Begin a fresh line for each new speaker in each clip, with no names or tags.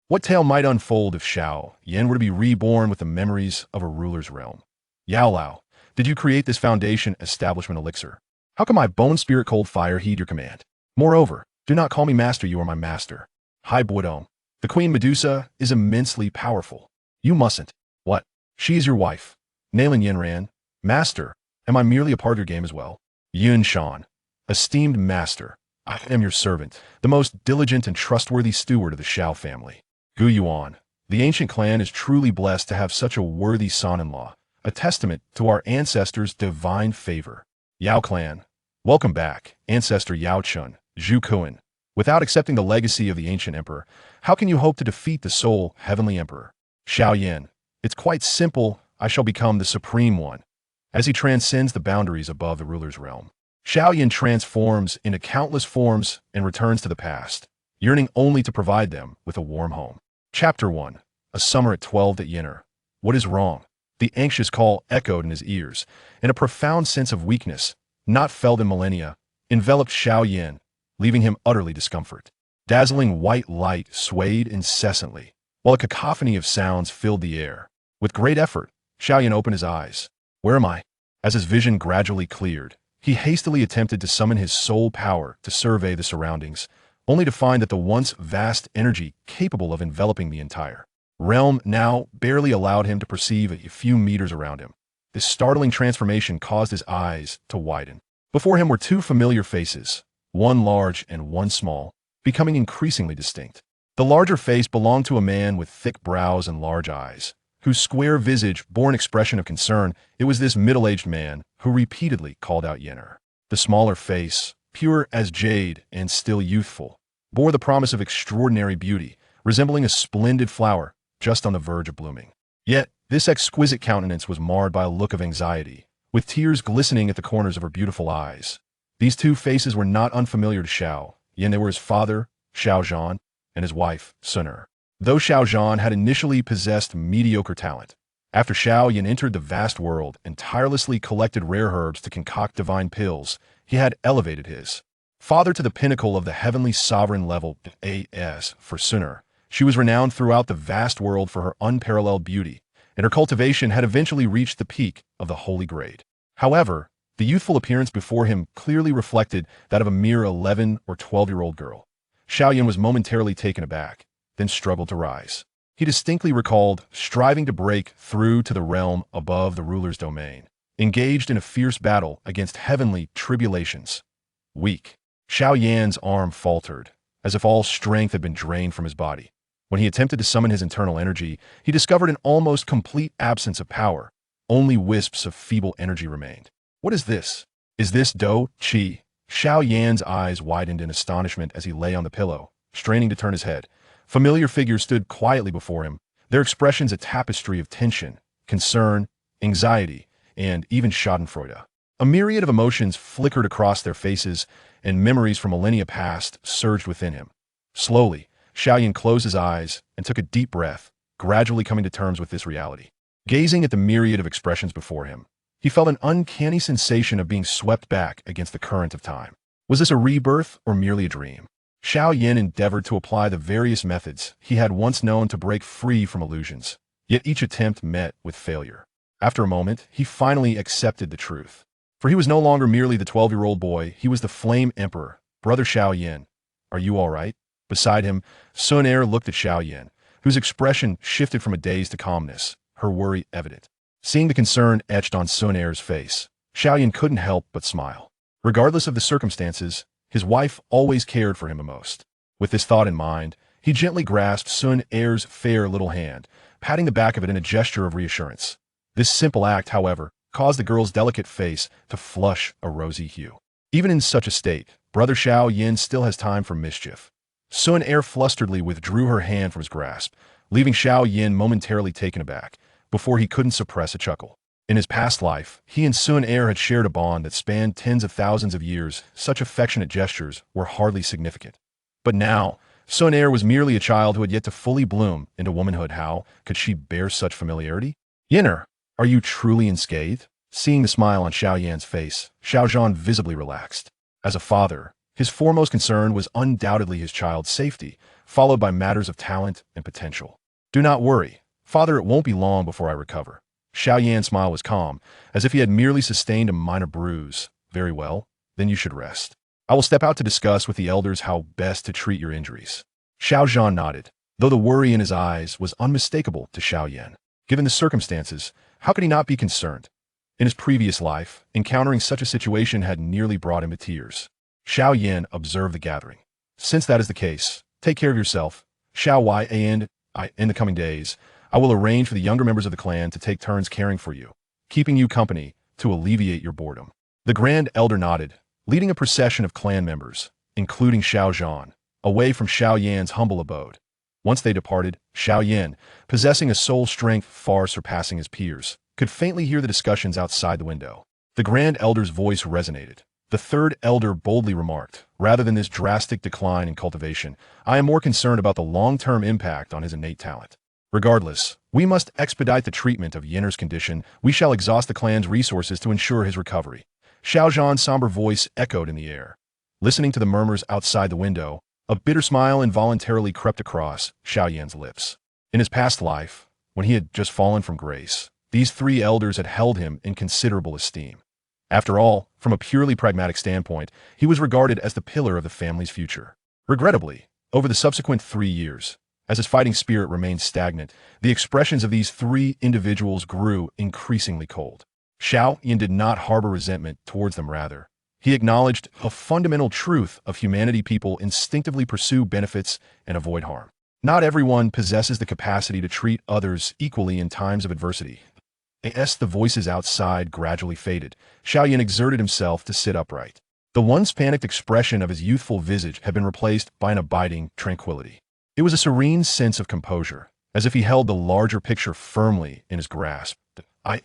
What tale might unfold if Xiao Yan were to be reborn with the memories of a ruler's realm? Yao Lao, did you create this Foundation Establishment Elixir? How can my bone spirit cold fire heed your command? Moreover, do not call me master, you are my master. Hi Bodong. The Queen Medusa is immensely powerful. You mustn't. What? She is your wife. Nalan Yanran. Master. Am I merely a part of your game as well? Shan. Esteemed master. I am your servant, the most diligent and trustworthy steward of the Xiao family. Gu Yuan. The ancient clan is truly blessed to have such a worthy son-in-law, a testament to our ancestors' divine favor. Yao Clan. Welcome back, Ancestor Yao Chen, Zhu Kuan. Without accepting the legacy of the ancient emperor, how can you hope to defeat the sole heavenly emperor? Xiao Yan. It's quite simple, I shall become the supreme one. As he transcends the boundaries above the ruler's realm, Xiao Yan transforms into countless forms and returns to the past, yearning only to provide them with a warm home. Chapter 1. A Summer at 12 at Yinner. What is wrong? The anxious call echoed in his ears, and a profound sense of weakness, not felt in millennia, enveloped Xiao Yan, leaving him utterly discomfort. Dazzling white light swayed incessantly, while a cacophony of sounds filled the air. With great effort, Xiao Yan opened his eyes. Where am I? As his vision gradually cleared, he hastily attempted to summon his soul power to survey the surroundings, only to find that the once vast energy capable of enveloping the entire realm now barely allowed him to perceive a few meters around him. This startling transformation caused his eyes to widen. Before him were two familiar faces, one large and one small, becoming increasingly distinct. The larger face belonged to a man with thick brows and large eyes, whose square visage bore an expression of concern. It was this middle-aged man who repeatedly called out Yenner. The smaller face, pure as jade and still youthful, bore the promise of extraordinary beauty, resembling a splendid flower just on the verge of blooming. Yet, this exquisite countenance was marred by a look of anxiety, with tears glistening at the corners of her beautiful eyes. These two faces were not unfamiliar to Xiao Yan. They were his father, Xiao Zhan, and his wife, Sun. Though Xiao Zhan had initially possessed mediocre talent, after Xiao Yan entered the vast world and tirelessly collected rare herbs to concoct divine pills, he had elevated his father to the pinnacle of the heavenly sovereign level. As for Sun, she was renowned throughout the vast world for her unparalleled beauty, and her cultivation had eventually reached the peak of the holy grade. However, the youthful appearance before him clearly reflected that of a mere 11 or 12-year-old girl. Xiao Yan was momentarily taken aback, then struggled to rise. He distinctly recalled striving to break through to the realm above the ruler's domain, engaged in a fierce battle against heavenly tribulations. Weak. Xiao Yan's arm faltered, as if all strength had been drained from his body. When he attempted to summon his internal energy, he discovered an almost complete absence of power. Only wisps of feeble energy remained. What is this? Is this Dou Qi? Xiao Yan's eyes widened in astonishment as he lay on the pillow, straining to turn his head. Familiar figures stood quietly before him, their expressions a tapestry of tension, concern, anxiety, and even schadenfreude. A myriad of emotions flickered across their faces, and memories from millennia past surged within him. Slowly, Xiao Yan closed his eyes and took a deep breath, gradually coming to terms with this reality. Gazing at the myriad of expressions before him, he felt an uncanny sensation of being swept back against the current of time. Was this a rebirth or merely a dream? Xiao Yan endeavored to apply the various methods he had once known to break free from illusions, yet each attempt met with failure. After a moment, he finally accepted the truth. For he was no longer merely the 12-year-old boy, he was the Flame Emperor, Brother Xiao Yan. Are you all right? Beside him, Sun looked at Xiao Yan, whose expression shifted from a daze to calmness, her worry evident. Seeing the concern etched on Sun face, Xiao Yan couldn't help but smile. Regardless of the circumstances, his wife always cared for him the most. With this thought in mind, he gently grasped Sun-er's fair little hand, patting the back of it in a gesture of reassurance. This simple act, however, caused the girl's delicate face to flush a rosy hue. Even in such a state, Brother Xiao Yan still has time for mischief. Sun-er flusteredly withdrew her hand from his grasp, leaving Xiao Yan momentarily taken aback, before he couldn't suppress a chuckle. In his past life, he and Sun-er had shared a bond that spanned tens of thousands of years. Such affectionate gestures were hardly significant. But now, Sun-er was merely a child who had yet to fully bloom into womanhood. How could she bear such familiarity? Yenner, are you truly unscathed? Seeing the smile on Xiao Yan's face, Xiao Zhan visibly relaxed. As a father, His foremost concern was undoubtedly his child's safety, followed by matters of talent and potential. "Do not worry. Father, it won't be long before I recover." Xiao Yan's smile was calm, as if he had merely sustained a minor bruise. "Very well, then you should rest. I will step out to discuss with the elders how best to treat your injuries." Xiao Zhan nodded, though the worry in his eyes was unmistakable to Xiao Yan. Given the circumstances, how could he not be concerned? In his previous life, encountering such a situation had nearly brought him to tears. Xiao Yan observed the gathering. "Since that is the case, take care of yourself, Xiao Wai, and in the coming days, I will arrange for the younger members of the clan to take turns caring for you, keeping you company to alleviate your boredom." The Grand Elder nodded, leading a procession of clan members, including Xiao Zhan, away from Xiao Yan's humble abode. Once they departed, Xiao Yan, possessing a soul strength far surpassing his peers, could faintly hear the discussions outside the window. The Grand Elder's voice resonated. The third elder boldly remarked, "Rather than this drastic decline in cultivation, I am more concerned about the long-term impact on his innate talent. Regardless, we must expedite the treatment of Yenner's condition. We shall exhaust the clan's resources to ensure his recovery." Xiao Zhan's somber voice echoed in the air. Listening to the murmurs outside the window, a bitter smile involuntarily crept across Xiao Yan's lips. In his past life, when he had just fallen from grace, these three elders had held him in considerable esteem. After all, from a purely pragmatic standpoint, he was regarded as the pillar of the family's future. Regrettably, over the subsequent 3 years, as his fighting spirit remained stagnant, the expressions of these three individuals grew increasingly cold. Xiao Yan did not harbor resentment towards them. Rather, he acknowledged a fundamental truth of humanity: people instinctively pursue benefits and avoid harm. Not everyone possesses the capacity to treat others equally in times of adversity. As the voices outside gradually faded, Xiao Yan exerted himself to sit upright. The once panicked expression of his youthful visage had been replaced by an abiding tranquility. It was a serene sense of composure, as if he held the larger picture firmly in his grasp.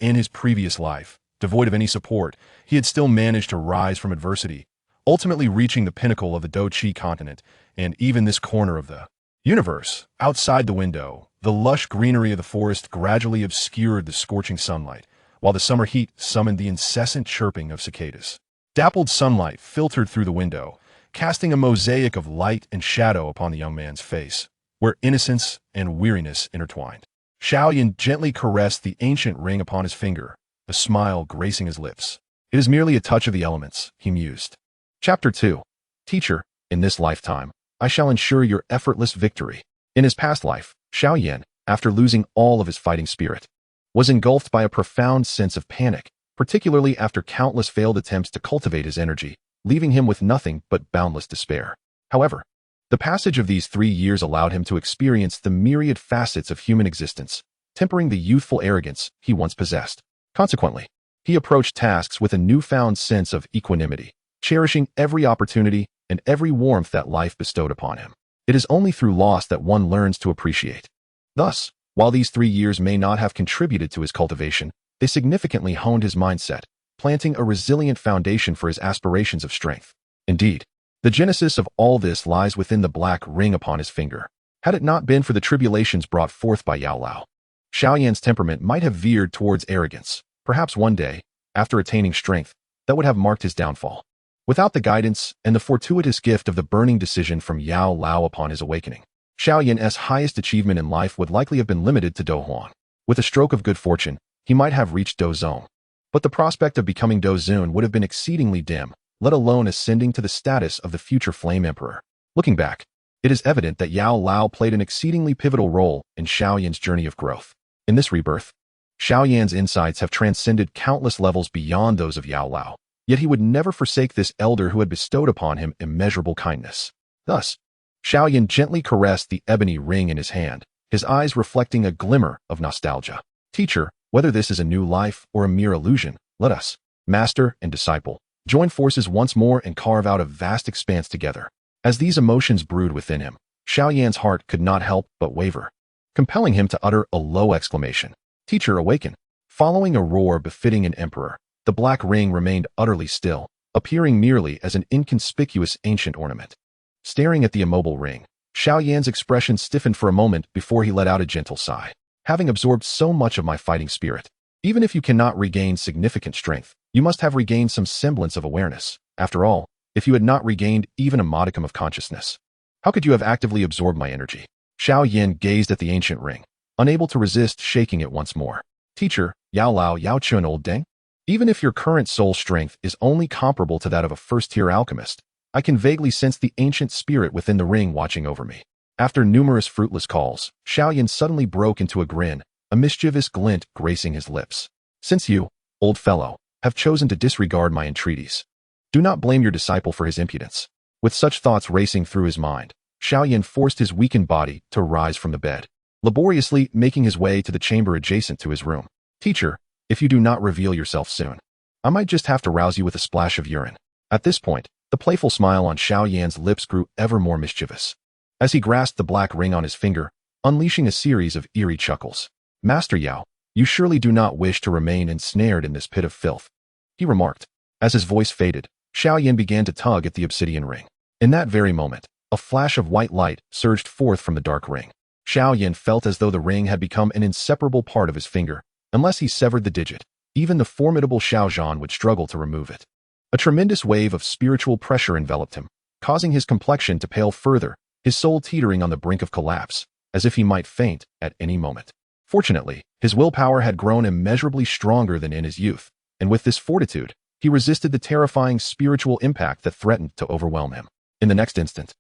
In his previous life, devoid of any support, he had still managed to rise from adversity, ultimately reaching the pinnacle of the Dou Qi continent and even this corner of the universe. Outside the window, the lush greenery of the forest gradually obscured the scorching sunlight, while the summer heat summoned the incessant chirping of cicadas. Dappled sunlight filtered through the window, casting a mosaic of light and shadow upon the young man's face, where innocence and weariness intertwined. Xiao Yan gently caressed the ancient ring upon his finger, a smile gracing his lips. "It is merely a touch of the elements," he mused. Chapter 2. Teacher, in this lifetime, I shall ensure your effortless victory. In his past life, Xiao Yan, after losing all of his fighting spirit, was engulfed by a profound sense of panic, particularly after countless failed attempts to cultivate his energy, leaving him with nothing but boundless despair. However, the passage of these 3 years allowed him to experience the myriad facets of human existence, tempering the youthful arrogance he once possessed. Consequently, he approached tasks with a newfound sense of equanimity, cherishing every opportunity and every warmth that life bestowed upon him. It is only through loss that one learns to appreciate. Thus, while these 3 years may not have contributed to his cultivation, they significantly honed his mindset, planting a resilient foundation for his aspirations of strength. Indeed, the genesis of all this lies within the black ring upon his finger. Had it not been for the tribulations brought forth by Yao Lao, Xiao Yan's temperament might have veered towards arrogance. Perhaps one day, after attaining strength, that would have marked his downfall. Without the guidance and the fortuitous gift of the burning decision from Yao Lao upon his awakening, Xiao Yan's highest achievement in life would likely have been limited to Dou Huan. With a stroke of good fortune, he might have reached Dou Zong. But the prospect of becoming Dou Zun would have been exceedingly dim, let alone ascending to the status of the future Flame Emperor. Looking back, it is evident that Yao Lao played an exceedingly pivotal role in Xiao Yan's journey of growth. In this rebirth, Xiao Yan's insights have transcended countless levels beyond those of Yao Lao, yet he would never forsake this elder who had bestowed upon him immeasurable kindness. Thus, Xiao Yan gently caressed the ebony ring in his hand, his eyes reflecting a glimmer of nostalgia. Teacher, whether this is a new life or a mere illusion, let us, master and disciple, join forces once more and carve out a vast expanse together. As these emotions brewed within him, Xiao Yan's heart could not help but waver, compelling him to utter a low exclamation. Teacher, awaken. Following a roar befitting an emperor, the black ring remained utterly still, appearing merely as an inconspicuous ancient ornament. Staring at the immobile ring, Xiao Yan's expression stiffened for a moment before he let out a gentle sigh. Having absorbed so much of my fighting spirit, even if you cannot regain significant strength, you must have regained some semblance of awareness. After all, if you had not regained even a modicum of consciousness? How could you have actively absorbed my energy? Xiao Yan gazed at the ancient ring, unable to resist shaking it once more. Teacher, Yao Lao Yao Chen Old Deng? Even if your current soul strength is only comparable to that of a first-tier alchemist, I can vaguely sense the ancient spirit within the ring watching over me. After numerous fruitless calls, Xiao Yan suddenly broke into a grin, a mischievous glint gracing his lips. Since you, old fellow, have chosen to disregard my entreaties, do not blame your disciple for his impudence. With such thoughts racing through his mind, Xiao Yan forced his weakened body to rise from the bed, laboriously making his way to the chamber adjacent to his room. Teacher, if you do not reveal yourself soon, I might just have to rouse you with a splash of urine. At this point, the playful smile on Xiao Yan's lips grew ever more mischievous, as he grasped the black ring on his finger, unleashing a series of eerie chuckles. Master Yao, you surely do not wish to remain ensnared in this pit of filth, he remarked. As his voice faded, Xiao Yan began to tug at the obsidian ring. In that very moment, a flash of white light surged forth from the dark ring. Xiao Yan felt as though the ring had become an inseparable part of his finger. Unless he severed the digit, even the formidable Xiao Zhan would struggle to remove it. A tremendous wave of spiritual pressure enveloped him, causing his complexion to pale further, his soul teetering on the brink of collapse, as if he might faint at any moment. Fortunately, his willpower had grown immeasurably stronger than in his youth, and with this fortitude, he resisted the terrifying spiritual impact that threatened to overwhelm him. In the next instant,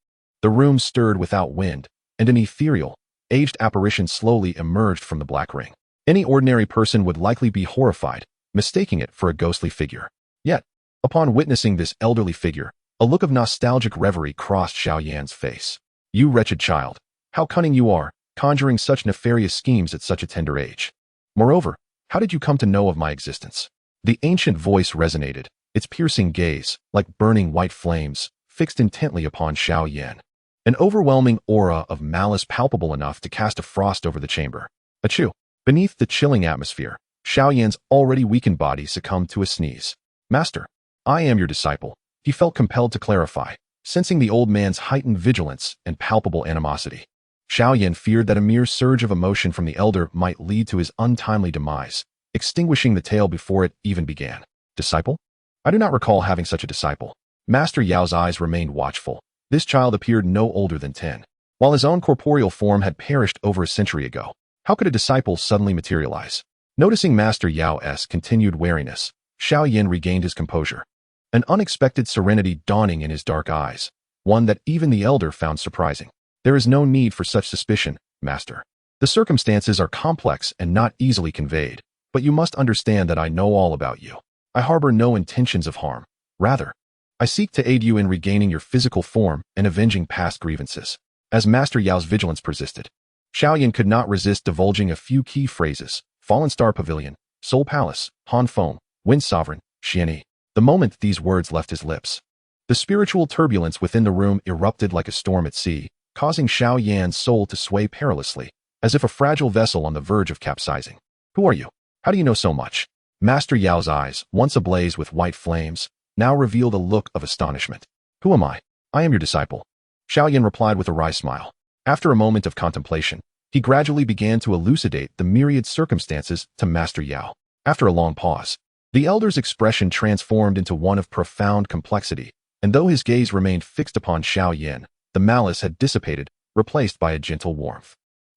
the room stirred without wind, and an ethereal, aged apparition slowly emerged from the black ring. Any ordinary person would likely be horrified, mistaking it for a ghostly figure. Yet, upon witnessing this elderly figure, a look of nostalgic reverie crossed Xiao Yan's face. You wretched child, how cunning you are, conjuring such nefarious schemes at such a tender age. Moreover, how did you come to know of my existence? The ancient voice resonated, its piercing gaze, like burning white flames, fixed intently upon Xiao Yan. An overwhelming aura of malice palpable enough to cast a frost over the chamber. Achoo! Beneath the chilling atmosphere, Xiao Yan's already weakened body succumbed to a sneeze. Master, I am your disciple, he felt compelled to clarify, sensing the old man's heightened vigilance and palpable animosity. Xiao Yan feared that a mere surge of emotion from the elder might lead to his untimely demise, extinguishing the tale before it even began. Disciple? I do not recall having such a disciple. Master Yao's eyes remained watchful. This child appeared no older than 10. While his own corporeal form had perished over a century ago, how could a disciple suddenly materialize? Noticing Master Yao's continued wariness, Xiao Yan regained his composure, an unexpected serenity dawning in his dark eyes, one that even the elder found surprising. There is no need for such suspicion, Master. The circumstances are complex and not easily conveyed, but you must understand that I know all about you. I harbor no intentions of harm. Rather, I seek to aid you in regaining your physical form and avenging past grievances. As Master Yao's vigilance persisted, Xiao Yan could not resist divulging a few key phrases: Fallen Star Pavilion, Soul Palace, Han Feng, Wind Sovereign, Xianyi. The moment these words left his lips, the spiritual turbulence within the room erupted like a storm at sea, causing Xiao Yan's soul to sway perilously, as if a fragile vessel on the verge of capsizing. Who are you? How do you know so much? Master Yao's eyes, once ablaze with white flames, now revealed a look of astonishment. Who am I? I am your disciple. Xiao Yan replied with a wry smile. After a moment of contemplation, he gradually began to elucidate the myriad circumstances to Master Yao. After a long pause, the elder's expression transformed into one of profound complexity, and though his gaze remained fixed upon Xiao Yan, the malice had dissipated, replaced by a gentle warmth.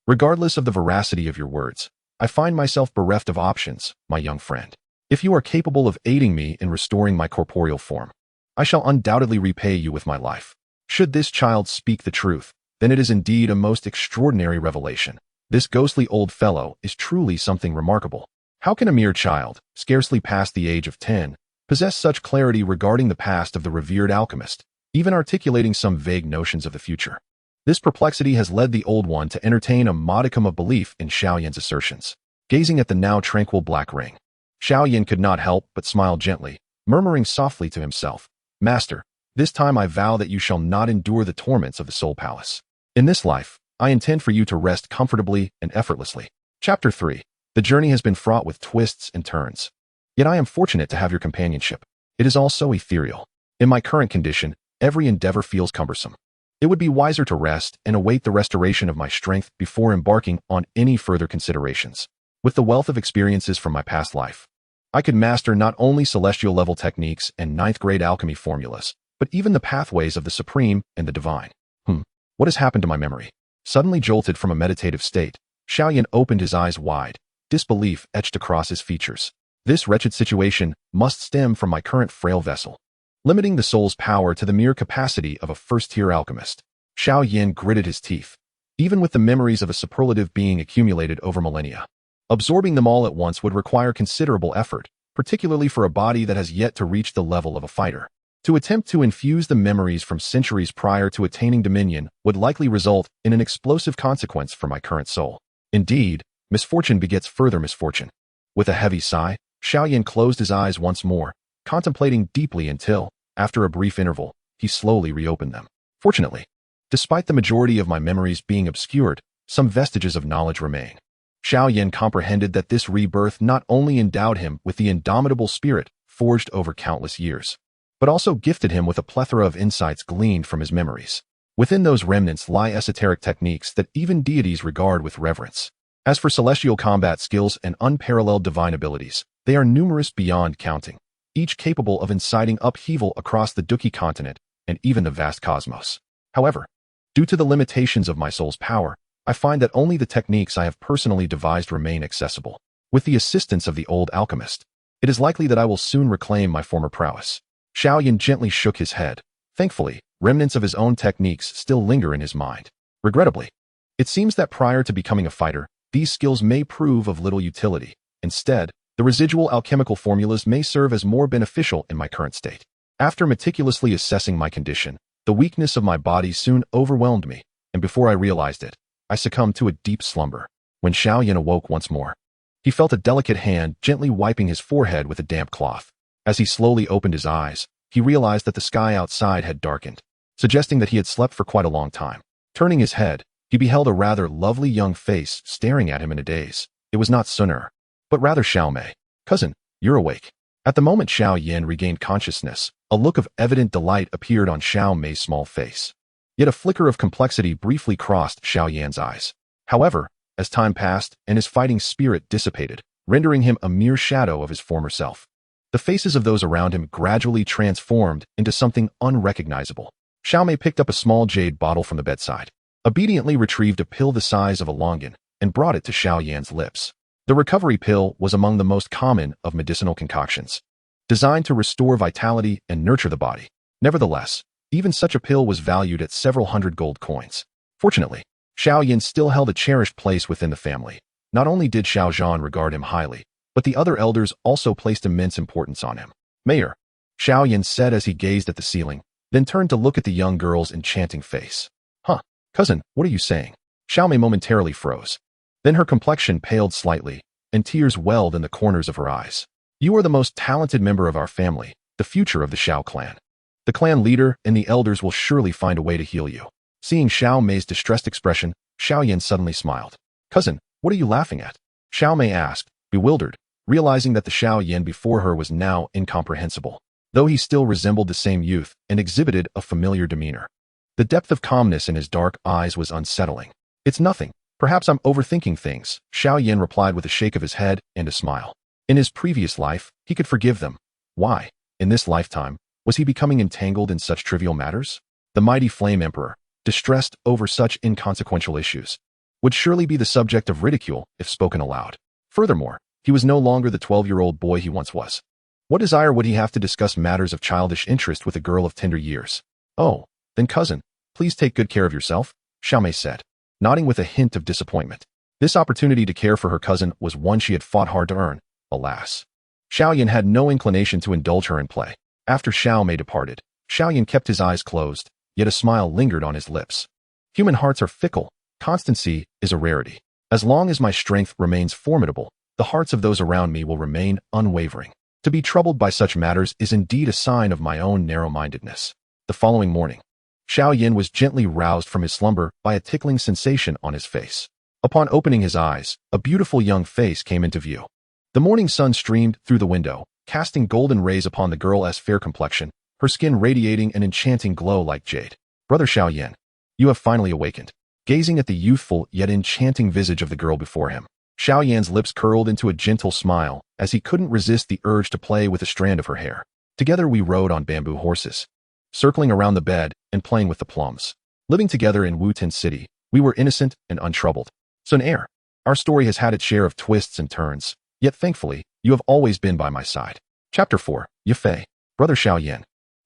Regardless of the veracity of your words, I find myself bereft of options, my young friend. If you are capable of aiding me in restoring my corporeal form, I shall undoubtedly repay you with my life. Should this child speak the truth, then it is indeed a most extraordinary revelation. This ghostly old fellow is truly something remarkable. How can a mere child, scarcely past the age of 10, possess such clarity regarding the past of the revered alchemist, even articulating some vague notions of the future? This perplexity has led the old one to entertain a modicum of belief in Xiao Yan's assertions. Gazing at the now tranquil black ring, Xiao Yan could not help but smile gently, murmuring softly to himself, Master, this time I vow that you shall not endure the torments of the Soul Palace. In this life, I intend for you to rest comfortably and effortlessly. Chapter 3. The journey has been fraught with twists and turns. Yet I am fortunate to have your companionship. It is all so ethereal. In my current condition, every endeavor feels cumbersome. It would be wiser to rest and await the restoration of my strength before embarking on any further considerations. With the wealth of experiences from my past life, I could master not only celestial level techniques and ninth grade alchemy formulas, but even the pathways of the supreme and the divine. What has happened to my memory? Suddenly jolted from a meditative state, Xiao Yan opened his eyes wide, disbelief etched across his features. This wretched situation must stem from my current frail vessel, limiting the soul's power to the mere capacity of a first-tier alchemist. Xiao Yan gritted his teeth. Even with the memories of a superlative being accumulated over millennia, absorbing them all at once would require considerable effort, particularly for a body that has yet to reach the level of a fighter. To attempt to infuse the memories from centuries prior to attaining dominion would likely result in an explosive consequence for my current soul. Indeed, misfortune begets further misfortune. With a heavy sigh, Xiao Yan closed his eyes once more, contemplating deeply until, after a brief interval, he slowly reopened them. Fortunately, despite the majority of my memories being obscured, some vestiges of knowledge remain. Xiao Yan comprehended that this rebirth not only endowed him with the indomitable spirit forged over countless years, but also gifted him with a plethora of insights gleaned from his memories. Within those remnants lie esoteric techniques that even deities regard with reverence. As for celestial combat skills and unparalleled divine abilities, they are numerous beyond counting, each capable of inciting upheaval across the Dou King continent and even the vast cosmos. However, due to the limitations of my soul's power, I find that only the techniques I have personally devised remain accessible. With the assistance of the old alchemist, it is likely that I will soon reclaim my former prowess. Xiao Yan gently shook his head. Thankfully, remnants of his own techniques still linger in his mind. Regrettably, it seems that prior to becoming a fighter, these skills may prove of little utility. Instead, the residual alchemical formulas may serve as more beneficial in my current state. After meticulously assessing my condition, the weakness of my body soon overwhelmed me, and before I realized it, I succumbed to a deep slumber. When Xiao Yan awoke once more, he felt a delicate hand gently wiping his forehead with a damp cloth. As he slowly opened his eyes, he realized that the sky outside had darkened, suggesting that he had slept for quite a long time. Turning his head, he beheld a rather lovely young face staring at him in a daze. It was not Sun'er, but rather Xiao Mei. "Cousin, you're awake." At the moment Xiao Yan regained consciousness, a look of evident delight appeared on Xiao Mei's small face. Yet a flicker of complexity briefly crossed Xiao Yan's eyes. However, as time passed and his fighting spirit dissipated, rendering him a mere shadow of his former self, the faces of those around him gradually transformed into something unrecognizable. Xiao Mei picked up a small jade bottle from the bedside, obediently retrieved a pill the size of a longan, and brought it to Xiao Yan's lips. The recovery pill was among the most common of medicinal concoctions, designed to restore vitality and nurture the body. Nevertheless, even such a pill was valued at several hundred gold coins. Fortunately, Xiao Yan still held a cherished place within the family. Not only did Xiao Zhan regard him highly, but the other elders also placed immense importance on him. "Mayor," Xiao Yan said as he gazed at the ceiling, then turned to look at the young girl's enchanting face. "Huh, cousin, what are you saying?" Xiao Mei momentarily froze. Then her complexion paled slightly, and tears welled in the corners of her eyes. "You are the most talented member of our family, the future of the Xiao clan. The clan leader and the elders will surely find a way to heal you." Seeing Xiao Mei's distressed expression, Xiao Yan suddenly smiled. "Cousin, what are you laughing at?" Xiao Mei asked, bewildered, realizing that the Xiao Yan before her was now incomprehensible, though he still resembled the same youth and exhibited a familiar demeanor. The depth of calmness in his dark eyes was unsettling. "It's nothing. Perhaps I'm overthinking things," Xiao Yan replied with a shake of his head and a smile. In his previous life, he could forgive them. Why, in this lifetime, was he becoming entangled in such trivial matters? The mighty Flame Emperor, distressed over such inconsequential issues, would surely be the subject of ridicule if spoken aloud. Furthermore, he was no longer the 12-year-old boy he once was. What desire would he have to discuss matters of childish interest with a girl of tender years? "Oh, then cousin, please take good care of yourself," Xiao Mei said, nodding with a hint of disappointment. This opportunity to care for her cousin was one she had fought hard to earn. Alas, Xiao Yan had no inclination to indulge her in play. After Xiao Mei departed, Xiao Yan kept his eyes closed, yet a smile lingered on his lips. Human hearts are fickle. Constancy is a rarity. As long as my strength remains formidable, the hearts of those around me will remain unwavering. To be troubled by such matters is indeed a sign of my own narrow-mindedness. The following morning, Xiao Yan was gently roused from his slumber by a tickling sensation on his face. Upon opening his eyes, a beautiful young face came into view. The morning sun streamed through the window, casting golden rays upon the girl's fair complexion, her skin radiating an enchanting glow like jade. "Brother Xiao Yan, you have finally awakened." Gazing at the youthful yet enchanting visage of the girl before him, Xiao Yan's lips curled into a gentle smile as he couldn't resist the urge to play with a strand of her hair. "Together we rode on bamboo horses. circling around the bed and playing with the plums. Living together in Wutan City, we were innocent and untroubled. Sun heir, our story has had its share of twists and turns, yet thankfully, you have always been by my side. Chapter 4, Ya Fei. Brother Xiao Yan.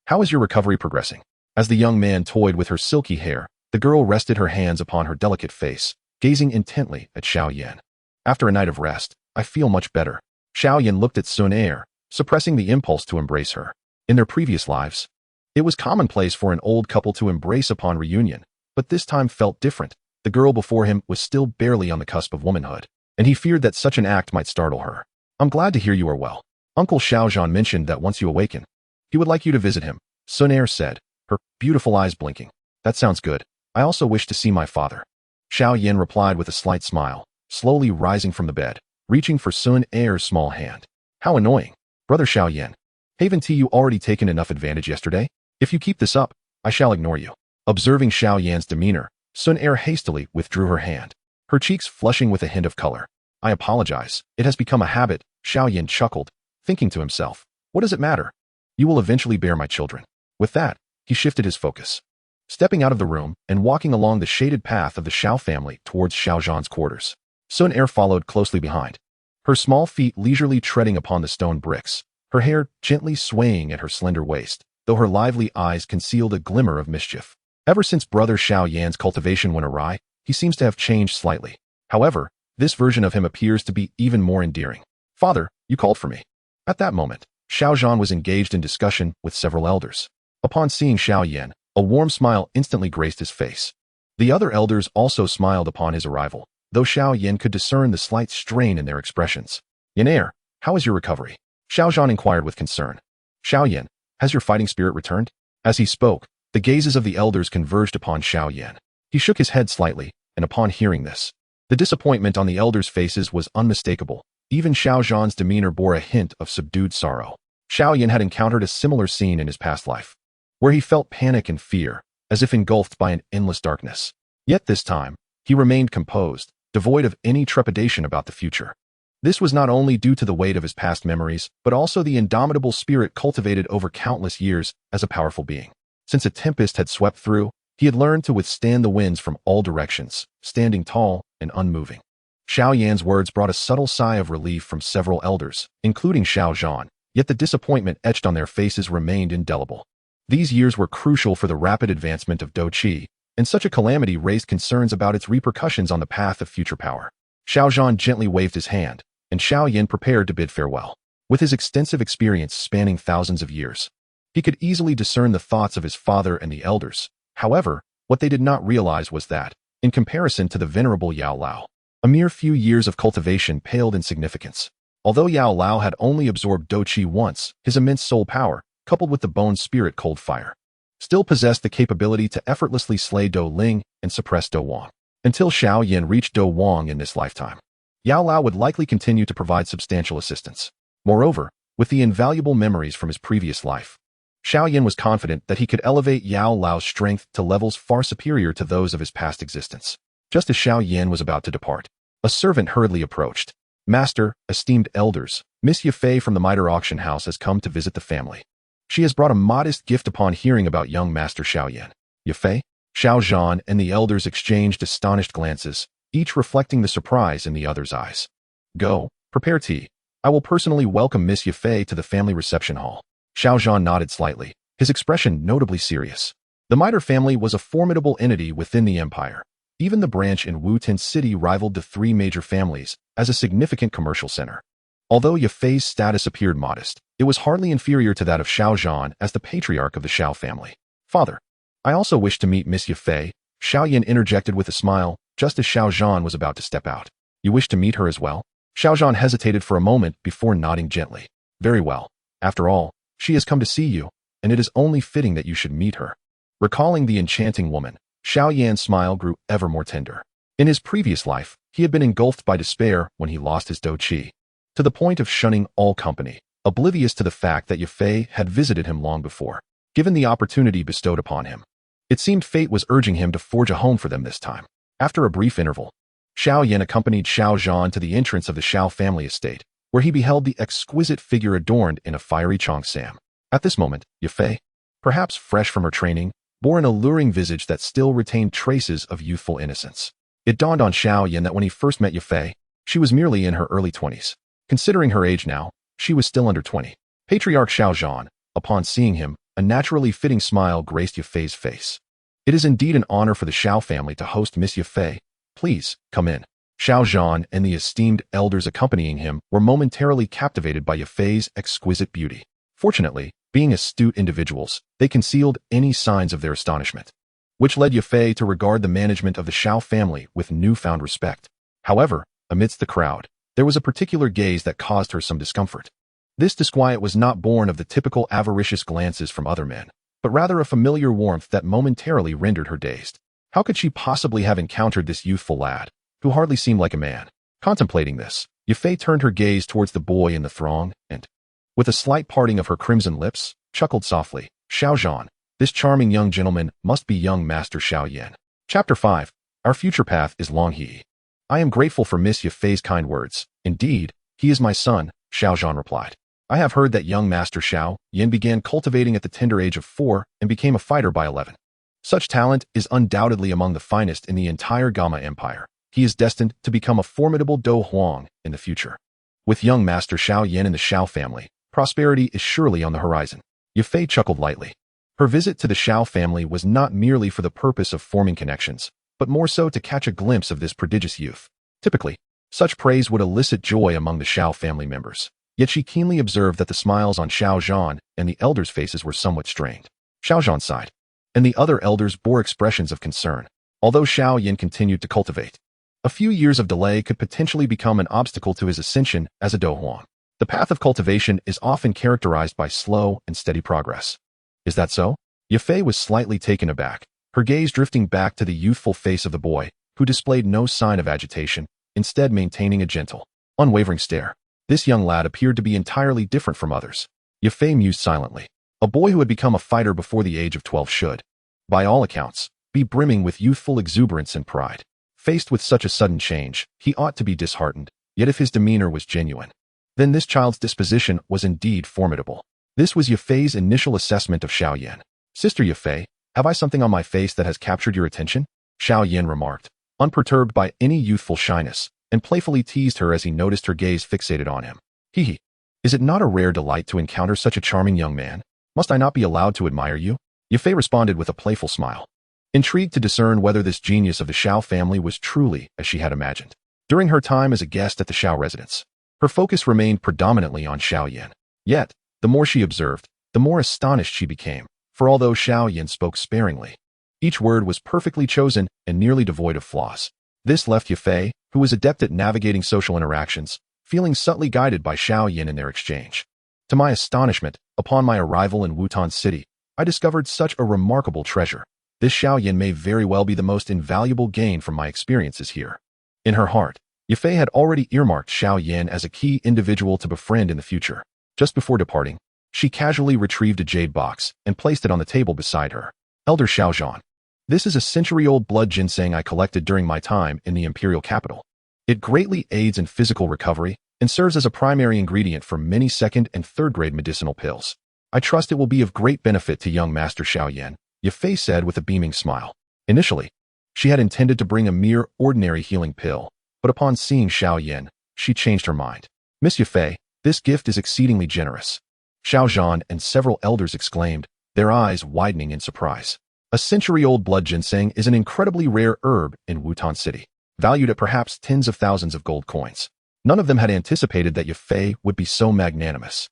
How is your recovery progressing? As the young man toyed with her silky hair, the girl rested her hands upon her delicate face, gazing intently at Xiao Yan. After a night of rest, I feel much better. Xiao Yan looked at Sun heir, suppressing the impulse to embrace her. In their previous lives, it was commonplace for an old couple to embrace upon reunion, but this time felt different. The girl before him was still barely on the cusp of womanhood, and he feared that such an act might startle her. I'm glad to hear you are well. Uncle Xiaozhan mentioned that once you awaken, he would like you to visit him, Sun heir said, her beautiful eyes blinking. That sounds good. I also wish to see my father. Xiao Yan replied with a slight smile, slowly rising from the bed, reaching for Sun heir's small hand. How annoying. Brother Xiao Yan. Haven't you already taken enough advantage yesterday? If you keep this up, I shall ignore you. Observing Xiao Yan's demeanor, Sun heir hastily withdrew her hand, her cheeks flushing with a hint of color. I apologize. It has become a habit, Xiao Yan chuckled, thinking to himself. What does it matter? You will eventually bear my children. With that, he shifted his focus, stepping out of the room and walking along the shaded path of the Xiao family towards Xiao Zhan's quarters. Sun heir followed closely behind, her small feet leisurely treading upon the stone bricks, her hair gently swaying at her slender waist, though her lively eyes concealed a glimmer of mischief. Ever since Brother Xiao Yan's cultivation went awry, he seems to have changed slightly. However, this version of him appears to be even more endearing. Father, you called for me. At that moment, Xiao Zhan was engaged in discussion with several elders. Upon seeing Xiao Yan, a warm smile instantly graced his face. The other elders also smiled upon his arrival, though Xiao Yan could discern the slight strain in their expressions. Yan heir, how is your recovery? Xiao Zhan inquired with concern. Xiao Yan, has your fighting spirit returned? As he spoke, the gazes of the elders converged upon Xiao Yan. He shook his head slightly, and upon hearing this, the disappointment on the elders' faces was unmistakable. Even Xiao Zhan's demeanor bore a hint of subdued sorrow. Xiao Yan had encountered a similar scene in his past life, where he felt panic and fear, as if engulfed by an endless darkness. Yet this time, he remained composed, devoid of any trepidation about the future. This was not only due to the weight of his past memories, but also the indomitable spirit cultivated over countless years as a powerful being. Since a tempest had swept through, he had learned to withstand the winds from all directions, standing tall and unmoving. Xiao Yan's words brought a subtle sigh of relief from several elders, including Xiao Zhan, yet the disappointment etched on their faces remained indelible. These years were crucial for the rapid advancement of Dou Qi, and such a calamity raised concerns about its repercussions on the path of future power. Xiao Zhan gently waved his hand, and Xiao Yan prepared to bid farewell. With his extensive experience spanning thousands of years, he could easily discern the thoughts of his father and the elders. However, what they did not realize was that, in comparison to the venerable Yao Lao, a mere few years of cultivation paled in significance. Although Yao Lao had only absorbed Dou Qi once, his immense soul power, coupled with the bone spirit cold fire, still possessed the capability to effortlessly slay Dou Ling and suppress Dou Wang. Until Xiao Yan reached Dou Wang in this lifetime, Yao Lao would likely continue to provide substantial assistance. Moreover, with the invaluable memories from his previous life, Xiao Yan was confident that he could elevate Yao Lao's strength to levels far superior to those of his past existence. Just as Xiao Yan was about to depart, a servant hurriedly approached. Master, esteemed elders, Miss Ya Fei from the Mitre Auction House has come to visit the family. She has brought a modest gift upon hearing about young Master Xiao Yan. Ya Fei? Xiao Zhan and the elders exchanged astonished glances, each reflecting the surprise in the other's eyes. Go, prepare tea. I will personally welcome Miss Ya Fei to the family reception hall. Xiao Zhan nodded slightly, his expression notably serious. The Mitre family was a formidable entity within the empire. Even the branch in Wutan City rivaled the three major families as a significant commercial center. Although Ya Fei's status appeared modest, it was hardly inferior to that of Xiao Zhan as the patriarch of the Xiao family. Father, I also wish to meet Miss Ya Fei, Xiao Yan interjected with a smile, just as Xiao Zhan was about to step out. You wish to meet her as well? Xiao Zhan hesitated for a moment before nodding gently. Very well. After all, she has come to see you, and it is only fitting that you should meet her. Recalling the enchanting woman, Xiao Yan's smile grew ever more tender. In his previous life, he had been engulfed by despair when he lost his Dou Qi, to the point of shunning all company, oblivious to the fact that Ya Fei had visited him long before. Given the opportunity bestowed upon him, it seemed fate was urging him to forge a home for them this time. After a brief interval, Xiao Yan accompanied Xiao Zhan to the entrance of the Xiao family estate, where he beheld the exquisite figure adorned in a fiery cheongsam. At this moment, Ya Fei, perhaps fresh from her training, bore an alluring visage that still retained traces of youthful innocence. It dawned on Xiao Yan that when he first met Ya Fei, she was merely in her early 20s. Considering her age now, she was still under 20. Patriarch Xiao Zhan, upon seeing him, a naturally fitting smile graced Ya Fei's face. It is indeed an honor for the Xiao family to host Miss Ya Fei. Please, come in. Xiao Zhan and the esteemed elders accompanying him were momentarily captivated by Ya Fei's exquisite beauty. Fortunately, being astute individuals, they concealed any signs of their astonishment, which led Ya Fei to regard the management of the Xiao family with newfound respect. However, amidst the crowd, there was a particular gaze that caused her some discomfort. This disquiet was not born of the typical avaricious glances from other men, but rather a familiar warmth that momentarily rendered her dazed. How could she possibly have encountered this youthful lad, who hardly seemed like a man? Contemplating this, Ya Fei turned her gaze towards the boy in the throng and, with a slight parting of her crimson lips, chuckled softly, "Xiao Zhan, this charming young gentleman must be young Master Xiao Yan." Chapter 5. Our future path is long he. I am grateful for Miss Ya Fei's kind words. Indeed, he is my son, Xiao Zhan replied. I have heard that young Master Xiao Yan began cultivating at the tender age of 4 and became a fighter by 11. Such talent is undoubtedly among the finest in the entire Gamma Empire. He is destined to become a formidable Dou Huang in the future. With young Master Xiao Yan in the Xiao family, prosperity is surely on the horizon. Ya Fei chuckled lightly. Her visit to the Xiao family was not merely for the purpose of forming connections, but more so to catch a glimpse of this prodigious youth. Typically, such praise would elicit joy among the Xiao family members. Yet she keenly observed that the smiles on Xiao Zhan and the elders' faces were somewhat strained. Xiao Zhan sighed, and the other elders bore expressions of concern. Although Xiao Yan continued to cultivate, a few years of delay could potentially become an obstacle to his ascension as a Dou Huang. The path of cultivation is often characterized by slow and steady progress. Is that so? Ya Fei was slightly taken aback, her gaze drifting back to the youthful face of the boy, who displayed no sign of agitation, instead maintaining a gentle, unwavering stare. This young lad appeared to be entirely different from others. Ya Fei mused silently. A boy who had become a fighter before the age of 12 should, by all accounts, be brimming with youthful exuberance and pride. Faced with such a sudden change, he ought to be disheartened, yet if his demeanor was genuine, then this child's disposition was indeed formidable. This was Ya Fei's initial assessment of Xiao Yan. Sister Ya Fei, have I something on my face that has captured your attention? Xiao Yan remarked, unperturbed by any youthful shyness, and playfully teased her as he noticed her gaze fixated on him. Hee. Is it not a rare delight to encounter such a charming young man? Must I not be allowed to admire you? Ya Fei responded with a playful smile, intrigued to discern whether this genius of the Xiao family was truly as she had imagined. During her time as a guest at the Xiao residence, her focus remained predominantly on Xiao Yan. Yet, the more she observed, the more astonished she became, for although Xiao Yan spoke sparingly, each word was perfectly chosen and nearly devoid of flaws. This left Ya Fei, who was adept at navigating social interactions, feeling subtly guided by Xiao Yan in their exchange. To my astonishment, upon my arrival in Wutan City, I discovered such a remarkable treasure. This Xiao Yan may very well be the most invaluable gain from my experiences here. In her heart, Ya Fei had already earmarked Xiao Yan as a key individual to befriend in the future. Just before departing, she casually retrieved a jade box and placed it on the table beside her. Elder Xiao Zhan. This is a century-old blood ginseng I collected during my time in the imperial capital. It greatly aids in physical recovery and serves as a primary ingredient for many second and third-grade medicinal pills. I trust it will be of great benefit to young Master Xiao Yan, Ya Fei said with a beaming smile. Initially, she had intended to bring a mere ordinary healing pill, but upon seeing Xiao Yan, she changed her mind. Miss Ya Fei, this gift is exceedingly generous. Xiao Zhan and several elders exclaimed, their eyes widening in surprise. A century-old blood ginseng is an incredibly rare herb in Wutan City, valued at perhaps tens of thousands of gold coins. None of them had anticipated that Ya Fei would be so magnanimous.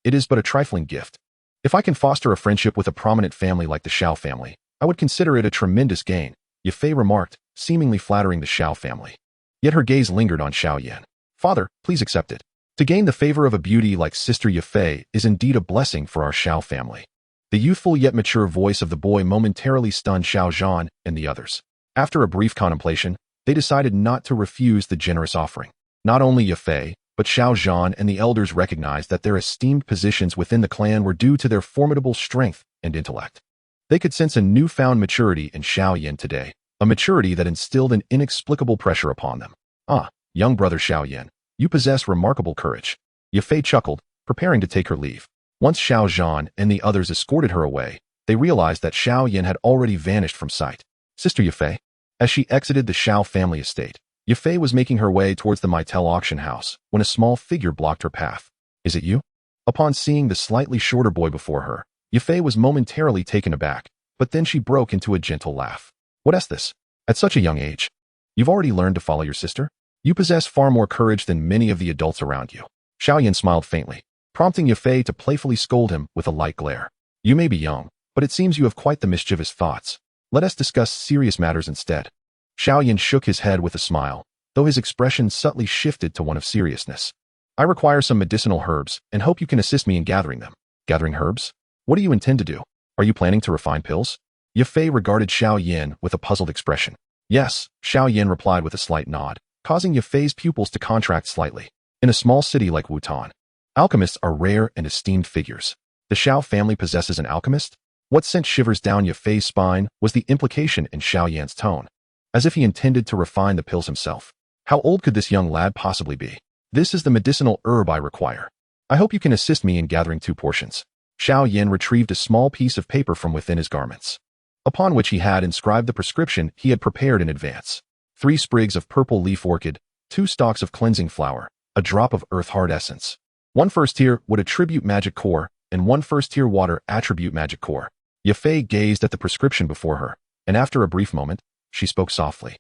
It is but a trifling gift. If I can foster a friendship with a prominent family like the Xiao family, I would consider it a tremendous gain, Ya Fei remarked, seemingly flattering the Xiao family. Yet her gaze lingered on Xiao Yan. Father, please accept it. To gain the favor of a beauty like Sister Ya Fei is indeed a blessing for our Xiao family. The youthful yet mature voice of the boy momentarily stunned Xiao Zhan and the others. After a brief contemplation, they decided not to refuse the generous offering. Not only Ya Fei, but Xiao Zhan and the elders recognized that their esteemed positions within the clan were due to their formidable strength and intellect. They could sense a newfound maturity in Xiao Yan today, a maturity that instilled an inexplicable pressure upon them. Young brother Xiao Yan, you possess remarkable courage. Ya Fei chuckled, preparing to take her leave. Once Xiao Yan and the others escorted her away, they realized that Xiao Yan had already vanished from sight. Sister Ya Fei. As she exited the Xiao family estate, Ya Fei was making her way towards the Maitel auction house when a small figure blocked her path. Is it you? Upon seeing the slightly shorter boy before her, Ya Fei was momentarily taken aback, but then she broke into a gentle laugh. What is this? At such a young age, you've already learned to follow your sister? You possess far more courage than many of the adults around you. Xiao Yan smiled faintly, prompting Ya Fei to playfully scold him with a light glare. You may be young, but it seems you have quite the mischievous thoughts. Let us discuss serious matters instead. Xiao Yan shook his head with a smile, though his expression subtly shifted to one of seriousness. I require some medicinal herbs and hope you can assist me in gathering them. Gathering herbs? What do you intend to do? Are you planning to refine pills? Ya Fei regarded Xiao Yan with a puzzled expression. Yes, Xiao Yan replied with a slight nod, causing Ya Fei's pupils to contract slightly. In a small city like Wutan, alchemists are rare and esteemed figures. The Xiao family possesses an alchemist? What sent shivers down Ya Fei's spine was the implication in Xiao Yan's tone, as if he intended to refine the pills himself. How old could this young lad possibly be? This is the medicinal herb I require. I hope you can assist me in gathering 2 portions. Xiao Yan retrieved a small piece of paper from within his garments, upon which he had inscribed the prescription he had prepared in advance. 3 sprigs of purple leaf orchid, 2 stalks of cleansing flower, a drop of earth heart essence. 1 first tier would attribute magic core, and 1 first tier water attribute magic core. Ya Fei gazed at the prescription before her, and after a brief moment, she spoke softly.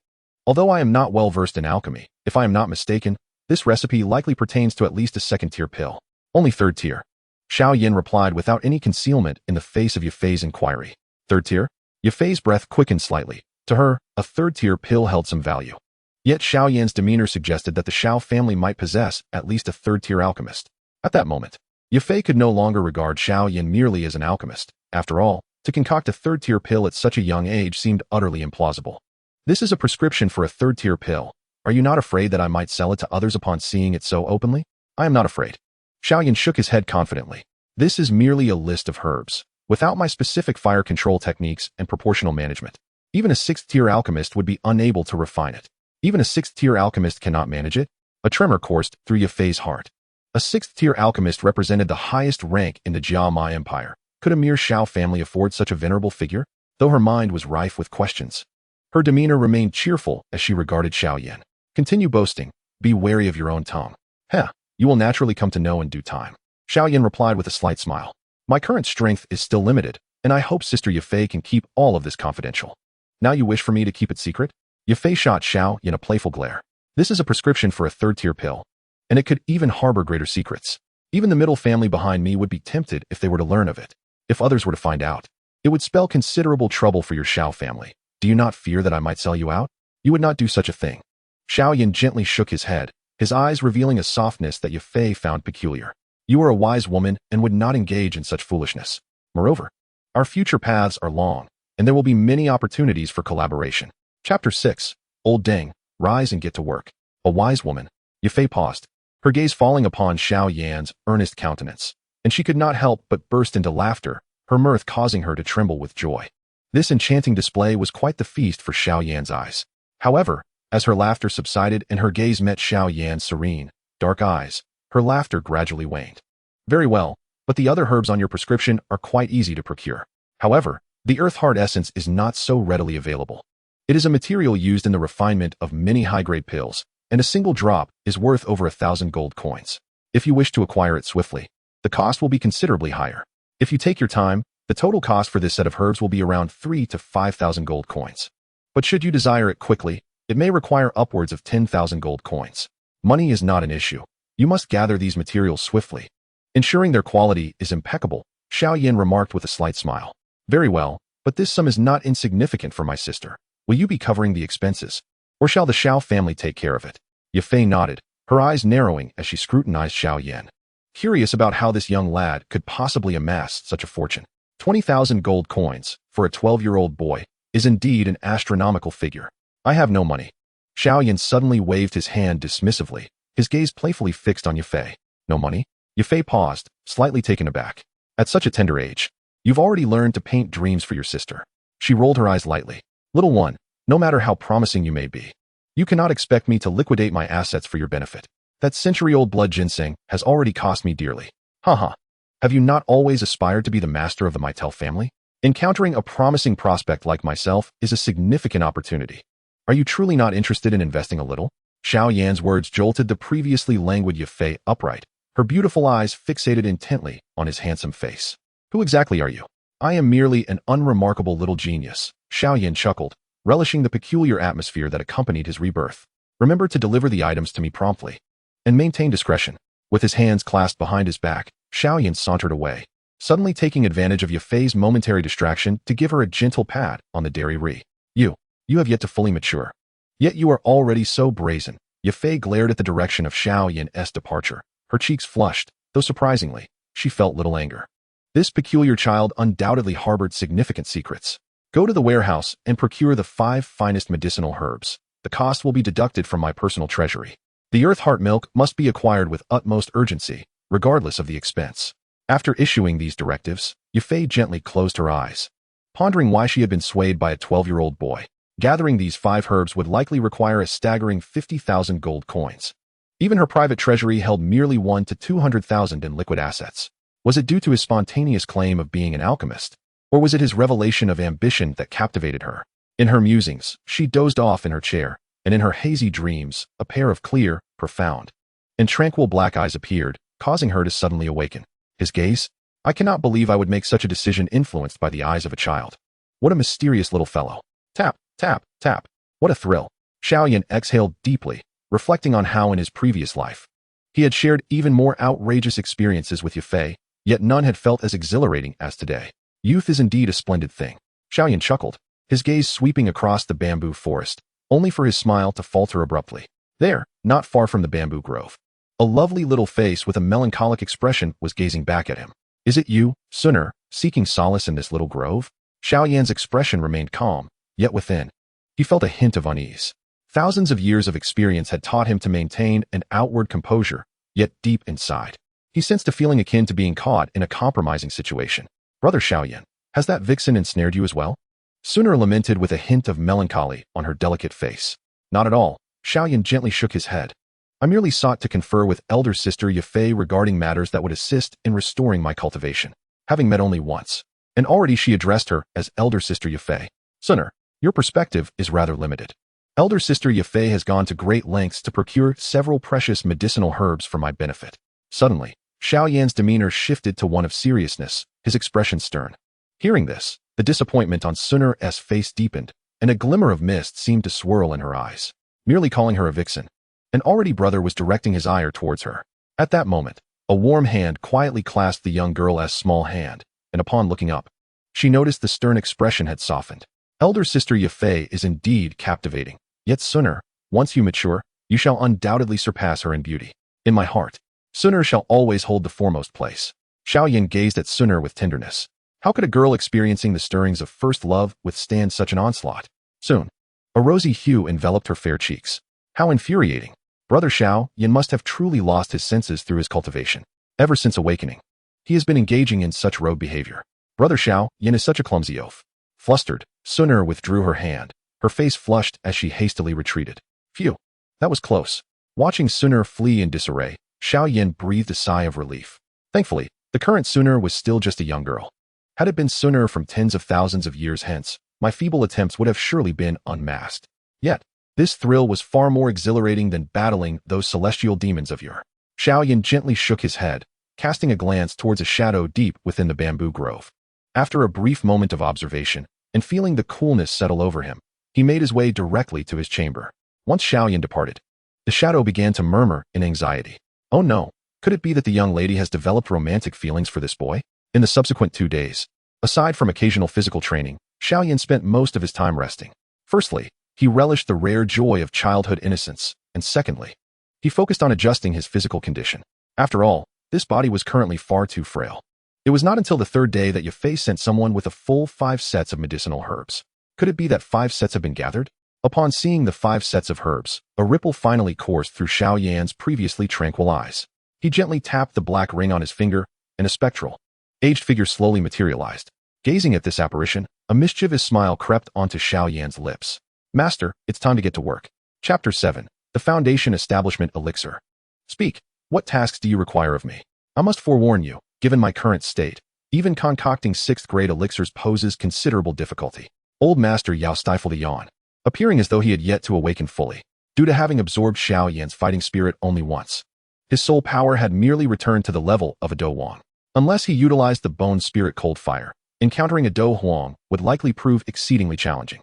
Although I am not well versed in alchemy, if I am not mistaken, this recipe likely pertains to at least a 2nd tier pill. Only 3rd tier. Xiao Yan replied without any concealment in the face of Ya Fei's inquiry. 3rd tier? Ya Fei's breath quickened slightly. To her, a 3rd tier pill held some value. Yet Xiao Yan's demeanor suggested that the Xiao family might possess at least a 3rd tier alchemist. At that moment, Ya Fei could no longer regard Xiao Yan merely as an alchemist. After all, to concoct a 3rd tier pill at such a young age seemed utterly implausible. This is a prescription for a 3rd tier pill. Are you not afraid that I might sell it to others upon seeing it so openly? I am not afraid. Xiao Yan shook his head confidently. This is merely a list of herbs, without my specific fire control techniques and proportional management. Even a 6th tier alchemist would be unable to refine it. Even a 6th tier alchemist cannot manage it. A tremor coursed through Ya Fei's heart. A 6th tier alchemist represented the highest rank in the Jiama Empire. Could a mere Xiao family afford such a venerable figure? Though her mind was rife with questions, her demeanor remained cheerful as she regarded Xiao Yan. Continue boasting. Be wary of your own tongue. Heh, you will naturally come to know in due time. Xiao Yan replied with a slight smile. My current strength is still limited, and I hope Sister Ya Fei can keep all of this confidential. Now you wish for me to keep it secret? Ya Fei shot Xiao Yan a playful glare. This is a prescription for a 3rd tier pill, and it could even harbor greater secrets. Even the middle family behind me would be tempted if they were to learn of it. If others were to find out, it would spell considerable trouble for your Xiao family. Do you not fear that I might sell you out? You would not do such a thing. Xiao Yan gently shook his head, his eyes revealing a softness that Ya Fei found peculiar. You are a wise woman and would not engage in such foolishness. Moreover, our future paths are long, and there will be many opportunities for collaboration. Chapter 6. Old Deng, rise and get to work. A wise woman. Ya Fei paused, her gaze falling upon Xiao Yan's earnest countenance, and she could not help but burst into laughter, her mirth causing her to tremble with joy. This enchanting display was quite the feast for Xiao Yan's eyes. However, as her laughter subsided and her gaze met Xiao Yan's serene, dark eyes, her laughter gradually waned. Very well, but the other herbs on your prescription are quite easy to procure. However, the earth heart essence is not so readily available. It is a material used in the refinement of many high-grade pills, and a single drop is worth over 1,000 gold coins. If you wish to acquire it swiftly, the cost will be considerably higher. If you take your time, the total cost for this set of herbs will be around 3,000 to 5,000 gold coins. But should you desire it quickly, it may require upwards of 10,000 gold coins. Money is not an issue. You must gather these materials swiftly. Ensuring their quality is impeccable, Xiao Yan remarked with a slight smile. Very well, but this sum is not insignificant for my sister. Will you be covering the expenses, or shall the Xiao family take care of it? Ya Fei nodded, her eyes narrowing as she scrutinized Xiao Yan, curious about how this young lad could possibly amass such a fortune. 20,000 gold coins, for a 12-year-old boy, is indeed an astronomical figure. I have no money. Xiao Yan suddenly waved his hand dismissively, his gaze playfully fixed on Ya Fei. No money? Ya Fei paused, slightly taken aback. At such a tender age, you've already learned to paint dreams for your sister. She rolled her eyes lightly. Little one, no matter how promising you may be, you cannot expect me to liquidate my assets for your benefit. That century-old blood ginseng has already cost me dearly. Haha. Have you not always aspired to be the master of the Maitel family? Encountering a promising prospect like myself is a significant opportunity. Are you truly not interested in investing a little? Xiao Yan's words jolted the previously languid Ya Fei upright, her beautiful eyes fixated intently on his handsome face. Who exactly are you? I am merely an unremarkable little genius, Xiao Yan chuckled, relishing the peculiar atmosphere that accompanied his rebirth. Remember to deliver the items to me promptly. And maintain discretion. With his hands clasped behind his back, Xiao Yan sauntered away, suddenly taking advantage of Ya Fei's momentary distraction to give her a gentle pat on the dairy. You have yet to fully mature. Yet you are already so brazen. Ya Fei glared at the direction of Xiao Yan's departure. Her cheeks flushed, though surprisingly, she felt little anger. This peculiar child undoubtedly harbored significant secrets. Go to the warehouse and procure the 5 finest medicinal herbs. The cost will be deducted from my personal treasury. The Earth Heart milk must be acquired with utmost urgency, regardless of the expense. After issuing these directives, Ya Fei gently closed her eyes, pondering why she had been swayed by a 12-year-old boy. Gathering these 5 herbs would likely require a staggering 50,000 gold coins. Even her private treasury held merely 1 to 200,000 in liquid assets. Was it due to his spontaneous claim of being an alchemist, or was it his revelation of ambition that captivated her? In her musings, she dozed off in her chair, and in her hazy dreams, a pair of clear, profound, and tranquil black eyes appeared, causing her to suddenly awaken. His gaze? I cannot believe I would make such a decision influenced by the eyes of a child. What a mysterious little fellow. Tap, tap, tap. What a thrill. Xiao Yan exhaled deeply, reflecting on how in his previous life he had shared even more outrageous experiences with Ya Fei, yet none had felt as exhilarating as today. Youth is indeed a splendid thing. Xiao Yan chuckled, his gaze sweeping across the bamboo forest, only for his smile to falter abruptly. There, not far from the bamboo grove, a lovely little face with a melancholic expression was gazing back at him. Is it you, Sunner, seeking solace in this little grove? Xiao Yan's expression remained calm, yet within, he felt a hint of unease. Thousands of years of experience had taught him to maintain an outward composure, yet deep inside, he sensed a feeling akin to being caught in a compromising situation. Brother Xiao Yan, has that vixen ensnared you as well? Sunner lamented with a hint of melancholy on her delicate face. Not at all. Xiao Yan gently shook his head. I merely sought to confer with elder sister Ya Fei regarding matters that would assist in restoring my cultivation. Having met only once, and already she addressed her as elder sister Ya Fei. Sunner, your perspective is rather limited. Elder sister Ya Fei has gone to great lengths to procure several precious medicinal herbs for my benefit. Suddenly, Xiao Yan's demeanor shifted to one of seriousness, his expression stern. Hearing this, the disappointment on Sunner's face deepened, and a glimmer of mist seemed to swirl in her eyes. Merely calling her a vixen, an already brother was directing his ire towards her. At that moment, a warm hand quietly clasped the young girl's small hand, and upon looking up, she noticed the stern expression had softened. Elder sister Ya Fei is indeed captivating, yet Sunner, once you mature, you shall undoubtedly surpass her in beauty. In my heart, Sunner shall always hold the foremost place. Xiao Yan gazed at Sunner with tenderness. How could a girl experiencing the stirrings of first love withstand such an onslaught? Soon, a rosy hue enveloped her fair cheeks. How infuriating. Brother Xiao Yan must have truly lost his senses through his cultivation. Ever since awakening, he has been engaging in such rogue behavior. Brother Xiao Yan is such a clumsy oaf. Flustered, Sunner withdrew her hand, her face flushed as she hastily retreated. Phew, that was close. Watching Sunner flee in disarray, Xiao Yan breathed a sigh of relief. Thankfully, the current Sunner was still just a young girl. Had it been Sunner from tens of thousands of years hence, my feeble attempts would have surely been unmasked. Yet, this thrill was far more exhilarating than battling those celestial demons of yore. Xiao Yan gently shook his head, casting a glance towards a shadow deep within the bamboo grove. After a brief moment of observation, and feeling the coolness settle over him, he made his way directly to his chamber. Once Xiao Yan departed, the shadow began to murmur in anxiety. Oh no, could it be that the young lady has developed romantic feelings for this boy? In the subsequent 2 days, aside from occasional physical training, Xiao Yan spent most of his time resting. Firstly, he relished the rare joy of childhood innocence, and secondly, he focused on adjusting his physical condition. After all, this body was currently far too frail. It was not until the 3rd day that Ya Fei sent someone with a full 5 sets of medicinal herbs. Could it be that 5 sets had been gathered? Upon seeing the 5 sets of herbs, a ripple finally coursed through Xiao Yan's previously tranquil eyes. He gently tapped the black ring on his finger, and a spectral, aged figure slowly materialized. Gazing at this apparition, a mischievous smile crept onto Xiao Yan's lips. Master, it's time to get to work. Chapter 7. The Foundation Establishment Elixir. Speak. What tasks do you require of me? I must forewarn you, Given my current state, even concocting 6th-grade elixirs poses considerable difficulty. Old Master Yao stifled a yawn, appearing as though he had yet to awaken fully, due to having absorbed Xiao Yan's fighting spirit only once. His soul power had merely returned to the level of a Dou Wang. Unless he utilized the bone spirit cold fire, encountering a Dou Huang would likely prove exceedingly challenging.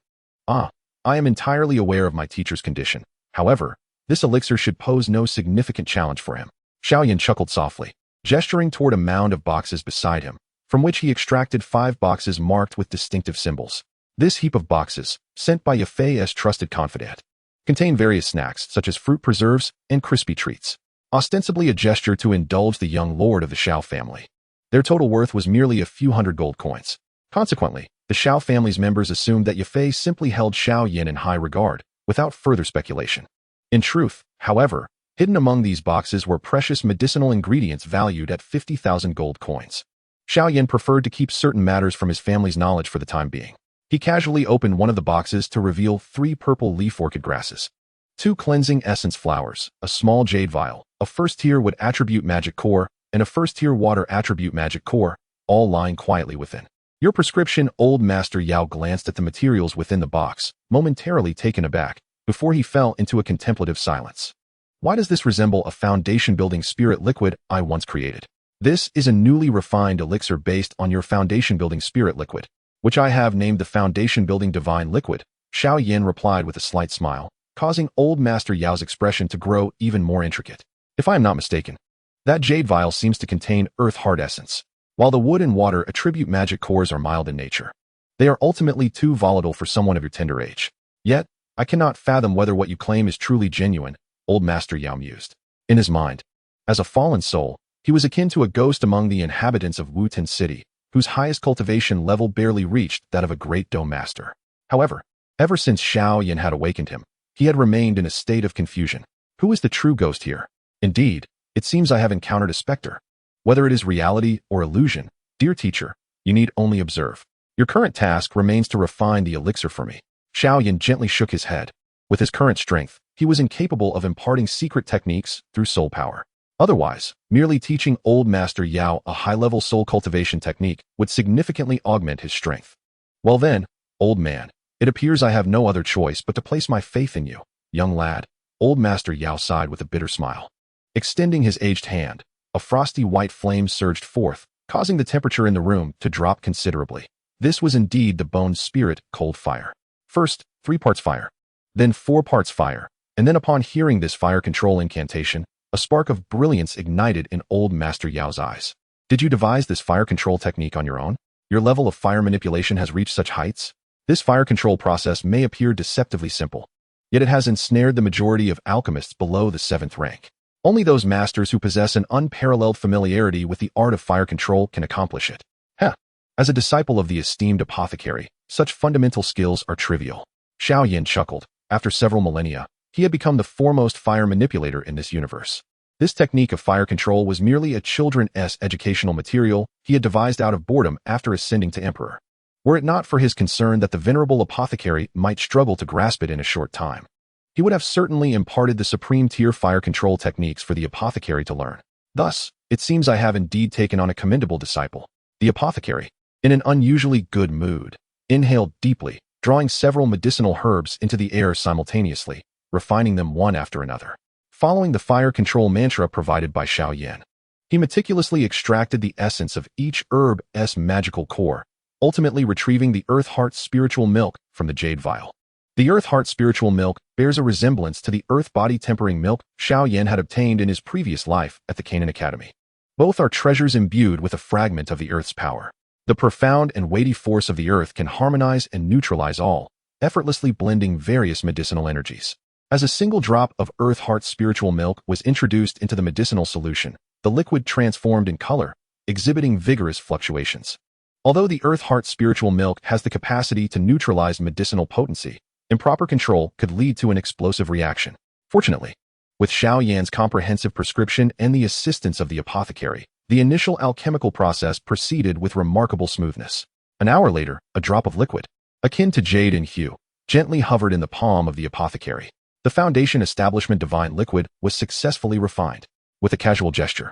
I am entirely aware of my teacher's condition. However, this elixir should pose no significant challenge for him. Xiao Yan chuckled softly, gesturing toward a mound of boxes beside him, from which he extracted 5 boxes marked with distinctive symbols. This heap of boxes, sent by Ya Fei's trusted confidant, contained various snacks such as fruit preserves and crispy treats, ostensibly a gesture to indulge the young lord of the Xiao family. Their total worth was merely a few hundred gold coins. Consequently, the Xiao family's members assumed that Ya Fei simply held Xiao Yan in high regard, without further speculation. In truth, however, hidden among these boxes were precious medicinal ingredients valued at 50,000 gold coins. Xiao Yan preferred to keep certain matters from his family's knowledge for the time being. He casually opened one of the boxes to reveal 3 purple leaf orchid grasses, 2 cleansing essence flowers, a small jade vial, a first-tier wood attribute magic core, and a first-tier water attribute magic core, all lying quietly within. Your prescription. Old Master Yao glanced at the materials within the box, momentarily taken aback, before he fell into a contemplative silence. Why does this resemble a foundation-building spirit liquid I once created? This is a newly refined elixir based on your foundation-building spirit liquid, which I have named the Foundation-Building Divine Liquid, Xiao Yan replied with a slight smile, causing Old Master Yao's expression to grow even more intricate. If I am not mistaken, that jade vial seems to contain earth heart essence, while the wood and water attribute magic cores are mild in nature. They are ultimately too volatile for someone of your tender age. Yet, I cannot fathom whether what you claim is truly genuine, Old Master Yao mused. In his mind, as a fallen soul, he was akin to a ghost among the inhabitants of Wutan City, whose highest cultivation level barely reached that of a great Dou Master. However, ever since Xiao Yan had awakened him, he had remained in a state of confusion. Who is the true ghost here? Indeed, it seems I have encountered a specter. Whether it is reality or illusion, dear teacher, you need only observe. Your current task remains to refine the elixir for me. Xiao Yan gently shook his head. With his current strength, he was incapable of imparting secret techniques through soul power. Otherwise, merely teaching Old Master Yao a high-level soul cultivation technique would significantly augment his strength. Well then, old man, it appears I have no other choice but to place my faith in you, young lad. Old Master Yao sighed with a bitter smile. Extending his aged hand, a frosty white flame surged forth, causing the temperature in the room to drop considerably. This was indeed the bone spirit cold fire. First, 3 parts fire, then 4 parts fire, and then upon hearing this fire control incantation, a spark of brilliance ignited in Old Master Yao's eyes. Did you devise this fire control technique on your own? Your level of fire manipulation has reached such heights? This fire control process may appear deceptively simple, yet it has ensnared the majority of alchemists below the 7th rank. Only those masters who possess an unparalleled familiarity with the art of fire control can accomplish it. As a disciple of the esteemed apothecary, such fundamental skills are trivial. Xiao Yan chuckled. After several millennia, he had become the foremost fire manipulator in this universe. This technique of fire control was merely a children's educational material he had devised out of boredom after ascending to emperor. Were it not for his concern that the venerable apothecary might struggle to grasp it in a short time, he would have certainly imparted the supreme tier fire control techniques for the apothecary to learn. Thus, it seems I have indeed taken on a commendable disciple. The apothecary, in an unusually good mood, inhaled deeply, drawing several medicinal herbs into the air simultaneously, refining them one after another. Following the fire control mantra provided by Xiao Yan, he meticulously extracted the essence of each herb's magical core, ultimately retrieving the Earth Heart spiritual milk from the jade vial. The Earth Heart spiritual milk bears a resemblance to the Earth Body tempering milk Xiao Yan had obtained in his previous life at the Canaan Academy. Both are treasures imbued with a fragment of the Earth's power. The profound and weighty force of the Earth can harmonize and neutralize all, effortlessly blending various medicinal energies. As a single drop of Earth Heart spiritual milk was introduced into the medicinal solution, the liquid transformed in color, exhibiting vigorous fluctuations. Although the Earth Heart spiritual milk has the capacity to neutralize medicinal potency, improper control could lead to an explosive reaction. Fortunately, with Xiao Yan's comprehensive prescription and the assistance of the apothecary, the initial alchemical process proceeded with remarkable smoothness. An hour later, a drop of liquid, akin to jade in hue, gently hovered in the palm of the apothecary. The Foundation Establishment Divine Liquid was successfully refined. With a casual gesture,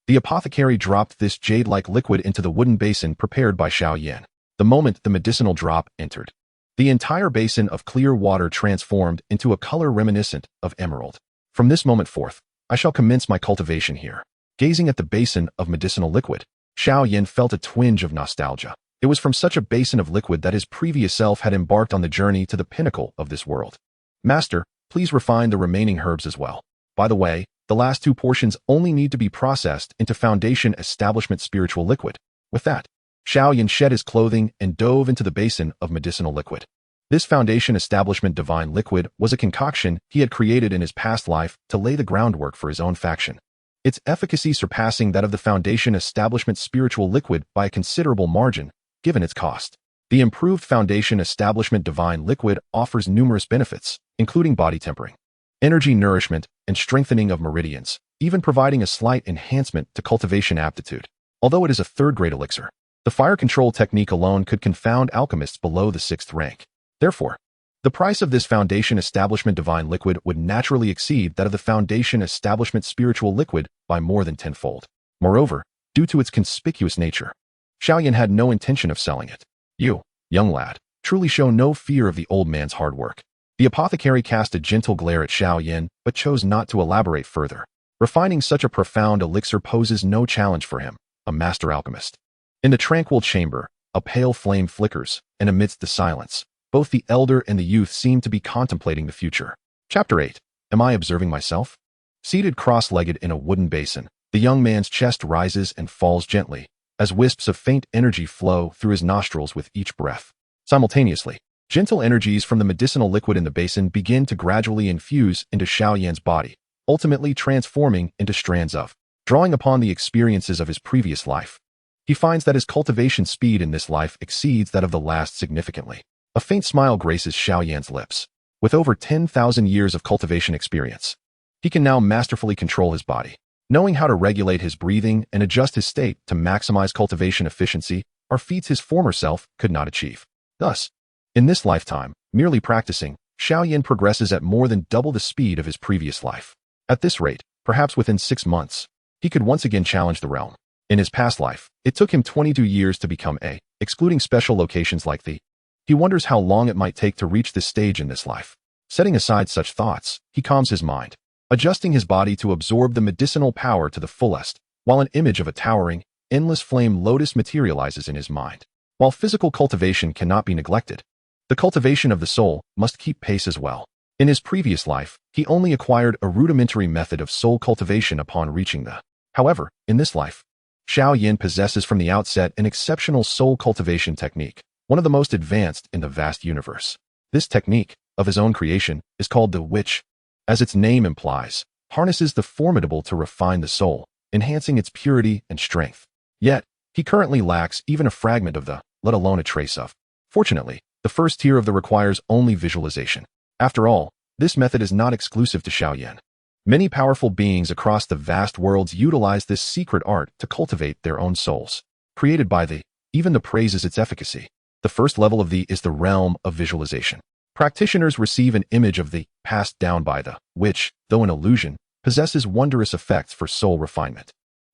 The apothecary dropped this jade-like liquid into the wooden basin prepared by Xiao Yan. The moment the medicinal drop entered, the entire basin of clear water transformed into a color reminiscent of emerald. From this moment forth, I shall commence my cultivation here. Gazing at the basin of medicinal liquid, Xiao Yan felt a twinge of nostalgia. It was from such a basin of liquid that his previous self had embarked on the journey to the pinnacle of this world. Master, please refine the remaining herbs as well. By the way, the last 2 portions only need to be processed into Foundation Establishment Spiritual Liquid. With that, Xiao Yan shed his clothing and dove into the basin of medicinal liquid. This Foundation Establishment Divine Liquid was a concoction he had created in his past life to lay the groundwork for his own faction. Its efficacy surpassing that of the Foundation Establishment Spiritual Liquid by a considerable margin, given its cost. The improved Foundation Establishment Divine Liquid offers numerous benefits, including body tempering, energy nourishment, and strengthening of meridians, even providing a slight enhancement to cultivation aptitude. Although it is a 3rd-grade elixir, the fire control technique alone could confound alchemists below the 6th rank. Therefore, the price of this Foundation Establishment Divine Liquid would naturally exceed that of the Foundation Establishment Spiritual Liquid by more than 10-fold. Moreover, due to its conspicuous nature, Xiao Yan had no intention of selling it. You, young lad, truly show no fear of the old man's hard work. The apothecary cast a gentle glare at Xiao Yan, but chose not to elaborate further. Refining such a profound elixir poses no challenge for him, a master alchemist. In the tranquil chamber, a pale flame flickers, and amidst the silence, both the elder and the youth seem to be contemplating the future. Chapter 8. Am I observing myself? Seated cross-legged in a wooden basin, the young man's chest rises and falls gently, as wisps of faint energy flow through his nostrils with each breath. Simultaneously, gentle energies from the medicinal liquid in the basin begin to gradually infuse into Xiao Yan's body, ultimately transforming into strands of. Drawing upon the experiences of his previous life, he finds that his cultivation speed in this life exceeds that of the last significantly. A faint smile graces Xiao Yan's lips. With over 10,000 years of cultivation experience, he can now masterfully control his body. Knowing how to regulate his breathing and adjust his state to maximize cultivation efficiency are feats his former self could not achieve. Thus, in this lifetime, merely practicing, Xiao Yan progresses at more than double the speed of his previous life. At this rate, perhaps within 6 months, he could once again challenge the realm. In his past life, it took him 22 years to become A, excluding special locations like the. He wonders how long it might take to reach this stage in this life. Setting aside such thoughts, he calms his mind, adjusting his body to absorb the medicinal power to the fullest, while an image of a towering, endless flame lotus materializes in his mind. While physical cultivation cannot be neglected, the cultivation of the soul must keep pace as well. In his previous life, he only acquired a rudimentary method of soul cultivation upon reaching the. However, in this life, Xiao Yan possesses from the outset an exceptional soul cultivation technique, one of the most advanced in the vast universe. This technique, of his own creation, is called the which, as its name implies, harnesses the formidable to refine the soul, enhancing its purity and strength. Yet, he currently lacks even a fragment of the, let alone a trace of. Fortunately, the first tier of the requires only visualization. After all, this method is not exclusive to Xiao Yan. Many powerful beings across the vast worlds utilize this secret art to cultivate their own souls. Created by the, even the praises its efficacy. The first level of the is the realm of visualization. Practitioners receive an image of the, passed down by the, which, though an illusion, possesses wondrous effects for soul refinement.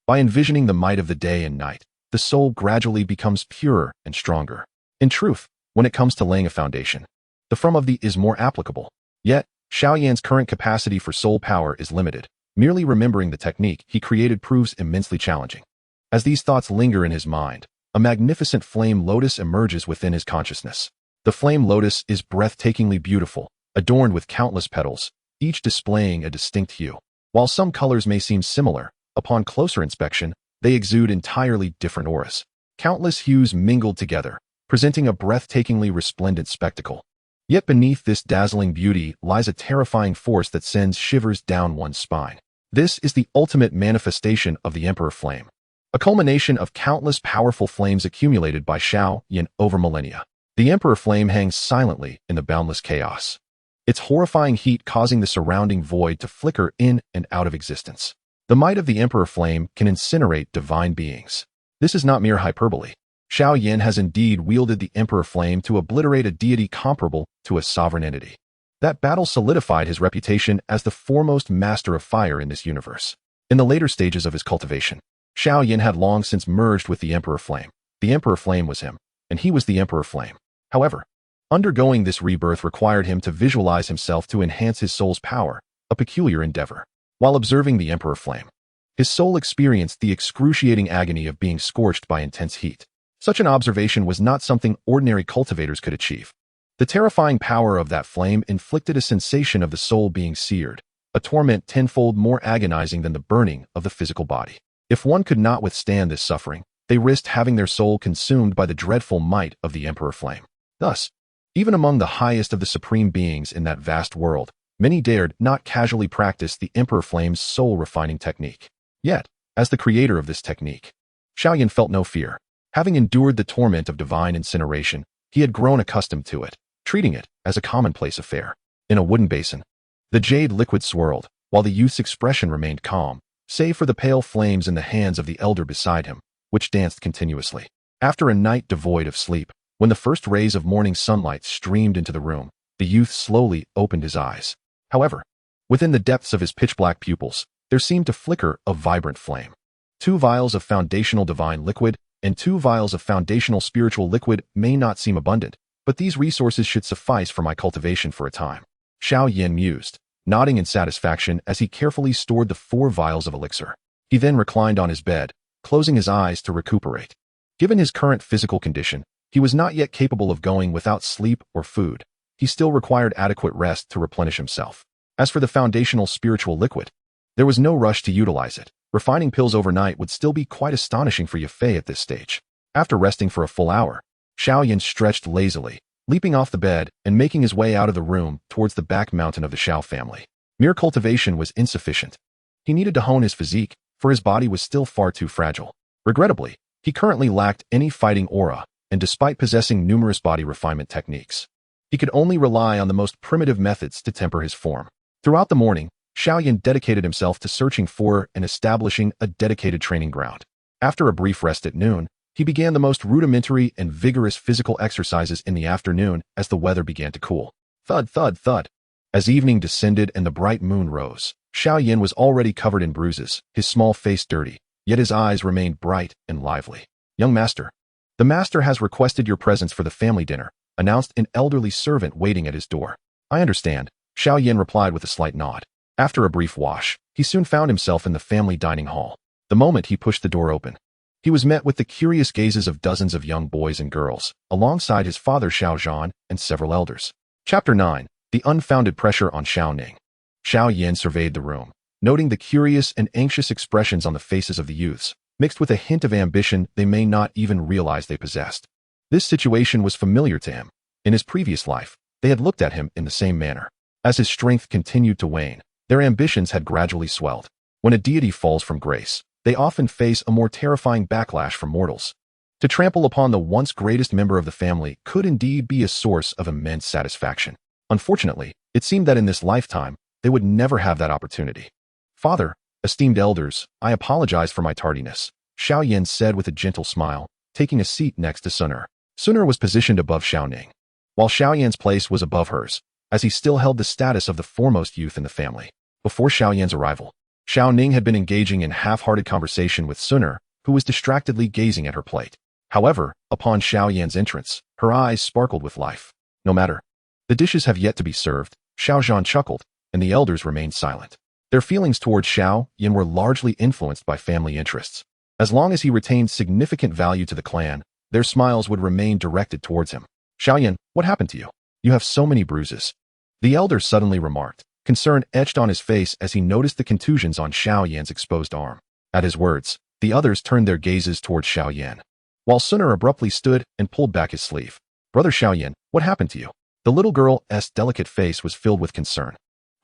By envisioning the might of the day and night, the soul gradually becomes purer and stronger. In truth, when it comes to laying a foundation, the from of the is more applicable. Yet, Xiao Yan's current capacity for soul power is limited. Merely remembering the technique he created proves immensely challenging. As these thoughts linger in his mind, a magnificent flame lotus emerges within his consciousness. The flame lotus is breathtakingly beautiful, adorned with countless petals, each displaying a distinct hue. While some colors may seem similar, upon closer inspection, they exude entirely different auras. Countless hues mingled together, presenting a breathtakingly resplendent spectacle. Yet beneath this dazzling beauty lies a terrifying force that sends shivers down one's spine. This is the ultimate manifestation of the Emperor Flame, a culmination of countless powerful flames accumulated by Xiao Yan over millennia. The Emperor Flame hangs silently in the boundless chaos, its horrifying heat causing the surrounding void to flicker in and out of existence. The might of the Emperor Flame can incinerate divine beings. This is not mere hyperbole. Xiao Yan has indeed wielded the Emperor Flame to obliterate a deity comparable to a sovereign entity. That battle solidified his reputation as the foremost master of fire in this universe. In the later stages of his cultivation, Xiao Yan had long since merged with the Emperor Flame. The Emperor Flame was him, and he was the Emperor Flame. However, undergoing this rebirth required him to visualize himself to enhance his soul's power, a peculiar endeavor. While observing the Emperor Flame, his soul experienced the excruciating agony of being scorched by intense heat. Such an observation was not something ordinary cultivators could achieve. The terrifying power of that flame inflicted a sensation of the soul being seared, a torment tenfold more agonizing than the burning of the physical body. If one could not withstand this suffering, they risked having their soul consumed by the dreadful might of the Emperor Flame. Thus, even among the highest of the supreme beings in that vast world, many dared not casually practice the Emperor Flame's soul-refining technique. Yet, as the creator of this technique, Xiao Yan felt no fear. Having endured the torment of divine incineration, he had grown accustomed to it, treating it as a commonplace affair. In a wooden basin, the jade liquid swirled, while the youth's expression remained calm, save for the pale flames in the hands of the elder beside him, which danced continuously. After a night devoid of sleep, when the first rays of morning sunlight streamed into the room, the youth slowly opened his eyes. However, within the depths of his pitch-black pupils, there seemed to flicker a vibrant flame. 2 vials of foundational divine liquid and 2 vials of foundational spiritual liquid may not seem abundant, but these resources should suffice for my cultivation for a time. Xiao Yan mused, nodding in satisfaction as he carefully stored the 4 vials of elixir. He then reclined on his bed, closing his eyes to recuperate. Given his current physical condition, he was not yet capable of going without sleep or food. He still required adequate rest to replenish himself. As for the foundational spiritual liquid, there was no rush to utilize it. Refining pills overnight would still be quite astonishing for Ya Fei at this stage. After resting for a full hour, Xiao Yan stretched lazily, leaping off the bed and making his way out of the room towards the back mountain of the Xiao family. Mere cultivation was insufficient. He needed to hone his physique, for his body was still far too fragile. Regrettably, he currently lacked any fighting aura, and despite possessing numerous body refinement techniques, he could only rely on the most primitive methods to temper his form. Throughout the morning, Xiao Yan dedicated himself to searching for and establishing a dedicated training ground. After a brief rest at noon, he began the most rudimentary and vigorous physical exercises in the afternoon as the weather began to cool. Thud, thud, thud. As evening descended and the bright moon rose, Xiao Yan was already covered in bruises, his small face dirty, yet his eyes remained bright and lively. "Young master, the master has requested your presence for the family dinner," announced an elderly servant waiting at his door. "I understand," Xiao Yan replied with a slight nod. After a brief wash, he soon found himself in the family dining hall. The moment he pushed the door open, he was met with the curious gazes of dozens of young boys and girls, alongside his father Xiao Zhan and several elders. Chapter 9. The Unfounded Pressure on Xiao Ning. Xiao Yan surveyed the room, noting the curious and anxious expressions on the faces of the youths, mixed with a hint of ambition they may not even realize they possessed. This situation was familiar to him. In his previous life, they had looked at him in the same manner. As his strength continued to wane, their ambitions had gradually swelled. When a deity falls from grace, they often face a more terrifying backlash from mortals. To trample upon the once greatest member of the family could indeed be a source of immense satisfaction. Unfortunately, it seemed that in this lifetime, they would never have that opportunity. "Father, esteemed elders, I apologize for my tardiness," Xiao Yan said with a gentle smile, taking a seat next to Sun'er. Sun'er was positioned above Xiao Ning, while Xiao Yan's place was above hers, as he still held the status of the foremost youth in the family. Before Xiao Yan's arrival, Xiao Ning had been engaging in half-hearted conversation with Sun'er, who was distractedly gazing at her plate. However, upon Xiao Yan's entrance, her eyes sparkled with life. "No matter. The dishes have yet to be served," Xiao Zhan chuckled, and the elders remained silent. Their feelings towards Xiao Yan were largely influenced by family interests. As long as he retained significant value to the clan, their smiles would remain directed towards him. "Xiao Yan, what happened to you? You have so many bruises," the elder suddenly remarked. Concern etched on his face as he noticed the contusions on Xiao Yan's exposed arm. At his words, the others turned their gazes towards Xiao Yan, while Sun'er abruptly stood and pulled back his sleeve. "Brother Xiao Yan, what happened to you?" The little girl's delicate face was filled with concern,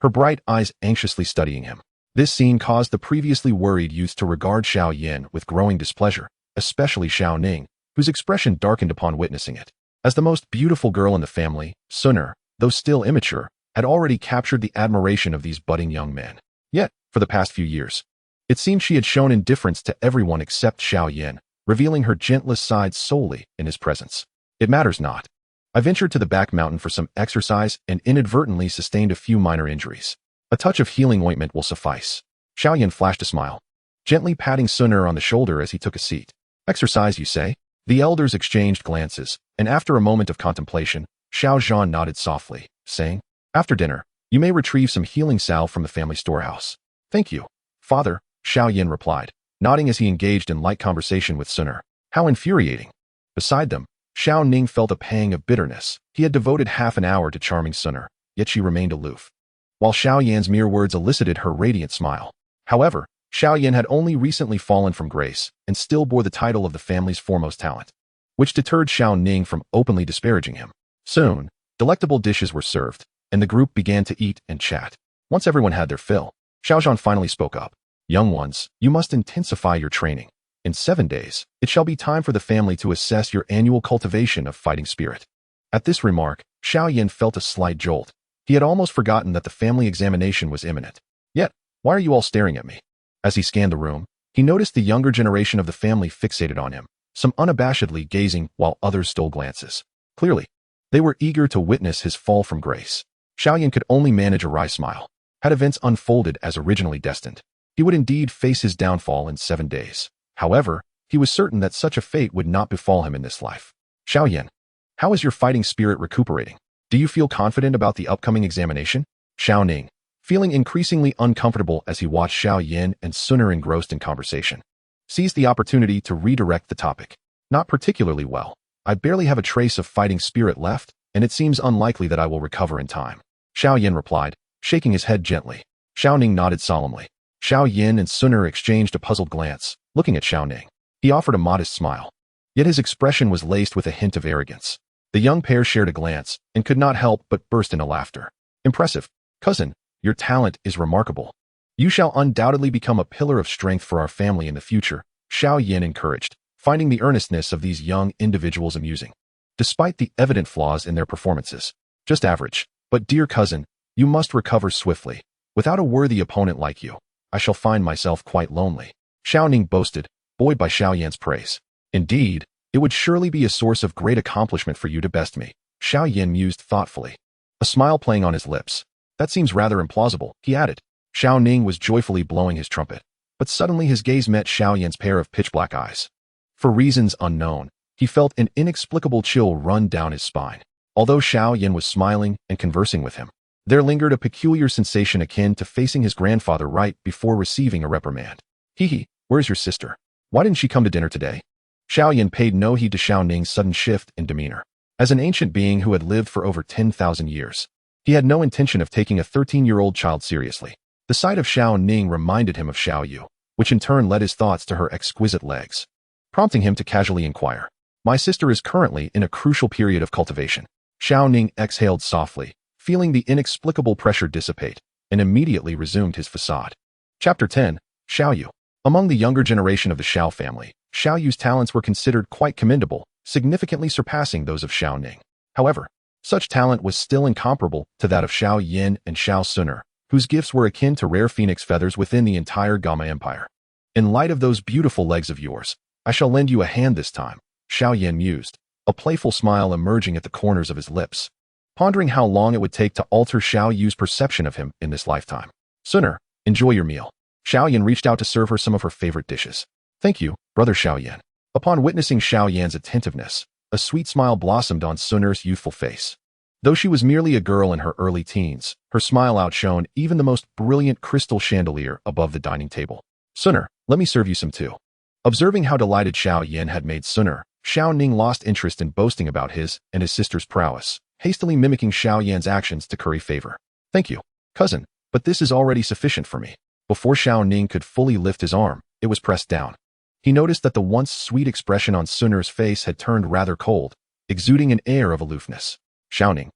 her bright eyes anxiously studying him. This scene caused the previously worried youth to regard Xiao Yan with growing displeasure, especially Xiao Ning, whose expression darkened upon witnessing it. As the most beautiful girl in the family, Sun'er, though still immature, had already captured the admiration of these budding young men. Yet, for the past few years, it seemed she had shown indifference to everyone except Xiao Yan, revealing her gentlest side solely in his presence. "It matters not. I ventured to the back mountain for some exercise and inadvertently sustained a few minor injuries. A touch of healing ointment will suffice." Xiao Yan flashed a smile. gently patting Suner on the shoulder as he took a seat. Exercise, you say? The elders exchanged glances, and after a moment of contemplation, Xiao Yan nodded softly, saying, after dinner, you may retrieve some healing salve from the family storehouse. Thank you, Father, Xiao Yan replied, nodding as he engaged in light conversation with Suner. How infuriating. Beside them, Xiao Ning felt a pang of bitterness. He had devoted half an hour to charming Suner, yet she remained aloof, while Xiao Yan's mere words elicited her radiant smile. However, Xiao Yan had only recently fallen from grace and still bore the title of the family's foremost talent, which deterred Xiao Ning from openly disparaging him. Soon, delectable dishes were served, and the group began to eat and chat. Once everyone had their fill, Xiao Yan finally spoke up. Young ones, you must intensify your training. In 7 days, it shall be time for the family to assess your annual cultivation of fighting spirit. At this remark, Xiao Yan felt a slight jolt. He had almost forgotten that the family examination was imminent. Yet, why are you all staring at me? As he scanned the room, he noticed the younger generation of the family fixated on him, some unabashedly gazing while others stole glances. Clearly, they were eager to witness his fall from grace. Xiao Yan could only manage a wry smile. Had events unfolded as originally destined, he would indeed face his downfall in 7 days. However, he was certain that such a fate would not befall him in this life. Xiao Yan, how is your fighting spirit recuperating? Do you feel confident about the upcoming examination? Xiao Ning, feeling increasingly uncomfortable as he watched Xiao Yan and Suner engrossed in conversation, seized the opportunity to redirect the topic. Not particularly well. I barely have a trace of fighting spirit left, and it seems unlikely that I will recover in time. Xiao Yan replied, shaking his head gently. Xiao Ning nodded solemnly. Xiao Yan and Suner exchanged a puzzled glance, looking at Xiao Ning. He offered a modest smile, yet his expression was laced with a hint of arrogance. The young pair shared a glance and could not help but burst into laughter. Impressive. Cousin, your talent is remarkable. You shall undoubtedly become a pillar of strength for our family in the future, Xiao Yan encouraged, finding the earnestness of these young individuals amusing. Despite the evident flaws in their performances, just average. But dear cousin, you must recover swiftly. Without a worthy opponent like you, I shall find myself quite lonely. Xiao Ning boasted, buoyed by Xiao Yan's praise. Indeed, it would surely be a source of great accomplishment for you to best me, Xiao Yan mused thoughtfully, a smile playing on his lips. That seems rather implausible, he added. Xiao Ning was joyfully blowing his trumpet, but suddenly his gaze met Xiao Yan's pair of pitch-black eyes. For reasons unknown, he felt an inexplicable chill run down his spine. Although Xiao Yan was smiling and conversing with him, there lingered a peculiar sensation akin to facing his grandfather right before receiving a reprimand. Hee, where's your sister? Why didn't she come to dinner today? Xiao Yan paid no heed to Xiao Ning's sudden shift in demeanor. As an ancient being who had lived for over 10,000 years, he had no intention of taking a 13-year-old child seriously. The sight of Xiao Ning reminded him of Xiao Yu, which in turn led his thoughts to her exquisite legs, prompting him to casually inquire. My sister is currently in a crucial period of cultivation. Xiao Ning exhaled softly, feeling the inexplicable pressure dissipate, and immediately resumed his facade. Chapter 10, Xiao Yu. Among the younger generation of the Xiao family, Xiao Yu's talents were considered quite commendable, significantly surpassing those of Xiao Ning. However, such talent was still incomparable to that of Xiao Yan and Xiao Suner, whose gifts were akin to rare phoenix feathers within the entire Gamma Empire. In light of those beautiful legs of yours, I shall lend you a hand this time, Xiao Yan mused, a playful smile emerging at the corners of his lips, pondering how long it would take to alter Xiao Yu's perception of him in this lifetime. Suner, enjoy your meal. Xiao Yan reached out to serve her some of her favorite dishes. Thank you, brother Xiao Yan. Upon witnessing Xiao Yan's attentiveness, a sweet smile blossomed on Suner's youthful face. Though she was merely a girl in her early teens, her smile outshone even the most brilliant crystal chandelier above the dining table. Suner, let me serve you some too. Observing how delighted Xiao Yan had made Suner, Xiao Ning lost interest in boasting about his and his sister's prowess, hastily mimicking Xiao Yan's actions to curry favor. Thank you, cousin, but this is already sufficient for me. Before Xiao Ning could fully lift his arm, it was pressed down. He noticed that the once sweet expression on Suner's face had turned rather cold, exuding an air of aloofness. Xiao Ning,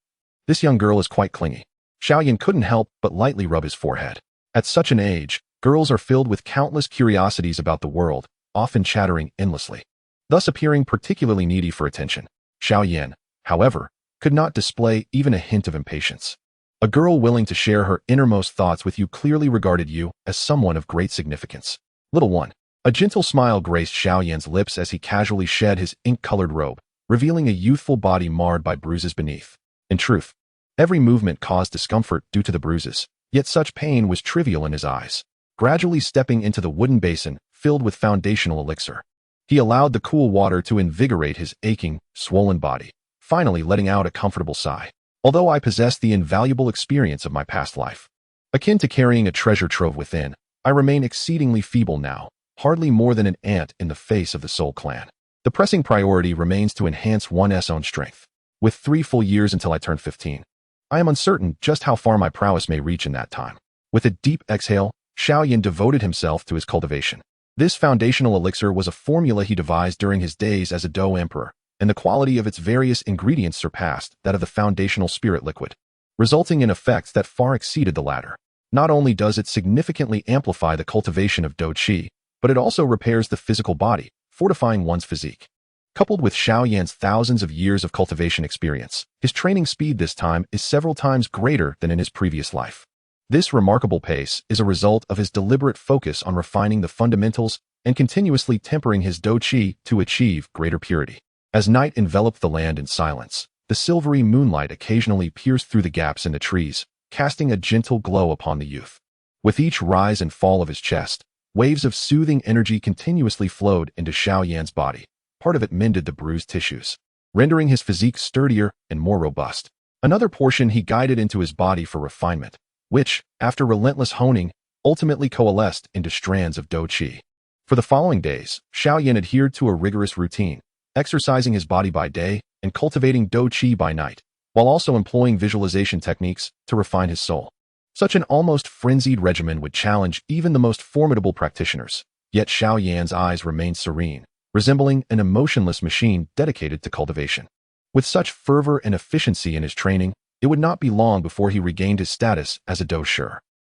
this young girl is quite clingy. Xiao Yan couldn't help but lightly rub his forehead. At such an age, girls are filled with countless curiosities about the world, often chattering endlessly, thus appearing particularly needy for attention. Xiao Yan, however, could not display even a hint of impatience. A girl willing to share her innermost thoughts with you clearly regarded you as someone of great significance. Little one. A gentle smile graced Xiao Yan's lips as he casually shed his ink-colored robe, revealing a youthful body marred by bruises beneath. In truth, every movement caused discomfort due to the bruises, yet such pain was trivial in his eyes. gradually stepping into the wooden basin filled with foundational elixir. He allowed the cool water to invigorate his aching, swollen body, finally letting out a comfortable sigh. Although I possessed the invaluable experience of my past life, akin to carrying a treasure trove within, I remain exceedingly feeble now, hardly more than an ant in the face of the Soul Clan. The pressing priority remains to enhance one's own strength. With 3 full years until I turn 15, I am uncertain just how far my prowess may reach in that time. With a deep exhale, Xiao Yan devoted himself to his cultivation. This foundational elixir was a formula he devised during his days as a Dou Emperor, and the quality of its various ingredients surpassed that of the foundational spirit liquid, resulting in effects that far exceeded the latter. Not only does it significantly amplify the cultivation of Dou Qi, but it also repairs the physical body, fortifying one's physique. Coupled with Xiao Yan's thousands of years of cultivation experience, his training speed this time is several times greater than in his previous life. This remarkable pace is a result of his deliberate focus on refining the fundamentals and continuously tempering his Dou Qi to achieve greater purity. As night enveloped the land in silence, the silvery moonlight occasionally pierced through the gaps in the trees, casting a gentle glow upon the youth. With each rise and fall of his chest, waves of soothing energy continuously flowed into Xiao Yan's body. Part of it mended the bruised tissues, rendering his physique sturdier and more robust. Another portion he guided into his body for refinement, which, after relentless honing, ultimately coalesced into strands of Dou Qi. For the following days, Xiao Yan adhered to a rigorous routine, exercising his body by day and cultivating Dou Qi by night, while also employing visualization techniques to refine his soul. Such an almost frenzied regimen would challenge even the most formidable practitioners, yet Xiao Yan's eyes remained serene, resembling an emotionless machine dedicated to cultivation. With such fervor and efficiency in his training, it would not be long before he regained his status as a Dou Shi.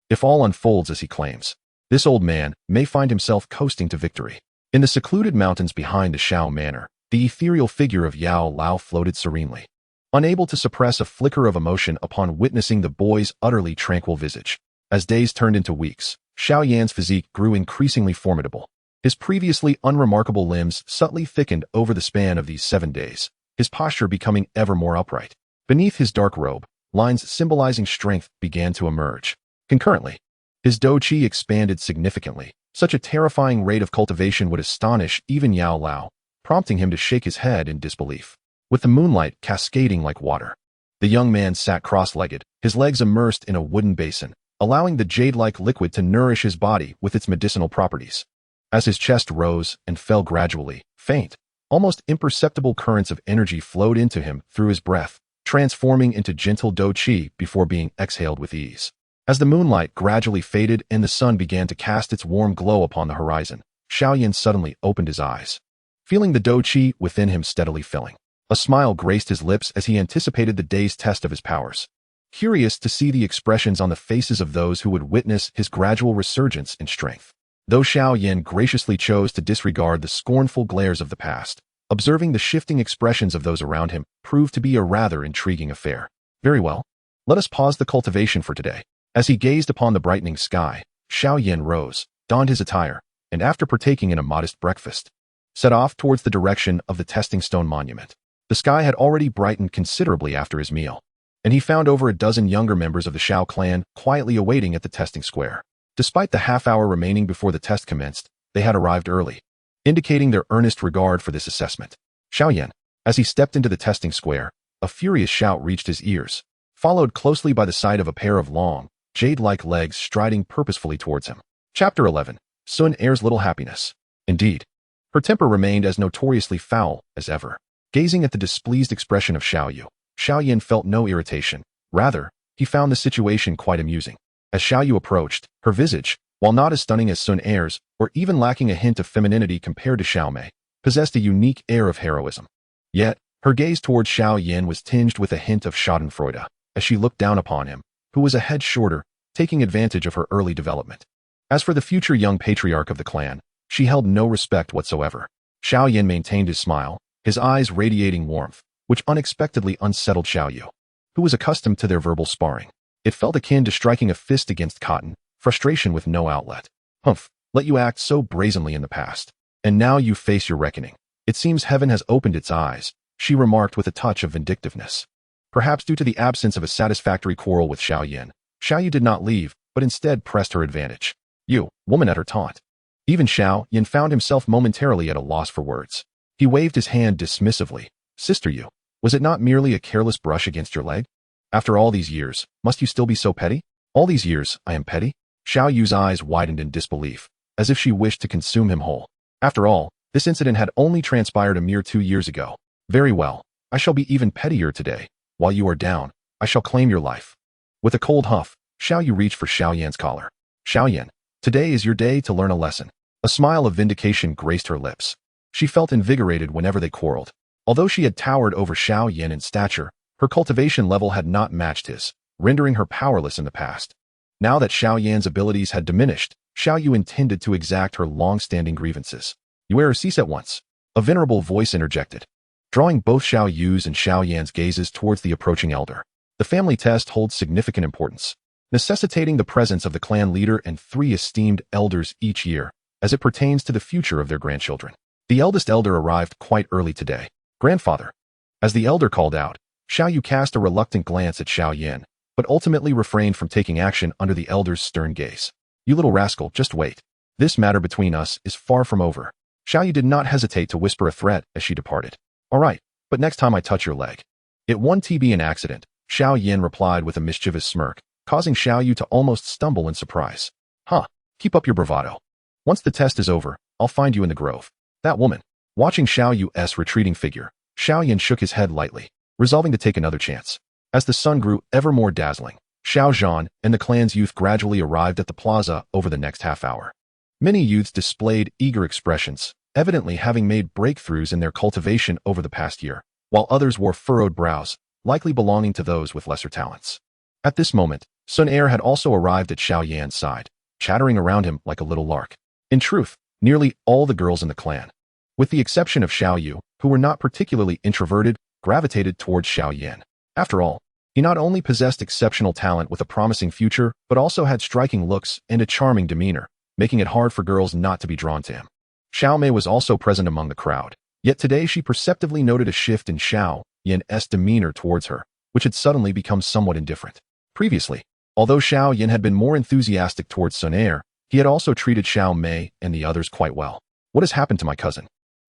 If all unfolds as he claims, this old man may find himself coasting to victory. In the secluded mountains behind the Shao Manor, the ethereal figure of Yao Lao floated serenely, unable to suppress a flicker of emotion upon witnessing the boy's utterly tranquil visage. As days turned into weeks, Xiao Yan's physique grew increasingly formidable. His previously unremarkable limbs subtly thickened over the span of these 7 days, his posture becoming ever more upright. Beneath his dark robe, lines symbolizing strength began to emerge. Concurrently, his Dou Qi expanded significantly. Such a terrifying rate of cultivation would astonish even Yao Lao, prompting him to shake his head in disbelief. With the moonlight cascading like water, the young man sat cross-legged, his legs immersed in a wooden basin, allowing the jade-like liquid to nourish his body with its medicinal properties. As his chest rose and fell gradually, faint, almost imperceptible currents of energy flowed into him through his breath, transforming into gentle Dou Qi before being exhaled with ease. As the moonlight gradually faded and the sun began to cast its warm glow upon the horizon, Xiao Yan suddenly opened his eyes, feeling the Dou Qi within him steadily filling. A smile graced his lips as he anticipated the day's test of his powers, curious to see the expressions on the faces of those who would witness his gradual resurgence in strength. Though Xiao Yan graciously chose to disregard the scornful glares of the past, observing the shifting expressions of those around him proved to be a rather intriguing affair. Very well, let us pause the cultivation for today. As he gazed upon the brightening sky, Xiao Yan rose, donned his attire, and after partaking in a modest breakfast, set off towards the direction of the testing stone monument. The sky had already brightened considerably after his meal, and he found over a dozen younger members of the Yao Clan quietly awaiting at the testing square. Despite the half-hour remaining before the test commenced, they had arrived early, indicating their earnest regard for this assessment. Xiao Yan, as he stepped into the testing square, a furious shout reached his ears, followed closely by the sight of a pair of long, jade-like legs striding purposefully towards him. Chapter 11. Sun Er's Little Happiness. Indeed, her temper remained as notoriously foul as ever. Gazing at the displeased expression of Xiao Yan felt no irritation. Rather, he found the situation quite amusing. As Xiao Yu approached, her visage, while not as stunning as Sun Er's, or even lacking a hint of femininity compared to Xiao Mei, possessed a unique air of heroism. Yet, her gaze towards Xiao Yan was tinged with a hint of schadenfreude, as she looked down upon him, who was a head shorter, taking advantage of her early development. As for the future young patriarch of the clan, she held no respect whatsoever. Xiao Yan maintained his smile, his eyes radiating warmth, which unexpectedly unsettled Xiao Yu, who was accustomed to their verbal sparring. It felt akin to striking a fist against cotton, frustration with no outlet. Humph, let you act so brazenly in the past. And now you face your reckoning. It seems heaven has opened its eyes, she remarked with a touch of vindictiveness. Perhaps due to the absence of a satisfactory quarrel with Xiao Yan, Xiao Yu did not leave, but instead pressed her advantage. You, woman at her taunt. Even Xiao Yan found himself momentarily at a loss for words. He waved his hand dismissively. Sister Yu, was it not merely a careless brush against your leg? After all these years, must you still be so petty? All these years, I am petty? Xiao Yu's eyes widened in disbelief, as if she wished to consume him whole. After all, this incident had only transpired a mere 2 years ago. Very well, I shall be even pettier today. While you are down, I shall claim your life. With a cold huff, Xiao Yu reached for Xiao Yan's collar. Xiao Yan, today is your day to learn a lesson. A smile of vindication graced her lips. She felt invigorated whenever they quarreled. Although she had towered over Xiao Yan in stature, her cultivation level had not matched his, rendering her powerless in the past. Now that Xiao Yan's abilities had diminished, Xiao Yu intended to exact her long-standing grievances. You err cease at once. A venerable voice interjected, drawing both Xiao Yu's and Xiao Yan's gazes towards the approaching elder. The family test holds significant importance, necessitating the presence of the clan leader and 3 esteemed elders each year, as it pertains to the future of their grandchildren. The eldest elder arrived quite early today. Grandfather. As the elder called out, Xiao Yu cast a reluctant glance at Xiao Yan, but ultimately refrained from taking action under the elder's stern gaze. You little rascal, just wait. This matter between us is far from over. Xiao Yu did not hesitate to whisper a threat as she departed. All right, but next time I touch your leg. It won't be an accident, Xiao Yan replied with a mischievous smirk, causing Xiao Yu to almost stumble in surprise. Huh, keep up your bravado. Once the test is over, I'll find you in the grove. That woman. Watching Xiao Yu's retreating figure, Xiao Yan shook his head lightly, resolving to take another chance. As the sun grew ever more dazzling, Xiao Zhan and the clan's youth gradually arrived at the plaza over the next half hour. Many youths displayed eager expressions, evidently having made breakthroughs in their cultivation over the past year, while others wore furrowed brows, likely belonging to those with lesser talents. At this moment, Sun Er had also arrived at Xiao Yan's side, chattering around him like a little lark. In truth, nearly all the girls in the clan, with the exception of Xiao Yu, who were not particularly introverted, gravitated towards Xiao Yan. After all, he not only possessed exceptional talent with a promising future, but also had striking looks and a charming demeanor, making it hard for girls not to be drawn to him. Xiao Mei was also present among the crowd, yet today she perceptibly noted a shift in Xiao Yan's demeanor towards her, which had suddenly become somewhat indifferent. Previously, although Xiao Yan had been more enthusiastic towards Sun Er, he had also treated Xiao Mei and the others quite well. What has happened to my cousin?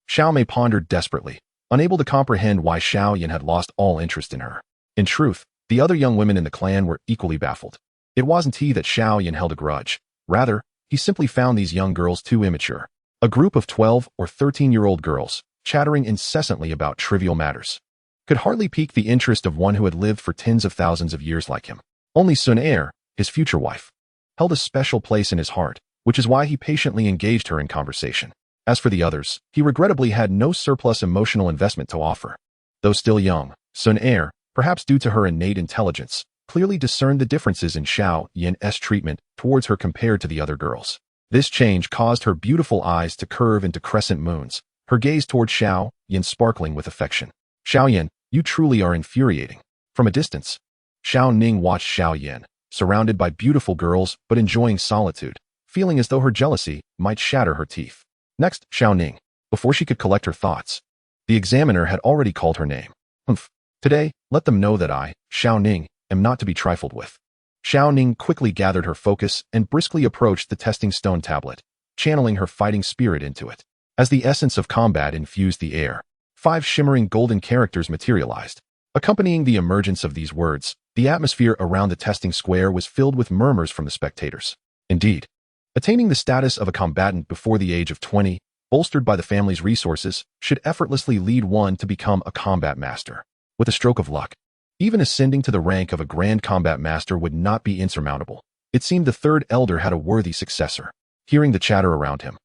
Xiao Mei pondered desperately, unable to comprehend why Xiao Yan had lost all interest in her. In truth, the other young women in the clan were equally baffled. It wasn't he that Xiao Yan held a grudge. Rather, he simply found these young girls too immature. A group of 12 or 13-year-old girls, chattering incessantly about trivial matters, could hardly pique the interest of one who had lived for tens of thousands of years like him. Only Sun Er, his future wife, held a special place in his heart, which is why he patiently engaged her in conversation. As for the others, he regrettably had no surplus emotional investment to offer. Though still young, Sun Er, perhaps due to her innate intelligence, clearly discerned the differences in Xiao Yan's treatment towards her compared to the other girls. This change caused her beautiful eyes to curve into crescent moons, her gaze toward Xiao Yan sparkling with affection. Xiao Yan, you truly are infuriating. From a distance, Xiao Ning watched Xiao Yan, surrounded by beautiful girls but enjoying solitude, feeling as though her jealousy might shatter her teeth. Next, Xiao Ning. Before she could collect her thoughts, the examiner had already called her name. Humph. Today, let them know that I, Xiao Ning, am not to be trifled with. Xiao Ning quickly gathered her focus and briskly approached the testing stone tablet, channeling her fighting spirit into it. As the essence of combat infused the air, 5 shimmering golden characters materialized. Accompanying the emergence of these words, the atmosphere around the testing square was filled with murmurs from the spectators. Indeed, attaining the status of a combatant before the age of 20, bolstered by the family's resources, should effortlessly lead one to become a combat master. With a stroke of luck, even ascending to the rank of a grand combat master would not be insurmountable. It seemed the third elder had a worthy successor. Hearing the chatter around him,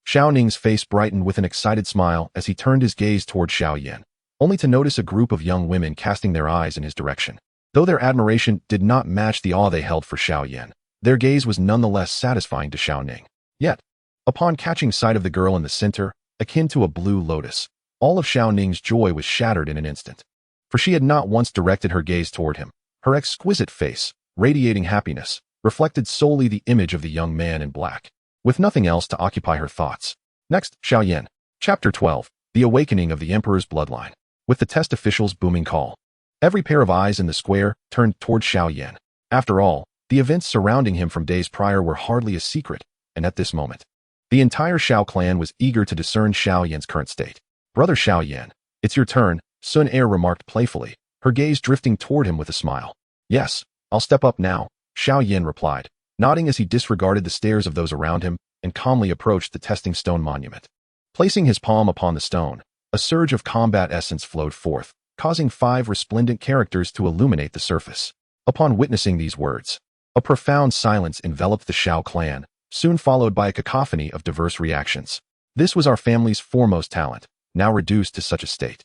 Xiao Ning's face brightened with an excited smile as he turned his gaze toward Xiao Yan, only to notice a group of young women casting their eyes in his direction. Though their admiration did not match the awe they held for Xiao Yan, their gaze was nonetheless satisfying to Xiao Ning. Yet, upon catching sight of the girl in the center, akin to a blue lotus, all of Xiao Ning's joy was shattered in an instant. For she had not once directed her gaze toward him. Her exquisite face, radiating happiness, reflected solely the image of the young man in black, with nothing else to occupy her thoughts. Next, Xiao Yan. Chapter 12. The Awakening of the Emperor's Bloodline. With the test official's booming call, every pair of eyes in the square turned toward Xiao Yan. After all, the events surrounding him from days prior were hardly a secret, and at this moment, the entire Xiao clan was eager to discern Xiao Yan's current state. "Brother Xiao Yan, it's your turn," Sun Er remarked playfully, her gaze drifting toward him with a smile. "Yes, I'll step up now," Xiao Yan replied, nodding as he disregarded the stares of those around him and calmly approached the testing stone monument. Placing his palm upon the stone, a surge of combat essence flowed forth, causing 5 resplendent characters to illuminate the surface. Upon witnessing these words, a profound silence enveloped the Xiao clan, soon followed by a cacophony of diverse reactions. This was our family's foremost talent, now reduced to such a state.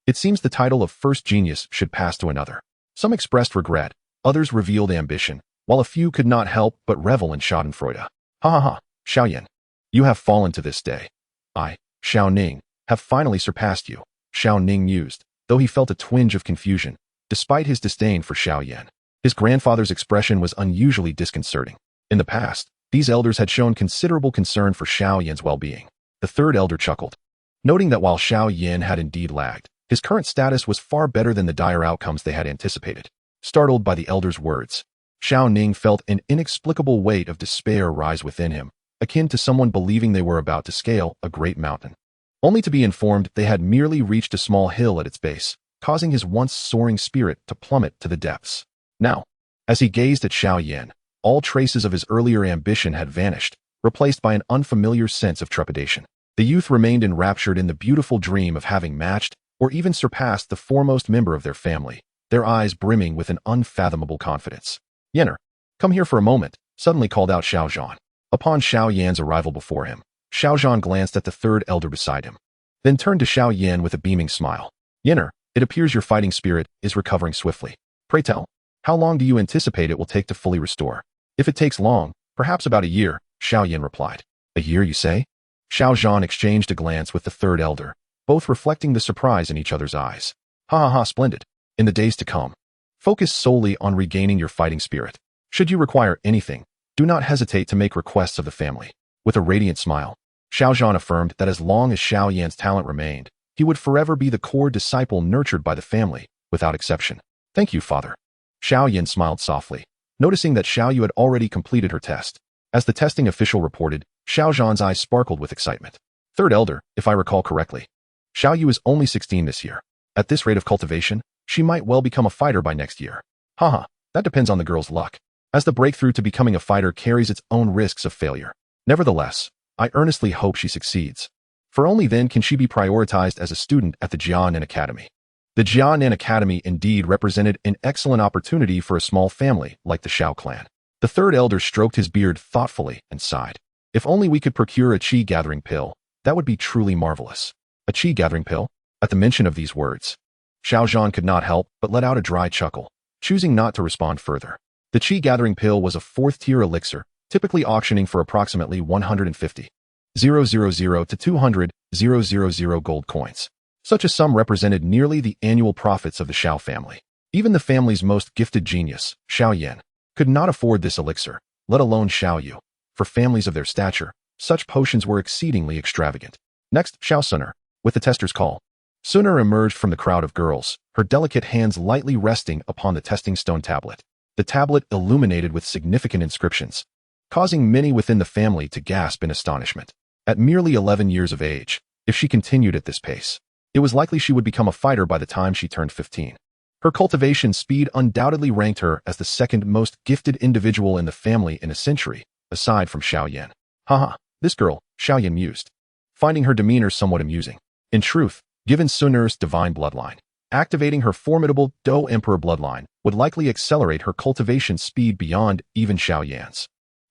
It seems the title of first genius should pass to another. Some expressed regret, others revealed ambition, while a few could not help but revel in schadenfreude. "Ha ha ha, Xiao Yan. You have fallen to this day. I, Xiao Ning, have finally surpassed you," Xiao Ning mused, though he felt a twinge of confusion, despite his disdain for Xiao Yan. His grandfather's expression was unusually disconcerting. In the past, these elders had shown considerable concern for Xiao Yan's well-being. The third elder chuckled, noting that while Xiao Yan had indeed lagged, his current status was far better than the dire outcomes they had anticipated. Startled by the elder's words, Xiao Ning felt an inexplicable weight of despair rise within him, akin to someone believing they were about to scale a great mountain, only to be informed they had merely reached a small hill at its base, causing his once soaring spirit to plummet to the depths. Now, as he gazed at Xiao Yan, all traces of his earlier ambition had vanished, replaced by an unfamiliar sense of trepidation. The youth remained enraptured in the beautiful dream of having matched or even surpassed the foremost member of their family, their eyes brimming with an unfathomable confidence. "Yanner, come here for a moment," suddenly called out Xiao Zhan. Upon Xiao Yan's arrival before him, Xiao Zhan glanced at the third elder beside him, then turned to Xiao Yan with a beaming smile. "Yanner, it appears your fighting spirit is recovering swiftly. Pray tell, how long do you anticipate it will take to fully restore?" "If it takes long, perhaps about a year," Xiao Yan replied. "A year, you say?" Xiao Zhan exchanged a glance with the third elder, both reflecting the surprise in each other's eyes. "Ha ha ha, splendid. In the days to come, focus solely on regaining your fighting spirit. Should you require anything, do not hesitate to make requests of the family." With a radiant smile, Xiao Zhan affirmed that as long as Xiao Yan's talent remained, he would forever be the core disciple nurtured by the family, without exception. "Thank you, father." Xiao Yan smiled softly, noticing that Xiao Yu had already completed her test. As the testing official reported, Xiao Zhan's eyes sparkled with excitement. "Third elder, if I recall correctly, Xiao Yu is only 16 this year. At this rate of cultivation, she might well become a fighter by next year." "Haha, that depends on the girl's luck, as the breakthrough to becoming a fighter carries its own risks of failure. Nevertheless, I earnestly hope she succeeds, for only then can she be prioritized as a student at the Jianan Academy." The Jianan Academy indeed represented an excellent opportunity for a small family like the Xiao clan. The third elder stroked his beard thoughtfully and sighed. "If only we could procure a qi-gathering pill, that would be truly marvelous." "A qi-gathering pill?" At the mention of these words, Xiao Zhan could not help but let out a dry chuckle, choosing not to respond further. The qi-gathering pill was a 4th-tier elixir, typically auctioning for approximately 150,000 to 200,000 gold coins. Such a sum represented nearly the annual profits of the Xiao family. Even the family's most gifted genius, Xiao Yan, could not afford this elixir, let alone Xiao Yu. For families of their stature, such potions were exceedingly extravagant. Next, Xiao Suner, with the tester's call. Suner emerged from the crowd of girls, her delicate hands lightly resting upon the testing stone tablet. The tablet illuminated with significant inscriptions, causing many within the family to gasp in astonishment. At merely 11 years of age, if she continued at this pace, it was likely she would become a fighter by the time she turned 15. Her cultivation speed undoubtedly ranked her as the second most gifted individual in the family in a century, aside from Xiao Yan. "Haha, this girl," Xiao Yan mused, finding her demeanor somewhat amusing. In truth, given Suner's divine bloodline, activating her formidable Dou Emperor bloodline would likely accelerate her cultivation speed beyond even Xiao Yan's.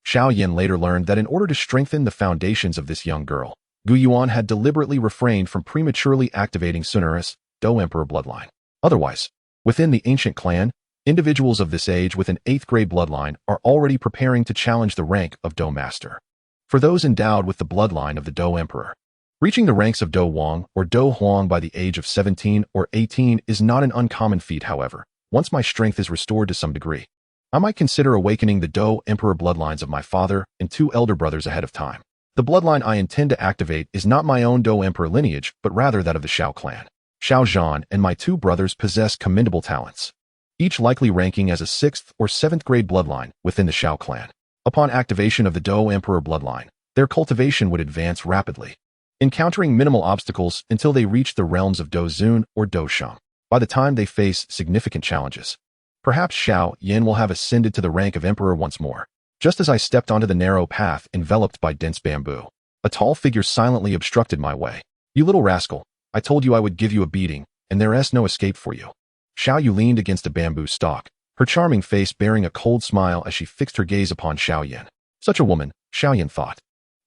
Xiao Yan later learned that in order to strengthen the foundations of this young girl, Gu Yuan had deliberately refrained from prematurely activating Suner's Dou Emperor bloodline. Otherwise, within the ancient clan, individuals of this age with an 8th-grade bloodline are already preparing to challenge the rank of Dou Master. For those endowed with the bloodline of the Dou Emperor, reaching the ranks of Dou Wang or Dou Huang by the age of 17 or 18 is not an uncommon feat. However, once my strength is restored to some degree, I might consider awakening the Dou Emperor bloodlines of my father and 2 elder brothers ahead of time. The bloodline I intend to activate is not my own Dou Emperor lineage, but rather that of the Xiao clan. Xiao Zhan and my 2 brothers possess commendable talents, each likely ranking as a 6th or 7th grade bloodline within the Xiao clan. Upon activation of the Dou Emperor bloodline, their cultivation would advance rapidly, encountering minimal obstacles until they reach the realms of Dou Zun or Dou Shang. By the time they face significant challenges, perhaps Xiao Yan will have ascended to the rank of emperor once more. Just as I stepped onto the narrow path enveloped by dense bamboo, a tall figure silently obstructed my way. "You little rascal, I told you I would give you a beating, and there's no escape for you." Xiao Yu leaned against a bamboo stalk, her charming face bearing a cold smile as she fixed her gaze upon Xiao Yan. Such a woman, Xiao Yan thought,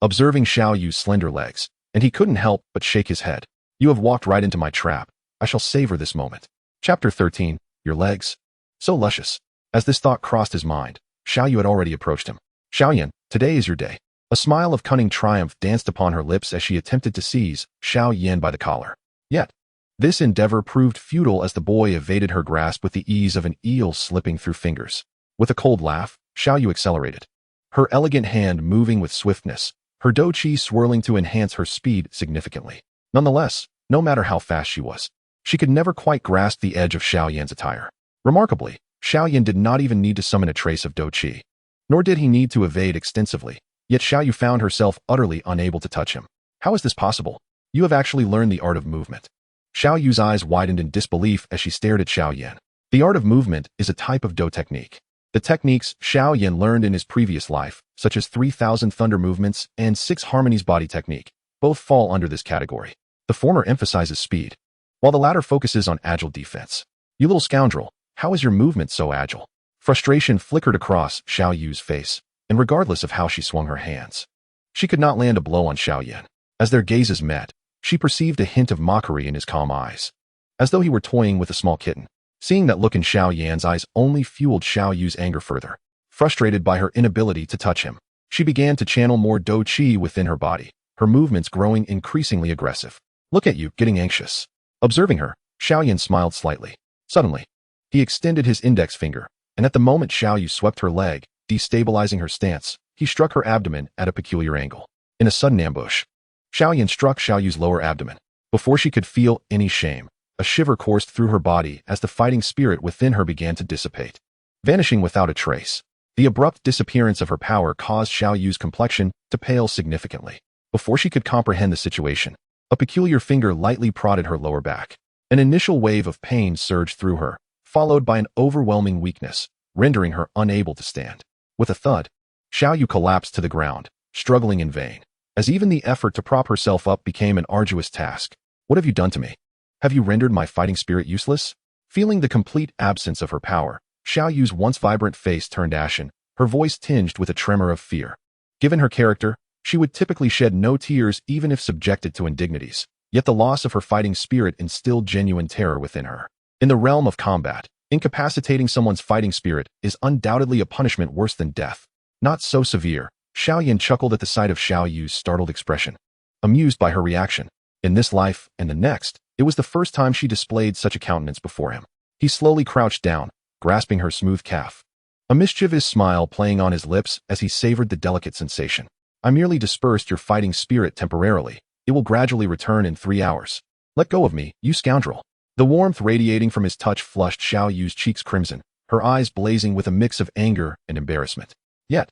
observing Xiao Yu's slender legs, and he couldn't help but shake his head. "You have walked right into my trap. I shall savor this moment." Chapter 13, Your Legs? So luscious. As this thought crossed his mind, Xiao Yu had already approached him. "Xiao Yan, today is your day." A smile of cunning triumph danced upon her lips as she attempted to seize Xiao Yan by the collar. Yet, this endeavor proved futile as the boy evaded her grasp with the ease of an eel slipping through fingers. With a cold laugh, Xiao Yu accelerated, her elegant hand moving with swiftness, her dou qi swirling to enhance her speed significantly. Nonetheless, no matter how fast she was, she could never quite grasp the edge of Xiao Yan's attire. Remarkably, Xiao Yan did not even need to summon a trace of dou qi, nor did he need to evade extensively, yet Xiao Yu found herself utterly unable to touch him. "How is this possible? You have actually learned the art of movement." Xiao Yu's eyes widened in disbelief as she stared at Xiao Yan. The art of movement is a type of dou technique. The techniques Xiao Yan learned in his previous life, such as 3,000 thunder movements and 6 harmonies body technique, both fall under this category. The former emphasizes speed, while the latter focuses on agile defense. "You little scoundrel, how is your movement so agile?" Frustration flickered across Xiao Yu's face, and regardless of how she swung her hands, she could not land a blow on Xiao Yan. As their gazes met, she perceived a hint of mockery in his calm eyes, as though he were toying with a small kitten. Seeing that look in Xiao Yan's eyes only fueled Xiao Yu's anger further. Frustrated by her inability to touch him, she began to channel more dou qi within her body, her movements growing increasingly aggressive. "Look at you, getting anxious." Observing her, Xiao Yan smiled slightly. Suddenly, he extended his index finger, and at the moment Xiao Yu swept her leg, destabilizing her stance, he struck her abdomen at a peculiar angle. In a sudden ambush, Xiao Yan struck Xiao Yu's lower abdomen. Before she could feel any shame, a shiver coursed through her body as the fighting spirit within her began to dissipate, vanishing without a trace. The abrupt disappearance of her power caused Xiao Yu's complexion to pale significantly. Before she could comprehend the situation, a peculiar finger lightly prodded her lower back. An initial wave of pain surged through her, followed by an overwhelming weakness, rendering her unable to stand. With a thud, Xiao Yu collapsed to the ground, struggling in vain, as even the effort to prop herself up became an arduous task. "What have you done to me? Have you rendered my fighting spirit useless?" Feeling the complete absence of her power, Xiao Yu's once vibrant face turned ashen, her voice tinged with a tremor of fear. Given her character, she would typically shed no tears even if subjected to indignities, yet the loss of her fighting spirit instilled genuine terror within her. In the realm of combat, incapacitating someone's fighting spirit is undoubtedly a punishment worse than death. Not so severe, Xiao Yan chuckled at the sight of Xiao Yu's startled expression, amused by her reaction. In this life and the next, it was the first time she displayed such a countenance before him. He slowly crouched down, grasping her smooth calf, a mischievous smile playing on his lips as he savored the delicate sensation. "I merely dispersed your fighting spirit temporarily. It will gradually return in 3 hours. Let go of me, you scoundrel." The warmth radiating from his touch flushed Xiao Yu's cheeks crimson, her eyes blazing with a mix of anger and embarrassment. Yet,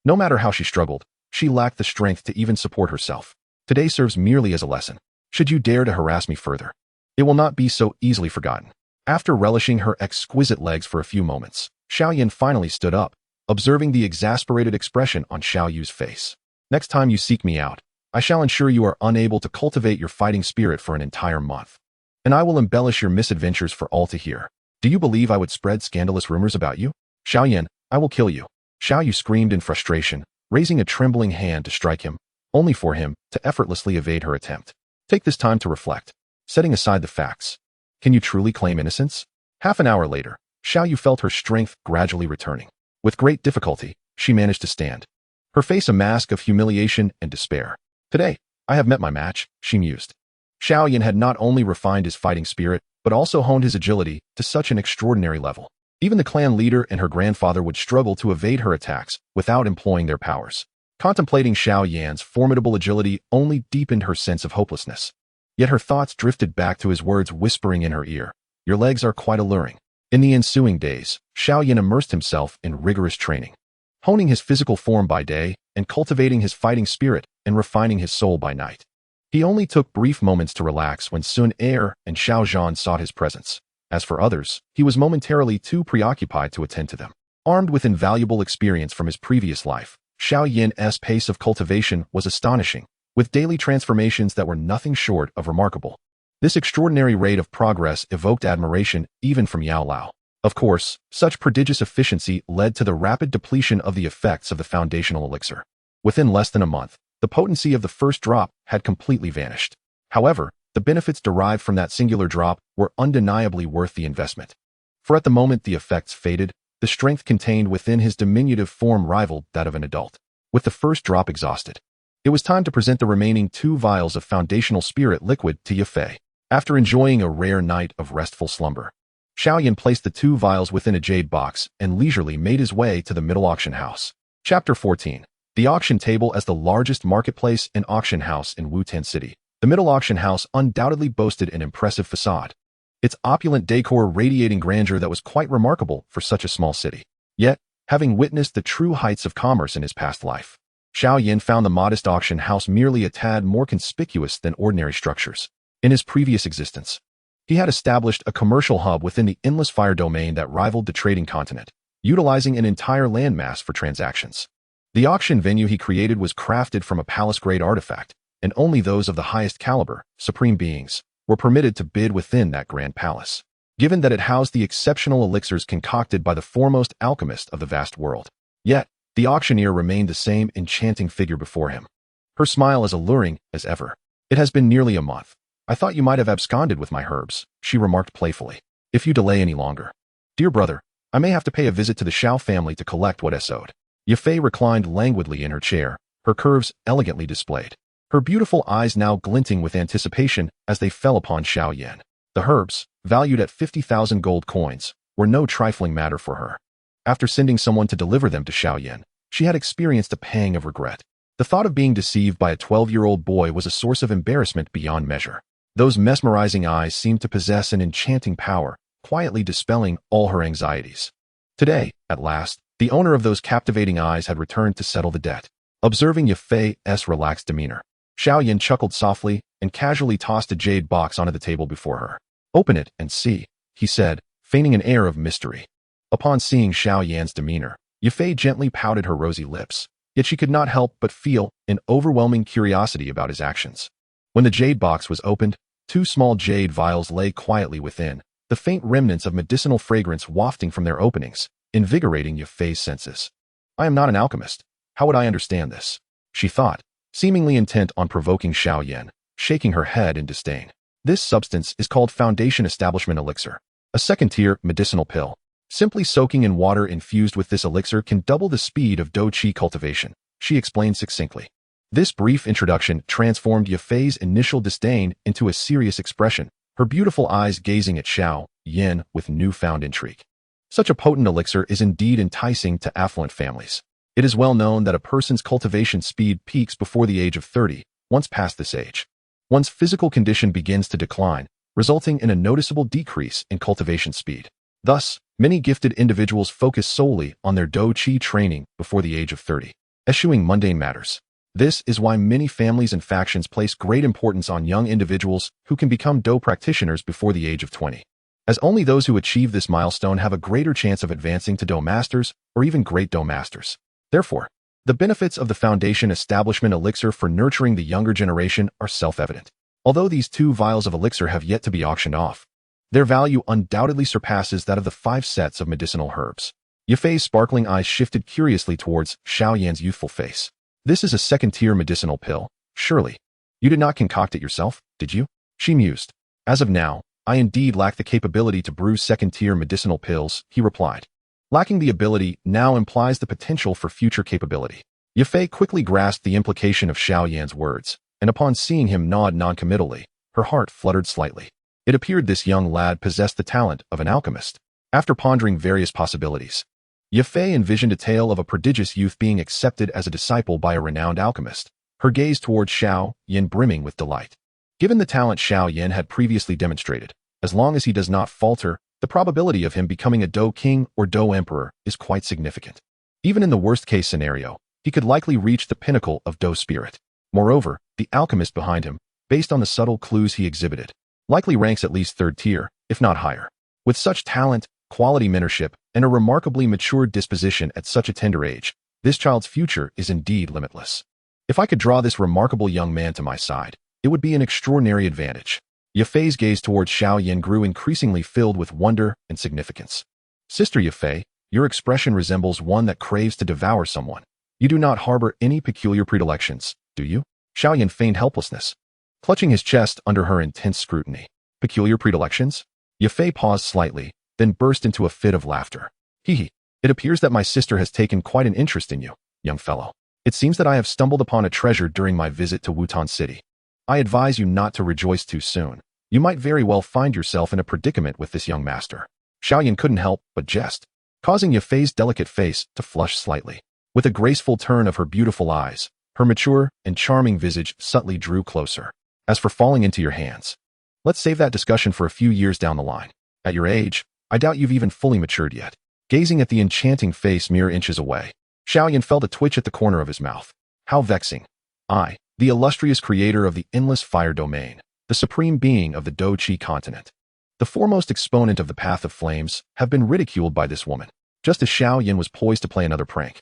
no matter how she struggled, she lacked the strength to even support herself. "Today serves merely as a lesson. Should you dare to harass me further, it will not be so easily forgotten." After relishing her exquisite legs for a few moments, Xiao Yan finally stood up, observing the exasperated expression on Xiao Yu's face. "Next time you seek me out, I shall ensure you are unable to cultivate your fighting spirit for an entire month. And I will embellish your misadventures for all to hear. Do you believe I would spread scandalous rumors about you? Xiao Yan, I will kill you." Xiao Yu screamed in frustration, raising a trembling hand to strike him, only for him to effortlessly evade her attempt. "Take this time to reflect, setting aside the facts. Can you truly claim innocence?" Half an hour later, Xiao Yu felt her strength gradually returning. With great difficulty, she managed to stand, her face a mask of humiliation and despair. "Today, I have met my match," she mused. Xiao Yan had not only refined his fighting spirit, but also honed his agility to such an extraordinary level. Even the clan leader and her grandfather would struggle to evade her attacks without employing their powers. Contemplating Xiao Yan's formidable agility only deepened her sense of hopelessness. Yet her thoughts drifted back to his words whispering in her ear, "Your legs are quite alluring." In the ensuing days, Xiao Yan immersed himself in rigorous training, honing his physical form by day and cultivating his fighting spirit and refining his soul by night. He only took brief moments to relax when Sun Er and Xiao Yan sought his presence. As for others, he was momentarily too preoccupied to attend to them. Armed with invaluable experience from his previous life, Xiao Yan's pace of cultivation was astonishing, with daily transformations that were nothing short of remarkable. This extraordinary rate of progress evoked admiration even from Yao Lao. Of course, such prodigious efficiency led to the rapid depletion of the effects of the foundational elixir. Within less than a month, the potency of the first drop had completely vanished. However, the benefits derived from that singular drop were undeniably worth the investment. For at the moment the effects faded, the strength contained within his diminutive form rivaled that of an adult. With the first drop exhausted, it was time to present the remaining 2 vials of foundational spirit liquid to Ya Fei. After enjoying a rare night of restful slumber, Xiao Yan placed the 2 vials within a jade box and leisurely made his way to the middle auction house. Chapter 14. The auction table. As the largest marketplace and auction house in Wutan City, the middle auction house undoubtedly boasted an impressive facade. Its opulent decor radiating grandeur that was quite remarkable for such a small city. Yet, having witnessed the true heights of commerce in his past life, Xiao Yan found the modest auction house merely a tad more conspicuous than ordinary structures. In his previous existence, he had established a commercial hub within the endless fire domain that rivaled the trading continent, utilizing an entire landmass for transactions. The auction venue he created was crafted from a palace-grade artifact, and only those of the highest caliber, supreme beings, were permitted to bid within that grand palace, given that it housed the exceptional elixirs concocted by the foremost alchemist of the vast world. Yet, the auctioneer remained the same enchanting figure before him, her smile as alluring as ever. "It has been nearly a month. I thought you might have absconded with my herbs," she remarked playfully. "If you delay any longer, dear brother, I may have to pay a visit to the Xiao family to collect what is owed." Ya Fei reclined languidly in her chair, her curves elegantly displayed, her beautiful eyes now glinting with anticipation as they fell upon Xiao Yan. The herbs, valued at 50,000 gold coins, were no trifling matter for her. After sending someone to deliver them to Xiao Yan, she had experienced a pang of regret. The thought of being deceived by a 12-year-old boy was a source of embarrassment beyond measure. Those mesmerizing eyes seemed to possess an enchanting power, quietly dispelling all her anxieties. Today, at last, the owner of those captivating eyes had returned to settle the debt. Observing Ya Fei's relaxed demeanor, Xiao Yan chuckled softly and casually tossed a jade box onto the table before her. "Open it and see," he said, feigning an air of mystery. Upon seeing Xiao Yan's demeanor, Ya Fei gently pouted her rosy lips, yet she could not help but feel an overwhelming curiosity about his actions. When the jade box was opened, 2 small jade vials lay quietly within, the faint remnants of medicinal fragrance wafting from their openings, invigorating Ya Fei's senses. "I am not an alchemist. How would I understand this?" she thought, seemingly intent on provoking Xiao Yan, shaking her head in disdain. "This substance is called Foundation Establishment Elixir, a second-tier medicinal pill. Simply soaking in water infused with this elixir can double the speed of Dou Qi cultivation," she explained succinctly. This brief introduction transformed Ya Fei's initial disdain into a serious expression, her beautiful eyes gazing at Xiao Yan with newfound intrigue. Such a potent elixir is indeed enticing to affluent families. It is well known that a person's cultivation speed peaks before the age of 30. Once past this age, one's physical condition begins to decline, resulting in a noticeable decrease in cultivation speed. Thus, many gifted individuals focus solely on their Dou Qi training before the age of 30, eschewing mundane matters. This is why many families and factions place great importance on young individuals who can become Dou practitioners before the age of 20, as only those who achieve this milestone have a greater chance of advancing to Dou masters or even great Dou masters. Therefore, the benefits of the Foundation Establishment Elixir for nurturing the younger generation are self-evident. Although these 2 vials of elixir have yet to be auctioned off, their value undoubtedly surpasses that of the 5 sets of medicinal herbs. Ya Fei's sparkling eyes shifted curiously towards Xiao Yan's youthful face. "This is a second-tier medicinal pill, surely. You did not concoct it yourself, did you?" she mused. "As of now, I indeed lack the capability to brew second-tier medicinal pills," he replied. Lacking the ability now implies the potential for future capability. Ya Fei quickly grasped the implication of Xiao Yan's words, and upon seeing him nod noncommittally, her heart fluttered slightly. It appeared this young lad possessed the talent of an alchemist. After pondering various possibilities, Ya Fei envisioned a tale of a prodigious youth being accepted as a disciple by a renowned alchemist, her gaze towards Xiao Yan brimming with delight. Given the talent Xiao Yan had previously demonstrated, as long as he does not falter, the probability of him becoming a Dou King or Dou Emperor is quite significant. Even in the worst-case scenario, he could likely reach the pinnacle of Dou spirit. Moreover, the alchemist behind him, based on the subtle clues he exhibited, likely ranks at least third tier, if not higher. With such talent, quality mentorship, and a remarkably mature disposition at such a tender age, this child's future is indeed limitless. If I could draw this remarkable young man to my side, it would be an extraordinary advantage. Ya Fei's gaze towards Xiao Yan grew increasingly filled with wonder and significance. Sister Ya Fei, your expression resembles one that craves to devour someone. You do not harbor any peculiar predilections, do you? Xiao Yan feigned helplessness, clutching his chest under her intense scrutiny. Peculiar predilections? Ya Fei paused slightly, then burst into a fit of laughter. Hee. It appears that my sister has taken quite an interest in you, young fellow. It seems that I have stumbled upon a treasure during my visit to Wutan City. I advise you not to rejoice too soon. You might very well find yourself in a predicament with this young master. Xiao Yan couldn't help but jest, causing Ya Fei's delicate face to flush slightly. With a graceful turn of her beautiful eyes, her mature and charming visage subtly drew closer. As for falling into your hands, let's save that discussion for a few years down the line. At your age, I doubt you've even fully matured yet. Gazing at the enchanting face mere inches away, Xiao Yan felt a twitch at the corner of his mouth. How vexing. I, the illustrious creator of the endless fire domain, the supreme being of the Dou Qi continent, the foremost exponent of the path of flames, have been ridiculed by this woman, just as Xiao Yan was poised to play another prank.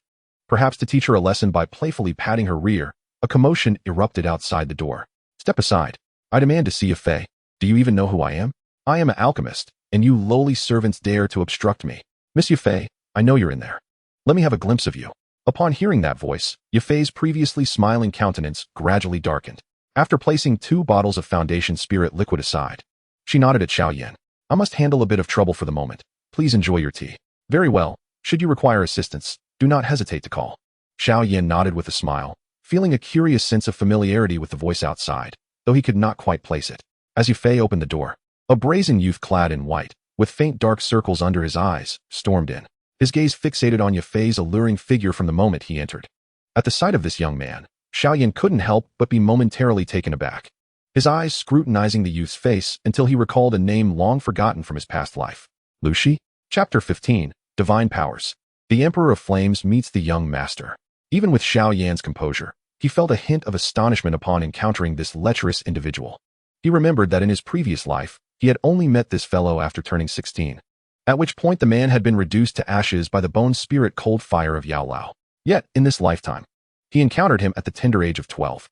Perhaps to teach her a lesson by playfully patting her rear, a commotion erupted outside the door. Step aside. I demand to see Ya Fei. Do you even know who I am? I am an alchemist, and you lowly servants dare to obstruct me. Miss Ya Fei, I know you're in there. Let me have a glimpse of you. Upon hearing that voice, Ya Fei's previously smiling countenance gradually darkened. After placing 2 bottles of Foundation Spirit liquid aside, she nodded at Xiao Yan. I must handle a bit of trouble for the moment. Please enjoy your tea. Very well. Should you require assistance, do not hesitate to call. Xiao Yan nodded with a smile, feeling a curious sense of familiarity with the voice outside, though he could not quite place it. As Ya Fei opened the door, a brazen youth clad in white, with faint dark circles under his eyes, stormed in. His gaze fixated on Ya Fei's alluring figure from the moment he entered. At the sight of this young man, Xiao Yan couldn't help but be momentarily taken aback, his eyes scrutinizing the youth's face until he recalled a name long forgotten from his past life. Lu Shi? Chapter 15, Divine Powers. The Emperor of Flames meets the young master. Even with Xiao Yan's composure, he felt a hint of astonishment upon encountering this lecherous individual. He remembered that in his previous life, he had only met this fellow after turning 16, at which point the man had been reduced to ashes by the bone spirit cold fire of Yao Lao. Yet, in this lifetime, he encountered him at the tender age of 12.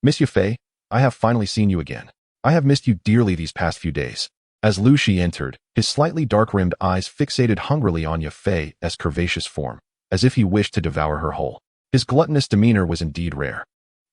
Miss Ya Fei, I have finally seen you again. I have missed you dearly these past few days. As Lu Shi entered, his slightly dark-rimmed eyes fixated hungrily on Ya Fei's curvaceous form, as if he wished to devour her whole. His gluttonous demeanor was indeed rare,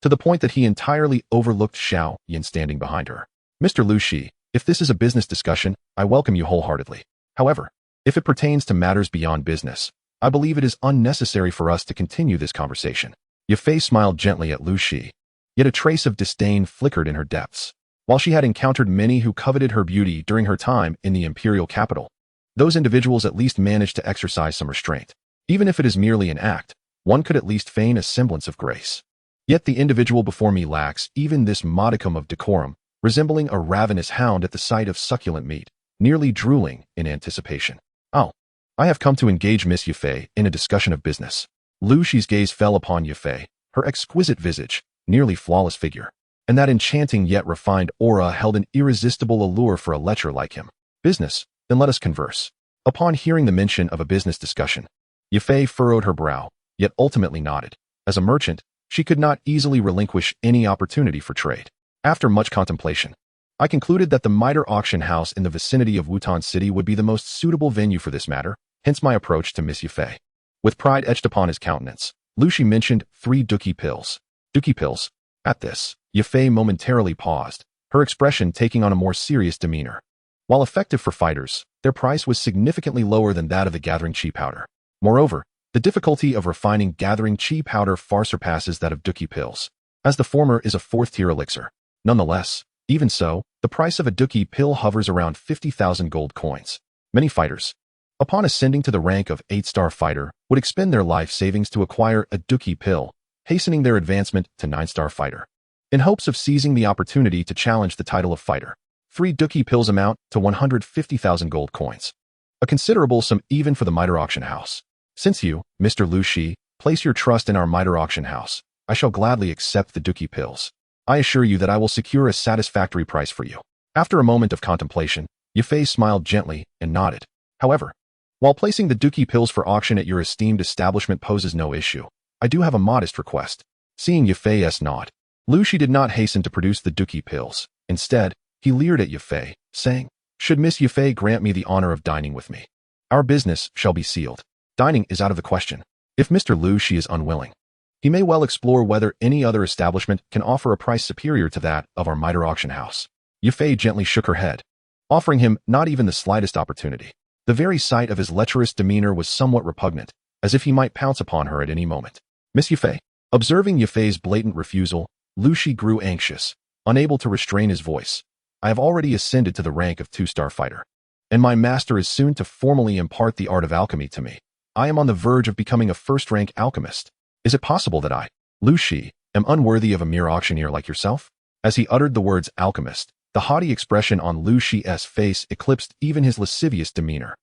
to the point that he entirely overlooked Xiao Yan standing behind her. Mr. Lu Shi, if this is a business discussion, I welcome you wholeheartedly. However, if it pertains to matters beyond business, I believe it is unnecessary for us to continue this conversation. Ya Fei smiled gently at Lu Shi, yet a trace of disdain flickered in her depths. While she had encountered many who coveted her beauty during her time in the imperial capital, those individuals at least managed to exercise some restraint. Even if it is merely an act, one could at least feign a semblance of grace. Yet the individual before me lacks even this modicum of decorum, resembling a ravenous hound at the sight of succulent meat, nearly drooling in anticipation. Oh, I have come to engage Miss Ya Fei in a discussion of business. Lu Shi's gaze fell upon Ya Fei, her exquisite visage, nearly flawless figure, and that enchanting yet refined aura held an irresistible allure for a lecher like him. Business? Then let us converse. Upon hearing the mention of a business discussion, Ya Fei furrowed her brow, yet ultimately nodded. As a merchant, she could not easily relinquish any opportunity for trade. After much contemplation, I concluded that the Mitre auction house in the vicinity of Wutan City would be the most suitable venue for this matter, hence my approach to Miss Ya Fei. With pride etched upon his countenance, Lu Shi mentioned 3 Dou Qi pills. Dou Qi pills? At this, Ya Fei momentarily paused, her expression taking on a more serious demeanor. While effective for fighters, their price was significantly lower than that of the gathering qi powder. Moreover, the difficulty of refining gathering qi powder far surpasses that of Dou Qi pills, as the former is a 4th-tier elixir. Nonetheless, even so, the price of a Dou Qi pill hovers around 50,000 gold coins. Many fighters, upon ascending to the rank of 8-star fighter, would expend their life savings to acquire a Dou Qi pill, hastening their advancement to 9-star fighter, in hopes of seizing the opportunity to challenge the title of fighter. 3 Dou Qi pills amount to 150,000 gold coins, a considerable sum even for the Mitre auction house. Since you, Mr. Lu Shi, place your trust in our miter auction house, I shall gladly accept the Dou pills. I assure you that I will secure a satisfactory price for you. After a moment of contemplation, Ya Fei smiled gently and nodded. However, while placing the Dou pills for auction at your esteemed establishment poses no issue, I do have a modest request. Seeing Ya Fei's nod, Lu Shi did not hasten to produce the Dou pills. Instead, he leered at Ya Fei, saying, "Should Miss Ya Fei grant me the honor of dining with me, our business shall be sealed. Dining is out of the question. If Mr. Lu Shi is unwilling, he may well explore whether any other establishment can offer a price superior to that of our miter auction house." Ya Fei gently shook her head, offering him not even the slightest opportunity. The very sight of his lecherous demeanor was somewhat repugnant, as if he might pounce upon her at any moment. Miss Ya Fei. Observing Ya Fei's blatant refusal, Lu Shi grew anxious, unable to restrain his voice. "I have already ascended to the rank of 2-star fighter, and my master is soon to formally impart the art of alchemy to me. I am on the verge of becoming a first-rank alchemist. Is it possible that I, Lu Shi, am unworthy of a mere auctioneer like yourself?" As he uttered the words alchemist, the haughty expression on Lu Shi's face eclipsed even his lascivious demeanor.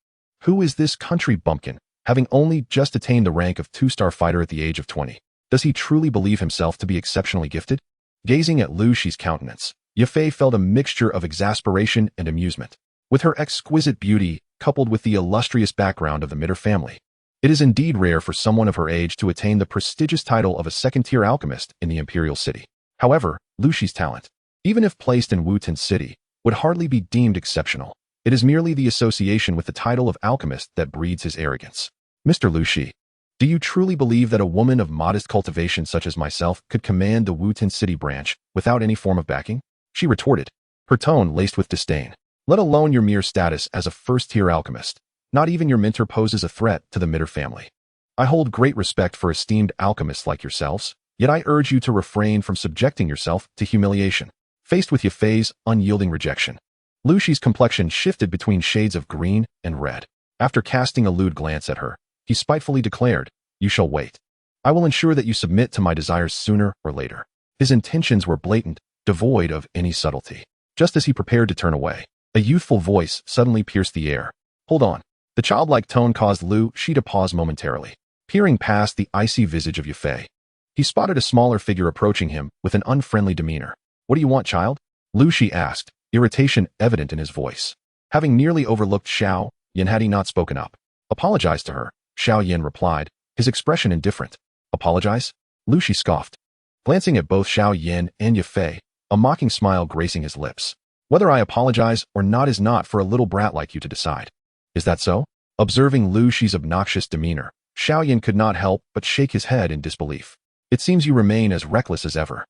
Who is this country bumpkin, having only just attained the rank of 2-star fighter at the age of 20? Does he truly believe himself to be exceptionally gifted? Gazing at Lu Shi's countenance, Ya Fei felt a mixture of exasperation and amusement. With her exquisite beauty, coupled with the illustrious background of the Mitter family, it is indeed rare for someone of her age to attain the prestigious title of a second-tier alchemist in the imperial city. However, Lu Shi's talent, even if placed in Wutan City, would hardly be deemed exceptional. It is merely the association with the title of alchemist that breeds his arrogance. Mr. Lu Shi, do you truly believe that a woman of modest cultivation such as myself could command the Wutan City branch without any form of backing? She retorted, her tone laced with disdain. Let alone your mere status as a first-tier alchemist, not even your mentor poses a threat to the Mitter family. I hold great respect for esteemed alchemists like yourselves, yet I urge you to refrain from subjecting yourself to humiliation. Faced with Ya Fei's unyielding rejection, Lu Shi's complexion shifted between shades of green and red. After casting a lewd glance at her, he spitefully declared, "You shall wait. I will ensure that you submit to my desires sooner or later." His intentions were blatant, devoid of any subtlety. Just as he prepared to turn away, a youthful voice suddenly pierced the air. "Hold on." The childlike tone caused Lu Shi to pause momentarily. Peering past the icy visage of Ya Fei, he spotted a smaller figure approaching him with an unfriendly demeanor. "What do you want, child?" Lu Shi asked, irritation evident in his voice. Having nearly overlooked Xiao Yan had he not spoken up. "Apologize to her," Xiao Yan replied, his expression indifferent. "Apologize?" Lu Shi scoffed. Glancing at both Xiao Yan and Ya Fei, a mocking smile gracing his lips. "Whether I apologize or not is not for a little brat like you to decide." "Is that so?" Observing Lu Shi's obnoxious demeanor, Xiao Yan could not help but shake his head in disbelief. "It seems you remain as reckless as ever."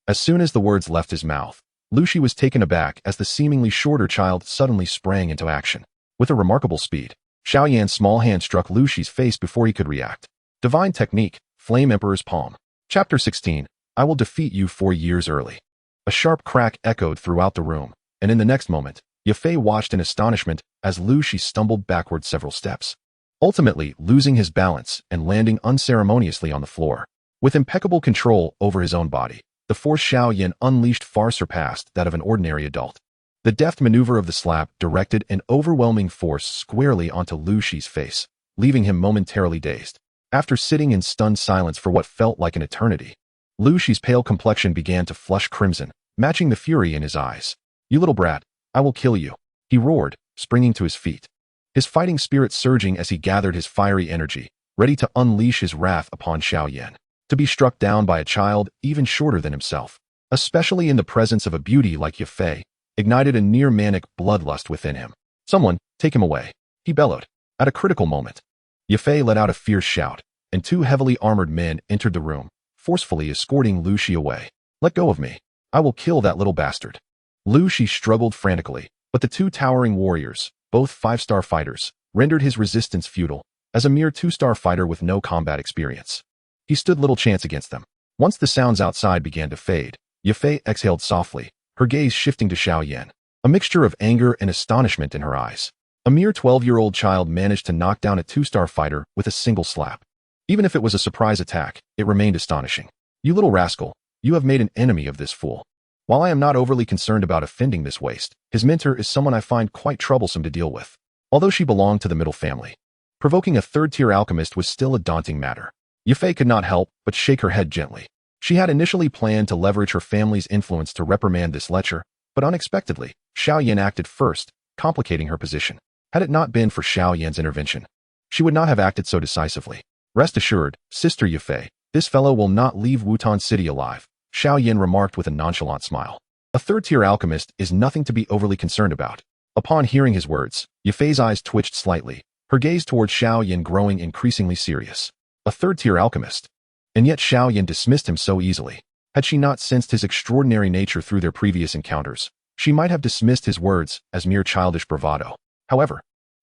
As soon as the words left his mouth, Lu Shi was taken aback as the seemingly shorter child suddenly sprang into action. With a remarkable speed, Xiao Yan's small hand struck Lu Shi's face before he could react. Divine Technique, Flame Emperor's Palm. Chapter 16, I will defeat you 4 years early. A sharp crack echoed throughout the room, and in the next moment, Ya Fei watched in astonishment as Lu Shi stumbled backward several steps, ultimately losing his balance and landing unceremoniously on the floor. With impeccable control over his own body, the force Xiao Yan unleashed far surpassed that of an ordinary adult. The deft maneuver of the slap directed an overwhelming force squarely onto Lu Shi's face, leaving him momentarily dazed. After sitting in stunned silence for what felt like an eternity, Lu Shi's pale complexion began to flush crimson, matching the fury in his eyes. "You little brat, I will kill you," he roared, springing to his feet. His fighting spirit surging as he gathered his fiery energy, ready to unleash his wrath upon Xiao Yan. To be struck down by a child even shorter than himself, especially in the presence of a beauty like Ya Fei, ignited a near-manic bloodlust within him. "Someone, take him away," he bellowed. At a critical moment, Ya Fei let out a fierce shout, and 2 heavily armored men entered the room, forcefully escorting Lu Shi away. "Let go of me. I will kill that little bastard." Lu Shi struggled frantically, but the 2 towering warriors, both 5-star fighters, rendered his resistance futile. As a mere 2-star fighter with no combat experience, he stood little chance against them. Once the sounds outside began to fade, Ya Fei exhaled softly, her gaze shifting to Xiao Yan, a mixture of anger and astonishment in her eyes. A mere 12-year-old child managed to knock down a 2-star fighter with a single slap. Even if it was a surprise attack, it remained astonishing. "You little rascal, you have made an enemy of this fool." While I am not overly concerned about offending this waste, his mentor is someone I find quite troublesome to deal with. Although she belonged to the middle family, Provoking a third-tier alchemist was still a daunting matter. Ya Fei could not help but shake her head gently. She had initially planned to leverage her family's influence to reprimand this lecher, but unexpectedly, Xiao Yan acted first, complicating her position. Had it not been for Xiao Yan's intervention, she would not have acted so decisively. Rest assured, Sister Ya Fei, this fellow will not leave Wutan City alive, Xiao Yan remarked with a nonchalant smile. A third-tier alchemist is nothing to be overly concerned about. Upon hearing his words, Ya Fei's eyes twitched slightly, her gaze towards Xiao Yan growing increasingly serious. A third-tier alchemist. And yet Xiao Yan dismissed him so easily. Had she not sensed his extraordinary nature through their previous encounters, she might have dismissed his words as mere childish bravado. However,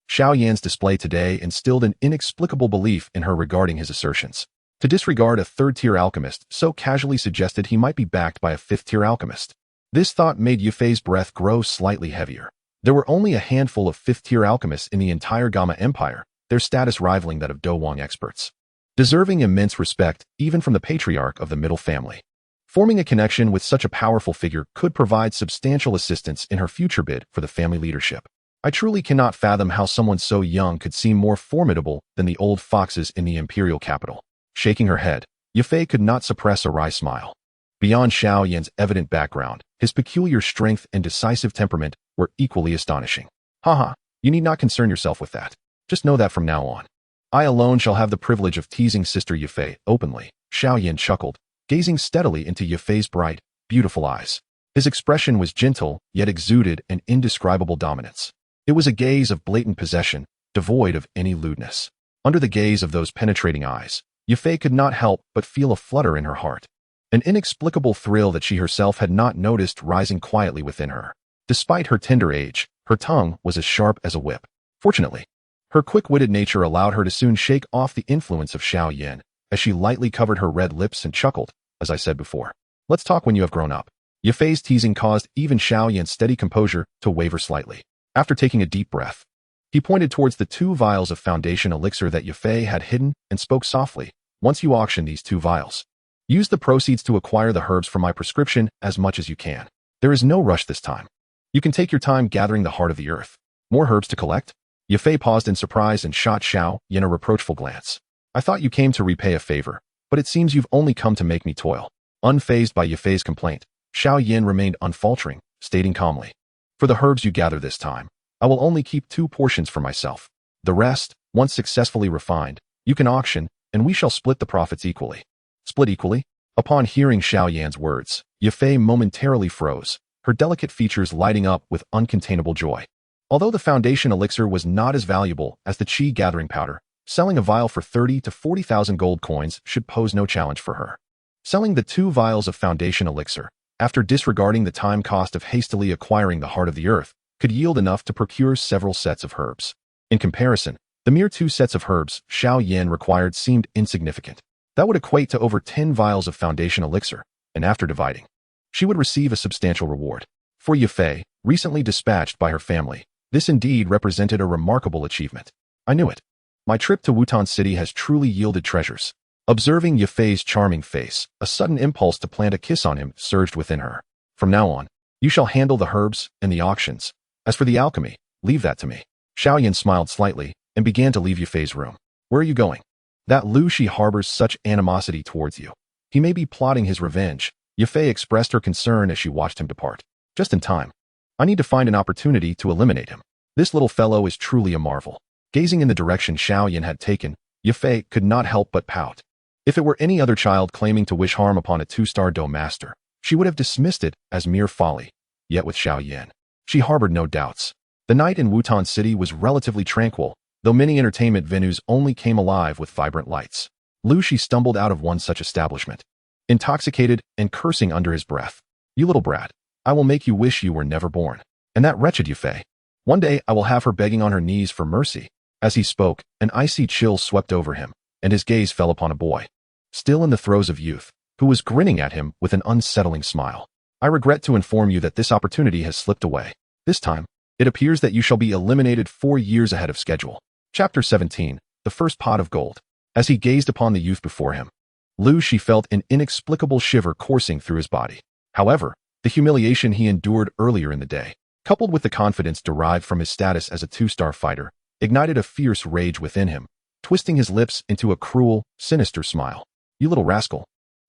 Xiao Yan's display today instilled an inexplicable belief in her regarding his assertions. To disregard a third-tier alchemist so casually suggested he might be backed by a fifth-tier alchemist. This thought made Ya Fei's breath grow slightly heavier. There were only a handful of fifth-tier alchemists in the entire Gamma Empire, their status rivaling that of Dou experts. Deserving immense respect even from the patriarch of the middle family. Forming a connection with such a powerful figure could provide substantial assistance in her future bid for the family leadership. I truly cannot fathom how someone so young could seem more formidable than the old foxes in the imperial capital. Shaking her head, Ya Fei could not suppress a wry smile. Beyond Xiao Yan's evident background, his peculiar strength and decisive temperament were equally astonishing. Haha, you need not concern yourself with that. Just know that from now on, I alone shall have the privilege of teasing Sister Ya Fei openly. Xiao Yan chuckled, gazing steadily into Ya Fei's bright, beautiful eyes. His expression was gentle, yet exuded an indescribable dominance. It was a gaze of blatant possession, devoid of any lewdness. Under the gaze of those penetrating eyes, Ya Fei could not help but feel a flutter in her heart. An inexplicable thrill that she herself had not noticed rising quietly within her. Despite her tender age, her tongue was as sharp as a whip. Fortunately, her quick-witted nature allowed her to soon shake off the influence of Xiao Yan, as she lightly covered her red lips and chuckled, as I said before. Let's talk when you have grown up. Ya Fei's teasing caused even Xiao Yan's steady composure to waver slightly. After taking a deep breath, he pointed towards the 2 vials of Foundation Elixir that Ya Fei had hidden and spoke softly. Once you auction these 2 vials, use the proceeds to acquire the herbs from my prescription as much as you can. There is no rush this time. You can take your time gathering the heart of the earth. More herbs to collect? Ya Fei paused in surprise and shot Xiao Yan a reproachful glance. I thought you came to repay a favor, but it seems you've only come to make me toil. Unfazed by Ya Fei's complaint, Xiao Yan remained unfaltering, stating calmly. For the herbs you gather this time, I will only keep 2 portions for myself. The rest, once successfully refined, you can auction, and we shall split the profits equally. Split equally? Upon hearing Xiao Yan's words, Ya Fei momentarily froze, her delicate features lighting up with uncontainable joy. Although the Foundation Elixir was not as valuable as the Qi gathering powder, selling a vial for 30 to 40,000 gold coins should pose no challenge for her. Selling the 2 vials of Foundation Elixir, after disregarding the time cost of hastily acquiring the heart of the earth, could yield enough to procure several sets of herbs. In comparison, the mere 2 sets of herbs Xiao Yan required seemed insignificant. That would equate to over 10 vials of Foundation Elixir, and after dividing, she would receive a substantial reward. For Ya Fei, recently dispatched by her family, this indeed represented a remarkable achievement. I knew it. My trip to Wutan City has truly yielded treasures. Observing Ya Fei's charming face, a sudden impulse to plant a kiss on him surged within her. From now on, you shall handle the herbs and the auctions. As for the alchemy, leave that to me. Xiao Yan smiled slightly and began to leave Ya Fei's room. Where are you going? That Lu Shi harbors such animosity towards you. He may be plotting his revenge. Ya Fei expressed her concern as she watched him depart. Just in time. I need to find an opportunity to eliminate him. This little fellow is truly a marvel. Gazing in the direction Xiao Yan had taken, Ya Fei could not help but pout. If it were any other child claiming to wish harm upon a 2-star Dou master, she would have dismissed it as mere folly. Yet with Xiao Yan, she harbored no doubts. The night in Wutan City was relatively tranquil, though many entertainment venues only came alive with vibrant lights. Lu Shi stumbled out of one such establishment, intoxicated and cursing under his breath. You little brat, I will make you wish you were never born. And that wretched Ya Fei. One day I will have her begging on her knees for mercy. As he spoke, an icy chill swept over him, and his gaze fell upon a boy, still in the throes of youth, who was grinning at him with an unsettling smile. I regret to inform you that this opportunity has slipped away. This time, it appears that you shall be eliminated 4 years ahead of schedule. Chapter 17, The First Pot of Gold. As he gazed upon the youth before him, Lu Shi felt an inexplicable shiver coursing through his body. However, the humiliation he endured earlier in the day, coupled with the confidence derived from his status as a 2-star fighter, ignited a fierce rage within him, twisting his lips into a cruel, sinister smile. "You little rascal.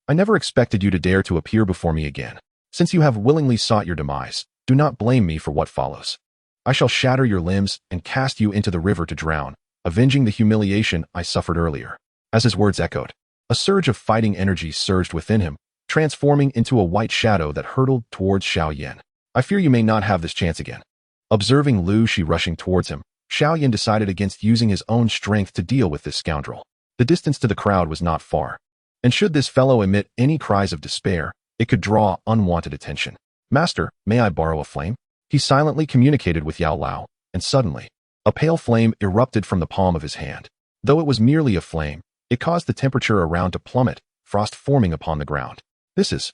I never expected you to dare to appear before me again. Since you have willingly sought your demise, do not blame me for what follows. I shall shatter your limbs and cast you into the river to drown, avenging the humiliation I suffered earlier." As his words echoed, a surge of fighting energy surged within him, transforming into a white shadow that hurtled towards Xiao Yan. "I fear you may not have this chance again." Observing Lu Shi rushing towards him, Xiao Yan decided against using his own strength to deal with this scoundrel. The distance to the crowd was not far, and should this fellow emit any cries of despair, it could draw unwanted attention. "Master, may I borrow a flame?" He silently communicated with Yao Lao, and suddenly, a pale flame erupted from the palm of his hand. Though it was merely a flame, it caused the temperature around to plummet, frost forming upon the ground. "This is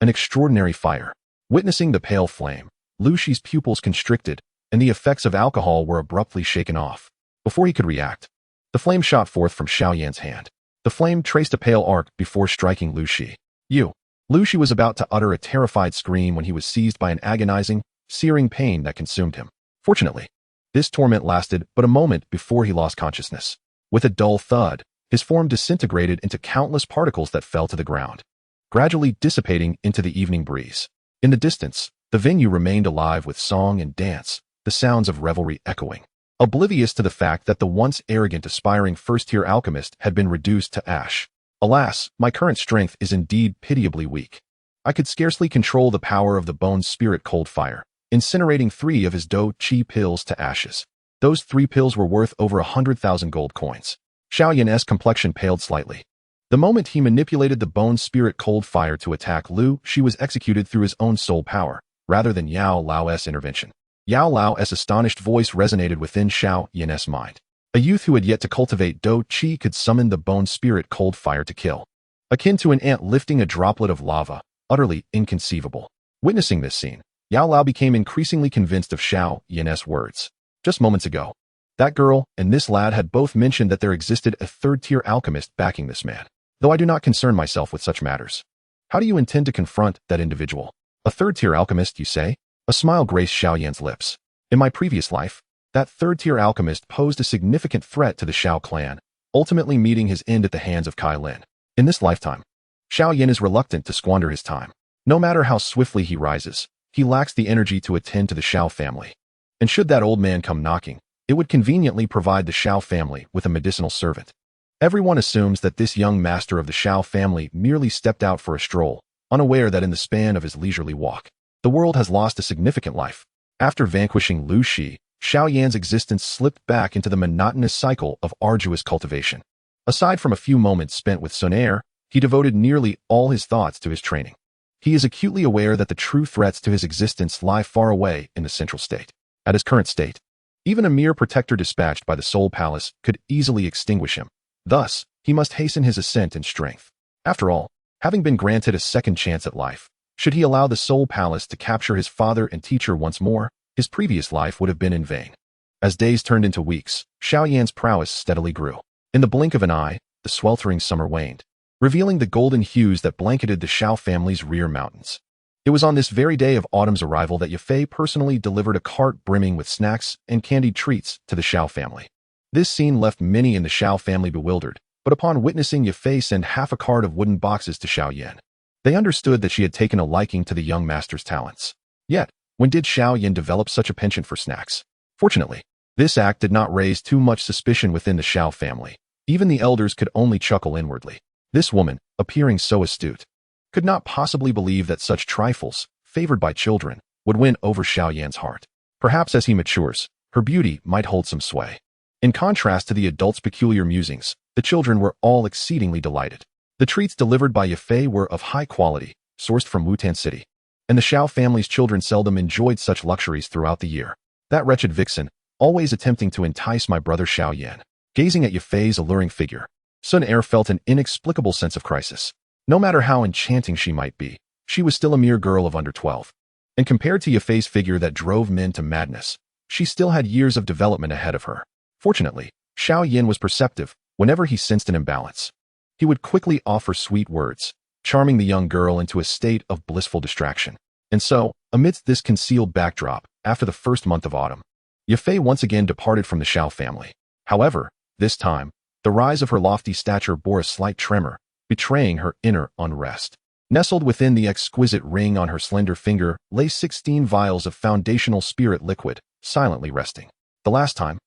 an extraordinary fire." Witnessing the pale flame, Lu Shi's pupils constricted, and the effects of alcohol were abruptly shaken off. Before he could react, the flame shot forth from Xiao Yan's hand. The flame traced a pale arc before striking Lu Shi. "You!" Lu Shi was about to utter a terrified scream when he was seized by an agonizing, searing pain that consumed him. Fortunately, this torment lasted but a moment before he lost consciousness. With a dull thud, his form disintegrated into countless particles that fell to the ground, gradually dissipating into the evening breeze. In the distance, the venue remained alive with song and dance, the sounds of revelry echoing, oblivious to the fact that the once arrogant aspiring first-tier alchemist had been reduced to ash. "Alas, my current strength is indeed pitiably weak. I could scarcely control the power of the bone spirit cold fire, incinerating 3 of his Dou Qi pills to ashes. Those 3 pills were worth over 100,000 gold coins." Xiao Yan's complexion paled slightly. The moment he manipulated the bone spirit cold fire to attack Lu, she was executed through his own soul power, rather than Yao Lao's intervention. Yao Lao's astonished voice resonated within Xiao Yan's mind. A youth who had yet to cultivate Dou Qi could summon the bone spirit cold fire to kill. Akin to an ant lifting a droplet of lava, utterly inconceivable. Witnessing this scene, Yao Lao became increasingly convinced of Xiao Yan's words. Just moments ago, that girl and this lad had both mentioned that there existed a third-tier alchemist backing this man. Though I do not concern myself with such matters. How do you intend to confront that individual? A third-tier alchemist, you say? A smile graced Xiao Yan's lips. In my previous life, that third-tier alchemist posed a significant threat to the Yao Clan, ultimately meeting his end at the hands of Kai Lin. In this lifetime, Xiao Yan is reluctant to squander his time. No matter how swiftly he rises, he lacks the energy to attend to the Xiao family. And should that old man come knocking, it would conveniently provide the Xiao family with a medicinal servant. Everyone assumes that this young master of the Xiao family merely stepped out for a stroll, unaware that in the span of his leisurely walk, the world has lost a significant life. After vanquishing Lu Shi, Xiao Yan's existence slipped back into the monotonous cycle of arduous cultivation. Aside from a few moments spent with Sun Er, he devoted nearly all his thoughts to his training. He is acutely aware that the true threats to his existence lie far away in the central state. At his current state, even a mere protector dispatched by the Soul Palace could easily extinguish him. Thus, he must hasten his ascent in strength. After all, having been granted a second chance at life, should he allow the Soul Palace to capture his father and teacher once more, his previous life would have been in vain. As days turned into weeks, Xiao Yan's prowess steadily grew. In the blink of an eye, the sweltering summer waned, revealing the golden hues that blanketed the Xiao family's rear mountains. It was on this very day of autumn's arrival that Ya Fei personally delivered a cart brimming with snacks and candied treats to the Xiao family. This scene left many in the Xiao family bewildered, but upon witnessing Ya Fei send half a cart of wooden boxes to Xiao Yan, they understood that she had taken a liking to the young master's talents. Yet, when did Xiao Yan develop such a penchant for snacks? Fortunately, this act did not raise too much suspicion within the Xiao family. Even the elders could only chuckle inwardly. This woman, appearing so astute, could not possibly believe that such trifles, favored by children, would win over Xiao Yan's heart. Perhaps as he matures, her beauty might hold some sway. In contrast to the adults' peculiar musings, the children were all exceedingly delighted. The treats delivered by Ya Fei were of high quality, sourced from Wutan City, and the Xiao family's children seldom enjoyed such luxuries throughout the year. That wretched vixen, always attempting to entice my brother Xiao Yan. Gazing at Ya Fei's alluring figure, Sun Er felt an inexplicable sense of crisis. No matter how enchanting she might be, she was still a mere girl of under 12. And compared to Ya Fei's figure that drove men to madness, she still had years of development ahead of her. Fortunately, Xiao Yan was perceptive. Whenever he sensed an imbalance, he would quickly offer sweet words, charming the young girl into a state of blissful distraction. And so, amidst this concealed backdrop, after the first month of autumn, Ya Fei once again departed from the Xiao family. However, this time, the rise of her lofty stature bore a slight tremor, betraying her inner unrest. Nestled within the exquisite ring on her slender finger lay 16 vials of foundational spirit liquid, silently resting. The last time,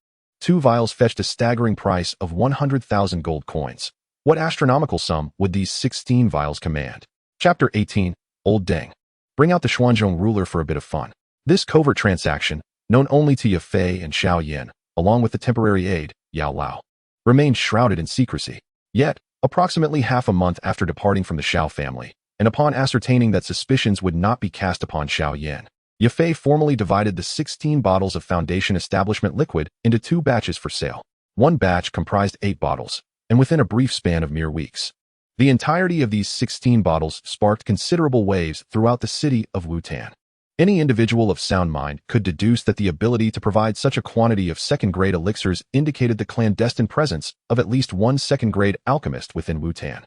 2 vials fetched a staggering price of 100,000 gold coins. What astronomical sum would these 16 vials command? Chapter 18, Old Deng. Bring out the Xuanzhong ruler for a bit of fun. This covert transaction, known only to Ya Fei and Xiao Yan, along with the temporary aide, Yao Lao, remained shrouded in secrecy. Yet, approximately half a month after departing from the Xiao family, and upon ascertaining that suspicions would not be cast upon Xiao Yan, Ya Fei formally divided the 16 bottles of Foundation Establishment liquid into 2 batches for sale. One batch comprised 8 bottles, and within a brief span of mere weeks, the entirety of these 16 bottles sparked considerable waves throughout the city of Wutan. Any individual of sound mind could deduce that the ability to provide such a quantity of second-grade elixirs indicated the clandestine presence of at least one second-grade alchemist within Wutan.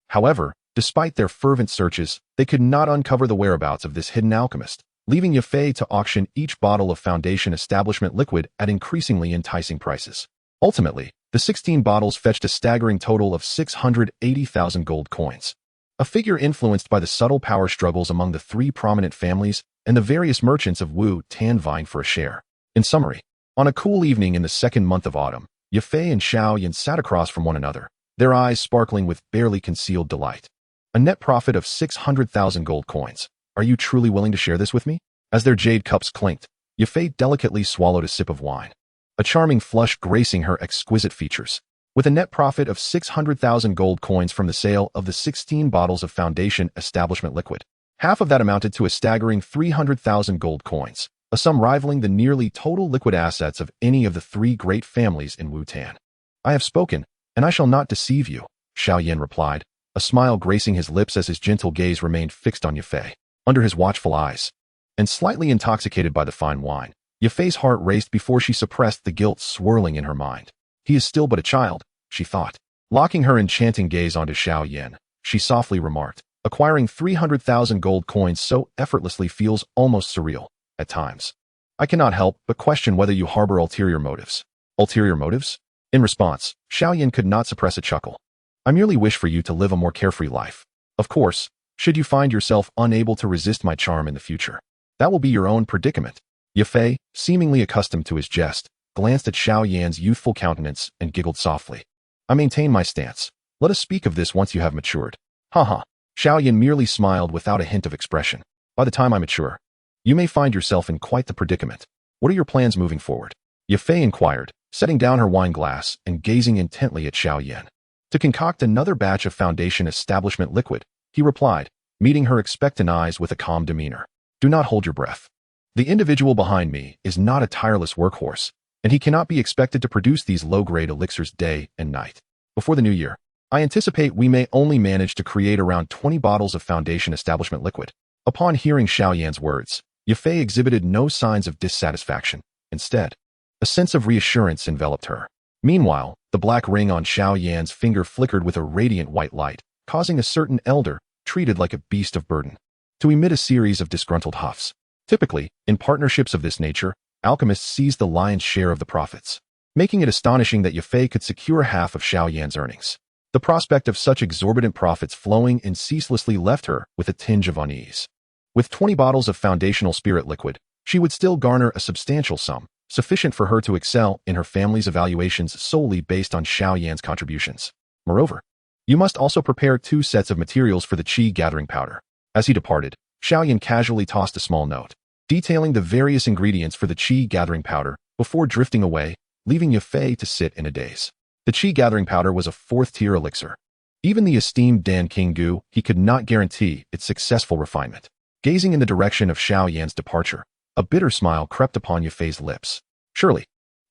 However, despite their fervent searches, they could not uncover the whereabouts of this hidden alchemist, leaving Ya Fei to auction each bottle of Foundation Establishment liquid at increasingly enticing prices. Ultimately, the 16 bottles fetched a staggering total of 680,000 gold coins, a figure influenced by the subtle power struggles among the 3 prominent families and the various merchants of Wu Tan vying for a share. In summary, on a cool evening in the 2nd month of autumn, Ya Fei and Xiao Yan sat across from one another, their eyes sparkling with barely concealed delight. A net profit of 600,000 gold coins. Are you truly willing to share this with me? As their jade cups clinked, Ya Fei delicately swallowed a sip of wine, a charming flush gracing her exquisite features. With a net profit of 600,000 gold coins from the sale of the 16 bottles of Foundation Establishment liquid, half of that amounted to a staggering 300,000 gold coins, a sum rivaling the nearly total liquid assets of any of the 3 great families in Wutan. I have spoken, and I shall not deceive you, Xiao Yan replied, a smile gracing his lips as his gentle gaze remained fixed on Ya Fei. Under his watchful eyes, and slightly intoxicated by the fine wine, Ya Fei's heart raced before she suppressed the guilt swirling in her mind. He is still but a child, she thought. Locking her enchanting gaze onto Xiao Yan, she softly remarked, acquiring 300,000 gold coins so effortlessly feels almost surreal, at times. I cannot help but question whether you harbor ulterior motives. Ulterior motives? In response, Xiao Yan could not suppress a chuckle. I merely wish for you to live a more carefree life. Of course, should you find yourself unable to resist my charm in the future, that will be your own predicament. Ya Fei, seemingly accustomed to his jest, glanced at Xiao Yan's youthful countenance and giggled softly. I maintain my stance. Let us speak of this once you have matured. Haha. Xiao Yan merely smiled without a hint of expression. By the time I mature, you may find yourself in quite the predicament. What are your plans moving forward? Ya Fei inquired, setting down her wine glass and gazing intently at Xiao Yan. To concoct another batch of Foundation Establishment liquid, he replied, meeting her expectant eyes with a calm demeanor. Do not hold your breath. The individual behind me is not a tireless workhorse, and he cannot be expected to produce these low-grade elixirs day and night. Before the new year, I anticipate we may only manage to create around 20 bottles of Foundation Establishment liquid. Upon hearing Xiao Yan's words, Ya Fei exhibited no signs of dissatisfaction. Instead, a sense of reassurance enveloped her. Meanwhile, the black ring on Xiao Yan's finger flickered with a radiant white light, causing a certain elder, treated like a beast of burden, to emit a series of disgruntled huffs. Typically, in partnerships of this nature, alchemists seize the lion's share of the profits, making it astonishing that Ya Fei could secure half of Xiao Yan's earnings. The prospect of such exorbitant profits flowing in ceaselessly left her with a tinge of unease. With 20 bottles of foundational spirit liquid, she would still garner a substantial sum, sufficient for her to excel in her family's evaluations solely based on Xiao Yan's contributions. Moreover, you must also prepare 2 sets of materials for the qi gathering powder. As he departed, Xiao Yan casually tossed a small note, detailing the various ingredients for the qi gathering powder before drifting away, leaving Ya Fei to sit in a daze. The qi gathering powder was a 4th-tier elixir. Even the esteemed Dou King he could not guarantee its successful refinement. Gazing in the direction of Xiao Yan's departure, a bitter smile crept upon Ya Fei's lips. Surely,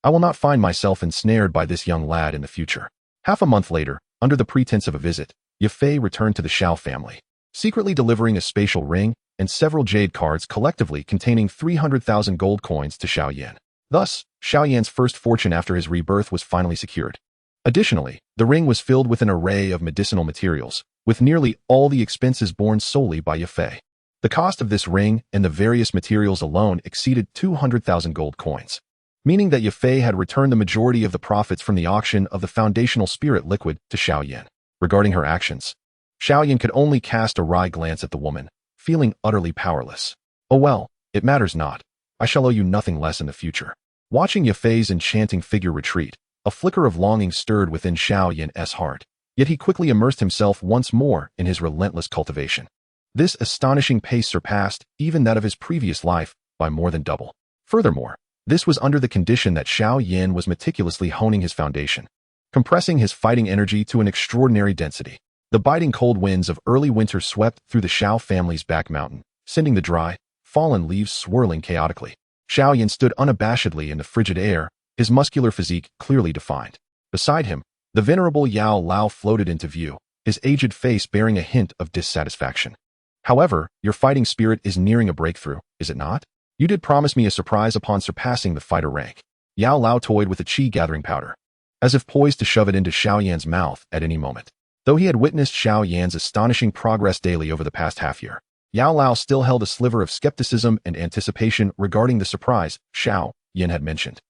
I will not find myself ensnared by this young lad in the future. Half a month later, under the pretense of a visit, Ya Fei returned to the Xiao family, secretly delivering a spatial ring and several jade cards collectively containing 300,000 gold coins to Xiao Yan. Thus, Xiao Yan's first fortune after his rebirth was finally secured. Additionally, the ring was filled with an array of medicinal materials, with nearly all the expenses borne solely by Ya Fei. The cost of this ring and the various materials alone exceeded 200,000 gold coins. meaning that Ya Fei had returned the majority of the profits from the auction of the foundational spirit liquid to Xiao Yan. Regarding her actions, Xiao Yan could only cast a wry glance at the woman, feeling utterly powerless. Oh well, it matters not. I shall owe you nothing less in the future. Watching Ya Fei's enchanting figure retreat, a flicker of longing stirred within Xiao Yan's heart, yet he quickly immersed himself once more in his relentless cultivation. This astonishing pace surpassed even that of his previous life by more than double. Furthermore, this was under the condition that Xiao Yan was meticulously honing his foundation, compressing his fighting energy to an extraordinary density. The biting cold winds of early winter swept through the Xiao family's back mountain, sending the dry, fallen leaves swirling chaotically. Xiao Yan stood unabashedly in the frigid air, his muscular physique clearly defined. Beside him, the venerable Yao Lao floated into view, his aged face bearing a hint of dissatisfaction. However, your fighting spirit is nearing a breakthrough, is it not? You did promise me a surprise upon surpassing the fighter rank. Yao Lao toyed with a chi-gathering powder, as if poised to shove it into Xiao Yan's mouth at any moment. Though he had witnessed Xiao Yan's astonishing progress daily over the past half-year, Yao Lao still held a sliver of skepticism and anticipation regarding the surprise Xiao Yan had mentioned.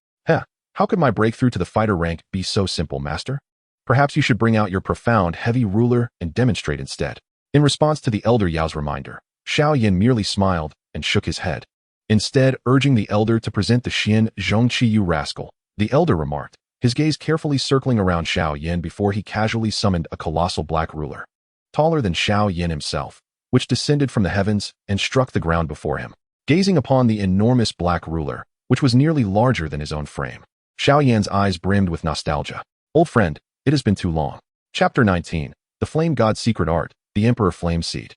How could my breakthrough to the fighter rank be so simple, master? Perhaps you should bring out your profound, heavy ruler and demonstrate instead. In response to the elder Yao's reminder, Xiao Yan merely smiled and shook his head. Instead, urging the elder to present the Xian Zhongqi you rascal, the elder remarked, his gaze carefully circling around Xiao Yan before he casually summoned a colossal black ruler, taller than Xiao Yan himself, which descended from the heavens and struck the ground before him. Gazing upon the enormous black ruler, which was nearly larger than his own frame, Xiao Yan's eyes brimmed with nostalgia. Old friend, it has been too long. Chapter 19, The Flame God's Secret Art, the Emperor Flame Seed.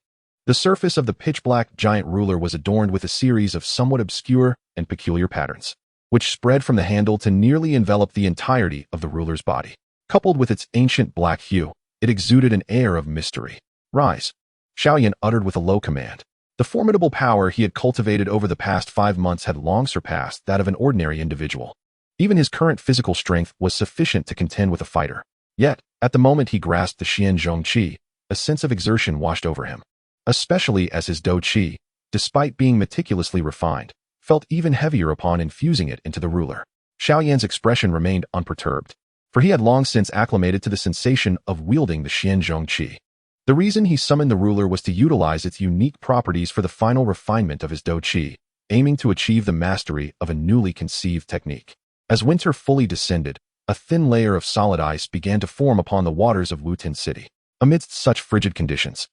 The surface of the pitch-black giant ruler was adorned with a series of somewhat obscure and peculiar patterns, which spread from the handle to nearly envelop the entirety of the ruler's body. Coupled with its ancient black hue, it exuded an air of mystery. Rise, Xiao Yan uttered with a low command. The formidable power he had cultivated over the past 5 months had long surpassed that of an ordinary individual. Even his current physical strength was sufficient to contend with a fighter. Yet, at the moment he grasped the Xian Zhongqi, a sense of exertion washed over him, especially as his Dou Qi, despite being meticulously refined, felt even heavier upon infusing it into the ruler. Xiao Yan's expression remained unperturbed, for he had long since acclimated to the sensation of wielding the Xian Zhongqi. The reason he summoned the ruler was to utilize its unique properties for the final refinement of his Dou Qi, aiming to achieve the mastery of a newly conceived technique. As winter fully descended, a thin layer of solid ice began to form upon the waters of Wutin City. Amidst such frigid conditions,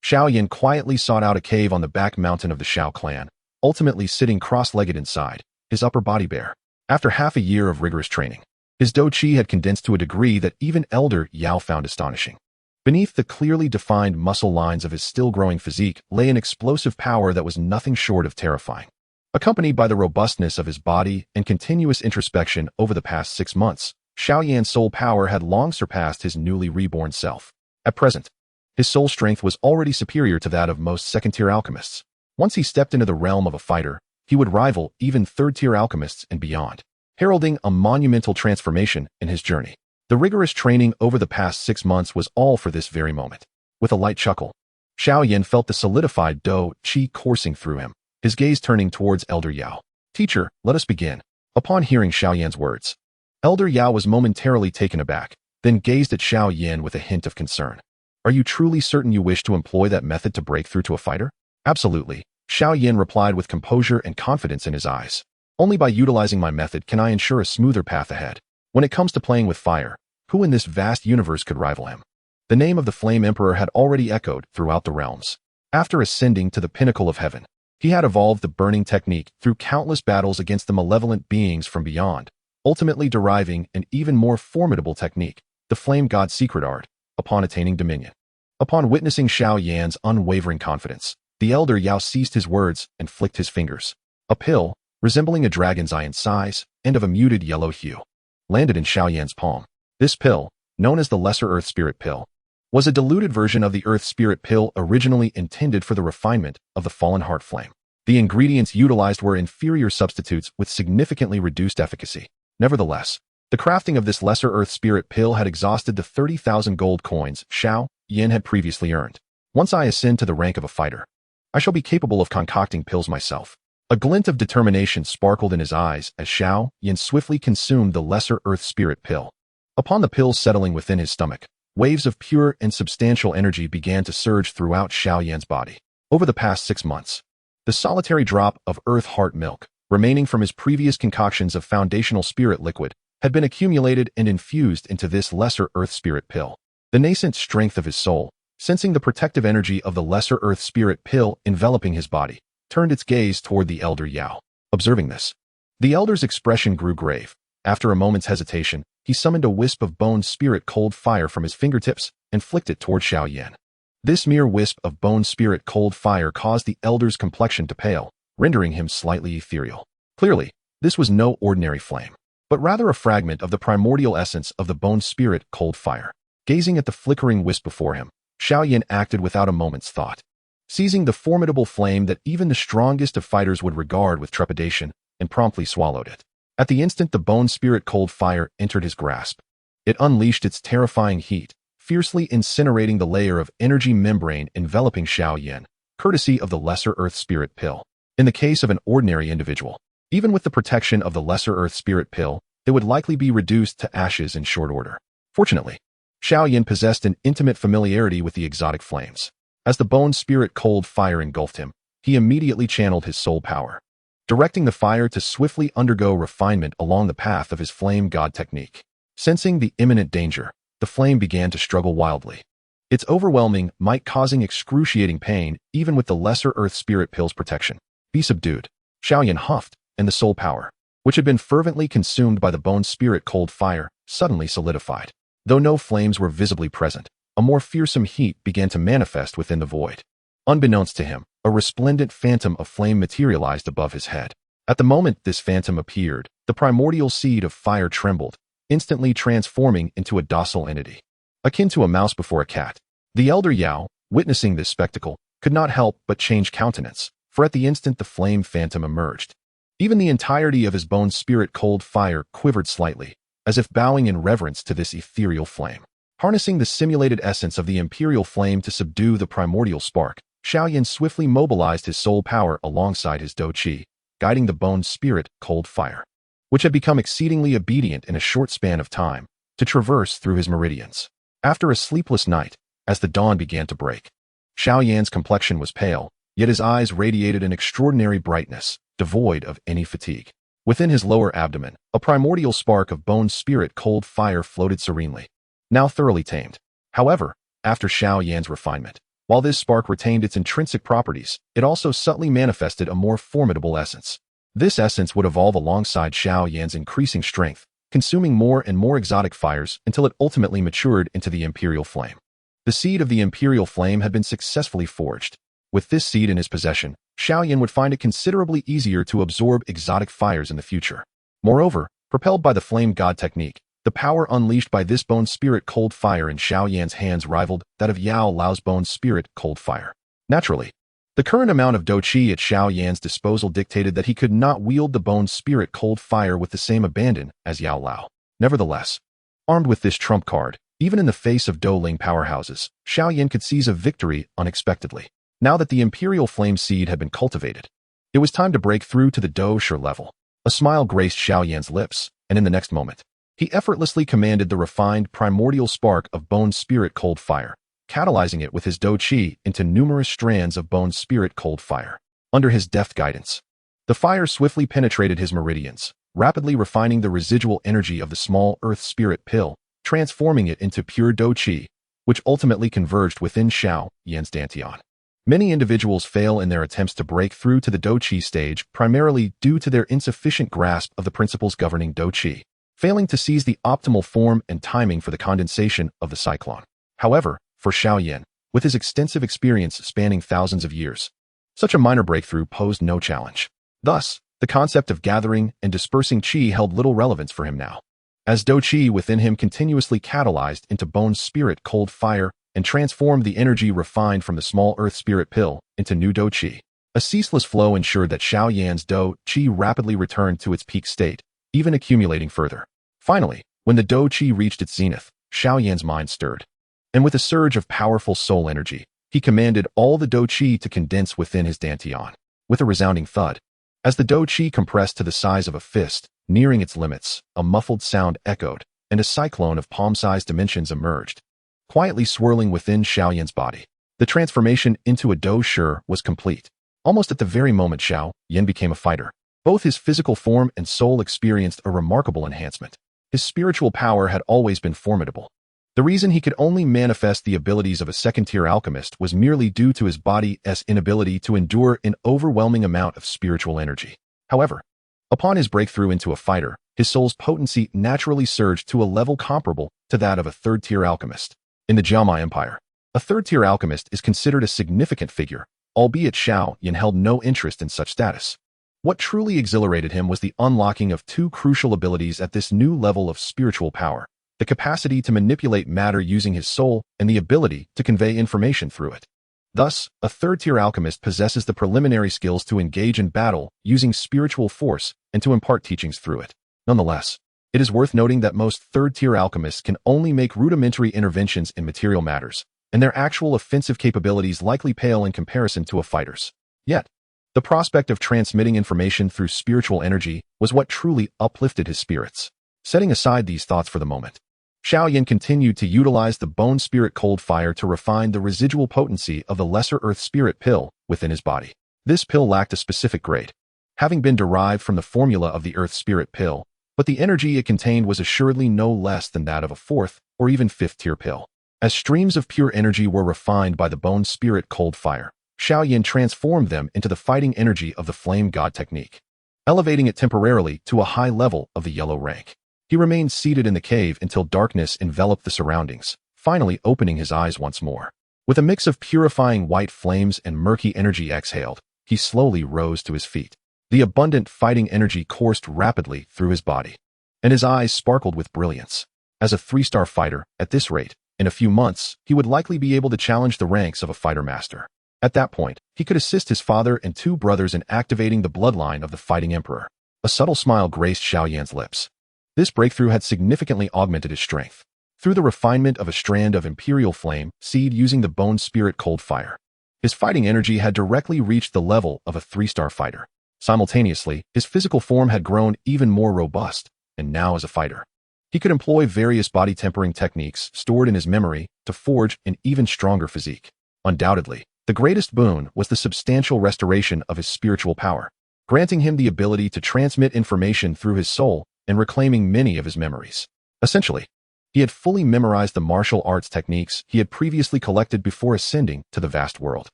Xiao Yan quietly sought out a cave on the back mountain of the Xiao Clan, ultimately sitting cross-legged inside, his upper body bare. After half a year of rigorous training, his Dou Qi had condensed to a degree that even elder Yao found astonishing. Beneath the clearly defined muscle lines of his still-growing physique lay an explosive power that was nothing short of terrifying. Accompanied by the robustness of his body and continuous introspection over the past 6 months, Xiao Yan's soul power had long surpassed his newly reborn self. At present, his soul strength was already superior to that of most second-tier alchemists. Once he stepped into the realm of a fighter, he would rival even third-tier alchemists and beyond, heralding a monumental transformation in his journey. The rigorous training over the past 6 months was all for this very moment. With a light chuckle, Xiao Yan felt the solidified Dou Qi coursing through him, his gaze turning towards Elder Yao. Teacher, let us begin. Upon hearing Xiao Yan's words, Elder Yao was momentarily taken aback, then gazed at Xiao Yan with a hint of concern. Are you truly certain you wish to employ that method to break through to a fighter? Absolutely, Xiao Yan replied with composure and confidence in his eyes. Only by utilizing my method can I ensure a smoother path ahead. When it comes to playing with fire, who in this vast universe could rival him? The name of the Flame Emperor had already echoed throughout the realms. After ascending to the pinnacle of heaven, he had evolved the burning technique through countless battles against the malevolent beings from beyond, ultimately deriving an even more formidable technique, the Flame God's Secret Art, upon attaining dominion. Upon witnessing Xiao Yan's unwavering confidence, the elder Yao ceased his words and flicked his fingers. A pill, resembling a dragon's eye in size and of a muted yellow hue, landed in Xiao Yan's palm. This pill, known as the Lesser Earth Spirit Pill, was a diluted version of the Earth Spirit Pill originally intended for the refinement of the fallen heart flame. The ingredients utilized were inferior substitutes with significantly reduced efficacy. Nevertheless, the crafting of this Lesser Earth Spirit Pill had exhausted the 30,000 gold coins Xiao Yan had previously earned. Once I ascend to the rank of a fighter, I shall be capable of concocting pills myself. A glint of determination sparkled in his eyes as Xiao Yan swiftly consumed the lesser earth spirit pill. Upon the pill settling within his stomach, waves of pure and substantial energy began to surge throughout Xiao Yan's body. Over the past 6 months, the solitary drop of earth heart milk, remaining from his previous concoctions of foundational spirit liquid, had been accumulated and infused into this lesser earth spirit pill. The nascent strength of his soul, sensing the protective energy of the lesser earth spirit pill enveloping his body, turned its gaze toward the elder Yao. Observing this, the elder's expression grew grave. After a moment's hesitation, he summoned a wisp of bone spirit cold fire from his fingertips and flicked it toward Xiao Yan. This mere wisp of bone spirit cold fire caused the elder's complexion to pale, rendering him slightly ethereal. Clearly, this was no ordinary flame, but rather a fragment of the primordial essence of the bone spirit cold fire. Gazing at the flickering wisp before him, Xiao Yan acted without a moment's thought. Seizing the formidable flame that even the strongest of fighters would regard with trepidation, and promptly swallowed it. At the instant the bone spirit cold fire entered his grasp, it unleashed its terrifying heat, fiercely incinerating the layer of energy membrane enveloping Xiao Yan, courtesy of the lesser earth spirit pill. In the case of an ordinary individual, even with the protection of the lesser earth spirit pill, they would likely be reduced to ashes in short order. Fortunately, Xiao Yan possessed an intimate familiarity with the exotic flames. As the bone spirit cold fire engulfed him, he immediately channeled his soul power, directing the fire to swiftly undergo refinement along the path of his flame god technique. Sensing the imminent danger, the flame began to struggle wildly. Its overwhelming might causing excruciating pain even with the lesser earth spirit pill's protection. Be subdued. Xiao Yan huffed, and the soul power, which had been fervently consumed by the bone spirit cold fire, suddenly solidified. Though no flames were visibly present, a more fearsome heat began to manifest within the void. Unbeknownst to him, a resplendent phantom of flame materialized above his head. At the moment this phantom appeared, the primordial seed of fire trembled, instantly transforming into a docile entity, akin to a mouse before a cat. The elder Yao, witnessing this spectacle, could not help but change countenance, for at the instant the flame phantom emerged, even the entirety of his bone spirit cold fire quivered slightly, as if bowing in reverence to this ethereal flame. Harnessing the simulated essence of the imperial flame to subdue the primordial spark, Xiao Yan swiftly mobilized his soul power alongside his Dou Qi, guiding the bone spirit cold fire, which had become exceedingly obedient in a short span of time, to traverse through his meridians. After a sleepless night, as the dawn began to break, Xiao Yan's complexion was pale, yet his eyes radiated an extraordinary brightness, devoid of any fatigue. Within his lower abdomen, a primordial spark of bone spirit cold fire floated serenely, now thoroughly tamed. However, after Xiao Yan's refinement, while this spark retained its intrinsic properties, it also subtly manifested a more formidable essence. This essence would evolve alongside Xiao Yan's increasing strength, consuming more and more exotic fires until it ultimately matured into the imperial flame. The seed of the imperial flame had been successfully forged. With this seed in his possession, Xiao Yan would find it considerably easier to absorb exotic fires in the future. Moreover, propelled by the flame god technique, the power unleashed by this bone spirit cold fire in Xiao Yan's hands rivaled that of Yao Lao's bone spirit cold fire. Naturally, the current amount of Dou Qi at Xiao Yan's disposal dictated that he could not wield the bone spirit cold fire with the same abandon as Yao Lao. Nevertheless, armed with this trump card, even in the face of Dou Ling powerhouses, Xiao Yan could seize a victory unexpectedly. Now that the imperial flame seed had been cultivated, it was time to break through to the Dou Shi level. A smile graced Xiao Yan's lips, and in the next moment, he effortlessly commanded the refined primordial spark of bone spirit cold fire, catalyzing it with his Dou Qi into numerous strands of bone spirit cold fire. Under his deft guidance, the fire swiftly penetrated his meridians, rapidly refining the residual energy of the small earth spirit pill, transforming it into pure Dou Qi, which ultimately converged within Xiao Yan's dantian. Many individuals fail in their attempts to break through to the Dou Qi stage primarily due to their insufficient grasp of the principles governing Dou Qi, failing to seize the optimal form and timing for the condensation of the cyclone. However, for Xiao Yan, with his extensive experience spanning thousands of years, such a minor breakthrough posed no challenge. Thus, the concept of gathering and dispersing qi held little relevance for him now, as Dou Qi within him continuously catalyzed into bone spirit cold fire and transformed the energy refined from the small earth spirit pill into new Dou Qi. A ceaseless flow ensured that Xiao Yan's Dou Qi rapidly returned to its peak state, even accumulating further. Finally, when the Dou Qi reached its zenith, Xiao Yan's mind stirred, and with a surge of powerful soul energy, he commanded all the Dou Qi to condense within his dantian. With a resounding thud, As the Dou Qi compressed to the size of a fist, nearing its limits, a muffled sound echoed, and a cyclone of palm-sized dimensions emerged, quietly swirling within Xiao Yan's body. The transformation into a Dou Shi was complete. Almost at the very moment Xiao Yan became a fighter, both his physical form and soul experienced a remarkable enhancement. His spiritual power had always been formidable. The reason he could only manifest the abilities of a second-tier alchemist was merely due to his body's inability to endure an overwhelming amount of spiritual energy. However, upon his breakthrough into a fighter, his soul's potency naturally surged to a level comparable to that of a third-tier alchemist. In the Jiamai Empire, a third-tier alchemist is considered a significant figure, albeit Xiao Yan held no interest in such status. What truly exhilarated him was the unlocking of two crucial abilities at this new level of spiritual power: the capacity to manipulate matter using his soul and the ability to convey information through it. Thus, a third-tier alchemist possesses the preliminary skills to engage in battle using spiritual force and to impart teachings through it. Nonetheless, it is worth noting that most third-tier alchemists can only make rudimentary interventions in material matters, and their actual offensive capabilities likely pale in comparison to a fighter's. Yet, the prospect of transmitting information through spiritual energy was what truly uplifted his spirits. Setting aside these thoughts for the moment, Xiao Yan continued to utilize the bone spirit cold fire to refine the residual potency of the lesser earth spirit pill within his body. This pill lacked a specific grade, having been derived from the formula of the earth spirit pill, but the energy it contained was assuredly no less than that of a fourth or even fifth-tier pill. As streams of pure energy were refined by the bone spirit cold fire, Xiao Yan transformed them into the fighting energy of the flame god technique, elevating it temporarily to a high level of the yellow rank. He remained seated in the cave until darkness enveloped the surroundings, finally opening his eyes once more. With a mix of purifying white flames and murky energy exhaled, he slowly rose to his feet. The abundant fighting energy coursed rapidly through his body, and his eyes sparkled with brilliance. As a 3-star fighter, at this rate, in a few months, he would likely be able to challenge the ranks of a fighter master. At that point, he could assist his father and 2 brothers in activating the bloodline of the fighting emperor. A subtle smile graced Xiao Yan's lips. This breakthrough had significantly augmented his strength. Through the refinement of a strand of imperial flame seed using the bone spirit cold fire, his fighting energy had directly reached the level of a 3-star fighter. Simultaneously, his physical form had grown even more robust, and now as a fighter, he could employ various body tempering techniques stored in his memory to forge an even stronger physique. Undoubtedly, the greatest boon was the substantial restoration of his spiritual power, granting him the ability to transmit information through his soul and reclaiming many of his memories. Essentially, he had fully memorized the martial arts techniques he had previously collected before ascending to the vast world.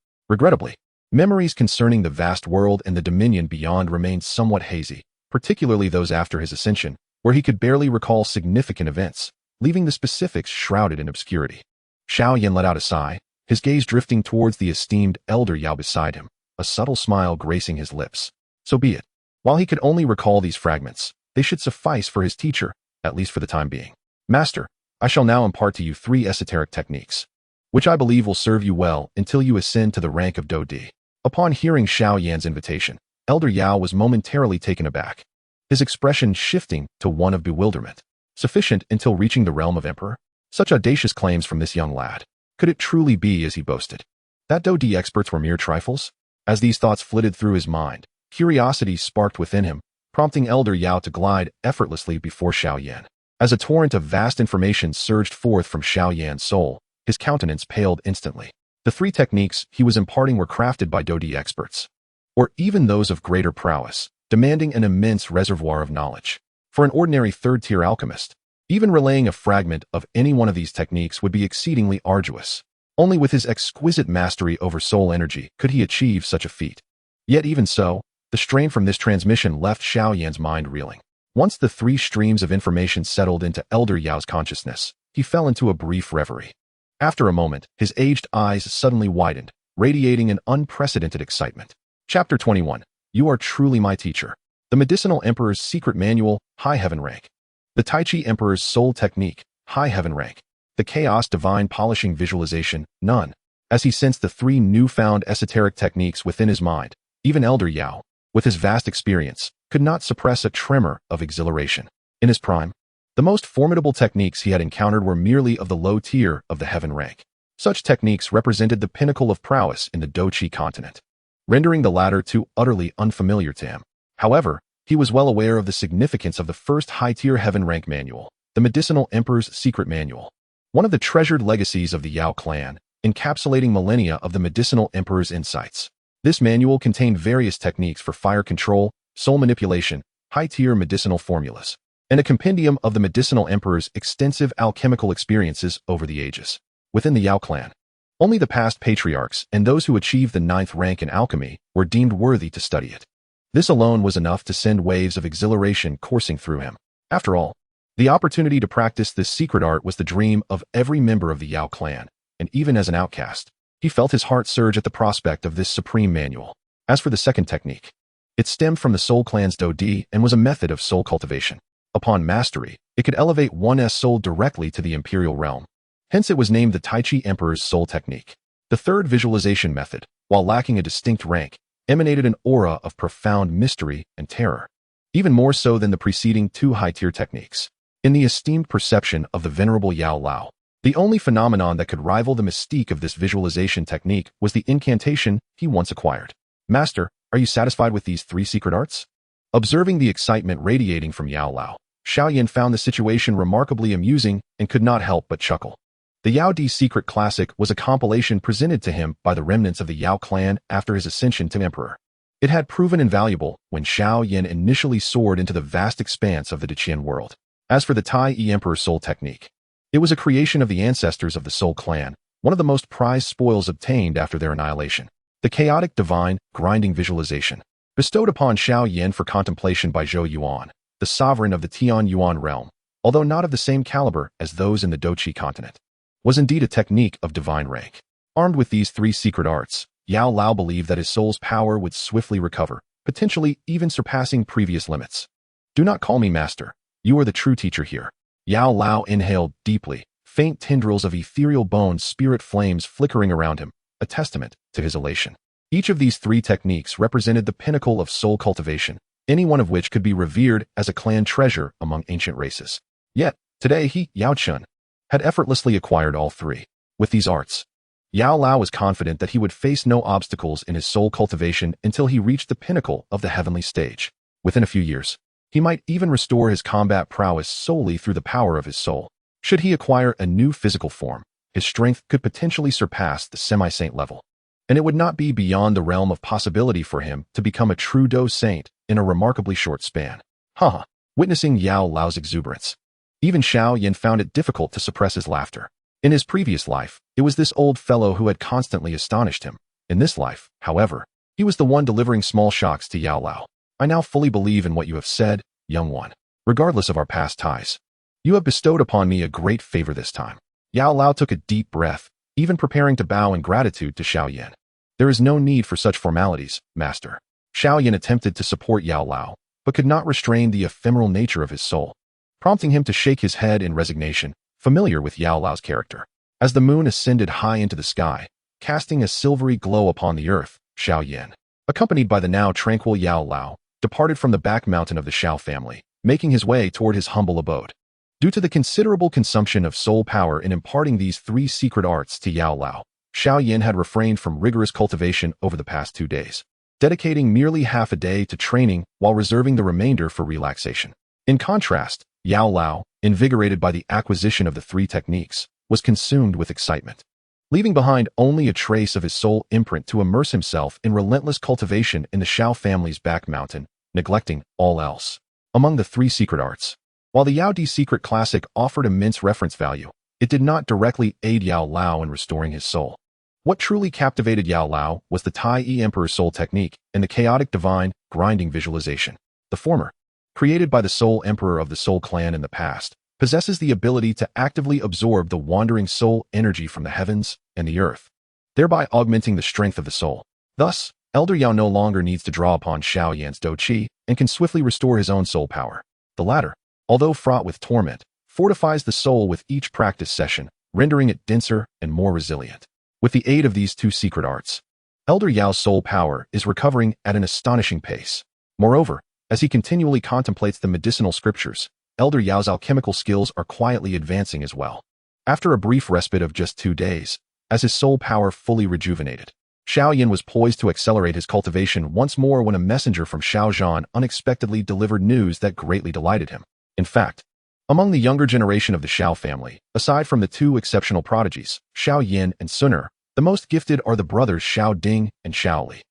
Regrettably, memories concerning the vast world and the dominion beyond remained somewhat hazy, particularly those after his ascension, where he could barely recall significant events, leaving the specifics shrouded in obscurity. Xiao Yan let out a sigh, his gaze drifting towards the esteemed elder Yao beside him, a subtle smile gracing his lips. So be it. While he could only recall these fragments, they should suffice for his teacher, at least for the time being. Master, I shall now impart to you 3 esoteric techniques, which I believe will serve you well until you ascend to the rank of Dou Di. Upon hearing Xiao Yan's invitation, Elder Yao was momentarily taken aback, his expression shifting to one of bewilderment. Sufficient until reaching the realm of Emperor? Such audacious claims from this young lad. Could it truly be as he boasted, that Dou Di experts were mere trifles? As these thoughts flitted through his mind, curiosity sparked within him, prompting Elder Yao to glide effortlessly before Xiao Yan. As a torrent of vast information surged forth from Xiao Yan's soul, his countenance paled instantly. The 3 techniques he was imparting were crafted by Dou Di experts, or even those of greater prowess, demanding an immense reservoir of knowledge. For an ordinary 3rd-tier alchemist, even relaying a fragment of any one of these techniques would be exceedingly arduous. Only with his exquisite mastery over soul energy could he achieve such a feat. Yet even so, the strain from this transmission left Xiao Yan's mind reeling. Once the 3 streams of information settled into Elder Yao's consciousness, he fell into a brief reverie. After a moment, his aged eyes suddenly widened, radiating an unprecedented excitement. Chapter 21. You are truly my teacher. The Medicinal Emperor's Secret Manual, High Heaven Rank. The Tai Chi Emperor's Soul Technique, High Heaven Rank. The Chaos Divine Polishing Visualization, None. As he sensed the 3 newfound esoteric techniques within his mind, even Elder Yao, with his vast experience, could not suppress a tremor of exhilaration. In his prime, the most formidable techniques he had encountered were merely of the low tier of the heaven rank. Such techniques represented the pinnacle of prowess in the Dou Qi continent, rendering the latter too utterly unfamiliar to him. However, he was well aware of the significance of the first high-tier heaven rank manual, the Medicinal Emperor's Secret Manual, one of the treasured legacies of the Yao Clan, encapsulating millennia of the Medicinal Emperor's insights. This manual contained various techniques for fire control, soul manipulation, high-tier medicinal formulas, and a compendium of the Medicinal Emperor's extensive alchemical experiences over the ages. Within the Yao Clan, only the past patriarchs and those who achieved the 9th rank in alchemy were deemed worthy to study it. This alone was enough to send waves of exhilaration coursing through him. After all, the opportunity to practice this secret art was the dream of every member of the Yao Clan, and even as an outcast, he felt his heart surge at the prospect of this supreme manual. As for the second technique, it stemmed from the Soul Clan's Dou Di and was a method of soul cultivation. Upon mastery, it could elevate one's soul directly to the imperial realm. Hence it was named the Tai Chi Emperor's Soul Technique. The third visualization method, while lacking a distinct rank, emanated an aura of profound mystery and terror, even more so than the preceding two high-tier techniques. In the esteemed perception of the venerable Yao Lao, the only phenomenon that could rival the mystique of this visualization technique was the incantation he once acquired. Master, are you satisfied with these 3 secret arts? Observing the excitement radiating from Yao Lao, Xiao Yan found the situation remarkably amusing and could not help but chuckle. The Yao Di Secret Classic was a compilation presented to him by the remnants of the Yao Clan after his ascension to emperor. It had proven invaluable when Xiao Yan initially soared into the vast expanse of the Deqian world. As for the Tai I Emperor Soul Technique, it was a creation of the ancestors of the Soul Clan, one of the most prized spoils obtained after their annihilation. The chaotic divine grinding visualization, bestowed upon Xiao Yan for contemplation by Zhou Yuan, the sovereign of the Tian Yuan realm, although not of the same caliber as those in the Douqi continent, was indeed a technique of divine rank. Armed with these 3 secret arts, Yao Lao believed that his soul's power would swiftly recover, potentially even surpassing previous limits. Do not call me master. You are the true teacher here. Yao Lao inhaled deeply, faint tendrils of ethereal bone spirit flames flickering around him, a testament to his elation. Each of these 3 techniques represented the pinnacle of soul cultivation, any one of which could be revered as a clan treasure among ancient races. Yet, today he, Yao Chen, had effortlessly acquired all 3. With these arts, Yao Lao was confident that he would face no obstacles in his soul cultivation until he reached the pinnacle of the heavenly stage. Within a few years, he might even restore his combat prowess solely through the power of his soul. Should he acquire a new physical form, his strength could potentially surpass the semi-saint level, and it would not be beyond the realm of possibility for him to become a true Dou saint in a remarkably short span. Witnessing Yao Lao's exuberance, even Xiao Yan found it difficult to suppress his laughter. In his previous life, it was this old fellow who had constantly astonished him. In this life, however, he was the one delivering small shocks to Yao Lao. I now fully believe in what you have said, young one. Regardless of our past ties, you have bestowed upon me a great favor this time. Yao Lao took a deep breath, even preparing to bow in gratitude to Xiao Yan. There is no need for such formalities, master. Xiao Yan attempted to support Yao Lao, but could not restrain the ephemeral nature of his soul, prompting him to shake his head in resignation, familiar with Yao Lao's character. As the moon ascended high into the sky, casting a silvery glow upon the earth, Xiao Yan, accompanied by the now tranquil Yao Lao, departed from the back mountain of the Xiao family, making his way toward his humble abode. Due to the considerable consumption of soul power in imparting these 3 secret arts to Yao Lao, Xiao Yan had refrained from rigorous cultivation over the past 2 days, dedicating merely half a day to training while reserving the remainder for relaxation. In contrast, Yao Lao, invigorated by the acquisition of the 3 techniques, was consumed with excitement, leaving behind only a trace of his soul imprint to immerse himself in relentless cultivation in the Xiao family's back mountain, neglecting all else. Among the 3 secret arts, while the Yao Di Secret Classic offered immense reference value, it did not directly aid Yao Lao in restoring his soul. What truly captivated Yao Lao was the Tai I Emperor Soul Technique and the chaotic divine grinding visualization. The former, created by the Soul Emperor of the Soul Clan in the past, possesses the ability to actively absorb the wandering soul energy from the heavens and the earth, thereby augmenting the strength of the soul. Thus, Elder Yao no longer needs to draw upon Xiao Yan's Dou Qi and can swiftly restore his own soul power. The latter, although fraught with torment, fortifies the soul with each practice session, rendering it denser and more resilient. With the aid of these 2 secret arts, Elder Yao's soul power is recovering at an astonishing pace. Moreover, as he continually contemplates the medicinal scriptures, Elder Yao's alchemical skills are quietly advancing as well. After a brief respite of just 2 days, as his soul power fully rejuvenated, Xiao Yan was poised to accelerate his cultivation once more when a messenger from Xiao Zhan unexpectedly delivered news that greatly delighted him. In fact, among the younger generation of the Xiao family, aside from the two exceptional prodigies, Xiao Yan and Sun Er, the most gifted are the brothers Xiao Ding and Xiao Li.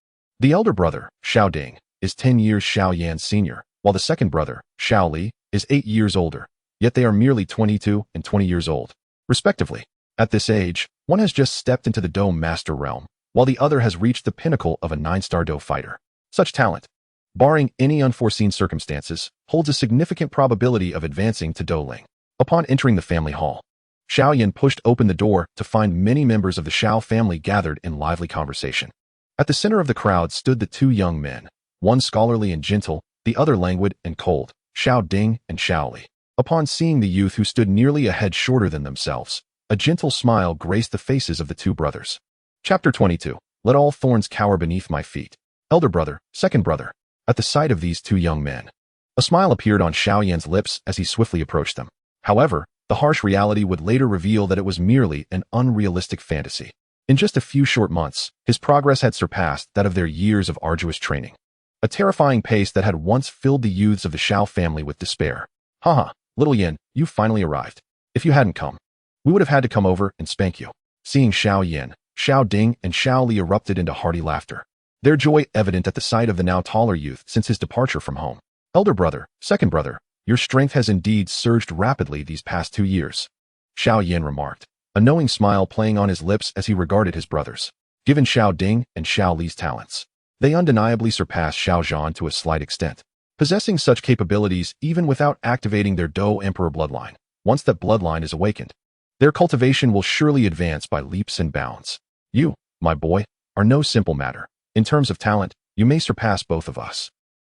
The elder brother, Xiao Ding, is 10 years Xiao Yan's senior, while the second brother, Xiao Li, is 8 years older, yet they are merely 22 and 20 years old, respectively. At this age, one has just stepped into the Dou Master realm, while the other has reached the pinnacle of a 9-star Dou fighter. Such talent, barring any unforeseen circumstances, holds a significant probability of advancing to Dou Ling. Upon entering the family hall, Xiao Yan pushed open the door to find many members of the Xiao family gathered in lively conversation. At the center of the crowd stood the two young men, one scholarly and gentle, the other languid and cold, Xiao Ding and Xiao Li. Upon seeing the youth who stood nearly a head shorter than themselves, a gentle smile graced the faces of the two brothers. Chapter 22. Let all thorns cower beneath my feet. Elder brother, second brother. At the sight of these two young men, a smile appeared on Xiao Yan's lips as he swiftly approached them. However, the harsh reality would later reveal that it was merely an unrealistic fantasy. In just a few short months, his progress had surpassed that of their years of arduous training. A terrifying pace that had once filled the youths of the Xiao family with despair. Haha, little Yan, you finally arrived. If you hadn't come, we would have had to come over and spank you. Seeing Xiao Yan, Xiao Ding and Xiao Li erupted into hearty laughter, their joy evident at the sight of the now taller youth since his departure from home. Elder brother, second brother, your strength has indeed surged rapidly these past 2 years, Xiao Yan remarked, a knowing smile playing on his lips as he regarded his brothers. Given Xiao Ding and Xiao Li's talents, they undeniably surpassed Xiao Zhan to a slight extent, possessing such capabilities even without activating their Dou Emperor bloodline. Once that bloodline is awakened, their cultivation will surely advance by leaps and bounds. You, my boy, are no simple matter. In terms of talent, you may surpass both of us.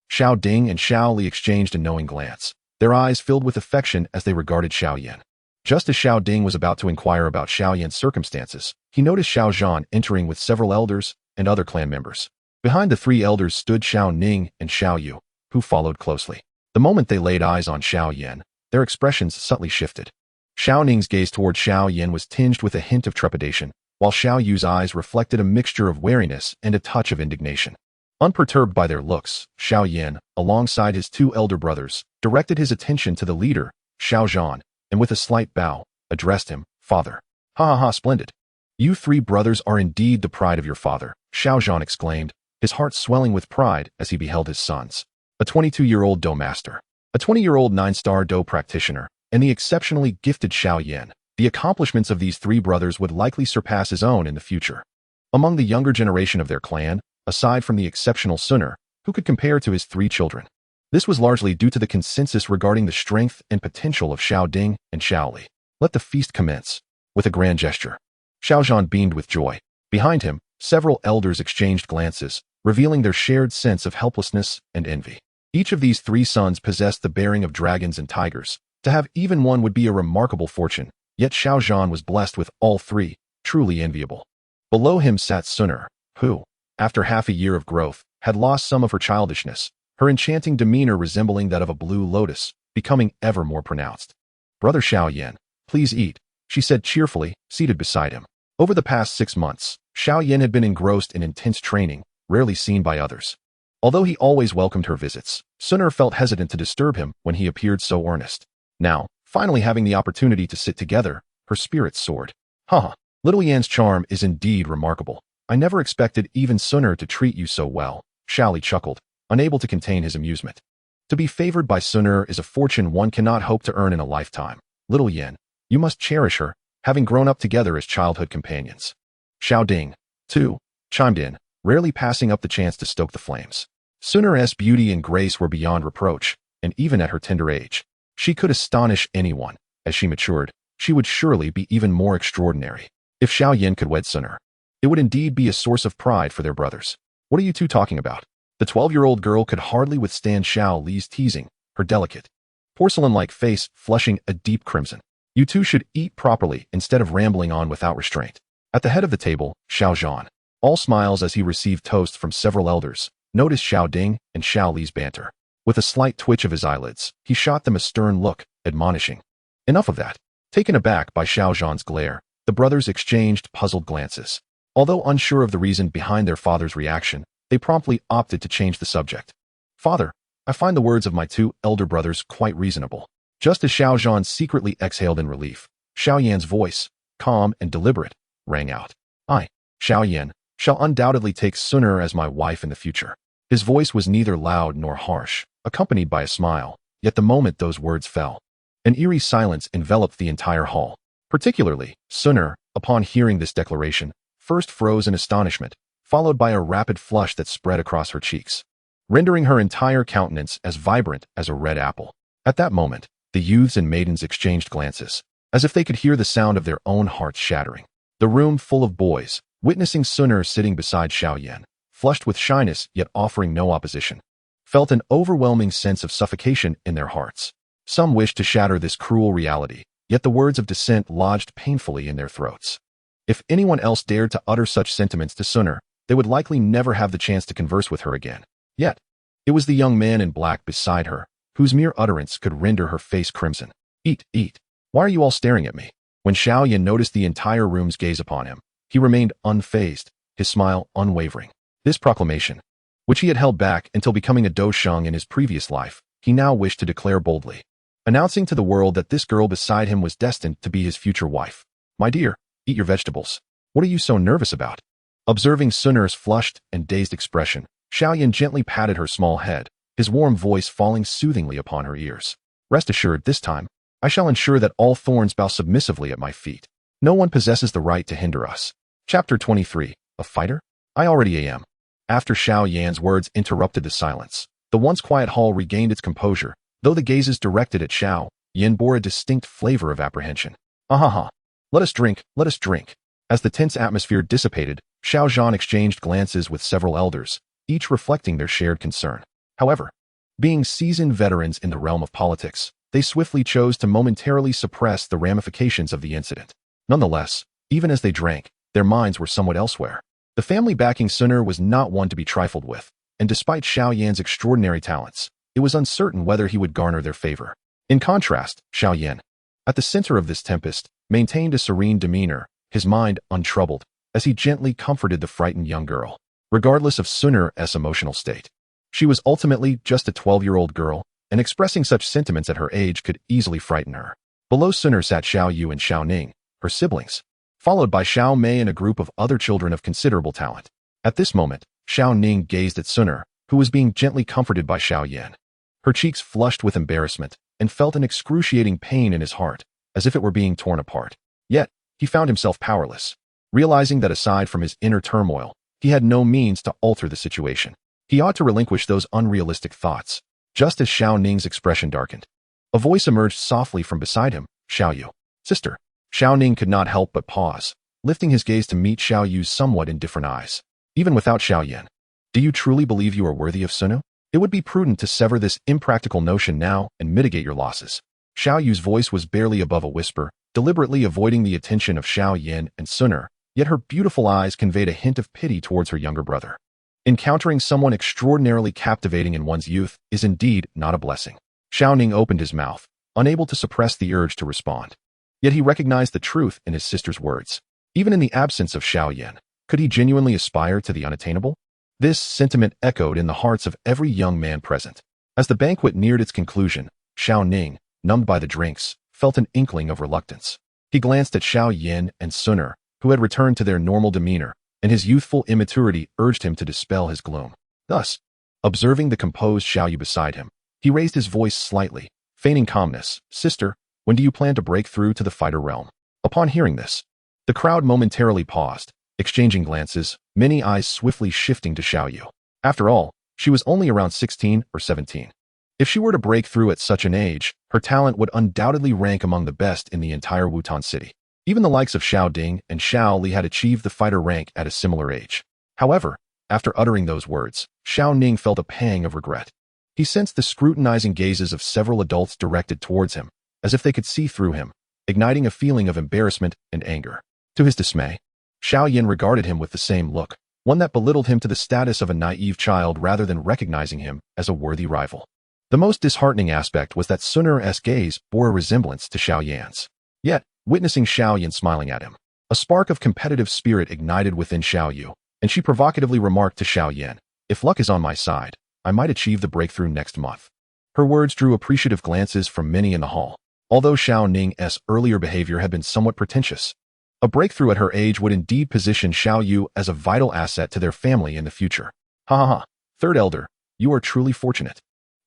Xiao Ding and Xiao Li exchanged a knowing glance, their eyes filled with affection as they regarded Xiao Yan. Just as Xiao Ding was about to inquire about Xiao Yan's circumstances, he noticed Xiao Zhan entering with several elders and other clan members. Behind the three elders stood Xiao Ning and Xiao Yu, who followed closely. The moment they laid eyes on Xiao Yan, their expressions subtly shifted. Xiao Ning's gaze toward Xiao Yan was tinged with a hint of trepidation, while Xiao Yu's eyes reflected a mixture of wariness and a touch of indignation. Unperturbed by their looks, Xiao Yan, alongside his two elder brothers, directed his attention to the leader, Xiao Zhan, and with a slight bow, addressed him, Father. Ha ha ha, splendid. You three brothers are indeed the pride of your father, Xiao Zhan exclaimed, his heart swelling with pride as he beheld his sons. A 22-year-old Dou Master, a 20-year-old 9-star Dou practitioner, and the exceptionally gifted Xiao Yan. The accomplishments of these three brothers would likely surpass his own in the future. Among the younger generation of their clan, aside from the exceptional Sun Er, who could compare to his three children. This was largely due to the consensus regarding the strength and potential of Xiao Ding and Xiao Li. Let the feast commence. With a grand gesture, Xiao Zhan beamed with joy. Behind him, several elders exchanged glances, revealing their shared sense of helplessness and envy. Each of these three sons possessed the bearing of dragons and tigers. To have even one would be a remarkable fortune, yet Xiao Zhan was blessed with all three, truly enviable. Below him sat Sun Er, who, after half a year of growth, had lost some of her childishness, her enchanting demeanor resembling that of a blue lotus, becoming ever more pronounced. Brother Xiao Yan, please eat, she said cheerfully, seated beside him. Over the past 6 months, Xiao Yan had been engrossed in intense training, rarely seen by others. Although he always welcomed her visits, Sun Er felt hesitant to disturb him when he appeared so earnest. Now, finally having the opportunity to sit together, her spirits soared. Haha, little Yan's charm is indeed remarkable. I never expected even Sun Er to treat you so well, Xiao Li chuckled, unable to contain his amusement. To be favored by Sun Er is a fortune one cannot hope to earn in a lifetime. Little Yan, you must cherish her, having grown up together as childhood companions. Xiao Ding, too, chimed in, rarely passing up the chance to stoke the flames. Sun Er's beauty and grace were beyond reproach, and even at her tender age, she could astonish anyone. As she matured, she would surely be even more extraordinary. If Xiao Yan could wed Sun Er, it would indeed be a source of pride for their brothers. What are you two talking about? The 12-year-old girl could hardly withstand Xiao Li's teasing, her delicate, porcelain-like face flushing a deep crimson. You two should eat properly instead of rambling on without restraint. At the head of the table, Xiao Zhan, all smiles as he received toasts from several elders, noticed Xiao Ding and Xiao Li's banter. With a slight twitch of his eyelids, he shot them a stern look, admonishing. Enough of that. Taken aback by Xiao Zhan's glare, the brothers exchanged puzzled glances. Although unsure of the reason behind their father's reaction, they promptly opted to change the subject. Father, I find the words of my two elder brothers quite reasonable. Just as Xiao Zhan secretly exhaled in relief, Xiao Yan's voice, calm and deliberate, rang out. I, Xiao Yan, shall undoubtedly take Suner as my wife in the future. His voice was neither loud nor harsh, accompanied by a smile, yet the moment those words fell, an eerie silence enveloped the entire hall. Particularly, Suner, upon hearing this declaration, first froze in astonishment, followed by a rapid flush that spread across her cheeks, rendering her entire countenance as vibrant as a red apple. At that moment, the youths and maidens exchanged glances, as if they could hear the sound of their own hearts shattering. The room full of boys, witnessing Suner sitting beside Xiao Yan, flushed with shyness yet offering no opposition, felt an overwhelming sense of suffocation in their hearts. Some wished to shatter this cruel reality, yet the words of dissent lodged painfully in their throats. If anyone else dared to utter such sentiments to Suner, they would likely never have the chance to converse with her again. Yet, it was the young man in black beside her, whose mere utterance could render her face crimson. Eat, eat. Why are you all staring at me? When Xiao Yan noticed the entire room's gaze upon him, he remained unfazed, his smile unwavering. This proclamation, which he had held back until becoming a Dousheng in his previous life, he now wished to declare boldly, announcing to the world that this girl beside him was destined to be his future wife. My dear, eat your vegetables. What are you so nervous about? Observing Suner's flushed and dazed expression, Xiao Yan gently patted her small head, his warm voice falling soothingly upon her ears. Rest assured, this time, I shall ensure that all thorns bow submissively at my feet. No one possesses the right to hinder us. Chapter 23. A fighter? I already am. After Xiao Yan's words interrupted the silence, the once quiet hall regained its composure, though the gazes directed at Xiao Yan bore a distinct flavor of apprehension. Ahaha. Let us drink, let us drink. As the tense atmosphere dissipated, Xiao Zhan exchanged glances with several elders, each reflecting their shared concern. However, being seasoned veterans in the realm of politics, they swiftly chose to momentarily suppress the ramifications of the incident. Nonetheless, even as they drank, their minds were somewhat elsewhere. The family backing Suner was not one to be trifled with, and despite Xiao Yan's extraordinary talents, it was uncertain whether he would garner their favor. In contrast, Xiao Yan, at the center of this tempest, maintained a serene demeanor, his mind untroubled, as he gently comforted the frightened young girl. Regardless of Suner's emotional state, she was ultimately just a 12-year-old girl, and expressing such sentiments at her age could easily frighten her. Below Suner sat Xiao Yu and Xiao Ning, her siblings, followed by Xiao Mei and a group of other children of considerable talent. At this moment, Xiao Ning gazed at Suner, who was being gently comforted by Xiao Yan. Her cheeks flushed with embarrassment, and felt an excruciating pain in his heart, as if it were being torn apart. Yet, he found himself powerless, realizing that aside from his inner turmoil, he had no means to alter the situation. He ought to relinquish those unrealistic thoughts. Just as Xiao Ning's expression darkened, a voice emerged softly from beside him. Xiao Yu. Sister. Xiao Ning could not help but pause, lifting his gaze to meet Xiao Yu's somewhat indifferent eyes. Even without Xiao Yan, do you truly believe you are worthy of Sunu? It would be prudent to sever this impractical notion now and mitigate your losses. Xiao Yu's voice was barely above a whisper, deliberately avoiding the attention of Xiao Yan and Suner, yet her beautiful eyes conveyed a hint of pity towards her younger brother. Encountering someone extraordinarily captivating in one's youth is indeed not a blessing. Xiao Ning opened his mouth, unable to suppress the urge to respond. Yet he recognized the truth in his sister's words. Even in the absence of Xiao Yan, could he genuinely aspire to the unattainable? This sentiment echoed in the hearts of every young man present. As the banquet neared its conclusion, Xiao Ning, numbed by the drinks, felt an inkling of reluctance. He glanced at Xiao Yan and Suner, who had returned to their normal demeanor, and his youthful immaturity urged him to dispel his gloom. Thus, observing the composed Xiao Yu beside him, he raised his voice slightly, feigning calmness. Sister, when do you plan to break through to the fighter realm? Upon hearing this, the crowd momentarily paused, exchanging glances, many eyes swiftly shifting to Xiao Yu. After all, she was only around 16 or 17. If she were to break through at such an age, her talent would undoubtedly rank among the best in the entire Wutan city. Even the likes of Xiao Ding and Xiao Li had achieved the fighter rank at a similar age. However, after uttering those words, Xiao Ning felt a pang of regret. He sensed the scrutinizing gazes of several adults directed towards him, as if they could see through him, igniting a feeling of embarrassment and anger. To his dismay, Xiao Yan regarded him with the same look, one that belittled him to the status of a naive child rather than recognizing him as a worthy rival. The most disheartening aspect was that Suner's gaze bore a resemblance to Xiao Yan's. Yet, witnessing Xiao Yan smiling at him, A spark of competitive spirit ignited within Xiao Yu, and she provocatively remarked to Xiao Yan, "If luck is on my side, I might achieve the breakthrough next month." Her words drew appreciative glances from many in the hall. Although Xiao Ning's earlier behavior had been somewhat pretentious, a breakthrough at her age would indeed position Xiao Yu as a vital asset to their family in the future. Ha ha ha. Third elder, you are truly fortunate.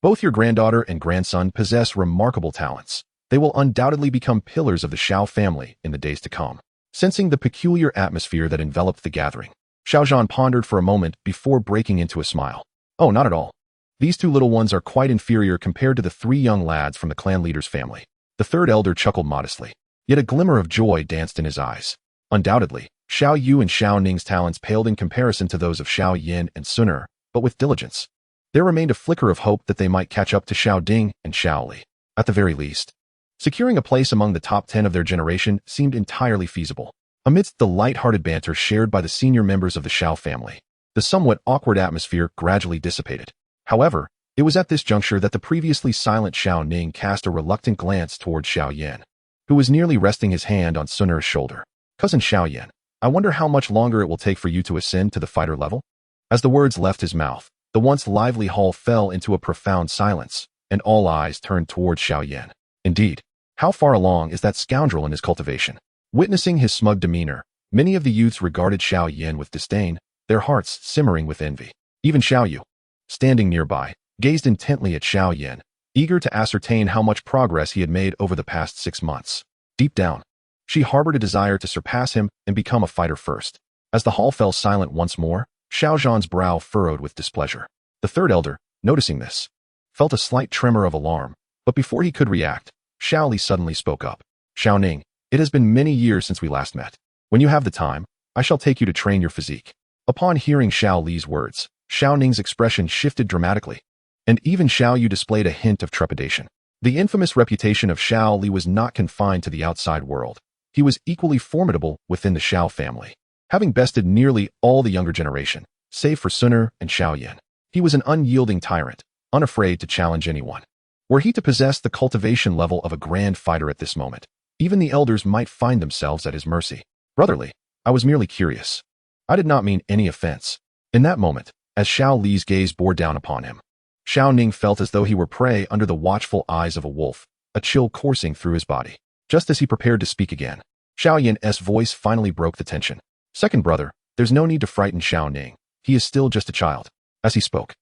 Both your granddaughter and grandson possess remarkable talents. They will undoubtedly become pillars of the Xiao family in the days to come. Sensing the peculiar atmosphere that enveloped the gathering, Xiao Zhan pondered for a moment before breaking into a smile. Oh, not at all. These two little ones are quite inferior compared to the three young lads from the clan leader's family. The third elder chuckled modestly, yet a glimmer of joy danced in his eyes. Undoubtedly, Xiao Yu and Xiao Ning's talents paled in comparison to those of Xiao Yan and Suner, but with diligence, there remained a flicker of hope that they might catch up to Xiao Ding and Xiao Li. At the very least, securing a place among the top 10 of their generation seemed entirely feasible. Amidst the light-hearted banter shared by the senior members of the Xiao family, the somewhat awkward atmosphere gradually dissipated. However, it was at this juncture that the previously silent Xiao Ning cast a reluctant glance toward Xiao Yan, who was nearly resting his hand on Suner's shoulder. "Cousin Xiao Yan, I wonder how much longer it will take for you to ascend to the fighter level?" As the words left his mouth, the once lively hall fell into a profound silence, and all eyes turned toward Xiao Yan. Indeed, how far along is that scoundrel in his cultivation? Witnessing his smug demeanor, many of the youths regarded Xiao Yan with disdain, their hearts simmering with envy. Even Xiao Yu, standing nearby, gazed intently at Xiao Yan, eager to ascertain how much progress he had made over the past 6 months. Deep down, she harbored a desire to surpass him and become a fighter first. As the hall fell silent once more, Xiao Zhan's brow furrowed with displeasure. The third elder, noticing this, felt a slight tremor of alarm, but before he could react, Xiao Li suddenly spoke up. "Xiao Ning, it has been many years since we last met. When you have the time, I shall take you to train your physique." Upon hearing Xiao Li's words, Xiao Ning's expression shifted dramatically, and even Xiao Yu displayed a hint of trepidation. The infamous reputation of Xiao Li was not confined to the outside world. He was equally formidable within the Xiao family. Having bested nearly all the younger generation, save for Suner and Xiao Yan, he was an unyielding tyrant, unafraid to challenge anyone. Were he to possess the cultivation level of a grand fighter at this moment, even the elders might find themselves at his mercy. "Brotherly, I was merely curious. I did not mean any offense." In that moment, as Xiao Li's gaze bore down upon him, Xiao Ning felt as though he were prey under the watchful eyes of a wolf, a chill coursing through his body. Just as he prepared to speak again, Xiao Yan's voice finally broke the tension. "Second brother, there's no need to frighten Xiao Ning. He is still just a child." As he spoke,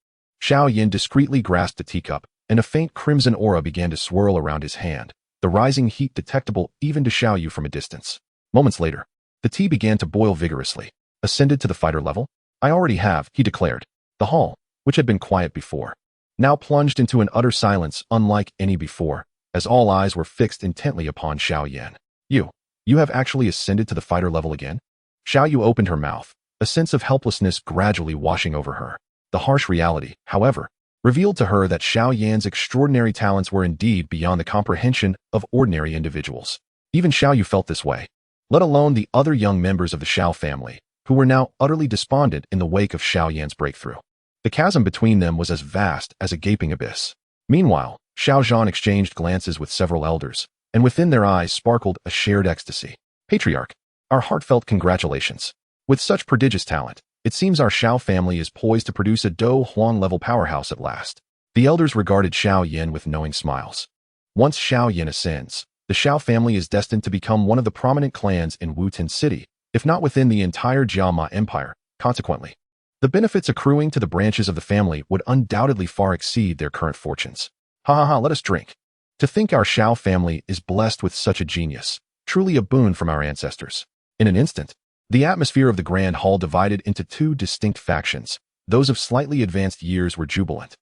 Xiao Yan discreetly grasped a teacup, and a faint crimson aura began to swirl around his hand, the rising heat detectable even to Xiao Yu from a distance. Moments later, the tea began to boil vigorously. "Ascended to the fighter level? I already have," he declared. The hall, which had been quiet before, now plunged into an utter silence unlike any before, as all eyes were fixed intently upon Xiao Yan. You have actually ascended to the fighter level again?" Xiao Yu opened her mouth, a sense of helplessness gradually washing over her. The harsh reality, however, revealed to her that Xiao Yan's extraordinary talents were indeed beyond the comprehension of ordinary individuals. Even Xiao Yu felt this way, let alone the other young members of the Xiao family, who were now utterly despondent in the wake of Xiao Yan's breakthrough. The chasm between them was as vast as a gaping abyss. Meanwhile, Xiao Zhan exchanged glances with several elders, and within their eyes sparkled a shared ecstasy. "Patriarch, our heartfelt congratulations. With such prodigious talent, it seems our Xiao family is poised to produce a Dou Huang-level powerhouse at last." The elders regarded Xiao Yan with knowing smiles. Once Xiao Yan ascends, the Xiao family is destined to become one of the prominent clans in Wutan City, if not within the entire Jiama Empire. Consequently, the benefits accruing to the branches of the family would undoubtedly far exceed their current fortunes. Ha ha ha, let us drink. To think our Xiao family is blessed with such a genius, truly a boon from our ancestors. In an instant, the atmosphere of the grand hall divided into two distinct factions. Those of slightly advanced years were jubilant,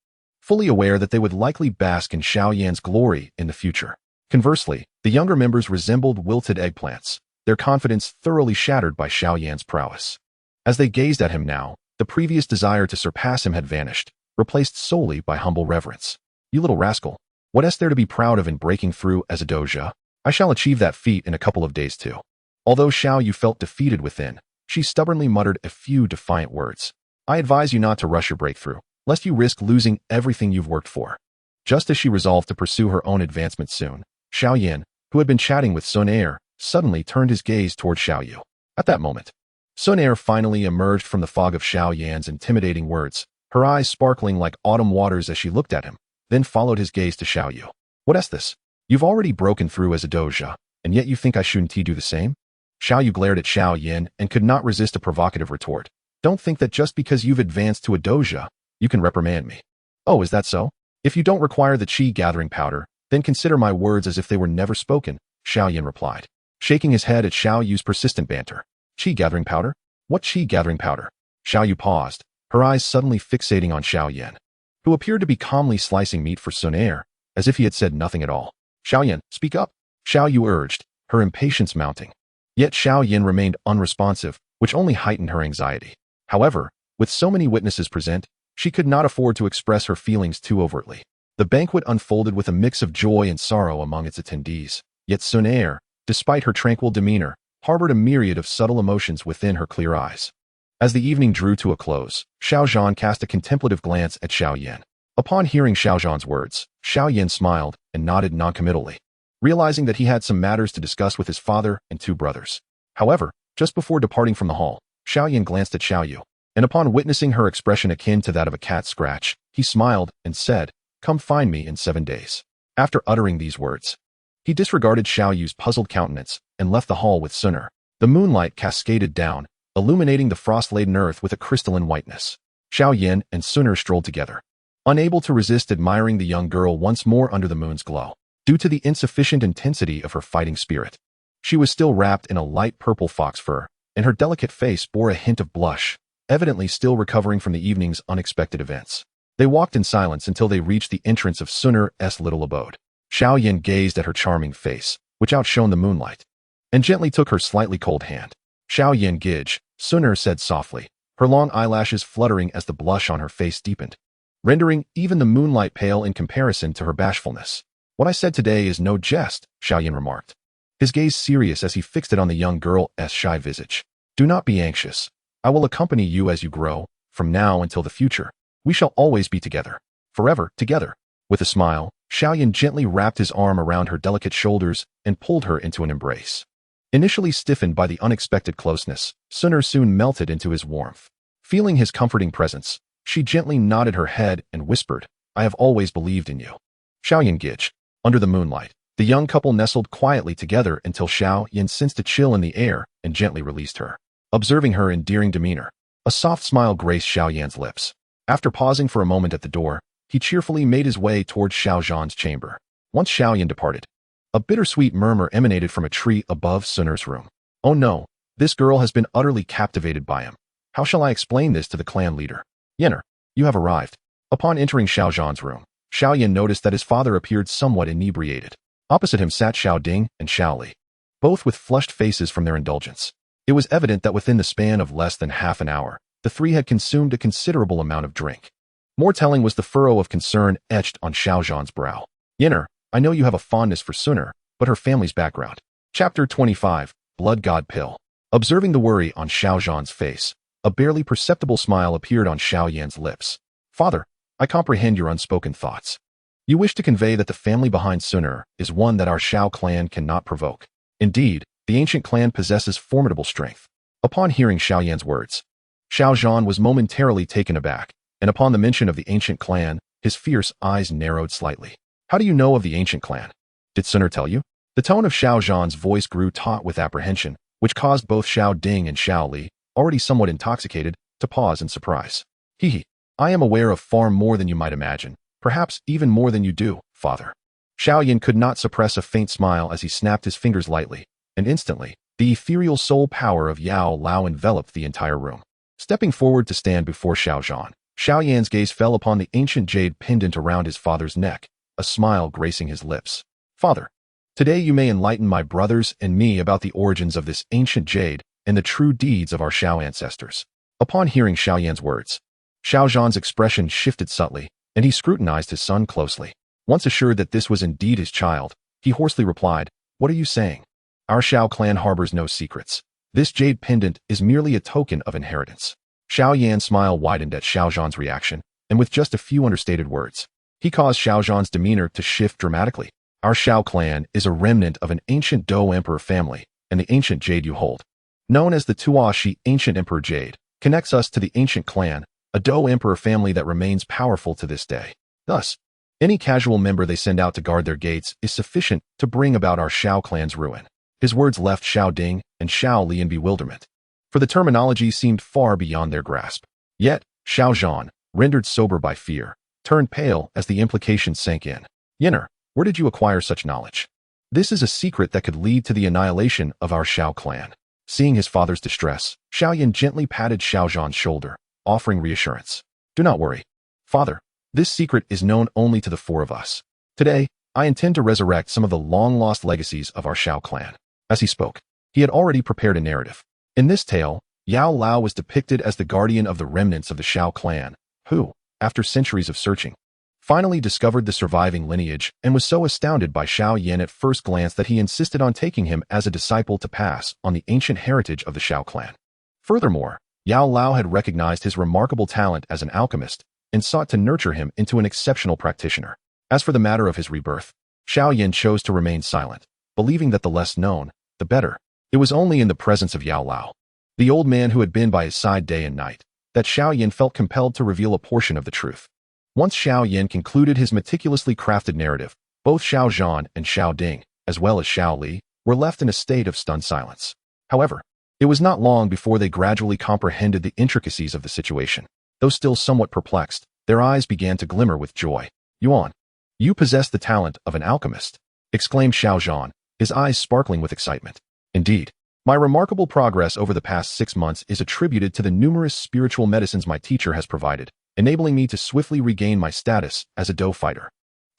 fully aware that they would likely bask in Xiao Yan's glory in the future. Conversely, the younger members resembled wilted eggplants, their confidence thoroughly shattered by Xiao Yan's prowess. As they gazed at him now, the previous desire to surpass him had vanished, replaced solely by humble reverence. "You little rascal, what is there to be proud of in breaking through as a doja? I shall achieve that feat in a couple of days too." Although Xiao Yu felt defeated within, she stubbornly muttered a few defiant words. "I advise you not to rush your breakthrough, lest you risk losing everything you've worked for." Just as she resolved to pursue her own advancement soon, Xiao Yan, who had been chatting with Sun Air, suddenly turned his gaze toward Xiao Yu. At that moment, Sun Er finally emerged from the fog of Xiao Yan's intimidating words, her eyes sparkling like autumn waters as she looked at him, then followed his gaze to Xiao Yu. What is this? You've already broken through as a doja, and yet you think I shouldn't do the same? Xiao Yu glared at Xiao Yan and could not resist a provocative retort. Don't think that just because you've advanced to a doja, you can reprimand me. Oh, is that so? If you don't require the qi gathering powder, then consider my words as if they were never spoken, Xiao Yan replied, shaking his head at Xiao Yu's persistent banter. Qi gathering powder? What qi gathering powder? Xiao Yu paused, her eyes suddenly fixating on Xiao Yan, who appeared to be calmly slicing meat for Sun Er, as if he had said nothing at all. Xiao Yan, speak up, Xiao Yu urged, her impatience mounting. Yet Xiao Yan remained unresponsive, which only heightened her anxiety. However, with so many witnesses present, she could not afford to express her feelings too overtly. The banquet unfolded with a mix of joy and sorrow among its attendees, yet Sun Er, despite her tranquil demeanor, harbored a myriad of subtle emotions within her clear eyes. As the evening drew to a close, Xiao Zhan cast a contemplative glance at Xiao Yan. Upon hearing Xiao Zhan's words, Xiao Yan smiled and nodded noncommittally, realizing that he had some matters to discuss with his father and two brothers. However, just before departing from the hall, Xiao Yan glanced at Xiao Yu, and upon witnessing her expression akin to that of a cat's scratch, he smiled and said, "Come find me in 7 days." After uttering these words, he disregarded Xiao Yu's puzzled countenance and left the hall with Sun Er. The moonlight cascaded down, illuminating the frost-laden earth with a crystalline whiteness. Xiao Yan and Sun Er strolled together, unable to resist admiring the young girl once more under the moon's glow. Due to the insufficient intensity of her fighting spirit, she was still wrapped in a light purple fox fur, and her delicate face bore a hint of blush, evidently still recovering from the evening's unexpected events. They walked in silence until they reached the entrance of Sun Er's little abode. Xiao Yan gazed at her charming face, which outshone the moonlight, and gently took her slightly cold hand. Xiao Yan Gij, Sun Er said softly, her long eyelashes fluttering as the blush on her face deepened, rendering even the moonlight pale in comparison to her bashfulness. What I said today is no jest, Xiao Yan remarked, his gaze serious as he fixed it on the young girl's shy visage. Do not be anxious. I will accompany you as you grow, from now until the future. We shall always be together. Forever together. With a smile, Xiao Yan gently wrapped his arm around her delicate shoulders and pulled her into an embrace. Initially stiffened by the unexpected closeness, Sun Er soon melted into his warmth. Feeling his comforting presence, she gently nodded her head and whispered, I have always believed in you. Xiao Yan Gij. Under the moonlight, the young couple nestled quietly together until Xiao Yan sensed a chill in the air and gently released her. Observing her endearing demeanor, a soft smile graced Xiao Yan's lips. After pausing for a moment at the door, he cheerfully made his way towards Xiao Zhan's chamber. Once Xiao Yan departed, a bittersweet murmur emanated from a tree above Sun Er's room. Oh no, this girl has been utterly captivated by him. How shall I explain this to the clan leader? Yener, you have arrived. Upon entering Xiao Zhan's room, Xiao Yan noticed that his father appeared somewhat inebriated. Opposite him sat Xiao Ding and Xiao Li, both with flushed faces from their indulgence. It was evident that within the span of less than half an hour, the three had consumed a considerable amount of drink. More telling was the furrow of concern etched on Xiao Zhan's brow. Yener, I know you have a fondness for Sun Er, but her family's background. Chapter 25, Blood God Pill. Observing the worry on Xiao Zhan's face, a barely perceptible smile appeared on Xiao Yan's lips. Father, I comprehend your unspoken thoughts. You wish to convey that the family behind Sun Er is one that our Xiao clan cannot provoke. Indeed, the ancient clan possesses formidable strength. Upon hearing Xiao Yan's words, Xiao Zhan was momentarily taken aback, and upon the mention of the ancient clan, his fierce eyes narrowed slightly. How do you know of the ancient clan? Did Sun Er tell you? The tone of Xiao Zhan's voice grew taut with apprehension, which caused both Xiao Ding and Xiao Li, already somewhat intoxicated, to pause in surprise. Hee. I am aware of far more than you might imagine, perhaps even more than you do, father. Xiao Yan could not suppress a faint smile as he snapped his fingers lightly, and instantly, the ethereal soul power of Yao Lao enveloped the entire room. Stepping forward to stand before Xiao Zhan, Xiao Yan's gaze fell upon the ancient jade pendant around his father's neck, a smile gracing his lips. Father, today you may enlighten my brothers and me about the origins of this ancient jade and the true deeds of our Xiao ancestors. Upon hearing Xiao Yan's words, Xiao Zhan's expression shifted subtly, and he scrutinized his son closely. Once assured that this was indeed his child, he hoarsely replied, What are you saying? Our Xiao clan harbors no secrets. This jade pendant is merely a token of inheritance. Xiao Yan's smile widened at Xiao Zhan's reaction, and with just a few understated words, he caused Xiao Zhan's demeanor to shift dramatically. Our Xiao clan is a remnant of an ancient Dou emperor family, and the ancient jade you hold known as the Tuashi Ancient Emperor Jade, connects us to the ancient clan, a Dou Emperor family that remains powerful to this day. Thus, any casual member they send out to guard their gates is sufficient to bring about our Xiao clan's ruin. His words left Xiao Ding and Xiao Li in bewilderment, for the terminology seemed far beyond their grasp. Yet, Xiao Zhan, rendered sober by fear, turned pale as the implications sank in. Yenner, where did you acquire such knowledge? This is a secret that could lead to the annihilation of our Xiao clan. Seeing his father's distress, Xiao Yan gently patted Xiao Zhan's shoulder, offering reassurance. Do not worry. Father, this secret is known only to the four of us. Today, I intend to resurrect some of the long-lost legacies of our Xiao clan. As he spoke, he had already prepared a narrative. In this tale, Yao Lao was depicted as the guardian of the remnants of the Xiao clan, who, after centuries of searching, finally discovered the surviving lineage and was so astounded by Xiao Yan at first glance that he insisted on taking him as a disciple to pass on the ancient heritage of the Xiao clan. Furthermore, Yao Lao had recognized his remarkable talent as an alchemist and sought to nurture him into an exceptional practitioner. As for the matter of his rebirth, Xiao Yan chose to remain silent, believing that the less known, the better. It was only in the presence of Yao Lao, the old man who had been by his side day and night, that Xiao Yan felt compelled to reveal a portion of the truth. Once Xiao Yan concluded his meticulously crafted narrative, both Xiao Zhan and Xiao Ding, as well as Xiao Li, were left in a state of stunned silence. However, it was not long before they gradually comprehended the intricacies of the situation. Though still somewhat perplexed, their eyes began to glimmer with joy. Yuan, you possess the talent of an alchemist, exclaimed Xiao Zhan, his eyes sparkling with excitement. Indeed, my remarkable progress over the past 6 months is attributed to the numerous spiritual medicines my teacher has provided, enabling me to swiftly regain my status as a Dou fighter.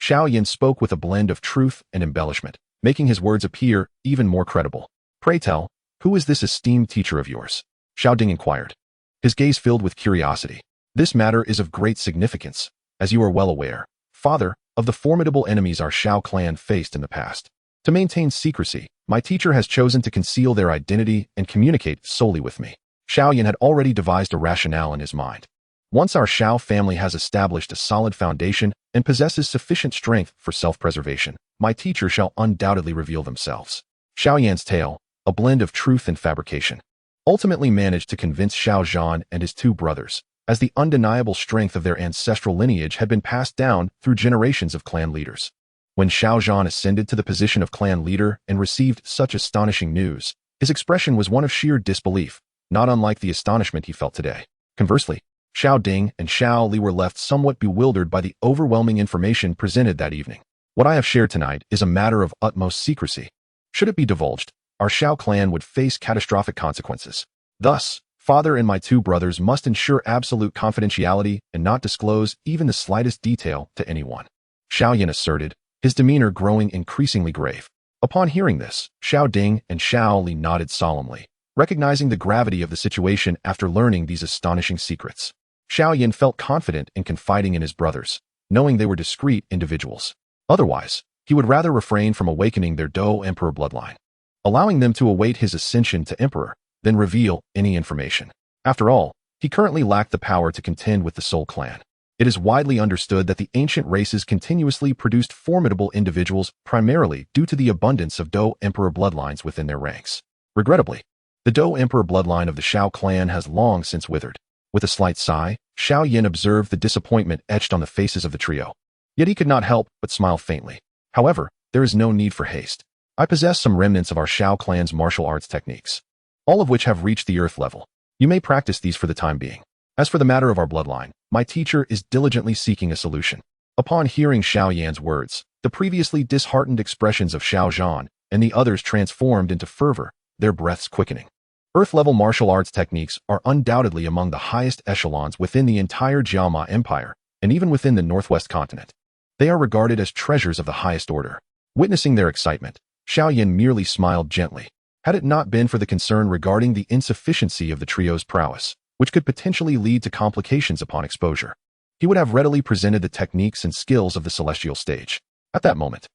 Xiao Yan spoke with a blend of truth and embellishment, making his words appear even more credible. Pray tell, who is this esteemed teacher of yours? Xiao Ding inquired, his gaze filled with curiosity. This matter is of great significance, as you are well aware, Father, of the formidable enemies our Xiao clan faced in the past. To maintain secrecy, my teacher has chosen to conceal their identity and communicate solely with me. Xiao Yan had already devised a rationale in his mind. Once our Xiao family has established a solid foundation and possesses sufficient strength for self-preservation, my teacher shall undoubtedly reveal themselves. Xiao Yan's tale, a blend of truth and fabrication, ultimately managed to convince Xiao Zhan and his 2 brothers, as the undeniable strength of their ancestral lineage had been passed down through generations of clan leaders. When Xiao Zhan ascended to the position of clan leader and received such astonishing news, his expression was one of sheer disbelief, not unlike the astonishment he felt today. Conversely, Xiao Ding and Xiao Li were left somewhat bewildered by the overwhelming information presented that evening. What I have shared tonight is a matter of utmost secrecy. Should it be divulged, our Xiao clan would face catastrophic consequences. Thus, Father and my 2 brothers must ensure absolute confidentiality and not disclose even the slightest detail to anyone. Xiao Yan asserted, his demeanor growing increasingly grave. Upon hearing this, Xiao Ding and Xiao Li nodded solemnly, recognizing the gravity of the situation after learning these astonishing secrets. Xiao Yan felt confident in confiding in his brothers, knowing they were discreet individuals. Otherwise, he would rather refrain from awakening their Dou Emperor bloodline, allowing them to await his ascension to Emperor, than reveal any information. After all, he currently lacked the power to contend with the Soul Clan. It is widely understood that the ancient races continuously produced formidable individuals primarily due to the abundance of Dou Emperor bloodlines within their ranks. Regrettably, the Dou Emperor bloodline of the Xiao clan has long since withered. With a slight sigh, Xiao Yan observed the disappointment etched on the faces of the trio. Yet he could not help but smile faintly. However, there is no need for haste. I possess some remnants of our Xiao clan's martial arts techniques, all of which have reached the earth level. You may practice these for the time being. As for the matter of our bloodline, my teacher is diligently seeking a solution. Upon hearing Xiao Yan's words, the previously disheartened expressions of Xiao Zhan and the others transformed into fervor, their breaths quickening. Earth-level martial arts techniques are undoubtedly among the highest echelons within the entire Jiama Empire, and even within the Northwest continent. They are regarded as treasures of the highest order. Witnessing their excitement, Xiao Yan merely smiled gently. Had it not been for the concern regarding the insufficiency of the trio's prowess, which could potentially lead to complications upon exposure, he would have readily presented the techniques and skills of the celestial stage. At that moment,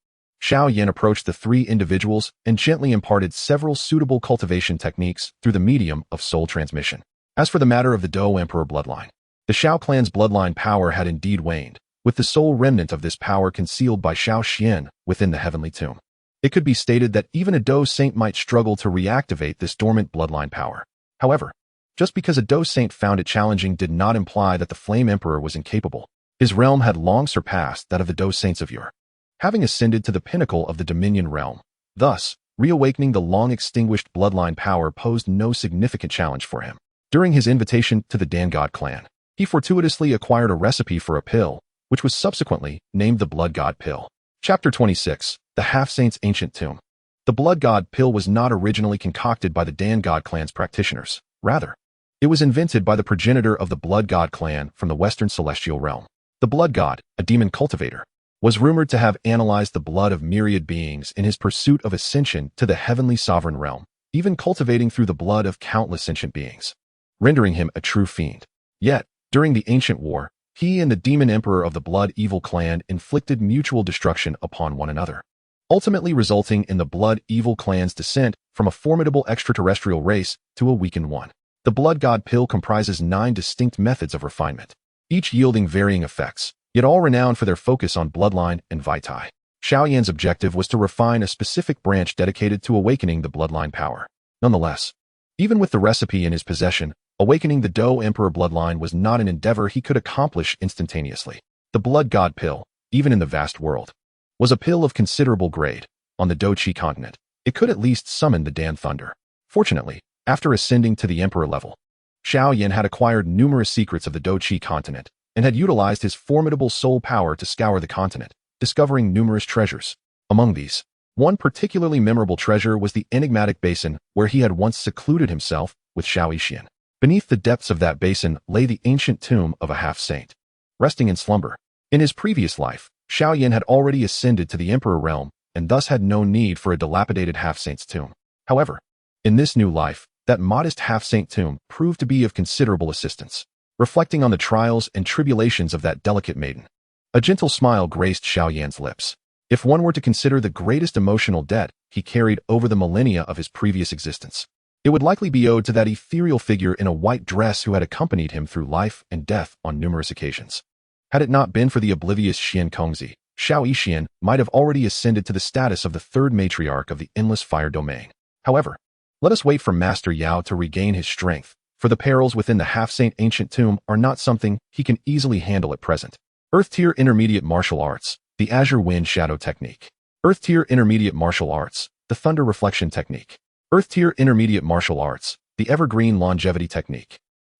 Xiao Yan approached the 3 individuals and gently imparted several suitable cultivation techniques through the medium of soul transmission. As for the matter of the Dou Emperor bloodline, the Xiao clan's bloodline power had indeed waned, with the sole remnant of this power concealed by Xiao Xian within the heavenly tomb. It could be stated that even a Dou Saint might struggle to reactivate this dormant bloodline power. However, just because a Dou Saint found it challenging did not imply that the Flame Emperor was incapable. His realm had long surpassed that of the Dou Saints of yore, having ascended to the pinnacle of the Dominion realm. Thus, reawakening the long-extinguished bloodline power posed no significant challenge for him. During his invitation to the Dangod clan, he fortuitously acquired a recipe for a pill, which was subsequently named the Blood God Pill. Chapter 26. The Half-Saint's Ancient Tomb. The Blood God Pill was not originally concocted by the Dangod clan's practitioners. Rather, it was invented by the progenitor of the Blood God clan from the Western Celestial Realm. The Blood God, a demon cultivator, was rumored to have analyzed the blood of myriad beings in his pursuit of ascension to the heavenly sovereign realm, even cultivating through the blood of countless sentient beings, rendering him a true fiend. Yet, during the ancient war, he and the demon emperor of the Blood Evil clan inflicted mutual destruction upon one another, ultimately resulting in the Blood Evil clan's descent from a formidable extraterrestrial race to a weakened one. The Blood God Pill comprises 9 distinct methods of refinement, each yielding varying effects, yet all renowned for their focus on bloodline and vitae. Xiao Yan's objective was to refine a specific branch dedicated to awakening the bloodline power. Nonetheless, even with the recipe in his possession, awakening the Dou Emperor bloodline was not an endeavor he could accomplish instantaneously. The Blood God Pill, even in the vast world, was a pill of considerable grade. On the Dou Qi continent, it could at least summon the Dan Thunder. Fortunately, after ascending to the Emperor level, Xiao Yan had acquired numerous secrets of the Dou Qi continent and had utilized his formidable soul power to scour the continent, discovering numerous treasures. Among these, one particularly memorable treasure was the enigmatic basin where he had once secluded himself with Xiao Yixian. Beneath the depths of that basin lay the ancient tomb of a half-saint, resting in slumber. In his previous life, Xiao Yan had already ascended to the Emperor realm and thus had no need for a dilapidated half-saint's tomb. However, in this new life, that modest half-saint tomb proved to be of considerable assistance. Reflecting on the trials and tribulations of that delicate maiden, a gentle smile graced Xiao Yan's lips. If one were to consider the greatest emotional debt he carried over the millennia of his previous existence, it would likely be owed to that ethereal figure in a white dress who had accompanied him through life and death on numerous occasions. Had it not been for the oblivious Xian Kongzi, Xiao Yixian might have already ascended to the status of the third matriarch of the Endless Fire Domain. However, let us wait for Master Yao to regain his strength, for the perils within the half-saint ancient tomb are not something he can easily handle at present. Earth-tier intermediate martial arts, the Azure Wind Shadow Technique. Earth-tier intermediate martial arts, the Thunder Reflection Technique. Earth-tier intermediate martial arts, the Evergreen Longevity Technique.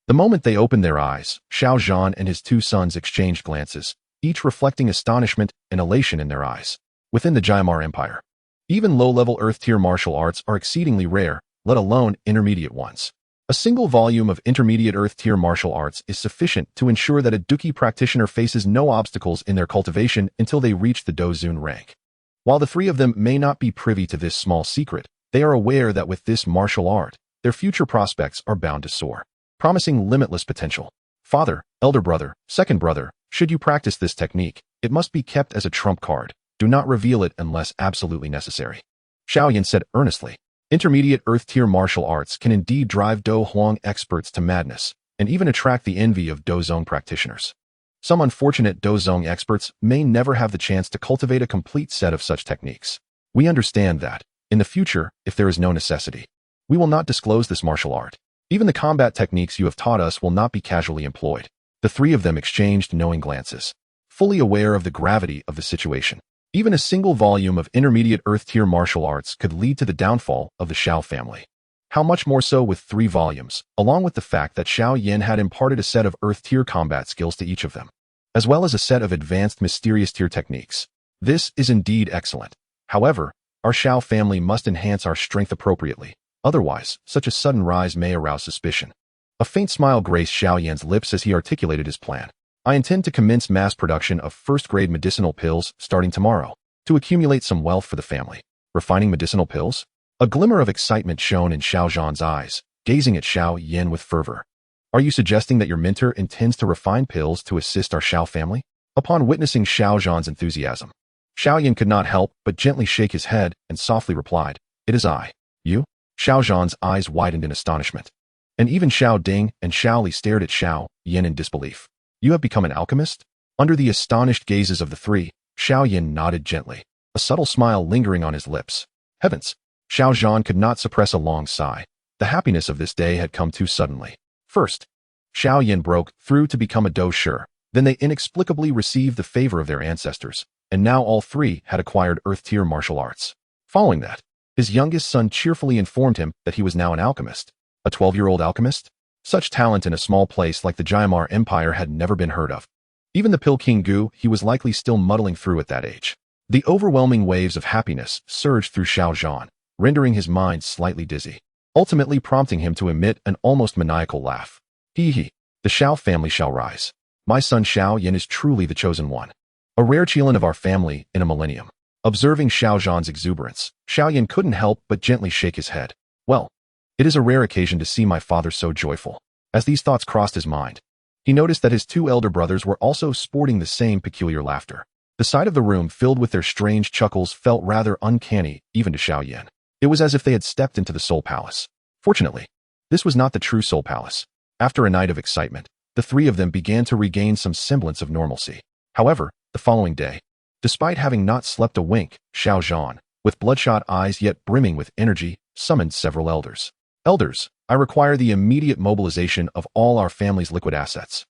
The moment they opened their eyes, Xiao Zhan and his 2 sons exchanged glances, each reflecting astonishment and elation in their eyes. Within the Jaimar Empire, even low-level Earth-tier martial arts are exceedingly rare, let alone intermediate ones. A single volume of intermediate Earth-tier martial arts is sufficient to ensure that a Duki practitioner faces no obstacles in their cultivation until they reach the Dozun rank. While the 3 of them may not be privy to this small secret, they are aware that with this martial art, their future prospects are bound to soar, promising limitless potential. Father, elder brother, second brother, should you practice this technique, it must be kept as a trump card. Do not reveal it unless absolutely necessary. Xiao Yan said earnestly. Intermediate Earth-tier martial arts can indeed drive Dou Huang experts to madness, and even attract the envy of Douzong practitioners. Some unfortunate Douzong experts may never have the chance to cultivate a complete set of such techniques. We understand that, in the future, if there is no necessity, we will not disclose this martial art. Even the combat techniques you have taught us will not be casually employed. The 3 of them exchanged knowing glances, fully aware of the gravity of the situation. Even a single volume of intermediate Earth-tier martial arts could lead to the downfall of the Xiao family. How much more so with 3 volumes, along with the fact that Xiao Yan had imparted a set of Earth-tier combat skills to each of them, as well as a set of advanced mysterious-tier techniques. This is indeed excellent. However, our Xiao family must enhance our strength appropriately. Otherwise, such a sudden rise may arouse suspicion. A faint smile graced Xiao Yan's lips as he articulated his plan. I intend to commence mass production of first-grade medicinal pills starting tomorrow, to accumulate some wealth for the family. Refining medicinal pills? A glimmer of excitement shone in Xiao Zhan's eyes, gazing at Xiao Yan with fervor. Are you suggesting that your mentor intends to refine pills to assist our Xiao family? Upon witnessing Xiao Zhan's enthusiasm, Xiao Yan could not help but gently shake his head and softly replied, "It is I." "You?" Xiao Zhan's eyes widened in astonishment. And even Xiao Ding and Xiao Li stared at Xiao Yan in disbelief. "You have become an alchemist?" Under the astonished gazes of the 3, Xiao Yan nodded gently. a subtle smile lingering on his lips. Heavens! Xiao Yan could not suppress a long sigh. The happiness of this day had come too suddenly. First, Xiao Yan broke through to become a Dou Shi. Then they inexplicably received the favor of their ancestors, and now all three had acquired Earth-tier martial arts. Following that, his youngest son cheerfully informed him that he was now an alchemist. A 12-year-old alchemist? Such talent in a small place like the Jiamar Empire had never been heard of. Even the Pill King Gu, he was likely still muddling through at that age. The overwhelming waves of happiness surged through Xiao Yan, rendering his mind slightly dizzy, ultimately prompting him to emit an almost maniacal laugh. Hee, the Xiao family shall rise. My son Xiao Yan is truly the chosen one. A rare chilan of our family in a millennium. Observing Xiao Yan's exuberance, Xiao Yan couldn't help but gently shake his head. Well, it is a rare occasion to see my father so joyful. As these thoughts crossed his mind, he noticed that his two elder brothers were also sporting the same peculiar laughter. The sight of the room filled with their strange chuckles felt rather uncanny even to Xiao Yan. It was as if they had stepped into the Soul Palace. Fortunately, this was not the true Soul Palace. After a night of excitement, the three of them began to regain some semblance of normalcy. However, the following day, despite having not slept a wink, Xiao Yan, with bloodshot eyes yet brimming with energy, summoned several elders. Elders, I require the immediate mobilization of all our family's liquid assets.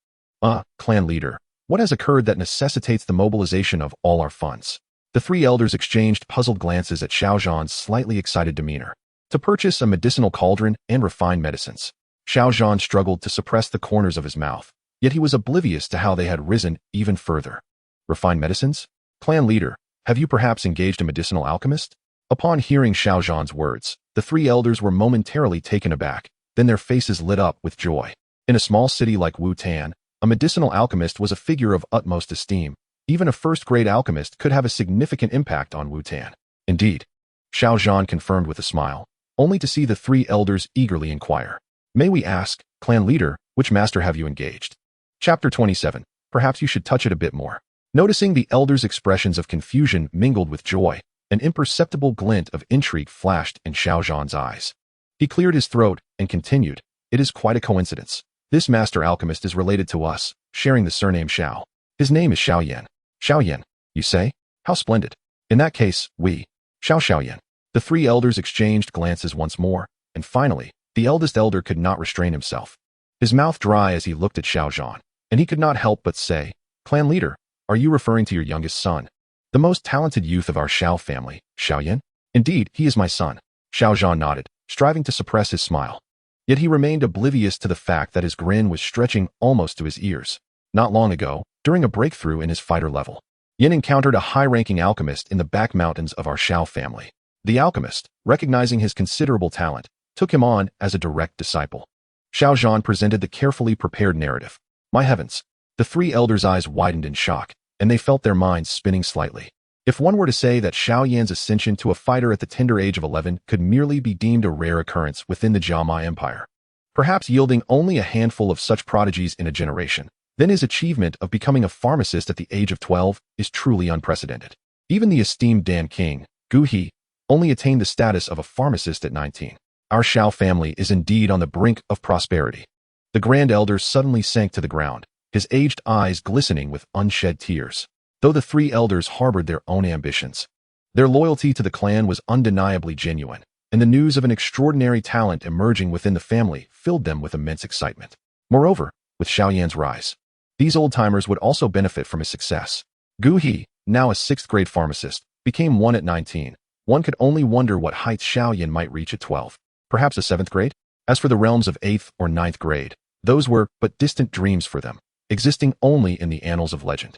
Clan leader, what has occurred that necessitates the mobilization of all our funds? The three elders exchanged puzzled glances at Xiao Yan's slightly excited demeanor. To purchase a medicinal cauldron and refine medicines. Xiao Yan struggled to suppress the corners of his mouth, yet he was oblivious to how they had risen even further. Refined medicines? Clan leader, have you perhaps engaged a medicinal alchemist? Upon hearing Xiao Yan's words, the three elders were momentarily taken aback, then their faces lit up with joy. In a small city like Wu-Tan, a medicinal alchemist was a figure of utmost esteem. Even a first-grade alchemist could have a significant impact on Wu-Tan. Indeed, Xiao Yan confirmed with a smile, only to see the three elders eagerly inquire. May we ask, clan leader, which master have you engaged? Chapter 27. Perhaps you should touch it a bit more. Noticing the elders' expressions of confusion mingled with joy, an imperceptible glint of intrigue flashed in Xiao Yan's eyes. He cleared his throat and continued, it is quite a coincidence. This master alchemist is related to us, sharing the surname Xiao. His name is Xiao Yan. Xiao Yan, you say? How splendid. In that case, Xiao Yan. The three elders exchanged glances once more, and finally, the eldest elder could not restrain himself. His mouth dry as he looked at Xiao Yan, and he could not help but say, Clan leader, are you referring to your youngest son? The most talented youth of our Xiao family, Xiao Yan? Indeed, he is my son. Xiao Yan nodded, striving to suppress his smile. Yet he remained oblivious to the fact that his grin was stretching almost to his ears. Not long ago, during a breakthrough in his fighter level, Yan encountered a high-ranking alchemist in the back mountains of our Xiao family. The alchemist, recognizing his considerable talent, took him on as a direct disciple. Xiao Yan presented the carefully prepared narrative. My heavens! The three elders' eyes widened in shock, and they felt their minds spinning slightly. If one were to say that Xiao Yan's ascension to a fighter at the tender age of 11 could merely be deemed a rare occurrence within the Jiamai Empire, perhaps yielding only a handful of such prodigies in a generation, then his achievement of becoming a pharmacist at the age of 12 is truly unprecedented. Even the esteemed Dan King, Gu He, only attained the status of a pharmacist at 19. Our Xiao family is indeed on the brink of prosperity. The grand elder suddenly sank to the ground, his aged eyes glistening with unshed tears. Though the three elders harbored their own ambitions, their loyalty to the clan was undeniably genuine, and the news of an extraordinary talent emerging within the family filled them with immense excitement. Moreover, with Xiao Yan's rise, these old-timers would also benefit from his success. Gu He, now a 6th-grade pharmacist, became one at 19. One could only wonder what heights Xiao Yan might reach at 12. Perhaps a 7th grade? As for the realms of 8th or 9th grade, those were but distant dreams for them, existing only in the annals of legend.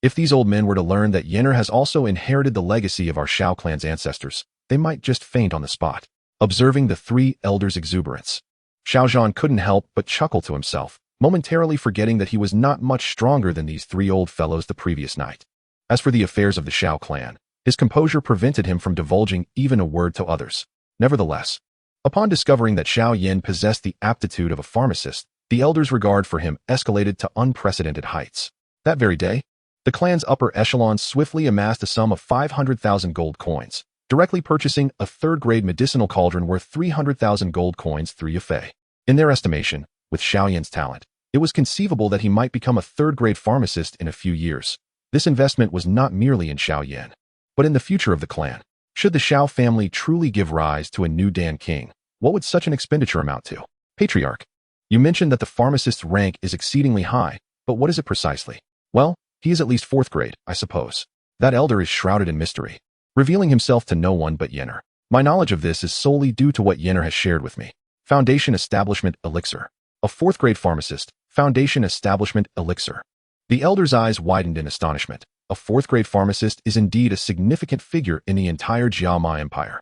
If these old men were to learn that Yenner has also inherited the legacy of our Xiao clan's ancestors, they might just faint on the spot. Observing the three elders' exuberance, Xiao Yan couldn't help but chuckle to himself, momentarily forgetting that he was not much stronger than these three old fellows the previous night. As for the affairs of the Xiao clan, his composure prevented him from divulging even a word to others. Nevertheless, upon discovering that Xiao Yan possessed the aptitude of a pharmacist, the elders' regard for him escalated to unprecedented heights. That very day, the clan's upper echelon swiftly amassed a sum of 500,000 gold coins, directly purchasing a 3rd-grade medicinal cauldron worth 300,000 gold coins through Ya Fei. In their estimation, with Xiao Yan's talent, it was conceivable that he might become a 3rd-grade pharmacist in a few years. This investment was not merely in Xiao Yan. But in the future of the clan, should the Xiao family truly give rise to a new Dan King, what would such an expenditure amount to? Patriarch, you mentioned that the pharmacist's rank is exceedingly high, but what is it precisely? Well, he is at least 4th grade, I suppose. That elder is shrouded in mystery, revealing himself to no one but Yenner. My knowledge of this is solely due to what Yenner has shared with me. Foundation Establishment Elixir. A 4th grade pharmacist. Foundation Establishment Elixir. The elder's eyes widened in astonishment. A 4th grade pharmacist is indeed a significant figure in the entire Jiama Empire.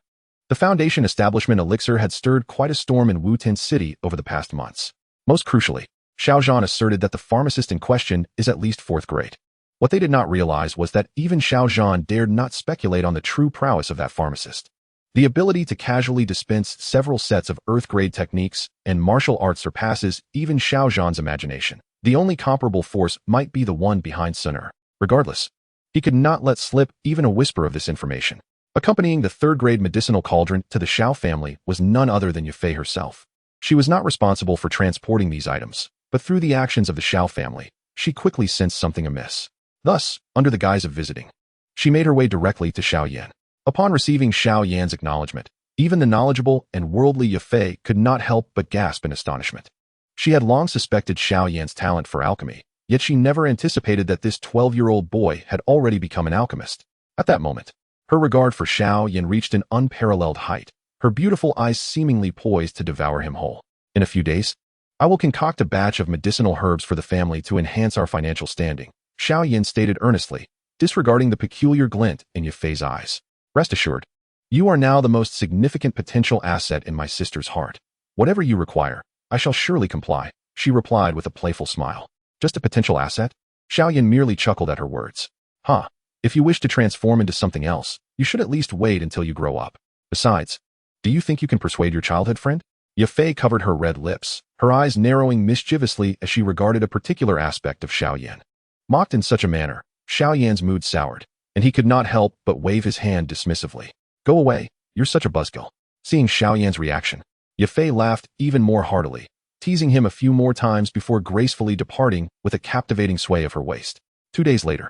The Foundation Establishment Elixir had stirred quite a storm in Wutian City over the past months. Most crucially, Xiao Yan asserted that the pharmacist in question is at least 4th grade. What they did not realize was that even Xiao Yan dared not speculate on the true prowess of that pharmacist. The ability to casually dispense several sets of earth-grade techniques and martial arts surpasses even Xiao Yan's imagination. The only comparable force might be the one behind Sun Er. Regardless, he could not let slip even a whisper of this information. Accompanying the 3rd-grade medicinal cauldron to the Xiao family was none other than Ya Fei herself. She was not responsible for transporting these items, but through the actions of the Xiao family, she quickly sensed something amiss. Thus, under the guise of visiting, she made her way directly to Xiao Yan. Upon receiving Xiao Yan's acknowledgement, even the knowledgeable and worldly Ya Fei could not help but gasp in astonishment. She had long suspected Xiao Yan's talent for alchemy, yet she never anticipated that this 12-year-old boy had already become an alchemist. At that moment, her regard for Xiao Yan reached an unparalleled height, her beautiful eyes seemingly poised to devour him whole. In a few days, I will concoct a batch of medicinal herbs for the family to enhance our financial standing, Xiao Yan stated earnestly, disregarding the peculiar glint in Ya Fei's eyes. Rest assured, you are now the most significant potential asset in my sister's heart. Whatever you require, I shall surely comply, she replied with a playful smile. Just a potential asset? Xiao Yan merely chuckled at her words. Huh. If you wish to transform into something else, you should at least wait until you grow up. Besides, do you think you can persuade your childhood friend? Ya Fei covered her red lips, her eyes narrowing mischievously as she regarded a particular aspect of Xiao Yan. Mocked in such a manner, Xiao Yan's mood soured, and he could not help but wave his hand dismissively. Go away, you're such a buzzkill. Seeing Xiao Yan's reaction, Ya Fei laughed even more heartily, teasing him a few more times before gracefully departing with a captivating sway of her waist. 2 days later,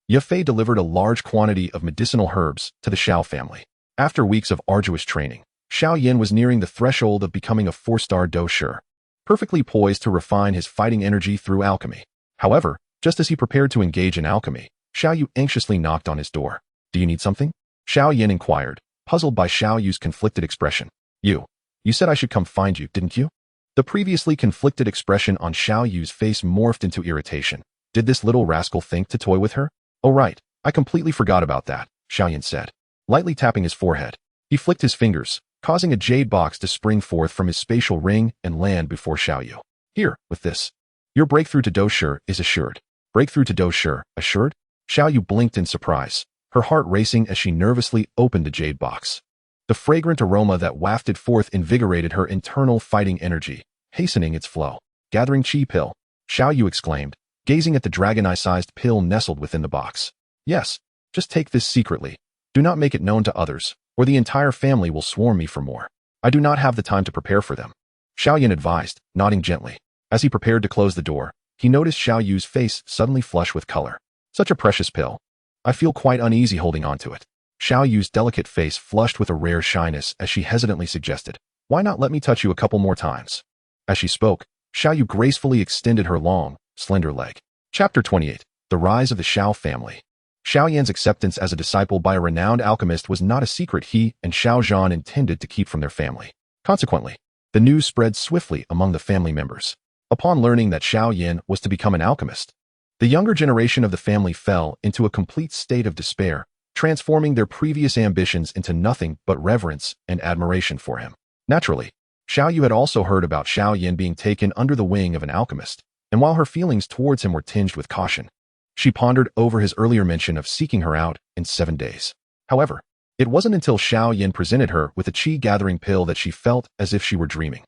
Ya Fei delivered a large quantity of medicinal herbs to the Xiao family. After weeks of arduous training, Xiao Yan was nearing the threshold of becoming a 4-star Dou Shi, perfectly poised to refine his fighting energy through alchemy. However, just as he prepared to engage in alchemy, Xiao Yu anxiously knocked on his door. Do you need something? Xiao Yan inquired, puzzled by Xiao Yu's conflicted expression. You said I should come find you, didn't you? The previously conflicted expression on Xiao Yu's face morphed into irritation. Did this little rascal think to toy with her? Oh right, I completely forgot about that, Xiao Yan said, lightly tapping his forehead. He flicked his fingers, causing a jade box to spring forth from his spatial ring and land before Xiao Yu. Here, with this. Your breakthrough to Dou Shi is assured. Breakthrough to Dou Shi, assured? Xiao Yu blinked in surprise, her heart racing as she nervously opened the jade box. The fragrant aroma that wafted forth invigorated her internal fighting energy, hastening its flow. Gathering chi pill, Xiao Yu exclaimed, gazing at the dragon-eye-sized pill nestled within the box. Yes, just take this secretly. Do not make it known to others, or the entire family will swarm me for more. I do not have the time to prepare for them, Xiao Yan advised, nodding gently. As he prepared to close the door, he noticed Xiao Yu's face suddenly flush with color. Such a precious pill. I feel quite uneasy holding on to it. Xiao Yu's delicate face flushed with a rare shyness as she hesitantly suggested, why not let me touch you a couple more times? As she spoke, Xiao Yu gracefully extended her long, slender leg. Chapter 28. The Rise of the Xiao Family. Xiao Yan's acceptance as a disciple by a renowned alchemist was not a secret he and Xiao Zhan intended to keep from their family. Consequently, the news spread swiftly among the family members. Upon learning that Xiao Yan was to become an alchemist, the younger generation of the family fell into a complete state of despair, transforming their previous ambitions into nothing but reverence and admiration for him. Naturally, Xiao Yu had also heard about Xiao Yan being taken under the wing of an alchemist, and while her feelings towards him were tinged with caution, she pondered over his earlier mention of seeking her out in 7 days. However, it wasn't until Xiao Yan presented her with a chi-gathering pill that she felt as if she were dreaming.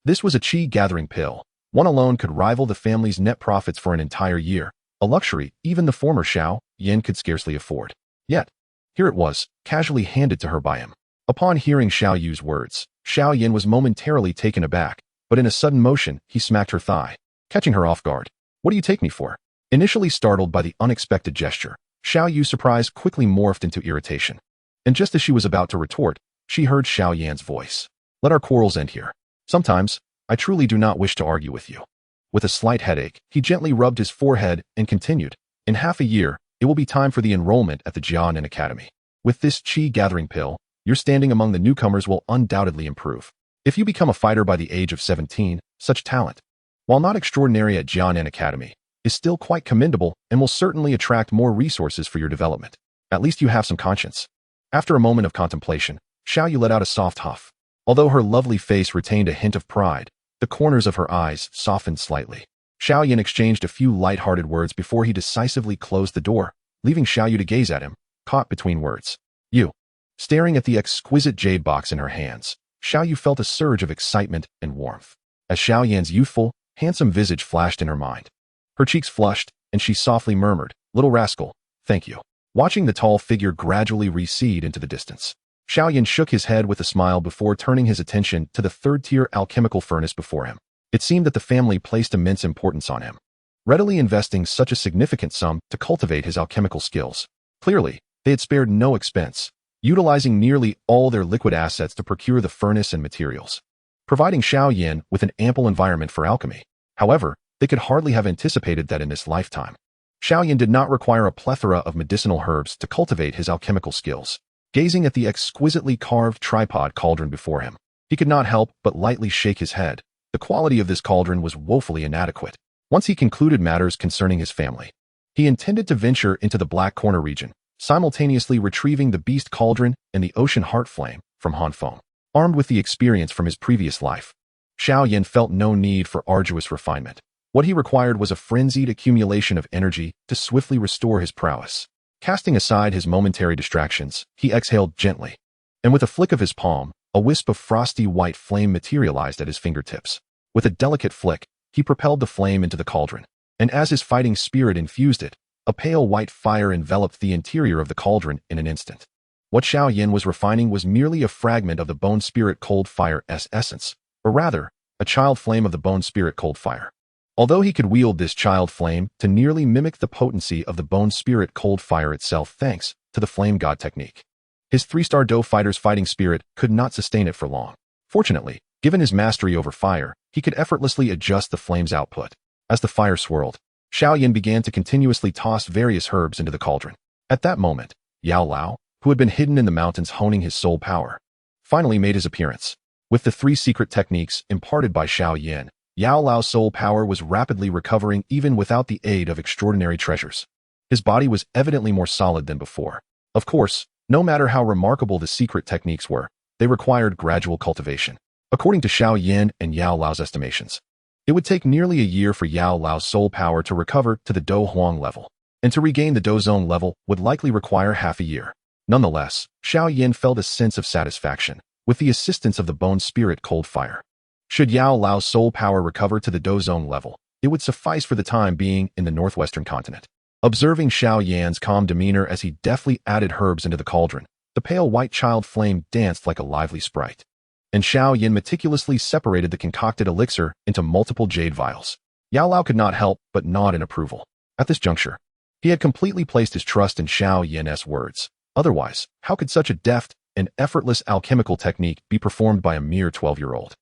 This was a chi-gathering pill. One alone could rival the family's net profits for an entire year, a luxury even the former Xiao Yan could scarcely afford. Yet, here it was, casually handed to her by him. Upon hearing Xiao Yu's words, Xiao Yan was momentarily taken aback, but in a sudden motion, he smacked her thigh, catching her off guard. What do you take me for? Initially startled by the unexpected gesture, Xiao Yu's surprise quickly morphed into irritation. And just as she was about to retort, she heard Xiao Yan's voice. Let our quarrels end here. Sometimes, I truly do not wish to argue with you. With a slight headache, he gently rubbed his forehead and continued. In half a year, it will be time for the enrollment at the Jianan Academy. With this qi gathering pill, your standing among the newcomers will undoubtedly improve. If you become a fighter by the age of 17, such talent, while not extraordinary at Jianan Academy, is still quite commendable and will certainly attract more resources for your development. At least you have some conscience. After a moment of contemplation, Xiao Yu let out a soft huff. Although her lovely face retained a hint of pride, the corners of her eyes softened slightly. Xiao Yan exchanged a few light-hearted words before he decisively closed the door, leaving Xiao Yu to gaze at him, caught between words. You. Staring at the exquisite jade box in her hands, Xiao Yu felt a surge of excitement and warmth. As Xiao Yan's youthful, handsome visage flashed in her mind. Her cheeks flushed, and she softly murmured, "Little rascal, thank you." Watching the tall figure gradually recede into the distance, Xiao Yan shook his head with a smile before turning his attention to the third-tier alchemical furnace before him. It seemed that the family placed immense importance on him, readily investing such a significant sum to cultivate his alchemical skills. Clearly, they had spared no expense, utilizing nearly all their liquid assets to procure the furnace and materials, providing Xiao Yan with an ample environment for alchemy. However, they could hardly have anticipated that in this lifetime. Xiao Yan did not require a plethora of medicinal herbs to cultivate his alchemical skills. Gazing at the exquisitely carved tripod cauldron before him, he could not help but lightly shake his head. The quality of this cauldron was woefully inadequate. Once he concluded matters concerning his family, he intended to venture into the Black Corner region, simultaneously retrieving the Beast Cauldron and the Ocean Heart Flame from Han Feng. Armed with the experience from his previous life, Xiao Yan felt no need for arduous refinement. What he required was a frenzied accumulation of energy to swiftly restore his prowess. Casting aside his momentary distractions, he exhaled gently, and with a flick of his palm, a wisp of frosty white flame materialized at his fingertips. With a delicate flick, he propelled the flame into the cauldron, and as his fighting spirit infused it, a pale white fire enveloped the interior of the cauldron in an instant. What Xiao Yan was refining was merely a fragment of the Bone Spirit Cold Fire's essence, or rather, a child flame of the Bone Spirit Cold Fire. Although he could wield this child flame to nearly mimic the potency of the Bone Spirit Cold Fire itself thanks to the Flame God technique, his 3-star Dou fighter's fighting spirit could not sustain it for long. Fortunately, given his mastery over fire, he could effortlessly adjust the flame's output. As the fire swirled, Xiao Yan began to continuously toss various herbs into the cauldron. At that moment, Yao Lao, who had been hidden in the mountains honing his soul power, finally made his appearance. With the 3 secret techniques imparted by Xiao Yan, Yao Lao's soul power was rapidly recovering even without the aid of extraordinary treasures. His body was evidently more solid than before. Of course, no matter how remarkable the secret techniques were, they required gradual cultivation. According to Xiao Yan and Yao Lao's estimations, it would take nearly a year for Yao Lao's soul power to recover to the Dou Huang level, and to regain the Dou Zone level would likely require half a year. Nonetheless, Xiao Yan felt a sense of satisfaction with the assistance of the Bone Spirit Cold Fire. Should Yao Lao's soul power recover to the Dou Zone level, it would suffice for the time being in the northwestern continent. Observing Xiao Yan's calm demeanor as he deftly added herbs into the cauldron, the pale white child flame danced like a lively sprite. And Xiao Yan meticulously separated the concocted elixir into multiple jade vials. Yao Lao could not help but nod in approval. At this juncture, he had completely placed his trust in Xiao Yan's words. Otherwise, how could such a deft and effortless alchemical technique be performed by a mere 12-year-old?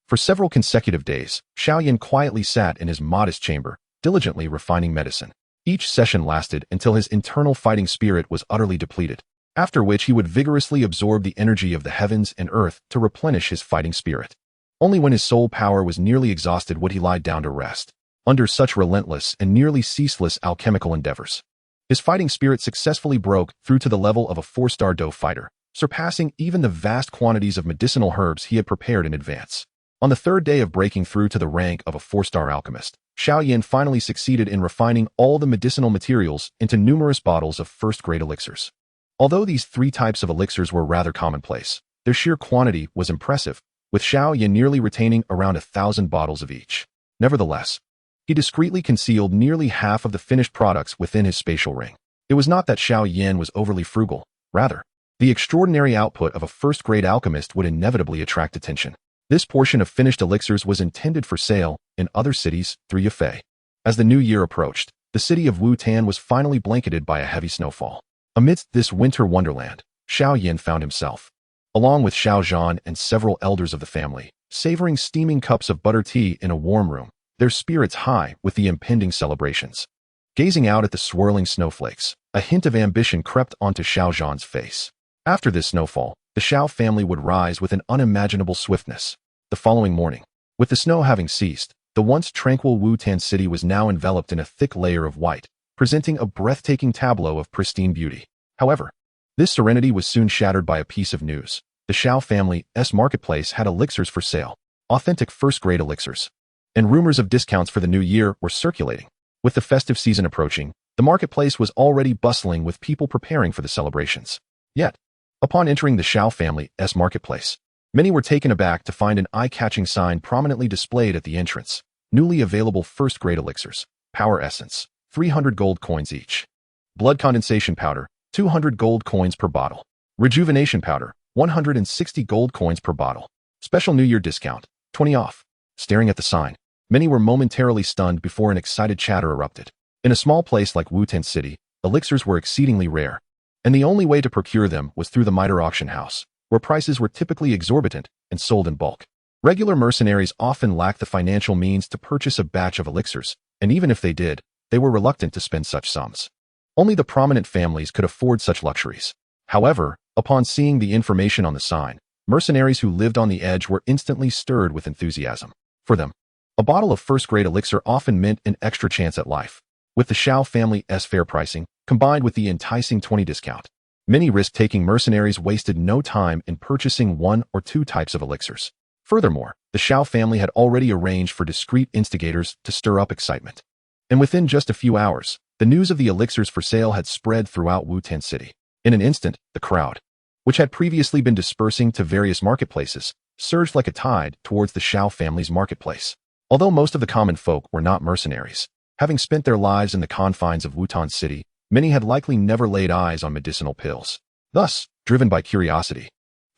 For several consecutive days, Xiao Yan quietly sat in his modest chamber, diligently refining medicine. Each session lasted until his internal fighting spirit was utterly depleted, after which he would vigorously absorb the energy of the heavens and earth to replenish his fighting spirit. Only when his soul power was nearly exhausted would he lie down to rest. Under such relentless and nearly ceaseless alchemical endeavors, his fighting spirit successfully broke through to the level of a 4-star Dou fighter, surpassing even the vast quantities of medicinal herbs he had prepared in advance. On the 3rd day of breaking through to the rank of a 4-star alchemist, Xiao Yan finally succeeded in refining all the medicinal materials into numerous bottles of first-grade elixirs. Although these 3 types of elixirs were rather commonplace, their sheer quantity was impressive, with Xiao Yan nearly retaining around 1,000 bottles of each. Nevertheless, he discreetly concealed nearly half of the finished products within his spatial ring. It was not that Xiao Yan was overly frugal, rather, the extraordinary output of a first-grade alchemist would inevitably attract attention. This portion of finished elixirs was intended for sale in other cities through Ya Fei. As the new year approached, the city of Wu-Tan was finally blanketed by a heavy snowfall. Amidst this winter wonderland, Xiao Yan found himself, along with Xiao Zhan and several elders of the family, savoring steaming cups of butter tea in a warm room, their spirits high with the impending celebrations. Gazing out at the swirling snowflakes, a hint of ambition crept onto Xiao Zhan's face. After this snowfall, the Xiao family would rise with an unimaginable swiftness. The following morning, with the snow having ceased, the once tranquil Wu-Tan city was now enveloped in a thick layer of white, presenting a breathtaking tableau of pristine beauty. However, this serenity was soon shattered by a piece of news. The Xiao family's marketplace had elixirs for sale, authentic first-grade elixirs, and rumors of discounts for the new year were circulating. With the festive season approaching, the marketplace was already bustling with people preparing for the celebrations. Yet, upon entering the Xiao family's marketplace, many were taken aback to find an eye-catching sign prominently displayed at the entrance. Newly available first-grade elixirs, power essence, 300 gold coins each. Blood condensation powder, 200 gold coins per bottle. Rejuvenation powder, 160 gold coins per bottle. Special New Year discount, 20 off. Staring at the sign, many were momentarily stunned before an excited chatter erupted. In a small place like Wu-Tan City, elixirs were exceedingly rare, and the only way to procure them was through the Mitre auction house, where prices were typically exorbitant and sold in bulk. Regular mercenaries often lacked the financial means to purchase a batch of elixirs, and even if they did, they were reluctant to spend such sums. Only the prominent families could afford such luxuries. However, upon seeing the information on the sign, mercenaries who lived on the edge were instantly stirred with enthusiasm. For them, a bottle of first-grade elixir often meant an extra chance at life. With the Xiao family's fair pricing, combined with the enticing 20 discount, many risk-taking mercenaries wasted no time in purchasing one or two types of elixirs. Furthermore, the Xiao family had already arranged for discreet instigators to stir up excitement. And within just a few hours, the news of the elixirs for sale had spread throughout Wu-Tan City. In an instant, the crowd, which had previously been dispersing to various marketplaces, surged like a tide towards the Xiao family's marketplace. Although most of the common folk were not mercenaries, having spent their lives in the confines of Wu-Tan City, many had likely never laid eyes on medicinal pills. Thus, driven by curiosity,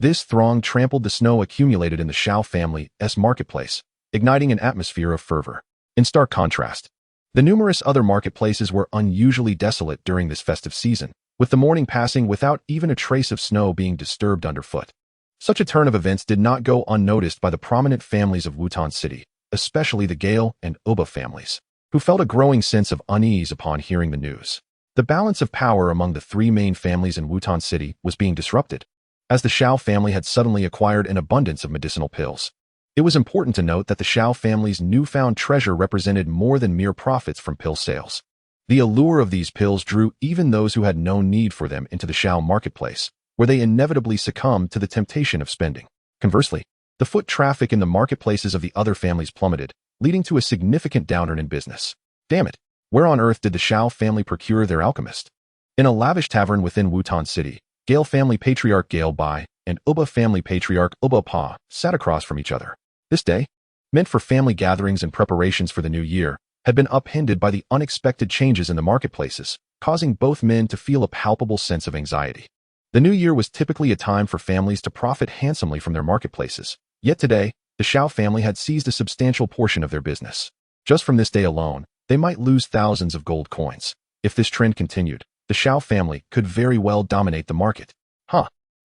this throng trampled the snow accumulated in the Xiao family's marketplace, igniting an atmosphere of fervor. In stark contrast, the numerous other marketplaces were unusually desolate during this festive season, with the morning passing without even a trace of snow being disturbed underfoot. Such a turn of events did not go unnoticed by the prominent families of Wu-Tan City, especially the Gale and Oba families, who felt a growing sense of unease upon hearing the news. The balance of power among the three main families in Wu-Tan City was being disrupted, as the Xiao family had suddenly acquired an abundance of medicinal pills. It was important to note that the Xiao family's newfound treasure represented more than mere profits from pill sales. The allure of these pills drew even those who had no need for them into the Xiao marketplace, where they inevitably succumbed to the temptation of spending. Conversely, the foot traffic in the marketplaces of the other families plummeted, leading to a significant downturn in business. Damn it, where on earth did the Xiao family procure their alchemist? In a lavish tavern within Wu-Tan City, Gale family patriarch Gale Bai and Oba family patriarch Oba Pa sat across from each other. This day, meant for family gatherings and preparations for the new year, had been upended by the unexpected changes in the marketplaces, causing both men to feel a palpable sense of anxiety. The new year was typically a time for families to profit handsomely from their marketplaces, yet today, the Xiao family had seized a substantial portion of their business. Just from this day alone, they might lose thousands of gold coins. If this trend continued, the Xiao family could very well dominate the market.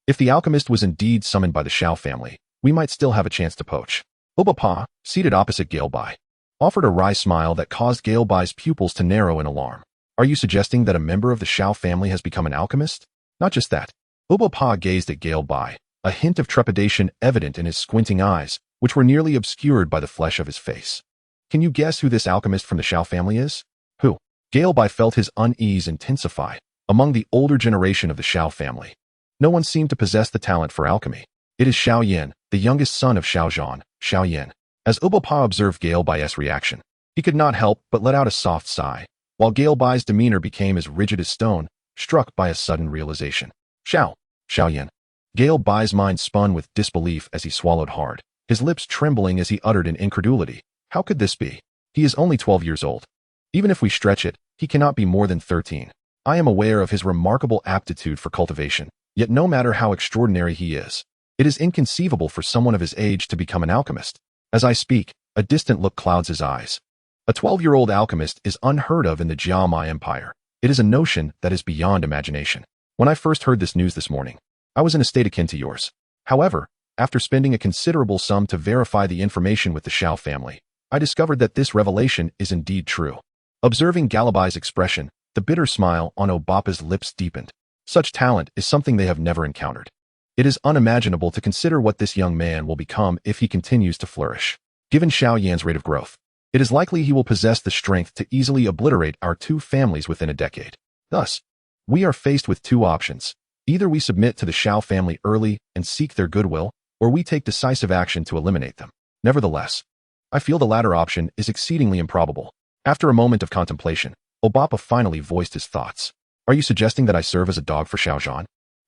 If the alchemist was indeed summoned by the Xiao family, we might still have a chance to poach. Oba Pa, seated opposite Gale Bai, offered a wry smile that caused Gale Bai's pupils to narrow in alarm. Are you suggesting that a member of the Xiao family has become an alchemist? Not just that. Oba Pa gazed at Gale Bai, a hint of trepidation evident in his squinting eyes, which were nearly obscured by the flesh of his face. Can you guess who this alchemist from the Xiao family is? Who? Gale Bai felt his unease intensify. Among the older generation of the Xiao family, no one seemed to possess the talent for alchemy. It is Xiao Yan, the youngest son of Xiao Zhan, Xiao Yan. As Oba Pa observed Gale Bai's reaction, he could not help but let out a soft sigh, while Gale Bai's demeanor became as rigid as stone, struck by a sudden realization. Xiao Yan. Gale Bai's mind spun with disbelief as he swallowed hard, his lips trembling as he uttered in incredulity. How could this be? He is only 12 years old. Even if we stretch it, he cannot be more than 13. I am aware of his remarkable aptitude for cultivation, yet no matter how extraordinary he is, it is inconceivable for someone of his age to become an alchemist. As I speak, a distant look clouds his eyes. A 12-year-old alchemist is unheard of in the Jiamai Empire. It is a notion that is beyond imagination. When I first heard this news this morning, I was in a state akin to yours. However, after spending a considerable sum to verify the information with the Xiao family, I discovered that this revelation is indeed true. Observing Galabai's expression, the bitter smile on Obapa's lips deepened. Such talent is something they have never encountered. It is unimaginable to consider what this young man will become if he continues to flourish. Given Xiao Yan's rate of growth, it is likely he will possess the strength to easily obliterate our two families within a decade. Thus, we are faced with two options. Either we submit to the Xiao family early and seek their goodwill, or we take decisive action to eliminate them. Nevertheless, I feel the latter option is exceedingly improbable. After a moment of contemplation, Obapa finally voiced his thoughts. Are you suggesting that I serve as a dog for Xiao Zhan?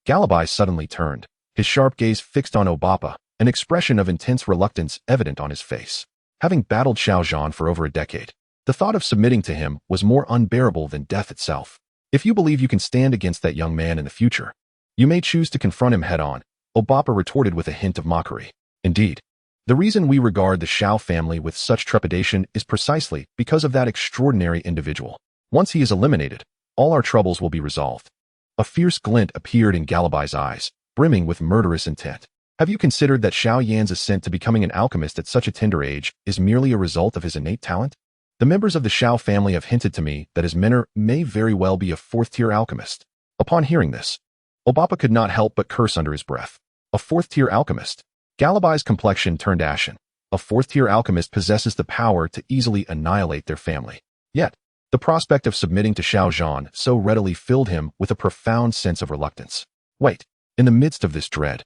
Galabai suddenly turned, his sharp gaze fixed on Obapa, an expression of intense reluctance evident on his face. Having battled Xiao Zhan for over a decade, the thought of submitting to him was more unbearable than death itself. If you believe you can stand against that young man in the future, you may choose to confront him head-on, Obapa retorted with a hint of mockery. Indeed, the reason we regard the Xiao family with such trepidation is precisely because of that extraordinary individual. Once he is eliminated, all our troubles will be resolved. A fierce glint appeared in Galabai's eyes, brimming with murderous intent. Have you considered that Xiao Yan's ascent to becoming an alchemist at such a tender age is merely a result of his innate talent? The members of the Xiao family have hinted to me that his mentor may very well be a fourth-tier alchemist. Upon hearing this, Obapa could not help but curse under his breath. A fourth-tier alchemist? Galabai's complexion turned ashen. A fourth-tier alchemist possesses the power to easily annihilate their family. Yet, the prospect of submitting to Xiao Zhan so readily filled him with a profound sense of reluctance. Wait, in the midst of this dread,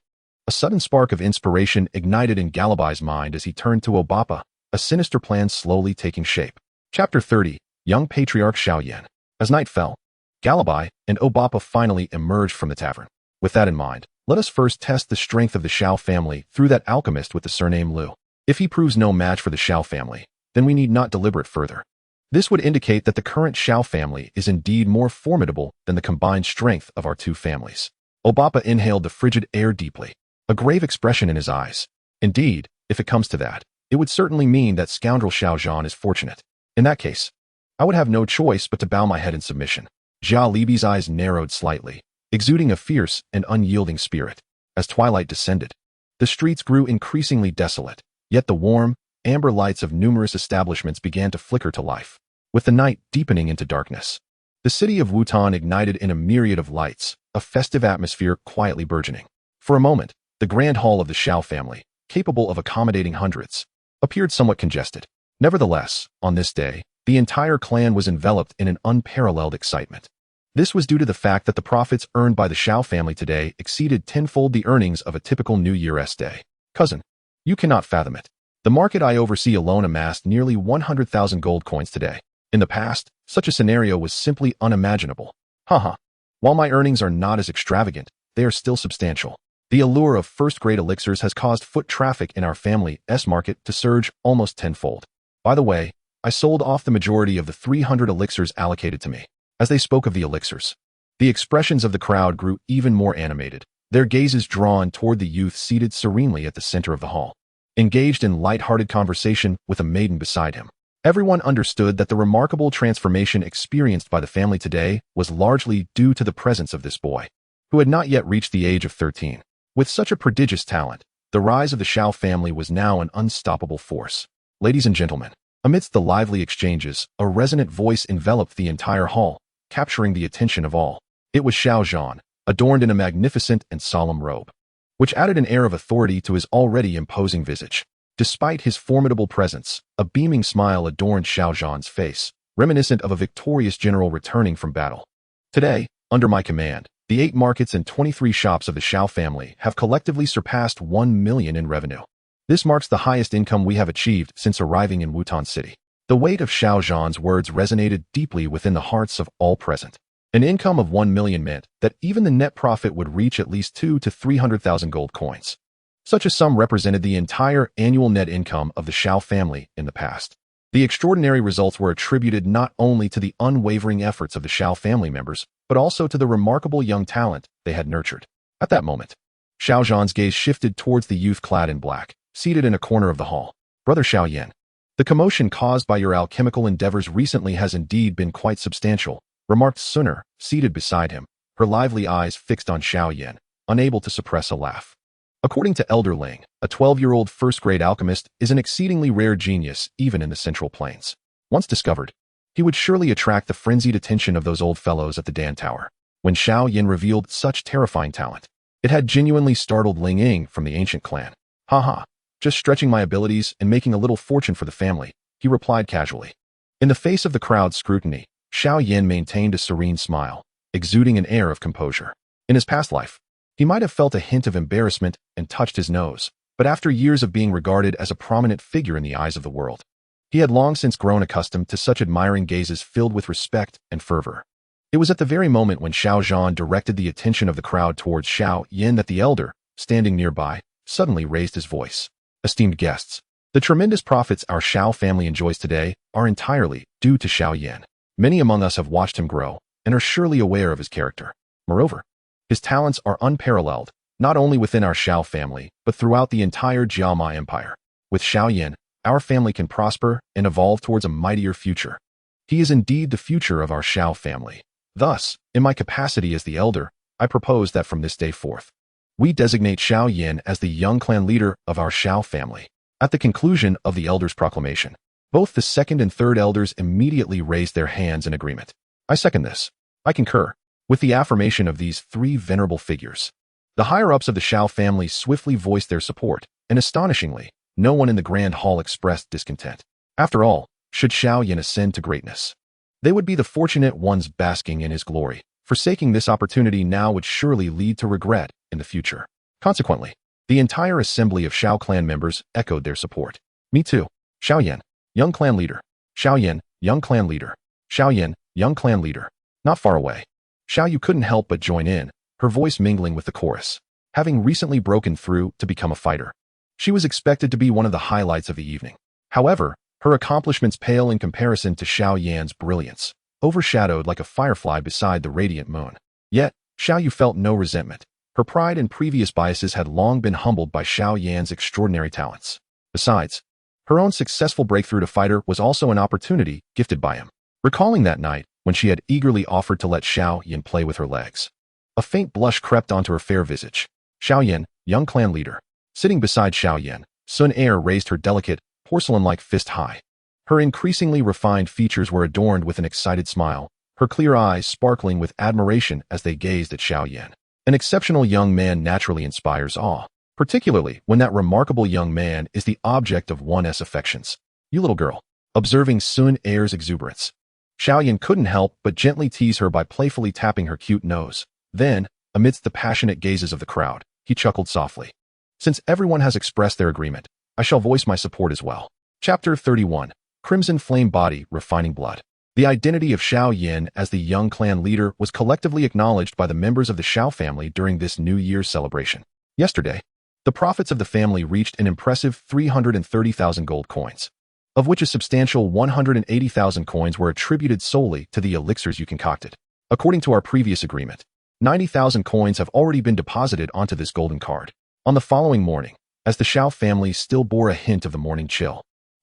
a sudden spark of inspiration ignited in Galabai's mind as he turned to Obapa, a sinister plan slowly taking shape. Chapter 30, Young Patriarch Xiao Yan. As night fell, Galabai and Obapa finally emerged from the tavern. With that in mind, let us first test the strength of the Xiao family through that alchemist with the surname Liu. If he proves no match for the Xiao family, then we need not deliberate further. This would indicate that the current Xiao family is indeed more formidable than the combined strength of our two families. Obapa inhaled the frigid air deeply, a grave expression in his eyes. Indeed, if it comes to that, it would certainly mean that scoundrel Xiao Zhan is fortunate. In that case, I would have no choice but to bow my head in submission. Jia Libi's eyes narrowed slightly, exuding a fierce and unyielding spirit. As twilight descended, the streets grew increasingly desolate, yet the warm, amber lights of numerous establishments began to flicker to life. With the night deepening into darkness, the city of Wutan ignited in a myriad of lights, a festive atmosphere quietly burgeoning. For a moment, the grand hall of the Xiao family, capable of accommodating hundreds, appeared somewhat congested. Nevertheless, on this day, the entire clan was enveloped in an unparalleled excitement. This was due to the fact that the profits earned by the Xiao family today exceeded tenfold the earnings of a typical New Year's day. Cousin, you cannot fathom it. The market I oversee alone amassed nearly 100,000 gold coins today. In the past, such a scenario was simply unimaginable. Haha. While my earnings are not as extravagant, they are still substantial. The allure of first-grade elixirs has caused foot traffic in our family's market to surge almost tenfold. By the way, I sold off the majority of the 300 elixirs allocated to me. As they spoke of the elixirs, the expressions of the crowd grew even more animated, their gazes drawn toward the youth seated serenely at the center of the hall, engaged in light-hearted conversation with a maiden beside him. Everyone understood that the remarkable transformation experienced by the family today was largely due to the presence of this boy, who had not yet reached the age of 13. With such a prodigious talent, the rise of the Xiao family was now an unstoppable force. Ladies and gentlemen, amidst the lively exchanges, a resonant voice enveloped the entire hall, capturing the attention of all. It was Xiao Zhan, adorned in a magnificent and solemn robe, which added an air of authority to his already imposing visage. Despite his formidable presence, a beaming smile adorned Xiao Zhan's face, reminiscent of a victorious general returning from battle. Today, under my command, the 8 markets and 23 shops of the Xiao family have collectively surpassed 1 million in revenue. This marks the highest income we have achieved since arriving in Wutan City. The weight of Xiao Zhan's words resonated deeply within the hearts of all present. An income of 1 million meant that even the net profit would reach at least 200,000 to 300,000 gold coins. Such a sum represented the entire annual net income of the Xiao family in the past. The extraordinary results were attributed not only to the unwavering efforts of the Xiao family members, but also to the remarkable young talent they had nurtured. At that moment, Xiao Zhan's gaze shifted towards the youth clad in black, seated in a corner of the hall. Brother Xiao Yan. The commotion caused by your alchemical endeavors recently has indeed been quite substantial, remarked Suner, seated beside him, her lively eyes fixed on Xiao Yan, unable to suppress a laugh. According to Elder Ling, a 12-year-old first-grade alchemist is an exceedingly rare genius even in the Central Plains. Once discovered, he would surely attract the frenzied attention of those old fellows at the Dan Tower. When Xiao Yan revealed such terrifying talent, it had genuinely startled Ling Ying from the ancient clan. Haha, just stretching my abilities and making a little fortune for the family, he replied casually. In the face of the crowd's scrutiny, Xiao Yan maintained a serene smile, exuding an air of composure. In his past life, he might have felt a hint of embarrassment and touched his nose, but after years of being regarded as a prominent figure in the eyes of the world, he had long since grown accustomed to such admiring gazes filled with respect and fervor. It was at the very moment when Xiao Zhan directed the attention of the crowd towards Xiao Yan that the elder, standing nearby, suddenly raised his voice. Esteemed guests, the tremendous profits our Xiao family enjoys today are entirely due to Xiao Yan. Many among us have watched him grow and are surely aware of his character. Moreover, his talents are unparalleled, not only within our Xiao family, but throughout the entire Jiama Empire. With Xiao Yan, our family can prosper and evolve towards a mightier future. He is indeed the future of our Xiao family. Thus, in my capacity as the elder, I propose that from this day forth, we designate Xiao Yan as the young clan leader of our Xiao family. At the conclusion of the elder's proclamation, both the second and third elders immediately raised their hands in agreement. I second this. I concur with the affirmation of these three venerable figures. The higher-ups of the Xiao family swiftly voiced their support, and astonishingly, no one in the grand hall expressed discontent. After all, should Xiao Yan ascend to greatness, they would be the fortunate ones basking in his glory. Forsaking this opportunity now would surely lead to regret in the future. Consequently, the entire assembly of Xiao clan members echoed their support. Me too. Xiao Yan, young clan leader. Xiao Yan, young clan leader. Xiao Yan, young clan leader. Not far away, Xiao Yu couldn't help but join in, her voice mingling with the chorus. Having recently broken through to become a fighter, she was expected to be one of the highlights of the evening. However, her accomplishments pale in comparison to Xiao Yan's brilliance, overshadowed like a firefly beside the radiant moon. Yet, Xiao Yu felt no resentment. Her pride and previous biases had long been humbled by Xiao Yan's extraordinary talents. Besides, her own successful breakthrough to fighter was also an opportunity gifted by him. Recalling that night, when she had eagerly offered to let Xiao Yan play with her legs, a faint blush crept onto her fair visage. Xiao Yan, young clan leader. Sitting beside Xiao Yan, Sun Er raised her delicate, porcelain-like fist high. Her increasingly refined features were adorned with an excited smile, her clear eyes sparkling with admiration as they gazed at Xiao Yan. An exceptional young man naturally inspires awe, particularly when that remarkable young man is the object of one's affections. You little girl. Observing Sun Er's exuberance, Xiao Yan couldn't help but gently tease her by playfully tapping her cute nose. Then, amidst the passionate gazes of the crowd, he chuckled softly. Since everyone has expressed their agreement, I shall voice my support as well. Chapter 31. Crimson Flame Body, Refining Blood. The identity of Xiao Yan as the young clan leader was collectively acknowledged by the members of the Xiao family during this New Year's celebration. Yesterday, the profits of the family reached an impressive 330,000 gold coins, of which a substantial 180,000 coins were attributed solely to the elixirs you concocted. According to our previous agreement, 90,000 coins have already been deposited onto this golden card. On the following morning, as the Xiao family still bore a hint of the morning chill,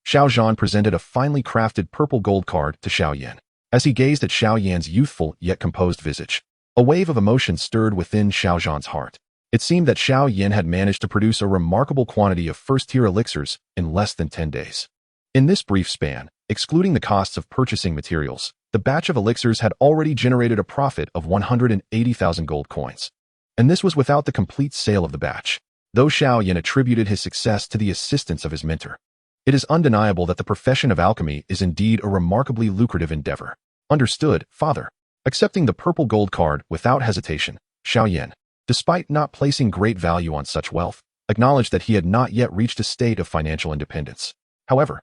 Xiao Zhan presented a finely crafted purple gold card to Xiao Yan. As he gazed at Xiao Yan's youthful yet composed visage, a wave of emotion stirred within Xiao Zhan's heart. It seemed that Xiao Yan had managed to produce a remarkable quantity of first-tier elixirs in less than 10 days. In this brief span, excluding the costs of purchasing materials, the batch of elixirs had already generated a profit of 180,000 gold coins. And this was without the complete sale of the batch. Though Xiao Yan attributed his success to the assistance of his mentor, it is undeniable that the profession of alchemy is indeed a remarkably lucrative endeavor. Understood, father. Accepting the purple gold card without hesitation, Xiao Yan, despite not placing great value on such wealth, acknowledged that he had not yet reached a state of financial independence. However,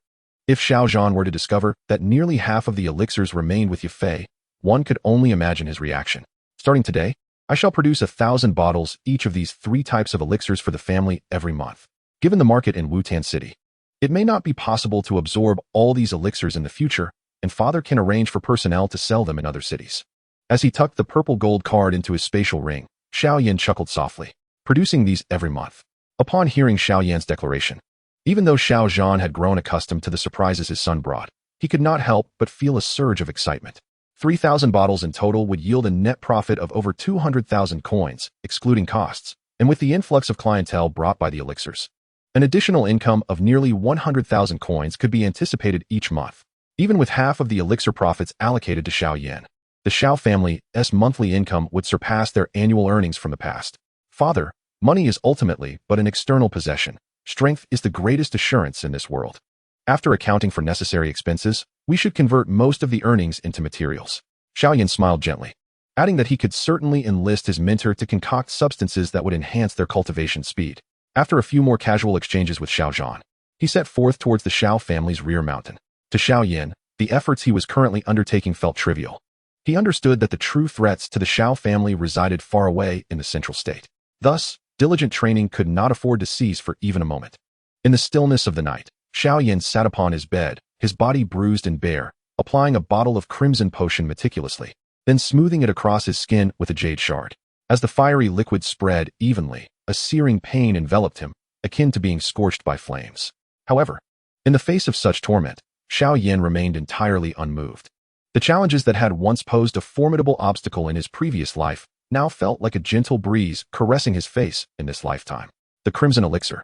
if Xiao Zhan were to discover that nearly half of the elixirs remained with Ya Fei, one could only imagine his reaction. Starting today, I shall produce 1,000 bottles each of these 3 types of elixirs for the family every month. Given the market in Wutan City, it may not be possible to absorb all these elixirs in the future, and father can arrange for personnel to sell them in other cities. As he tucked the purple gold card into his spatial ring, Xiao Yan chuckled softly, producing these every month. Upon hearing Xiao Yan's declaration, Even though Xiao Yan had grown accustomed to the surprises his son brought, he could not help but feel a surge of excitement. 3,000 bottles in total would yield a net profit of over 200,000 coins, excluding costs, and with the influx of clientele brought by the elixirs, an additional income of nearly 100,000 coins could be anticipated each month. Even with half of the elixir profits allocated to Xiao Yan, the Xiao family's monthly income would surpass their annual earnings from the past. Father, money is ultimately but an external possession. Strength is the greatest assurance in this world. After accounting for necessary expenses, we should convert most of the earnings into materials. Xiao Yan smiled gently, adding that he could certainly enlist his mentor to concoct substances that would enhance their cultivation speed. After a few more casual exchanges with Xiao Yan, he set forth towards the Xiao family's rear mountain. To Xiao Yan, the efforts he was currently undertaking felt trivial. He understood that the true threats to the Xiao family resided far away in the central state. Thus, diligent training could not afford to cease for even a moment. In the stillness of the night, Xiao Yan sat upon his bed, his body bruised and bare, applying a bottle of crimson potion meticulously, then smoothing it across his skin with a jade shard. As the fiery liquid spread evenly, a searing pain enveloped him, akin to being scorched by flames. However, in the face of such torment, Xiao Yan remained entirely unmoved. The challenges that had once posed a formidable obstacle in his previous life now felt like a gentle breeze caressing his face in this lifetime. The crimson elixir,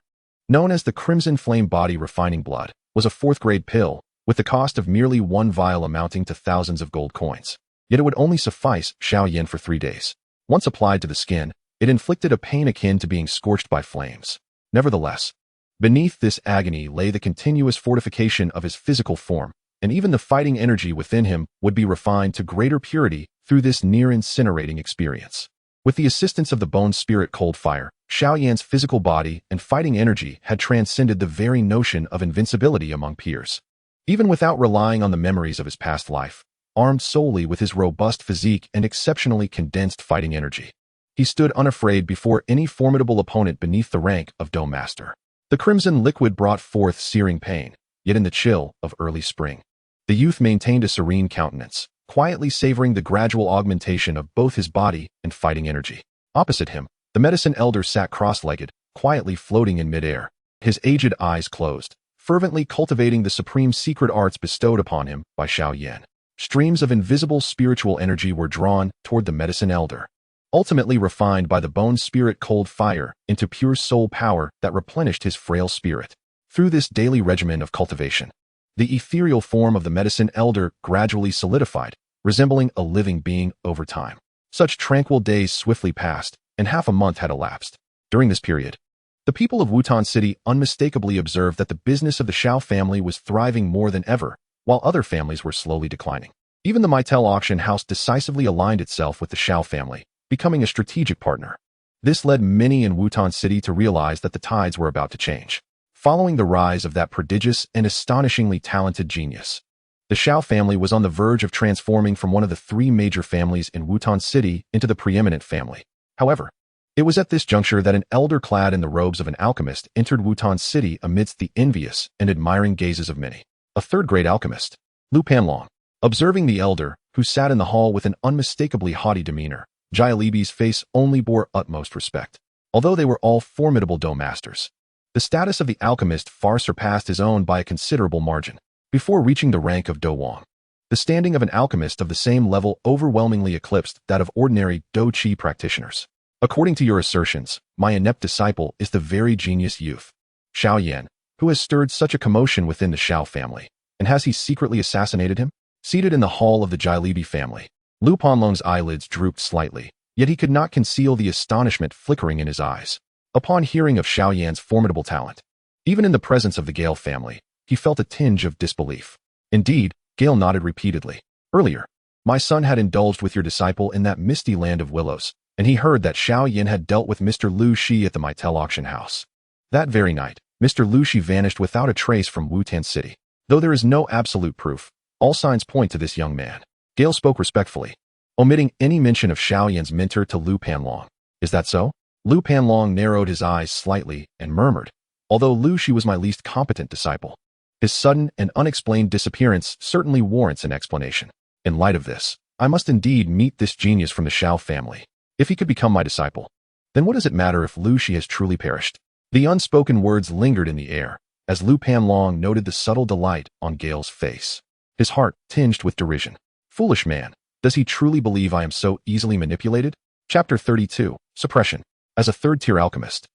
known as the Crimson Flame Body Refining Blood, was a fourth-grade pill, with the cost of merely one vial amounting to thousands of gold coins. Yet it would only suffice Xiao Yan for 3 days. Once applied to the skin, it inflicted a pain akin to being scorched by flames. Nevertheless, beneath this agony lay the continuous fortification of his physical form, and even the fighting energy within him would be refined to greater purity through this near-incinerating experience. With the assistance of the bone spirit cold fire, Xiao Yan's physical body and fighting energy had transcended the very notion of invincibility among peers. Even without relying on the memories of his past life, armed solely with his robust physique and exceptionally condensed fighting energy, he stood unafraid before any formidable opponent beneath the rank of Dou Master. The crimson liquid brought forth searing pain, yet in the chill of early spring, the youth maintained a serene countenance, quietly savoring the gradual augmentation of both his body and fighting energy. Opposite him, the medicine elder sat cross-legged, quietly floating in midair, his aged eyes closed, fervently cultivating the supreme secret arts bestowed upon him by Xiao Yan. Streams of invisible spiritual energy were drawn toward the medicine elder, ultimately refined by the bone spirit cold fire into pure soul power that replenished his frail spirit. Through this daily regimen of cultivation, the ethereal form of the medicine elder gradually solidified, resembling a living being over time. Such tranquil days swiftly passed, and half a month had elapsed. During this period, the people of Wutan City unmistakably observed that the business of the Xiao family was thriving more than ever, while other families were slowly declining. Even the Maitel auction house decisively aligned itself with the Xiao family, becoming a strategic partner. This led many in Wutan City to realize that the tides were about to change. Following the rise of that prodigious and astonishingly talented genius, the Xiao family was on the verge of transforming from one of the 3 major families in Wutan City into the preeminent family. However, it was at this juncture that an elder clad in the robes of an alchemist entered Wutan City amidst the envious and admiring gazes of many. A third-grade alchemist, Lu Panlong. Observing the elder, who sat in the hall with an unmistakably haughty demeanor, Jia Libi's face only bore utmost respect. Although they were all formidable Dou masters, the status of the alchemist far surpassed his own by a considerable margin. Before reaching the rank of Dou Wang, the standing of an alchemist of the same level overwhelmingly eclipsed that of ordinary Dou Qi practitioners. According to your assertions, my inept disciple is the very genius youth, Xiao Yan, who has stirred such a commotion within the Xiao family, and has he secretly assassinated him? Seated in the hall of the Jialibi family, Lu Panlong's eyelids drooped slightly, yet he could not conceal the astonishment flickering in his eyes. Upon hearing of Xiao Yan's formidable talent, even in the presence of the Gale family, he felt a tinge of disbelief. Indeed, Gale nodded repeatedly. Earlier, my son had indulged with your disciple in that misty land of willows, and he heard that Xiao Yan had dealt with Mr. Lu Shi at the Maitel auction house. That very night, Mr. Lu Shi vanished without a trace from Wutan City. Though there is no absolute proof, all signs point to this young man. Gale spoke respectfully, omitting any mention of Xiao Yan's mentor to Lu Panlong. Is that so? Lu Panlong narrowed his eyes slightly and murmured, although Lu Shi was my least competent disciple. His sudden and unexplained disappearance certainly warrants an explanation. In light of this, I must indeed meet this genius from the Xiao family. If he could become my disciple, then what does it matter if Lu Shi has truly perished? The unspoken words lingered in the air, as Lu Panlong noted the subtle delight on Gale's face. His heart tinged with derision. Foolish man, does he truly believe I am so easily manipulated? Chapter 32, Suppression. As a third-tier alchemist,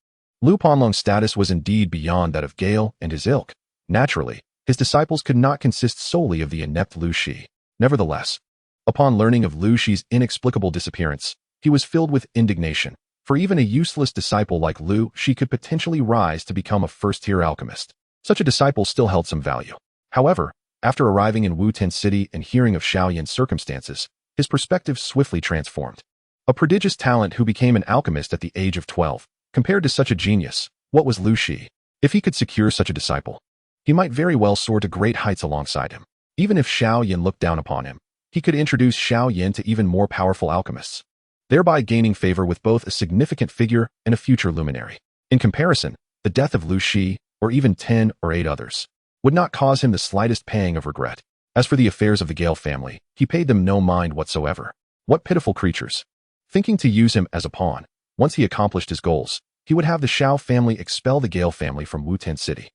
Lu Panlong's status was indeed beyond that of Gale and his ilk. Naturally, his disciples could not consist solely of the inept Lu Shi. Nevertheless, upon learning of Lu Shi's inexplicable disappearance, he was filled with indignation, for even a useless disciple like Lu Shi could potentially rise to become a first-tier alchemist. Such a disciple still held some value. However, after arriving in Wu-Ten City and hearing of Xiao Yan's circumstances, his perspective swiftly transformed. A prodigious talent who became an alchemist at the age of 12. Compared to such a genius, what was Lu Shi? If he could secure such a disciple, he might very well soar to great heights alongside him. Even if Xiao Yan looked down upon him, he could introduce Xiao Yan to even more powerful alchemists, thereby gaining favor with both a significant figure and a future luminary. In comparison, the death of Lu Shi, or even 10 or 8 others, would not cause him the slightest pang of regret. As for the affairs of the Gale family, he paid them no mind whatsoever. What pitiful creatures! Thinking to use him as a pawn, once he accomplished his goals, he would have the Xiao family expel the Gale family from Wu-Ten City.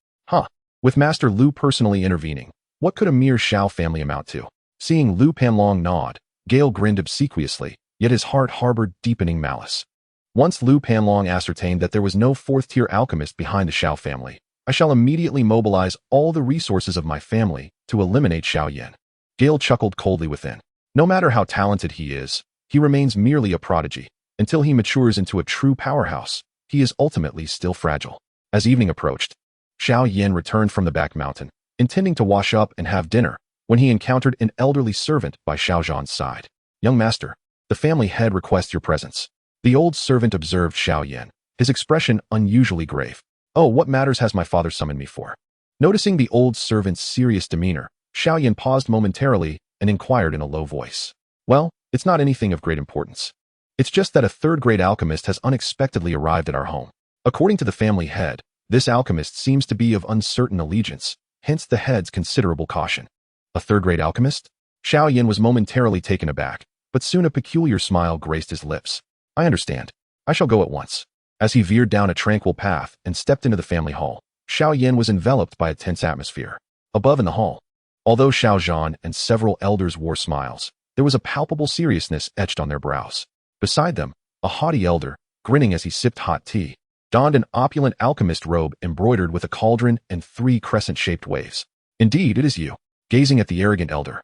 With Master Lu personally intervening, what could a mere Xiao family amount to? Seeing Lu Panlong nod, Gale grinned obsequiously, yet his heart harbored deepening malice. Once Lu Panlong ascertained that there was no fourth-tier alchemist behind the Xiao family, I shall immediately mobilize all the resources of my family to eliminate Xiao Yan. Gale chuckled coldly within. No matter how talented he is, he remains merely a prodigy. Until he matures into a true powerhouse, he is ultimately still fragile. As evening approached, Xiao Yan returned from the back mountain, intending to wash up and have dinner, when he encountered an elderly servant by Xiao Zhan's side. Young master, the family head requests your presence. The old servant observed Xiao Yan, his expression unusually grave. Oh, what matters has my father summoned me for? Noticing the old servant's serious demeanor, Xiao Yan paused momentarily and inquired in a low voice. Well, it's not anything of great importance. It's just that a third-grade alchemist has unexpectedly arrived at our home. According to the family head, this alchemist seems to be of uncertain allegiance, hence the head's considerable caution. A third-grade alchemist? Xiao Yan was momentarily taken aback, but soon a peculiar smile graced his lips. I understand. I shall go at once. As he veered down a tranquil path and stepped into the family hall, Xiao Yan was enveloped by a tense atmosphere. Above in the hall, although Xiao Zhan and several elders wore smiles, there was a palpable seriousness etched on their brows. Beside them, a haughty elder, grinning as he sipped hot tea, donned an opulent alchemist robe embroidered with a cauldron and 3 crescent-shaped waves. Indeed, it is you. Gazing at the arrogant elder,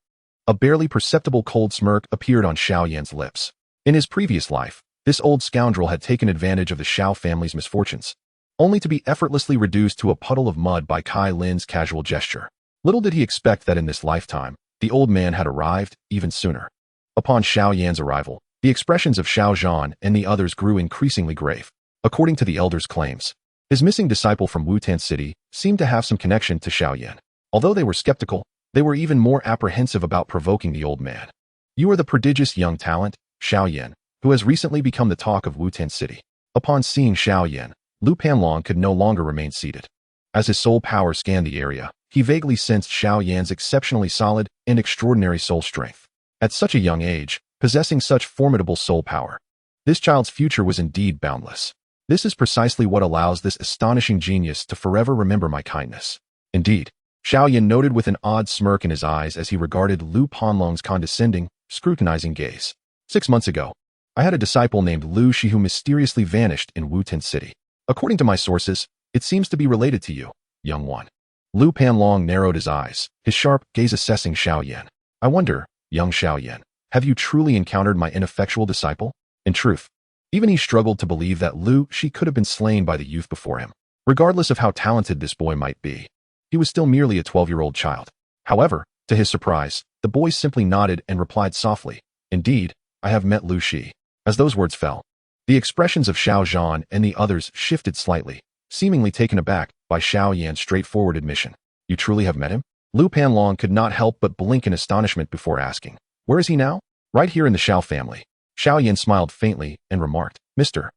a barely perceptible cold smirk appeared on Xiao Yan's lips. In his previous life, this old scoundrel had taken advantage of the Xiao family's misfortunes, only to be effortlessly reduced to a puddle of mud by Kai Lin's casual gesture. Little did he expect that in this lifetime, the old man had arrived even sooner. Upon Xiao Yan's arrival, the expressions of Xiao Zhan and the others grew increasingly grave. According to the elder's claims, his missing disciple from Wu-Ten City seemed to have some connection to Xiao Yan. Although they were skeptical, they were even more apprehensive about provoking the old man. You are the prodigious young talent, Xiao Yan, who has recently become the talk of Wu-Ten City. Upon seeing Xiao Yan, Lu Panlong could no longer remain seated. As his soul power scanned the area, he vaguely sensed Xiao Yan's exceptionally solid and extraordinary soul strength. At such a young age, possessing such formidable soul power, this child's future was indeed boundless. This is precisely what allows this astonishing genius to forever remember my kindness. Indeed, Xiao Yan noted with an odd smirk in his eyes as he regarded Lu Panlong's condescending, scrutinizing gaze. 6 months ago, I had a disciple named Lu Shi who mysteriously vanished in Wu-Ten City. According to my sources, it seems to be related to you, young one. Lu Panlong narrowed his eyes, his sharp gaze assessing Xiao Yan. I wonder, young Xiao Yan, have you truly encountered my ineffectual disciple? In truth, even he struggled to believe that Lu Shi could have been slain by the youth before him. Regardless of how talented this boy might be, he was still merely a 12-year-old child. However, to his surprise, the boy simply nodded and replied softly, Indeed, I have met Lu Shi. As those words fell, the expressions of Xiao Zhan and the others shifted slightly, seemingly taken aback by Xiao Yan's straightforward admission. You truly have met him? Lu Panlong could not help but blink in astonishment before asking, Where is he now? Right here in the Xiao family. Xiao Yan smiled faintly and remarked, Mr.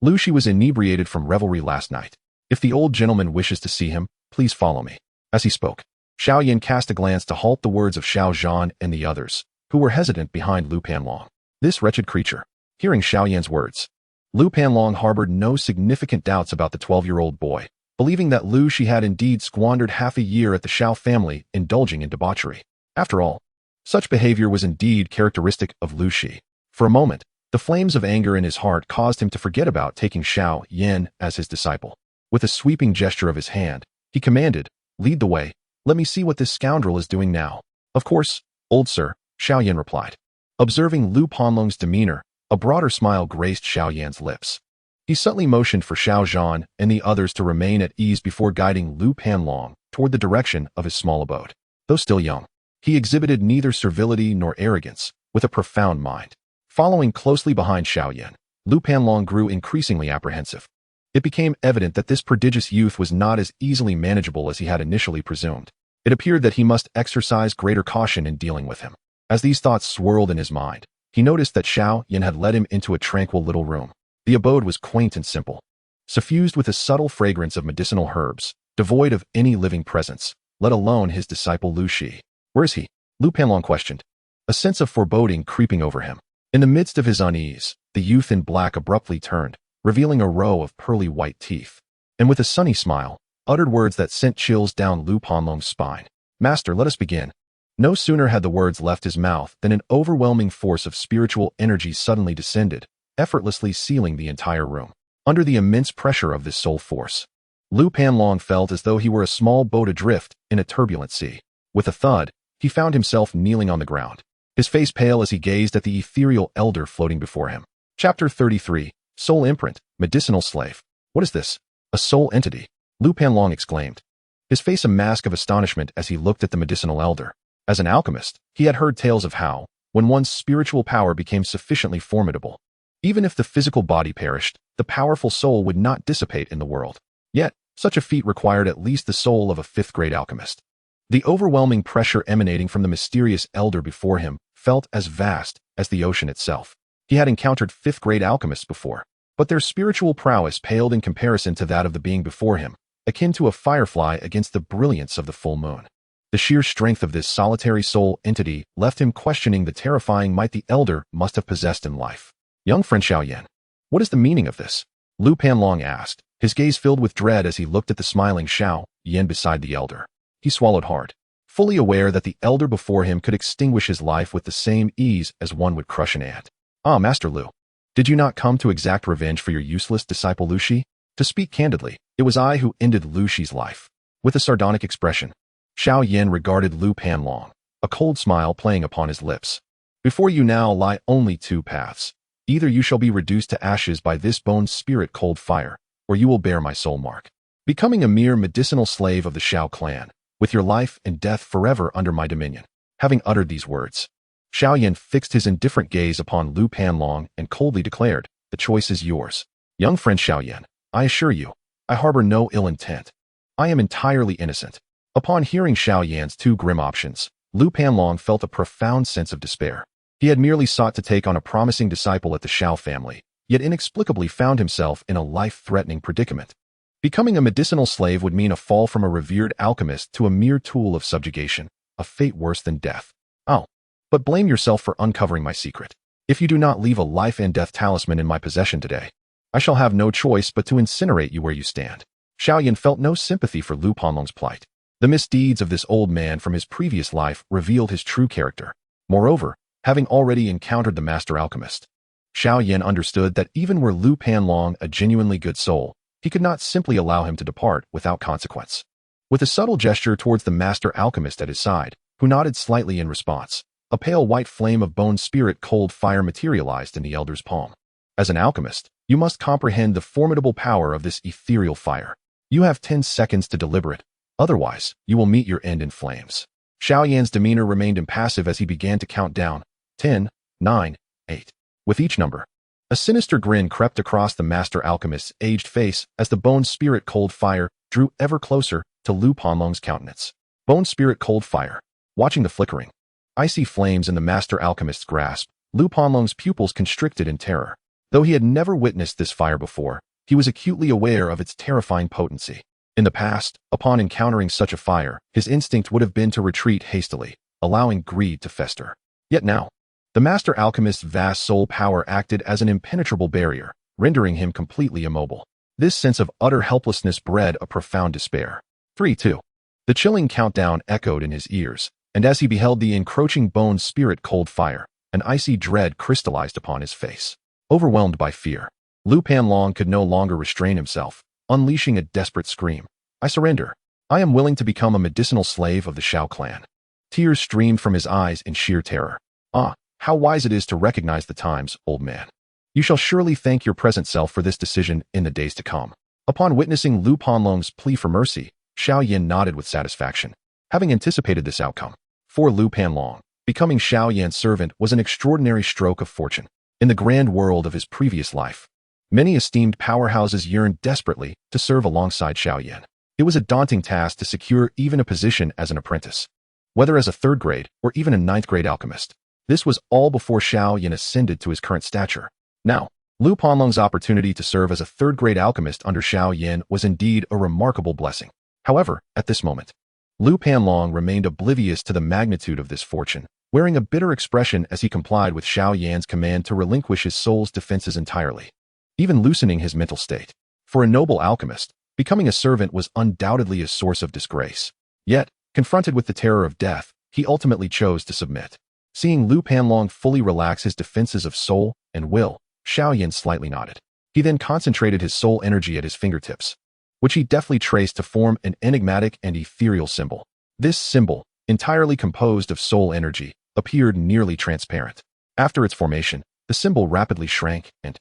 Lu Shi was inebriated from revelry last night. If the old gentleman wishes to see him, please follow me. As he spoke, Xiao Yan cast a glance to halt the words of Xiao Zhan and the others, who were hesitant behind Lu Panlong. This wretched creature. Hearing Xiao Yan's words, Lu Panlong harbored no significant doubts about the 12-year-old boy, believing that Lu Shi had indeed squandered half a year at the Xiao family indulging in debauchery. After all, such behavior was indeed characteristic of Lu Shi. For a moment, the flames of anger in his heart caused him to forget about taking Xiao Yan as his disciple. With a sweeping gesture of his hand, he commanded, "Lead the way. Let me see what this scoundrel is doing now." "Of course, old sir," Xiao Yan replied. Observing Lu Panlong's demeanor, a broader smile graced Xiao Yan's lips. He subtly motioned for Xiao Zhan and the others to remain at ease before guiding Lu Panlong toward the direction of his small abode. Though still young, he exhibited neither servility nor arrogance, with a profound mind. Following closely behind Xiao Yan, Lu Panlong grew increasingly apprehensive. It became evident that this prodigious youth was not as easily manageable as he had initially presumed. It appeared that he must exercise greater caution in dealing with him. As these thoughts swirled in his mind, he noticed that Xiao Yan had led him into a tranquil little room. The abode was quaint and simple, suffused with a subtle fragrance of medicinal herbs, devoid of any living presence, let alone his disciple Lu Shi. "Where is he?" Lu Panlong questioned, a sense of foreboding creeping over him. In the midst of his unease, the youth in black abruptly turned, revealing a row of pearly white teeth, and with a sunny smile, uttered words that sent chills down Lu Panlong's spine. "Master, let us begin." No sooner had the words left his mouth than an overwhelming force of spiritual energy suddenly descended, effortlessly sealing the entire room. Under the immense pressure of this soul force, Lu Panlong felt as though he were a small boat adrift in a turbulent sea. With a thud, he found himself kneeling on the ground, his face pale as he gazed at the ethereal elder floating before him. Chapter 33, Soul Imprint, Medicinal Slave. "What is this? A soul entity?" Lu Panlong exclaimed, his face a mask of astonishment as he looked at the medicinal elder. As an alchemist, he had heard tales of how, when one's spiritual power became sufficiently formidable, even if the physical body perished, the powerful soul would not dissipate in the world. Yet, such a feat required at least the soul of a fifth-grade alchemist. The overwhelming pressure emanating from the mysterious elder before him felt as vast as the ocean itself. He had encountered fifth-grade alchemists before, but their spiritual prowess paled in comparison to that of the being before him, akin to a firefly against the brilliance of the full moon. The sheer strength of this solitary soul entity left him questioning the terrifying might the elder must have possessed in life. "Young friend Xiao Yan, what is the meaning of this?" Lu Panlong asked, his gaze filled with dread as he looked at the smiling Xiao Yan beside the elder. He swallowed hard, fully aware that the elder before him could extinguish his life with the same ease as one would crush an ant. "Ah, Master Lu, did you not come to exact revenge for your useless disciple Lu Shi? To speak candidly, it was I who ended Lu Shi's life." With a sardonic expression, Xiao Yan regarded Lu Panlong, a cold smile playing upon his lips. "Before you now lie only two paths. Either you shall be reduced to ashes by this bone spirit cold fire, or you will bear my soul mark, becoming a mere medicinal slave of the Xiao clan, with your life and death forever under my dominion." Having uttered these words, Xiao Yan fixed his indifferent gaze upon Lu Panlong and coldly declared, "The choice is yours." "Young friend Xiao Yan, I assure you, I harbor no ill intent. I am entirely innocent." Upon hearing Xiao Yan's two grim options, Lu Panlong felt a profound sense of despair. He had merely sought to take on a promising disciple at the Xiao family, yet inexplicably found himself in a life-threatening predicament. Becoming a medicinal slave would mean a fall from a revered alchemist to a mere tool of subjugation, a fate worse than death. "Oh, but blame yourself for uncovering my secret. If you do not leave a life and death talisman in my possession today, I shall have no choice but to incinerate you where you stand." Xiao Yan felt no sympathy for Lu Panlong's plight. The misdeeds of this old man from his previous life revealed his true character. Moreover, having already encountered the master alchemist, Xiao Yan understood that even were Lu Panlong a genuinely good soul, he could not simply allow him to depart without consequence. With a subtle gesture towards the master alchemist at his side, who nodded slightly in response, a pale white flame of bone spirit cold fire materialized in the elder's palm. As an alchemist, you must comprehend the formidable power of this ethereal fire. You have 10 seconds to deliver it, otherwise you will meet your end in flames. Xiao Yan's demeanor remained impassive as he began to count down, 10, 9, 8. With each number, a sinister grin crept across the master alchemist's aged face as the bone spirit cold fire drew ever closer to Lu Panlong's countenance. Bone spirit cold fire. Watching the flickering, icy flames in the master alchemist's grasp, Lu Panlong's pupils constricted in terror. Though he had never witnessed this fire before, he was acutely aware of its terrifying potency. In the past, upon encountering such a fire, his instinct would have been to retreat hastily, allowing greed to fester. Yet now, the master alchemist's vast soul power acted as an impenetrable barrier, rendering him completely immobile. This sense of utter helplessness bred a profound despair. 3, 2. The chilling countdown echoed in his ears, and as he beheld the encroaching bone spirit cold fire, an icy dread crystallized upon his face. Overwhelmed by fear, Lu Panlong could no longer restrain himself, unleashing a desperate scream. I surrender. I am willing to become a medicinal slave of the Xiao Clan. Tears streamed from his eyes in sheer terror. Ah, how wise it is to recognize the times, old man. You shall surely thank your present self for this decision in the days to come. Upon witnessing Lu Panlong's plea for mercy, Xiao Yan nodded with satisfaction, having anticipated this outcome. For Lu Panlong, becoming Xiao Yan's servant was an extraordinary stroke of fortune. In the grand world of his previous life, many esteemed powerhouses yearned desperately to serve alongside Xiao Yan. It was a daunting task to secure even a position as an apprentice, whether as a 3rd grade or even a 9th grade alchemist. This was all before Xiao Yan ascended to his current stature. Now, Lu Panlong's opportunity to serve as a 3rd grade alchemist under Xiao Yan was indeed a remarkable blessing. However, at this moment, Lu Panlong remained oblivious to the magnitude of this fortune, wearing a bitter expression as he complied with Xiao Yan's command to relinquish his soul's defenses entirely, even loosening his mental state. For a noble alchemist, becoming a servant was undoubtedly a source of disgrace. Yet, confronted with the terror of death, he ultimately chose to submit. Seeing Lu Panlong fully relax his defenses of soul and will, Xiao Yan slightly nodded. He then concentrated his soul energy at his fingertips, which he deftly traced to form an enigmatic and ethereal symbol. This symbol, entirely composed of soul energy, appeared nearly transparent. After its formation, the symbol rapidly shrank and,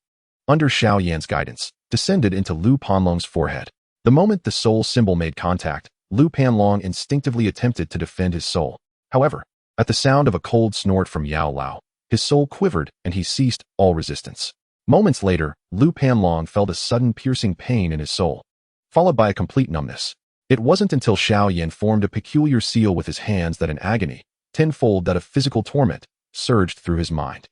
under Xiao Yan's guidance, descended into Lu Panlong's forehead. The moment the soul symbol made contact, Lu Panlong instinctively attempted to defend his soul. However, at the sound of a cold snort from Yao Lao, his soul quivered and he ceased all resistance. Moments later, Lu Panlong felt a sudden piercing pain in his soul, followed by a complete numbness. It wasn't until Xiao Yan formed a peculiar seal with his hands that an agony, tenfold that of physical torment, surged through his mind.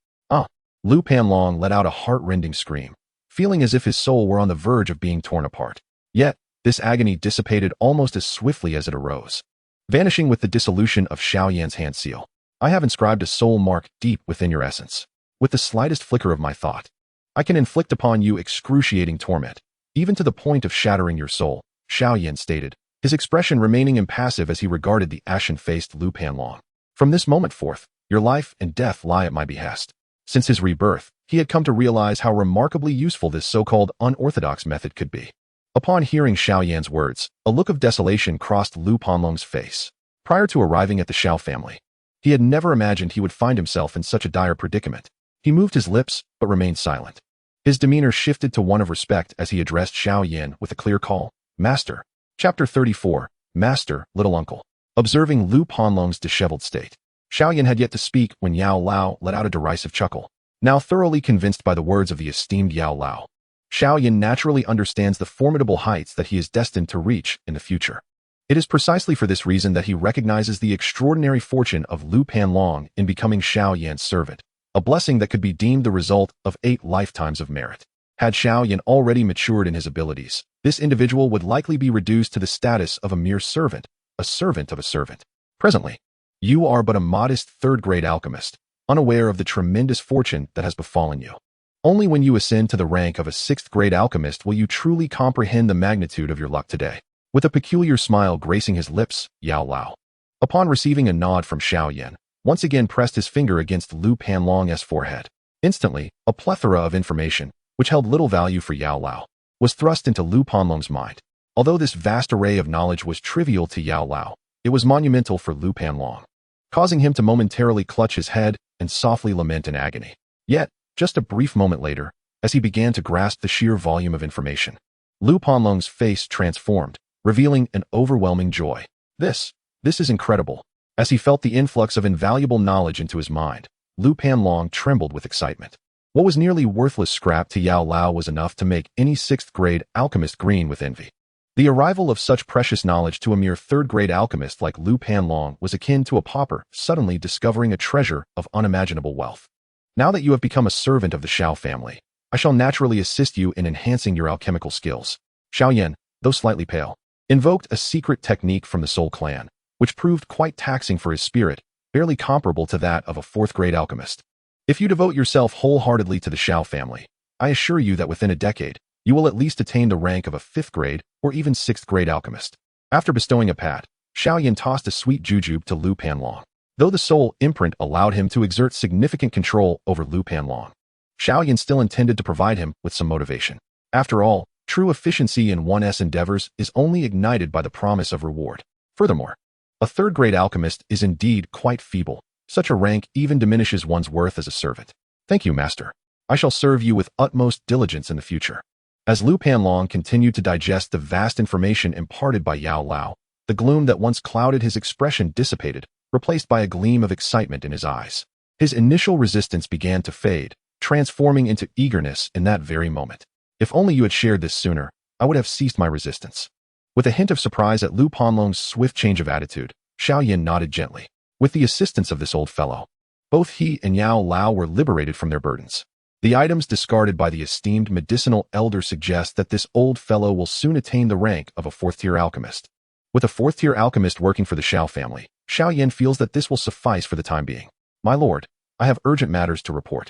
Lu Panlong let out a heart-rending scream, feeling as if his soul were on the verge of being torn apart. Yet, this agony dissipated almost as swiftly as it arose, vanishing with the dissolution of Xiao Yan's hand seal. I have inscribed a soul mark deep within your essence. With the slightest flicker of my thought, I can inflict upon you excruciating torment, even to the point of shattering your soul, Xiao Yan stated, his expression remaining impassive as he regarded the ashen-faced Lu Panlong. From this moment forth, your life and death lie at my behest. Since his rebirth, he had come to realize how remarkably useful this so-called unorthodox method could be. Upon hearing Xiao Yan's words, a look of desolation crossed Lu Panlong's face. Prior to arriving at the Xiao family, he had never imagined he would find himself in such a dire predicament. He moved his lips, but remained silent. His demeanor shifted to one of respect as he addressed Xiao Yan with a clear call. Master. Chapter 34. Master, Little Uncle. Observing Lu Panlong's disheveled state, Xiao Yan had yet to speak when Yao Lao let out a derisive chuckle. Now thoroughly convinced by the words of the esteemed Yao Lao, Xiao Yan naturally understands the formidable heights that he is destined to reach in the future. It is precisely for this reason that he recognizes the extraordinary fortune of Lu Panlong in becoming Xiao Yan's servant, a blessing that could be deemed the result of 8 lifetimes of merit. Had Xiao Yan already matured in his abilities, this individual would likely be reduced to the status of a mere servant, a servant of a servant. Presently, you are but a modest 3rd grade alchemist, unaware of the tremendous fortune that has befallen you. Only when you ascend to the rank of a 6th grade alchemist will you truly comprehend the magnitude of your luck today. With a peculiar smile gracing his lips, Yao Lao, upon receiving a nod from Xiao Yan, once again pressed his finger against Lu Panlong's forehead. Instantly, a plethora of information, which held little value for Yao Lao, was thrust into Lu Panlong's mind. Although this vast array of knowledge was trivial to Yao Lao, it was monumental for Lu Panlong, causing him to momentarily clutch his head and softly lament in agony. Yet, just a brief moment later, as he began to grasp the sheer volume of information, Lu Panlong's face transformed, revealing an overwhelming joy. This is incredible. As he felt the influx of invaluable knowledge into his mind, Lu Panlong trembled with excitement. What was nearly worthless scrap to Yao Lao was enough to make any 6th grade alchemist green with envy. The arrival of such precious knowledge to a mere 3rd grade alchemist like Lu Panlong was akin to a pauper suddenly discovering a treasure of unimaginable wealth. Now that you have become a servant of the Xiao family, I shall naturally assist you in enhancing your alchemical skills. Xiao Yan, though slightly pale, invoked a secret technique from the Soul Clan, which proved quite taxing for his spirit, barely comparable to that of a 4th grade alchemist. If you devote yourself wholeheartedly to the Xiao family, I assure you that within a decade, you will at least attain the rank of a 5th grade or even 6th grade alchemist. After bestowing a pat, Xiao Yan tossed a sweet jujube to Lu Panlong. Though the soul imprint allowed him to exert significant control over Lu Panlong, Xiao Yan still intended to provide him with some motivation. After all, true efficiency in one's endeavors is only ignited by the promise of reward. Furthermore, a 3rd grade alchemist is indeed quite feeble. Such a rank even diminishes one's worth as a servant. Thank you, master. I shall serve you with utmost diligence in the future. As Lu Panlong continued to digest the vast information imparted by Yao Lao, the gloom that once clouded his expression dissipated, replaced by a gleam of excitement in his eyes. His initial resistance began to fade, transforming into eagerness in that very moment. If only you had shared this sooner, I would have ceased my resistance. With a hint of surprise at Lu Panlong's swift change of attitude, Xiao Yan nodded gently. With the assistance of this old fellow, both he and Yao Lao were liberated from their burdens. The items discarded by the esteemed medicinal elder suggest that this old fellow will soon attain the rank of a 4th-tier alchemist. With a 4th-tier alchemist working for the Xiao family, Xiao Yan feels that this will suffice for the time being. My lord, I have urgent matters to report.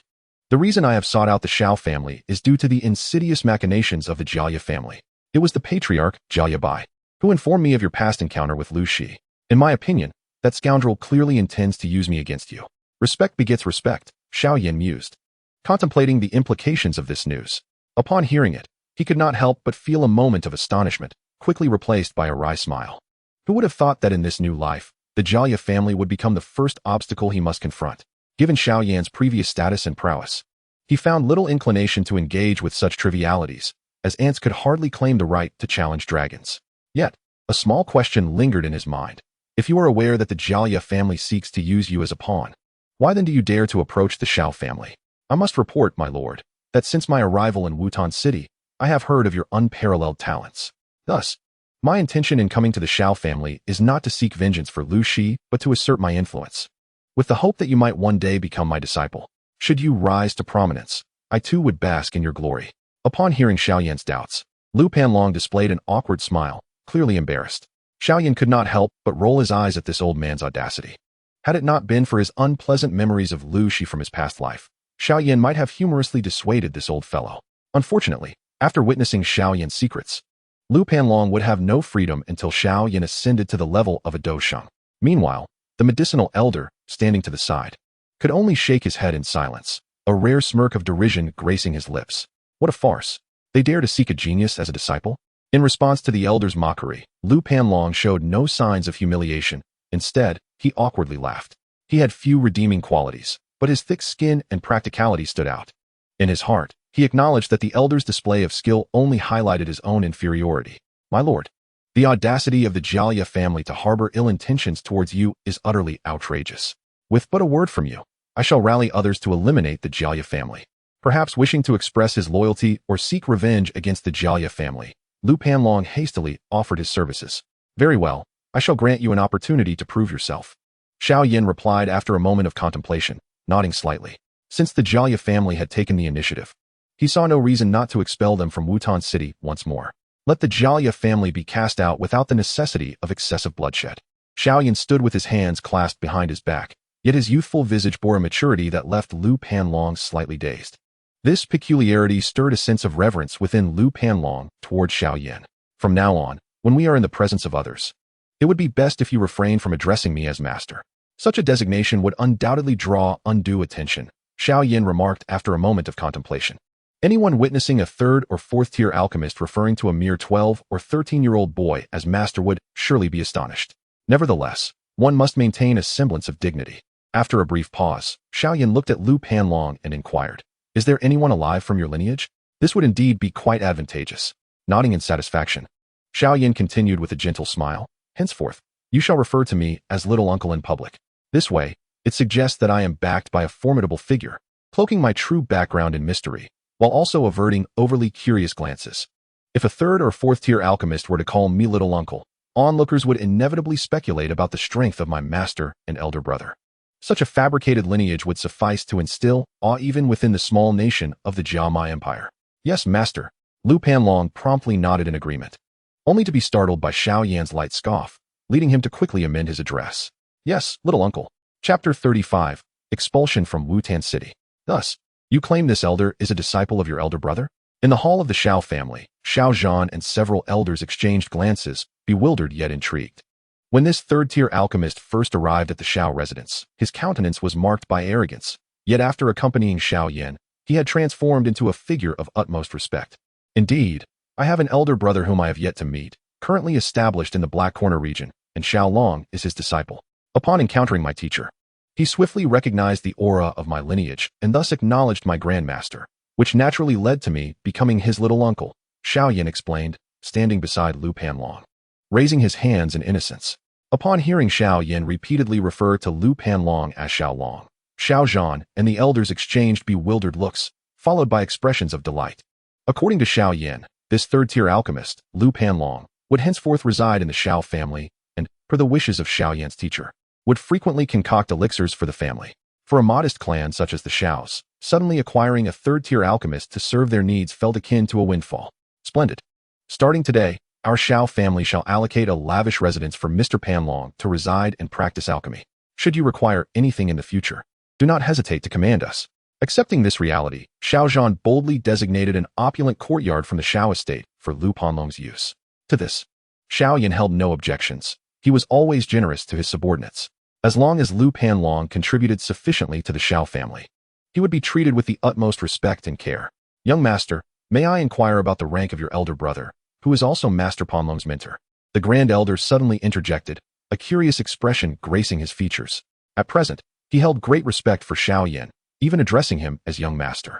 The reason I have sought out the Xiao family is due to the insidious machinations of the Jia family. It was the patriarch, Jia Bai, who informed me of your past encounter with Lu Shi. In my opinion, that scoundrel clearly intends to use me against you. Respect begets respect, Xiao Yan mused, contemplating the implications of this news. Upon hearing it, he could not help but feel a moment of astonishment, quickly replaced by a wry smile. Who would have thought that in this new life, the Jia family would become the first obstacle he must confront? Given Xiao Yan's previous status and prowess, he found little inclination to engage with such trivialities, as ants could hardly claim the right to challenge dragons. Yet, a small question lingered in his mind. If you are aware that the Jia family seeks to use you as a pawn, why then do you dare to approach the Xiao family? I must report, my lord, that since my arrival in Wutan City, I have heard of your unparalleled talents. Thus, my intention in coming to the Xiao family is not to seek vengeance for Lu Shi, but to assert my influence, with the hope that you might one day become my disciple. Should you rise to prominence, I too would bask in your glory. Upon hearing Xiao Yan's doubts, Lu Panlong displayed an awkward smile, clearly embarrassed. Xiao Yan could not help but roll his eyes at this old man's audacity. Had it not been for his unpleasant memories of Lu Shi from his past life, Xiao Yan might have humorously dissuaded this old fellow. Unfortunately, after witnessing Xiao Yan's secrets, Lu Panlong would have no freedom until Xiao Yan ascended to the level of a Dou King. Meanwhile, the medicinal elder, standing to the side, could only shake his head in silence, a rare smirk of derision gracing his lips. What a farce. They dare to seek a genius as a disciple? In response to the elder's mockery, Lu Panlong showed no signs of humiliation. Instead, he awkwardly laughed. He had few redeeming qualities, but his thick skin and practicality stood out. In his heart, he acknowledged that the elder's display of skill only highlighted his own inferiority. My lord, the audacity of the Jia family to harbor ill intentions towards you is utterly outrageous. With but a word from you, I shall rally others to eliminate the Jia family. Perhaps wishing to express his loyalty or seek revenge against the Jia family, Lu Panlong hastily offered his services. Very well, I shall grant you an opportunity to prove yourself. Xiao Yan replied after a moment of contemplation, nodding slightly. Since the Jia family had taken the initiative, he saw no reason not to expel them from Wutan City once more. Let the Jia family be cast out without the necessity of excessive bloodshed. Xiao Yan stood with his hands clasped behind his back, yet his youthful visage bore a maturity that left Lu Panlong slightly dazed. This peculiarity stirred a sense of reverence within Lu Panlong toward Xiao Yan. From now on, when we are in the presence of others, it would be best if you refrain from addressing me as master. Such a designation would undoubtedly draw undue attention, Xiao Yan remarked after a moment of contemplation. Anyone witnessing a 3rd or 4th-tier alchemist referring to a mere 12 or 13-year-old boy as master would surely be astonished. Nevertheless, one must maintain a semblance of dignity. After a brief pause, Xiao Yan looked at Lu Panlong and inquired, "Is there anyone alive from your lineage? This would indeed be quite advantageous." Nodding in satisfaction, Xiao Yan continued with a gentle smile, "Henceforth, you shall refer to me as little uncle in public. This way, it suggests that I am backed by a formidable figure, cloaking my true background in mystery, while also averting overly curious glances. If a 3rd or 4th-tier alchemist were to call me little uncle, onlookers would inevitably speculate about the strength of my master and elder brother. Such a fabricated lineage would suffice to instill awe even within the small nation of the Jiamai Empire." "Yes, master." Lu Panlong promptly nodded in agreement, only to be startled by Xiao Yan's light scoff, leading him to quickly amend his address. "Yes, little uncle." Chapter 35, Expulsion from Wutan City. "Thus, you claim this elder is a disciple of your elder brother?" In the hall of the Xiao family, Xiao Yan and several elders exchanged glances, bewildered yet intrigued. When this third-tier alchemist first arrived at the Xiao residence, his countenance was marked by arrogance, yet after accompanying Xiao Yan, he had transformed into a figure of utmost respect. Indeed, I have an elder brother whom I have yet to meet, currently established in the Black Corner region, and Xiao Long is his disciple. Upon encountering my teacher, he swiftly recognized the aura of my lineage and thus acknowledged my grandmaster, which naturally led to me becoming his little uncle, Xiao Yan explained, standing beside Lu Panlong, raising his hands in innocence. Upon hearing Xiao Yan repeatedly refer to Lu Panlong as Xiao Long, Xiao Zhan and the elders exchanged bewildered looks, followed by expressions of delight. According to Xiao Yan, this third-tier alchemist, Lu Panlong, would henceforth reside in the Xiao family and, per the wishes of Xiao Yan's teacher, would frequently concoct elixirs for the family. For a modest clan such as the Xiaos, suddenly acquiring a third-tier alchemist to serve their needs felt akin to a windfall. Splendid. Starting today, our Xiao family shall allocate a lavish residence for Mr. Panlong to reside and practice alchemy. Should you require anything in the future, do not hesitate to command us. Accepting this reality, Xiao Zhan boldly designated an opulent courtyard from the Xiao estate for Lu Panlong's use. To this, Xiao Yan held no objections. He was always generous to his subordinates. As long as Lu Panlong contributed sufficiently to the Xiao family, he would be treated with the utmost respect and care. Young master, may I inquire about the rank of your elder brother, who is also Master Panlong's mentor? The Grand Elder suddenly interjected, a curious expression gracing his features. At present, he held great respect for Xiao Yan, even addressing him as young master.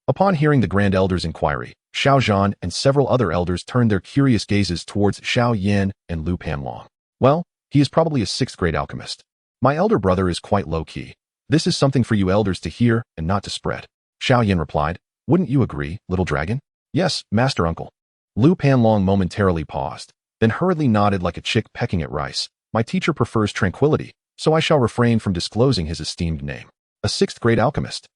Upon hearing the Grand Elder's inquiry, Xiao Zhan and several other elders turned their curious gazes towards Xiao Yan and Lu Panlong. Well, he is probably a sixth-grade alchemist. My elder brother is quite low-key. This is something for you elders to hear and not to spread. Xiao Yan replied, wouldn't you agree, little dragon? Yes, master uncle. Lu Panlong momentarily paused, then hurriedly nodded like a chick pecking at rice. My teacher prefers tranquility, so I shall refrain from disclosing his esteemed name. A sixth-grade alchemist.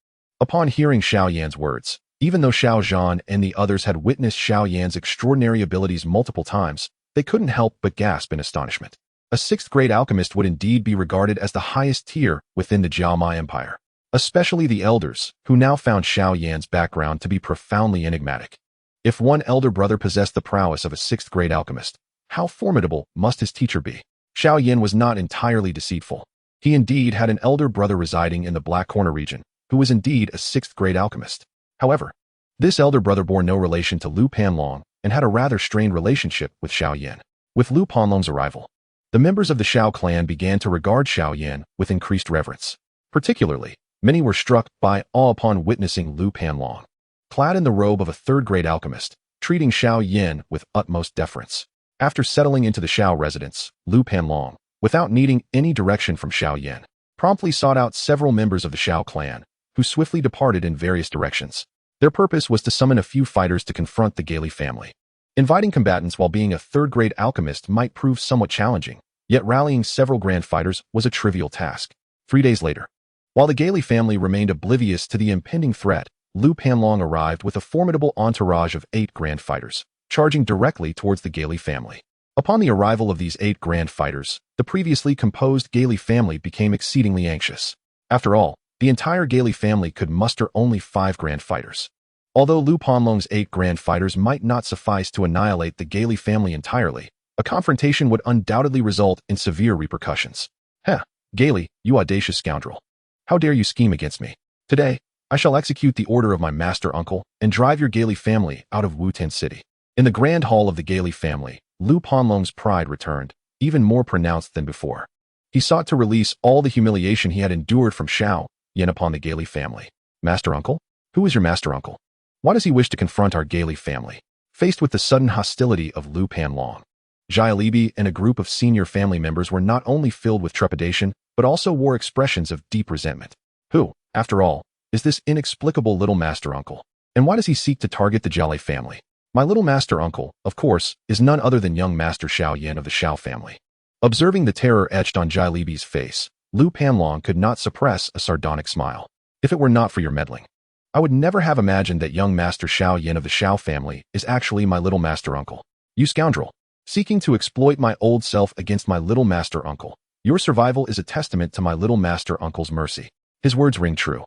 Upon hearing Xiao Yan's words, even though Xiao Zhan and the others had witnessed Xiao Yan's extraordinary abilities multiple times, they couldn't help but gasp in astonishment. A sixth-grade alchemist would indeed be regarded as the highest tier within the Jiaomai Empire, especially the elders, who now found Xiao Yan's background to be profoundly enigmatic. If one elder brother possessed the prowess of a sixth-grade alchemist, how formidable must his teacher be? Xiao Yan was not entirely deceitful. He indeed had an elder brother residing in the Black Corner region, who was indeed a sixth-grade alchemist. However, this elder brother bore no relation to Lu Panlong and had a rather strained relationship with Xiao Yan. With Lu Panlong's arrival, the members of the Xiao clan began to regard Xiao Yan with increased reverence. Particularly, many were struck by awe upon witnessing Lu Panlong, clad in the robe of a third-grade alchemist, treating Xiao Yan with utmost deference. After settling into the Xiao residence, Lu Panlong, without needing any direction from Xiao Yan, promptly sought out several members of the Xiao clan, who swiftly departed in various directions. Their purpose was to summon a few fighters to confront the Gailey family. Inviting combatants while being a third-grade alchemist might prove somewhat challenging, yet rallying several grand fighters was a trivial task. 3 days later, while the Gailey family remained oblivious to the impending threat, Lu Panlong arrived with a formidable entourage of 8 grand fighters, charging directly towards the Gailey family. Upon the arrival of these 8 grand fighters, the previously composed Gailey family became exceedingly anxious. After all, the entire Gailey family could muster only 5 grand fighters. Although Lu Panlong's 8 grand fighters might not suffice to annihilate the Gailey family entirely, a confrontation would undoubtedly result in severe repercussions. Heh, Gailey, you audacious scoundrel. How dare you scheme against me? Today, I shall execute the order of my master uncle and drive your Gailey family out of Wuten City. In the grand hall of the Gailey family, Lu Panlong's pride returned, even more pronounced than before. He sought to release all the humiliation he had endured from Xiao Yan upon the Gailey family. Master uncle? Who is your master uncle? Why does he wish to confront our Gailey family? Faced with the sudden hostility of Lu Panlong, Jia and a group of senior family members were not only filled with trepidation, but also wore expressions of deep resentment. Who, after all, is this inexplicable little master uncle? And why does he seek to target the Jialei family? My little master uncle, of course, is none other than young Master Xiao Yan of the Xiao family. Observing the terror etched on Jia Libi's face, Lu Panlong could not suppress a sardonic smile. If it were not for your meddling, I would never have imagined that young Master Xiao Yan of the Xiao family is actually my little master uncle. You scoundrel, seeking to exploit my old self against my little master uncle. Your survival is a testament to my little master uncle's mercy. His words ring true.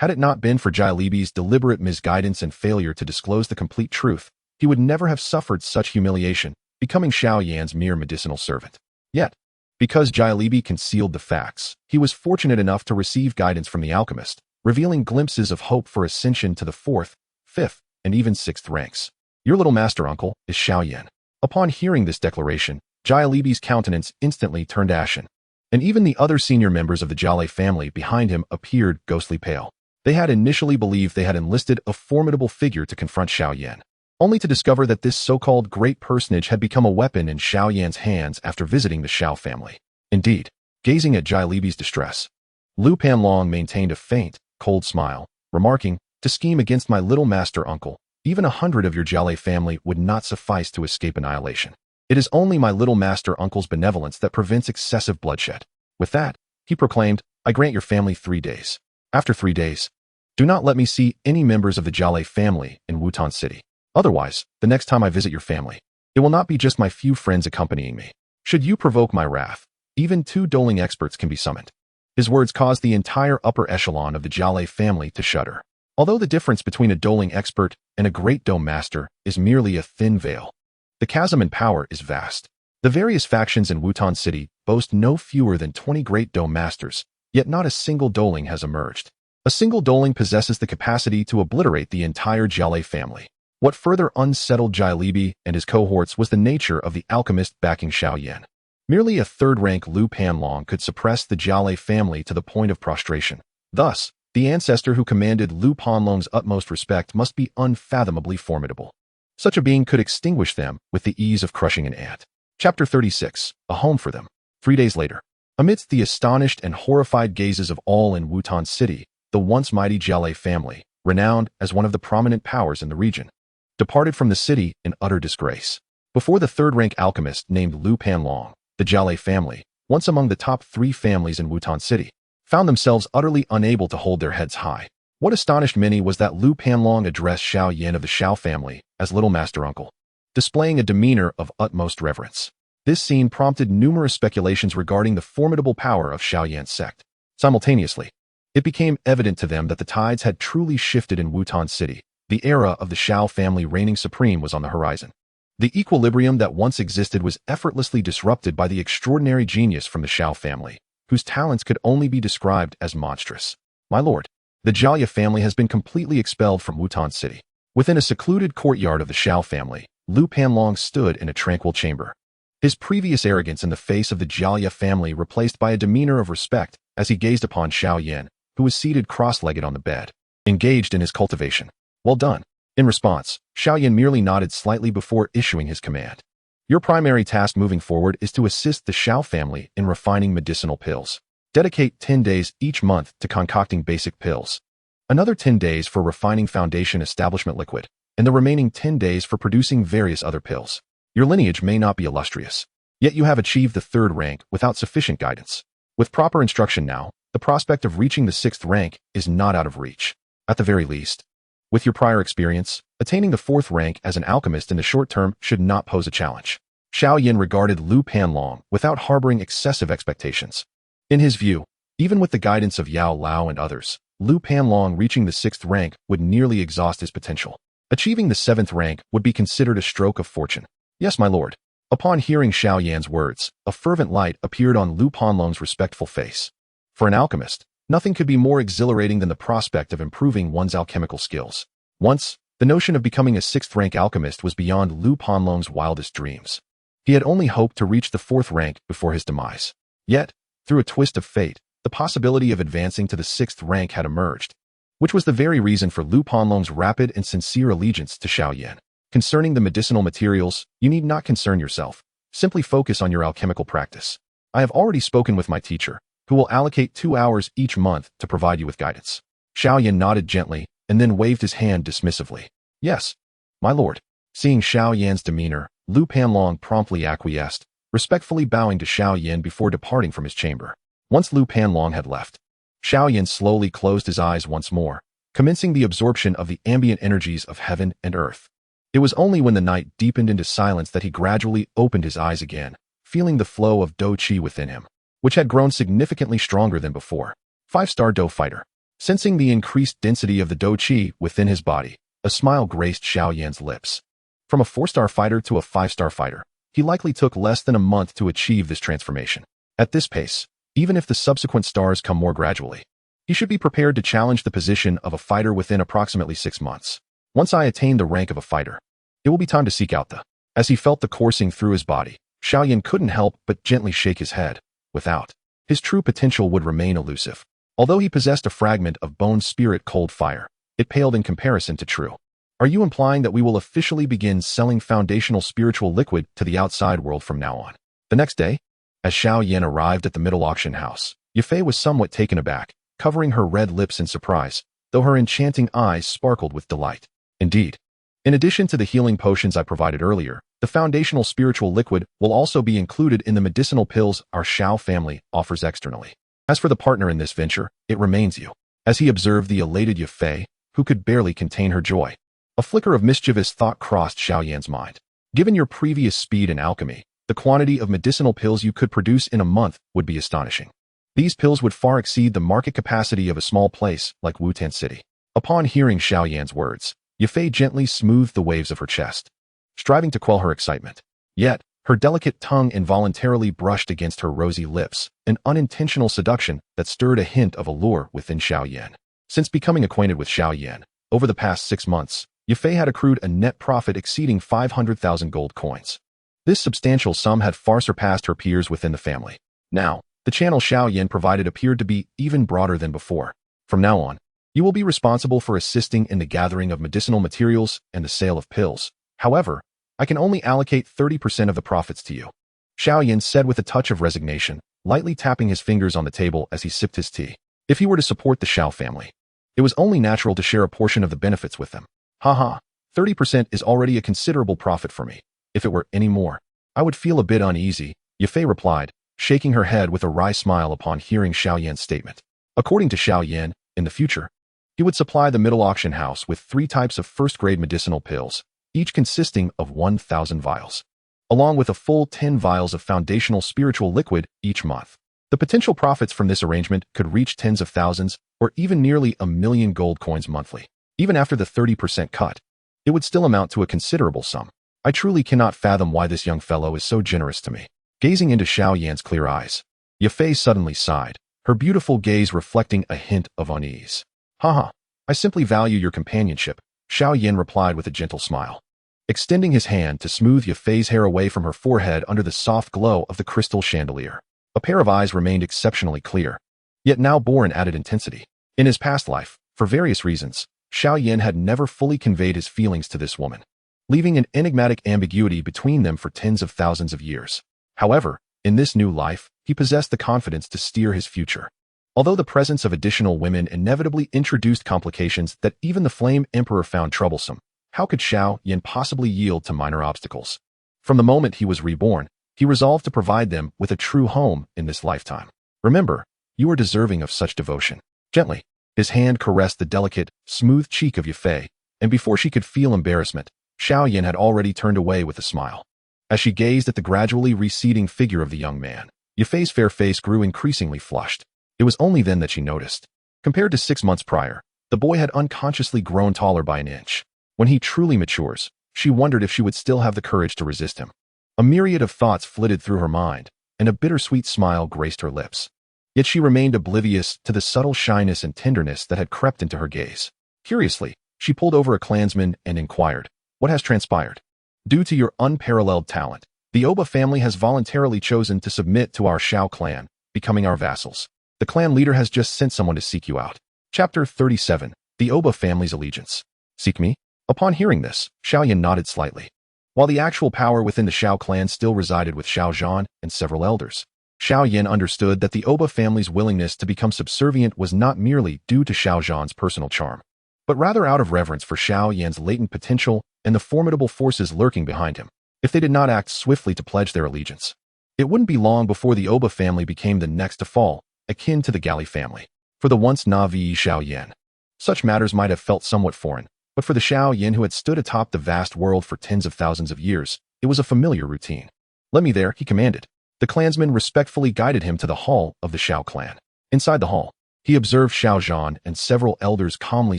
Had it not been for Jailebi's deliberate misguidance and failure to disclose the complete truth, he would never have suffered such humiliation, becoming Xiao Yan's mere medicinal servant. Yet, because Jailebi concealed the facts, he was fortunate enough to receive guidance from the alchemist, revealing glimpses of hope for ascension to the 4th, 5th, and even 6th ranks. Your little master uncle is Xiao Yan. Upon hearing this declaration, Jailebi's countenance instantly turned ashen, and even the other senior members of the Jiale family behind him appeared ghostly pale. They had initially believed they had enlisted a formidable figure to confront Xiao Yan, only to discover that this so-called great personage had become a weapon in Xiao Yan's hands after visiting the Xiao family. Indeed, gazing at Jailebi's distress, Lu Panlong maintained a faint, cold smile, remarking, "To scheme against my little master uncle, even 100 of your Jiale family would not suffice to escape annihilation. It is only my little master uncle's benevolence that prevents excessive bloodshed." With that, he proclaimed, "I grant your family 3 days. After 3 days, do not let me see any members of the Jiale family in Wutan City. Otherwise, the next time I visit your family, it will not be just my few friends accompanying me. Should you provoke my wrath, even 2 doling experts can be summoned." His words caused the entire upper echelon of the Jiale family to shudder. Although the difference between a doling expert and a great Dou master is merely a thin veil, the chasm in power is vast. The various factions in Wutan City boast no fewer than 20 great Dou masters, yet not a single doling has emerged. A single doling possesses the capacity to obliterate the entire Jiale family. What further unsettled Jailebi and his cohorts was the nature of the alchemist backing Xiao Yan. Merely a 3rd-rank Lu Panlong could suppress the Jiale family to the point of prostration. Thus, the ancestor who commanded Lu Panlong's utmost respect must be unfathomably formidable. Such a being could extinguish them with the ease of crushing an ant. Chapter 36, A Home for Them. 3 days later, amidst the astonished and horrified gazes of all in Wutan City, the once mighty Jiale family, renowned as one of the prominent powers in the region, departed from the city in utter disgrace. Before the 3rd-rank alchemist named Lu Panlong, the Jiale family, once among the top 3 families in Wutan City, found themselves utterly unable to hold their heads high. What astonished many was that Lu Panlong addressed Xiao Yan of the Xiao family as little master uncle, displaying a demeanor of utmost reverence. This scene prompted numerous speculations regarding the formidable power of Xiao Yan's sect. Simultaneously, it became evident to them that the tides had truly shifted in Wutan City. The era of the Xiao family reigning supreme was on the horizon. The equilibrium that once existed was effortlessly disrupted by the extraordinary genius from the Xiao family, whose talents could only be described as monstrous. "My lord, the Jiale family has been completely expelled from Wutan City." Within a secluded courtyard of the Xiao family, Lu Panlong stood in a tranquil chamber. His previous arrogance in the face of the Jiale family replaced by a demeanor of respect as he gazed upon Xiao Yan, who was seated cross-legged on the bed, engaged in his cultivation. "Well done." In response, Xiao Yan merely nodded slightly before issuing his command. "Your primary task moving forward is to assist the Xiao family in refining medicinal pills. Dedicate 10 days each month to concocting basic pills, another 10 days for refining Foundation establishment liquid, and the remaining 10 days for producing various other pills. Your lineage may not be illustrious, yet you have achieved the 3rd rank without sufficient guidance. With proper instruction now, the prospect of reaching the 6th rank is not out of reach. At the very least, with your prior experience, attaining the 4th rank as an alchemist in the short term should not pose a challenge." Xiao Yan regarded Lu Panlong without harboring excessive expectations. In his view, even with the guidance of Yao Lao and others, Lu Panlong reaching the 6th rank would nearly exhaust his potential. Achieving the 7th rank would be considered a stroke of fortune. "Yes, my lord." Upon hearing Xiao Yan's words, a fervent light appeared on Lu Panlong's respectful face. For an alchemist, nothing could be more exhilarating than the prospect of improving one's alchemical skills. Once, the notion of becoming a 6th-rank alchemist was beyond Lu Panlong's wildest dreams. He had only hoped to reach the 4th rank before his demise. Yet, through a twist of fate, the possibility of advancing to the 6th rank had emerged, which was the very reason for Lu Panlong's rapid and sincere allegiance to Xiao Yan. Concerning the medicinal materials, you need not concern yourself. Simply focus on your alchemical practice. I have already spoken with my teacher, who will allocate 2 hours each month to provide you with guidance." Xiao Yan nodded gently and then waved his hand dismissively. "Yes, my lord." Seeing Xiao Yan's demeanor, Lu Panlong promptly acquiesced, respectfully bowing to Xiao Yan before departing from his chamber. Once Lu Panlong had left, Xiao Yan slowly closed his eyes once more, commencing the absorption of the ambient energies of heaven and earth. It was only when the night deepened into silence that he gradually opened his eyes again, feeling the flow of Dou Qi within him, which had grown significantly stronger than before. 5-star Dou fighter. Sensing the increased density of the Dou Qi within his body, a smile graced Xiao Yan's lips. From a 4-star fighter to a 5-star fighter, he likely took less than a month to achieve this transformation. At this pace, even if the subsequent stars come more gradually, he should be prepared to challenge the position of a fighter within approximately 6 months. Once I attain the rank of a fighter, it will be time to seek out the... As he felt the coursing through his body, Xiao Yan couldn't help but gently shake his head. Without, his true potential would remain elusive. Although he possessed a fragment of bone spirit cold fire, it paled in comparison to true. Are you implying that we will officially begin selling foundational spiritual liquid to the outside world from now on? The next day, as Xiao Yan arrived at the middle auction house, Ya Fei was somewhat taken aback, covering her red lips in surprise, though her enchanting eyes sparkled with delight. Indeed, in addition to the healing potions I provided earlier, the foundational spiritual liquid will also be included in the medicinal pills our Xiao family offers externally. As for the partner in this venture, it remains you. As he observed the elated Ya Fei, who could barely contain her joy, a flicker of mischievous thought crossed Xiao Yan's mind. Given your previous speed in alchemy, the quantity of medicinal pills you could produce in a month would be astonishing. These pills would far exceed the market capacity of a small place like Wutan City. Upon hearing Xiao Yan's words, Ya Fei gently smoothed the waves of her chest, striving to quell her excitement. Yet, her delicate tongue involuntarily brushed against her rosy lips, an unintentional seduction that stirred a hint of allure within Xiao Yan. Since becoming acquainted with Xiao Yan, over the past 6 months, Ya Fei had accrued a net profit exceeding 500,000 gold coins. This substantial sum had far surpassed her peers within the family. Now, the channel Xiao Yan provided appeared to be even broader than before. From now on, you will be responsible for assisting in the gathering of medicinal materials and the sale of pills. However, I can only allocate 30% of the profits to you, Xiao Yan said with a touch of resignation, lightly tapping his fingers on the table as he sipped his tea. If he were to support the Xiao family, it was only natural to share a portion of the benefits with them. Haha, 30% is already a considerable profit for me. If it were any more, I would feel a bit uneasy, Ya Fei replied, shaking her head with a wry smile upon hearing Xiao Yan's statement. According to Xiao Yan, in the future, he would supply the middle auction house with 3 types of first-grade medicinal pills, each consisting of 1,000 vials, along with a full 10 vials of foundational spiritual liquid each month. The potential profits from this arrangement could reach tens of thousands or even nearly 1,000,000 gold coins monthly. Even after the 30% cut, it would still amount to a considerable sum. I truly cannot fathom why this young fellow is so generous to me. Gazing into Xiao Yan's clear eyes, Ya Fei suddenly sighed, her beautiful gaze reflecting a hint of unease. Haha, I simply value your companionship, Xiao Yan replied with a gentle smile, extending his hand to smooth Ya Fei's hair away from her forehead under the soft glow of the crystal chandelier. A pair of eyes remained exceptionally clear, yet now bore an added intensity. In his past life, for various reasons, Xiao Yan had never fully conveyed his feelings to this woman, leaving an enigmatic ambiguity between them for tens of thousands of years. However, in this new life, he possessed the confidence to steer his future. Although the presence of additional women inevitably introduced complications that even the Flame Emperor found troublesome, how could Xiao Yan possibly yield to minor obstacles? From the moment he was reborn, he resolved to provide them with a true home in this lifetime. Remember, you are deserving of such devotion. Gently, his hand caressed the delicate, smooth cheek of Ya Fei, and before she could feel embarrassment, Xiao Yan had already turned away with a smile. As she gazed at the gradually receding figure of the young man, Ya Fei's fair face grew increasingly flushed. It was only then that she noticed. Compared to 6 months prior, the boy had unconsciously grown taller by an inch. When he truly matures, she wondered if she would still have the courage to resist him. A myriad of thoughts flitted through her mind, and a bittersweet smile graced her lips. Yet she remained oblivious to the subtle shyness and tenderness that had crept into her gaze. Curiously, she pulled over a clansman and inquired, "What has transpired?" "Due to your unparalleled talent, the Oba family has voluntarily chosen to submit to our Xiao clan, becoming our vassals. The clan leader has just sent someone to seek you out." Chapter 37, The Oba Family's Allegiance. Seek me? Upon hearing this, Xiao Yan nodded slightly. While the actual power within the Xiao clan still resided with Xiao Zhan and several elders, Xiao Yan understood that the Oba family's willingness to become subservient was not merely due to Xiao Zhan's personal charm, but rather out of reverence for Xiao Yan's latent potential and the formidable forces lurking behind him. If they did not act swiftly to pledge their allegiance, it wouldn't be long before the Oba family became the next to fall, akin to the Gali family. For the once naive Xiao Yan, such matters might have felt somewhat foreign, but for the Xiao Yan who had stood atop the vast world for tens of thousands of years, it was a familiar routine. "Let me there," he commanded. The clansman respectfully guided him to the hall of the Xiao clan. Inside the hall, He observed Xiao Yan and several elders calmly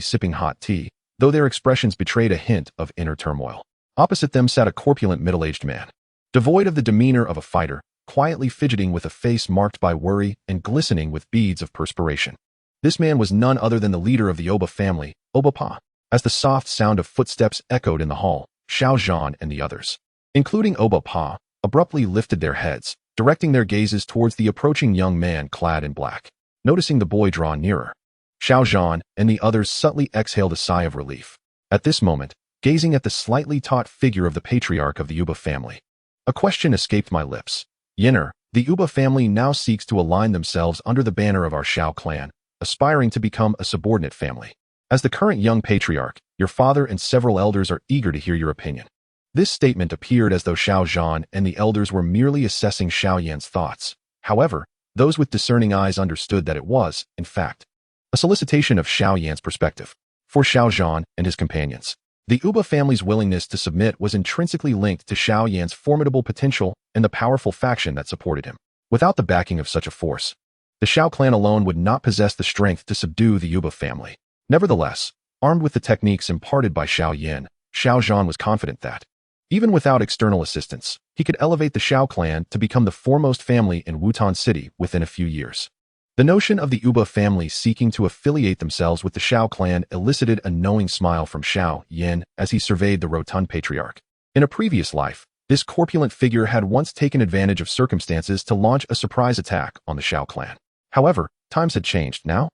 sipping hot tea, though their expressions betrayed a hint of inner turmoil. Opposite them sat a corpulent middle-aged man, devoid of the demeanor of a fighter, quietly fidgeting with a face marked by worry and glistening with beads of perspiration. This man was none other than the leader of the Oba family, Oba Pa. As the soft sound of footsteps echoed in the hall, Xiao Yan and the others, including Oba Pa, abruptly lifted their heads, directing their gazes towards the approaching young man clad in black. Noticing the boy draw nearer, Xiao Yan and the others subtly exhaled a sigh of relief. At this moment, gazing at the slightly taut figure of the patriarch of the Uba family, a question escaped my lips. Yenner, the Uba family now seeks to align themselves under the banner of our Xiao clan, aspiring to become a subordinate family. As the current young patriarch, your father and several elders are eager to hear your opinion. This statement appeared as though Xiao Yan and the elders were merely assessing Xiao Yan's thoughts. However, those with discerning eyes understood that it was, in fact, a solicitation of Xiao Yan's perspective. For Xiao Yan and his companions, the Uba family's willingness to submit was intrinsically linked to Xiao Yan's formidable potential and the powerful faction that supported him. Without the backing of such a force, the Xiao clan alone would not possess the strength to subdue the Uba family. Nevertheless, armed with the techniques imparted by Xiao Yan, Xiao Yan was confident that, even without external assistance, he could elevate the Xiao clan to become the foremost family in Wutan City within a few years. The notion of the Uba family seeking to affiliate themselves with the Xiao clan elicited a knowing smile from Xiao Yan as he surveyed the rotund patriarch. In a previous life, this corpulent figure had once taken advantage of circumstances to launch a surprise attack on the Xiao clan. However, times had changed now.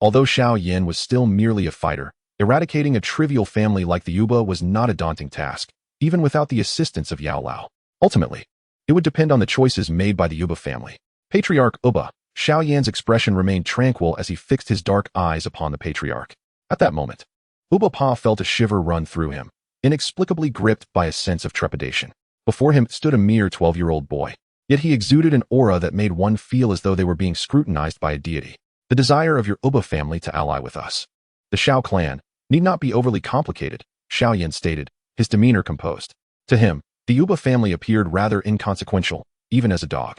Although Xiao Yan was still merely a fighter, eradicating a trivial family like the Uba was not a daunting task, even without the assistance of Yao Lao. Ultimately, it would depend on the choices made by the Uba family. Patriarch Uba, Xiao Yan's expression remained tranquil as he fixed his dark eyes upon the patriarch. At that moment, Uba Pa felt a shiver run through him, inexplicably gripped by a sense of trepidation. Before him stood a mere 12-year-old boy, yet he exuded an aura that made one feel as though they were being scrutinized by a deity. The desire of your Uba family to ally with us, the Xiao clan, need not be overly complicated, Xiao Yan stated, his demeanor composed. To him, the Uba family appeared rather inconsequential, even as a dog.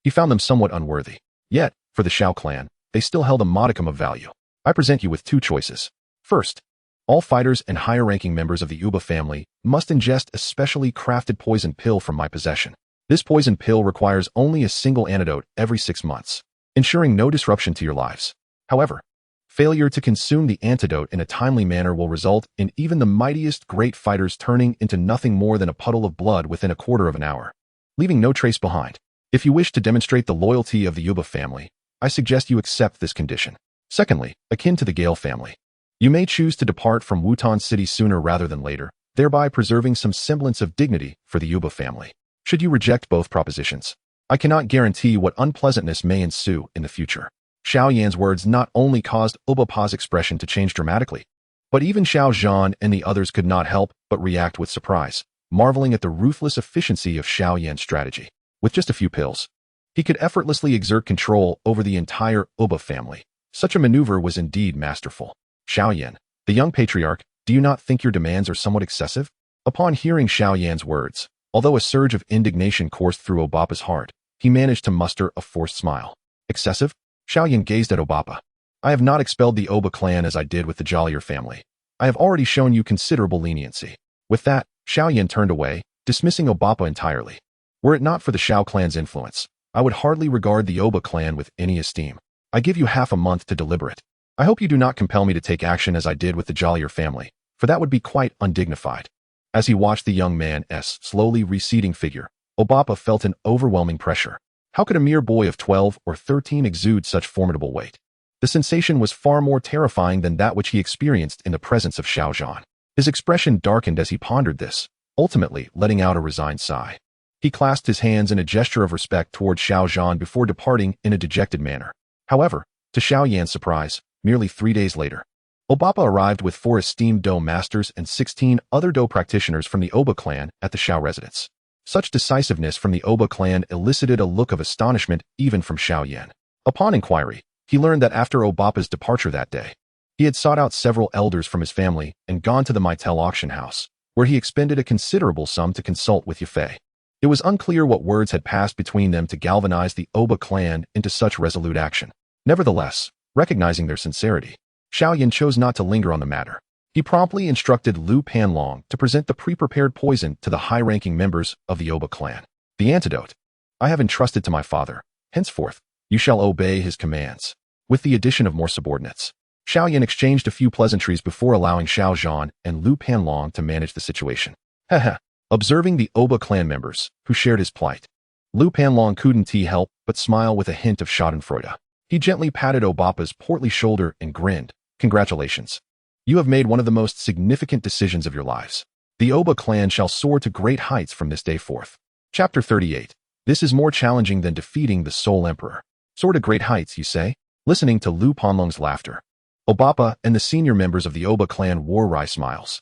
He found them somewhat unworthy. Yet, for the Xiao clan, they still held a modicum of value. I present you with two choices. First, all fighters and higher-ranking members of the Uba family must ingest a specially crafted poison pill from my possession. This poison pill requires only a single antidote every 6 months, ensuring no disruption to your lives. However, failure to consume the antidote in a timely manner will result in even the mightiest great fighters turning into nothing more than a puddle of blood within a quarter of an hour, leaving no trace behind. If you wish to demonstrate the loyalty of the Uba family, I suggest you accept this condition. Secondly, akin to the Gale family, you may choose to depart from Wutan City sooner rather than later, thereby preserving some semblance of dignity for the Uba family. Should you reject both propositions, I cannot guarantee what unpleasantness may ensue in the future. Xiao Yan's words not only caused Uba Pa's expression to change dramatically, but even Xiao Yan and the others could not help but react with surprise, marveling at the ruthless efficiency of Xiao Yan's strategy. With just a few pills, he could effortlessly exert control over the entire Uba family. Such a maneuver was indeed masterful. Xiao Yan, the young patriarch, do you not think your demands are somewhat excessive? Upon hearing Xiao Yan's words, although a surge of indignation coursed through Obapa's heart, he managed to muster a forced smile. Excessive? Xiao Yan gazed at Obapa. I have not expelled the Oba clan as I did with the Jollier family. I have already shown you considerable leniency. With that, Xiao Yan turned away, dismissing Obapa entirely. Were it not for the Xiao clan's influence, I would hardly regard the Oba clan with any esteem. I give you half a month to deliberate. I hope you do not compel me to take action as I did with the Jollier family, for that would be quite undignified. As he watched the young man's slowly receding figure, Obapa felt an overwhelming pressure. How could a mere boy of 12 or 13 exude such formidable weight? The sensation was far more terrifying than that which he experienced in the presence of Xiao Yan. His expression darkened as he pondered this, ultimately letting out a resigned sigh. He clasped his hands in a gesture of respect toward Xiao Yan before departing in a dejected manner. However, to Xiao Yan's surprise, merely 3 days later, Obapa arrived with 4 esteemed Dou masters and 16 other Dou practitioners from the Oba clan at the Xiao residence. Such decisiveness from the Oba clan elicited a look of astonishment even from Xiao Yan. Upon inquiry, he learned that after Obapa's departure that day, he had sought out several elders from his family and gone to the Maitel auction house, where he expended a considerable sum to consult with Ya Fei. It was unclear what words had passed between them to galvanize the Oba clan into such resolute action. Nevertheless, Recognizing their sincerity, Xiao Yan chose not to linger on the matter. He promptly instructed Lu Panlong to present the pre-prepared poison to the high-ranking members of the Oba clan. The antidote I have entrusted to my father. Henceforth, you shall obey his commands. With the addition of more subordinates, Xiao Yan exchanged a few pleasantries before allowing Xiao Zhan and Lu Panlong to manage the situation. Haha. Observing the Oba clan members, who shared his plight, Lu Panlong couldn't help but smile with a hint of schadenfreude. He gently patted Obapa's portly shoulder and grinned. Congratulations. You have made one of the most significant decisions of your lives. The Oba clan shall soar to great heights from this day forth. Chapter 38. This is more challenging than defeating the Soul Emperor. Soar to great heights, you say? Listening to Lu Panlong's laughter, Obapa and the senior members of the Oba clan wore wry smiles.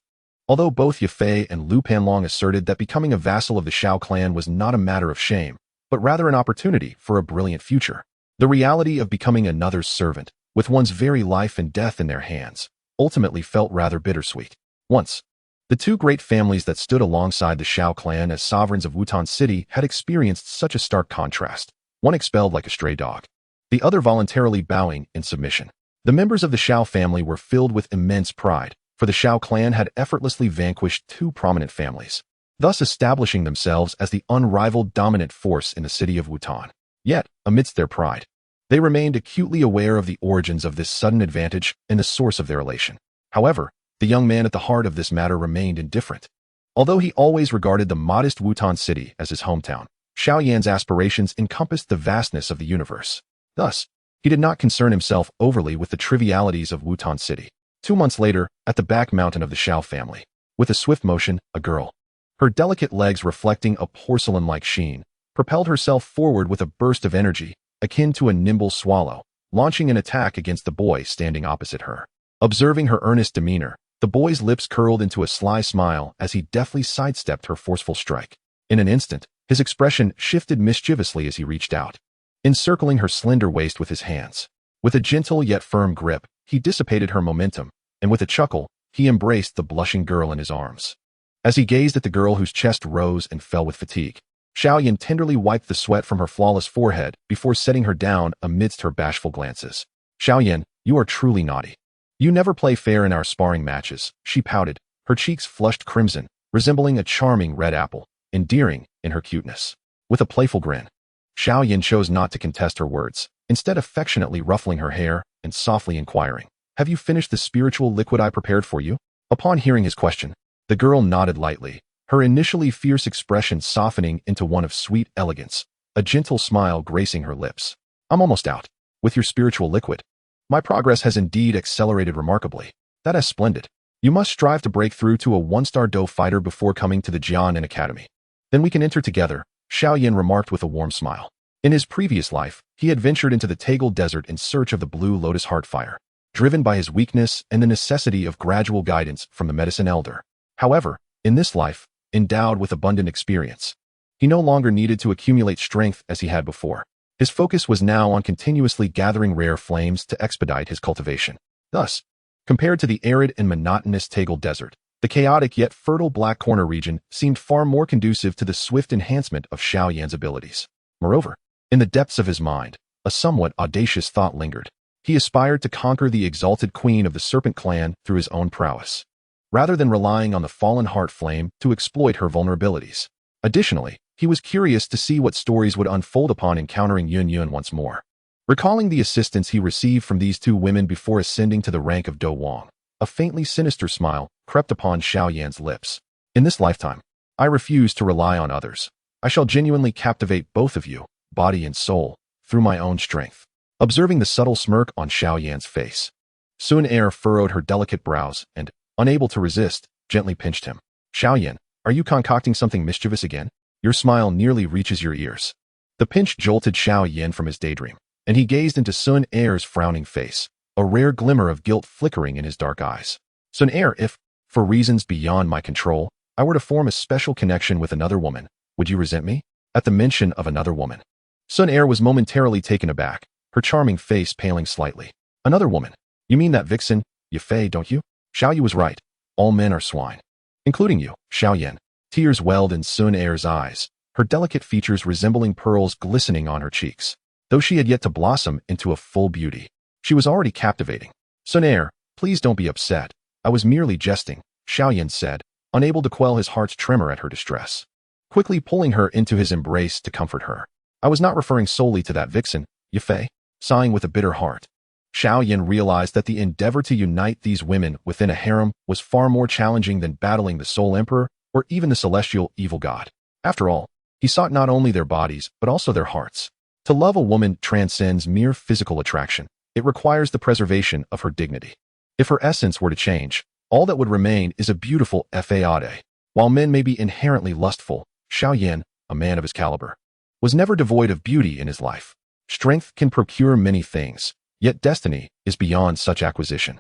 Although both Ya Fei and Lu Panlong asserted that becoming a vassal of the Xiao clan was not a matter of shame, but rather an opportunity for a brilliant future, the reality of becoming another's servant, with one's very life and death in their hands, ultimately felt rather bittersweet. Once, the two great families that stood alongside the Xiao clan as sovereigns of Wutan City had experienced such a stark contrast, one expelled like a stray dog, the other voluntarily bowing in submission. The members of the Xiao family were filled with immense pride, for the Xiao clan had effortlessly vanquished two prominent families, thus establishing themselves as the unrivaled dominant force in the city of Wutan. Yet, amidst their pride, they remained acutely aware of the origins of this sudden advantage and the source of their elation. However, the young man at the heart of this matter remained indifferent. Although he always regarded the modest Wutan City as his hometown, Xiao Yan's aspirations encompassed the vastness of the universe. Thus, he did not concern himself overly with the trivialities of Wutan City. 2 months later, at the back mountain of the Xiao family, with a swift motion, a girl, her delicate legs reflecting a porcelain-like sheen, propelled herself forward with a burst of energy, akin to a nimble swallow, launching an attack against the boy standing opposite her. Observing her earnest demeanor, the boy's lips curled into a sly smile as he deftly sidestepped her forceful strike. In an instant, his expression shifted mischievously as he reached out, encircling her slender waist with his hands. With a gentle yet firm grip, he dissipated her momentum, and with a chuckle, he embraced the blushing girl in his arms. As he gazed at the girl whose chest rose and fell with fatigue, Xiao Yan tenderly wiped the sweat from her flawless forehead before setting her down amidst her bashful glances. Xiao Yan, you are truly naughty. You never play fair in our sparring matches, she pouted, her cheeks flushed crimson, resembling a charming red apple, endearing in her cuteness. With a playful grin, Xiao Yan chose not to contest her words, instead affectionately ruffling her hair and softly inquiring, have you finished the spiritual liquid I prepared for you? Upon hearing his question, the girl nodded lightly, her initially fierce expression softening into one of sweet elegance, a gentle smile gracing her lips. I'm almost out. With your spiritual liquid, my progress has indeed accelerated remarkably. That is splendid. You must strive to break through to a 1-star Dou fighter before coming to the Jianan Academy. Then we can enter together, Xiao Yan remarked with a warm smile. In his previous life, he had ventured into the Tegel Desert in search of the Blue Lotus Heartfire, driven by his weakness and the necessity of gradual guidance from the medicine elder. However, in this life, endowed with abundant experience, he no longer needed to accumulate strength as he had before. His focus was now on continuously gathering rare flames to expedite his cultivation. Thus, compared to the arid and monotonous Tegel Desert, the chaotic yet fertile Black Corner region seemed far more conducive to the swift enhancement of Xiao Yan's abilities. Moreover, in the depths of his mind, a somewhat audacious thought lingered. He aspired to conquer the exalted queen of the Serpent Clan through his own prowess, rather than relying on the fallen heart flame to exploit her vulnerabilities. Additionally, he was curious to see what stories would unfold upon encountering Yun Yun once more. Recalling the assistance he received from these two women before ascending to the rank of Dou Wang, a faintly sinister smile crept upon Xiao Yan's lips. In this lifetime, I refuse to rely on others. I shall genuinely captivate both of you, body and soul, through my own strength. Observing the subtle smirk on Xiao Yan's face, Sun Er furrowed her delicate brows and, unable to resist, gently pinched him. Xiao Yan, are you concocting something mischievous again? Your smile nearly reaches your ears. The pinch jolted Xiao Yan from his daydream, and he gazed into Sun Er's frowning face, a rare glimmer of guilt flickering in his dark eyes. Sun Er, if, for reasons beyond my control, I were to form a special connection with another woman, would you resent me? At the mention of another woman, Sun Er was momentarily taken aback, her charming face paling slightly. Another woman? You mean that vixen, Ya Fei, don't you? Xiao Yu was right. All men are swine. Including you, Xiao Yan. Tears welled in Sun Er's eyes, her delicate features resembling pearls glistening on her cheeks, though she had yet to blossom into a full beauty. She was already captivating. "Sonaire, please don't be upset. I was merely jesting," Xiao Yan said, unable to quell his heart's tremor at her distress, quickly pulling her into his embrace to comfort her. "I was not referring solely to that vixen, Ya Fei," sighing with a bitter heart. Xiao Yan realized that the endeavor to unite these women within a harem was far more challenging than battling the Soul Emperor or even the celestial evil god. After all, he sought not only their bodies, but also their hearts. To love a woman transcends mere physical attraction. It requires the preservation of her dignity. If her essence were to change, all that would remain is a beautiful fade. While men may be inherently lustful, Xiao Yan, a man of his caliber, was never devoid of beauty in his life. Strength can procure many things, yet destiny is beyond such acquisition.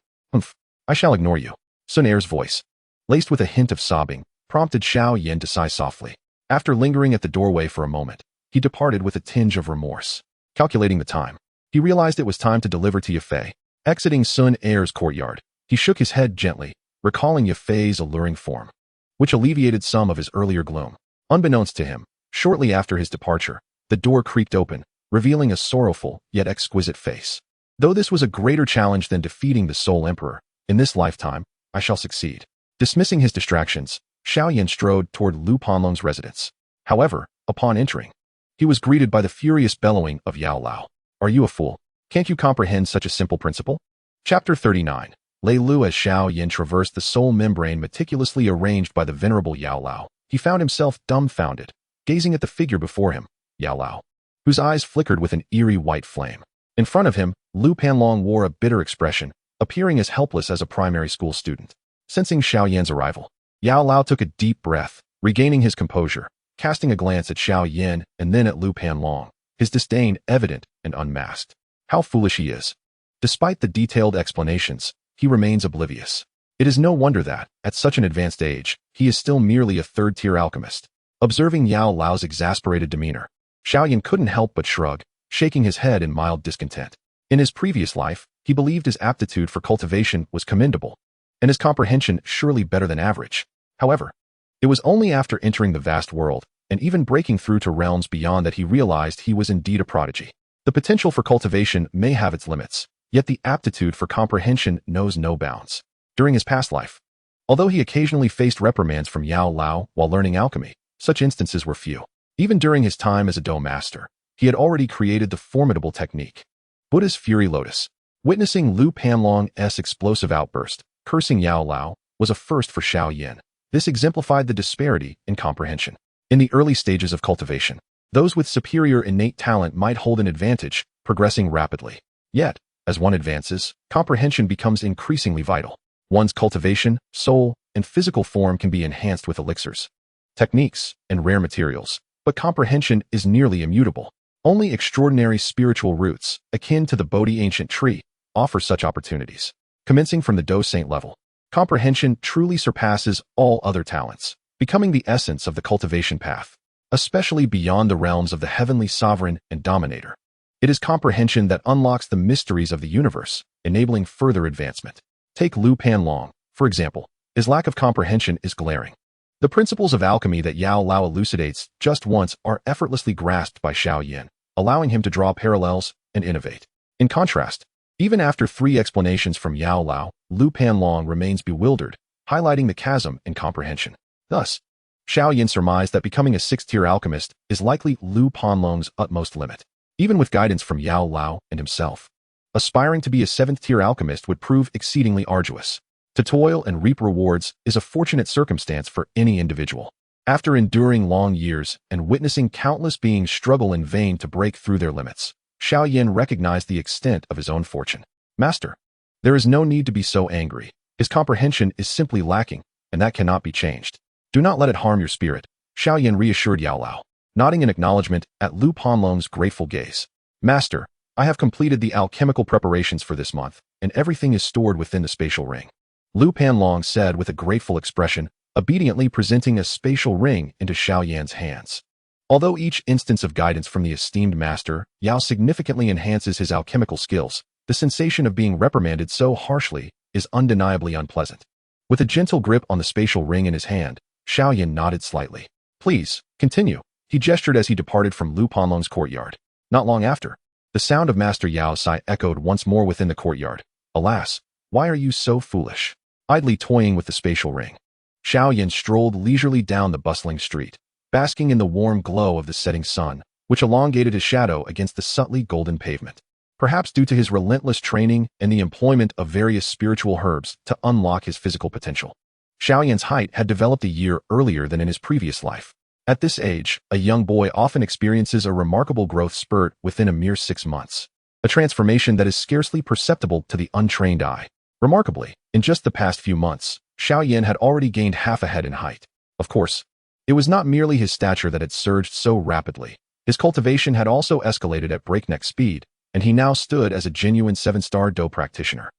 I shall ignore you." Sonaire's voice, laced with a hint of sobbing, prompted Xiao Yan to sigh softly. After lingering at the doorway for a moment, he departed with a tinge of remorse. Calculating the time, he realized it was time to deliver to Ya Fei. Exiting Sun Air's courtyard, he shook his head gently, recalling Ya Fei's alluring form, which alleviated some of his earlier gloom. Unbeknownst to him, shortly after his departure, the door creaked open, revealing a sorrowful yet exquisite face. "Though this was a greater challenge than defeating the Soul Emperor, in this lifetime, I shall succeed." Dismissing his distractions, Xiao Yan strode toward Lu Panlong's residence. However, upon entering, he was greeted by the furious bellowing of Yao Lao. "Are you a fool? Can't you comprehend such a simple principle?" Chapter 39. Lei Lu. As Xiao Yan traversed the soul membrane meticulously arranged by the venerable Yao Lao, he found himself dumbfounded, gazing at the figure before him, Yao Lao, whose eyes flickered with an eerie white flame. In front of him, Lu Panlong wore a bitter expression, appearing as helpless as a primary school student. Sensing Xiao Yan's arrival, Yao Lao took a deep breath, regaining his composure, casting a glance at Xiao Yan and then at Lu Panlong, his disdain evident and unmasked. How foolish he is. Despite the detailed explanations, he remains oblivious. It is no wonder that, at such an advanced age, he is still merely a third-tier alchemist. Observing Yao Lao's exasperated demeanor, Xiao Yan couldn't help but shrug, shaking his head in mild discontent. In his previous life, he believed his aptitude for cultivation was commendable, and his comprehension surely better than average. However, it was only after entering the vast world, and even breaking through to realms beyond that he realized he was indeed a prodigy. The potential for cultivation may have its limits, yet the aptitude for comprehension knows no bounds. During his past life, although he occasionally faced reprimands from Yao Lao while learning alchemy, such instances were few. Even during his time as a Dou master, he had already created the formidable technique, Buddha's Fury Lotus. Witnessing Lu Panlong's explosive outburst, cursing Yao Lao, was a first for Xiao Yan. This exemplified the disparity in comprehension. In the early stages of cultivation, those with superior innate talent might hold an advantage, progressing rapidly. Yet, as one advances, comprehension becomes increasingly vital. One's cultivation, soul, and physical form can be enhanced with elixirs, techniques, and rare materials, but comprehension is nearly immutable. Only extraordinary spiritual roots, akin to the Bodhi ancient tree, offer such opportunities. Commencing from the Dou Saint level, comprehension truly surpasses all other talents, becoming the essence of the cultivation path, especially beyond the realms of the heavenly sovereign and dominator. It is comprehension that unlocks the mysteries of the universe, enabling further advancement. Take Lu Panlong, for example. His lack of comprehension is glaring. The principles of alchemy that Yao Lao elucidates just once are effortlessly grasped by Xiao Yan, allowing him to draw parallels and innovate. In contrast, even after 3 explanations from Yao Lao, Lu Panlong remains bewildered, highlighting the chasm in comprehension. Thus, Xiao Yan surmised that becoming a 6th-tier alchemist is likely Lu Panlong's utmost limit. Even with guidance from Yao Lao and himself, aspiring to be a 7th-tier alchemist would prove exceedingly arduous. To toil and reap rewards is a fortunate circumstance for any individual. After enduring long years and witnessing countless beings struggle in vain to break through their limits, Xiao Yan recognized the extent of his own fortune. "Master, there is no need to be so angry. His comprehension is simply lacking, and that cannot be changed. Do not let it harm your spirit," Xiao Yan reassured Yao Lao, nodding in acknowledgement at Lu Panlong's grateful gaze. "Master, I have completed the alchemical preparations for this month, and everything is stored within the spatial ring," Lu Panlong said with a grateful expression, obediently presenting a spatial ring into Xiao Yan's hands. Although each instance of guidance from the esteemed master, Yao significantly enhances his alchemical skills, the sensation of being reprimanded so harshly is undeniably unpleasant. With a gentle grip on the spatial ring in his hand, Xiao Yan nodded slightly. "Please, continue," he gestured as he departed from Lu Panlong's courtyard. Not long after, The sound of Master Yao's sigh echoed once more within the courtyard. Alas, why are you so foolish? Idly toying with the spatial ring, Xiao Yan strolled leisurely down the bustling street, basking in the warm glow of the setting sun, which elongated his shadow against the subtly golden pavement. Perhaps due to his relentless training and the employment of various spiritual herbs to unlock his physical potential, Xiao Yan's height had developed a year earlier than in his previous life. At this age, a young boy often experiences a remarkable growth spurt within a mere 6 months, a transformation that is scarcely perceptible to the untrained eye. Remarkably, in just the past few months, Xiao Yan had already gained half a head in height. Of course, it was not merely his stature that had surged so rapidly. His cultivation had also escalated at breakneck speed, and he now stood as a genuine 7-star Dou practitioner,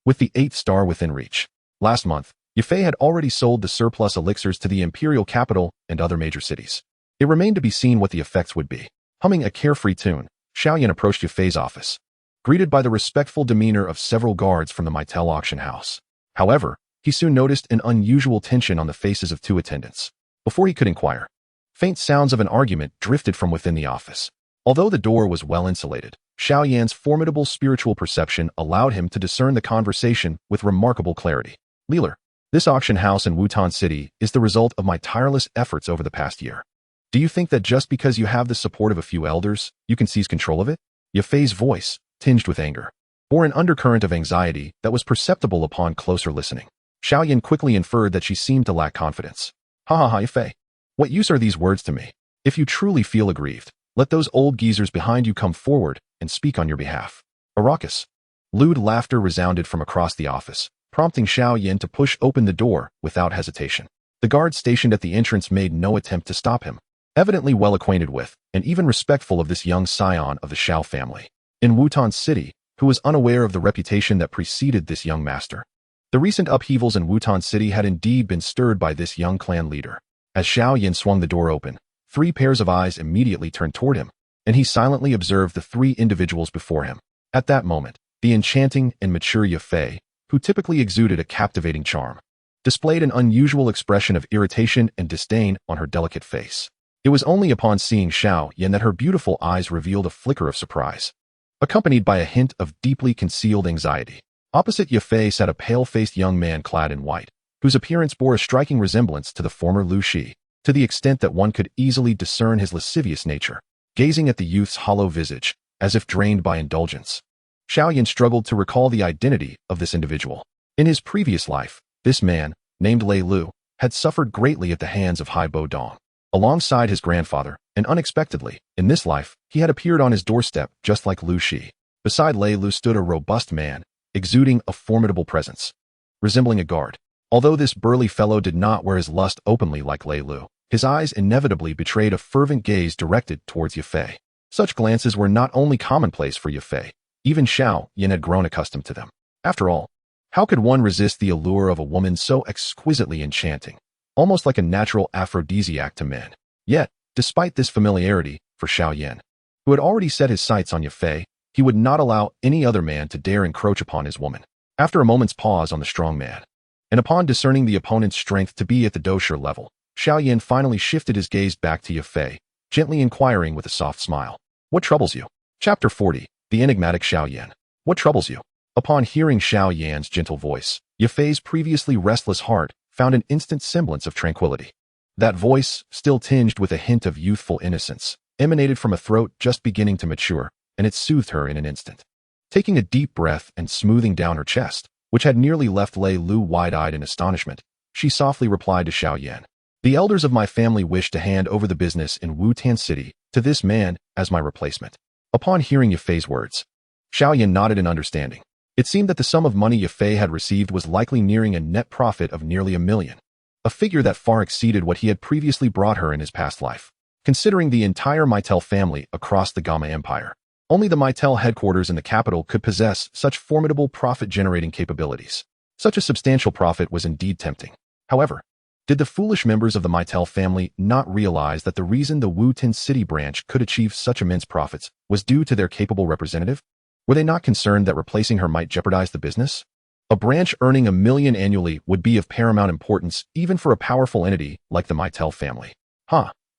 with the 8th star within reach. Last month, Ya Fei had already sold the surplus elixirs to the imperial capital and other major cities. It remained to be seen what the effects would be. Humming a carefree tune, Xiao Yan approached Ya Fei's office, greeted by the respectful demeanor of several guards from the Mitel auction house. However, he soon noticed an unusual tension on the faces of 2 attendants. Before he could inquire, faint sounds of an argument drifted from within the office. Although the door was well insulated, Xiao Yan's formidable spiritual perception allowed him to discern the conversation with remarkable clarity. Lealer, this auction house in Wutan City is the result of my tireless efforts over the past year. Do you think that just because you have the support of a few elders, you can seize control of it? Ya Fei's voice, tinged with anger, bore an undercurrent of anxiety that was perceptible upon closer listening. Xiao Yan quickly inferred that she seemed to lack confidence. Ha, Ya Fei. What use are these words to me? If you truly feel aggrieved, let those old geezers behind you come forward and speak on your behalf. A raucous, lewd laughter resounded from across the office, prompting Xiao Yan to push open the door without hesitation. The guard stationed at the entrance made no attempt to stop him, evidently well acquainted with, and even respectful of this young scion of the Xiao family in Wutan City, who was unaware of the reputation that preceded this young master. The recent upheavals in Wutan City had indeed been stirred by this young clan leader. As Xiao Yan swung the door open, 3 pairs of eyes immediately turned toward him, and he silently observed the 3 individuals before him. At that moment, the enchanting and mature Ya Fei, who typically exuded a captivating charm, displayed an unusual expression of irritation and disdain on her delicate face. It was only upon seeing Xiao Yan that her beautiful eyes revealed a flicker of surprise, accompanied by a hint of deeply concealed anxiety. Opposite Ya Fei sat a pale-faced young man clad in white, whose appearance bore a striking resemblance to the former Lu Shi, to the extent that one could easily discern his lascivious nature, gazing at the youth's hollow visage, as if drained by indulgence. Xiao Yan struggled to recall the identity of this individual. In his previous life, this man, named Lei Lu, had suffered greatly at the hands of Hai Bodong, alongside his grandfather, and unexpectedly, in this life, he had appeared on his doorstep just like Lu Shi. Beside Lei Lu stood a robust man, exuding a formidable presence, resembling a guard. Although this burly fellow did not wear his lust openly like Lei Lu, his eyes inevitably betrayed a fervent gaze directed towards Ya Fei. Such glances were not only commonplace for Ya Fei, even Xiao Yan had grown accustomed to them. After all, how could one resist the allure of a woman so exquisitely enchanting, almost like a natural aphrodisiac to men? Yet, despite this familiarity for Xiao Yan, who had already set his sights on Ya Fei, he would not allow any other man to dare encroach upon his woman. After a moment's pause on the strong man, and upon discerning the opponent's strength to be at the dosher level, Xiao Yan finally shifted his gaze back to Ya Fei, gently inquiring with a soft smile. What troubles you? Chapter 40. The enigmatic Xiao Yan. What troubles you? Upon hearing Xiao Yan's gentle voice, Ya Fei's previously restless heart found an instant semblance of tranquility. That voice, still tinged with a hint of youthful innocence, emanated from a throat just beginning to mature, and it soothed her in an instant. Taking a deep breath and smoothing down her chest, which had nearly left Lei Lu wide-eyed in astonishment, she softly replied to Xiao Yan. The elders of my family wish to hand over the business in Wutan City to this man as my replacement. Upon hearing Ya Fei's words, Xiao Yan nodded in understanding. It seemed that the sum of money Ya Fei had received was likely nearing a net profit of nearly $1 million, a figure that far exceeded what he had previously brought her in his past life. Considering the entire Mitel family across the Gamma Empire, only the Mitel headquarters in the capital could possess such formidable profit-generating capabilities. Such a substantial profit was indeed tempting. However, did the foolish members of the Mitel family not realize that the reason the Wutan City branch could achieve such immense profits was due to their capable representative? Were they not concerned that replacing her might jeopardize the business? A branch earning $1 million annually would be of paramount importance even for a powerful entity like the Mitel family.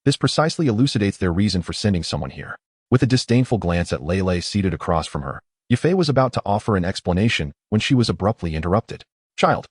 This precisely elucidates their reason for sending someone here. With a disdainful glance at Lei Lei seated across from her, Ya Fei was about to offer an explanation when she was abruptly interrupted. Child,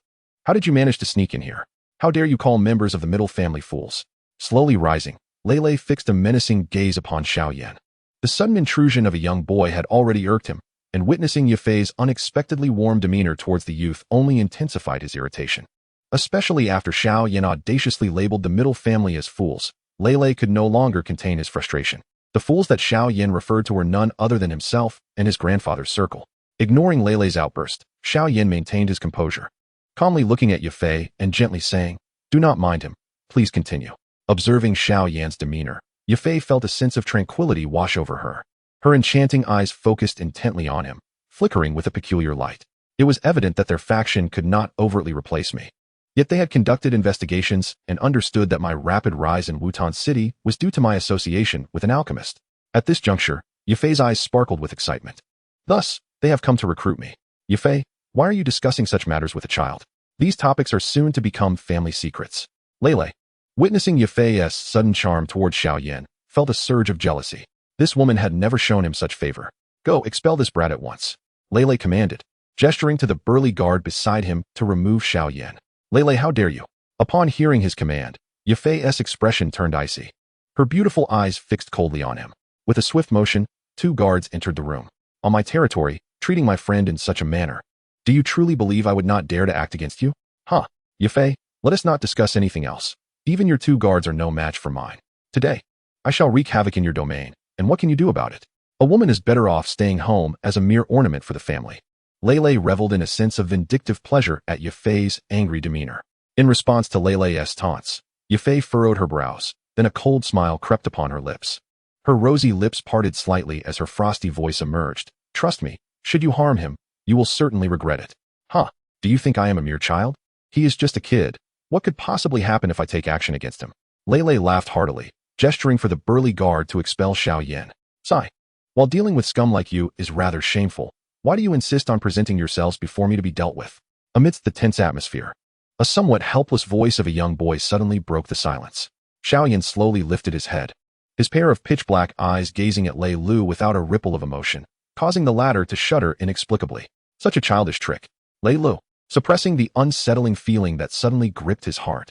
how did you manage to sneak in here? How dare you call members of the middle family fools? Slowly rising, Lei Lei fixed a menacing gaze upon Xiao Yan. The sudden intrusion of a young boy had already irked him, and witnessing Ya Fei's unexpectedly warm demeanor towards the youth only intensified his irritation. Especially after Xiao Yan audaciously labeled the middle family as fools, Lei Lei could no longer contain his frustration. The fools that Xiao Yan referred to were none other than himself and his grandfather's circle. Ignoring Lei Lei's outburst, Xiao Yan maintained his composure, calmly looking at Ya Fei and gently saying, "Do not mind him. Please continue." Observing Xiao Yan's demeanor, Ya Fei felt a sense of tranquility wash over her. Her enchanting eyes focused intently on him, flickering with a peculiar light. It was evident that their faction could not overtly replace me. Yet they had conducted investigations and understood that my rapid rise in Wutan City was due to my association with an alchemist. At this juncture, Ya Fei's eyes sparkled with excitement. Thus, they have come to recruit me. Ya Fei, why are you discussing such matters with a child? These topics are soon to become family secrets. Lei Lei, witnessing Ya Fei's sudden charm towards Xiao Yan, felt a surge of jealousy. This woman had never shown him such favor. Go, expel this brat at once. Lei Lei commanded, gesturing to the burly guard beside him to remove Xiao Yan. Lei Lei, how dare you? Upon hearing his command, Ya Fei's expression turned icy. Her beautiful eyes fixed coldly on him. With a swift motion, 2 guards entered the room. On my territory, treating my friend in such a manner. Do you truly believe I would not dare to act against you? Huh. Ya Fei, let us not discuss anything else. Even your 2 guards are no match for mine. Today, I shall wreak havoc in your domain, and what can you do about it? A woman is better off staying home as a mere ornament for the family. Lei Lei reveled in a sense of vindictive pleasure at Ya Fei's angry demeanor. In response to Lei Lei's taunts, Ya Fei furrowed her brows, then a cold smile crept upon her lips. Her rosy lips parted slightly as her frosty voice emerged. Trust me, should you harm him, you will certainly regret it. Huh, do you think I am a mere child? He is just a kid. What could possibly happen if I take action against him? Lei Lei laughed heartily, gesturing for the burly guard to expel Xiao Yan. Sigh. While dealing with scum like you is rather shameful, why do you insist on presenting yourselves before me to be dealt with? Amidst the tense atmosphere, a somewhat helpless voice of a young boy suddenly broke the silence. Xiao Yan slowly lifted his head, his pair of pitch-black eyes gazing at Lei Lu without a ripple of emotion, causing the latter to shudder inexplicably. Such a childish trick. Lei Lu, suppressing the unsettling feeling that suddenly gripped his heart,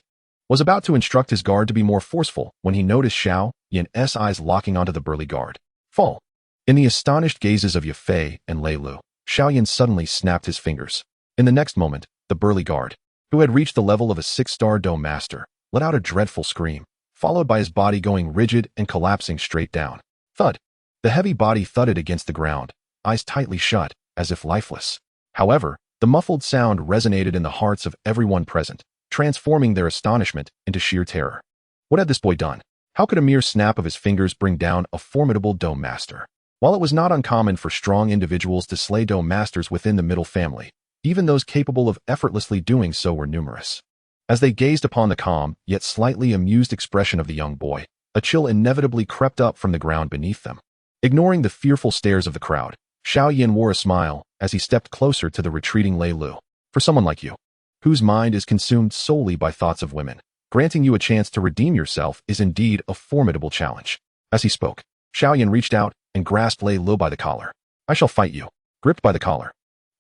was about to instruct his guard to be more forceful when he noticed Xiao Yan's eyes locking onto the burly guard. Fall. In the astonished gazes of Ya Fei and Lei Lu, Xiao Yan suddenly snapped his fingers. In the next moment, the burly guard, who had reached the level of a 6-star Dome Master, let out a dreadful scream, followed by his body going rigid and collapsing straight down. Thud. The heavy body thudded against the ground, eyes tightly shut, as if lifeless. However, the muffled sound resonated in the hearts of everyone present, transforming their astonishment into sheer terror. What had this boy done? How could a mere snap of his fingers bring down a formidable Dome Master? While it was not uncommon for strong individuals to slay Dome Masters within the middle family, even those capable of effortlessly doing so were numerous. As they gazed upon the calm, yet slightly amused expression of the young boy, a chill inevitably crept up from the ground beneath them. Ignoring the fearful stares of the crowd, Xiao Yan wore a smile as he stepped closer to the retreating Lei Lu. For someone like you, whose mind is consumed solely by thoughts of women, granting you a chance to redeem yourself is indeed a formidable challenge. As he spoke, Xiao Yan reached out and grasped Lei Lu by the collar. I shall fight you. Gripped by the collar.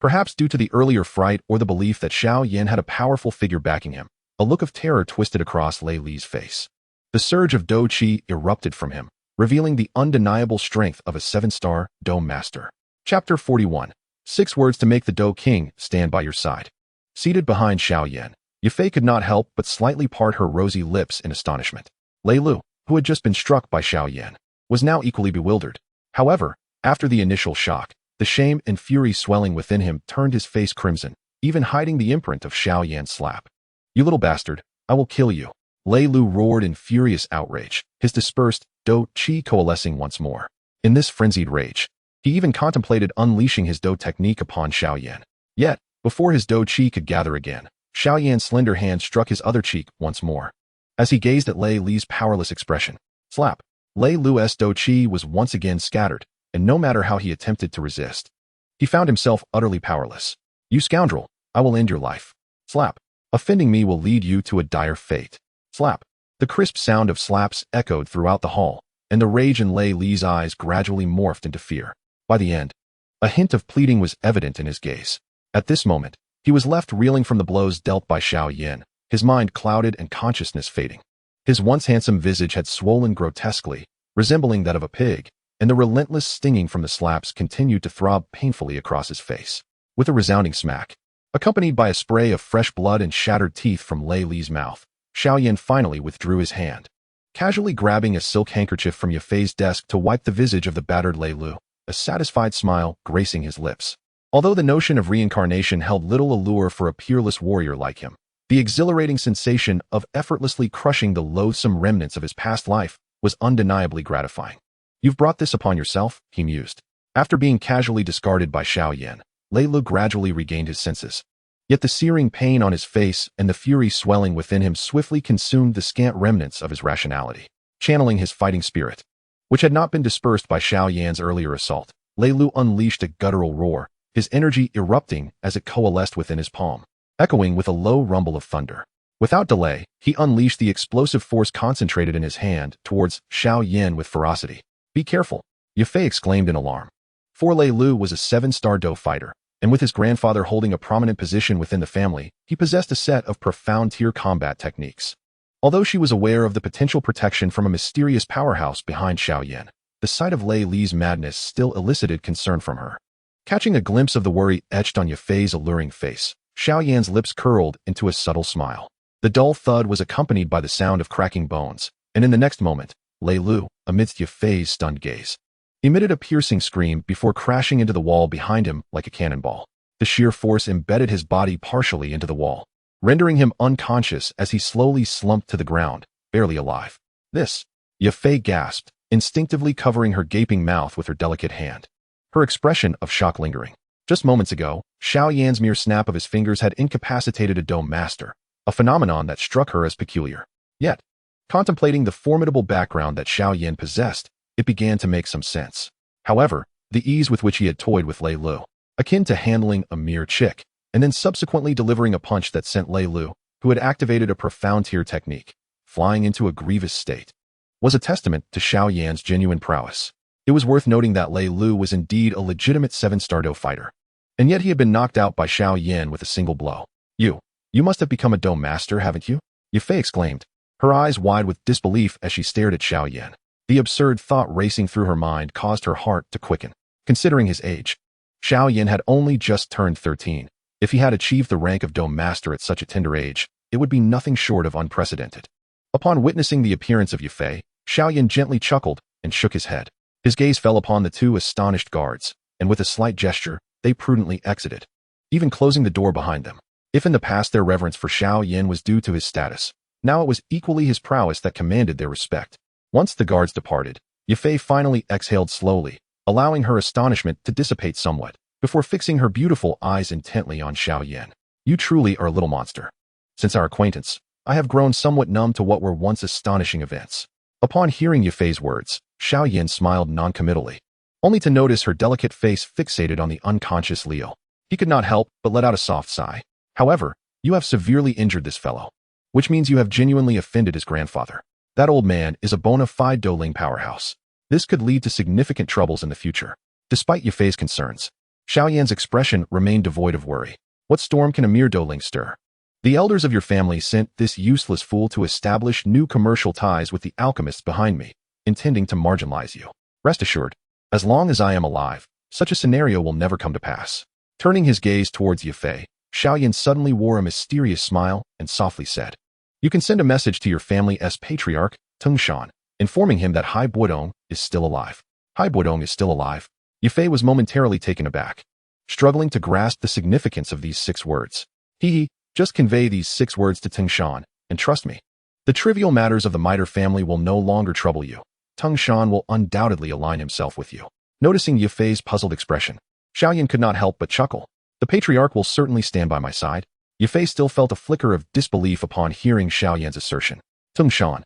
Perhaps due to the earlier fright or the belief that Xiao Yan had a powerful figure backing him, a look of terror twisted across Lei Li's face. The surge of Dou Qi erupted from him, revealing the undeniable strength of a 7-star Dome Master. Chapter 41. 6 words to make the Dou King stand by your side. Seated behind Xiao Yan, Ya Fei could not help but slightly part her rosy lips in astonishment. Lei Lu, who had just been struck by Xiao Yan, was now equally bewildered. However, after the initial shock, the shame and fury swelling within him turned his face crimson, even hiding the imprint of Xiao Yan's slap. You little bastard, I will kill you. Lei Lu roared in furious outrage, his dispersed Dou Qi coalescing once more. In this frenzied rage, he even contemplated unleashing his Dou technique upon Xiao Yan. Yet, before his Dou Qi could gather again, Xiao Yan's slender hand struck his other cheek once more. As he gazed at Lei Li's powerless expression, slap, Lei Lu's Dou Qi was once again scattered, and no matter how he attempted to resist, he found himself utterly powerless. You scoundrel, I will end your life. Slap. Offending me will lead you to a dire fate. Slap. The crisp sound of slaps echoed throughout the hall, and the rage in Lei Li's eyes gradually morphed into fear. By the end, a hint of pleading was evident in his gaze. At this moment, he was left reeling from the blows dealt by Xiao Yan, his mind clouded and consciousness fading. His once handsome visage had swollen grotesquely, resembling that of a pig, and the relentless stinging from the slaps continued to throb painfully across his face. With a resounding smack, accompanied by a spray of fresh blood and shattered teeth from Lei Li's mouth, Xiao Yan finally withdrew his hand, casually grabbing a silk handkerchief from Ya Fei's desk to wipe the visage of the battered Lei Lu, a satisfied smile gracing his lips. Although the notion of reincarnation held little allure for a peerless warrior like him, the exhilarating sensation of effortlessly crushing the loathsome remnants of his past life was undeniably gratifying. "You've brought this upon yourself," he mused. After being casually discarded by Xiao Yan, Lei Lu gradually regained his senses. Yet the searing pain on his face and the fury swelling within him swiftly consumed the scant remnants of his rationality. Channeling his fighting spirit, which had not been dispersed by Xiao Yan's earlier assault, Lei Lu unleashed a guttural roar, his energy erupting as it coalesced within his palm, echoing with a low rumble of thunder. Without delay, he unleashed the explosive force concentrated in his hand towards Xiao Yan with ferocity. "Be careful," Ya Fei exclaimed in alarm. For Lei Lu was a 7-star Dou fighter, and with his grandfather holding a prominent position within the family, he possessed a set of profound tier combat techniques. Although she was aware of the potential protection from a mysterious powerhouse behind Xiao Yan, the sight of Lei Li's madness still elicited concern from her. Catching a glimpse of the worry etched on Ya Fei's alluring face, Xiao Yan's lips curled into a subtle smile. The dull thud was accompanied by the sound of cracking bones, and in the next moment, Lei Lu, amidst Ya Fei's stunned gaze, emitted a piercing scream before crashing into the wall behind him like a cannonball. The sheer force embedded his body partially into the wall, rendering him unconscious as he slowly slumped to the ground, barely alive. "This," Ya Fei gasped, instinctively covering her gaping mouth with her delicate hand, her expression of shock lingering. Just moments ago, Xiao Yan's mere snap of his fingers had incapacitated a Dou master, a phenomenon that struck her as peculiar. Yet, contemplating the formidable background that Xiao Yan possessed, it began to make some sense. However, the ease with which he had toyed with Lei Lu, akin to handling a mere chick, and then subsequently delivering a punch that sent Lei Lu, who had activated a profound tier technique, flying into a grievous state, was a testament to Xiao Yan's genuine prowess. It was worth noting that Lei Lu was indeed a legitimate 7-star Dou fighter, and yet he had been knocked out by Xiao Yan with a single blow. You must have become a Dou master, haven't you?" Ya Fei exclaimed, her eyes wide with disbelief as she stared at Xiao Yan. The absurd thought racing through her mind caused her heart to quicken. Considering his age, Xiao Yan had only just turned 13. If he had achieved the rank of Dou master at such a tender age, it would be nothing short of unprecedented. Upon witnessing the appearance of Ya Fei, Xiao Yan gently chuckled and shook his head. His gaze fell upon the two astonished guards, and with a slight gesture, they prudently exited, even closing the door behind them. If in the past their reverence for Xiao Yan was due to his status, now it was equally his prowess that commanded their respect. Once the guards departed, Ya Fei finally exhaled slowly, allowing her astonishment to dissipate somewhat, before fixing her beautiful eyes intently on Xiao Yan. "You truly are a little monster. Since our acquaintance, I have grown somewhat numb to what were once astonishing events." Upon hearing Ya Fei's words, Xiao Yan smiled noncommittally, only to notice her delicate face fixated on the unconscious Leo. He could not help but let out a soft sigh. "However, you have severely injured this fellow, which means you have genuinely offended his grandfather. That old man is a bona fide Douling powerhouse. This could lead to significant troubles in the future." Despite Ya Fei's concerns, Xiao Yan's expression remained devoid of worry. "What storm can a mere Douling stir? The elders of your family sent this useless fool to establish new commercial ties with the alchemists behind me, intending to marginalize you. Rest assured, as long as I am alive, such a scenario will never come to pass." Turning his gaze towards Ya Fei, Xiao Yan suddenly wore a mysterious smile and softly said, "You can send a message to your family's patriarch, Shan, informing him that Hai Bodong is still alive." "Hai Bodong is still alive?" Ya Fei was momentarily taken aback, struggling to grasp the significance of these 6 words. Just convey these 6 words to Shan, and trust me, the trivial matters of the Miter family will no longer trouble you. Shan will undoubtedly align himself with you." Noticing Ya Fei's puzzled expression, Xiao Yan could not help but chuckle. "The patriarch will certainly stand by my side." Ya Fei still felt a flicker of disbelief upon hearing Xiao Yan's assertion. Shan,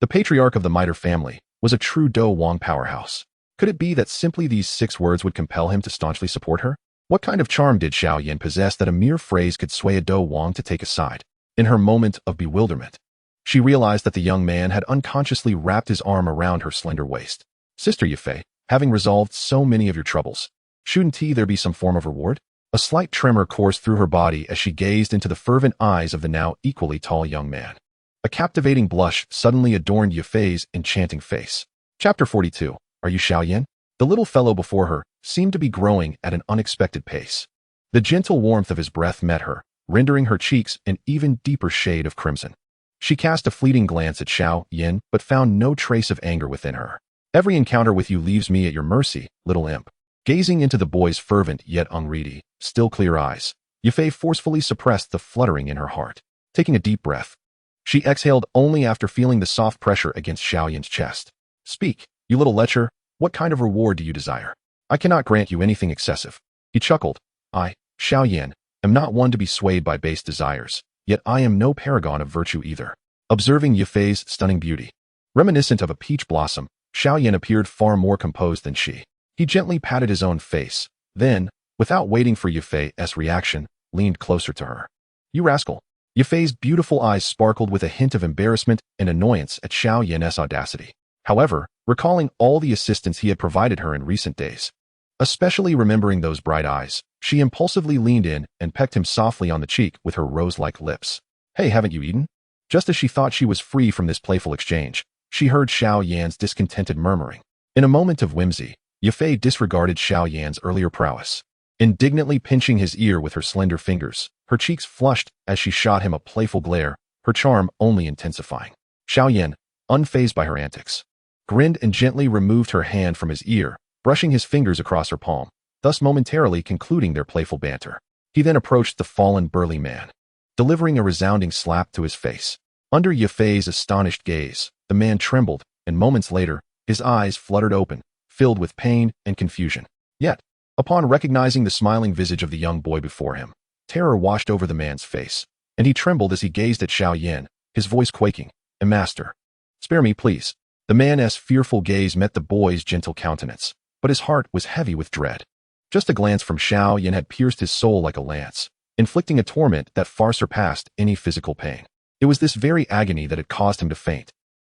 the patriarch of the Miter family, was a true Dou Wang powerhouse. Could it be that simply these 6 words would compel him to staunchly support her? What kind of charm did Xiao Yan possess that a mere phrase could sway a Dou Wang to take a side? In her moment of bewilderment, She realized that the young man had unconsciously wrapped his arm around her slender waist. Sister Ya Fei, having resolved so many of your troubles, shouldn't there be some form of reward? A slight tremor coursed through her body as she gazed into the fervent eyes of the now equally tall young man. A captivating blush suddenly adorned Ya Fei's enchanting face. Chapter 42. Are you Xiao Yan? The little fellow before her seemed to be growing at an unexpected pace. The gentle warmth of his breath met her, rendering her cheeks an even deeper shade of crimson. She cast a fleeting glance at Xiao Yan, but found no trace of anger within her. Every encounter with you leaves me at your mercy, little imp. Gazing into the boy's fervent yet unready, still clear eyes, Ya Fei forcefully suppressed the fluttering in her heart. Taking a deep breath, she exhaled only after feeling the soft pressure against Xiao Yan's chest. Speak, you little lecher, what kind of reward do you desire? I cannot grant you anything excessive. He chuckled. I, Xiao Yan, am not one to be swayed by base desires, yet I am no paragon of virtue either. Observing Ya Fei's stunning beauty, reminiscent of a peach blossom, Xiao Yan appeared far more composed than she. He gently patted his own face, then, without waiting for Ya Fei's reaction, leaned closer to her. You rascal. Ya Fei's beautiful eyes sparkled with a hint of embarrassment and annoyance at Xiao Yan's audacity. However, recalling all the assistance he had provided her in recent days, especially remembering those bright eyes, she impulsively leaned in and pecked him softly on the cheek with her rose-like lips. Hey, haven't you eaten? Just as she thought she was free from this playful exchange, she heard Xiao Yan's discontented murmuring. In a moment of whimsy, Ya Fei disregarded Xiao Yan's earlier prowess. Indignantly pinching his ear with her slender fingers, her cheeks flushed as she shot him a playful glare, her charm only intensifying. Xiao Yan, unfazed by her antics, grinned and gently removed her hand from his ear, brushing his fingers across her palm, thus momentarily concluding their playful banter. He then approached the fallen burly man, delivering a resounding slap to his face. Under Ya Fei's astonished gaze, the man trembled, and moments later, his eyes fluttered open, filled with pain and confusion. Yet, upon recognizing the smiling visage of the young boy before him, terror washed over the man's face, and he trembled as he gazed at Xiao Yan, his voice quaking. Master, spare me, please. The man's fearful gaze met the boy's gentle countenance, but his heart was heavy with dread. Just a glance from Xiao Yan had pierced his soul like a lance, inflicting a torment that far surpassed any physical pain. It was this very agony that had caused him to faint.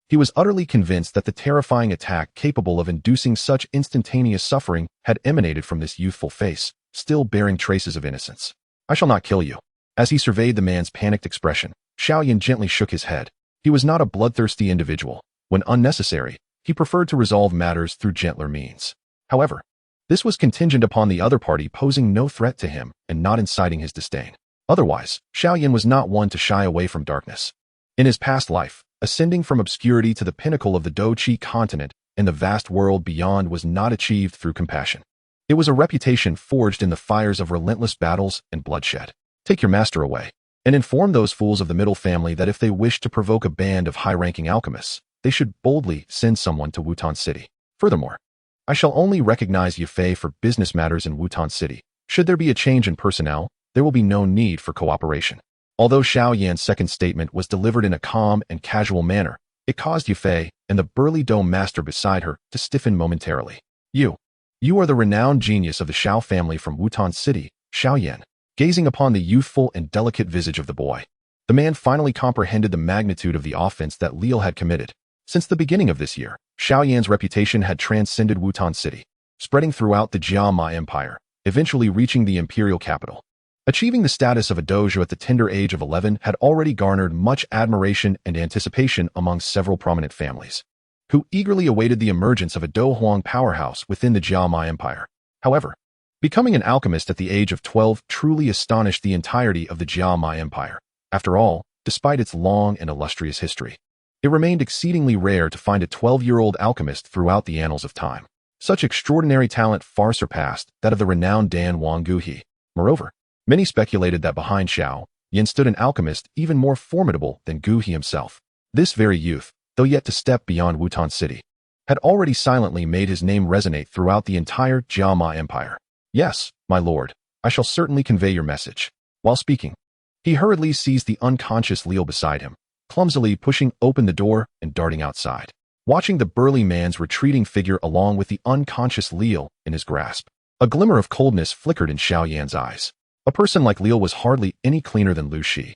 He was utterly convinced that the terrifying attack capable of inducing such instantaneous suffering had emanated from this youthful face, still bearing traces of innocence. I shall not kill you. As he surveyed the man's panicked expression, Xiao Yan gently shook his head. He was not a bloodthirsty individual. When unnecessary, he preferred to resolve matters through gentler means. However, this was contingent upon the other party posing no threat to him and not inciting his disdain. Otherwise, Xiao Yan was not one to shy away from darkness. In his past life, ascending from obscurity to the pinnacle of the Dou King continent and the vast world beyond was not achieved through compassion. It was a reputation forged in the fires of relentless battles and bloodshed. Take your master away, and inform those fools of the middle family that if they wish to provoke a band of high-ranking alchemists, they should boldly send someone to Wutan City. Furthermore, I shall only recognize Ya Fei for business matters in Wutan City. Should there be a change in personnel, there will be no need for cooperation. Although Xiao Yan's second statement was delivered in a calm and casual manner, it caused Ya Fei and the burly dome master beside her to stiffen momentarily. You are the renowned genius of the Xiao family from Wutan City, Xiao Yan. Gazing upon the youthful and delicate visage of the boy, the man finally comprehended the magnitude of the offense that Liu had committed. Since the beginning of this year, Xiao Yan's reputation had transcended Wutan City, spreading throughout the Jiama Empire, eventually reaching the imperial capital. Achieving the status of a dojo at the tender age of 11 had already garnered much admiration and anticipation among several prominent families, who eagerly awaited the emergence of a Douhuang powerhouse within the Jiama Empire. However, becoming an alchemist at the age of 12 truly astonished the entirety of the Jiama Empire. After all, despite its long and illustrious history, it remained exceedingly rare to find a 12-year-old alchemist throughout the annals of time. Such extraordinary talent far surpassed that of the renowned Dan Wang Guhi. Moreover, many speculated that behind Xiao Yan stood an alchemist even more formidable than Guhi himself. This very youth, though yet to step beyond Wutan City, had already silently made his name resonate throughout the entire Jiama Empire. Yes, my lord, I shall certainly convey your message. While speaking, he hurriedly seized the unconscious Liu beside him, clumsily pushing open the door and darting outside. Watching the burly man's retreating figure along with the unconscious Liu in his grasp, a glimmer of coldness flickered in Xiao Yan's eyes. A person like Liu was hardly any cleaner than Lu Shi.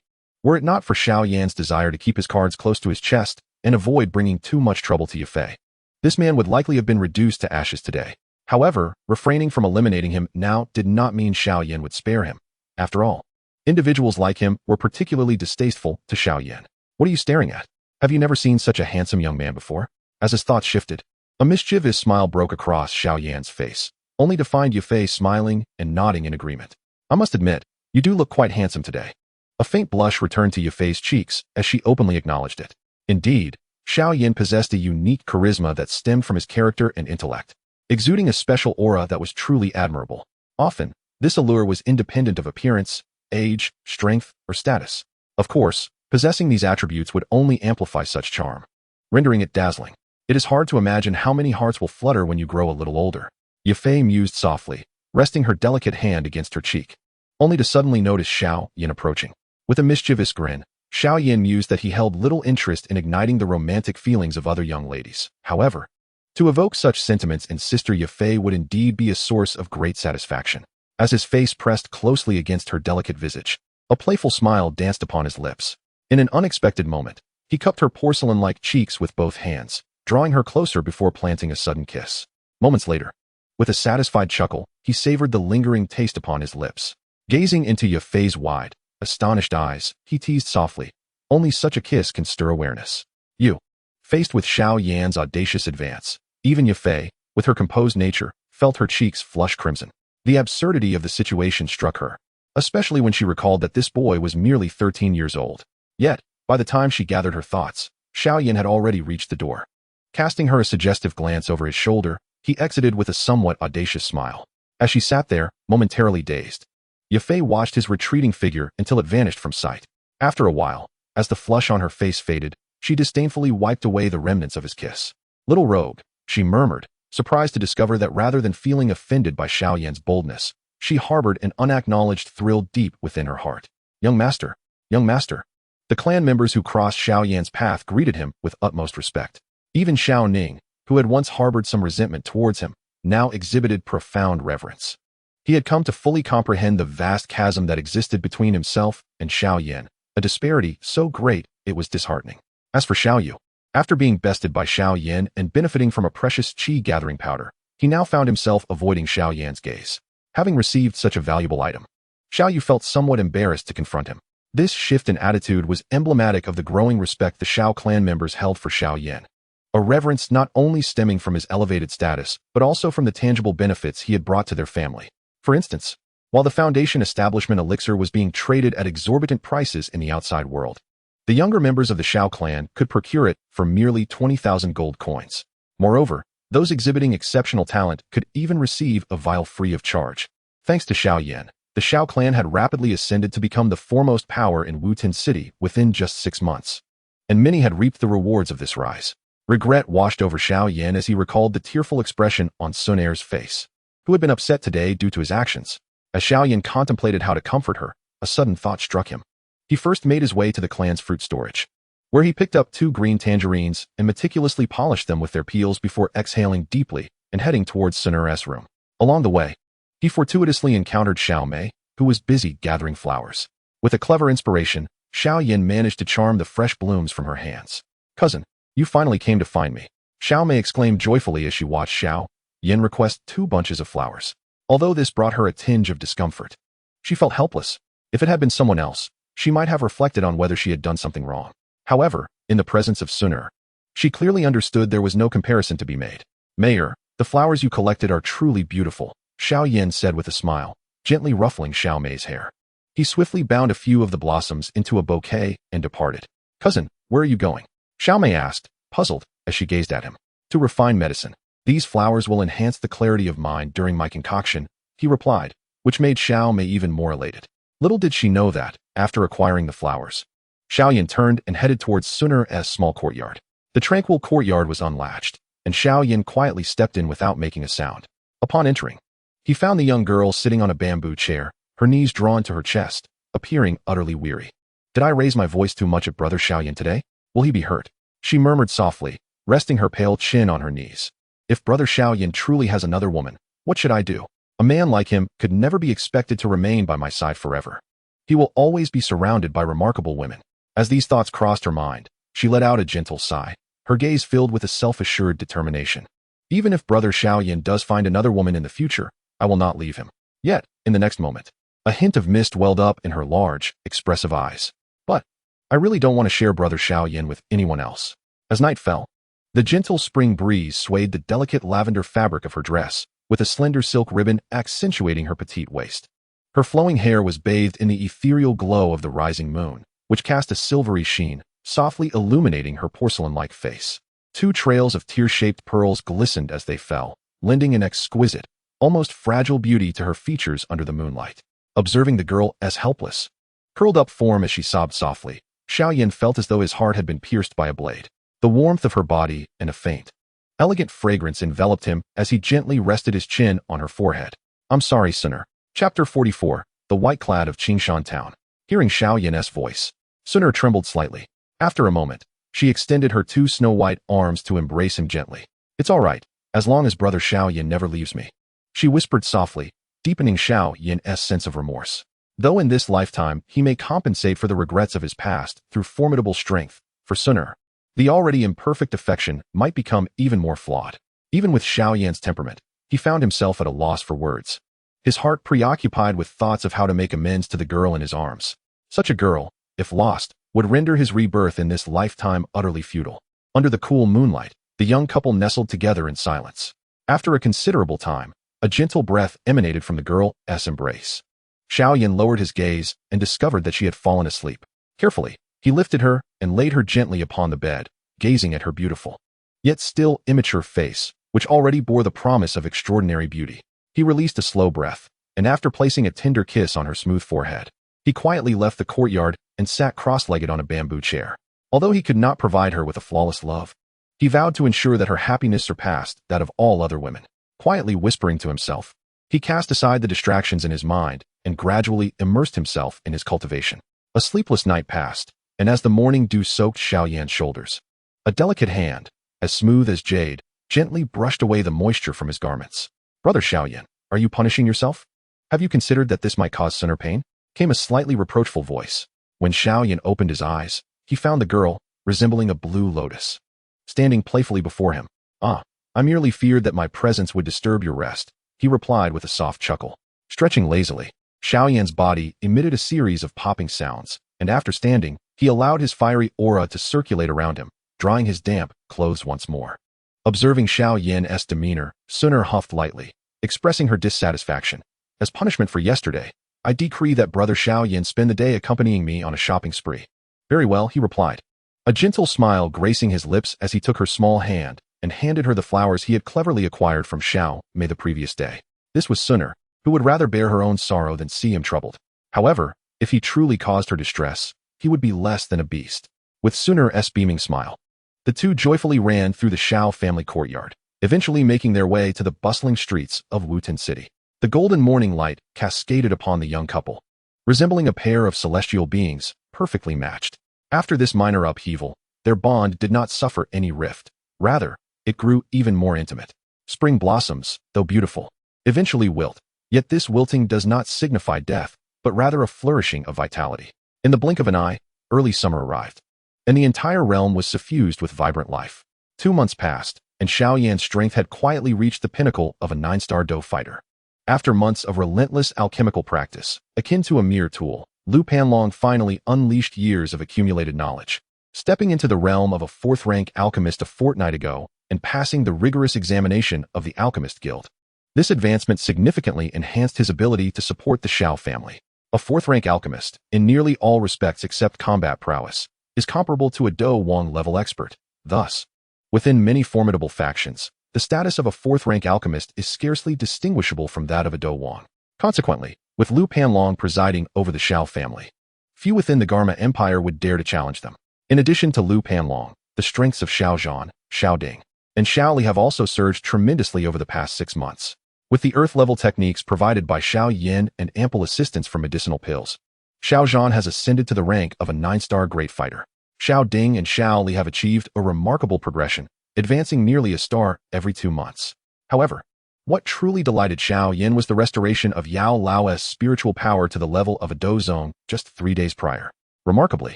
were it not for Xiao Yan's desire to keep his cards close to his chest and avoid bringing too much trouble to Ya Fei. This man would likely have been reduced to ashes today. However, refraining from eliminating him now did not mean Xiao Yan would spare him. After all, individuals like him were particularly distasteful to Xiao Yan. What are you staring at? Have you never seen such a handsome young man before? As his thoughts shifted, a mischievous smile broke across Xiao Yan's face, only to find Ya Fei smiling and nodding in agreement. I must admit, you do look quite handsome today. A faint blush returned to Ya Fei's cheeks as she openly acknowledged it. Indeed, Xiao Yan possessed a unique charisma that stemmed from his character and intellect, exuding a special aura that was truly admirable. Often, this allure was independent of appearance, age, strength, or status. Of course, possessing these attributes would only amplify such charm, rendering it dazzling. It is hard to imagine how many hearts will flutter when you grow a little older. Ya Fei mused softly, resting her delicate hand against her cheek, only to suddenly notice Xiao Yan approaching. With a mischievous grin, Xiao Yan mused that he held little interest in igniting the romantic feelings of other young ladies. However, to evoke such sentiments in Sister Ya Fei would indeed be a source of great satisfaction. As his face pressed closely against her delicate visage, a playful smile danced upon his lips. In an unexpected moment, he cupped her porcelain-like cheeks with both hands, drawing her closer before planting a sudden kiss. Moments later, with a satisfied chuckle, he savored the lingering taste upon his lips. Gazing into Ya Fei's wide, astonished eyes, he teased softly, only such a kiss can stir awareness. You. Faced with Xiao Yan's audacious advance, even Ya Fei, with her composed nature, felt her cheeks flush crimson. The absurdity of the situation struck her, especially when she recalled that this boy was merely 13 years old. Yet, by the time she gathered her thoughts, Xiao Yan had already reached the door. Casting her a suggestive glance over his shoulder, he exited with a somewhat audacious smile. As she sat there, momentarily dazed, Ya Fei watched his retreating figure until it vanished from sight. After a while, as the flush on her face faded, she disdainfully wiped away the remnants of his kiss. Little rogue, she murmured, surprised to discover that rather than feeling offended by Xiao Yan's boldness, she harbored an unacknowledged thrill deep within her heart. Young master, young master. The clan members who crossed Xiao Yan's path greeted him with utmost respect. Even Xiao Ning, who had once harbored some resentment towards him, now exhibited profound reverence. He had come to fully comprehend the vast chasm that existed between himself and Xiao Yan, a disparity so great it was disheartening. As for Xiao Yu, after being bested by Xiao Yan and benefiting from a precious qi-gathering powder, he now found himself avoiding Xiao Yan's gaze. Having received such a valuable item, Xiao Yu felt somewhat embarrassed to confront him. This shift in attitude was emblematic of the growing respect the Xiao clan members held for Xiao Yan, a reverence not only stemming from his elevated status, but also from the tangible benefits he had brought to their family. For instance, while the Foundation Establishment Elixir was being traded at exorbitant prices in the outside world, the younger members of the Xiao clan could procure it for merely 20,000 gold coins. Moreover, those exhibiting exceptional talent could even receive a vial free of charge. Thanks to Xiao Yan, the Xiao clan had rapidly ascended to become the foremost power in Wutin City within just 6 months. And many had reaped the rewards of this rise. Regret washed over Xiao Yan as he recalled the tearful expression on Sun Er's face, who had been upset today due to his actions. As Xiao Yan contemplated how to comfort her, a sudden thought struck him. He first made his way to the clan's fruit storage, where he picked up 2 green tangerines and meticulously polished them with their peels before exhaling deeply and heading towards Sun Er's room. Along the way, he fortuitously encountered Xiao Mei, who was busy gathering flowers. With a clever inspiration, Xiao Yan managed to charm the fresh blooms from her hands. "Cousin, you finally came to find me," Xiao Mei exclaimed joyfully as she watched Xiao Yan request 2 bunches of flowers. Although this brought her a tinge of discomfort, she felt helpless. If it had been someone else, she might have reflected on whether she had done something wrong. However, in the presence of Sun Er, she clearly understood there was no comparison to be made. "Mayor, the flowers you collected are truly beautiful," Xiao Yan said with a smile, gently ruffling Xiao Mei's hair. He swiftly bound a few of the blossoms into a bouquet and departed. "Cousin, where are you going?" Xiao Mei asked, puzzled, as she gazed at him. "To refine medicine. These flowers will enhance the clarity of mind during my concoction," he replied, which made Xiao Mei even more elated. Little did she know that, after acquiring the flowers, Xiao Yan turned and headed towards Sun Er's small courtyard. The tranquil courtyard was unlatched, and Xiao Yan quietly stepped in without making a sound. Upon entering, he found the young girl sitting on a bamboo chair, her knees drawn to her chest, appearing utterly weary. "Did I raise my voice too much at Brother Xiao Yan today? Will he be hurt?" she murmured softly, resting her pale chin on her knees. "If Brother Xiao Yan truly has another woman, what should I do? A man like him could never be expected to remain by my side forever." He will always be surrounded by remarkable women. As these thoughts crossed her mind, she let out a gentle sigh, her gaze filled with a self-assured determination. Even if Brother Xiao Yan does find another woman in the future, I will not leave him. Yet, in the next moment, a hint of mist welled up in her large, expressive eyes. But I really don't want to share Brother Xiao Yan with anyone else. As night fell, the gentle spring breeze swayed the delicate lavender fabric of her dress, with a slender silk ribbon accentuating her petite waist. Her flowing hair was bathed in the ethereal glow of the rising moon, which cast a silvery sheen, softly illuminating her porcelain-like face. 2 trails of tear-shaped pearls glistened as they fell, lending an exquisite, almost fragile beauty to her features under the moonlight. Observing the girl as helpless, curled up form as she sobbed softly, Xiao Yan felt as though his heart had been pierced by a blade. The warmth of her body and a faint, elegant fragrance enveloped him as he gently rested his chin on her forehead. I'm sorry, Suner. Chapter 44, The White Clad of Qingshan Town. Hearing Xiao Yan's voice, Suner trembled slightly. After a moment, she extended her 2 snow-white arms to embrace him gently. It's all right, as long as Brother Xiao Yan never leaves me, she whispered softly, deepening Xiao Yan's sense of remorse. Though in this lifetime he may compensate for the regrets of his past through formidable strength, for Suner, the already imperfect affection might become even more flawed. Even with Xiao Yan's temperament, he found himself at a loss for words, his heart preoccupied with thoughts of how to make amends to the girl in his arms. Such a girl, if lost, would render his rebirth in this lifetime utterly futile. Under the cool moonlight, the young couple nestled together in silence. After a considerable time, a gentle breath emanated from the girl's embrace. Xiao Yan lowered his gaze and discovered that she had fallen asleep. Carefully, he lifted her and laid her gently upon the bed, gazing at her beautiful, yet still immature face, which already bore the promise of extraordinary beauty. He released a slow breath, and after placing a tender kiss on her smooth forehead, he quietly left the courtyard and sat cross-legged on a bamboo chair. Although he could not provide her with a flawless love, he vowed to ensure that her happiness surpassed that of all other women. Quietly whispering to himself, he cast aside the distractions in his mind and gradually immersed himself in his cultivation. A sleepless night passed, and as the morning dew soaked Xiao Yan's shoulders, a delicate hand, as smooth as jade, gently brushed away the moisture from his garments. Brother Xiao Yan, are you punishing yourself? Have you considered that this might cause Suner pain? Came a slightly reproachful voice. When Xiao Yan opened his eyes, he found the girl, resembling a blue lotus, standing playfully before him. I merely feared that my presence would disturb your rest, he replied with a soft chuckle. Stretching lazily, Xiao Yan's body emitted a series of popping sounds, and after standing, he allowed his fiery aura to circulate around him, drying his damp clothes once more. Observing Xiao Yan's demeanor, Suner huffed lightly, expressing her dissatisfaction. As punishment for yesterday, I decree that Brother Xiao Yan spend the day accompanying me on a shopping spree. Very well, he replied, a gentle smile gracing his lips as he took her small hand and handed her the flowers he had cleverly acquired from Xiao Mei the previous day. This was Suner, who would rather bear her own sorrow than see him troubled. However, if he truly caused her distress, he would be less than a beast. With Suner's beaming smile, the two joyfully ran through the Xiao family courtyard, eventually making their way to the bustling streets of Wuten City. The golden morning light cascaded upon the young couple, resembling a pair of celestial beings, perfectly matched. After this minor upheaval, their bond did not suffer any rift. Rather, it grew even more intimate. Spring blossoms, though beautiful, eventually wilt, yet this wilting does not signify death, but rather a flourishing of vitality. In the blink of an eye, early summer arrived, and the entire realm was suffused with vibrant life. 2 months passed, and Xiao Yan's strength had quietly reached the pinnacle of a 9-star Dou fighter. After months of relentless alchemical practice, akin to a mere tool, Lu Panlong finally unleashed years of accumulated knowledge. Stepping into the realm of a 4th-rank alchemist a fortnight ago and passing the rigorous examination of the Alchemist Guild. This advancement significantly enhanced his ability to support the Xiao family. A 4th-rank alchemist, in nearly all respects except combat prowess, is comparable to a Dou Wang-level expert. Thus, within many formidable factions, the status of a 4th-rank alchemist is scarcely distinguishable from that of a Dou Wang. Consequently, with Lu Panlong presiding over the Xiao family, few within the Garma Empire would dare to challenge them. In addition to Lu Panlong, the strengths of Xiao Zhan, Xiao Ding, and Xiao Li have also surged tremendously over the past 6 months. With the earth-level techniques provided by Xiao Yan and ample assistance from medicinal pills, Xiao Zhan has ascended to the rank of a 9-star great fighter. Xiao Ding and Xiao Li have achieved a remarkable progression, advancing nearly a star every 2 months. However, What truly delighted Xiao Yan was the restoration of Yao Lao's spiritual power to the level of a Dou Zong just 3 days prior. Remarkably,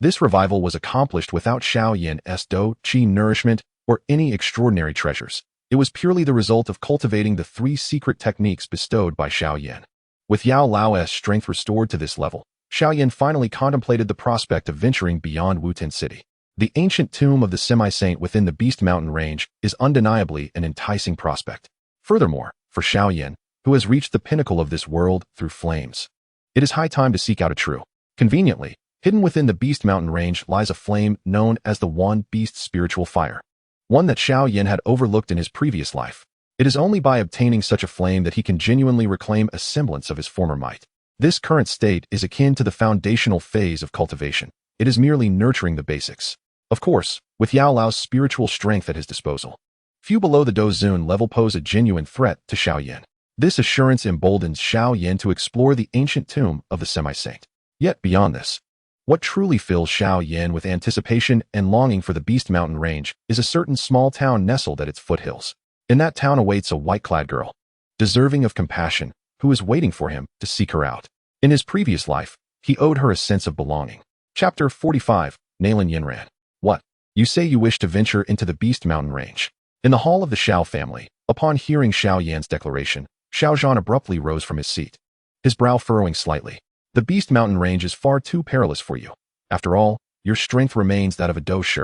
this revival was accomplished without Xiao Yan's Dou Qi nourishment or any extraordinary treasures. It was purely the result of cultivating the 3 secret techniques bestowed by Xiao Yan. With Yao Lao's strength restored to this level, Xiao Yan finally contemplated the prospect of venturing beyond Wutian City. The ancient tomb of the semi-saint within the Beast Mountain range is undeniably an enticing prospect. Furthermore, for Xiao Yan, who has reached the pinnacle of this world through flames, it is high time to seek out a true. Conveniently, hidden within the Beast Mountain range lies a flame known as the One Beast Spiritual Fire, one that Xiao Yan had overlooked in his previous life. It is only by obtaining such a flame that he can genuinely reclaim a semblance of his former might. This current state is akin to the foundational phase of cultivation. It is merely nurturing the basics. Of course, with Yao Lao's spiritual strength at his disposal, few below the Dou Zun level pose a genuine threat to Xiao Yan. This assurance emboldens Xiao Yan to explore the ancient tomb of the semi-saint. Yet beyond this, what truly fills Xiao Yan with anticipation and longing for the Beast Mountain range is a certain small town nestled at its foothills. In that town awaits a white-clad girl, deserving of compassion, who is waiting for him to seek her out. In his previous life, he owed her a sense of belonging. Chapter 45, Nalan Yanran. What? You say you wish to venture into the Beast Mountain range. In the hall of the Xiao family, upon hearing Xiao Yan's declaration, Xiao Zhan abruptly rose from his seat, his brow furrowing slightly. The Beast Mountain range is far too perilous for you. After all, your strength remains that of a Dou Shi.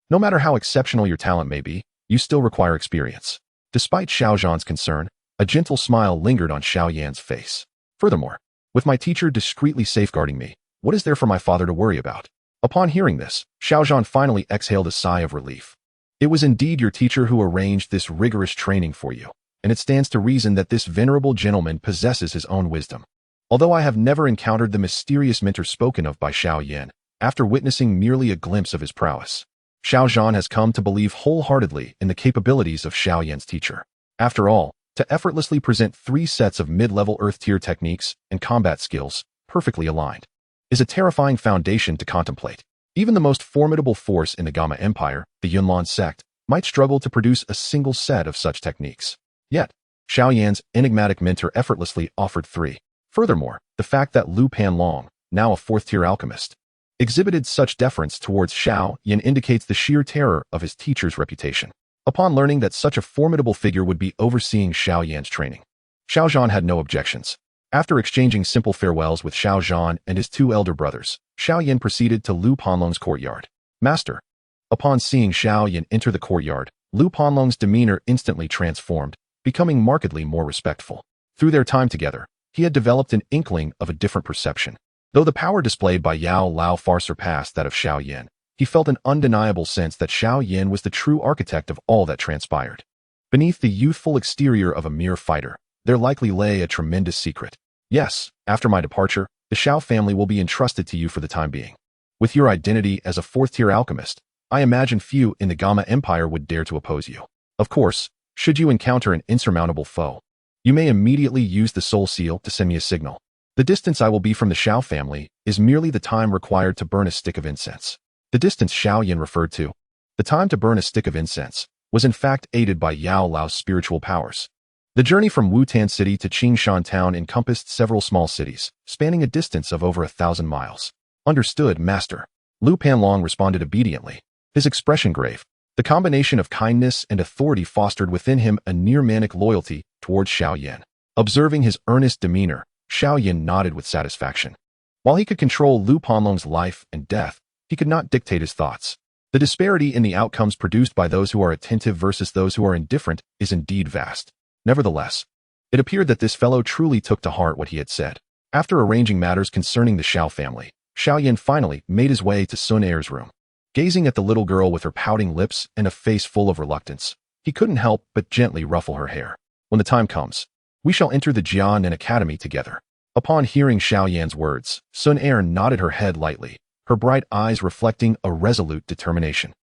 No matter how exceptional your talent may be, you still require experience. Despite Xiao Zhan's concern, a gentle smile lingered on Xiao Yan's face. Furthermore, with my teacher discreetly safeguarding me, what is there for my father to worry about? Upon hearing this, Xiao Zhan finally exhaled a sigh of relief. It was indeed your teacher who arranged this rigorous training for you, and it stands to reason that this venerable gentleman possesses his own wisdom. Although I have never encountered the mysterious mentor spoken of by Xiao Yan, after witnessing merely a glimpse of his prowess, Xiao Zhan has come to believe wholeheartedly in the capabilities of Xiao Yan's teacher. After all, to effortlessly present 3 sets of mid-level earth-tier techniques and combat skills, perfectly aligned, is a terrifying foundation to contemplate. Even the most formidable force in the Gamma Empire, the Yunlan sect, might struggle to produce a single set of such techniques. Yet, Xiao Yan's enigmatic mentor effortlessly offered 3. Furthermore, the fact that Lu Panlong, now a 4th-tier alchemist, exhibited such deference towards Xiao Yan indicates the sheer terror of his teacher's reputation. Upon learning that such a formidable figure would be overseeing Xiao Yan's training, Xiao Zhan had no objections. After exchanging simple farewells with Xiao Zhan and his 2 elder brothers, Xiao Yan proceeded to Lu Panlong's courtyard. Master. Upon seeing Xiao Yan enter the courtyard, Lu Panlong's demeanor instantly transformed, becoming markedly more respectful. Through their time together, he had developed an inkling of a different perception. Though the power displayed by Yao Lao far surpassed that of Xiao Yan, he felt an undeniable sense that Xiao Yan was the true architect of all that transpired. Beneath the youthful exterior of a mere fighter, there likely lay a tremendous secret. Yes, after my departure, the Xiao family will be entrusted to you for the time being. With your identity as a 4th-tier alchemist, I imagine few in the Gamma Empire would dare to oppose you. Of course, should you encounter an insurmountable foe, you may immediately use the soul seal to send me a signal. The distance I will be from the Xiao family is merely the time required to burn a stick of incense. The distance Xiao Yan referred to, the time to burn a stick of incense, was in fact aided by Yao Lao's spiritual powers. The journey from Wutian City to Qingshan Town encompassed several small cities, spanning a distance of over 1,000 miles. Understood, Master. Lu Panlong responded obediently, his expression grave. The combination of kindness and authority fostered within him a near-manic loyalty towards Xiao Yan. Observing his earnest demeanor, Xiao Yan nodded with satisfaction. While he could control Lu Panlong's life and death, he could not dictate his thoughts. The disparity in the outcomes produced by those who are attentive versus those who are indifferent is indeed vast. Nevertheless, it appeared that this fellow truly took to heart what he had said. After arranging matters concerning the Xiao family, Xiao Yan finally made his way to Sun Er's room. Gazing at the little girl with her pouting lips and a face full of reluctance, he couldn't help but gently ruffle her hair. When the time comes, we shall enter the Jianan Academy together. Upon hearing Xiao Yan's words, Sun Er nodded her head lightly, her bright eyes reflecting a resolute determination.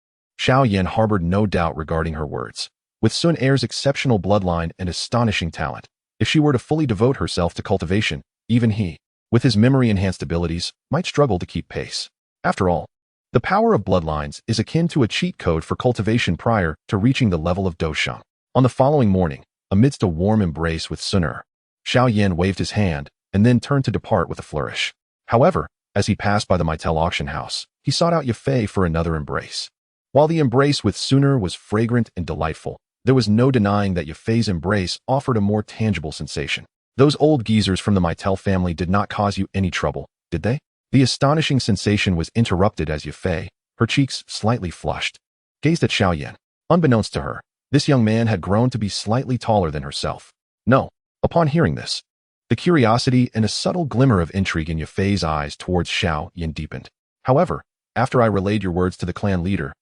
Xiao Yan harbored no doubt regarding her words. With Sun Er's exceptional bloodline and astonishing talent, if she were to fully devote herself to cultivation, even he, with his memory-enhanced abilities, might struggle to keep pace. After all, the power of bloodlines is akin to a cheat code for cultivation prior to reaching the level of Dou Shang. On the following morning, amidst a warm embrace with Sun'er. Xiao Yan waved his hand and then turned to depart with a flourish. However, as he passed by the Mitel auction house, he sought out Ya Fei for another embrace. While the embrace with Sun'er was fragrant and delightful, there was no denying that Ya Fei's embrace offered a more tangible sensation. Those old geezers from the Mitel family did not cause you any trouble, did they? The astonishing sensation was interrupted as Ya Fei, her cheeks slightly flushed, gazed at Xiao Yan. Unbeknownst to her, this young man had grown to be slightly taller than herself. No. Upon hearing this, the curiosity and a subtle glimmer of intrigue in Ya Fei's eyes towards Xiao Yan deepened. However, after I relayed your words to the clan leader,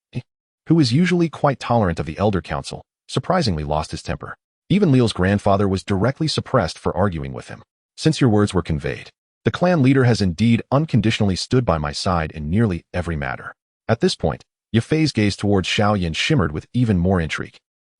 who is usually quite tolerant of the elder council, surprisingly lost his temper. Even Liu's grandfather was directly suppressed for arguing with him. Since your words were conveyed, the clan leader has indeed unconditionally stood by my side in nearly every matter. At this point, Ya Fei's gaze towards Xiao Yan shimmered with even more intrigue.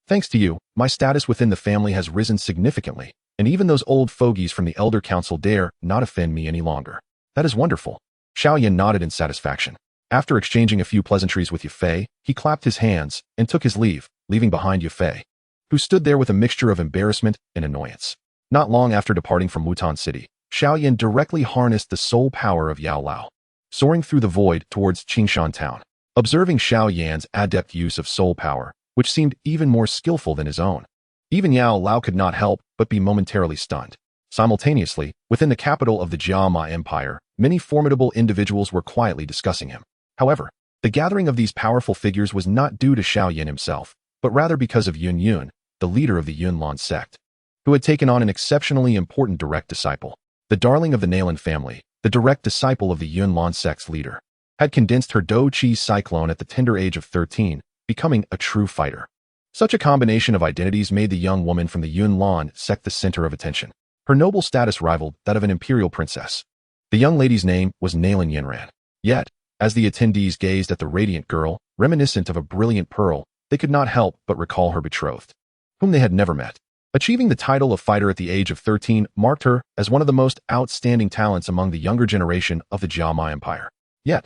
Thanks to you, my status within the family has risen significantly, and even those old fogies from the elder council dare not offend me any longer. That is wonderful. Xiao Yan nodded in satisfaction. After exchanging a few pleasantries with Ya Fei, he clapped his hands and took his leave, leaving behind Ya Fei, who stood there with a mixture of embarrassment and annoyance. Not long after departing from Wutan City, Xiao Yan directly harnessed the soul power of Yao Lao, soaring through the void towards Qingshan town. Observing Xiao Yan's adept use of soul power, which seemed even more skillful than his own, even Yao Lao could not help but be momentarily stunned. Simultaneously, within the capital of the Jiama Empire, many formidable individuals were quietly discussing him. However, the gathering of these powerful figures was not due to Xiao Yan himself, but rather because of Yun Yun, the leader of the Yunlan sect, who had taken on an exceptionally important direct disciple. The darling of the Nalan family, the direct disciple of the Yunlan sect's leader, had condensed her Dou Chi cyclone at the tender age of 13, becoming a true fighter. Such a combination of identities made the young woman from the Yunlan sect the center of attention. Her noble status rivaled that of an imperial princess. The young lady's name was Nalan Yanran. Yet, as the attendees gazed at the radiant girl, reminiscent of a brilliant pearl, they could not help but recall her betrothed, whom they had never met. Achieving the title of fighter at the age of 13 marked her as one of the most outstanding talents among the younger generation of the Jiama Empire. Yet,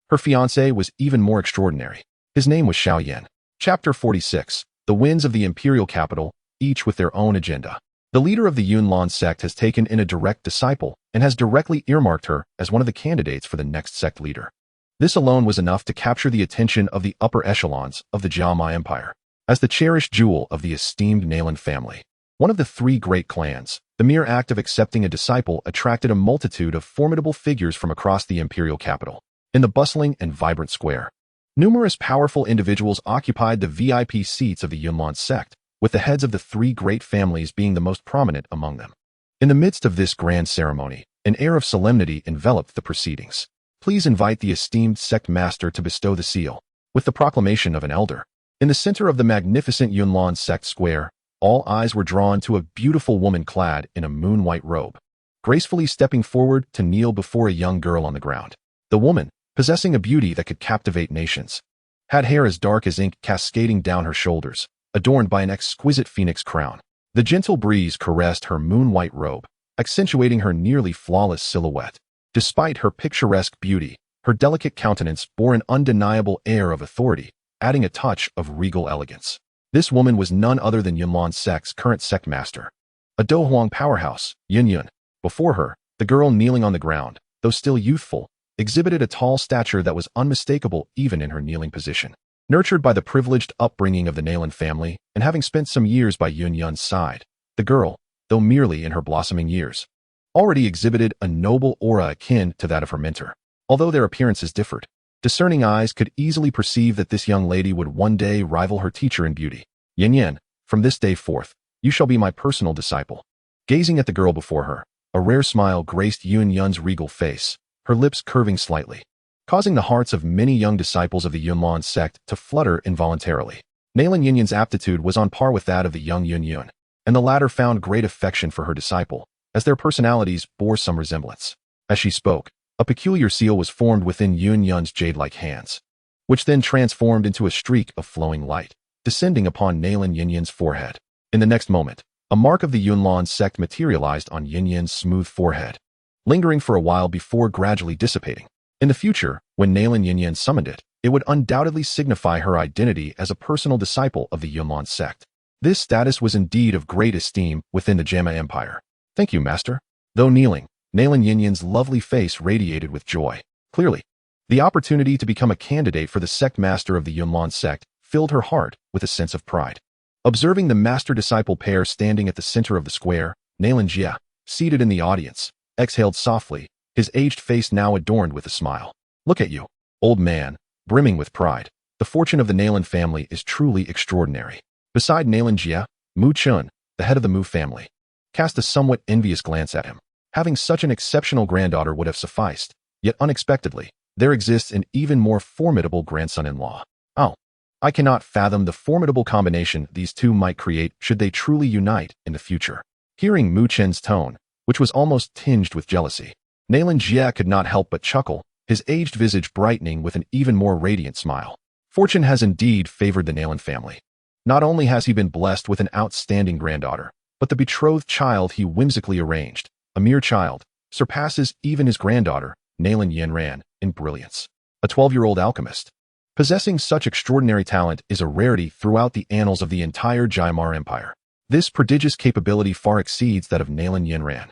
her fiancé was even more extraordinary. His name was Xiao Yan. Chapter 46. The winds of the imperial capital, each with their own agenda. The leader of the Yunlan sect has taken in a direct disciple and has directly earmarked her as one of the candidates for the next sect leader. This alone was enough to capture the attention of the upper echelons of the Jiama Empire. As the cherished jewel of the esteemed Nalan family, one of the three great clans, the mere act of accepting a disciple attracted a multitude of formidable figures from across the imperial capital. In the bustling and vibrant square, numerous powerful individuals occupied the VIP seats of the Yunlan sect, with the heads of the three great families being the most prominent among them. In the midst of this grand ceremony, an air of solemnity enveloped the proceedings. Please invite the esteemed sect master to bestow the seal, with the proclamation of an elder. In the center of the magnificent Yunlan sect square, all eyes were drawn to a beautiful woman clad in a moon-white robe, gracefully stepping forward to kneel before a young girl on the ground. The woman, possessing a beauty that could captivate nations, had hair as dark as ink cascading down her shoulders, adorned by an exquisite phoenix crown. The gentle breeze caressed her moon-white robe, accentuating her nearly flawless silhouette. Despite her picturesque beauty, her delicate countenance bore an undeniable air of authority, adding a touch of regal elegance. This woman was none other than Yunlan sect's current sect master, a Douhuang powerhouse, Yun Yun. Before her, the girl kneeling on the ground, though still youthful, exhibited a tall stature that was unmistakable even in her kneeling position. Nurtured by the privileged upbringing of the Nalan family, and having spent some years by Yun Yun's side, the girl, though merely in her blossoming years, already exhibited a noble aura akin to that of her mentor. Although their appearances differed, discerning eyes could easily perceive that this young lady would one day rival her teacher in beauty. Yan Yan, from this day forth, you shall be my personal disciple. Gazing at the girl before her, a rare smile graced Yun Yun's regal face, her lips curving slightly, causing the hearts of many young disciples of the Yunlan sect to flutter involuntarily. Nalan Yanyan's aptitude was on par with that of the young Yun Yun, and the latter found great affection for her disciple, as their personalities bore some resemblance. As she spoke, a peculiar seal was formed within Yun Yun's jade-like hands, which then transformed into a streak of flowing light, descending upon Nalan Yanyan's forehead. In the next moment, a mark of the Yunlan sect materialized on Yin Yan's smooth forehead, lingering for a while before gradually dissipating. In the future, when Nalan Yanyan summoned it, it would undoubtedly signify her identity as a personal disciple of the Yunlan sect. This status was indeed of great esteem within the Gemma Empire. Thank you, Master. Though kneeling, Nalan Yanran's lovely face radiated with joy. Clearly, the opportunity to become a candidate for the sect master of the Yunlan sect filled her heart with a sense of pride. Observing the master-disciple pair standing at the center of the square, Nalan Jia, seated in the audience, exhaled softly, his aged face now adorned with a smile. Look at you, old man, brimming with pride. The fortune of the Nalan family is truly extraordinary. Beside Nalan Jia, Mu Chun, the head of the Mu family, cast a somewhat envious glance at him. Having such an exceptional granddaughter would have sufficed, yet unexpectedly, there exists an even more formidable grandson-in-law. Oh, I cannot fathom the formidable combination these two might create should they truly unite in the future. Hearing Mu Chen's tone, which was almost tinged with jealousy, Nalan Jia could not help but chuckle, his aged visage brightening with an even more radiant smile. Fortune has indeed favored the Nalan family. Not only has he been blessed with an outstanding granddaughter, but the betrothed child he whimsically arranged, a mere child, surpasses even his granddaughter, Nalan Yanran, in brilliance. A 12-year-old alchemist. Possessing such extraordinary talent is a rarity throughout the annals of the entire Jaimar Empire. This prodigious capability far exceeds that of Nalan Yanran,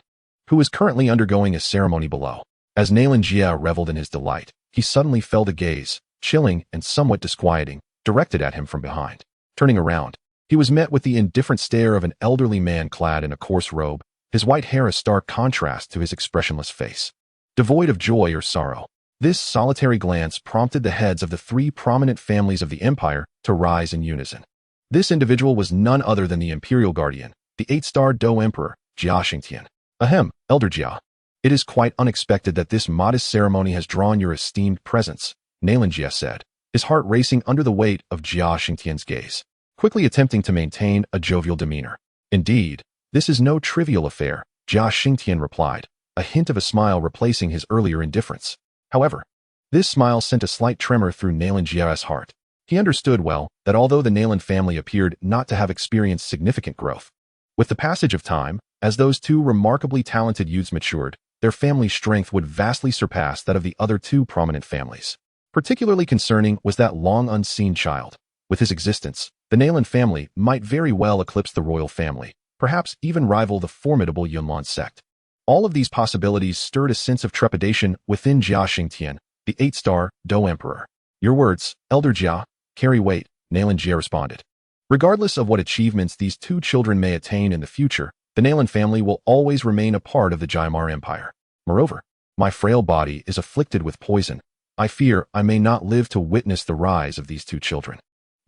who is currently undergoing a ceremony below. As Nalan Jia reveled in his delight, he suddenly felt a gaze, chilling and somewhat disquieting, directed at him from behind. Turning around, he was met with the indifferent stare of an elderly man clad in a coarse robe, his white hair a stark contrast to his expressionless face. Devoid of joy or sorrow, this solitary glance prompted the heads of the three prominent families of the empire to rise in unison. This individual was none other than the imperial guardian, the 8-star Dou Emperor, Jia Xingtian. Ahem, Elder Jia. It is quite unexpected that this modest ceremony has drawn your esteemed presence, Nalan Jia said, his heart racing under the weight of Jia Xingtian's gaze, quickly attempting to maintain a jovial demeanor. Indeed, this is no trivial affair, Jia Xingtian replied, a hint of a smile replacing his earlier indifference. However, this smile sent a slight tremor through Nalan Jia's heart. He understood well that although the Nalan family appeared not to have experienced significant growth, with the passage of time, as those two remarkably talented youths matured, their family strength would vastly surpass that of the other two prominent families. Particularly concerning was that long unseen child. With his existence, the Nalan family might very well eclipse the royal family, perhaps even rival the formidable Yunlan sect. All of these possibilities stirred a sense of trepidation within Jia Xingtian, the 8-star Dou Emperor. Your words, Elder Jia, carry weight, Nalan Jia responded. Regardless of what achievements these two children may attain in the future, the Nalan family will always remain a part of the Jaimar Empire. Moreover, my frail body is afflicted with poison. I fear I may not live to witness the rise of these two children.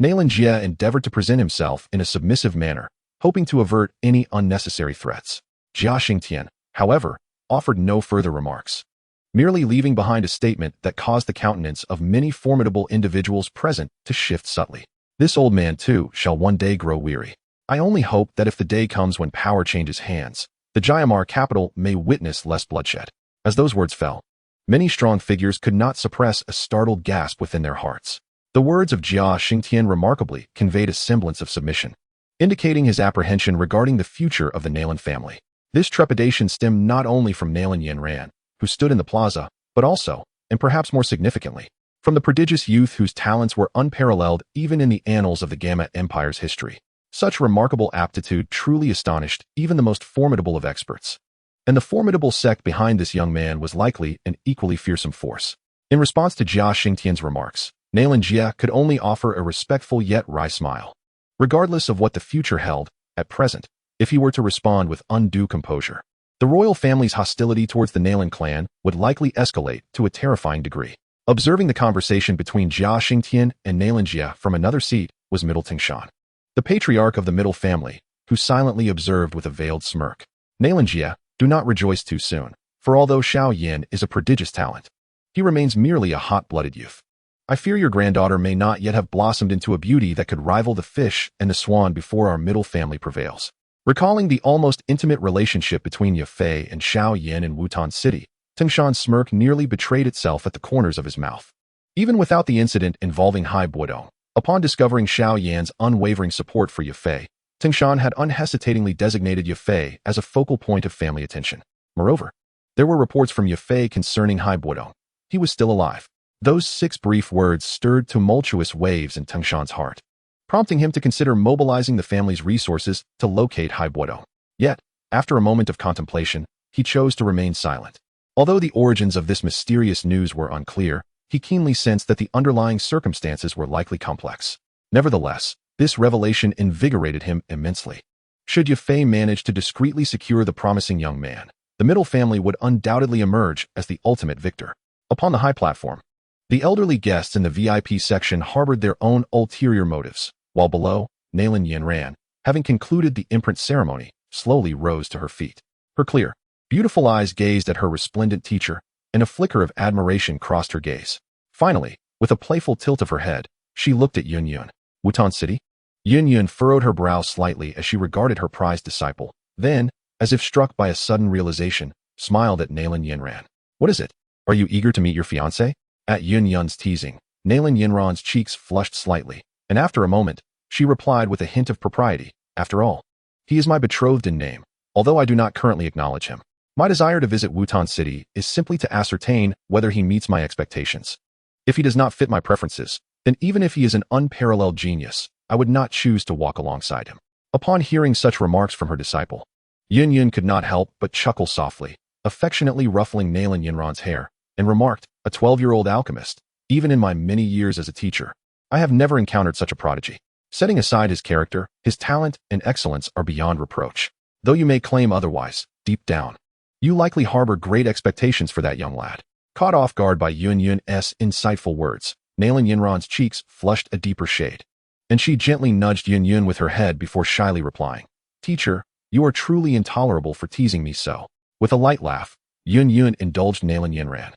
Nalan Jia endeavored to present himself in a submissive manner, hoping to avert any unnecessary threats. Jia Xingtian, however, offered no further remarks, merely leaving behind a statement that caused the countenance of many formidable individuals present to shift subtly. This old man, too, shall one day grow weary. I only hope that if the day comes when power changes hands, the Jaimar capital may witness less bloodshed. As those words fell, many strong figures could not suppress a startled gasp within their hearts. The words of Jia Xingtian remarkably conveyed a semblance of submission, indicating his apprehension regarding the future of the Nalan family. This trepidation stemmed not only from Nalan Yanran, who stood in the plaza, but also, and perhaps more significantly, from the prodigious youth whose talents were unparalleled even in the annals of the Gamma Empire's history. Such remarkable aptitude truly astonished even the most formidable of experts. And the formidable sect behind this young man was likely an equally fearsome force. In response to Jia Xingtian's remarks, Nalan Jia could only offer a respectful yet wry smile. Regardless of what the future held, at present, if he were to respond with undue composure, the royal family's hostility towards the Nalan clan would likely escalate to a terrifying degree. Observing the conversation between Jia Xingtian and Nalan Jia from another seat was Middleton Shan, the patriarch of the middle family, who silently observed with a veiled smirk. Nalan Jia, do not rejoice too soon, for although Xiao Yan is a prodigious talent, he remains merely a hot-blooded youth. I fear your granddaughter may not yet have blossomed into a beauty that could rival the fish and the swan before our middle family prevails. Recalling the almost intimate relationship between Ya Fei and Xiao Yan in Wutan City, Tingshan's smirk nearly betrayed itself at the corners of his mouth. Even without the incident involving Hai Bodong, upon discovering Xiao Yan's unwavering support for Ya Fei, Tingshan had unhesitatingly designated Ya Fei as a focal point of family attention. Moreover, there were reports from Ya Fei concerning Hai Bodong. He was still alive. Those 6 brief words stirred tumultuous waves in Tingshan's heart. prompting him to consider mobilizing the family's resources to locate Bodong. Yet, after a moment of contemplation, he chose to remain silent. Although the origins of this mysterious news were unclear, he keenly sensed that the underlying circumstances were likely complex. Nevertheless, this revelation invigorated him immensely. Should Ya Fei manage to discreetly secure the promising young man, the middle family would undoubtedly emerge as the ultimate victor. Upon the high platform, the elderly guests in the VIP section harbored their own ulterior motives, while below, Nalan Yanran, having concluded the imprint ceremony, slowly rose to her feet. Her clear, beautiful eyes gazed at her resplendent teacher, and a flicker of admiration crossed her gaze. Finally, with a playful tilt of her head, she looked at Yun. Wutan City? Yun furrowed her brow slightly as she regarded her prized disciple, then, as if struck by a sudden realization, smiled at Nalan Yanran. What is it? Are you eager to meet your fiancé? At Yun's teasing, Nalan Yanran's cheeks flushed slightly, and after a moment, she replied with a hint of propriety. After all, he is my betrothed in name, although I do not currently acknowledge him. My desire to visit Wutan City is simply to ascertain whether he meets my expectations. If he does not fit my preferences, then even if he is an unparalleled genius, I would not choose to walk alongside him. Upon hearing such remarks from her disciple, Yun could not help but chuckle softly, affectionately ruffling Nalan Yanran's hair, and remarked, a 12-year-old alchemist. Even in my many years as a teacher, I have never encountered such a prodigy. Setting aside his character, his talent and excellence are beyond reproach. Though you may claim otherwise, deep down, you likely harbor great expectations for that young lad. Caught off guard by Yun's insightful words, Nalan Yanran's cheeks flushed a deeper shade, and she gently nudged Yun with her head before shyly replying, Teacher, you are truly intolerable for teasing me so. With a light laugh, Yun indulged Nalan Yanran,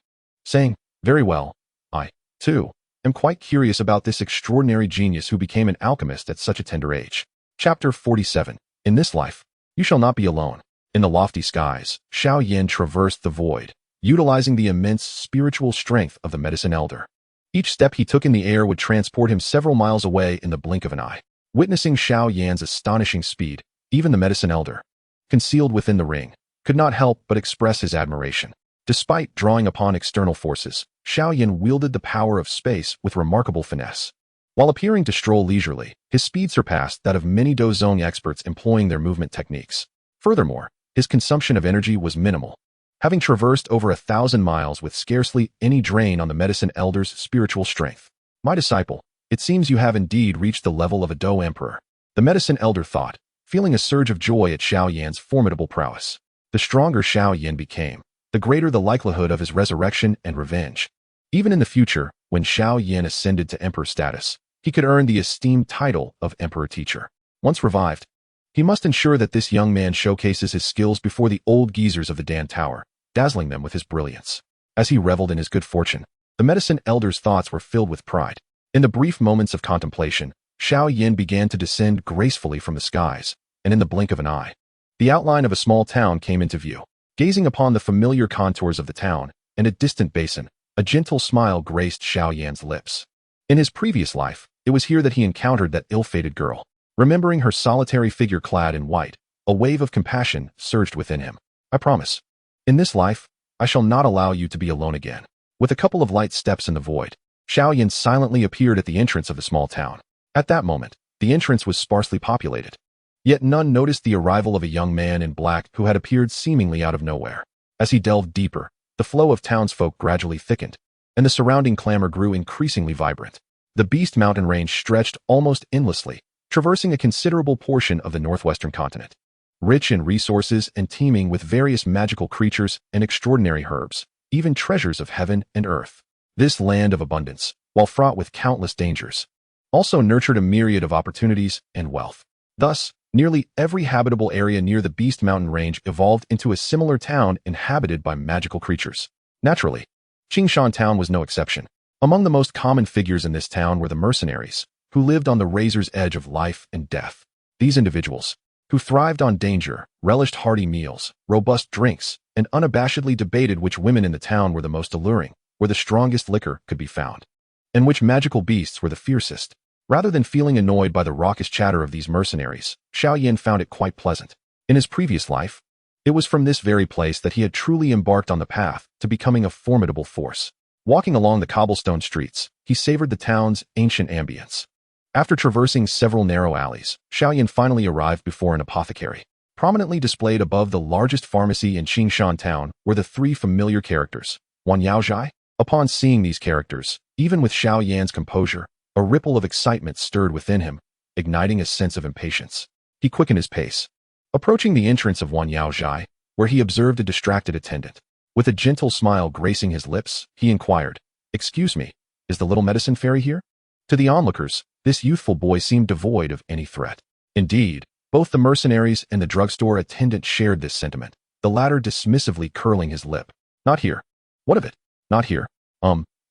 saying, Very well, I, too, am quite curious about this extraordinary genius who became an alchemist at such a tender age. Chapter 47. In this life, you shall not be alone. In the lofty skies, Xiao Yan traversed the void, utilizing the immense spiritual strength of the medicine elder. Each step he took in the air would transport him several miles away in the blink of an eye. Witnessing Xiao Yan's astonishing speed, even the medicine elder, concealed within the ring, could not help but express his admiration. Despite drawing upon external forces, Xiao Yan wielded the power of space with remarkable finesse. While appearing to stroll leisurely, his speed surpassed that of many Dozong experts employing their movement techniques. Furthermore, his consumption of energy was minimal, having traversed over 1,000 miles with scarcely any drain on the medicine elder's spiritual strength. My disciple, it seems you have indeed reached the level of a Dou emperor. The medicine elder thought, feeling a surge of joy at Xiao Yan's formidable prowess. The stronger Xiao Yan became, the greater the likelihood of his resurrection and revenge. Even in the future, when Xiao Yan ascended to emperor status, he could earn the esteemed title of emperor teacher. Once revived, he must ensure that this young man showcases his skills before the old geezers of the Dan Tower, dazzling them with his brilliance. As he reveled in his good fortune, the medicine elder's thoughts were filled with pride. In the brief moments of contemplation, Xiao Yan began to descend gracefully from the skies, and in the blink of an eye, the outline of a small town came into view. Gazing upon the familiar contours of the town and a distant basin, a gentle smile graced Xiao Yan's lips. In his previous life, it was here that he encountered that ill-fated girl. Remembering her solitary figure clad in white, a wave of compassion surged within him. I promise. In this life, I shall not allow you to be alone again. With a couple of light steps in the void, Xiao Yan silently appeared at the entrance of the small town. At that moment, the entrance was sparsely populated. Yet none noticed the arrival of a young man in black who had appeared seemingly out of nowhere. As he delved deeper, the flow of townsfolk gradually thickened, and the surrounding clamor grew increasingly vibrant. The Beast Mountain range stretched almost endlessly, traversing a considerable portion of the northwestern continent. Rich in resources and teeming with various magical creatures and extraordinary herbs, even treasures of heaven and earth. This land of abundance, while fraught with countless dangers, also nurtured a myriad of opportunities and wealth. Thus, nearly every habitable area near the Beast Mountain range evolved into a similar town inhabited by magical creatures. Naturally, Qingshan Town was no exception. Among the most common figures in this town were the mercenaries, who lived on the razor's edge of life and death. These individuals, who thrived on danger, relished hearty meals, robust drinks, and unabashedly debated which women in the town were the most alluring, where the strongest liquor could be found, and which magical beasts were the fiercest. Rather than feeling annoyed by the raucous chatter of these mercenaries, Xiao Yan found it quite pleasant. In his previous life, it was from this very place that he had truly embarked on the path to becoming a formidable force. Walking along the cobblestone streets, he savored the town's ancient ambience. After traversing several narrow alleys, Xiao Yan finally arrived before an apothecary. Prominently displayed above the largest pharmacy in Qingshan town were the three familiar characters, Wan Yaozhai. Upon seeing these characters, even with Xiao Yan's composure, a ripple of excitement stirred within him, igniting a sense of impatience. He quickened his pace. Approaching the entrance of Wan Yaozhai, where he observed a distracted attendant. With a gentle smile gracing his lips, he inquired, "Excuse me, is the little medicine fairy here?" To the onlookers, this youthful boy seemed devoid of any threat. Indeed, both the mercenaries and the drugstore attendant shared this sentiment, the latter dismissively curling his lip. "Not here." "What of it?" "Not here.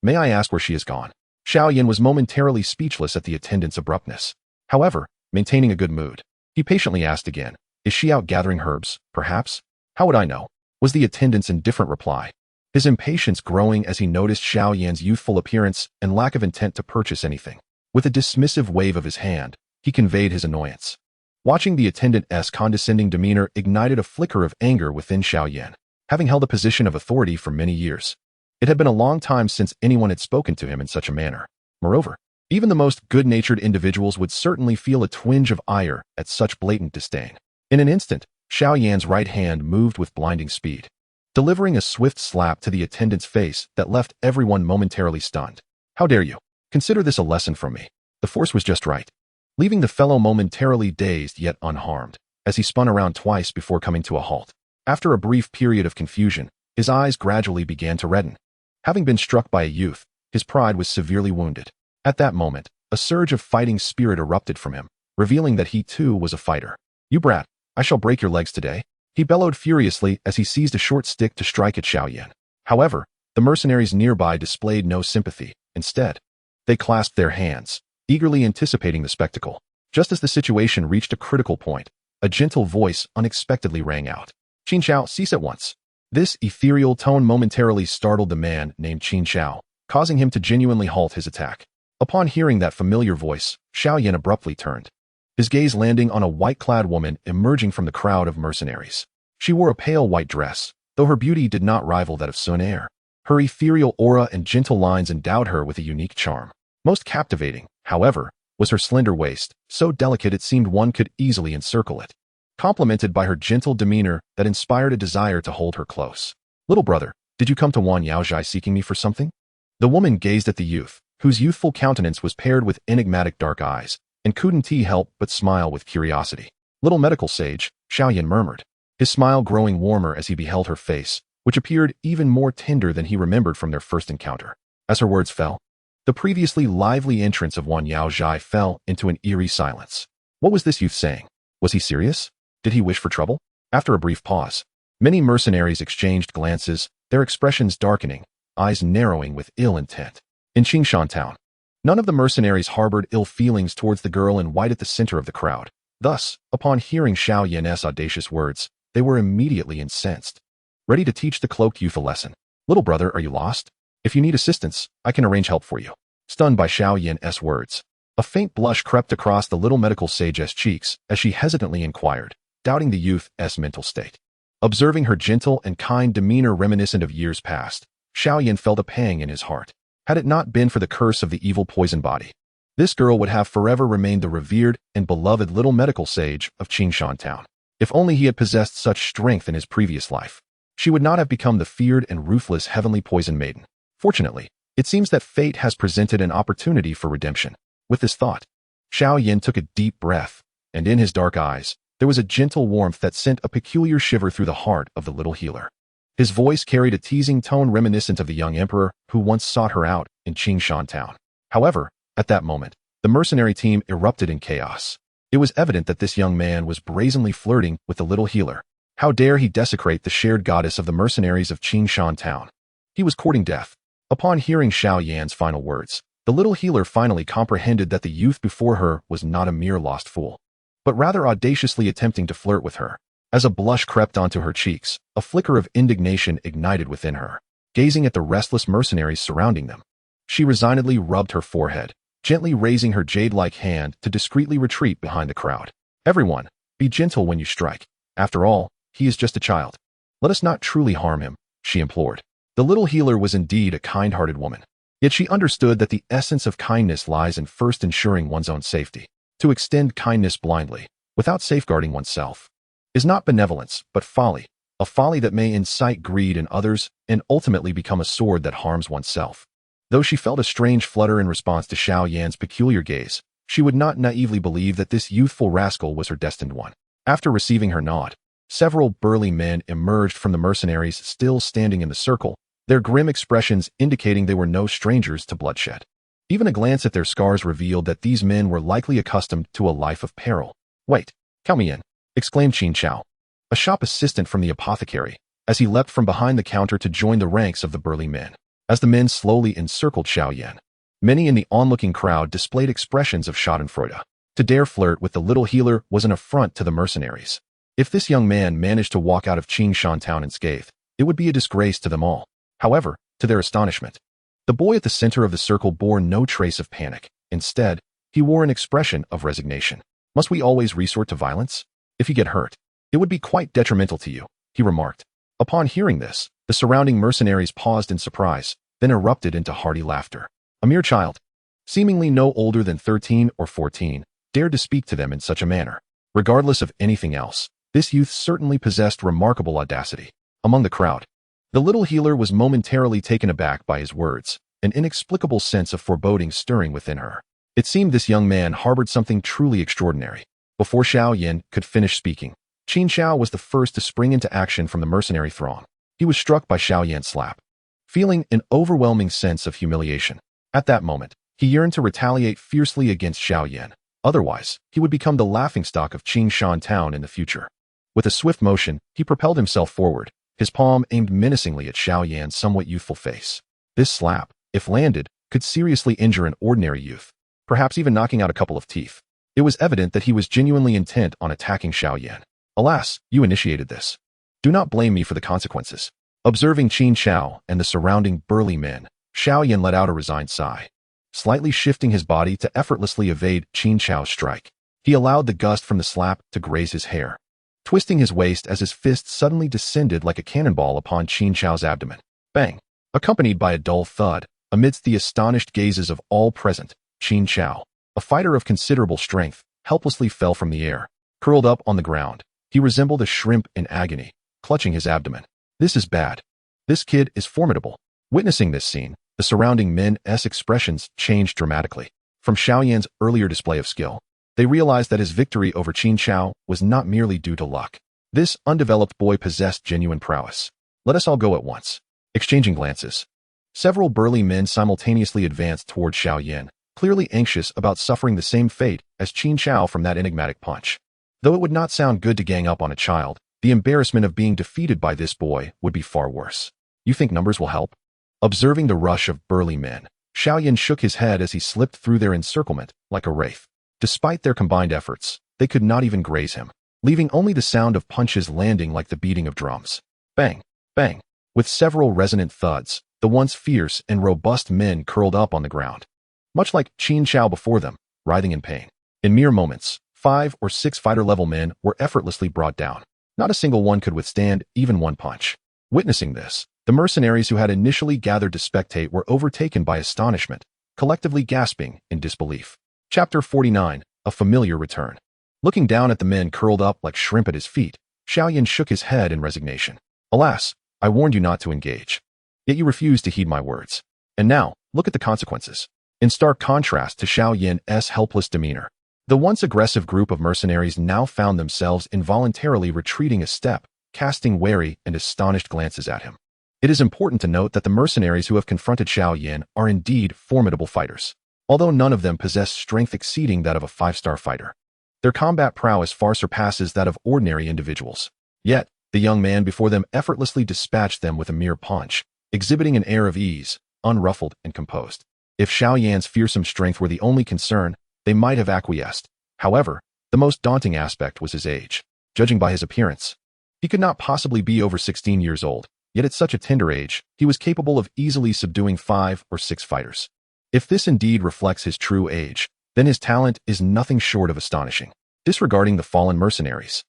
May I ask where she has gone?" Xiao Yan was momentarily speechless at the attendant's abruptness. However, maintaining a good mood, he patiently asked again, "Is she out gathering herbs, perhaps?" "How would I know?" was the attendant's indifferent reply, his impatience growing as he noticed Xiao Yan's youthful appearance and lack of intent to purchase anything. With a dismissive wave of his hand, he conveyed his annoyance. Watching the attendant's condescending demeanor ignited a flicker of anger within Xiao Yan. Having held a position of authority for many years, it had been a long time since anyone had spoken to him in such a manner. Moreover, even the most good-natured individuals would certainly feel a twinge of ire at such blatant disdain. In an instant, Xiao Yan's right hand moved with blinding speed, delivering a swift slap to the attendant's face that left everyone momentarily stunned. "How dare you? Consider this a lesson from me." The force was just right, leaving the fellow momentarily dazed yet unharmed, as he spun around twice before coming to a halt. After a brief period of confusion, his eyes gradually began to redden. Having been struck by a youth, his pride was severely wounded. At that moment, a surge of fighting spirit erupted from him, revealing that he too was a fighter. "You brat, I shall break your legs today," he bellowed furiously as he seized a short stick to strike at Xiao Yan. However, the mercenaries nearby displayed no sympathy. Instead, they clasped their hands, eagerly anticipating the spectacle. Just as the situation reached a critical point, a gentle voice unexpectedly rang out. "Qin Xiao, cease at once." This ethereal tone momentarily startled the man named Qin Xiao, causing him to genuinely halt his attack. Upon hearing that familiar voice, Xiao Yan abruptly turned, his gaze landing on a white-clad woman emerging from the crowd of mercenaries. She wore a pale white dress, though her beauty did not rival that of Sun Er. Her ethereal aura and gentle lines endowed her with a unique charm. Most captivating, however, was her slender waist, so delicate it seemed one could easily encircle it, complemented by her gentle demeanor that inspired a desire to hold her close. "Little brother, did you come to Wan Yaozhai seeking me for something?" The woman gazed at the youth, whose youthful countenance was paired with enigmatic dark eyes, and couldn't he help but smile with curiosity. "Little medical sage," Xiao Yan murmured, his smile growing warmer as he beheld her face, which appeared even more tender than he remembered from their first encounter. As her words fell, the previously lively entrance of Wan Yaozhai fell into an eerie silence. What was this youth saying? Was he serious? Did he wish for trouble? After a brief pause, many mercenaries exchanged glances, their expressions darkening, eyes narrowing with ill intent. In Qingshan town, none of the mercenaries harbored ill feelings towards the girl in white at the center of the crowd. Thus, upon hearing Xiao Yan's audacious words, they were immediately incensed, ready to teach the cloaked youth a lesson. "Little brother, are you lost? If you need assistance, I can arrange help for you." Stunned by Xiao Yan's words, a faint blush crept across the little medical sage's cheeks as she hesitantly inquired, doubting the youth's mental state. Observing her gentle and kind demeanor reminiscent of years past, Xiao Yan felt a pang in his heart. Had it not been for the curse of the evil poison body, this girl would have forever remained the revered and beloved little medical sage of Qingshan town. If only he had possessed such strength in his previous life, she would not have become the feared and ruthless heavenly poison maiden. Fortunately, it seems that fate has presented an opportunity for redemption. With this thought, Xiao Yan took a deep breath, and in his dark eyes, there was a gentle warmth that sent a peculiar shiver through the heart of the little healer. His voice carried a teasing tone reminiscent of the young emperor who once sought her out in Qingshan town. However, at that moment, the mercenary team erupted in chaos. It was evident that this young man was brazenly flirting with the little healer. How dare he desecrate the shared goddess of the mercenaries of Qingshan town? He was courting death. Upon hearing Xiao Yan's final words, the little healer finally comprehended that the youth before her was not a mere lost fool, but rather audaciously attempting to flirt with her. As a blush crept onto her cheeks, a flicker of indignation ignited within her. Gazing at the restless mercenaries surrounding them, she resignedly rubbed her forehead, gently raising her jade-like hand to discreetly retreat behind the crowd. "Everyone, be gentle when you strike. After all, he is just a child. Let us not truly harm him," she implored. The little healer was indeed a kind-hearted woman. Yet she understood that the essence of kindness lies in first ensuring one's own safety. To extend kindness blindly, without safeguarding oneself, is not benevolence, but folly, a folly that may incite greed in others and ultimately become a sword that harms oneself. Though she felt a strange flutter in response to Xiao Yan's peculiar gaze, she would not naively believe that this youthful rascal was her destined one. After receiving her nod, several burly men emerged from the mercenaries still standing in the circle, their grim expressions indicating they were no strangers to bloodshed. Even a glance at their scars revealed that these men were likely accustomed to a life of peril. "Wait, count me in," exclaimed Qin Chao, a shop assistant from the apothecary, as he leapt from behind the counter to join the ranks of the burly men. As the men slowly encircled Xiao Yan, many in the onlooking crowd displayed expressions of schadenfreude. To dare flirt with the little healer was an affront to the mercenaries. If this young man managed to walk out of Qingshan town unscathed, it would be a disgrace to them all. However, to their astonishment, the boy at the center of the circle bore no trace of panic. Instead, he wore an expression of resignation. "Must we always resort to violence? If you get hurt, it would be quite detrimental to you," he remarked. Upon hearing this, the surrounding mercenaries paused in surprise, then erupted into hearty laughter. A mere child, seemingly no older than 13 or 14, dared to speak to them in such a manner. Regardless of anything else, this youth certainly possessed remarkable audacity. Among the crowd, the little healer was momentarily taken aback by his words, an inexplicable sense of foreboding stirring within her. It seemed this young man harbored something truly extraordinary. Before Xiao Yan could finish speaking, Qin Chao was the first to spring into action from the mercenary throng. He was struck by Xiao Yan's slap, feeling an overwhelming sense of humiliation. At that moment, he yearned to retaliate fiercely against Xiao Yan. Otherwise, he would become the laughingstock of Qingshan town in the future. With a swift motion, he propelled himself forward, his palm aimed menacingly at Xiao Yan's somewhat youthful face. This slap, if landed, could seriously injure an ordinary youth, perhaps even knocking out a couple of teeth. It was evident that he was genuinely intent on attacking Xiao Yan. "Alas, you initiated this. Do not blame me for the consequences." Observing Qin Chao and the surrounding burly men, Xiao Yan let out a resigned sigh, slightly shifting his body to effortlessly evade Qin Chao's strike. He allowed the gust from the slap to graze his hair, twisting his waist as his fist suddenly descended like a cannonball upon Qin Chao's abdomen. Bang! Accompanied by a dull thud, amidst the astonished gazes of all present, Qin Chao, a fighter of considerable strength, helplessly fell from the air. Curled up on the ground, he resembled a shrimp in agony, clutching his abdomen. "This is bad. This kid is formidable." Witnessing this scene, the surrounding men's expressions changed dramatically. From Xiao Yan's earlier display of skill, they realized that his victory over Qin Chao was not merely due to luck. This undeveloped boy possessed genuine prowess. "Let us all go at once." Exchanging glances, several burly men simultaneously advanced toward Xiao Yan, clearly anxious about suffering the same fate as Qin Chao from that enigmatic punch. Though it would not sound good to gang up on a child, the embarrassment of being defeated by this boy would be far worse. "You think numbers will help?" Observing the rush of burly men, Xiao Yan shook his head as he slipped through their encirclement like a wraith. Despite their combined efforts, they could not even graze him, leaving only the sound of punches landing like the beating of drums. Bang! Bang! With several resonant thuds, the once fierce and robust men curled up on the ground, much like Qin Chao before them, writhing in pain. In mere moments, 5 or 6 fighter-level men were effortlessly brought down. Not a single one could withstand even one punch. Witnessing this, the mercenaries who had initially gathered to spectate were overtaken by astonishment, collectively gasping in disbelief. Chapter 49, A Familiar Return. Looking down at the men curled up like shrimp at his feet, Xiao Yan shook his head in resignation. "Alas, I warned you not to engage. Yet you refused to heed my words. And now, look at the consequences." In stark contrast to Xiao Yan's helpless demeanor, the once aggressive group of mercenaries now found themselves involuntarily retreating a step, casting wary and astonished glances at him. It is important to note that the mercenaries who have confronted Xiao Yan are indeed formidable fighters, although none of them possess strength exceeding that of a 5-star fighter. Their combat prowess far surpasses that of ordinary individuals. Yet, the young man before them effortlessly dispatched them with a mere punch, exhibiting an air of ease, unruffled and composed. If Xiao Yan's fearsome strength were the only concern, they might have acquiesced. However, the most daunting aspect was his age. Judging by his appearance, he could not possibly be over 16 years old, yet at such a tender age, he was capable of easily subduing 5 or 6 fighters. If this indeed reflects his true age, then his talent is nothing short of astonishing. Disregarding the fallen mercenaries,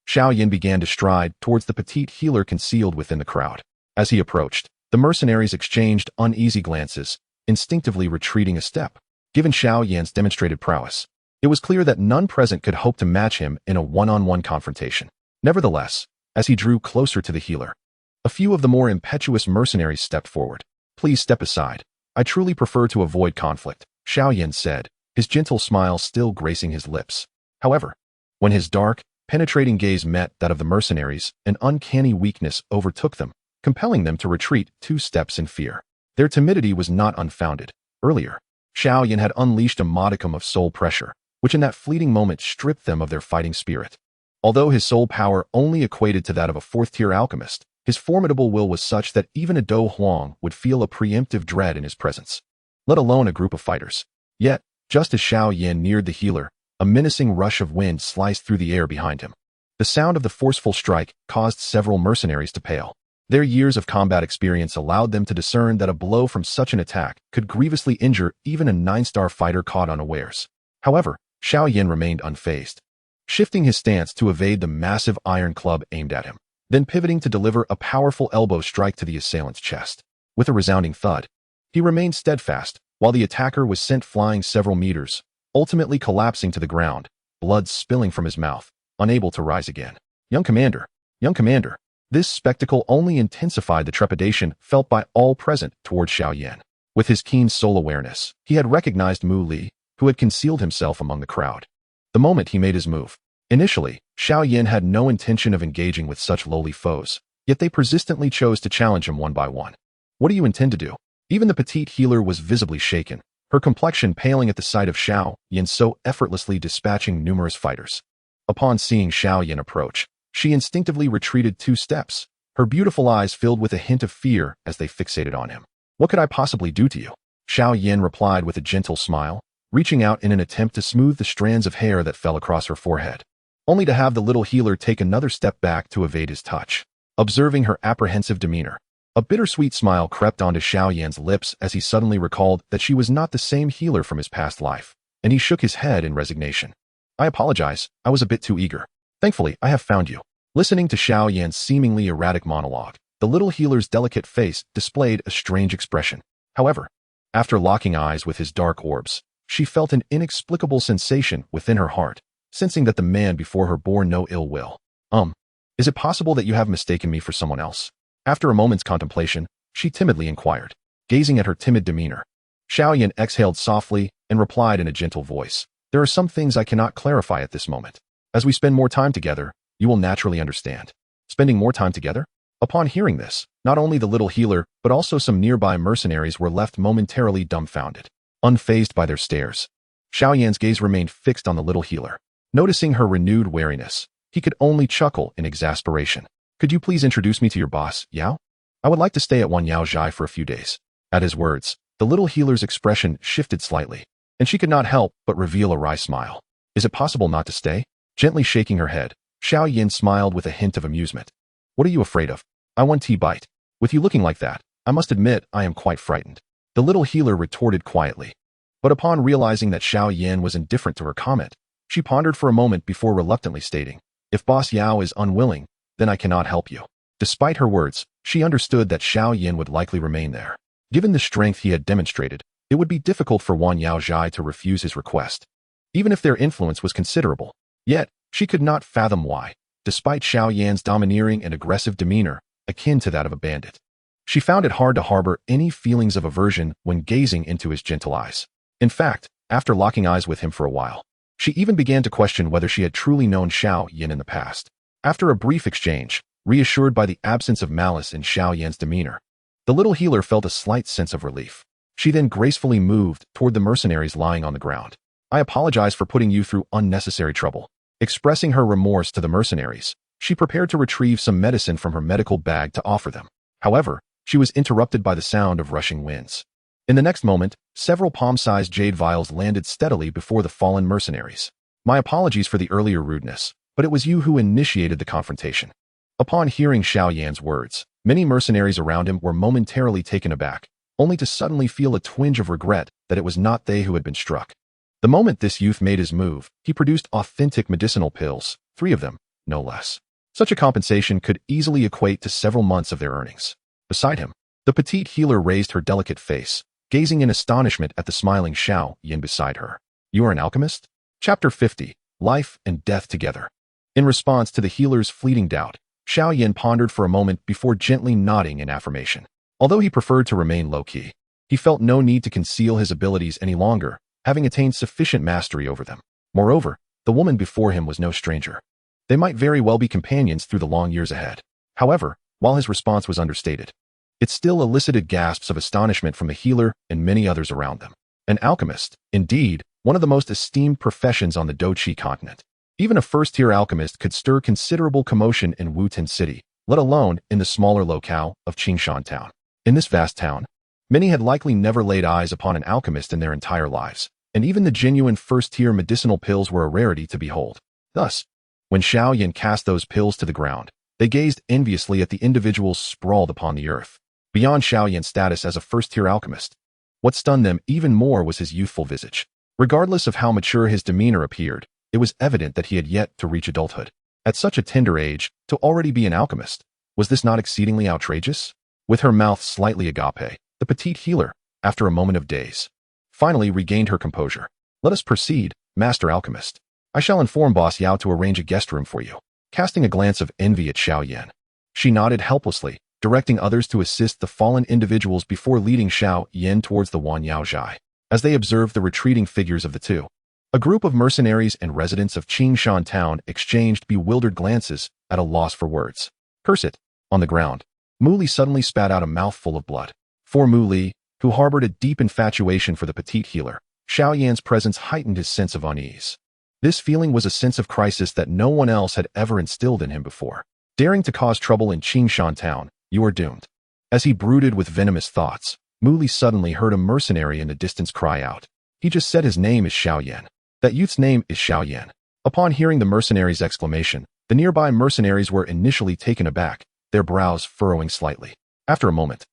Xiao Yan began to stride towards the petite healer concealed within the crowd. As he approached, the mercenaries exchanged uneasy glances, instinctively retreating a step. Given Xiao Yan's demonstrated prowess, it was clear that none present could hope to match him in a one-on-one confrontation. Nevertheless, as he drew closer to the healer, a few of the more impetuous mercenaries stepped forward. "Please step aside. I truly prefer to avoid conflict," Xiao Yan said, his gentle smile still gracing his lips. However, when his dark, penetrating gaze met that of the mercenaries, an uncanny weakness overtook them, compelling them to retreat 2 steps in fear. Their timidity was not unfounded. Earlier, Xiao Yan had unleashed a modicum of soul pressure, which in that fleeting moment stripped them of their fighting spirit. Although his soul power only equated to that of a 4th-tier alchemist, his formidable will was such that even a Dou Huang would feel a preemptive dread in his presence, let alone a group of fighters. Yet, just as Xiao Yan neared the healer, a menacing rush of wind sliced through the air behind him. The sound of the forceful strike caused several mercenaries to pale. Their years of combat experience allowed them to discern that a blow from such an attack could grievously injure even a 9-star fighter caught unawares. However, Xiao Yan remained unfazed, shifting his stance to evade the massive iron club aimed at him, then pivoting to deliver a powerful elbow strike to the assailant's chest. With a resounding thud, he remained steadfast, while the attacker was sent flying several meters, ultimately collapsing to the ground, blood spilling from his mouth, unable to rise again. Young Commander! Young Commander! This spectacle only intensified the trepidation felt by all present toward Xiao Yan. With his keen soul awareness, he had recognized Mu Li, who had concealed himself among the crowd. The moment he made his move. Initially, Xiao Yan had no intention of engaging with such lowly foes, yet they persistently chose to challenge him one by one. "What do you intend to do?" Even the petite healer was visibly shaken, her complexion paling at the sight of Xiao Yan so effortlessly dispatching numerous fighters. Upon seeing Xiao Yan approach, she instinctively retreated 2 steps, her beautiful eyes filled with a hint of fear as they fixated on him. "What could I possibly do to you?" Xiao Yan replied with a gentle smile, reaching out in an attempt to smooth the strands of hair that fell across her forehead, only to have the little healer take another step back to evade his touch. Observing her apprehensive demeanor, a bittersweet smile crept onto Xiao Yan's lips as he suddenly recalled that she was not the same healer from his past life, and he shook his head in resignation. "I apologize, I was a bit too eager. Thankfully, I have found you." Listening to Xiao Yan's seemingly erratic monologue, the little healer's delicate face displayed a strange expression. However, after locking eyes with his dark orbs, she felt an inexplicable sensation within her heart, sensing that the man before her bore no ill will. Is it possible that you have mistaken me for someone else?" After a moment's contemplation, she timidly inquired, gazing at her timid demeanor. Xiao Yan exhaled softly and replied in a gentle voice, "There are some things I cannot clarify at this moment. As we spend more time together, you will naturally understand." Spending more time together? Upon hearing this, not only the little healer, but also some nearby mercenaries were left momentarily dumbfounded, unfazed by their stares. Xiao Yan's gaze remained fixed on the little healer. Noticing her renewed wariness, he could only chuckle in exasperation. "Could you please introduce me to your boss, Yao? I would like to stay at One Yao Zhai for a few days." At his words, the little healer's expression shifted slightly, and she could not help but reveal a wry smile. "Is it possible not to stay?" Gently shaking her head, Xiao Yan smiled with a hint of amusement. "What are you afraid of? I want tea bite. With you looking like that, I must admit I am quite frightened." The little healer retorted quietly. But upon realizing that Xiao Yan was indifferent to her comment, she pondered for a moment before reluctantly stating, "If Boss Yao is unwilling, then I cannot help you." Despite her words, she understood that Xiao Yan would likely remain there. Given the strength he had demonstrated, it would be difficult for Wan Yao Zhai to refuse his request, even if their influence was considerable. Yet, she could not fathom why, despite Xiao Yan's domineering and aggressive demeanor, akin to that of a bandit. She found it hard to harbor any feelings of aversion when gazing into his gentle eyes. In fact, after locking eyes with him for a while, she even began to question whether she had truly known Xiao Yan in the past. After a brief exchange, reassured by the absence of malice in Xiao Yan's demeanor, the little healer felt a slight sense of relief. She then gracefully moved toward the mercenaries lying on the ground. "I apologize for putting you through unnecessary trouble." Expressing her remorse to the mercenaries, she prepared to retrieve some medicine from her medical bag to offer them. However, she was interrupted by the sound of rushing winds. In the next moment, several palm-sized jade vials landed steadily before the fallen mercenaries. "My apologies for the earlier rudeness, but it was you who initiated the confrontation." Upon hearing Xiao Yan's words, many mercenaries around him were momentarily taken aback, only to suddenly feel a twinge of regret that it was not they who had been struck. The moment this youth made his move, he produced authentic medicinal pills, 3 of them, no less. Such a compensation could easily equate to several months of their earnings. Beside him, the petite healer raised her delicate face, gazing in astonishment at the smiling Xiao Yan beside her. You are an alchemist? Chapter 50. Life and Death Together. In response to the healer's fleeting doubt, Xiao Yan pondered for a moment before gently nodding in affirmation. Although he preferred to remain low-key, he felt no need to conceal his abilities any longer, having attained sufficient mastery over them. Moreover, the woman before him was no stranger. They might very well be companions through the long years ahead. However, while his response was understated, it still elicited gasps of astonishment from the healer and many others around them. An alchemist, indeed, one of the most esteemed professions on the Dou King continent. Even a first-tier alchemist could stir considerable commotion in Wutan City, let alone in the smaller locale of Qingshan Town. In this vast town, many had likely never laid eyes upon an alchemist in their entire lives, and even the genuine first-tier medicinal pills were a rarity to behold. Thus, when Xiao Yan cast those pills to the ground, they gazed enviously at the individuals sprawled upon the earth. Beyond Xiao Yan's status as a first-tier alchemist, what stunned them even more was his youthful visage. Regardless of how mature his demeanor appeared, it was evident that he had yet to reach adulthood. At such a tender age, to already be an alchemist, was this not exceedingly outrageous? With her mouth slightly agape, the petite healer, after a moment of daze, finally regained her composure. Let us proceed, Master Alchemist. I shall inform Boss Yao to arrange a guest room for you. Casting a glance of envy at Xiao Yan, she nodded helplessly, directing others to assist the fallen individuals before leading Xiao Yan towards the Wan Yao Zhai. As they observed the retreating figures of the two, a group of mercenaries and residents of Qingshan Town exchanged bewildered glances, at a loss for words. Curse it! On the ground, Mu Li suddenly spat out a mouthful of blood. For Mu Li, who harbored a deep infatuation for the petite healer, Xiao Yan's presence heightened his sense of unease. This feeling was a sense of crisis that no one else had ever instilled in him before. Daring to cause trouble in Qingshan Town, you are doomed. As he brooded with venomous thoughts, Mu Li suddenly heard a mercenary in the distance cry out. He just said his name is Xiao Yan. That youth's name is Xiao Yan. Upon hearing the mercenary's exclamation, the nearby mercenaries were initially taken aback, their brows furrowing slightly. After a moment,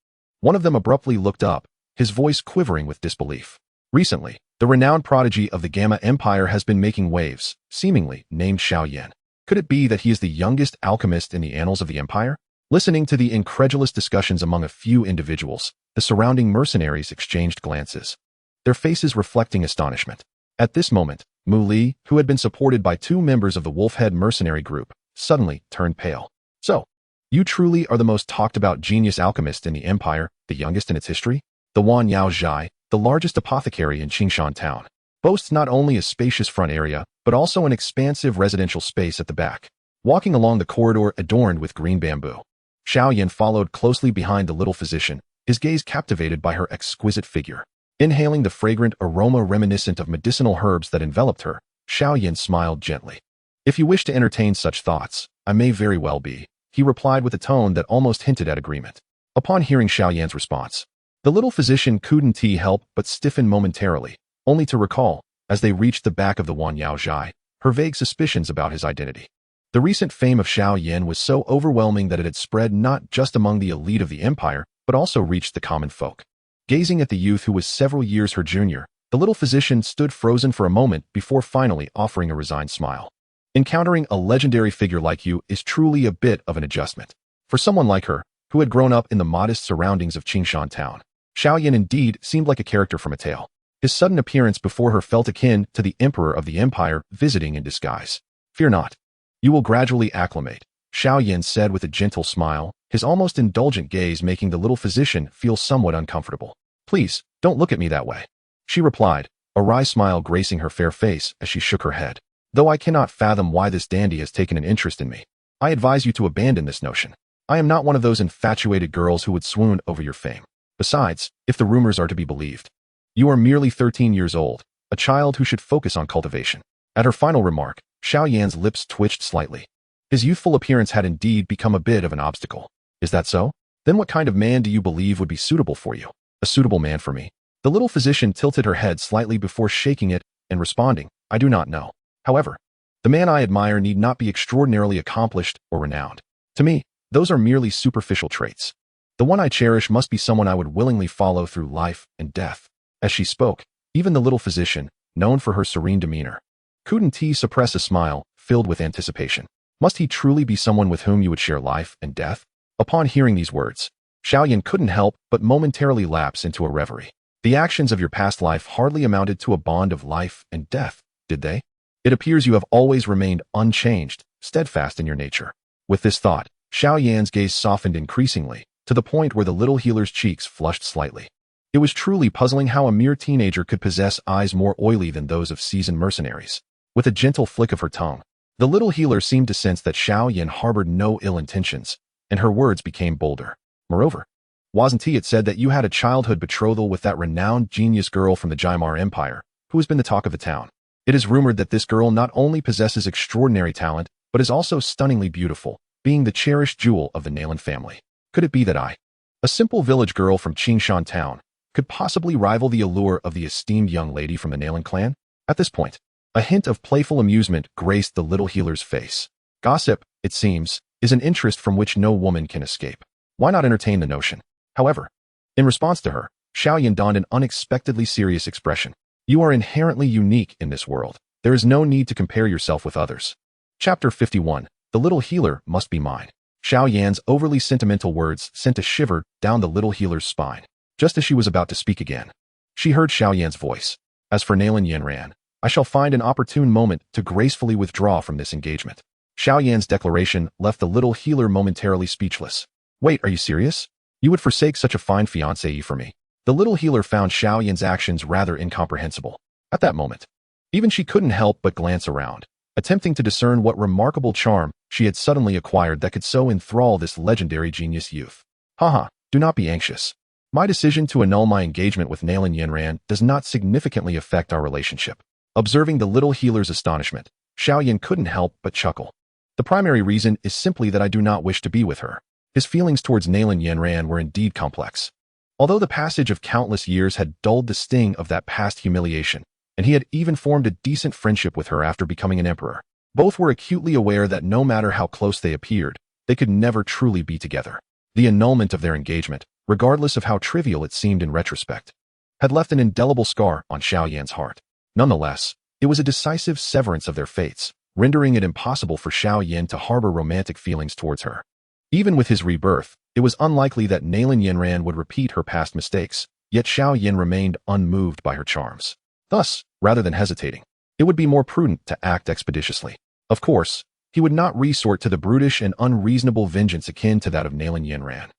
one of them abruptly looked up, his voice quivering with disbelief. Recently, the renowned prodigy of the Gamma Empire has been making waves, seemingly named Xiao Yan. Could it be that he is the youngest alchemist in the annals of the Empire? Listening to the incredulous discussions among a few individuals, the surrounding mercenaries exchanged glances, their faces reflecting astonishment. At this moment, Mu Li, who had been supported by two members of the Wolfhead mercenary group, suddenly turned pale. So, you truly are the most talked-about genius alchemist in the Empire, the youngest in its history? The Wan Yao Zhai, the largest apothecary in Qingshan Town, boasts not only a spacious front area, but also an expansive residential space at the back. Walking along the corridor adorned with green bamboo, Xiao Yan followed closely behind the little physician, his gaze captivated by her exquisite figure. Inhaling the fragrant aroma reminiscent of medicinal herbs that enveloped her, Xiao Yan smiled gently. If you wish to entertain such thoughts, I may very well be, he replied with a tone that almost hinted at agreement. Upon hearing Xiao Yan's response, the little physician couldn't help but stiffen momentarily, only to recall, as they reached the back of the Wan Yao Zhai, her vague suspicions about his identity. The recent fame of Xiao Yan was so overwhelming that it had spread not just among the elite of the empire, but also reached the common folk. Gazing at the youth who was several years her junior, the little physician stood frozen for a moment before finally offering a resigned smile. Encountering a legendary figure like you is truly a bit of an adjustment. For someone like her, who had grown up in the modest surroundings of Qingshan Town, Xiao Yan indeed seemed like a character from a tale. His sudden appearance before her felt akin to the emperor of the empire visiting in disguise. Fear not. You will gradually acclimate, Xiao Yan said with a gentle smile, his almost indulgent gaze making the little physician feel somewhat uncomfortable. Please, don't look at me that way, she replied, a wry smile gracing her fair face as she shook her head. Though I cannot fathom why this dandy has taken an interest in me, I advise you to abandon this notion. I am not one of those infatuated girls who would swoon over your fame. Besides, if the rumors are to be believed, you are merely 13 years old, a child who should focus on cultivation. At her final remark, Xiao Yan's lips twitched slightly. His youthful appearance had indeed become a bit of an obstacle. Is that so? Then what kind of man do you believe would be suitable for you? A suitable man for me? The little physician tilted her head slightly before shaking it and responding, I do not know. However, the man I admire need not be extraordinarily accomplished or renowned. To me, those are merely superficial traits. The one I cherish must be someone I would willingly follow through life and death. As she spoke, even the little physician, known for her serene demeanor, couldn't suppress a smile filled with anticipation. Must he truly be someone with whom you would share life and death? Upon hearing these words, Xiao Yan couldn't help but momentarily lapse into a reverie. The actions of your past life hardly amounted to a bond of life and death, did they? It appears you have always remained unchanged, steadfast in your nature. With this thought, Xiao Yan's gaze softened increasingly, to the point where the little healer's cheeks flushed slightly. It was truly puzzling how a mere teenager could possess eyes more oily than those of seasoned mercenaries. With a gentle flick of her tongue, the little healer seemed to sense that Xiao Yan harbored no ill intentions, and her words became bolder. Moreover, wasn't it said that you had a childhood betrothal with that renowned genius girl from the Jaimar Empire, who has been the talk of the town? It is rumored that this girl not only possesses extraordinary talent, but is also stunningly beautiful, being the cherished jewel of the Nalan family. Could it be that I, a simple village girl from Qingshan town, could possibly rival the allure of the esteemed young lady from the Nalan clan? At this point, a hint of playful amusement graced the little healer's face. Gossip, it seems, is an interest from which no woman can escape. Why not entertain the notion? However, in response to her, Xiao Yan donned an unexpectedly serious expression. You are inherently unique in this world. There is no need to compare yourself with others. Chapter 51. The little healer must be mine. Xiao Yan's overly sentimental words sent a shiver down the little healer's spine. Just as she was about to speak again, she heard Xiao Yan's voice. As for Nalan Yanran, I shall find an opportune moment to gracefully withdraw from this engagement. Xiao Yan's declaration left the little healer momentarily speechless. Wait, are you serious? You would forsake such a fine fiancée for me? The little healer found Xiao Yan's actions rather incomprehensible. At that moment, even she couldn't help but glance around, attempting to discern what remarkable charm she had suddenly acquired that could so enthrall this legendary genius youth. Haha, do not be anxious. My decision to annul my engagement with Nalan Yanran does not significantly affect our relationship. Observing the little healer's astonishment, Xiao Yan couldn't help but chuckle. The primary reason is simply that I do not wish to be with her. His feelings towards Nalan Yanran were indeed complex. Although the passage of countless years had dulled the sting of that past humiliation, and he had even formed a decent friendship with her after becoming an emperor, both were acutely aware that no matter how close they appeared, they could never truly be together. The annulment of their engagement, regardless of how trivial it seemed in retrospect, had left an indelible scar on Xiao Yan's heart. Nonetheless, it was a decisive severance of their fates, rendering it impossible for Xiao Yan to harbor romantic feelings towards her. Even with his rebirth, it was unlikely that Nalan Yanran would repeat her past mistakes, yet Xiao Yan remained unmoved by her charms. Thus, rather than hesitating, it would be more prudent to act expeditiously. Of course, he would not resort to the brutish and unreasonable vengeance akin to that of Nalan Yanran,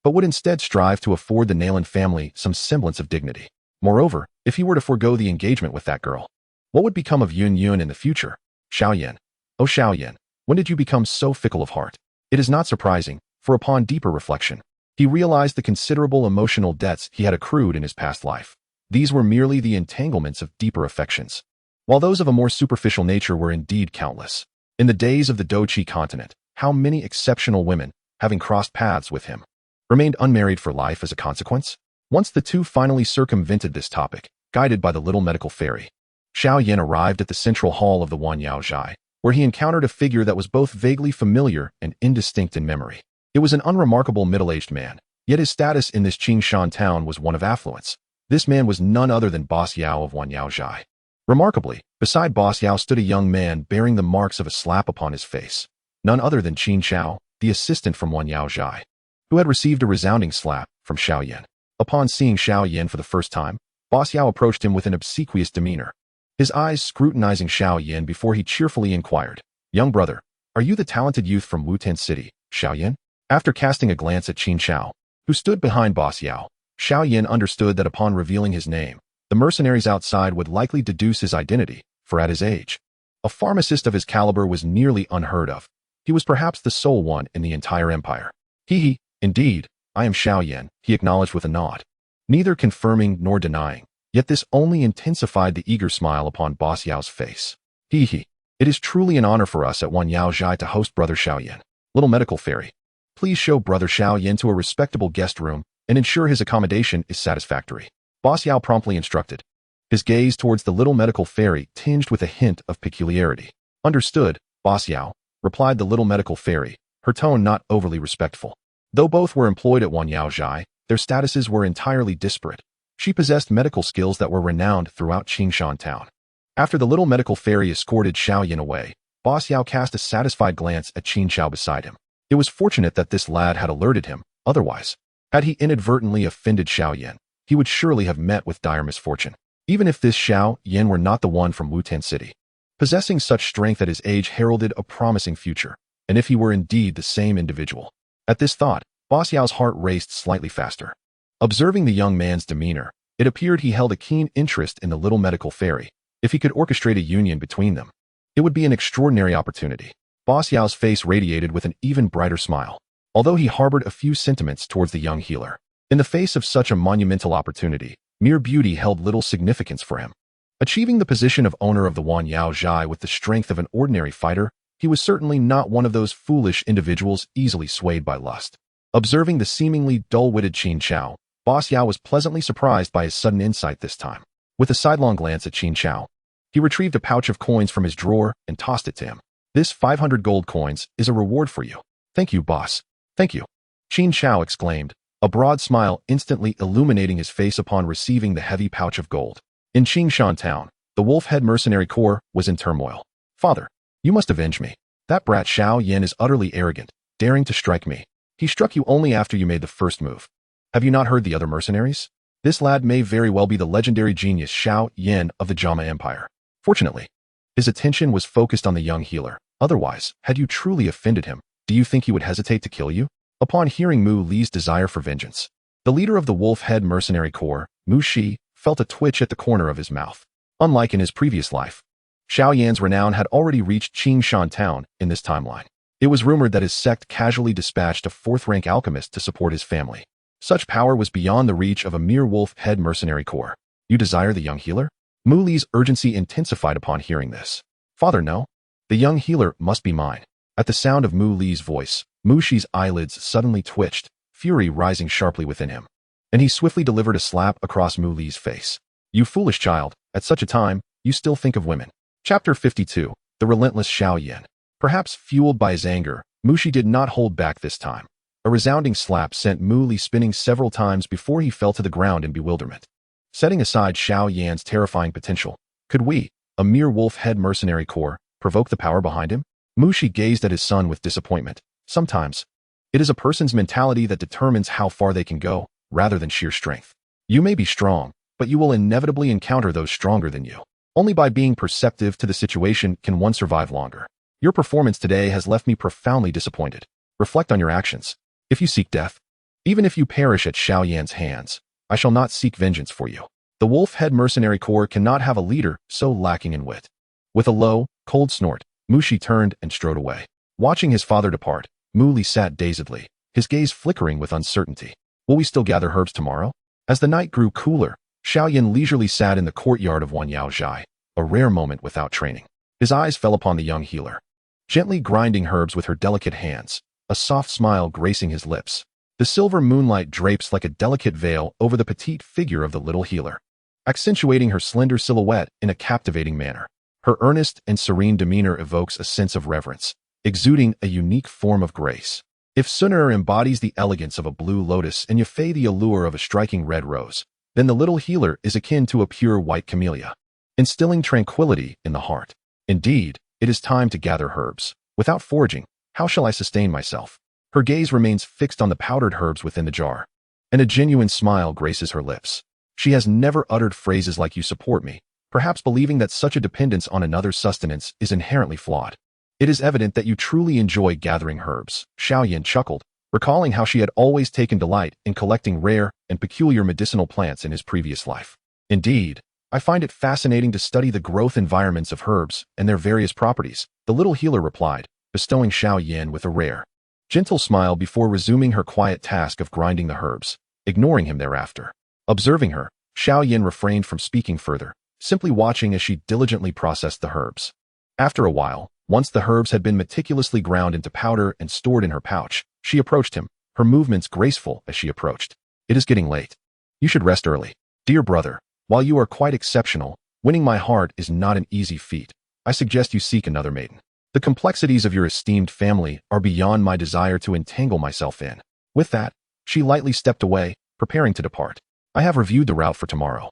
but would instead strive to afford the Nalan family some semblance of dignity. Moreover, if he were to forego the engagement with that girl, what would become of Yun Yun in the future? Xiao Yan. Oh Xiao Yan, when did you become so fickle of heart? It is not surprising, for upon deeper reflection, he realized the considerable emotional debts he had accrued in his past life. These were merely the entanglements of deeper affections, while those of a more superficial nature were indeed countless. In the days of the Douqi continent, how many exceptional women, having crossed paths with him, remained unmarried for life as a consequence? Once the two finally circumvented this topic, guided by the little medical fairy, Xiao Yan arrived at the central hall of the Wanyaozhai, where he encountered a figure that was both vaguely familiar and indistinct in memory. It was an unremarkable middle-aged man, yet his status in this Qingshan town was one of affluence. This man was none other than Boss Yao of Wanyaozhai. Remarkably, beside Boss Yao stood a young man bearing the marks of a slap upon his face, none other than Qin Xiao, the assistant from Wanyaozhai, who had received a resounding slap from Xiao Yan. Upon seeing Xiao Yan for the first time, Boss Yao approached him with an obsequious demeanor, his eyes scrutinizing Xiao Yan before he cheerfully inquired, "Young brother, are you the talented youth from Wutan City, Xiao Yan?" After casting a glance at Qin Xiao, who stood behind Boss Yao, Xiao Yan understood that upon revealing his name, the mercenaries outside would likely deduce his identity, for at his age, a pharmacist of his caliber was nearly unheard of. He was perhaps the sole one in the entire empire. Indeed, I am Xiao Yan, he acknowledged with a nod, neither confirming nor denying. Yet this only intensified the eager smile upon Boss Yao's face. It is truly an honor for us at Wanyaozhai to host Brother Xiao Yan. Little medical fairy, please show Brother Xiao Yan to a respectable guest room and ensure his accommodation is satisfactory. Boss Yao promptly instructed, his gaze towards the little medical fairy tinged with a hint of peculiarity. Understood, Boss Yao, replied the little medical fairy, her tone not overly respectful. Though both were employed at Wanyaozhai, their statuses were entirely disparate. She possessed medical skills that were renowned throughout Qingshan town. After the little medical fairy escorted Xiao Yan away, Boss Yao cast a satisfied glance at Qin Xiao beside him. It was fortunate that this lad had alerted him, otherwise, had he inadvertently offended Xiao Yan, he would surely have met with dire misfortune, even if this Xiao Yan were not the one from Wutan City. Possessing such strength at his age heralded a promising future, and if he were indeed the same individual. At this thought, Boss Yao's heart raced slightly faster. Observing the young man's demeanor, it appeared he held a keen interest in the little medical fairy. If he could orchestrate a union between them, it would be an extraordinary opportunity. Boss Yao's face radiated with an even brighter smile, although he harbored a few sentiments towards the young healer. In the face of such a monumental opportunity, mere beauty held little significance for him. Achieving the position of owner of the Wan Yao Zhai with the strength of an ordinary fighter, he was certainly not one of those foolish individuals easily swayed by lust. Observing the seemingly dull-witted Qin Chao, Boss Yao was pleasantly surprised by his sudden insight this time. With a sidelong glance at Qin Chao, he retrieved a pouch of coins from his drawer and tossed it to him. This 500 gold coins is a reward for you. Thank you, boss. Thank you. Qin Chao exclaimed, a broad smile instantly illuminating his face upon receiving the heavy pouch of gold. In Qingshan town, the Wolf-Head Mercenary Corps was in turmoil. Father, you must avenge me. That brat Xiao Yan is utterly arrogant, daring to strike me. He struck you only after you made the first move. Have you not heard the other mercenaries? This lad may very well be the legendary genius Xiao Yan of the Jama Empire. Fortunately, his attention was focused on the young healer. Otherwise, had you truly offended him, do you think he would hesitate to kill you? Upon hearing Mu Li's desire for vengeance, the leader of the Wolf-Head Mercenary Corps, Mu Shi, felt a twitch at the corner of his mouth. Unlike in his previous life, Xiao Yan's renown had already reached Qingshan town in this timeline. It was rumored that his sect casually dispatched a fourth-rank alchemist to support his family. Such power was beyond the reach of a mere Wolf-Head Mercenary Corps. You desire the young healer? Mu Li's urgency intensified upon hearing this. Father, no. The young healer must be mine. At the sound of Mu Li's voice, Mu Shi's eyelids suddenly twitched, fury rising sharply within him. And he swiftly delivered a slap across Mu Li's face. You foolish child, at such a time, you still think of women. Chapter 52, The Relentless Xiao Yan. Perhaps fueled by his anger, Mu Shi did not hold back this time. A resounding slap sent Mu Li spinning several times before he fell to the ground in bewilderment. Setting aside Xiao Yan's terrifying potential, could we, a mere Wolf-Head Mercenary Corps, provoke the power behind him? Mu Shi gazed at his son with disappointment. Sometimes, it is a person's mentality that determines how far they can go, rather than sheer strength. You may be strong, but you will inevitably encounter those stronger than you. Only by being perceptive to the situation can one survive longer. Your performance today has left me profoundly disappointed. Reflect on your actions. If you seek death, even if you perish at Xiao Yan's hands, I shall not seek vengeance for you. The Wolf-Head Mercenary Corps cannot have a leader so lacking in wit. With a low, cold snort, Mu Shi turned and strode away. Watching his father depart, Mu Li sat dazedly, his gaze flickering with uncertainty. Will we still gather herbs tomorrow? As the night grew cooler, Xiao Yan leisurely sat in the courtyard of Wan Yao Zhai, a rare moment without training. His eyes fell upon the young healer, gently grinding herbs with her delicate hands, a soft smile gracing his lips. The silver moonlight drapes like a delicate veil over the petite figure of the little healer, accentuating her slender silhouette in a captivating manner. Her earnest and serene demeanor evokes a sense of reverence, exuding a unique form of grace. If Suner embodies the elegance of a blue lotus and Ya Fei the allure of a striking red rose, then the little healer is akin to a pure white camellia, instilling tranquility in the heart. Indeed, it is time to gather herbs. Without foraging, how shall I sustain myself? Her gaze remains fixed on the powdered herbs within the jar, and a genuine smile graces her lips. She has never uttered phrases like "you support me," perhaps believing that such a dependence on another's sustenance is inherently flawed. It is evident that you truly enjoy gathering herbs. Xiao Yan chuckled, recalling how she had always taken delight in collecting rare and peculiar medicinal plants in his previous life. Indeed, I find it fascinating to study the growth environments of herbs and their various properties, the little healer replied, bestowing Xiao Yan with a rare, gentle smile before resuming her quiet task of grinding the herbs, ignoring him thereafter. Observing her, Xiao Yan refrained from speaking further, simply watching as she diligently processed the herbs. After a while, once the herbs had been meticulously ground into powder and stored in her pouch, she approached him, her movements graceful as she approached. It is getting late. You should rest early. Dear brother, while you are quite exceptional, winning my heart is not an easy feat. I suggest you seek another maiden. The complexities of your esteemed family are beyond my desire to entangle myself in. With that, she lightly stepped away, preparing to depart. I have reviewed the route for tomorrow.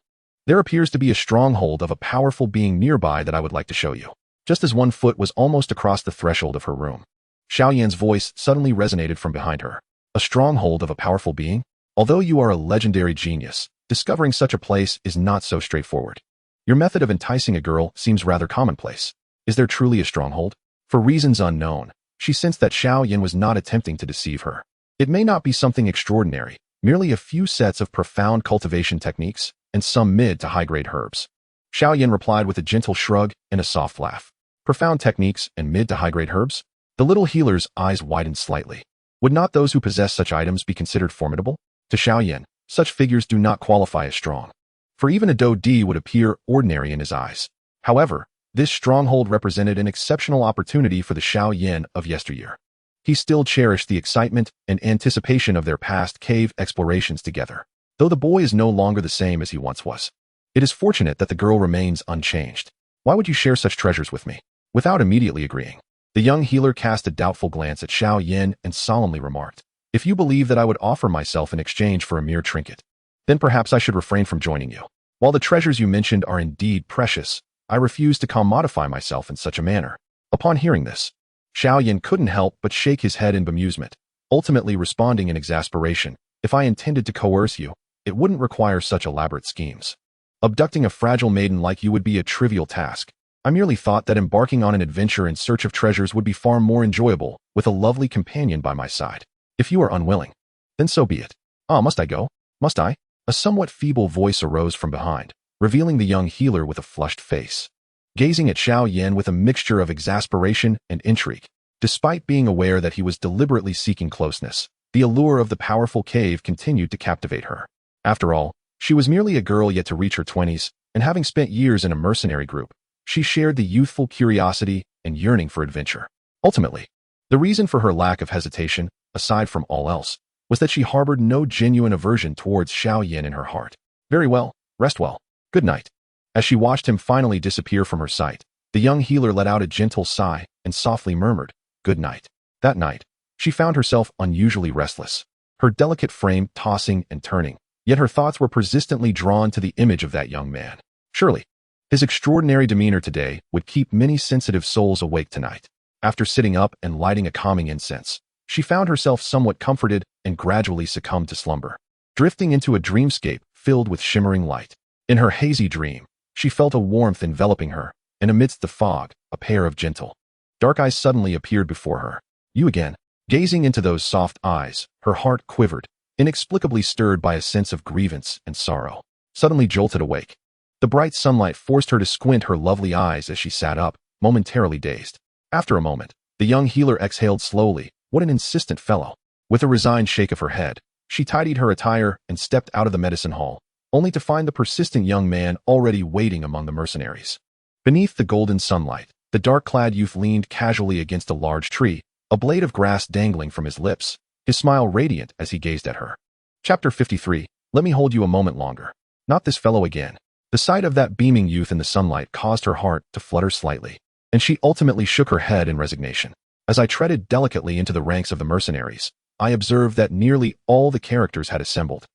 There appears to be a stronghold of a powerful being nearby that I would like to show you. Just as one foot was almost across the threshold of her room, Xiao Yan's voice suddenly resonated from behind her. A stronghold of a powerful being? Although you are a legendary genius, discovering such a place is not so straightforward. Your method of enticing a girl seems rather commonplace. Is there truly a stronghold? For reasons unknown, she sensed that Xiao Yan was not attempting to deceive her. It may not be something extraordinary, merely a few sets of profound cultivation techniques and some mid to high-grade herbs. Xiao Yan replied with a gentle shrug and a soft laugh. Profound techniques and mid to high-grade herbs? The little healer's eyes widened slightly. Would not those who possess such items be considered formidable? To Xiao Yan, such figures do not qualify as strong. For even a Dou D would appear ordinary in his eyes. However, this stronghold represented an exceptional opportunity for the Xiao Yan of yesteryear. He still cherished the excitement and anticipation of their past cave explorations together, though the boy is no longer the same as he once was. It is fortunate that the girl remains unchanged. Why would you share such treasures with me? Without immediately agreeing, the young healer cast a doubtful glance at Xiao Yan and solemnly remarked, "If you believe that I would offer myself in exchange for a mere trinket, then perhaps I should refrain from joining you. While the treasures you mentioned are indeed precious, I refuse to commodify myself in such a manner." Upon hearing this, Xiao Yan couldn't help but shake his head in bemusement, ultimately responding in exasperation, "If I intended to coerce you, it wouldn't require such elaborate schemes. Abducting a fragile maiden like you would be a trivial task. I merely thought that embarking on an adventure in search of treasures would be far more enjoyable with a lovely companion by my side. If you are unwilling, then so be it." "Ah, must I go? Must I?" A somewhat feeble voice arose from behind, revealing the young healer with a flushed face. Gazing at Xiao Yan with a mixture of exasperation and intrigue, despite being aware that he was deliberately seeking closeness, the allure of the powerful cave continued to captivate her. After all, she was merely a girl yet to reach her 20s, and having spent years in a mercenary group, she shared the youthful curiosity and yearning for adventure. Ultimately, the reason for her lack of hesitation, aside from all else, was that she harbored no genuine aversion towards Xiao Yan in her heart. "Very well, rest well. Good night." As she watched him finally disappear from her sight, the young healer let out a gentle sigh and softly murmured, "Good night." That night, she found herself unusually restless, her delicate frame tossing and turning, yet her thoughts were persistently drawn to the image of that young man. Surely, his extraordinary demeanor today would keep many sensitive souls awake tonight. After sitting up and lighting a calming incense, she found herself somewhat comforted and gradually succumbed to slumber, drifting into a dreamscape filled with shimmering light. In her hazy dream, she felt a warmth enveloping her, and amidst the fog, a pair of gentle, dark eyes suddenly appeared before her. "You again." Gazing into those soft eyes, her heart quivered, inexplicably stirred by a sense of grievance and sorrow. Suddenly jolted awake, the bright sunlight forced her to squint her lovely eyes as she sat up, momentarily dazed. After a moment, the young healer exhaled slowly. "What an insistent fellow." With a resigned shake of her head, she tidied her attire and stepped out of the medicine hall, only to find the persistent young man already waiting among the mercenaries. Beneath the golden sunlight, the dark-clad youth leaned casually against a large tree, a blade of grass dangling from his lips, his smile radiant as he gazed at her. Chapter 53. Let me hold you a moment longer. Not this fellow again. The sight of that beaming youth in the sunlight caused her heart to flutter slightly, and she ultimately shook her head in resignation. As I treaded delicately into the ranks of the mercenaries, I observed that nearly all the characters had assembled.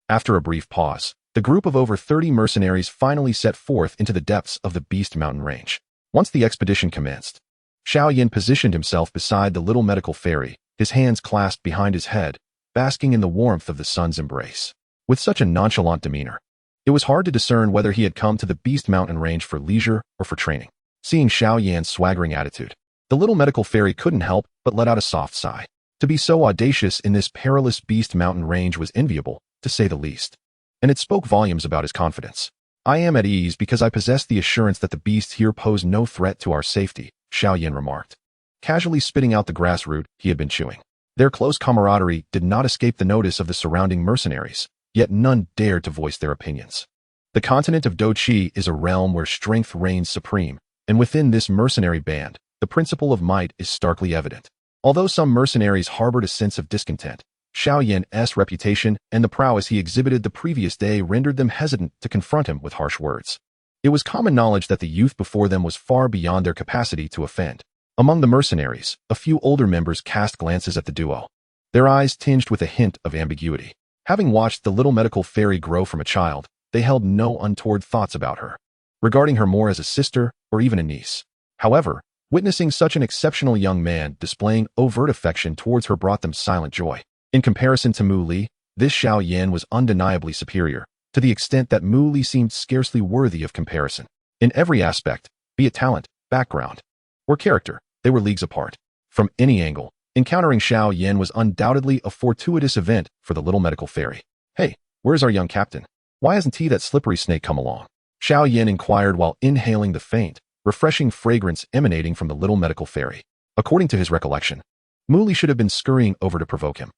After a brief pause, the group of over 30 mercenaries finally set forth into the depths of the Beast Mountain Range. Once the expedition commenced, Xiao Yan positioned himself beside the little medical fairy, his hands clasped behind his head, basking in the warmth of the sun's embrace. With such a nonchalant demeanor, it was hard to discern whether he had come to the Beast Mountain Range for leisure or for training. Seeing Xiao Yan's swaggering attitude, the little medical fairy couldn't help but let out a soft sigh. To be so audacious in this perilous Beast Mountain Range was enviable, to say the least. And it spoke volumes about his confidence. "I am at ease because I possess the assurance that the beasts here pose no threat to our safety," Xiao Yan remarked, casually spitting out the grass root he had been chewing. Their close camaraderie did not escape the notice of the surrounding mercenaries, yet none dared to voice their opinions. The continent of Dou Qi is a realm where strength reigns supreme, and within this mercenary band, the principle of might is starkly evident. Although some mercenaries harbored a sense of discontent, Xiao Yan's reputation and the prowess he exhibited the previous day rendered them hesitant to confront him with harsh words. It was common knowledge that the youth before them was far beyond their capacity to offend. Among the mercenaries, a few older members cast glances at the duo, their eyes tinged with a hint of ambiguity. Having watched the little medical fairy grow from a child, they held no untoward thoughts about her, regarding her more as a sister or even a niece. However, witnessing such an exceptional young man displaying overt affection towards her brought them silent joy. In comparison to Mu Li, this Xiao Yan was undeniably superior, to the extent that Mu Li seemed scarcely worthy of comparison. In every aspect, be it talent, background, or character, they were leagues apart. From any angle, encountering Xiao Yan was undoubtedly a fortuitous event for the little medical fairy. "Hey, where's our young captain? Why hasn't he that slippery snake come along?" Xiao Yan inquired while inhaling the faint, refreshing fragrance emanating from the little medical fairy. According to his recollection, Mu Li should have been scurrying over to provoke him.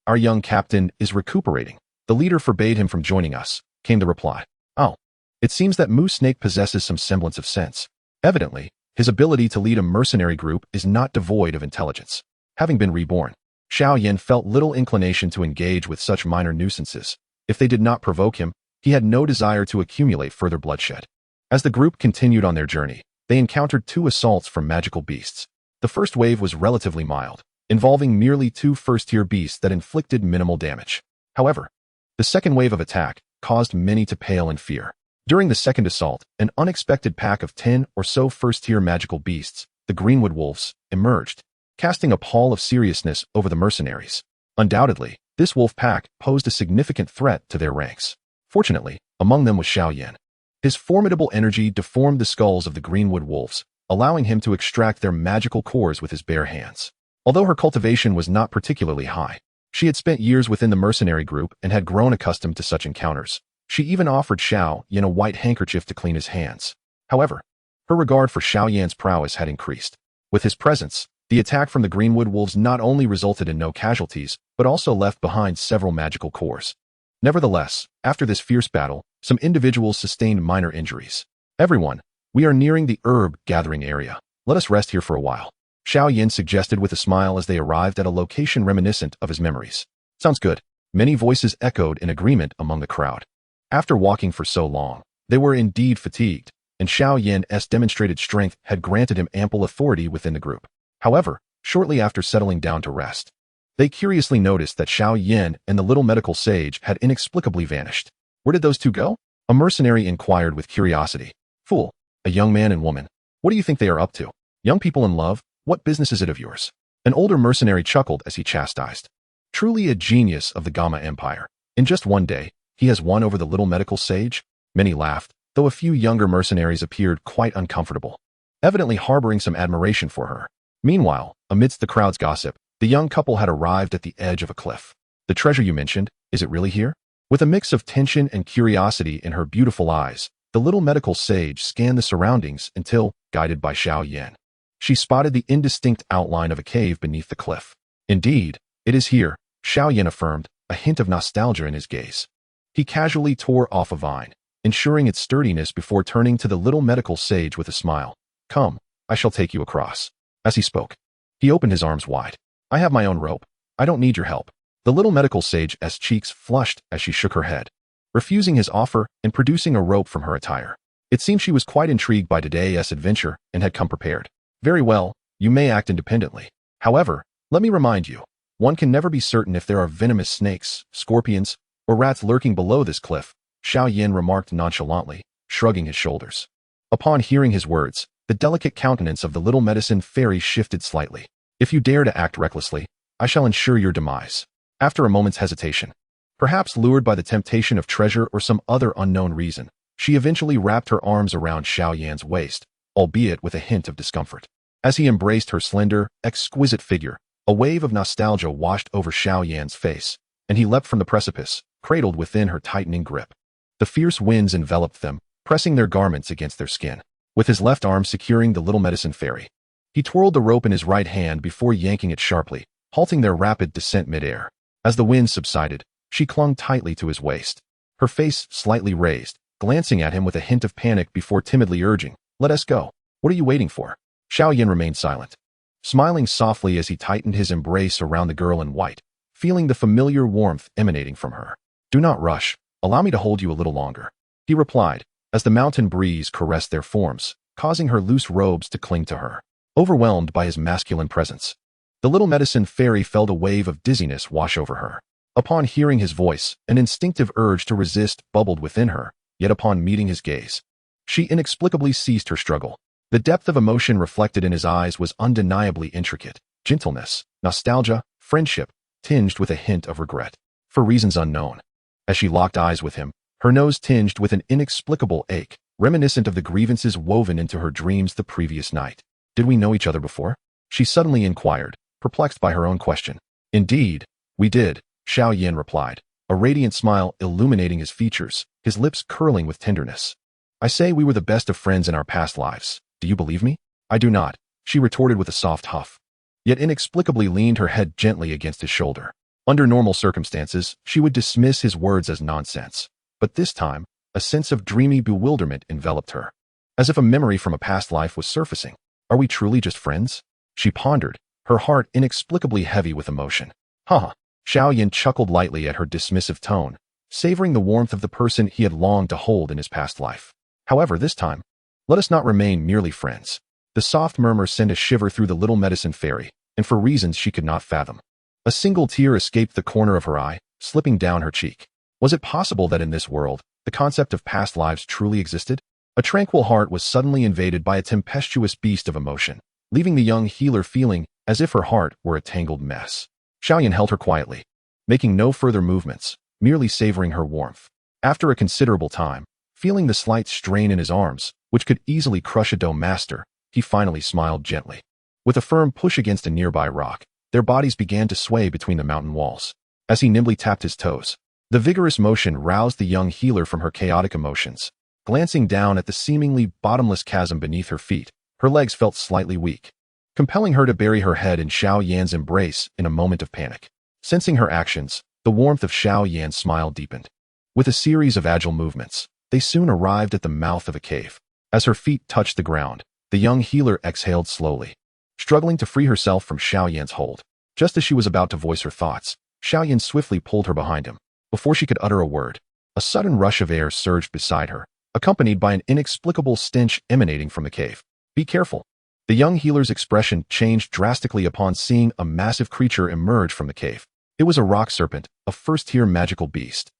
Our young captain is recuperating. The leader forbade him from joining us," came the reply. "Oh, it seems that Mu Snake possesses some semblance of sense. Evidently, his ability to lead a mercenary group is not devoid of intelligence." Having been reborn, Xiao Yan felt little inclination to engage with such minor nuisances. If they did not provoke him, he had no desire to accumulate further bloodshed. As the group continued on their journey, they encountered 2 assaults from magical beasts. The first wave was relatively mild, involving merely 2 first-tier beasts that inflicted minimal damage. However, the second wave of attack caused many to pale in fear. During the second assault, an unexpected pack of 10 or so first-tier magical beasts, the Greenwood Wolves, emerged, casting a pall of seriousness over the mercenaries. Undoubtedly, this wolf pack posed a significant threat to their ranks. Fortunately, among them was Xiao Yan. His formidable energy deformed the skulls of the Greenwood Wolves, allowing him to extract their magical cores with his bare hands. Although her cultivation was not particularly high, she had spent years within the mercenary group and had grown accustomed to such encounters. She even offered Xiao Yan a white handkerchief to clean his hands. However, her regard for Xiao Yan's prowess had increased. With his presence, the attack from the Greenwood Wolves not only resulted in no casualties, but also left behind several magical cores. Nevertheless, after this fierce battle, some individuals sustained minor injuries. "Everyone, we are nearing the herb gathering area. Let us rest here for a while," Xiao Yan suggested with a smile as they arrived at a location reminiscent of his memories. "Sounds good." Many voices echoed in agreement among the crowd. After walking for so long, they were indeed fatigued, and Xiao Yan's demonstrated strength had granted him ample authority within the group. However, shortly after settling down to rest, they curiously noticed that Xiao Yan and the little medical sage had inexplicably vanished. "Where did those 2 go?" a mercenary inquired with curiosity. "Fool, a young man and woman. What do you think they are up to? Young people in love? What business is it of yours?" An older mercenary chuckled as he chastised. "Truly a genius of the Gamma Empire. In just one day, he has won over the little medical sage." Many laughed, though a few younger mercenaries appeared quite uncomfortable, evidently harboring some admiration for her. Meanwhile, amidst the crowd's gossip, the young couple had arrived at the edge of a cliff. "The treasure you mentioned, is it really here?" With a mix of tension and curiosity in her beautiful eyes, the little medical sage scanned the surroundings until, guided by Xiao Yan, she spotted the indistinct outline of a cave beneath the cliff. "Indeed, it is here," Xiao Yan affirmed, a hint of nostalgia in his gaze. He casually tore off a vine, ensuring its sturdiness before turning to the little medical sage with a smile. "Come, I shall take you across." As he spoke, he opened his arms wide. "I have my own rope. I don't need your help." The little medical sage's cheeks flushed as she shook her head, refusing his offer and producing a rope from her attire. It seemed she was quite intrigued by today's adventure and had come prepared. "Very well, you may act independently. However, let me remind you, one can never be certain if there are venomous snakes, scorpions, or rats lurking below this cliff," Xiao Yan remarked nonchalantly, shrugging his shoulders. Upon hearing his words, the delicate countenance of the little medicine fairy shifted slightly. "If you dare to act recklessly, I shall ensure your demise." After a moment's hesitation, perhaps lured by the temptation of treasure or some other unknown reason, she eventually wrapped her arms around Xiao Yan's waist, albeit with a hint of discomfort. As he embraced her slender, exquisite figure, a wave of nostalgia washed over Xiao Yan's face, and he leapt from the precipice, cradled within her tightening grip. The fierce winds enveloped them, pressing their garments against their skin. With his left arm securing the little medicine fairy, he twirled the rope in his right hand before yanking it sharply, halting their rapid descent midair. As the wind subsided, she clung tightly to his waist, her face slightly raised, glancing at him with a hint of panic before timidly urging, "Let us go. What are you waiting for?" Xiao Yan remained silent, smiling softly as he tightened his embrace around the girl in white, feeling the familiar warmth emanating from her. "Do not rush. Allow me to hold you a little longer," he replied, as the mountain breeze caressed their forms, causing her loose robes to cling to her. Overwhelmed by his masculine presence, the little medicine fairy felt a wave of dizziness wash over her. Upon hearing his voice, an instinctive urge to resist bubbled within her, yet upon meeting his gaze, she inexplicably ceased her struggle. The depth of emotion reflected in his eyes was undeniably intricate: gentleness, nostalgia, friendship, tinged with a hint of regret. For reasons unknown, as she locked eyes with him, her nose tinged with an inexplicable ache, reminiscent of the grievances woven into her dreams the previous night. Did we know each other before? She suddenly inquired, perplexed by her own question. Indeed, we did, Xiao Yan replied, a radiant smile illuminating his features, his lips curling with tenderness. I say we were the best of friends in our past lives. Do you believe me? I do not, she retorted with a soft huff, yet inexplicably leaned her head gently against his shoulder. Under normal circumstances, she would dismiss his words as nonsense, but this time, a sense of dreamy bewilderment enveloped her, as if a memory from a past life was surfacing. Are we truly just friends? She pondered, her heart inexplicably heavy with emotion. Haha. Xiao Yan chuckled lightly at her dismissive tone, savoring the warmth of the person he had longed to hold in his past life. However, this time, let us not remain merely friends. The soft murmur sent a shiver through the little medicine fairy, and for reasons she could not fathom. A single tear escaped the corner of her eye, slipping down her cheek. Was it possible that in this world, the concept of past lives truly existed? A tranquil heart was suddenly invaded by a tempestuous beast of emotion, leaving the young healer feeling as if her heart were a tangled mess. Xiao Yan held her quietly, making no further movements, merely savoring her warmth. After a considerable time, feeling the slight strain in his arms, which could easily crush a Dou master, he finally smiled gently. With a firm push against a nearby rock, their bodies began to sway between the mountain walls. As he nimbly tapped his toes, the vigorous motion roused the young healer from her chaotic emotions. Glancing down at the seemingly bottomless chasm beneath her feet, her legs felt slightly weak, compelling her to bury her head in Xiao Yan's embrace in a moment of panic. Sensing her actions, the warmth of Xiao Yan's smile deepened. With a series of agile movements, they soon arrived at the mouth of a cave. As her feet touched the ground, the young healer exhaled slowly, struggling to free herself from Xiao Yan's hold. Just as she was about to voice her thoughts, Xiao Yan swiftly pulled her behind him. Before she could utter a word, a sudden rush of air surged beside her, accompanied by an inexplicable stench emanating from the cave. Be careful. The young healer's expression changed drastically upon seeing a massive creature emerge from the cave. It was a rock serpent, a first-tier magical beast,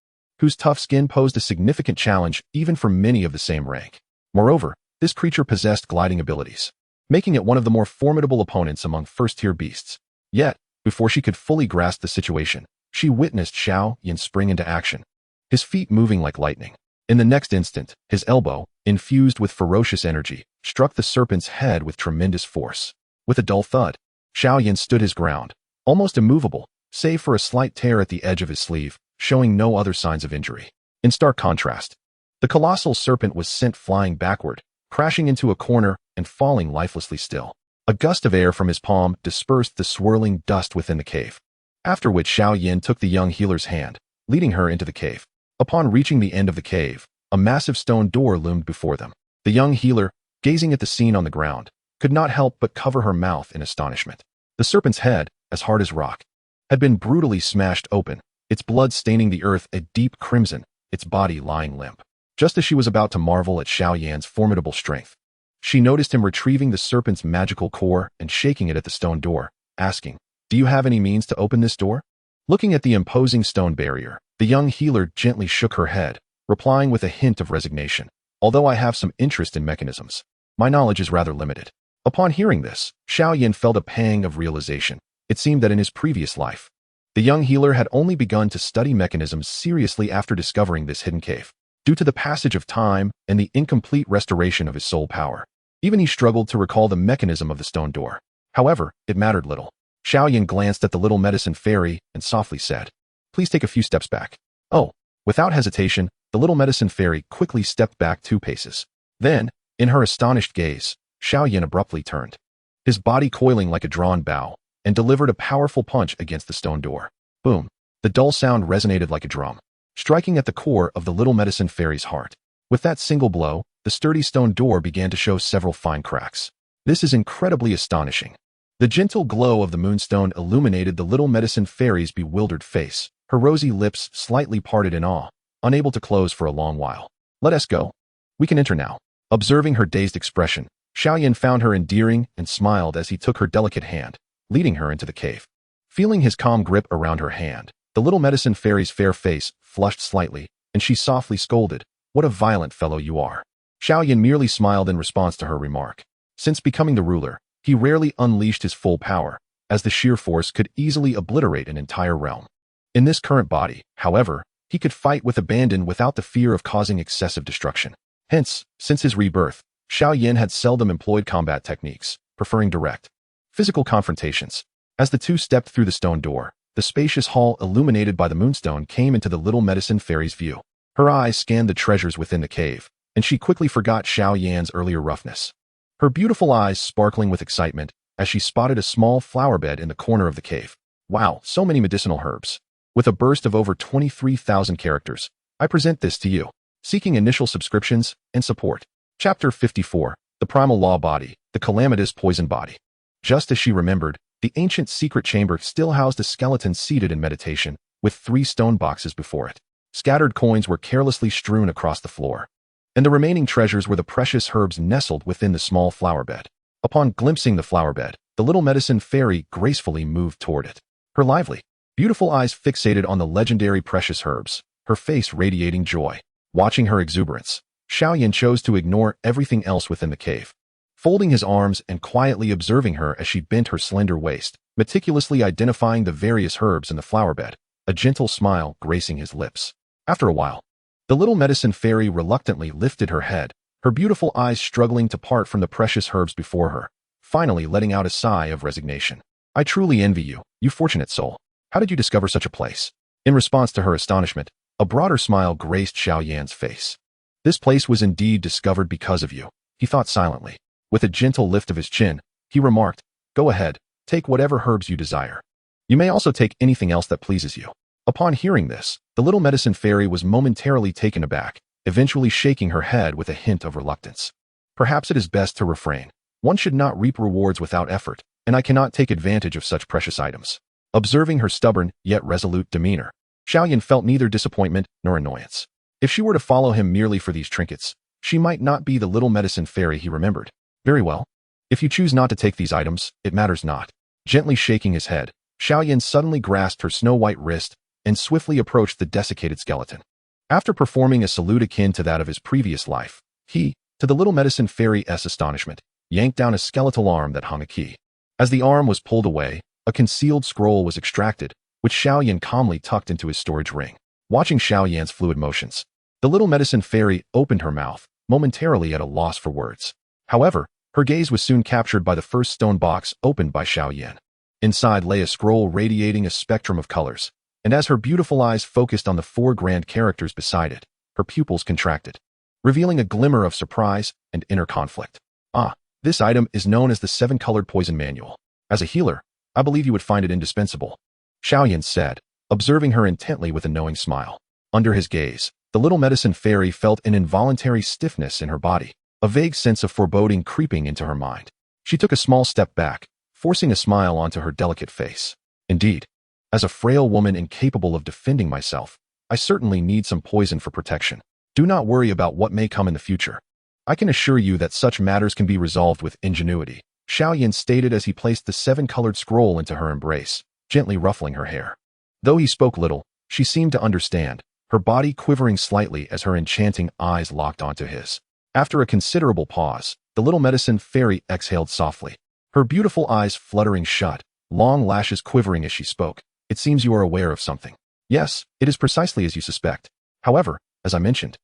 whose tough skin posed a significant challenge even for many of the same rank. Moreover, this creature possessed gliding abilities, making it one of the more formidable opponents among first-tier beasts. Yet, before she could fully grasp the situation, she witnessed Xiao Yan spring into action, his feet moving like lightning. In the next instant, his elbow, infused with ferocious energy, struck the serpent's head with tremendous force. With a dull thud, Xiao Yan stood his ground, almost immovable, save for a slight tear at the edge of his sleeve, showing no other signs of injury. In stark contrast, the colossal serpent was sent flying backward, crashing into a corner and falling lifelessly still. A gust of air from his palm dispersed the swirling dust within the cave, after which Xiao Yan took the young healer's hand, leading her into the cave. Upon reaching the end of the cave, a massive stone door loomed before them. The young healer, gazing at the scene on the ground, could not help but cover her mouth in astonishment. The serpent's head, as hard as rock, had been brutally smashed open, its blood staining the earth a deep crimson, its body lying limp. Just as she was about to marvel at Xiao Yan's formidable strength, she noticed him retrieving the serpent's magical core and shaking it at the stone door, asking, "Do you have any means to open this door?" Looking at the imposing stone barrier, the young healer gently shook her head, replying with a hint of resignation. "Although I have some interest in mechanisms, my knowledge is rather limited." Upon hearing this, Xiao Yan felt a pang of realization. It seemed that in his previous life, the young healer had only begun to study mechanisms seriously after discovering this hidden cave. Due to the passage of time and the incomplete restoration of his soul power, even he struggled to recall the mechanism of the stone door. However, it mattered little. Xiao Yan glanced at the little medicine fairy and softly said, "Please take a few steps back." Oh, without hesitation, the little medicine fairy quickly stepped back 2 paces. Then, in her astonished gaze, Xiao Yan abruptly turned, his body coiling like a drawn bow, and delivered a powerful punch against the stone door. Boom! The dull sound resonated like a drum, striking at the core of the little medicine fairy's heart. With that single blow, the sturdy stone door began to show several fine cracks. This is incredibly astonishing. The gentle glow of the moonstone illuminated the little medicine fairy's bewildered face, her rosy lips slightly parted in awe, unable to close for a long while. "Let us go. We can enter now." Observing her dazed expression, Xiao Yan found her endearing and smiled as he took her delicate hand, leading her into the cave. Feeling his calm grip around her hand, the little medicine fairy's fair face flushed slightly, and she softly scolded, "What a violent fellow you are." Xiao Yan merely smiled in response to her remark. Since becoming the ruler, he rarely unleashed his full power, as the sheer force could easily obliterate an entire realm. In this current body, however, He could fight with abandon without the fear of causing excessive destruction. Hence, since his rebirth, Xiao Yan had seldom employed combat techniques, preferring direct, physical confrontations. As the two stepped through the stone door, the spacious hall illuminated by the moonstone came into the little medicine fairy's view. Her eyes scanned the treasures within the cave, and she quickly forgot Xiao Yan's earlier roughness. Her beautiful eyes sparkling with excitement as she spotted a small flower bed in the corner of the cave. Wow, so many medicinal herbs. With a burst of over 23,000 characters, I present this to you. Seeking initial subscriptions and support. Chapter 54, The Primal Law Body, the Calamitous Poison Body. Just as she remembered, the ancient secret chamber still housed a skeleton seated in meditation, with 3 stone boxes before it. Scattered coins were carelessly strewn across the floor, and the remaining treasures were the precious herbs nestled within the small flower bed. Upon glimpsing the flower bed, the little medicine fairy gracefully moved toward it. Her lively, beautiful eyes fixated on the legendary precious herbs, her face radiating joy. Watching her exuberance, Xiao Yan chose to ignore everything else within the cave. Folding his arms and quietly observing her as she bent her slender waist, meticulously identifying the various herbs in the flower bed, a gentle smile gracing his lips. After a while, the little medicine fairy reluctantly lifted her head, her beautiful eyes struggling to part from the precious herbs before her, finally letting out a sigh of resignation. I truly envy you, you fortunate soul. How did you discover such a place? In response to her astonishment, a broader smile graced Xiao Yan's face. This place was indeed discovered because of you, he thought silently. With a gentle lift of his chin, he remarked, go ahead, take whatever herbs you desire. You may also take anything else that pleases you. Upon hearing this, the little medicine fairy was momentarily taken aback, eventually shaking her head with a hint of reluctance. Perhaps it is best to refrain. One should not reap rewards without effort, and I cannot take advantage of such precious items. Observing her stubborn, yet resolute demeanor, Xiao Yan felt neither disappointment nor annoyance. If she were to follow him merely for these trinkets, she might not be the little medicine fairy he remembered. Very well. If you choose not to take these items, it matters not. Gently shaking his head, Xiao Yan suddenly grasped her snow-white wrist and swiftly approached the desiccated skeleton. After performing a salute akin to that of his previous life, he, to the little medicine fairy's astonishment, yanked down a skeletal arm that hung a key. As the arm was pulled away, a concealed scroll was extracted, which Xiao Yan calmly tucked into his storage ring. Watching Xiao Yan's fluid motions, the little medicine fairy opened her mouth, momentarily at a loss for words. However, her gaze was soon captured by the first stone box opened by Xiao Yan. Inside lay a scroll radiating a spectrum of colors, and as her beautiful eyes focused on the 4 grand characters beside it, her pupils contracted, revealing a glimmer of surprise and inner conflict. Ah, this item is known as the 7-colored poison manual. As a healer, I believe you would find it indispensable, Xiao Yan said, observing her intently with a knowing smile. Under his gaze, the little medicine fairy felt an involuntary stiffness in her body, a vague sense of foreboding creeping into her mind. She took a small step back, forcing a smile onto her delicate face. Indeed, as a frail woman incapable of defending myself, I certainly need some poison for protection. Do not worry about what may come in the future. I can assure you that such matters can be resolved with ingenuity, Xiao Yan stated as he placed the 7-colored scroll into her embrace, gently ruffling her hair. Though he spoke little, she seemed to understand, her body quivering slightly as her enchanting eyes locked onto his. After a considerable pause, the little medicine fairy exhaled softly, her beautiful eyes fluttering shut, long lashes quivering as she spoke. It seems you are aware of something. Yes, it is precisely as you suspect. However, as I mentioned,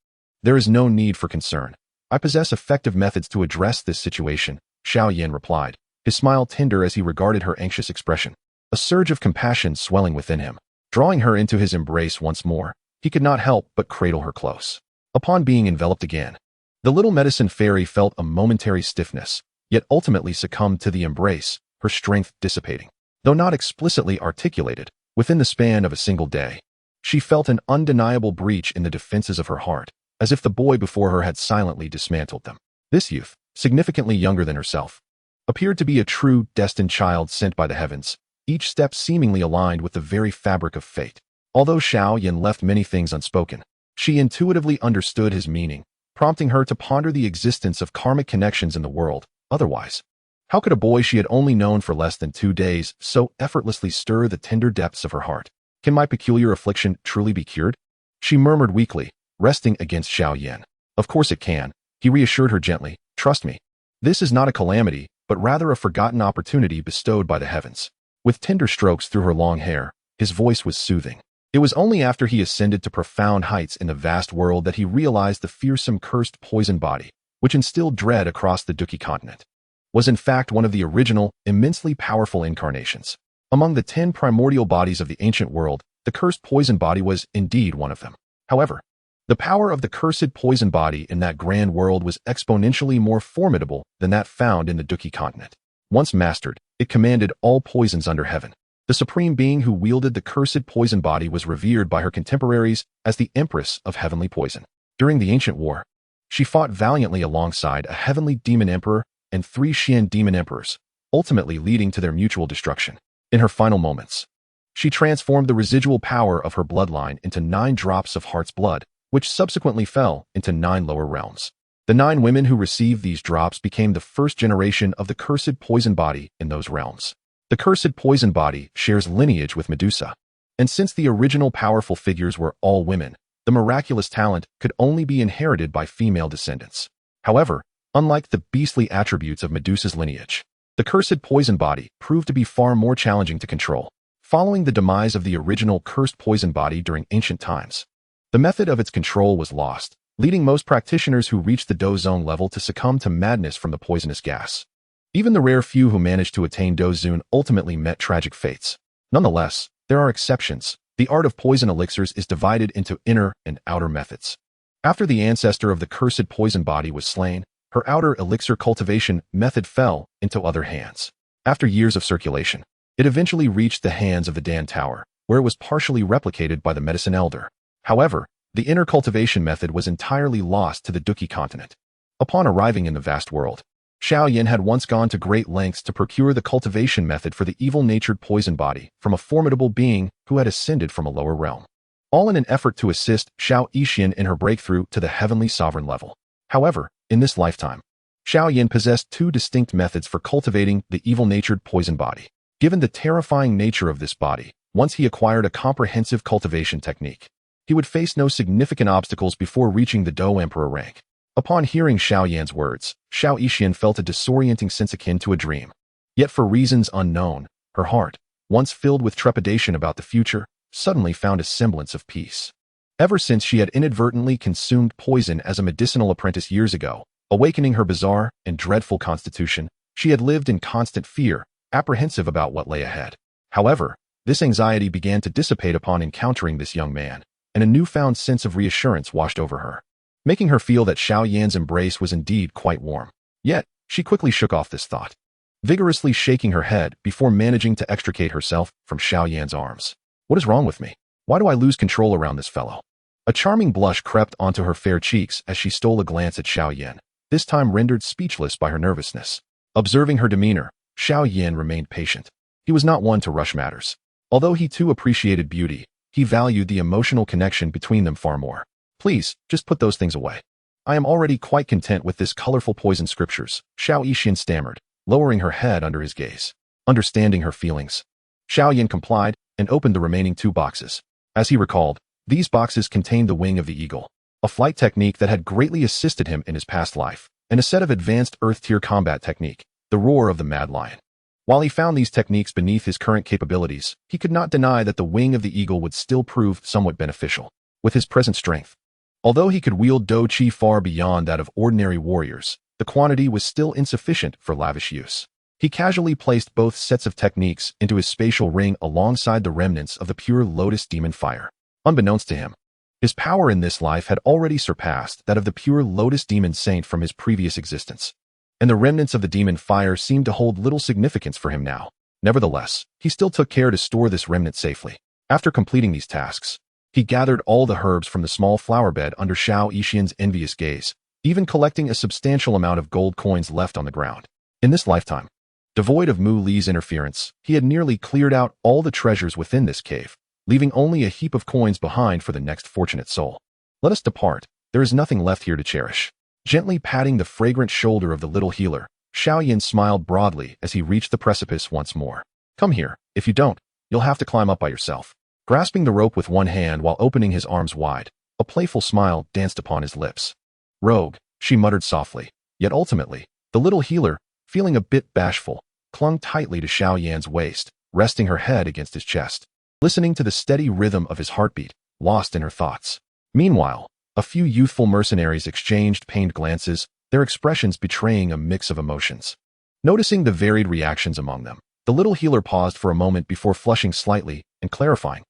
there is no need for concern. I possess effective methods to address this situation, Xiao Yan replied, his smile tender as he regarded her anxious expression. A surge of compassion swelling within him. Drawing her into his embrace once more, he could not help but cradle her close. Upon being enveloped again, the little medicine fairy felt a momentary stiffness, yet ultimately succumbed to the embrace, her strength dissipating. Though not explicitly articulated, within the span of a single day, she felt an undeniable breach in the defenses of her heart, as if the boy before her had silently dismantled them. This youth, significantly younger than herself, appeared to be a true, destined child sent by the heavens, each step seemingly aligned with the very fabric of fate. Although Xiao Yan left many things unspoken, she intuitively understood his meaning, prompting her to ponder the existence of karmic connections in the world. Otherwise, how could a boy she had only known for less than 2 days so effortlessly stir the tender depths of her heart? Can my peculiar affliction truly be cured? She murmured weakly, resting against Xiao Yan. Of course it can, he reassured her gently. Trust me. This is not a calamity, but rather a forgotten opportunity bestowed by the heavens. With tender strokes through her long hair, his voice was soothing. It was only after he ascended to profound heights in the vast world that he realized the fearsome cursed poison body, which instilled dread across the Dou King continent, was in fact one of the original, immensely powerful incarnations. Among the 10 primordial bodies of the ancient world, the cursed poison body was indeed one of them. However, the power of the cursed poison body in that grand world was exponentially more formidable than that found in the Dou King continent. Once mastered, it commanded all poisons under heaven. The supreme being who wielded the cursed poison body was revered by her contemporaries as the Empress of Heavenly Poison. During the ancient war, she fought valiantly alongside a heavenly demon emperor and 3 Shan demon emperors, ultimately leading to their mutual destruction. In her final moments, she transformed the residual power of her bloodline into 9 drops of heart's blood, which subsequently fell into 9 lower realms. The 9 women who received these drops became the first generation of the cursed poison body in those realms. The cursed poison body shares lineage with Medusa, and since the original powerful figures were all women, the miraculous talent could only be inherited by female descendants. However, unlike the beastly attributes of Medusa's lineage, the cursed poison body proved to be far more challenging to control. Following the demise of the original cursed poison body during ancient times, the method of its control was lost, leading most practitioners who reached the Dou Zone level to succumb to madness from the poisonous gas. Even the rare few who managed to attain Dou Zone ultimately met tragic fates. Nonetheless, there are exceptions. The art of poison elixirs is divided into inner and outer methods. After the ancestor of the cursed poison body was slain, her outer elixir cultivation method fell into other hands. After years of circulation, it eventually reached the hands of the Dan Tower, where it was partially replicated by the medicine elder. However, the inner cultivation method was entirely lost to the Dou King continent. Upon arriving in the vast world, Xiao Yan had once gone to great lengths to procure the cultivation method for the evil-natured poison body from a formidable being who had ascended from a lower realm, all in an effort to assist Xiao Yan in her breakthrough to the heavenly sovereign level. However, in this lifetime, Xiao Yan possessed 2 distinct methods for cultivating the evil-natured poison body. Given the terrifying nature of this body, once he acquired a comprehensive cultivation technique, he would face no significant obstacles before reaching the Dou Emperor rank. Upon hearing Xiao Yan's words, Xiao Yan felt a disorienting sense akin to a dream. Yet for reasons unknown, her heart, once filled with trepidation about the future, suddenly found a semblance of peace. Ever since she had inadvertently consumed poison as a medicinal apprentice years ago, awakening her bizarre and dreadful constitution, she had lived in constant fear, apprehensive about what lay ahead. However, this anxiety began to dissipate upon encountering this young man, and a newfound sense of reassurance washed over her, making her feel that Xiao Yan's embrace was indeed quite warm. Yet, she quickly shook off this thought, vigorously shaking her head before managing to extricate herself from Xiao Yan's arms. What is wrong with me? Why do I lose control around this fellow? A charming blush crept onto her fair cheeks as she stole a glance at Xiao Yan, this time rendered speechless by her nervousness. Observing her demeanor, Xiao Yan remained patient. He was not one to rush matters. Although he too appreciated beauty, he valued the emotional connection between them far more. Please, just put those things away. I am already quite content with this colorful poison scriptures, Xiao Yan stammered, lowering her head under his gaze. Understanding her feelings, Xiao Yan complied and opened the remaining 2 boxes. As he recalled, these boxes contained the wing of the eagle, a flight technique that had greatly assisted him in his past life, and a set of advanced Earth-tier combat technique, the roar of the mad lion. While he found these techniques beneath his current capabilities, he could not deny that the wing of the eagle would still prove somewhat beneficial. With his present strength, although he could wield Dou Qi far beyond that of ordinary warriors, the quantity was still insufficient for lavish use. He casually placed both sets of techniques into his spatial ring alongside the remnants of the pure lotus demon fire. Unbeknownst to him, his power in this life had already surpassed that of the pure lotus demon saint from his previous existence, and the remnants of the demon fire seemed to hold little significance for him now. Nevertheless, he still took care to store this remnant safely. After completing these tasks, he gathered all the herbs from the small flower bed under Xiao Yan's envious gaze, even collecting a substantial amount of gold coins left on the ground. In this lifetime, devoid of Mu Li's interference, he had nearly cleared out all the treasures within this cave, leaving only a heap of coins behind for the next fortunate soul. Let us depart. There is nothing left here to cherish. Gently patting the fragrant shoulder of the little healer, Xiao Yan smiled broadly as he reached the precipice once more. Come here. If you don't, you'll have to climb up by yourself. Grasping the rope with one hand while opening his arms wide, a playful smile danced upon his lips. Rogue, she muttered softly. Yet ultimately, the little healer, feeling a bit bashful, clung tightly to Xiao Yan's waist, resting her head against his chest. listening to the steady rhythm of his heartbeat, lost in her thoughts. Meanwhile, a few youthful mercenaries exchanged pained glances, their expressions betraying a mix of emotions. Noticing the varied reactions among them, the little healer paused for a moment before flushing slightly and clarifying,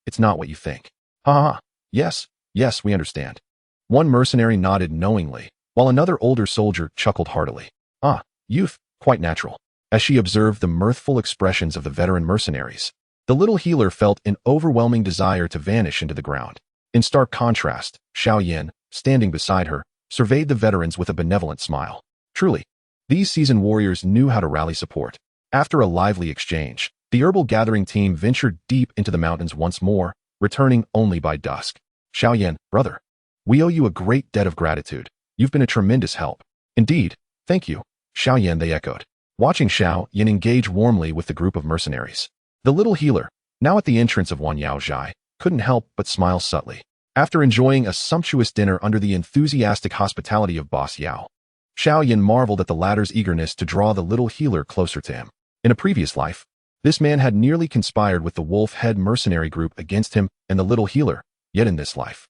it's not what you think. Ha ha, yes, we understand. One mercenary nodded knowingly, while another older soldier chuckled heartily. Youth, quite natural. As she observed the mirthful expressions of the veteran mercenaries, the little healer felt an overwhelming desire to vanish into the ground. In stark contrast, Xiao Yan, standing beside her, surveyed the veterans with a benevolent smile. Truly, these seasoned warriors knew how to rally support. After a lively exchange, the herbal gathering team ventured deep into the mountains once more, returning only by dusk. Xiao Yan, brother, we owe you a great debt of gratitude. You've been a tremendous help. Indeed, thank you, Xiao Yan, they echoed, watching Xiao Yan engage warmly with the group of mercenaries. The little healer, now at the entrance of Wan Yao Zhai, couldn't help but smile subtly. After enjoying a sumptuous dinner under the enthusiastic hospitality of Boss Yao, Xiao Yan marveled at the latter's eagerness to draw the little healer closer to him. In a previous life, this man had nearly conspired with the wolf-head mercenary group against him and the little healer, yet in this life,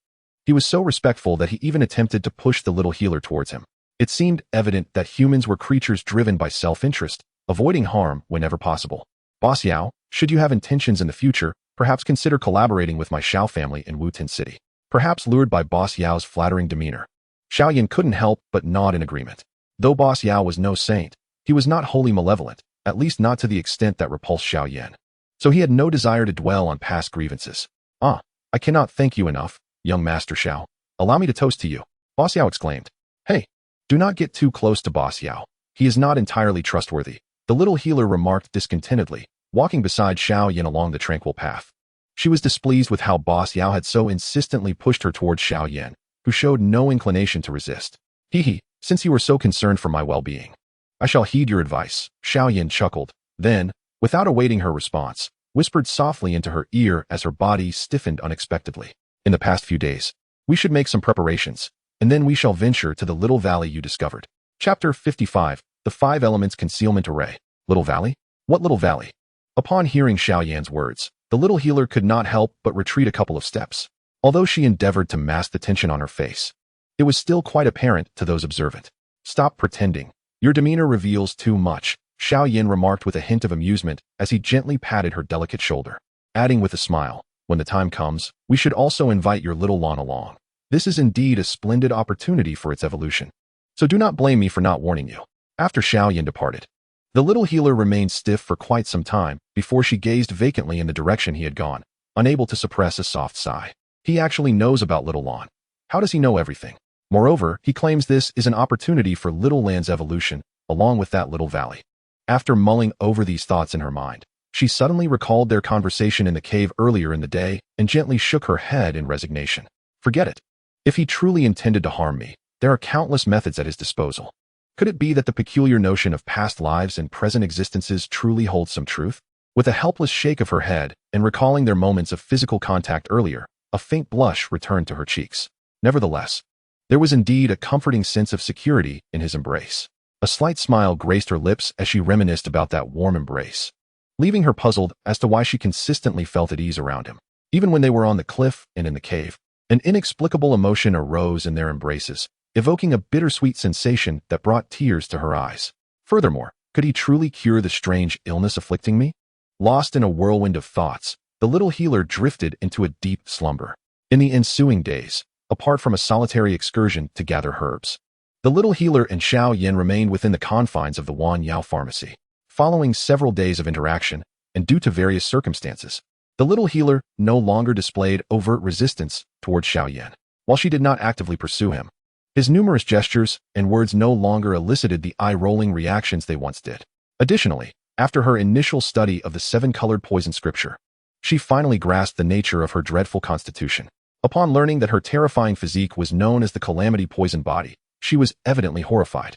he was so respectful that he even attempted to push the little healer towards him. It seemed evident that humans were creatures driven by self-interest, avoiding harm whenever possible. Boss Yao, should you have intentions in the future, perhaps consider collaborating with my Xiao family in Wutin City. Perhaps lured by Boss Yao's flattering demeanor, Xiao Yan couldn't help but nod in agreement. Though Boss Yao was no saint, he was not wholly malevolent, at least not to the extent that repulsed Xiao Yan. So he had no desire to dwell on past grievances. I cannot thank you enough, young Master Xiao. Allow me to toast to you, Boss Yao exclaimed. Hey, do not get too close to Boss Yao. He is not entirely trustworthy, the little healer remarked discontentedly, walking beside Xiao Yan along the tranquil path. She was displeased with how Boss Yao had so insistently pushed her towards Xiao Yan, who showed no inclination to resist. Since you are so concerned for my well-being, I shall heed your advice, Xiao Yan chuckled, then, without awaiting her response, whispered softly into her ear as her body stiffened unexpectedly. In the past few days, we should make some preparations, and then we shall venture to the little valley you discovered. Chapter 55, The 5 Elements Concealment Array. Little valley? What little valley? Upon hearing Xiao Yan's words, the little healer could not help but retreat a couple of steps. Although she endeavored to mask the tension on her face, it was still quite apparent to those observant. Stop pretending. Your demeanor reveals too much, Xiao Yan remarked with a hint of amusement as he gently patted her delicate shoulder, adding with a smile, when the time comes, we should also invite your little Lan along. This is indeed a splendid opportunity for its evolution. So do not blame me for not warning you. After Xiao Yan departed, the little healer remained stiff for quite some time before she gazed vacantly in the direction he had gone, unable to suppress a soft sigh. He actually knows about little Lan. How does he know everything? Moreover, he claims this is an opportunity for little Lan's evolution, along with that little valley. After mulling over these thoughts in her mind, she suddenly recalled their conversation in the cave earlier in the day and gently shook her head in resignation. Forget it. If he truly intended to harm me, there are countless methods at his disposal. Could it be that the peculiar notion of past lives and present existences truly holds some truth? With a helpless shake of her head and recalling their moments of physical contact earlier, a faint blush returned to her cheeks. Nevertheless, there was indeed a comforting sense of security in his embrace. A slight smile graced her lips as she reminisced about that warm embrace, leaving her puzzled as to why she consistently felt at ease around him. Even when they were on the cliff and in the cave, an inexplicable emotion arose in their embraces, evoking a bittersweet sensation that brought tears to her eyes. Furthermore, could he truly cure the strange illness afflicting me? Lost in a whirlwind of thoughts, the little healer drifted into a deep slumber. In the ensuing days, apart from a solitary excursion to gather herbs, the little healer and Xiao Yan remained within the confines of the Wan Yao pharmacy. Following several days of interaction, and due to various circumstances, the little healer no longer displayed overt resistance towards Xiao Yan, while she did not actively pursue him. His numerous gestures and words no longer elicited the eye-rolling reactions they once did. Additionally, after her initial study of the 7-colored poison scripture, she finally grasped the nature of her dreadful constitution. Upon learning that her terrifying physique was known as the Calamity Poison Body, she was evidently horrified,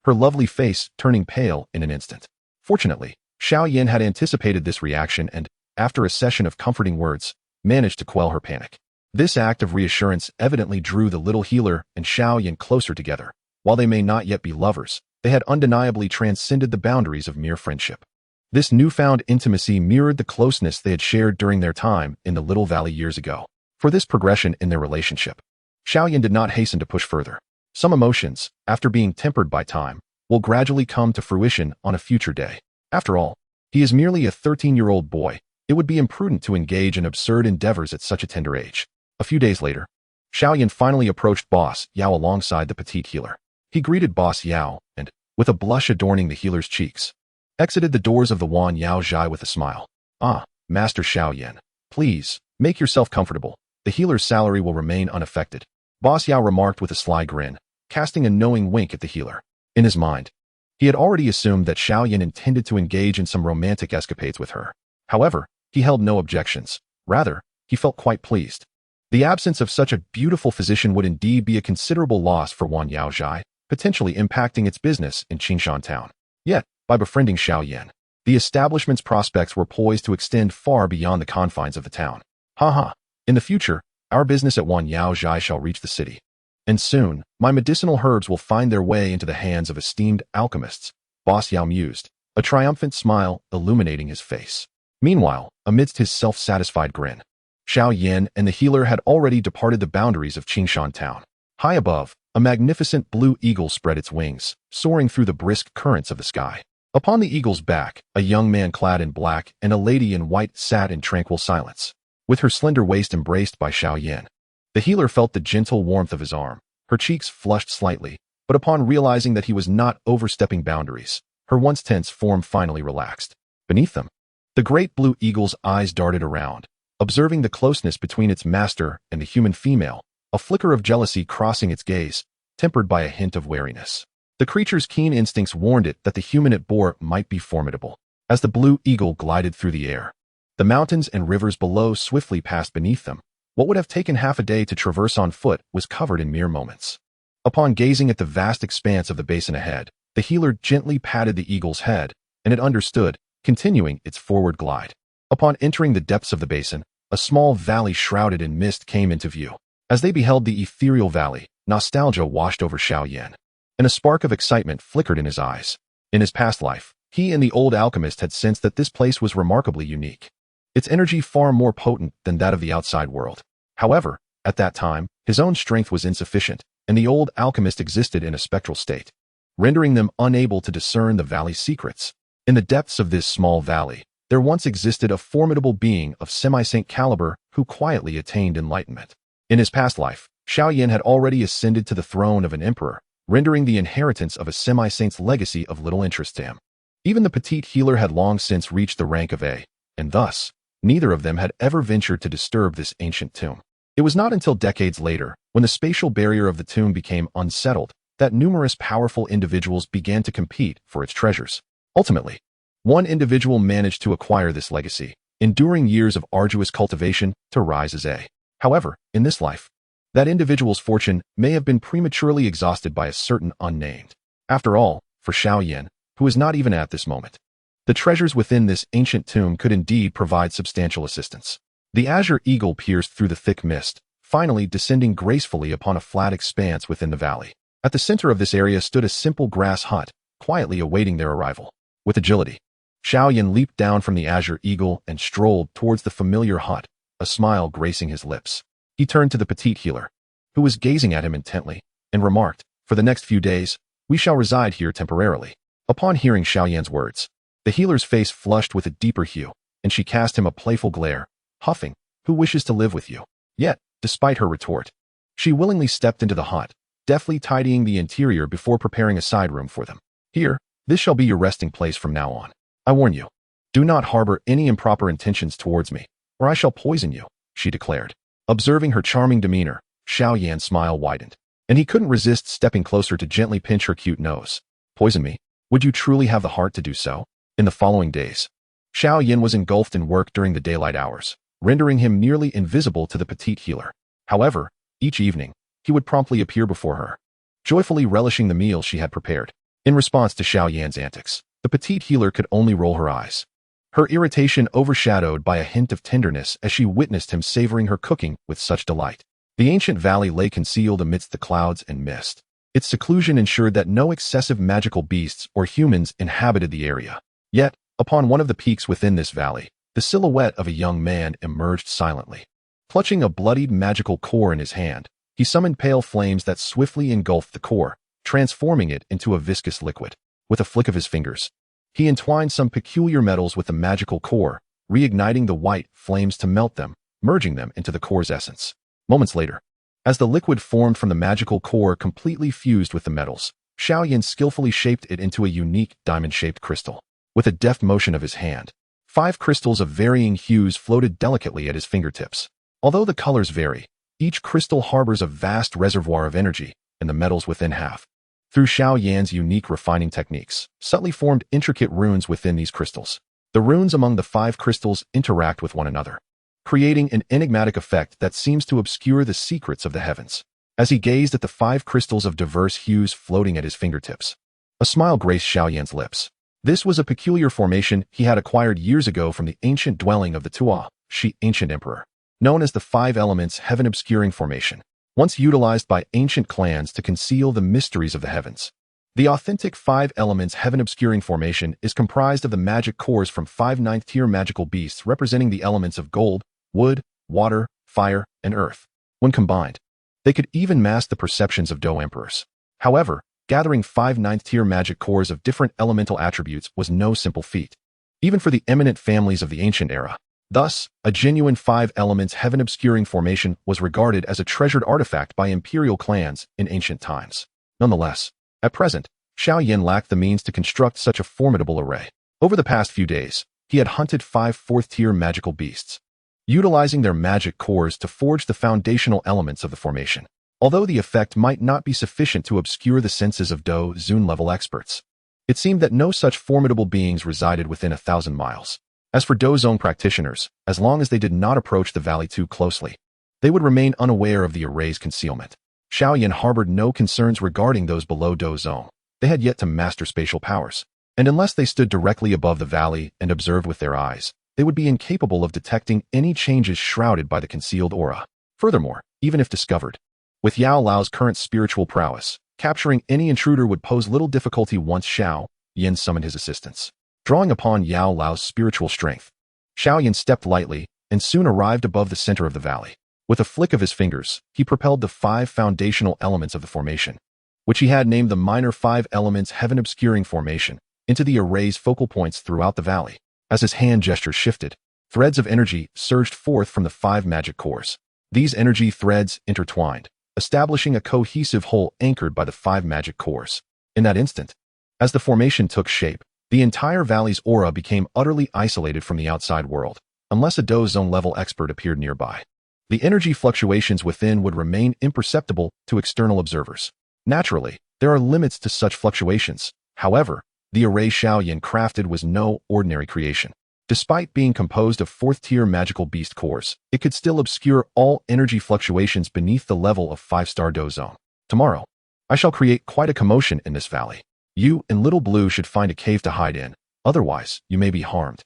her lovely face turning pale in an instant. Fortunately, Xiao Yan had anticipated this reaction and, after a session of comforting words, managed to quell her panic. This act of reassurance evidently drew the little healer and Xiao Yan closer together. While they may not yet be lovers, they had undeniably transcended the boundaries of mere friendship. This newfound intimacy mirrored the closeness they had shared during their time in the Little Valley years ago. For this progression in their relationship, Xiao Yan did not hasten to push further. Some emotions, after being tempered by time, will gradually come to fruition on a future day. After all, he is merely a 13-year-old boy. It would be imprudent to engage in absurd endeavors at such a tender age. A few days later, Xiao Yan finally approached Boss Yao alongside the petite healer. He greeted Boss Yao and, with a blush adorning the healer's cheeks, exited the doors of the Wan Yao Zhai with a smile. "Ah, Master Xiao Yan, please, make yourself comfortable. The healer's salary will remain unaffected," Boss Yao remarked with a sly grin, casting a knowing wink at the healer. In his mind, he had already assumed that Xiao Yan intended to engage in some romantic escapades with her. However, he held no objections. Rather, he felt quite pleased. The absence of such a beautiful physician would indeed be a considerable loss for Wan Yao Zhai, potentially impacting its business in Qingshan town. Yet, by befriending Xiao Yan, the establishment's prospects were poised to extend far beyond the confines of the town. Haha, in the future, our business at Wan Yao Zhai shall reach the city. And soon, my medicinal herbs will find their way into the hands of esteemed alchemists, Boss Yao mused, a triumphant smile illuminating his face. Meanwhile, amidst his self-satisfied grin, Xiao Yan and the healer had already departed the boundaries of Qingshan town. High above, a magnificent blue eagle spread its wings, soaring through the brisk currents of the sky. Upon the eagle's back, a young man clad in black and a lady in white sat in tranquil silence, with her slender waist embraced by Xiao Yan. The healer felt the gentle warmth of his arm. Her cheeks flushed slightly, but upon realizing that he was not overstepping boundaries, her once tense form finally relaxed. Beneath them, the great blue eagle's eyes darted around, observing the closeness between its master and the human female, a flicker of jealousy crossing its gaze, tempered by a hint of wariness. The creature's keen instincts warned it that the human it bore might be formidable. As the blue eagle glided through the air, the mountains and rivers below swiftly passed beneath them. What would have taken half a day to traverse on foot was covered in mere moments. Upon gazing at the vast expanse of the basin ahead, the healer gently patted the eagle's head, and it understood, continuing its forward glide. Upon entering the depths of the basin, a small valley shrouded in mist came into view. As they beheld the ethereal valley, nostalgia washed over Xiao Yan, and a spark of excitement flickered in his eyes. In his past life, he and the old alchemist had sensed that this place was remarkably unique, its energy far more potent than that of the outside world. However, at that time, his own strength was insufficient, and the old alchemist existed in a spectral state, rendering them unable to discern the valley's secrets. In the depths of this small valley, there once existed a formidable being of semi-saint caliber who quietly attained enlightenment. In his past life, Xiao Yan had already ascended to the throne of an emperor, rendering the inheritance of a semi-saint's legacy of little interest to him. Even the petite healer had long since reached the rank of A, and thus, neither of them had ever ventured to disturb this ancient tomb. It was not until decades later, when the spatial barrier of the tomb became unsettled, that numerous powerful individuals began to compete for its treasures. Ultimately, one individual managed to acquire this legacy, enduring years of arduous cultivation to rise as A. However, in this life, that individual's fortune may have been prematurely exhausted by a certain unnamed. After all, for Xiao Yan, who is not even at this moment, the treasures within this ancient tomb could indeed provide substantial assistance. The azure eagle pierced through the thick mist, finally descending gracefully upon a flat expanse within the valley. At the center of this area stood a simple grass hut, quietly awaiting their arrival. With agility, Xiao Yan leaped down from the azure eagle and strolled towards the familiar hut, a smile gracing his lips. He turned to the petite healer, who was gazing at him intently, and remarked, "For the next few days, we shall reside here temporarily." Upon hearing Xiao Yan's words, the healer's face flushed with a deeper hue, and she cast him a playful glare, huffing, "Who wishes to live with you?" Yet, despite her retort, she willingly stepped into the hut, deftly tidying the interior before preparing a side room for them. "Here, this shall be your resting place from now on. I warn you, do not harbor any improper intentions towards me, or I shall poison you," she declared. Observing her charming demeanor, Xiao Yan's smile widened, and he couldn't resist stepping closer to gently pinch her cute nose. "Poison me? Would you truly have the heart to do so?" In the following days, Xiao Yan was engulfed in work during the daylight hours, rendering him nearly invisible to the petite healer. However, each evening, he would promptly appear before her, joyfully relishing the meal she had prepared. In response to Xiao Yan's antics, the petite healer could only roll her eyes, her irritation overshadowed by a hint of tenderness as she witnessed him savoring her cooking with such delight. The ancient valley lay concealed amidst the clouds and mist. Its seclusion ensured that no excessive magical beasts or humans inhabited the area. Yet, Upon one of the peaks within this valley, the silhouette of a young man emerged silently. Clutching a bloodied magical core in his hand, he summoned pale flames that swiftly engulfed the core, transforming it into a viscous liquid. With a flick of his fingers, he entwined some peculiar metals with the magical core, reigniting the white flames to melt them, merging them into the core's essence. Moments later, as the liquid formed from the magical core completely fused with the metals, Xiao Yan skillfully shaped it into a unique diamond-shaped crystal. With a deft motion of his hand, 5 crystals of varying hues floated delicately at his fingertips. Although the colors vary, each crystal harbors a vast reservoir of energy, and the metals within have, through Xiao Yan's unique refining techniques, subtly formed intricate runes within these crystals. The runes among the 5 crystals interact with one another, creating an enigmatic effect that seems to obscure the secrets of the heavens. As he gazed at the 5 crystals of diverse hues floating at his fingertips, a smile graced Xiao Yan's lips. This was a peculiar formation he had acquired years ago from the ancient dwelling of the Tua, Shi ancient emperor, known as the 5 elements heaven-obscuring formation, once utilized by ancient clans to conceal the mysteries of the heavens. The authentic 5 elements heaven-obscuring formation is comprised of the magic cores from 5 ninth-tier magical beasts representing the elements of gold, wood, water, fire, and earth. When combined, they could even mask the perceptions of Dou emperors. However, gathering 5 ninth-tier magic cores of different elemental attributes was no simple feat, even for the eminent families of the ancient era. Thus, a genuine 5 elements heaven-obscuring formation was regarded as a treasured artifact by imperial clans in ancient times. Nonetheless, at present, Xiao Yan lacked the means to construct such a formidable array. Over the past few days, he had hunted 5 fourth-tier magical beasts, utilizing their magic cores to forge the foundational elements of the formation. Although the effect might not be sufficient to obscure the senses of Dou Zun-level experts, it seemed that no such formidable beings resided within 1,000 miles. As for Dou Zone practitioners, as long as they did not approach the valley too closely, they would remain unaware of the array's concealment. Xiao Yan harbored no concerns regarding those below Dou Zone. They had yet to master spatial powers, and unless they stood directly above the valley and observed with their eyes, they would be incapable of detecting any changes shrouded by the concealed aura. Furthermore, even if discovered, with Yao Lao's current spiritual prowess, capturing any intruder would pose little difficulty once Xiao Yan summoned his assistance. Drawing upon Yao Lao's spiritual strength, Xiao Yan stepped lightly and soon arrived above the center of the valley. With a flick of his fingers, he propelled the 5 foundational elements of the formation, which he had named the minor 5 elements heaven-obscuring formation, into the array's focal points throughout the valley. As his hand gesture shifted, threads of energy surged forth from the 5 magic cores. These energy threads intertwined, establishing a cohesive whole anchored by the 5 magic cores. In that instant, as the formation took shape, the entire valley's aura became utterly isolated from the outside world, unless a Dou Zone level expert appeared nearby. The energy fluctuations within would remain imperceptible to external observers. Naturally, there are limits to such fluctuations. However, the array Xiao Yan crafted was no ordinary creation. Despite being composed of 4th-tier magical beast cores, it could still obscure all energy fluctuations beneath the level of 5-star Dou Zone. Tomorrow, I shall create quite a commotion in this valley. You and Little Blue should find a cave to hide in, otherwise you may be harmed.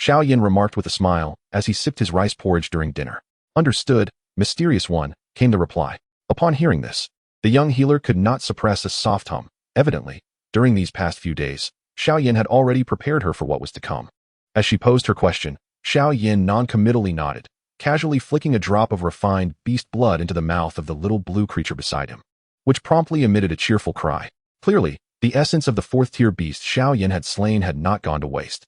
Xiao Yan remarked with a smile as he sipped his rice porridge during dinner. Understood, mysterious one, came the reply. Upon hearing this, the young healer could not suppress a soft hum. Evidently, during these past few days, Xiao Yan had already prepared her for what was to come. As she posed her question, Xiao Yan non-committally nodded, casually flicking a drop of refined beast blood into the mouth of the little blue creature beside him, which promptly emitted a cheerful cry. Clearly, the essence of the 4th-tier beast Xiao Yan had slain had not gone to waste,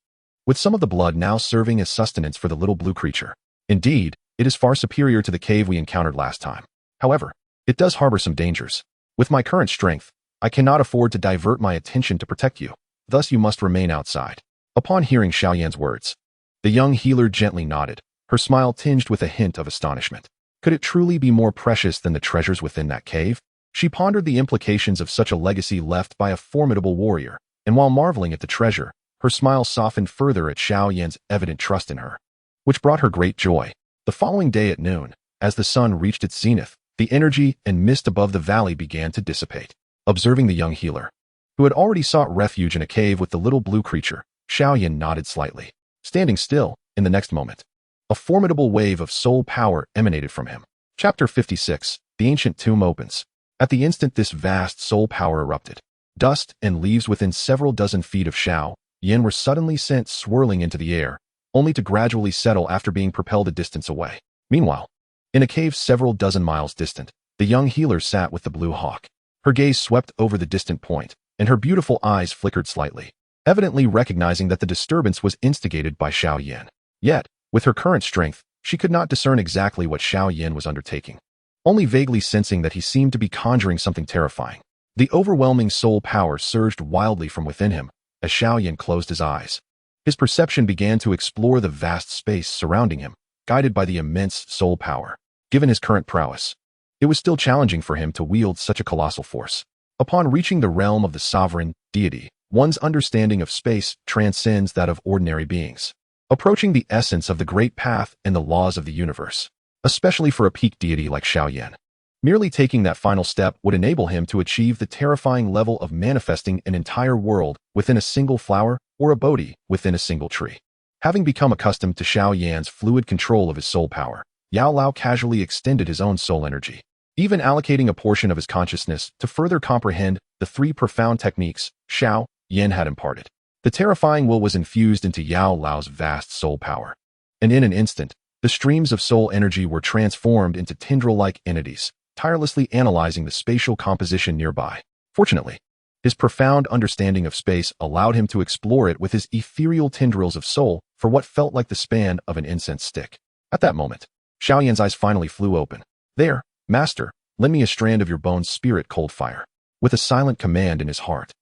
with some of the blood now serving as sustenance for the little blue creature. Indeed, it is far superior to the cave we encountered last time. However, it does harbor some dangers. With my current strength, I cannot afford to divert my attention to protect you. Thus you must remain outside. Upon hearing Xiao Yan's words, the young healer gently nodded, her smile tinged with a hint of astonishment. Could it truly be more precious than the treasures within that cave? She pondered the implications of such a legacy left by a formidable warrior, and while marveling at the treasure, her smile softened further at Xiao Yan's evident trust in her, which brought her great joy. The following day at noon, as the sun reached its zenith, the energy and mist above the valley began to dissipate. Observing the young healer, who had already sought refuge in a cave with the little blue creature, Xiao Yan nodded slightly. Standing still, in the next moment, a formidable wave of soul power emanated from him. Chapter 56, The Ancient Tomb Opens. At the instant this vast soul power erupted, dust and leaves within several dozen feet of Xiao Yan were suddenly sent swirling into the air, only to gradually settle after being propelled a distance away. Meanwhile, in a cave several dozen miles distant, the young healer sat with the blue hawk. Her gaze swept over the distant point, and her beautiful eyes flickered slightly, evidently recognizing that the disturbance was instigated by Xiao Yan. Yet, with her current strength, she could not discern exactly what Xiao Yan was undertaking, only vaguely sensing that he seemed to be conjuring something terrifying. The overwhelming soul power surged wildly from within him as Xiao Yan closed his eyes. His perception began to explore the vast space surrounding him, guided by the immense soul power. Given his current prowess, it was still challenging for him to wield such a colossal force. Upon reaching the realm of the sovereign deity, one's understanding of space transcends that of ordinary beings, approaching the essence of the great path and the laws of the universe, especially for a peak deity like Xiao Yan. Merely taking that final step would enable him to achieve the terrifying level of manifesting an entire world within a single flower or a Bodhi within a single tree. Having become accustomed to Xiao Yan's fluid control of his soul power, Yao Lao casually extended his own soul energy, even allocating a portion of his consciousness to further comprehend the three profound techniques Xiao Yan had imparted. The terrifying will was infused into Yao Lao's vast soul power, and in an instant, the streams of soul energy were transformed into tendril-like entities, tirelessly analyzing the spatial composition nearby. Fortunately, his profound understanding of space allowed him to explore it with his ethereal tendrils of soul for what felt like the span of an incense stick. At that moment, Xiao Yan's eyes finally flew open. "There, Master, lend me a strand of your bone's spirit cold fire." With a silent command in his heart,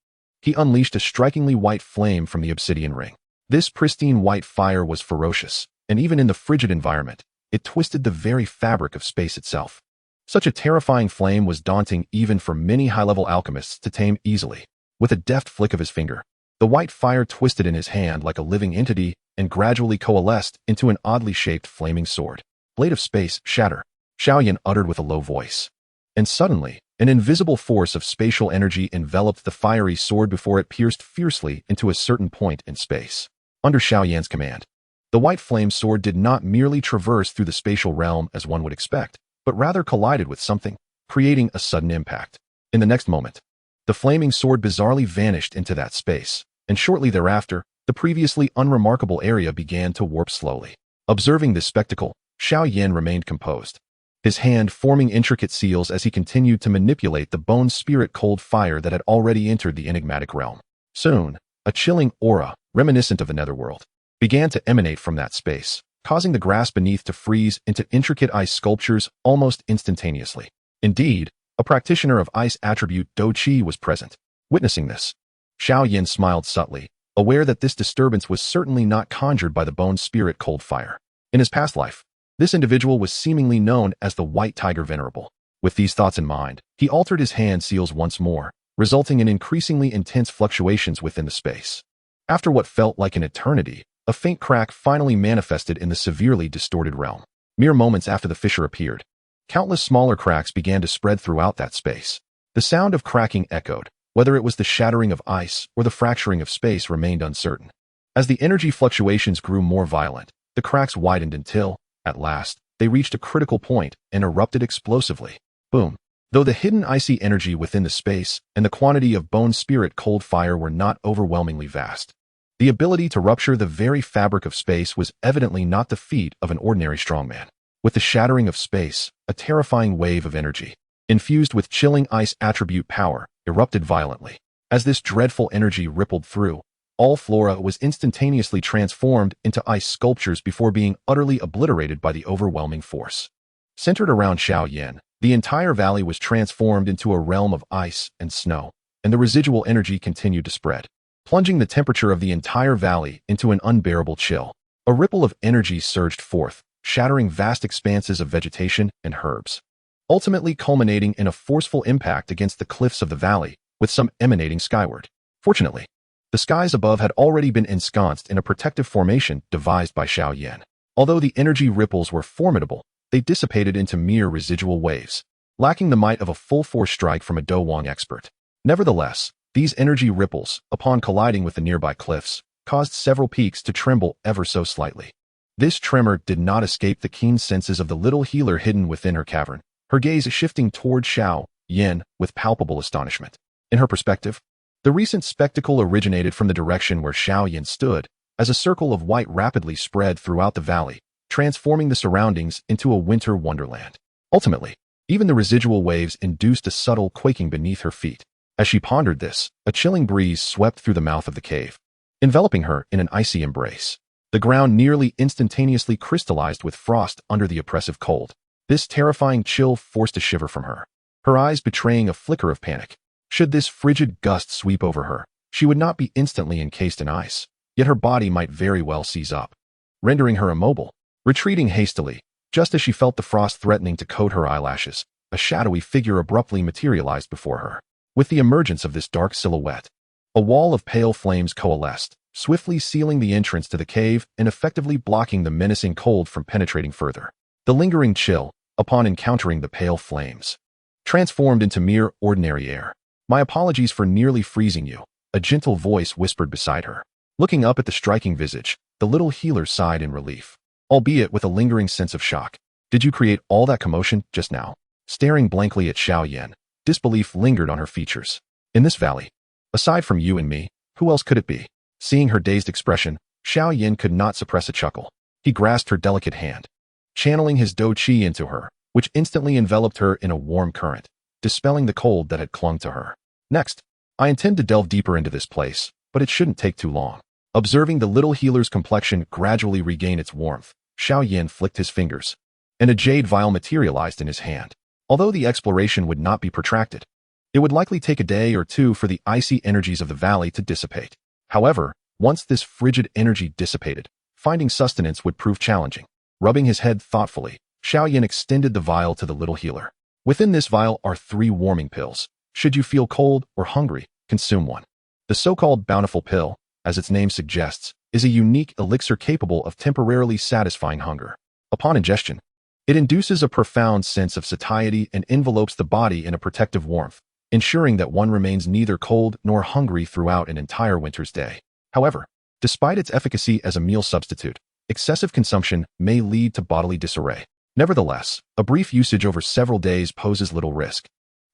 he unleashed a strikingly white flame from the obsidian ring. This pristine white fire was ferocious, and even in the frigid environment, it twisted the very fabric of space itself. Such a terrifying flame was daunting even for many high-level alchemists to tame easily. With a deft flick of his finger, the white fire twisted in his hand like a living entity and gradually coalesced into an oddly shaped flaming sword. "Blade of space, shatter," Xiao Yan uttered with a low voice. And suddenly, an invisible force of spatial energy enveloped the fiery sword before it pierced fiercely into a certain point in space. Under Xiao Yan's command, the white flame sword did not merely traverse through the spatial realm as one would expect, but rather collided with something, creating a sudden impact. In the next moment, the flaming sword bizarrely vanished into that space, and shortly thereafter, the previously unremarkable area began to warp slowly. Observing this spectacle, Xiao Yan remained composed, his hand forming intricate seals as he continued to manipulate the bone spirit cold fire that had already entered the enigmatic realm. Soon, a chilling aura, reminiscent of the netherworld, began to emanate from that space, causing the grass beneath to freeze into intricate ice sculptures almost instantaneously. Indeed, a practitioner of ice attribute Dou King was present. Witnessing this, Xiao Yan smiled subtly, aware that this disturbance was certainly not conjured by the bone spirit cold fire. In his past life, this individual was seemingly known as the White Tiger Venerable. With these thoughts in mind, he altered his hand seals once more, resulting in increasingly intense fluctuations within the space. After what felt like an eternity, a faint crack finally manifested in the severely distorted realm. Mere moments after the fissure appeared, countless smaller cracks began to spread throughout that space. The sound of cracking echoed, whether it was the shattering of ice or the fracturing of space remained uncertain. As the energy fluctuations grew more violent, the cracks widened until, at last, they reached a critical point and erupted explosively. Boom. Though the hidden icy energy within the space and the quantity of bone spirit cold fire were not overwhelmingly vast, the ability to rupture the very fabric of space was evidently not the feat of an ordinary strongman. With the shattering of space, a terrifying wave of energy, infused with chilling ice attribute power, erupted violently. As this dreadful energy rippled through, all flora was instantaneously transformed into ice sculptures before being utterly obliterated by the overwhelming force. Centered around Xiao Yan, the entire valley was transformed into a realm of ice and snow, and the residual energy continued to spread, plunging the temperature of the entire valley into an unbearable chill. A ripple of energy surged forth, shattering vast expanses of vegetation and herbs, ultimately culminating in a forceful impact against the cliffs of the valley, with some emanating skyward. Fortunately, the skies above had already been ensconced in a protective formation devised by Xiao Yan. Although the energy ripples were formidable, they dissipated into mere residual waves, lacking the might of a full-force strike from a Dou Wang expert. Nevertheless, these energy ripples, upon colliding with the nearby cliffs, caused several peaks to tremble ever so slightly. This tremor did not escape the keen senses of the little healer hidden within her cavern, her gaze shifting toward Xiao Yan with palpable astonishment. In her perspective, The recent spectacle originated from the direction where Xiao Yan stood, as a circle of white rapidly spread throughout the valley, transforming the surroundings into a winter wonderland. Ultimately, even the residual waves induced a subtle quaking beneath her feet. As she pondered this, a chilling breeze swept through the mouth of the cave, enveloping her in an icy embrace. The ground nearly instantaneously crystallized with frost under the oppressive cold. This terrifying chill forced a shiver from her, her eyes betraying a flicker of panic. Should this frigid gust sweep over her, she would not be instantly encased in ice, yet her body might very well seize up, rendering her immobile. Retreating hastily, just as she felt the frost threatening to coat her eyelashes, a shadowy figure abruptly materialized before her. With the emergence of this dark silhouette, a wall of pale flames coalesced, swiftly sealing the entrance to the cave and effectively blocking the menacing cold from penetrating further. The lingering chill, upon encountering the pale flames, transformed into mere ordinary air. "My apologies for nearly freezing you," a gentle voice whispered beside her. Looking up at the striking visage, the little healer sighed in relief, albeit with a lingering sense of shock. "Did you create all that commotion just now?" Staring blankly at Xiao Yan, disbelief lingered on her features. "In this valley, aside from you and me, who else could it be?" Seeing her dazed expression, Xiao Yan could not suppress a chuckle. He grasped her delicate hand, channeling his Dou Qi into her, which instantly enveloped her in a warm current, dispelling the cold that had clung to her. "Next, I intend to delve deeper into this place, but it shouldn't take too long." Observing the little healer's complexion gradually regain its warmth, Xiao Yan flicked his fingers, and a jade vial materialized in his hand. Although the exploration would not be protracted, it would likely take a day or two for the icy energies of the valley to dissipate. However, once this frigid energy dissipated, finding sustenance would prove challenging. Rubbing his head thoughtfully, Xiao Yan extended the vial to the little healer. "Within this vial are 3 warming pills. Should you feel cold or hungry, consume one." The so-called bountiful pill, as its name suggests, is a unique elixir capable of temporarily satisfying hunger. Upon ingestion, it induces a profound sense of satiety and envelopes the body in a protective warmth, ensuring that one remains neither cold nor hungry throughout an entire winter's day. However, despite its efficacy as a meal substitute, excessive consumption may lead to bodily disarray. Nevertheless, a brief usage over several days poses little risk.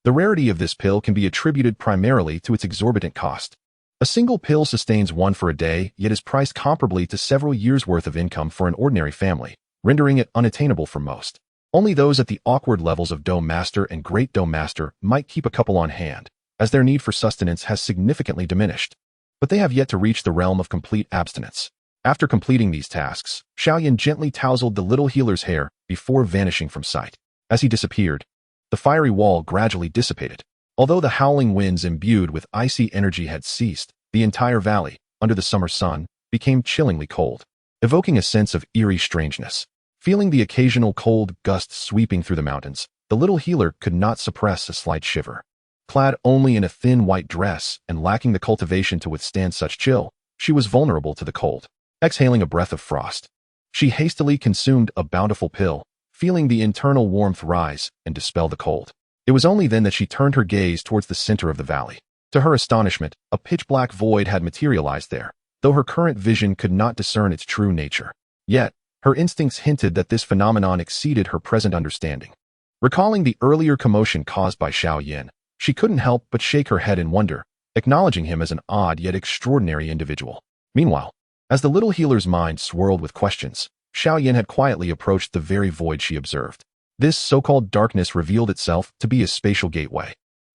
The rarity of this pill can be attributed primarily to its exorbitant cost. A single pill sustains one for a day, yet is priced comparably to several years' worth of income for an ordinary family, rendering it unattainable for most. Only those at the awkward levels of Dou Master and Great Dou Master might keep a couple on hand, as their need for sustenance has significantly diminished. But they have yet to reach the realm of complete abstinence. After completing these tasks, Xiao Yan gently tousled the little healer's hair before vanishing from sight. As he disappeared, the fiery wall gradually dissipated. Although the howling winds imbued with icy energy had ceased, the entire valley, under the summer sun, became chillingly cold, evoking a sense of eerie strangeness. Feeling the occasional cold gusts sweeping through the mountains, the little healer could not suppress a slight shiver. Clad only in a thin white dress and lacking the cultivation to withstand such chill, she was vulnerable to the cold. Exhaling a breath of frost, she hastily consumed a bountiful pill, feeling the internal warmth rise and dispel the cold. It was only then that she turned her gaze towards the center of the valley. To her astonishment, a pitch-black void had materialized there, though her current vision could not discern its true nature. Yet, her instincts hinted that this phenomenon exceeded her present understanding. Recalling the earlier commotion caused by Xiao Yan, she couldn't help but shake her head in wonder, acknowledging him as an odd yet extraordinary individual. Meanwhile, as the little healer's mind swirled with questions, Xiao Yan had quietly approached the very void she observed. This so-called darkness revealed itself to be a spatial gateway,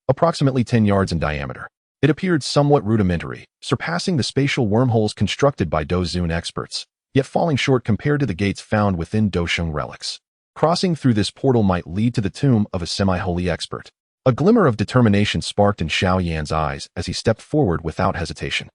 approximately 10 yards in diameter. It appeared somewhat rudimentary, surpassing the spatial wormholes constructed by Dou Zun experts, yet falling short compared to the gates found within Dou Sheng relics. Crossing through this portal might lead to the tomb of a semi-holy expert. A glimmer of determination sparked in Xiao Yan's eyes as he stepped forward without hesitation.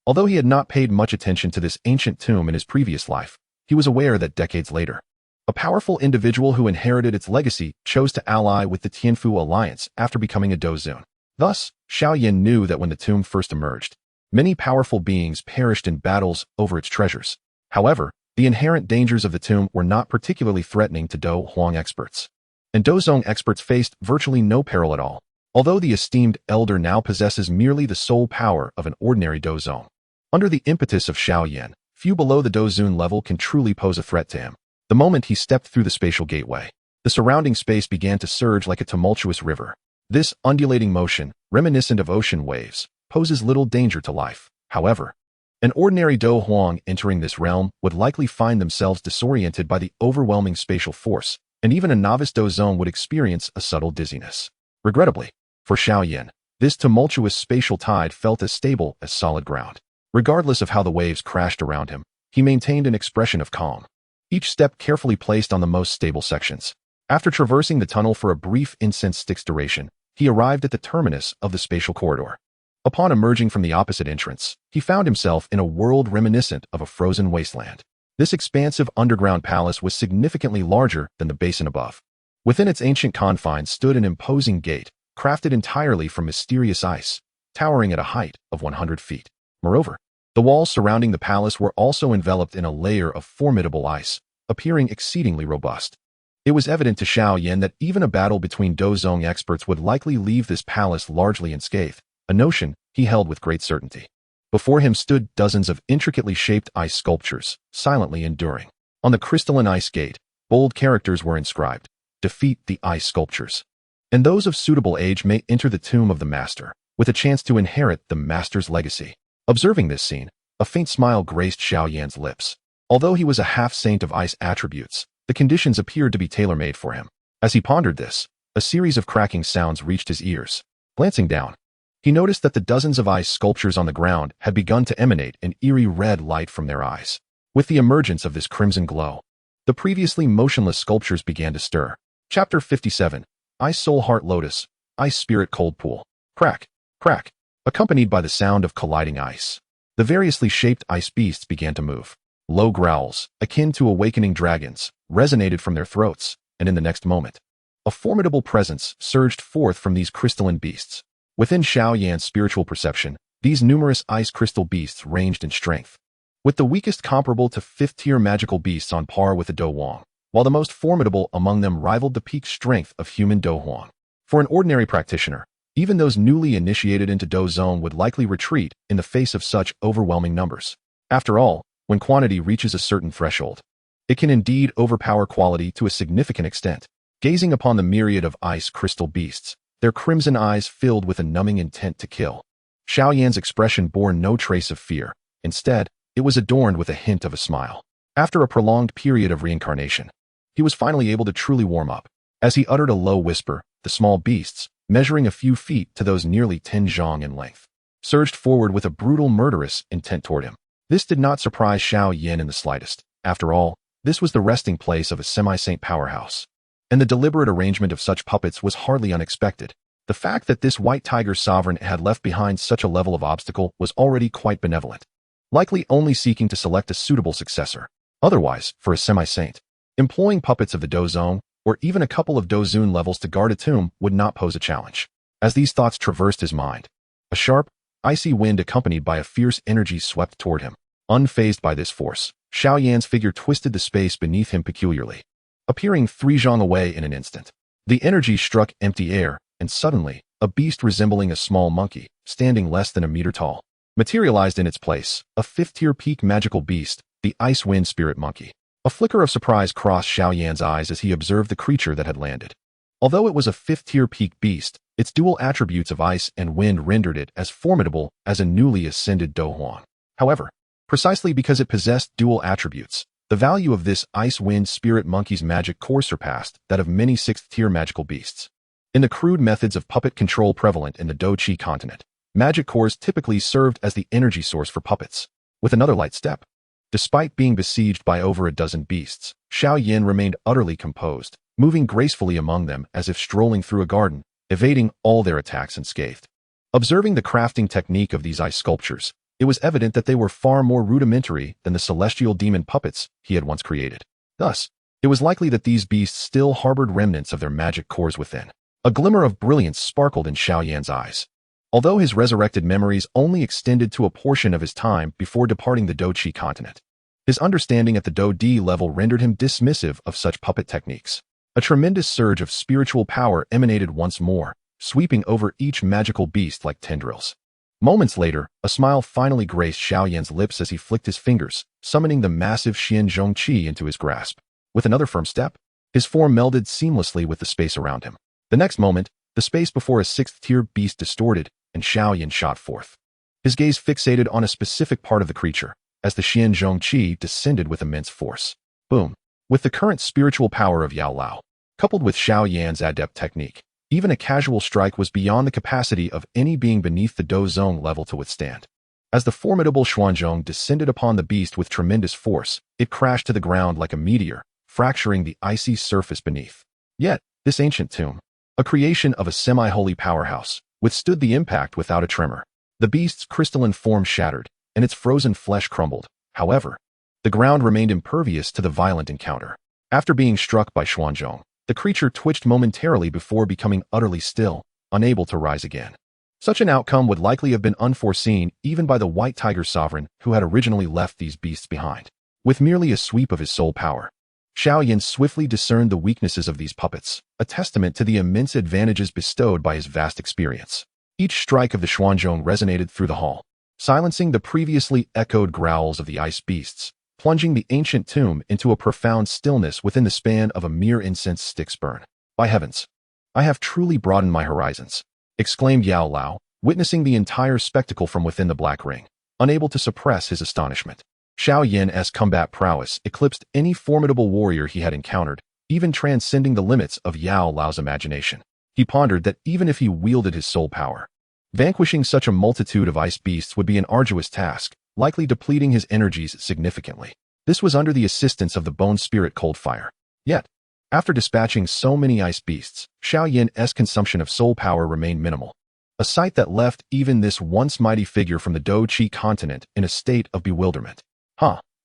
Although he had not paid much attention to this ancient tomb in his previous life, he was aware that decades later, a powerful individual who inherited its legacy chose to ally with the Tianfu Alliance after becoming a Dou Zun. Thus, Xiao Yan knew that when the tomb first emerged, many powerful beings perished in battles over its treasures. However, the inherent dangers of the tomb were not particularly threatening to Dou Huang experts, and Dou Zong experts faced virtually no peril at all, although the esteemed elder now possesses merely the sole power of an ordinary Dou Zong. Under the impetus of Xiao Yan, few below the Dou Zun level can truly pose a threat to him. The moment he stepped through the spatial gateway, the surrounding space began to surge like a tumultuous river. This undulating motion, reminiscent of ocean waves, poses little danger to life. However, an ordinary Dou Huang entering this realm would likely find themselves disoriented by the overwhelming spatial force, and even a novice Dou Zone would experience a subtle dizziness. Regrettably, for Xiao Yan, this tumultuous spatial tide felt as stable as solid ground. Regardless of how the waves crashed around him, he maintained an expression of calm, each step carefully placed on the most stable sections. After traversing the tunnel for a brief incense stick's duration, he arrived at the terminus of the spatial corridor. Upon emerging from the opposite entrance, he found himself in a world reminiscent of a frozen wasteland. This expansive underground palace was significantly larger than the basin above. Within its ancient confines stood an imposing gate, crafted entirely from mysterious ice, towering at a height of 100 feet. Moreover, the walls surrounding the palace were also enveloped in a layer of formidable ice, appearing exceedingly robust. It was evident to Xiao Yan that even a battle between Dou Zong experts would likely leave this palace largely unscathed, a notion he held with great certainty. Before him stood dozens of intricately shaped ice sculptures, silently enduring. On the crystalline ice gate, bold characters were inscribed: "Defeat the ice sculptures, and those of suitable age may enter the tomb of the master, with a chance to inherit the master's legacy." Observing this scene, a faint smile graced Xiao Yan's lips. Although he was a half-saint of ice attributes, the conditions appeared to be tailor-made for him. As he pondered this, a series of cracking sounds reached his ears. Glancing down, he noticed that the dozens of ice sculptures on the ground had begun to emanate an eerie red light from their eyes. With the emergence of this crimson glow, the previously motionless sculptures began to stir. Chapter 57, Ice Soul Heart Lotus, Ice Spirit Cold Pool. Crack, crack, accompanied by the sound of colliding ice. The variously shaped ice beasts began to move. Low growls, akin to awakening dragons, resonated from their throats, and in the next moment, a formidable presence surged forth from these crystalline beasts. Within Xiao Yan's spiritual perception, these numerous ice crystal beasts ranged in strength, with the weakest comparable to fifth-tier magical beasts on par with the Dou Huang, while the most formidable among them rivaled the peak strength of human Dou Huang. For an ordinary practitioner, even those newly initiated into Dou Zone would likely retreat in the face of such overwhelming numbers. After all, when quantity reaches a certain threshold, it can indeed overpower quality to a significant extent. Gazing upon the myriad of ice crystal beasts, their crimson eyes filled with a numbing intent to kill, Xiao Yan's expression bore no trace of fear. Instead, it was adorned with a hint of a smile. After a prolonged period of reincarnation, he was finally able to truly warm up. As he uttered a low whisper, the small beasts, measuring a few feet to those nearly 10 zhang in length, surged forward with a brutal, murderous intent toward him. This did not surprise Xiao Yan in the slightest. After all, this was the resting place of a semi-saint powerhouse, and the deliberate arrangement of such puppets was hardly unexpected. The fact that this white tiger sovereign had left behind such a level of obstacle was already quite benevolent, likely only seeking to select a suitable successor. Otherwise, for a semi-saint, employing puppets of the Dou Zone, or even a couple of Dou Zun levels to guard a tomb would not pose a challenge. As these thoughts traversed his mind, a sharp, icy wind accompanied by a fierce energy swept toward him. Unfazed by this force, Xiao Yan's figure twisted the space beneath him peculiarly, appearing 3 zhang away in an instant. The energy struck empty air, and suddenly, a beast resembling a small monkey, standing less than a meter tall, materialized in its place, a 5th-tier peak magical beast, the Ice Wind Spirit Monkey. A flicker of surprise crossed Xiao Yan's eyes as he observed the creature that had landed. Although it was a 5th-tier peak beast, its dual attributes of ice and wind rendered it as formidable as a newly ascended Dou Huang. However, precisely because it possessed dual attributes, the value of this Ice Wind Spirit Monkey's magic core surpassed that of many 6th-tier magical beasts. In the crude methods of puppet control prevalent in the Dou Qi continent, magic cores typically served as the energy source for puppets. With another light step, despite being besieged by over a dozen beasts, Xiao Yan remained utterly composed, moving gracefully among them as if strolling through a garden, evading all their attacks unscathed. Observing the crafting technique of these ice sculptures, it was evident that they were far more rudimentary than the celestial demon puppets he had once created. Thus, it was likely that these beasts still harbored remnants of their magic cores within. A glimmer of brilliance sparkled in Xiao Yan's eyes. Although his resurrected memories only extended to a portion of his time before departing the Dou Qi continent, his understanding at the Dou Di level rendered him dismissive of such puppet techniques. A tremendous surge of spiritual power emanated once more, sweeping over each magical beast like tendrils. Moments later, a smile finally graced Xiao Yan's lips as he flicked his fingers, summoning the massive Xian Zhong Qi into his grasp. With another firm step, his form melded seamlessly with the space around him. The next moment, the space before a 6th-tier beast distorted, and Xiao Yan shot forth. His gaze fixated on a specific part of the creature, as the Xianzhong Qi descended with immense force. Boom! With the current spiritual power of Yao Lao, coupled with Xiao Yan's adept technique, even a casual strike was beyond the capacity of any being beneath the Dou Zong level to withstand. As the formidable Xuanzhong descended upon the beast with tremendous force, it crashed to the ground like a meteor, fracturing the icy surface beneath. Yet, this ancient tomb, a creation of a semi-holy powerhouse, withstood the impact without a tremor. The beast's crystalline form shattered, and its frozen flesh crumbled. However, the ground remained impervious to the violent encounter. After being struck by Xuanzhong, the creature twitched momentarily before becoming utterly still, unable to rise again. Such an outcome would likely have been unforeseen even by the White Tiger sovereign who had originally left these beasts behind. With merely a sweep of his soul power, Xiao Yan swiftly discerned the weaknesses of these puppets, a testament to the immense advantages bestowed by his vast experience. Each strike of the Xuanzhong resonated through the hall, silencing the previously echoed growls of the ice beasts, plunging the ancient tomb into a profound stillness within the span of a mere incense stick's burn. By heavens, I have truly broadened my horizons, exclaimed Yao Lao, witnessing the entire spectacle from within the black ring, unable to suppress his astonishment. Xiao Yan's combat prowess eclipsed any formidable warrior he had encountered, even transcending the limits of Yao Lao's imagination. He pondered that even if he wielded his soul power, vanquishing such a multitude of ice beasts would be an arduous task, likely depleting his energies significantly. This was under the assistance of the bone spirit cold fire. Yet, after dispatching so many ice beasts, Xiao Yan's consumption of soul power remained minimal, a sight that left even this once mighty figure from the Dou Qi continent in a state of bewilderment.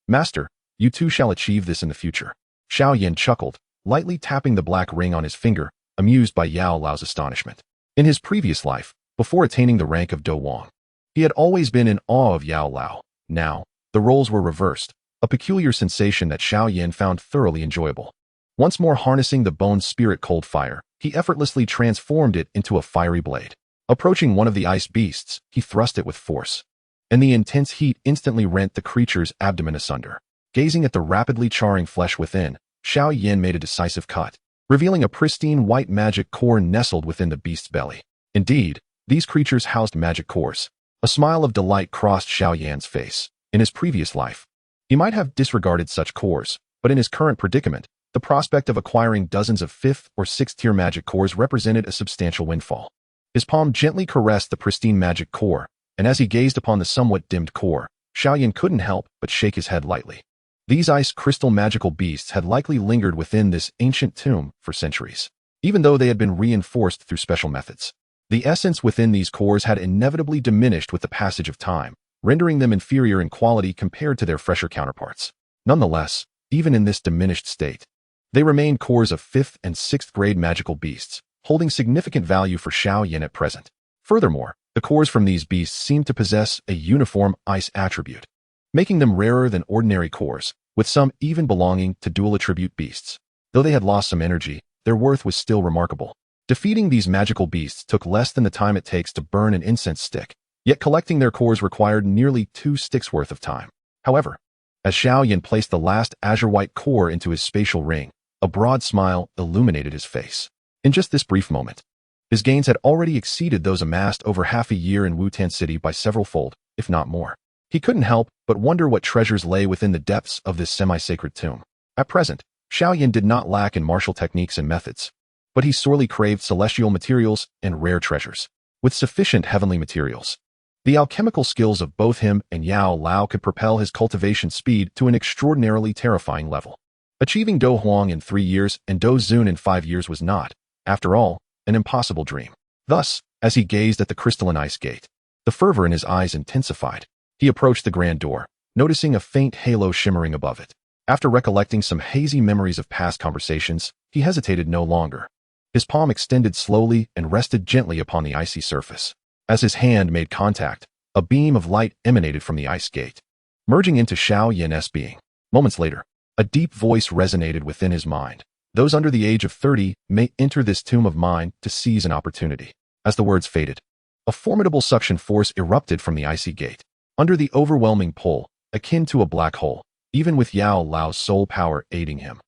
Master, you too shall achieve this in the future. Xiao Yan chuckled, lightly tapping the black ring on his finger, amused by Yao Lao's astonishment. In his previous life, before attaining the rank of Dou Wang, he had always been in awe of Yao Lao. Now, the roles were reversed, a peculiar sensation that Xiao Yan found thoroughly enjoyable. Once more harnessing the bone spirit cold fire, he effortlessly transformed it into a fiery blade. Approaching one of the ice beasts, he thrust it with force, and the intense heat instantly rent the creature's abdomen asunder. Gazing at the rapidly charring flesh within, Xiao Yan made a decisive cut, revealing a pristine white magic core nestled within the beast's belly. Indeed, these creatures housed magic cores. A smile of delight crossed Xiao Yan's face. In his previous life, he might have disregarded such cores, but in his current predicament, the prospect of acquiring dozens of 5th or 6th tier magic cores represented a substantial windfall. His palm gently caressed the pristine magic core, and as he gazed upon the somewhat dimmed core, Xiao Yan couldn't help but shake his head lightly. These ice crystal magical beasts had likely lingered within this ancient tomb for centuries, even though they had been reinforced through special methods. The essence within these cores had inevitably diminished with the passage of time, rendering them inferior in quality compared to their fresher counterparts. Nonetheless, even in this diminished state, they remained cores of 5th and 6th grade magical beasts, holding significant value for Xiao Yan at present. Furthermore, the cores from these beasts seemed to possess a uniform ice attribute, making them rarer than ordinary cores, with some even belonging to dual attribute beasts. Though they had lost some energy, their worth was still remarkable. Defeating these magical beasts took less than the time it takes to burn an incense stick, yet collecting their cores required nearly 2 sticks worth of time. However, as Xiao Yan placed the last azure-white core into his spatial ring, a broad smile illuminated his face. In just this brief moment, his gains had already exceeded those amassed over half a year in Wutan City by several-fold, if not more. He couldn't help but wonder what treasures lay within the depths of this semi-sacred tomb. At present, Xiao Yan did not lack in martial techniques and methods, but he sorely craved celestial materials and rare treasures. With sufficient heavenly materials, the alchemical skills of both him and Yao Lao could propel his cultivation speed to an extraordinarily terrifying level. Achieving Dou Huang in 3 years and Dou Zun in 5 years was not, after all, an impossible dream. Thus, as he gazed at the crystalline ice gate, the fervor in his eyes intensified. He approached the grand door, noticing a faint halo shimmering above it. After recollecting some hazy memories of past conversations, he hesitated no longer. His palm extended slowly and rested gently upon the icy surface. As his hand made contact, a beam of light emanated from the ice gate, merging into Xiao Yan's being. Moments later, a deep voice resonated within his mind. Those under the age of 30 may enter this tomb of mine to seize an opportunity. As the words faded, a formidable suction force erupted from the icy gate. Under the overwhelming pull, akin to a black hole, even with Yao Lao's soul power aiding him,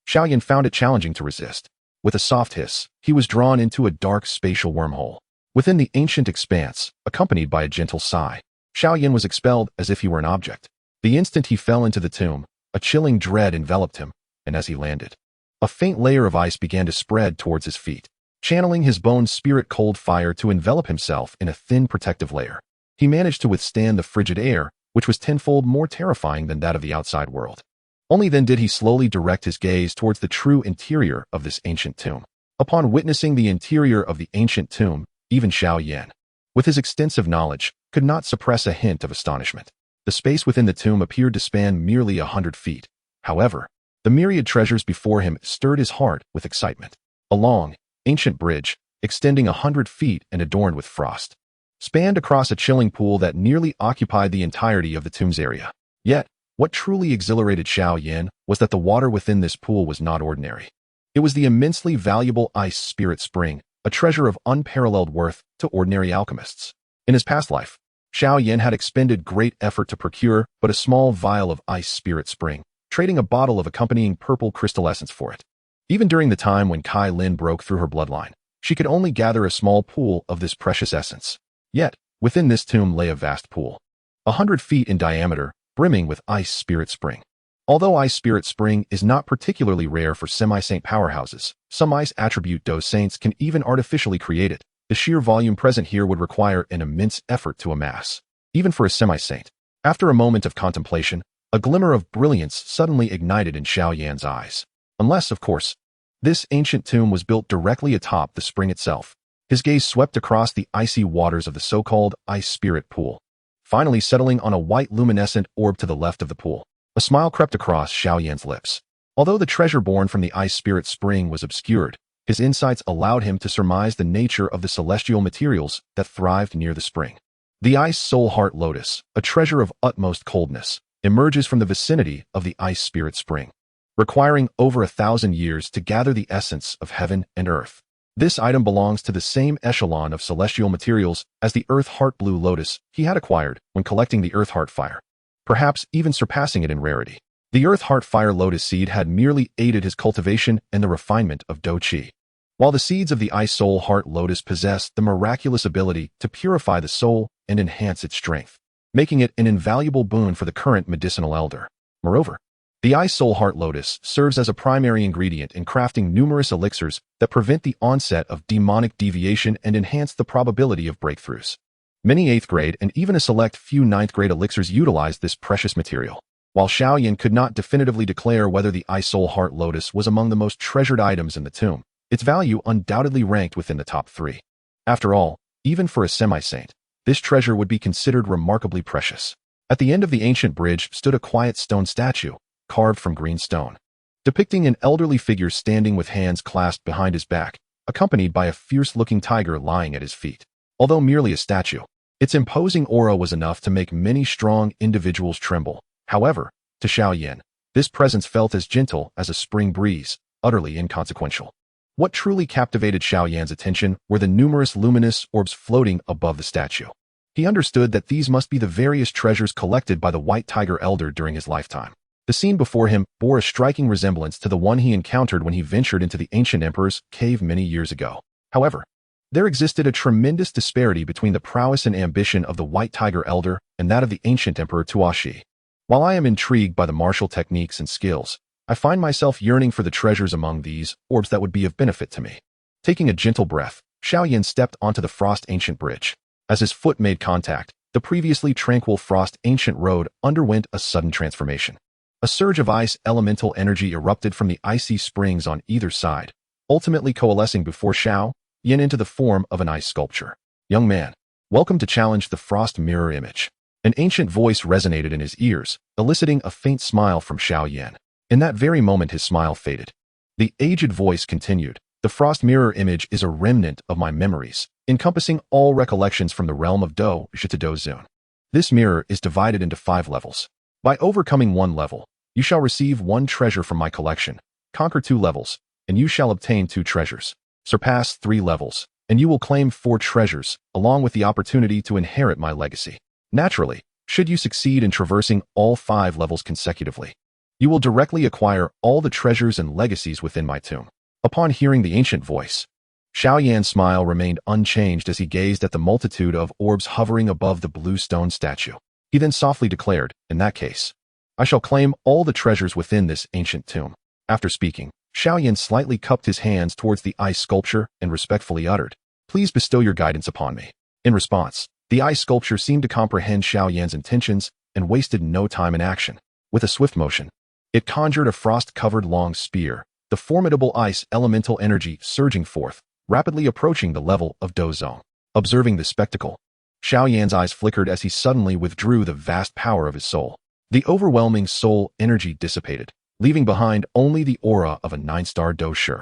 Xiao Yan found it challenging to resist. With a soft hiss, he was drawn into a dark spatial wormhole. Within the ancient expanse, accompanied by a gentle sigh, Xiao Yan was expelled as if he were an object. The instant he fell into the tomb, a chilling dread enveloped him, and as he landed, a faint layer of ice began to spread towards his feet, channeling his bone spirit cold fire to envelop himself in a thin protective layer. He managed to withstand the frigid air, which was tenfold more terrifying than that of the outside world. Only then did he slowly direct his gaze towards the true interior of this ancient tomb. Upon witnessing the interior of the ancient tomb, even Xiao Yan, with his extensive knowledge, could not suppress a hint of astonishment. The space within the tomb appeared to span merely 100 feet. However, the myriad treasures before him stirred his heart with excitement. A long, ancient bridge, extending 100 feet and adorned with frost, spanned across a chilling pool that nearly occupied the entirety of the tomb's area. Yet, what truly exhilarated Xiao Yan was that the water within this pool was not ordinary. It was the immensely valuable ice spirit spring, a treasure of unparalleled worth to ordinary alchemists. In his past life, Xiao Yan had expended great effort to procure but a small vial of ice spirit spring, trading a bottle of accompanying purple crystal essence for it. Even during the time when Kai Lin broke through her bloodline, she could only gather a small pool of this precious essence. Yet, within this tomb lay a vast pool, 100 feet in diameter, brimming with ice spirit spring. Although ice spirit spring is not particularly rare for semi-saint powerhouses, some ice attribute Dou saints can even artificially create it. The sheer volume present here would require an immense effort to amass, even for a semi-saint. After a moment of contemplation, a glimmer of brilliance suddenly ignited in Xiao Yan's eyes. Unless, of course, this ancient tomb was built directly atop the spring itself. His gaze swept across the icy waters of the so-called ice spirit pool, finally settling on a white luminescent orb to the left of the pool. A smile crept across Xiao Yan's lips. Although the treasure born from the ice spirit spring was obscured, his insights allowed him to surmise the nature of the celestial materials that thrived near the spring. The ice soul heart lotus, a treasure of utmost coldness, emerges from the vicinity of the ice spirit spring, requiring over 1,000 years to gather the essence of heaven and earth. This item belongs to the same echelon of celestial materials as the earth heart blue lotus he had acquired when collecting the earth heart fire, perhaps even surpassing it in rarity. The earth heart fire lotus seed had merely aided his cultivation and the refinement of Dou Qi, while the seeds of the ice soul heart lotus possessed the miraculous ability to purify the soul and enhance its strength, making it an invaluable boon for the current medicinal elder. Moreover, the ice soul heart lotus serves as a primary ingredient in crafting numerous elixirs that prevent the onset of demonic deviation and enhance the probability of breakthroughs. Many 8th grade and even a select few 9th grade elixirs utilize this precious material. While Xiao Yan could not definitively declare whether the ice soul heart lotus was among the most treasured items in the tomb, its value undoubtedly ranked within the top 3. After all, even for a semi-saint, this treasure would be considered remarkably precious. At the end of the ancient bridge stood a quiet stone statue, carved from green stone, depicting an elderly figure standing with hands clasped behind his back, accompanied by a fierce-looking tiger lying at his feet. Although merely a statue, its imposing aura was enough to make many strong individuals tremble. However, to Xiao Yan, this presence felt as gentle as a spring breeze, utterly inconsequential. What truly captivated Xiao Yan's attention were the numerous luminous orbs floating above the statue. He understood that these must be the various treasures collected by the White Tiger Elder during his lifetime. The scene before him bore a striking resemblance to the one he encountered when he ventured into the ancient emperor's cave many years ago. However, there existed a tremendous disparity between the prowess and ambition of the White Tiger Elder and that of the ancient emperor Tuashi. While I am intrigued by the martial techniques and skills, I find myself yearning for the treasures among these orbs that would be of benefit to me. Taking a gentle breath, Xiao Yan stepped onto the frost ancient bridge. As his foot made contact, the previously tranquil frost ancient road underwent a sudden transformation. A surge of ice elemental energy erupted from the icy springs on either side, ultimately coalescing before Xiao Yan into the form of an ice sculpture. "Young man, welcome to challenge the frost mirror image." An ancient voice resonated in his ears, eliciting a faint smile from Xiao Yan. In that very moment his smile faded. The aged voice continued, "The frost mirror image is a remnant of my memories, encompassing all recollections from the realm of Dou Zhi to Dou Zun. This mirror is divided into 5 levels. By overcoming 1 level, you shall receive 1 treasure from my collection. Conquer 2 levels, and you shall obtain 2 treasures. Surpass 3 levels, and you will claim 4 treasures, along with the opportunity to inherit my legacy. Naturally, should you succeed in traversing all 5 levels consecutively, you will directly acquire all the treasures and legacies within my tomb." Upon hearing the ancient voice, Xiao Yan's smile remained unchanged as he gazed at the multitude of orbs hovering above the blue stone statue. He then softly declared, "In that case, I shall claim all the treasures within this ancient tomb." After speaking, Xiao Yan slightly cupped his hands towards the ice sculpture and respectfully uttered, "Please bestow your guidance upon me." In response, the ice sculpture seemed to comprehend Xiao Yan's intentions and wasted no time in action. With a swift motion, it conjured a frost-covered long spear, the formidable ice elemental energy surging forth, rapidly approaching the level of Dou Zong. Observing this spectacle, Xiao Yan's eyes flickered as he suddenly withdrew the vast power of his soul. The overwhelming soul energy dissipated, leaving behind only the aura of a 9-star Dou Shi.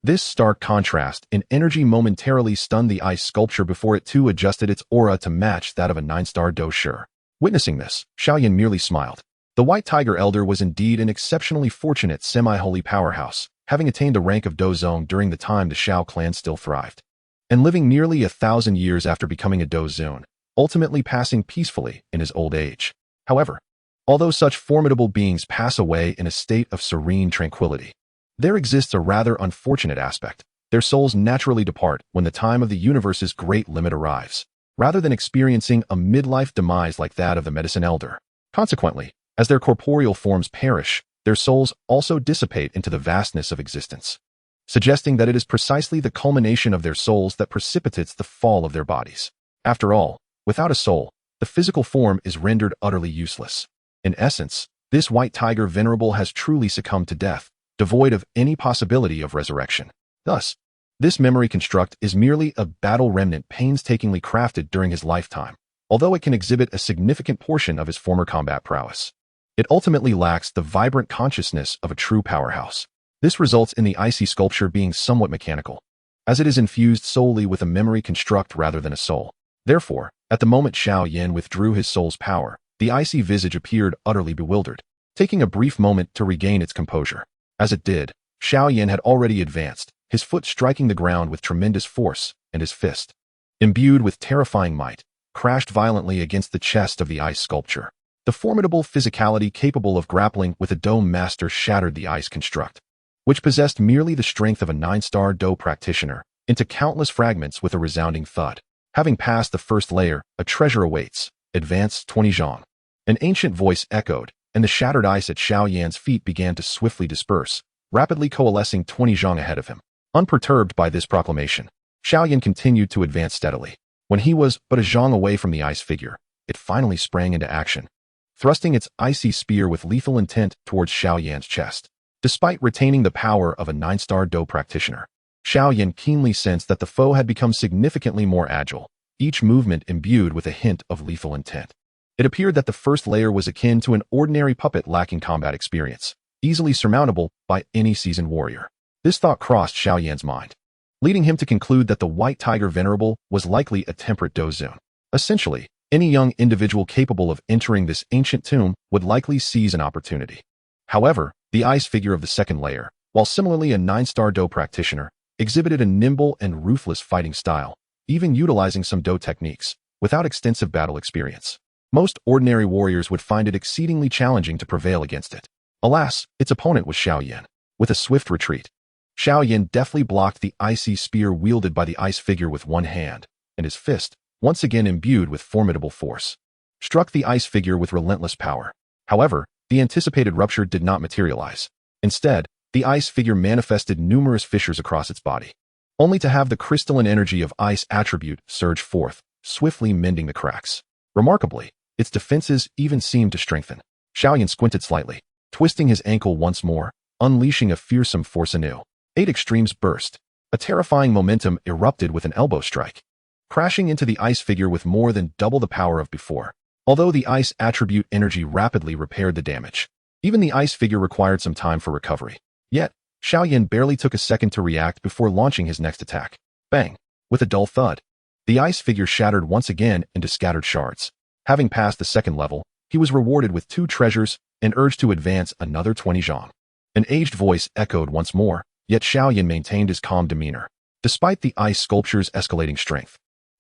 This stark contrast in energy momentarily stunned the ice sculpture before it too adjusted its aura to match that of a 9-star Dou Shi. Witnessing this, Xiao Yan merely smiled. The White Tiger Elder was indeed an exceptionally fortunate semi-holy powerhouse, having attained the rank of Dou Zong during the time the Yao Clan still thrived, and living nearly 1,000 years after becoming a Dou Zun, ultimately passing peacefully in his old age. However, although such formidable beings pass away in a state of serene tranquility, there exists a rather unfortunate aspect. Their souls naturally depart when the time of the universe's great limit arrives, rather than experiencing a midlife demise like that of the Medicine Elder. Consequently, as their corporeal forms perish, their souls also dissipate into the vastness of existence, suggesting that it is precisely the culmination of their souls that precipitates the fall of their bodies. After all, without a soul, the physical form is rendered utterly useless. In essence, this White Tiger Venerable has truly succumbed to death, devoid of any possibility of resurrection. Thus, this memory construct is merely a battle remnant painstakingly crafted during his lifetime, although it can exhibit a significant portion of his former combat prowess. It ultimately lacks the vibrant consciousness of a true powerhouse. This results in the icy sculpture being somewhat mechanical, as it is infused solely with a memory construct rather than a soul. Therefore, at the moment Xiao Yan withdrew his soul's power, the icy visage appeared utterly bewildered, taking a brief moment to regain its composure. As it did, Xiao Yan had already advanced, his foot striking the ground with tremendous force, and his fist, imbued with terrifying might, crashed violently against the chest of the ice sculpture. The formidable physicality capable of grappling with a Dome Master shattered the ice construct, which possessed merely the strength of a 9-star Dou practitioner, into countless fragments with a resounding thud. Having passed the first layer, a treasure awaits. Advance 20 zhang. An ancient voice echoed, and the shattered ice at Xiao Yan's feet began to swiftly disperse, rapidly coalescing 20 zhang ahead of him. Unperturbed by this proclamation, Xiao Yan continued to advance steadily. When he was but a zhang away from the ice figure, it finally sprang into action, thrusting its icy spear with lethal intent towards Xiao Yan's chest. Despite retaining the power of a 9-star Dou practitioner, Xiao Yan keenly sensed that the foe had become significantly more agile, each movement imbued with a hint of lethal intent. It appeared that the first layer was akin to an ordinary puppet lacking combat experience, easily surmountable by any seasoned warrior. This thought crossed Xiao Yan's mind, leading him to conclude that the White Tiger Venerable was likely a temperate Dou Zun. Essentially, any young individual capable of entering this ancient tomb would likely seize an opportunity. However, the ice figure of the second layer, while similarly a 9-star Dou practitioner, exhibited a nimble and ruthless fighting style, even utilizing some Dou techniques, without extensive battle experience. Most ordinary warriors would find it exceedingly challenging to prevail against it. Alas, its opponent was Xiao Yan. With a swift retreat, Xiao Yan deftly blocked the icy spear wielded by the ice figure with one hand, and his fist, once again imbued with formidable force, struck the ice figure with relentless power. However, the anticipated rupture did not materialize. Instead, the ice figure manifested numerous fissures across its body, only to have the crystalline energy of ice attribute surge forth, swiftly mending the cracks. Remarkably, its defenses even seemed to strengthen. Xiao Yan squinted slightly, twisting his ankle once more, unleashing a fearsome force anew. 8 extremes burst. A terrifying momentum erupted with an elbow strike, crashing into the ice figure with more than double the power of before. Although the ice attribute energy rapidly repaired the damage, even the ice figure required some time for recovery. Yet, Xiao Yan barely took a second to react before launching his next attack. Bang! With a dull thud, the ice figure shattered once again into scattered shards. Having passed the second level, he was rewarded with 2 treasures and urged to advance another 20 zhang. An aged voice echoed once more, yet Xiao Yan maintained his calm demeanor. Despite the ice sculpture's escalating strength,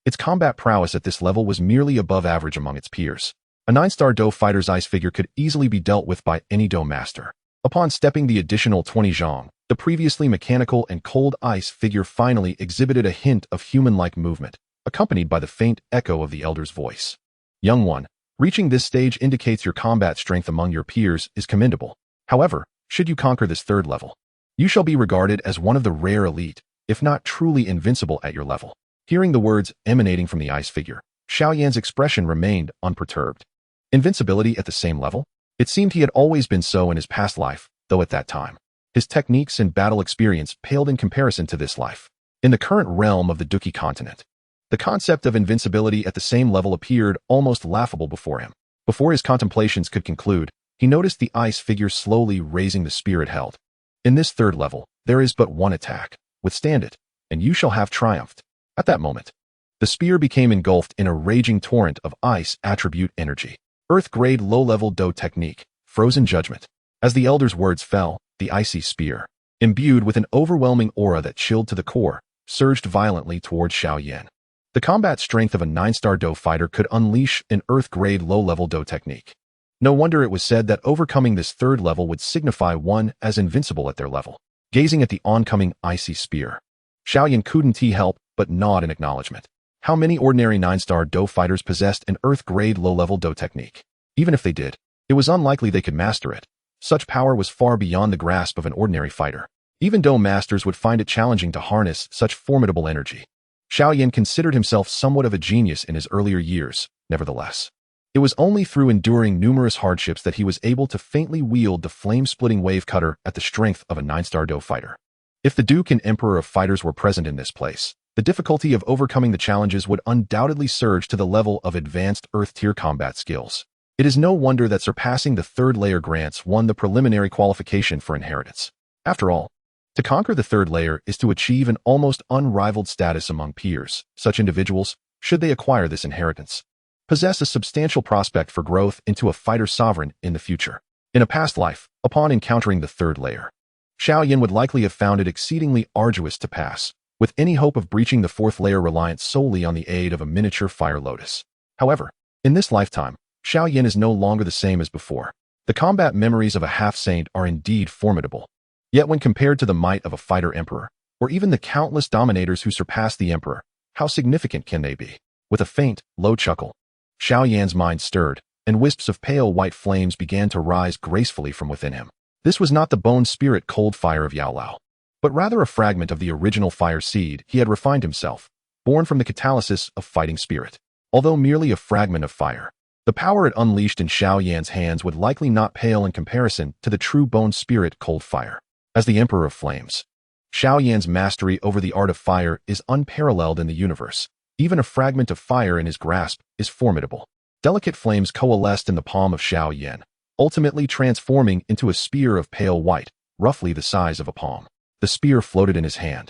its combat prowess at this level was merely above average among its peers. A 9-star Dou fighter's ice figure could easily be dealt with by any Dou master. Upon stepping the additional 20 zhang, The previously mechanical and cold ice figure finally exhibited a hint of human-like movement, accompanied by the faint echo of the elder's voice. Young one, reaching this stage indicates your combat strength among your peers is commendable. However, should you conquer this third level, you shall be regarded as one of the rare elite, if not truly invincible at your level. Hearing the words emanating from the ice figure, Xiao Yan's expression remained unperturbed. Invincibility at the same level? It seemed he had always been so in his past life, though at that time, his techniques and battle experience paled in comparison to this life. In the current realm of the Dou King continent, the concept of invincibility at the same level appeared almost laughable before him. Before his contemplations could conclude, he noticed the ice figure slowly raising the spear it held. In this third level, there is but one attack. Withstand it, and you shall have triumphed. At that moment, the spear became engulfed in a raging torrent of ice attribute energy. Earth-grade low-level Dou technique, frozen judgment. As the elder's words fell, the icy spear, imbued with an overwhelming aura that chilled to the core, surged violently towards Xiao Yan. The combat strength of a 9-star Dou fighter could unleash an earth-grade low-level Dou technique. No wonder it was said that overcoming this third level would signify one as invincible at their level. Gazing at the oncoming icy spear, Xiao Yan couldn't help but nod in acknowledgement. How many ordinary 9-star Dou fighters possessed an earth-grade low-level Dou technique? Even if they did, it was unlikely they could master it. Such power was far beyond the grasp of an ordinary fighter. Even Dou masters would find it challenging to harness such formidable energy. Xiao Yan considered himself somewhat of a genius in his earlier years, nevertheless. It was only through enduring numerous hardships that he was able to faintly wield the flame-splitting wave cutter at the strength of a 9-star Dou fighter. If the Dou King Emperor of fighters were present in this place, the difficulty of overcoming the challenges would undoubtedly surge to the level of advanced Earth-tier combat skills. It is no wonder that surpassing the third layer grants one the preliminary qualification for inheritance. After all, to conquer the third layer is to achieve an almost unrivaled status among peers. Such individuals, should they acquire this inheritance, possess a substantial prospect for growth into a fighter sovereign in the future. In a past life, upon encountering the third layer, Xiao Yan would likely have found it exceedingly arduous to pass, with any hope of breaching the fourth layer reliant solely on the aid of a miniature fire lotus. However, in this lifetime, Xiao Yan is no longer the same as before. The combat memories of a half-saint are indeed formidable. Yet when compared to the might of a fighter emperor, or even the countless dominators who surpass the emperor, how significant can they be? With a faint, low chuckle, Xiao Yan's mind stirred, and wisps of pale white flames began to rise gracefully from within him. This was not the bone spirit cold fire of Yao Lao, but rather a fragment of the original fire seed he had refined himself, born from the catalysis of fighting spirit. Although merely a fragment of fire, the power it unleashed in Xiao Yan's hands would likely not pale in comparison to the true bone spirit cold fire. As the Emperor of Flames, Xiao Yan's mastery over the art of fire is unparalleled in the universe. Even a fragment of fire in his grasp is formidable. Delicate flames coalesced in the palm of Xiao Yan, ultimately transforming into a spear of pale white, roughly the size of a palm. The spear floated in his hand,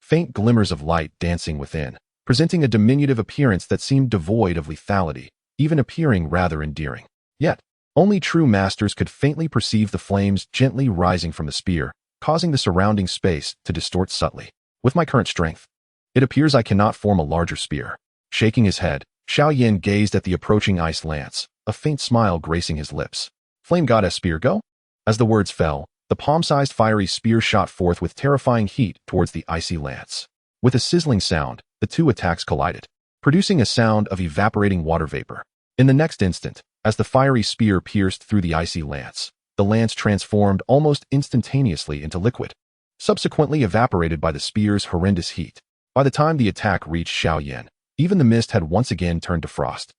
faint glimmers of light dancing within, presenting a diminutive appearance that seemed devoid of lethality, even appearing rather endearing. Yet, only true masters could faintly perceive the flames gently rising from the spear, causing the surrounding space to distort subtly. With my current strength, it appears I cannot form a larger spear. Shaking his head, Xiao Yan gazed at the approaching ice lance, a faint smile gracing his lips. Flame goddess spear, go? As the words fell, the palm-sized fiery spear shot forth with terrifying heat towards the icy lance. With a sizzling sound, the two attacks collided, producing a sound of evaporating water vapor. In the next instant, as the fiery spear pierced through the icy lance, the lance transformed almost instantaneously into liquid, subsequently evaporated by the spear's horrendous heat. By the time the attack reached Xiao Yan, even the mist had once again turned to frost,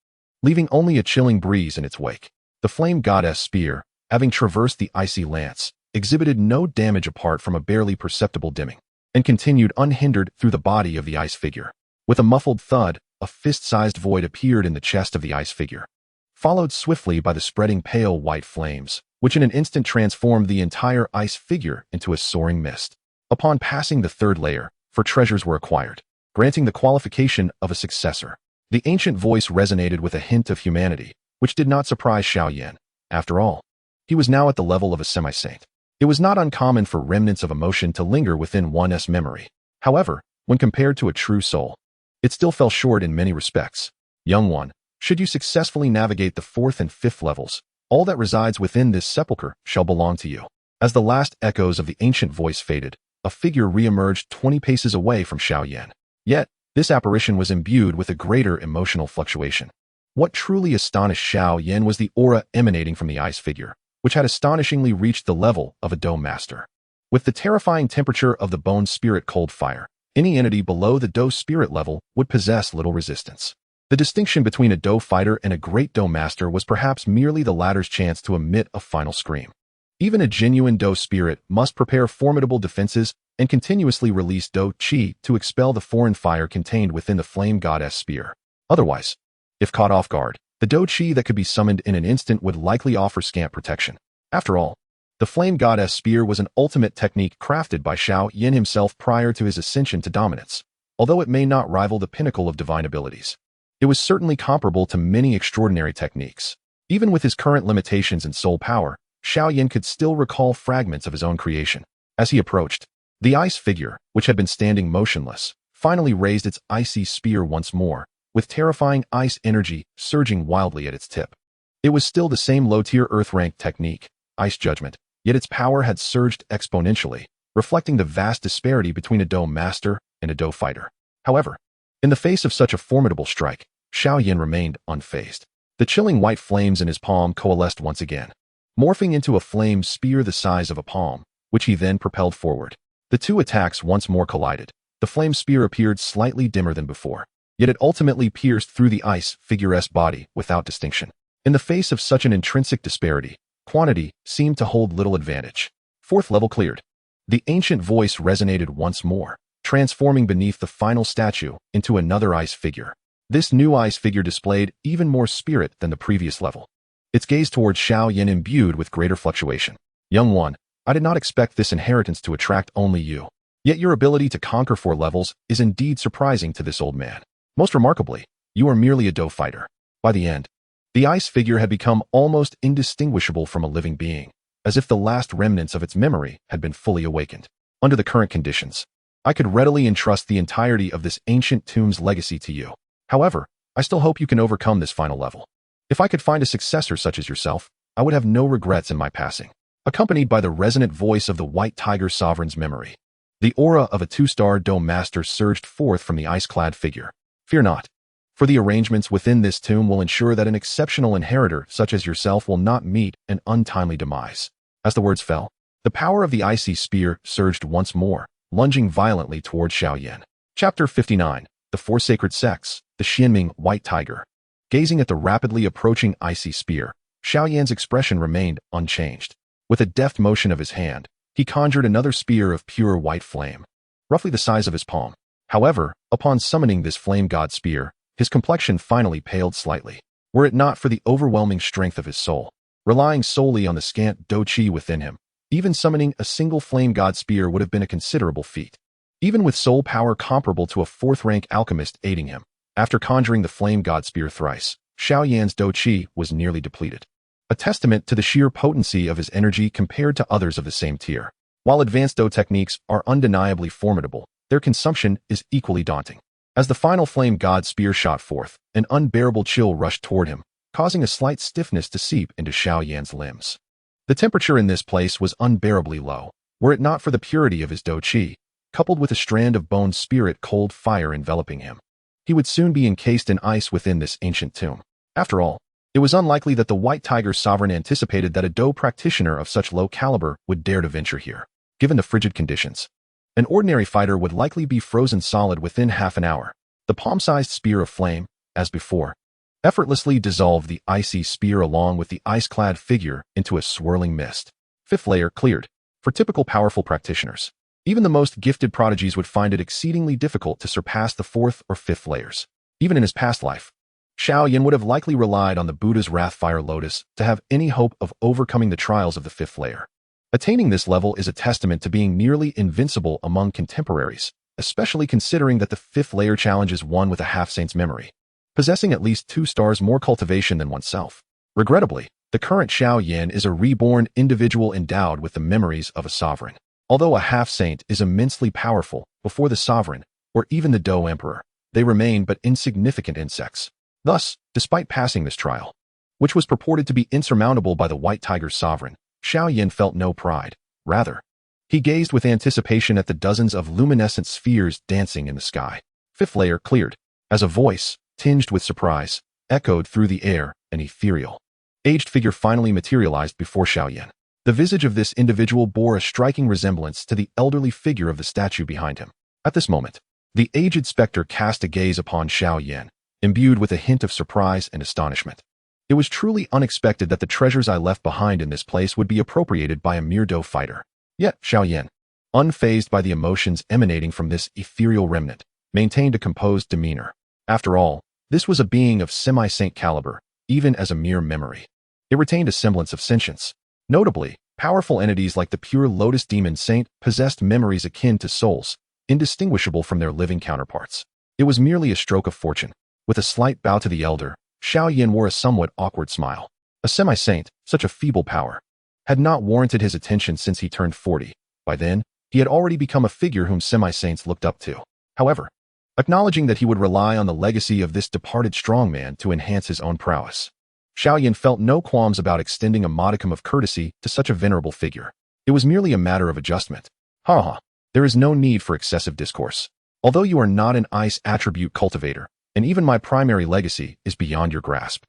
leaving only a chilling breeze in its wake. The flame goddess spear, having traversed the icy lance, exhibited no damage apart from a barely perceptible dimming, and continued unhindered through the body of the ice figure. With a muffled thud, a fist-sized void appeared in the chest of the ice figure, followed swiftly by the spreading pale white flames, which in an instant transformed the entire ice figure into a soaring mist. Upon passing the third layer, for treasures were acquired, granting the qualification of a successor. The ancient voice resonated with a hint of humanity, which did not surprise Xiao Yan. After all, he was now at the level of a semi-saint. It was not uncommon for remnants of emotion to linger within one's memory. However, when compared to a true soul, it still fell short in many respects. Young one, should you successfully navigate the fourth and fifth levels, all that resides within this sepulchre shall belong to you. As the last echoes of the ancient voice faded, a figure re-emerged 20 paces away from Xiao Yan. Yet, this apparition was imbued with a greater emotional fluctuation. What truly astonished Xiao Yan was the aura emanating from the ice figure, which had astonishingly reached the level of a Dou master. With the terrifying temperature of the bone spirit cold fire, any entity below the Dou spirit level would possess little resistance. The distinction between a Dou fighter and a great Dou master was perhaps merely the latter's chance to emit a final scream. Even a genuine Dou spirit must prepare formidable defenses and continuously release Dou Qi to expel the foreign fire contained within the flame goddess spear. Otherwise, if caught off guard, the Dou Qi that could be summoned in an instant would likely offer scant protection. After all, the flame goddess spear was an ultimate technique crafted by Xiao Yan himself prior to his ascension to dominance. Although it may not rival the pinnacle of divine abilities, it was certainly comparable to many extraordinary techniques. Even with his current limitations in soul power, Xiao Yan could still recall fragments of his own creation. As he approached, the ice figure, which had been standing motionless, finally raised its icy spear once more, with terrifying ice energy surging wildly at its tip. It was still the same low-tier earth-ranked technique, Ice Judgment, yet its power had surged exponentially, reflecting the vast disparity between a Dou master and a Dou fighter. However, in the face of such a formidable strike, Xiao Yan remained unfazed. The chilling white flames in his palm coalesced once again, morphing into a flame spear the size of a palm, which he then propelled forward. The two attacks once more collided. The flame spear appeared slightly dimmer than before, yet it ultimately pierced through the ice figure's body without distinction. In the face of such an intrinsic disparity, quantity seemed to hold little advantage. Fourth level cleared. The ancient voice resonated once more, transforming beneath the final statue into another ice figure. This new ice figure displayed even more spirit than the previous level. Its gaze towards Xiao Yan imbued with greater fluctuation. Young one, I did not expect this inheritance to attract only you. Yet your ability to conquer 4 levels is indeed surprising to this old man. Most remarkably, you are merely a Dou fighter. By the end, the ice figure had become almost indistinguishable from a living being, as if the last remnants of its memory had been fully awakened. Under the current conditions, I could readily entrust the entirety of this ancient tomb's legacy to you. However, I still hope you can overcome this final level. If I could find a successor such as yourself, I would have no regrets in my passing. Accompanied by the resonant voice of the White Tiger Sovereign's memory, the aura of a 2-star Dou master surged forth from the ice-clad figure. Fear not, for the arrangements within this tomb will ensure that an exceptional inheritor such as yourself will not meet an untimely demise. As the words fell, the power of the icy spear surged once more, lunging violently toward Xiao Yan. Chapter 59. The Four Sacred Sects, the Xianming White Tiger. Gazing at the rapidly approaching icy spear, Xiao Yan's expression remained unchanged. With a deft motion of his hand, he conjured another spear of pure white flame, roughly the size of his palm. However, upon summoning this flame god spear, his complexion finally paled slightly. Were it not for the overwhelming strength of his soul, relying solely on the scant Dou Qi within him, even summoning a single flame god spear would have been a considerable feat. Even with soul power comparable to a 4th-rank alchemist aiding him, after conjuring the flame god spear thrice, Xiao Yan's Dou Qi was nearly depleted. A testament to the sheer potency of his energy compared to others of the same tier. While advanced Dou techniques are undeniably formidable, their consumption is equally daunting. As the final flame god spear shot forth, an unbearable chill rushed toward him, causing a slight stiffness to seep into Xiao Yan's limbs. The temperature in this place was unbearably low, were it not for the purity of his Dou Qi, coupled with a strand of bone spirit cold fire enveloping him. He would soon be encased in ice within this ancient tomb. After all, it was unlikely that the White Tiger Sovereign anticipated that a Dou practitioner of such low caliber would dare to venture here. Given the frigid conditions, an ordinary fighter would likely be frozen solid within half an hour. The palm-sized spear of flame, as before, effortlessly dissolved the icy spear along with the ice-clad figure into a swirling mist. 5th layer cleared. For typical powerful practitioners, even the most gifted prodigies would find it exceedingly difficult to surpass the 4th or 5th layers. Even in his past life, Xiao Yan would have likely relied on the Buddha's Wrathfire Lotus to have any hope of overcoming the trials of the 5th layer. Attaining this level is a testament to being nearly invincible among contemporaries, especially considering that the 5th layer challenges one with a half-saint's memory, possessing at least 2 stars more cultivation than oneself. Regrettably, the current Xiao Yan is a reborn individual endowed with the memories of a sovereign. Although a half-saint is immensely powerful before the sovereign, or even the Dou Emperor, they remain but insignificant insects. Thus, despite passing this trial, which was purported to be insurmountable by the White Tiger Sovereign, Xiao Yan felt no pride. rather. He gazed with anticipation at the dozens of luminescent spheres dancing in the sky. Fifth layer cleared, as a voice, tinged with surprise, echoed through the air, an ethereal, aged figure finally materialized before Xiao Yan. The visage of this individual bore a striking resemblance to the elderly figure of the statue behind him. At this moment, the aged spectre cast a gaze upon Xiao Yan, imbued with a hint of surprise and astonishment. It was truly unexpected that the treasures I left behind in this place would be appropriated by a mere Dou fighter. Yet Xiao Yan, unfazed by the emotions emanating from this ethereal remnant, maintained a composed demeanor. After all, this was a being of semi-saint caliber, even as a mere memory. It retained a semblance of sentience. Notably, powerful entities like the pure lotus demon saint possessed memories akin to souls, indistinguishable from their living counterparts. It was merely a stroke of fortune. With a slight bow to the elder, Xiao Yan wore a somewhat awkward smile. A semi-saint, such a feeble power, had not warranted his attention since he turned 40. By then, he had already become a figure whom semi-saints looked up to. However, acknowledging that he would rely on the legacy of this departed strongman to enhance his own prowess, Xiao Yan felt no qualms about extending a modicum of courtesy to such a venerable figure. It was merely a matter of adjustment. There is no need for excessive discourse. Although you are not an ice attribute cultivator, and even my primary legacy is beyond your grasp,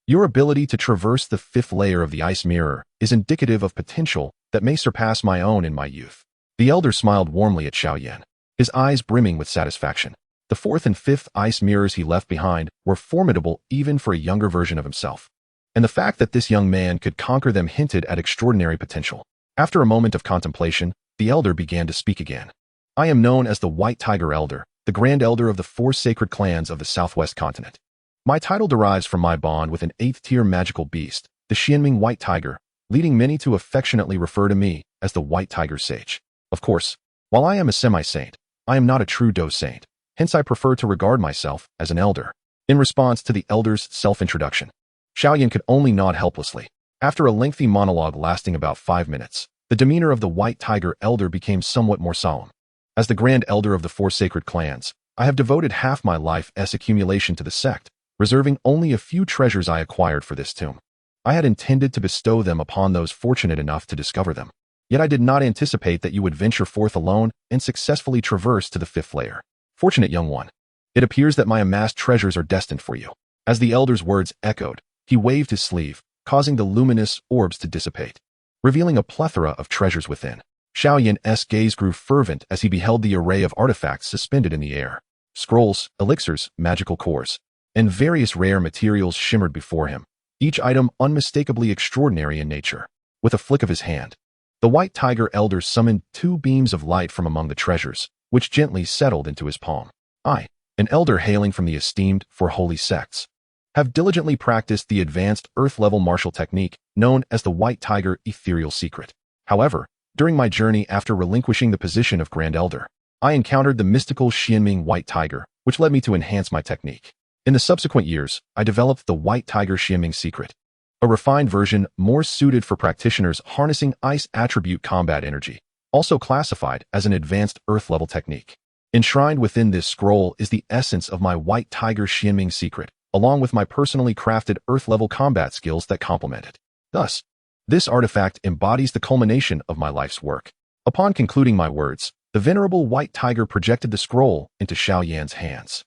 your ability to traverse the fifth layer of the ice mirror is indicative of potential that may surpass my own in my youth. The elder smiled warmly at Xiao Yan, his eyes brimming with satisfaction. The fourth and fifth ice mirrors he left behind were formidable even for a younger version of himself, and the fact that this young man could conquer them hinted at extraordinary potential. After a moment of contemplation, the elder began to speak again. I am known as the White Tiger Elder, the Grand Elder of the 4 sacred clans of the Southwest continent. My title derives from my bond with an 8th-tier magical beast, the Xianming White Tiger, leading many to affectionately refer to me as the White Tiger Sage. Of course, while I am a semi-saint, I am not a true Dou saint, hence I prefer to regard myself as an elder. In response to the elder's self-introduction, Xiao Yan could only nod helplessly. After a lengthy monologue lasting about 5 minutes, the demeanor of the White Tiger Elder became somewhat more solemn. As the Grand Elder of the 4 sacred clans, I have devoted half my life's accumulation to the sect, reserving only a few treasures I acquired for this tomb. I had intended to bestow them upon those fortunate enough to discover them. Yet I did not anticipate that you would venture forth alone and successfully traverse to the 5th layer. Fortunate young one. It appears that my amassed treasures are destined for you. As the elder's words echoed, he waved his sleeve, causing the luminous orbs to dissipate, revealing a plethora of treasures within. Xiao Yan's gaze grew fervent as he beheld the array of artifacts suspended in the air. Scrolls, elixirs, magical cores, and various rare materials shimmered before him, each item unmistakably extraordinary in nature. With a flick of his hand, the White Tiger Elder summoned 2 beams of light from among the treasures, which gently settled into his palm. I, an elder hailing from the esteemed 4 holy sects, have diligently practiced the advanced earth-level martial technique known as the White Tiger Ethereal Secret. However, during my journey after relinquishing the position of Grand Elder, I encountered the mystical Xianming White Tiger, which led me to enhance my technique. In the subsequent years, I developed the White Tiger Xianming Secret, a refined version more suited for practitioners harnessing ice attribute combat energy, also classified as an advanced earth-level technique. Enshrined within this scroll is the essence of my White Tiger Xianming Secret, along with my personally crafted earth-level combat skills that complement it. Thus, this artifact embodies the culmination of my life's work. Upon concluding my words, the venerable White Tiger projected the scroll into Xiao Yan's hands.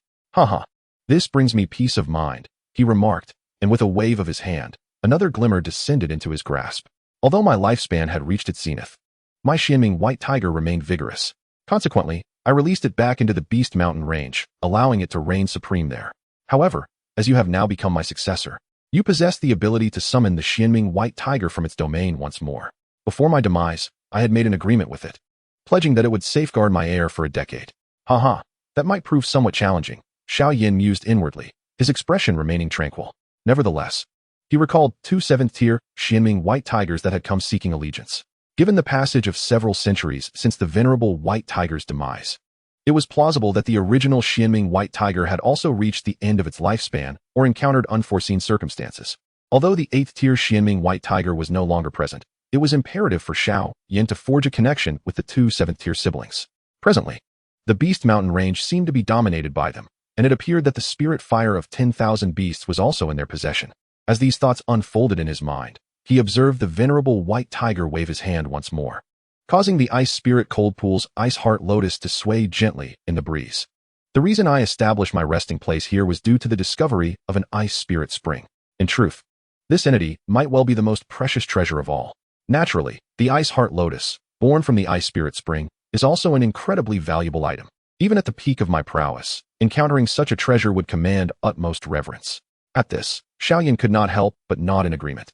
This brings me peace of mind, he remarked, and with a wave of his hand, another glimmer descended into his grasp. Although my lifespan had reached its zenith, my Xianming White Tiger remained vigorous. Consequently, I released it back into the Beast Mountain range, allowing it to reign supreme there. However, as you have now become my successor, you possess the ability to summon the Xianming White Tiger from its domain once more. Before my demise, I had made an agreement with it, pledging that it would safeguard my heir for a decade. That might prove somewhat challenging, Xiao Yan mused inwardly, his expression remaining tranquil. Nevertheless, he recalled 2 7th-tier Xianming White Tigers that had come seeking allegiance. Given the passage of several centuries since the venerable White Tiger's demise, it was plausible that the original Xianming White Tiger had also reached the end of its lifespan or encountered unforeseen circumstances. Although the 8th-tier Xianming White Tiger was no longer present, it was imperative for Xiao Yan to forge a connection with the 2 7th-tier siblings. Presently, the Beast Mountain range seemed to be dominated by them, and it appeared that the spirit fire of 10,000 beasts was also in their possession. As these thoughts unfolded in his mind, he observed the venerable White Tiger wave his hand once more. causing the Ice Spirit Cold Pool's Ice Heart Lotus to sway gently in the breeze. The reason I established my resting place here was due to the discovery of an Ice Spirit Spring. In truth, this entity might well be the most precious treasure of all. Naturally, the Ice Heart Lotus, born from the Ice Spirit Spring, is also an incredibly valuable item. Even at the peak of my prowess, encountering such a treasure would command utmost reverence. At this, Xiao Yan could not help but nod in agreement.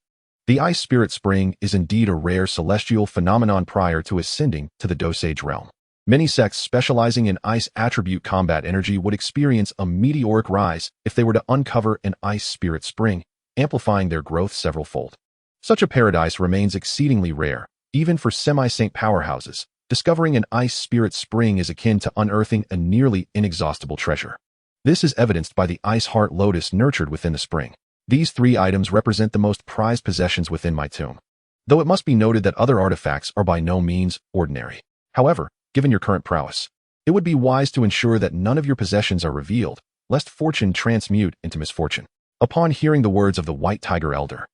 The Ice Spirit Spring is indeed a rare celestial phenomenon prior to ascending to the Dosage realm. Many sects specializing in ice attribute combat energy would experience a meteoric rise if they were to uncover an Ice Spirit Spring, amplifying their growth several-fold. Such a paradise remains exceedingly rare, even for semi-saint powerhouses. Discovering an Ice Spirit Spring is akin to unearthing a nearly inexhaustible treasure. This is evidenced by the Ice Heart Lotus nurtured within the spring. These 3 items represent the most prized possessions within my tomb. Though it must be noted that other artifacts are by no means ordinary. However, given your current prowess, it would be wise to ensure that none of your possessions are revealed, lest fortune transmute into misfortune. Upon hearing the words of the White Tiger Elder,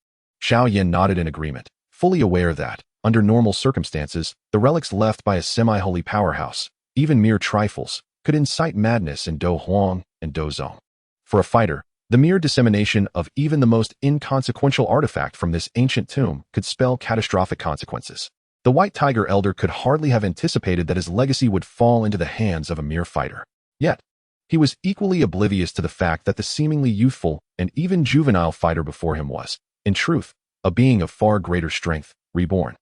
Xiao Yan nodded in agreement, fully aware that, under normal circumstances, the relics left by a semi-holy powerhouse, even mere trifles, could incite madness in Dou Huang and Dou Zong. For a fighter, the mere dissemination of even the most inconsequential artifact from this ancient tomb could spell catastrophic consequences. The White Tiger Elder could hardly have anticipated that his legacy would fall into the hands of a mere fighter. Yet, he was equally oblivious to the fact that the seemingly youthful and even juvenile fighter before him was, in truth, a being of far greater strength, reborn.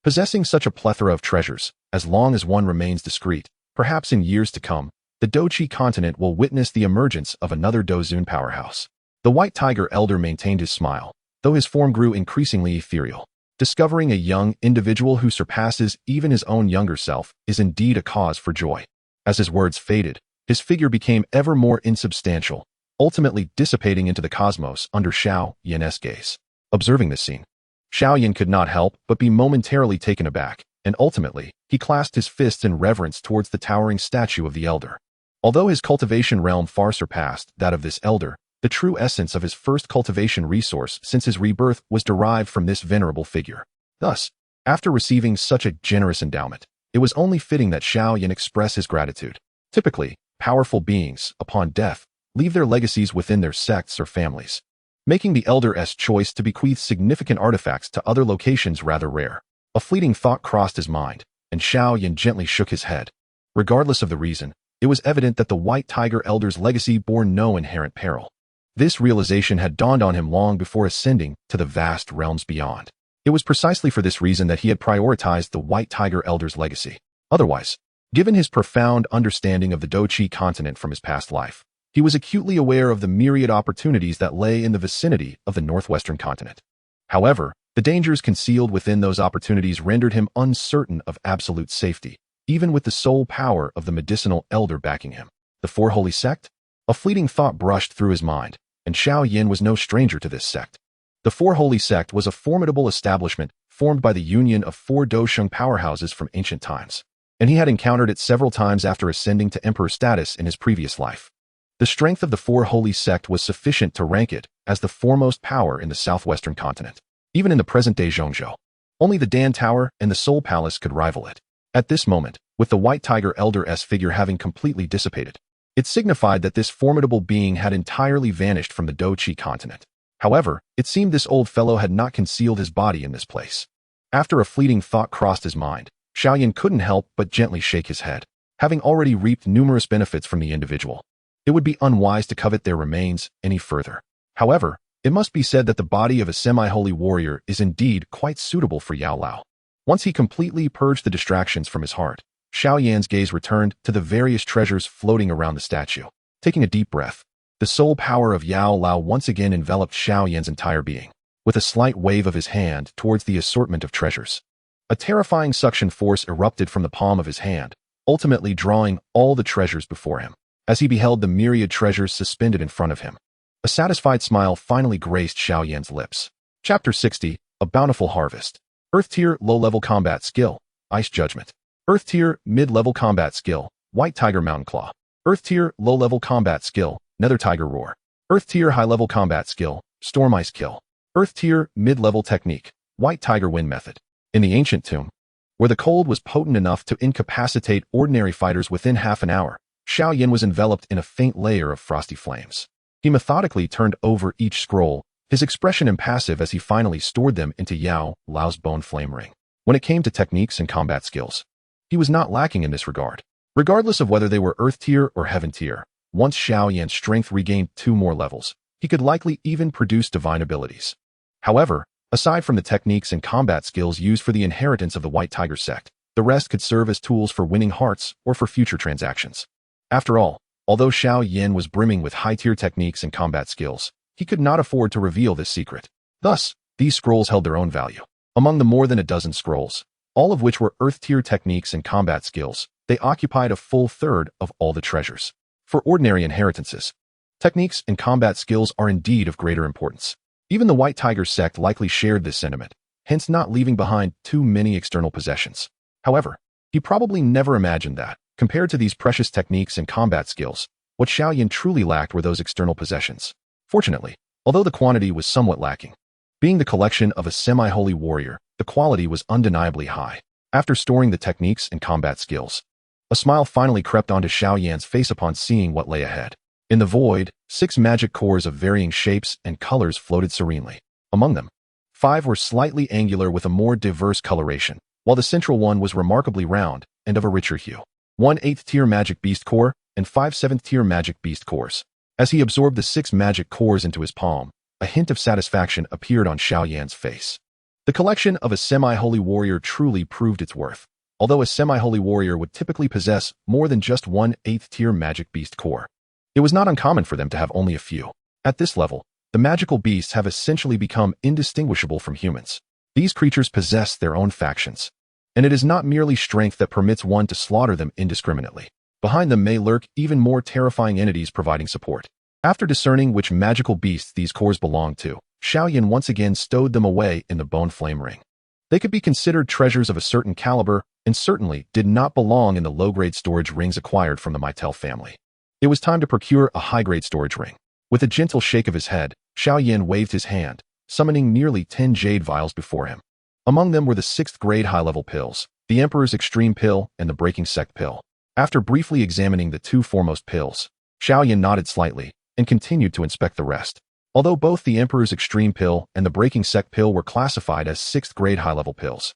Possessing such a plethora of treasures, as long as one remains discreet, perhaps in years to come, the Douchi continent will witness the emergence of another Dozun powerhouse. The White Tiger Elder maintained his smile, though his form grew increasingly ethereal. Discovering a young individual who surpasses even his own younger self is indeed a cause for joy. As his words faded, his figure became ever more insubstantial, ultimately dissipating into the cosmos under Xiao Yan's gaze. Observing this scene, Xiao Yan could not help but be momentarily taken aback, and ultimately, he clasped his fists in reverence towards the towering statue of the Elder. Although his cultivation realm far surpassed that of this Elder, the true essence of his first cultivation resource since his rebirth was derived from this venerable figure. Thus, after receiving such a generous endowment, it was only fitting that Xiao Yan express his gratitude. Typically, powerful beings, upon death, leave their legacies within their sects or families, making the Elder's choice to bequeath significant artifacts to other locations rather rare. A fleeting thought crossed his mind, and Xiao Yan gently shook his head. Regardless of the reason, it was evident that the White Tiger Elder's legacy bore no inherent peril. This realization had dawned on him long before ascending to the vast realms beyond. It was precisely for this reason that he had prioritized the White Tiger Elder's legacy. Otherwise, given his profound understanding of the Douchi continent from his past life, he was acutely aware of the myriad opportunities that lay in the vicinity of the northwestern continent. However, the dangers concealed within those opportunities rendered him uncertain of absolute safety, even with the sole power of the medicinal elder backing him. The Four Holy Sect? A fleeting thought brushed through his mind, and Xiao Yan was no stranger to this sect. The Four Holy Sect was a formidable establishment formed by the union of 4 Dosheng powerhouses from ancient times, and he had encountered it several times after ascending to emperor status in his previous life. The strength of the Four Holy Sect was sufficient to rank it as the foremost power in the southwestern continent. Even in the present-day Zhongzhou, only the Dan Tower and the Soul Palace could rival it. At this moment, with the White Tiger Elder's figure having completely dissipated, it signified that this formidable being had entirely vanished from the Douchi continent. However, it seemed this old fellow had not concealed his body in this place. After a fleeting thought crossed his mind, Xiao Yan couldn't help but gently shake his head. Having already reaped numerous benefits from the individual, it would be unwise to covet their remains any further. However, it must be said that the body of a semi-holy warrior is indeed quite suitable for Yao Lao. Once he completely purged the distractions from his heart, Xiao Yan's gaze returned to the various treasures floating around the statue. Taking a deep breath, the soul power of Yao Lao once again enveloped Xiao Yan's entire being, with a slight wave of his hand towards the assortment of treasures. A terrifying suction force erupted from the palm of his hand, ultimately drawing all the treasures before him. As he beheld the myriad treasures suspended in front of him, a satisfied smile finally graced Xiao Yan's lips. Chapter 60, A Bountiful Harvest. Earth Tier Low-Level Combat Skill, Ice Judgment. Earth Tier Mid-Level Combat Skill, White Tiger Mountain Claw. Earth Tier Low-Level Combat Skill, Nether Tiger Roar. Earth Tier High-Level Combat Skill, Storm Ice Kill. Earth Tier Mid-Level Technique, White Tiger Wind Method. In the ancient tomb, where the cold was potent enough to incapacitate ordinary fighters within half an hour. Xiao Yan was enveloped in a faint layer of frosty flames. He methodically turned over each scroll, his expression impassive as he finally stored them into Yao Lao's bone flame ring. When it came to techniques and combat skills, he was not lacking in this regard. Regardless of whether they were Earth tier or Heaven tier, once Xiao Yan's strength regained 2 more levels, he could likely even produce divine abilities. However, aside from the techniques and combat skills used for the inheritance of the White Tiger sect, the rest could serve as tools for winning hearts or for future transactions. After all, although Xiao Yan was brimming with high-tier techniques and combat skills, he could not afford to reveal this secret. Thus, these scrolls held their own value. Among the more than a dozen scrolls, all of which were Earth-tier techniques and combat skills, they occupied a full third of all the treasures. For ordinary inheritances, techniques and combat skills are indeed of greater importance. Even the White Tiger sect likely shared this sentiment, hence not leaving behind too many external possessions. However, he probably never imagined that, compared to these precious techniques and combat skills, what Xiao Yan truly lacked were those external possessions. Fortunately, although the quantity was somewhat lacking, being the collection of a semi-holy warrior, the quality was undeniably high. After storing the techniques and combat skills, a smile finally crept onto Xiao Yan's face upon seeing what lay ahead. In the void, 6 magic cores of varying shapes and colors floated serenely. Among them, 5 were slightly angular with a more diverse coloration, while the central one was remarkably round and of a richer hue. 1 8th-tier magic beast core and 5 7th-tier magic beast cores. As he absorbed the 6 magic cores into his palm, a hint of satisfaction appeared on Xiao Yan's face. The collection of a semi-holy warrior truly proved its worth, although a semi-holy warrior would typically possess more than just 1 8th-tier magic beast core. It was not uncommon for them to have only a few. At this level, the magical beasts have essentially become indistinguishable from humans. These creatures possess their own factions, and it is not merely strength that permits one to slaughter them indiscriminately. Behind them may lurk even more terrifying entities providing support. After discerning which magical beasts these cores belonged to, Xiao Yan once again stowed them away in the bone flame ring. They could be considered treasures of a certain caliber and certainly did not belong in the low-grade storage rings acquired from the Maitel family. It was time to procure a high-grade storage ring. With a gentle shake of his head, Xiao Yan waved his hand, summoning nearly 10 jade vials before him. Among them were the 6th-grade high-level pills, the Emperor's Extreme Pill and the Breaking Sect Pill. After briefly examining the 2 foremost pills, Xiao Yan nodded slightly and continued to inspect the rest. Although both the Emperor's Extreme Pill and the Breaking Sect Pill were classified as 6th-grade high-level pills,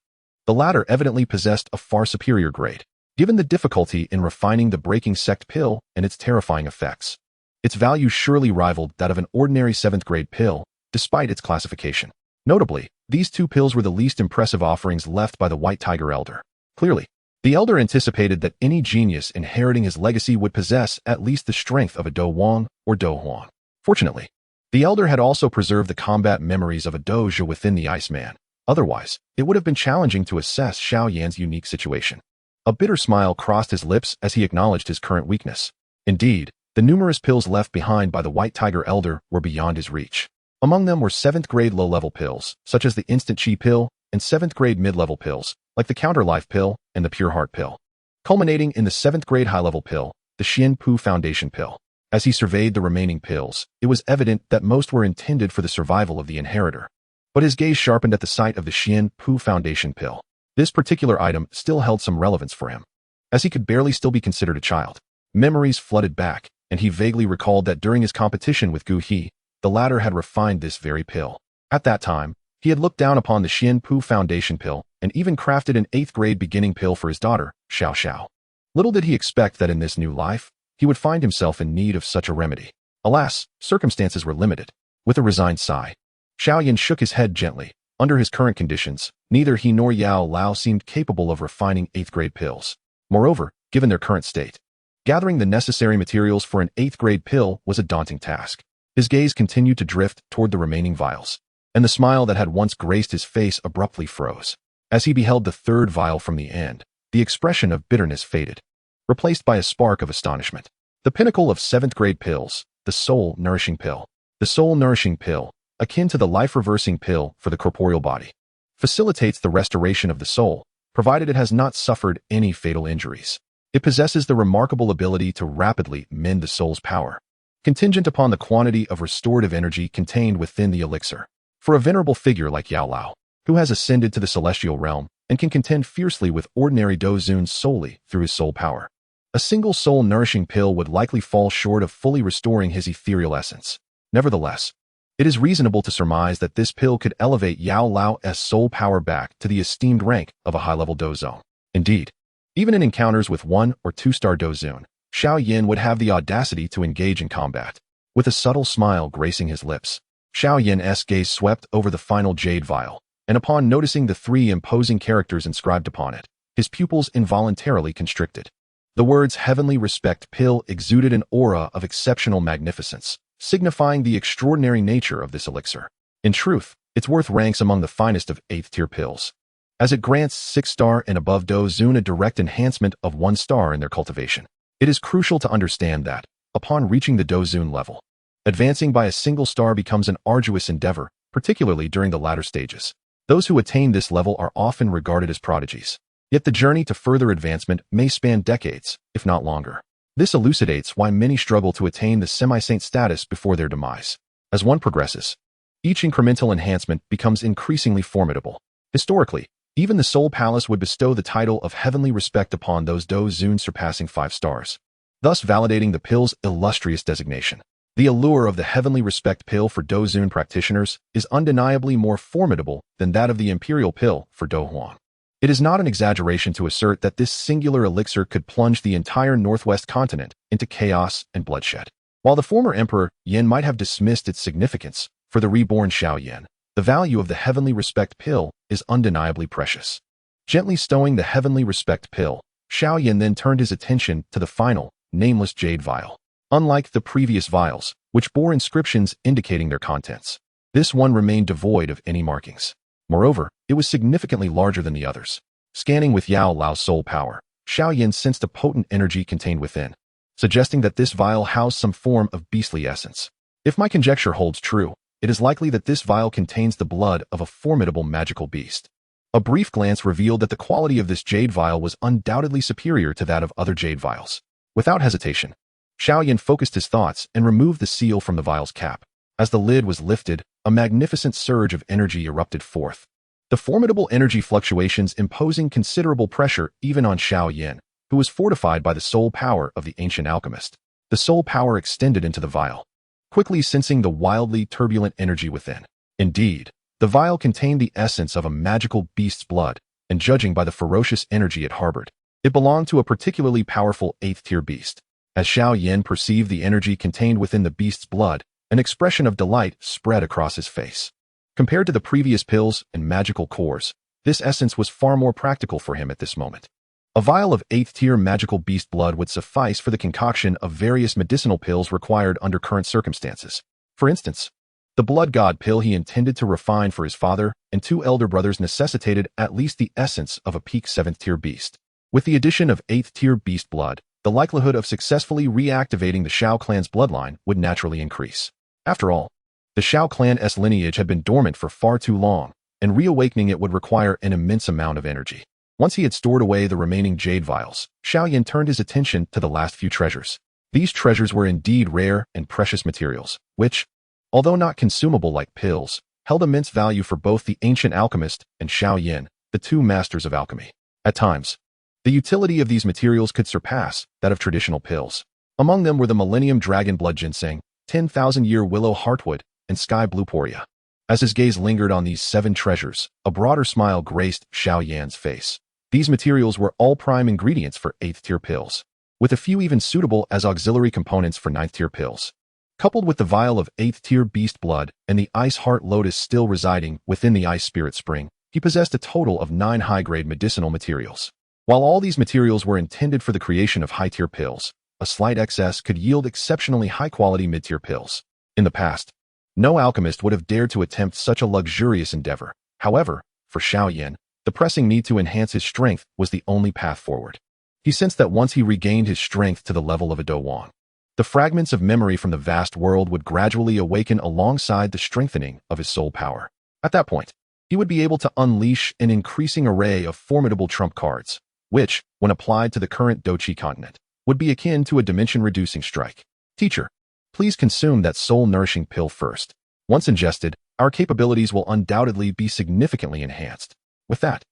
the latter evidently possessed a far superior grade, given the difficulty in refining the Breaking Sect Pill and its terrifying effects. Its value surely rivaled that of an ordinary 7th-grade pill, despite its classification. Notably, these 2 pills were the least impressive offerings left by the White Tiger Elder. Clearly, the Elder anticipated that any genius inheriting his legacy would possess at least the strength of a Dou Wang or Dou Huang. Fortunately, the Elder had also preserved the combat memories of a Doge within the Iceman. Otherwise, it would have been challenging to assess Xiao Yan's unique situation. A bitter smile crossed his lips as he acknowledged his current weakness. Indeed, the numerous pills left behind by the White Tiger Elder were beyond his reach. Among them were 7th-grade low-level pills, such as the Instant Chi Pill, and 7th-grade mid-level pills, like the Counter Life Pill and the Pure Heart Pill, culminating in the 7th-grade high-level pill, the Xian Pu Foundation Pill. As he surveyed the remaining pills, it was evident that most were intended for the survival of the inheritor. But his gaze sharpened at the sight of the Xian Pu Foundation Pill. This particular item still held some relevance for him, as he could barely still be considered a child. Memories flooded back, and he vaguely recalled that during his competition with Gu He, the latter had refined this very pill. At that time, he had looked down upon the Xian Pu Foundation Pill and even crafted an 8th-grade beginning pill for his daughter, Xiao Xiao. Little did he expect that in this new life, he would find himself in need of such a remedy. Alas, circumstances were limited. With a resigned sigh, Xiao Yan shook his head gently. Under his current conditions, neither he nor Yao Lao seemed capable of refining 8th-grade pills. Moreover, given their current state, gathering the necessary materials for an 8th-grade pill was a daunting task. His gaze continued to drift toward the remaining vials, and the smile that had once graced his face abruptly froze. As he beheld the 3rd vial from the end, the expression of bitterness faded, replaced by a spark of astonishment. The pinnacle of 7th-grade pills, the Soul Nourishing Pill. The Soul Nourishing Pill, akin to the life-reversing pill for the corporeal body, facilitates the restoration of the soul, provided it has not suffered any fatal injuries. It possesses the remarkable ability to rapidly mend the soul's power, contingent upon the quantity of restorative energy contained within the elixir. For a venerable figure like Yao Lao, who has ascended to the celestial realm, and can contend fiercely with ordinary Dou Zun solely through his soul power. A single soul-nourishing pill would likely fall short of fully restoring his ethereal essence. Nevertheless, it is reasonable to surmise that this pill could elevate Yao Lao's soul power back to the esteemed rank of a high-level Dou Zun. Indeed, even in encounters with 1- or 2-star Dou Zun, Xiao Yan would have the audacity to engage in combat. With a subtle smile gracing his lips, Xiao Yan's gaze swept over the final jade vial, and upon noticing the 3 imposing characters inscribed upon it, his pupils involuntarily constricted. The words Heavenly Respect Pill exuded an aura of exceptional magnificence, signifying the extraordinary nature of this elixir. In truth, its worth ranks among the finest of 8th-tier pills, as it grants 6-star and above Dou Zun a direct enhancement of 1 star in their cultivation. It is crucial to understand that, upon reaching the Dou Zun level, advancing by a single star becomes an arduous endeavor, particularly during the latter stages. Those who attain this level are often regarded as prodigies. Yet the journey to further advancement may span decades, if not longer. This elucidates why many struggle to attain the semi-saint status before their demise. As one progresses, each incremental enhancement becomes increasingly formidable. Historically, even the Soul Palace would bestow the title of Heavenly Respect upon those Dou Zun surpassing 5 stars, thus validating the pill's illustrious designation. The allure of the Heavenly Respect Pill for Dou Zun practitioners is undeniably more formidable than that of the Imperial Pill for Dou Huang. It is not an exaggeration to assert that this singular elixir could plunge the entire Northwest continent into chaos and bloodshed. While the former Emperor Yan might have dismissed its significance, for the reborn Xiao Yan, the value of the Heavenly Respect Pill is undeniably precious. Gently stowing the Heavenly Respect Pill, Xiao Yan then turned his attention to the final, nameless jade vial. Unlike the previous vials, which bore inscriptions indicating their contents, this one remained devoid of any markings. Moreover, it was significantly larger than the others. Scanning with Yao Lao's soul power, Xiao Yan sensed a potent energy contained within, suggesting that this vial housed some form of beastly essence. If my conjecture holds true, it is likely that this vial contains the blood of a formidable magical beast. A brief glance revealed that the quality of this jade vial was undoubtedly superior to that of other jade vials. Without hesitation, Xiao Yan focused his thoughts and removed the seal from the vial's cap. As the lid was lifted, a magnificent surge of energy erupted forth. The formidable energy fluctuations imposing considerable pressure even on Xiao Yan, who was fortified by the soul power of the ancient alchemist. The soul power extended into the vial, quickly sensing the wildly turbulent energy within. Indeed, the vial contained the essence of a magical beast's blood, and judging by the ferocious energy it harbored, it belonged to a particularly powerful 8th-tier beast. As Xiao Yan perceived the energy contained within the beast's blood, an expression of delight spread across his face. Compared to the previous pills and magical cores, this essence was far more practical for him at this moment. A vial of 8th-tier magical beast blood would suffice for the concoction of various medicinal pills required under current circumstances. For instance, the blood god pill he intended to refine for his father and 2 elder brothers necessitated at least the essence of a peak 7th-tier beast. With the addition of 8th-tier beast blood, the likelihood of successfully reactivating the Xiao clan's bloodline would naturally increase. After all, the Xiao clan's lineage had been dormant for far too long, and reawakening it would require an immense amount of energy. Once he had stored away the remaining jade vials, Xiao Yan turned his attention to the last few treasures. These treasures were indeed rare and precious materials, which, although not consumable like pills, held immense value for both the ancient alchemist and Xiao Yan, the 2 masters of alchemy. At times, the utility of these materials could surpass that of traditional pills. Among them were the Millennium Dragon Blood Ginseng, 10,000-year Willow Heartwood, and Sky Blue Poria. As his gaze lingered on these 7 treasures, a broader smile graced Xiao Yan's face. These materials were all prime ingredients for 8th-tier pills, with a few even suitable as auxiliary components for 9th-tier pills. Coupled with the vial of 8th-tier beast blood and the Ice Heart Lotus still residing within the Ice Spirit Spring, he possessed a total of 9 high-grade medicinal materials. While all these materials were intended for the creation of high-tier pills, a slight excess could yield exceptionally high-quality mid-tier pills. In the past, no alchemist would have dared to attempt such a luxurious endeavor. However, for Xiao Yan, the pressing need to enhance his strength was the only path forward. He sensed that once he regained his strength to the level of a Dou Wang, the fragments of memory from the vast world would gradually awaken alongside the strengthening of his soul power. At that point, he would be able to unleash an increasing array of formidable trump cards, which, when applied to the current Douchi continent, would be akin to a dimension-reducing strike. Teacher, please consume that soul-nourishing pill first. Once ingested, our capabilities will undoubtedly be significantly enhanced. With that,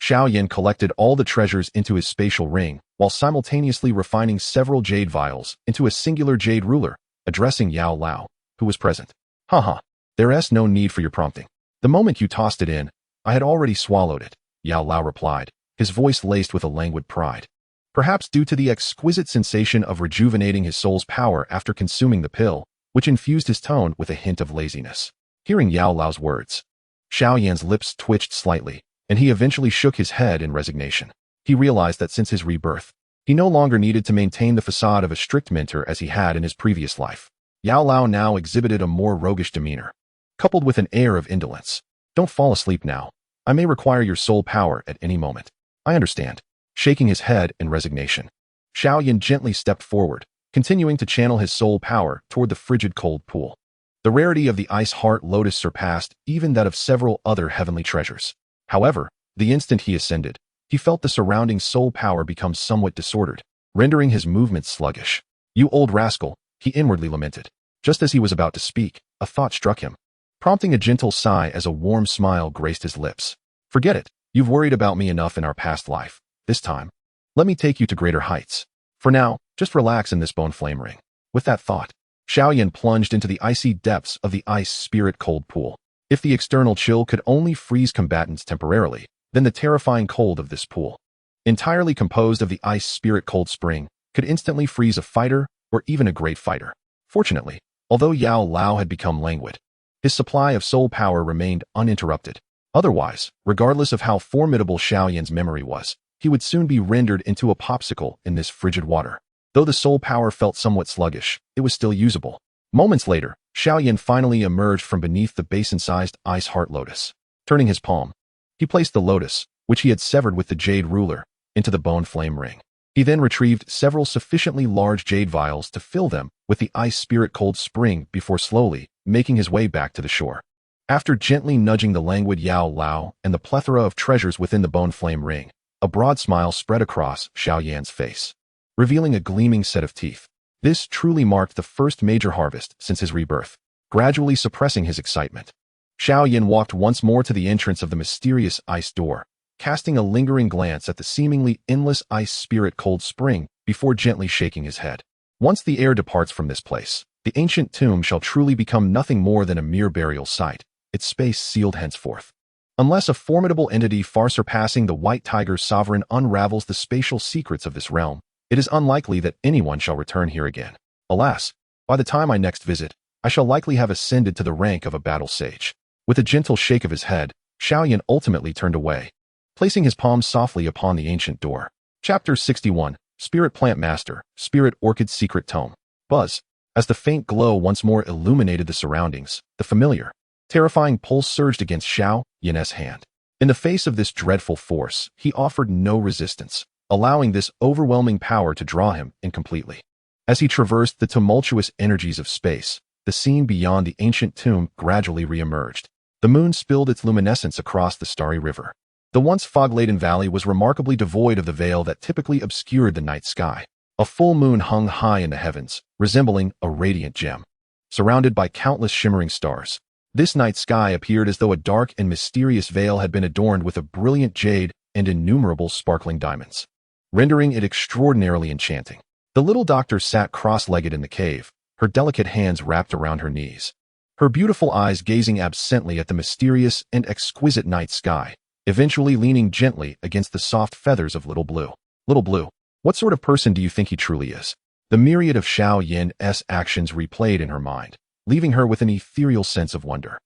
Xiao Yan collected all the treasures into his spatial ring, while simultaneously refining several jade vials into a singular jade ruler, addressing Yao Lao, who was present. Haha, there's no need for your prompting. The moment you tossed it in, I had already swallowed it, Yao Lao replied, his voice laced with a languid pride. Perhaps due to the exquisite sensation of rejuvenating his soul's power after consuming the pill, which infused his tone with a hint of laziness. Hearing Yao Lao's words, Xiao Yan's lips twitched slightly, and he eventually shook his head in resignation. He realized that since his rebirth, he no longer needed to maintain the facade of a strict mentor as he had in his previous life. Yao Lao now exhibited a more roguish demeanor, coupled with an air of indolence. Don't fall asleep now. I may require your soul power at any moment. I understand. Shaking his head in resignation, Xiao Yan gently stepped forward, continuing to channel his soul power toward the frigid cold pool. The rarity of the ice heart lotus surpassed even that of several other heavenly treasures. However, the instant he ascended, he felt the surrounding soul power become somewhat disordered, rendering his movements sluggish. You old rascal, he inwardly lamented. Just as he was about to speak, a thought struck him, prompting a gentle sigh as a warm smile graced his lips. Forget it. You've worried about me enough in our past life. This time, let me take you to greater heights. For now, just relax in this bone flame ring. With that thought, Xiao Yan plunged into the icy depths of the ice spirit cold pool. If the external chill could only freeze combatants temporarily, then the terrifying cold of this pool, entirely composed of the ice spirit cold spring, could instantly freeze a fighter or even a great fighter. Fortunately, although Yao Lao had become languid, his supply of soul power remained uninterrupted. Otherwise, regardless of how formidable Xiao Yan's memory was, he would soon be rendered into a popsicle in this frigid water. Though the soul power felt somewhat sluggish, it was still usable. Moments later, Xiao Yan finally emerged from beneath the basin-sized ice heart lotus. Turning his palm, he placed the lotus, which he had severed with the jade ruler, into the bone flame ring. He then retrieved several sufficiently large jade vials to fill them with the ice spirit cold spring before slowly making his way back to the shore. After gently nudging the languid Yao Lao and the plethora of treasures within the bone flame ring, a broad smile spread across Xiao Yan's face, revealing a gleaming set of teeth. This truly marked the first major harvest since his rebirth, gradually suppressing his excitement. Xiao Yan walked once more to the entrance of the mysterious ice door, casting a lingering glance at the seemingly endless ice spirit cold spring before gently shaking his head. Once the heir departs from this place, the ancient tomb shall truly become nothing more than a mere burial site, its space sealed henceforth. Unless a formidable entity far surpassing the White Tiger's sovereign unravels the spatial secrets of this realm, it is unlikely that anyone shall return here again. Alas, by the time I next visit, I shall likely have ascended to the rank of a battle sage. With a gentle shake of his head, Xiao Yan ultimately turned away, placing his palms softly upon the ancient door. Chapter 61, Spirit Plant Master, Spirit Orchid Secret Tome. Buzz. As the faint glow once more illuminated the surroundings, the familiar, terrifying pulse surged against Xiao Yan's hand. In the face of this dreadful force, he offered no resistance, allowing this overwhelming power to draw him in completely. As he traversed the tumultuous energies of space, the scene beyond the ancient tomb gradually re-emerged. The moon spilled its luminescence across the starry river. The once fog-laden valley was remarkably devoid of the veil that typically obscured the night sky. A full moon hung high in the heavens, resembling a radiant gem. Surrounded by countless shimmering stars, this night sky appeared as though a dark and mysterious veil had been adorned with a brilliant jade and innumerable sparkling diamonds, rendering it extraordinarily enchanting. The little doctor sat cross-legged in the cave, her delicate hands wrapped around her knees, her beautiful eyes gazing absently at the mysterious and exquisite night sky, eventually leaning gently against the soft feathers of Little Blue. Little Blue, what sort of person do you think he truly is? The myriad of Xiao Yan's actions replayed in her mind, leaving her with an ethereal sense of wonder.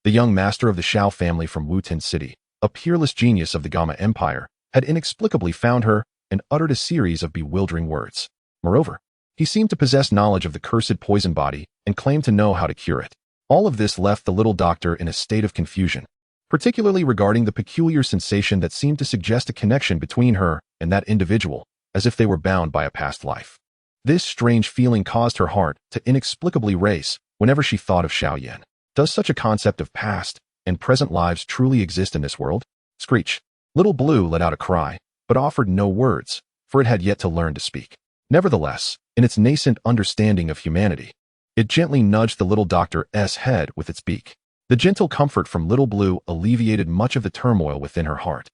The young master of the Xiao family from Wuten City, a peerless genius of the Gamma Empire, had inexplicably found her and uttered a series of bewildering words. Moreover, he seemed to possess knowledge of the cursed poison body and claimed to know how to cure it. All of this left the little doctor in a state of confusion, particularly regarding the peculiar sensation that seemed to suggest a connection between her and that individual, as if they were bound by a past life. This strange feeling caused her heart to inexplicably race whenever she thought of Xiao Yan. Does such a concept of past and present lives truly exist in this world? Screech. Little Blue let out a cry, but offered no words, for it had yet to learn to speak. Nevertheless, in its nascent understanding of humanity, it gently nudged the little doctor's head with its beak. The gentle comfort from Little Blue alleviated much of the turmoil within her heart.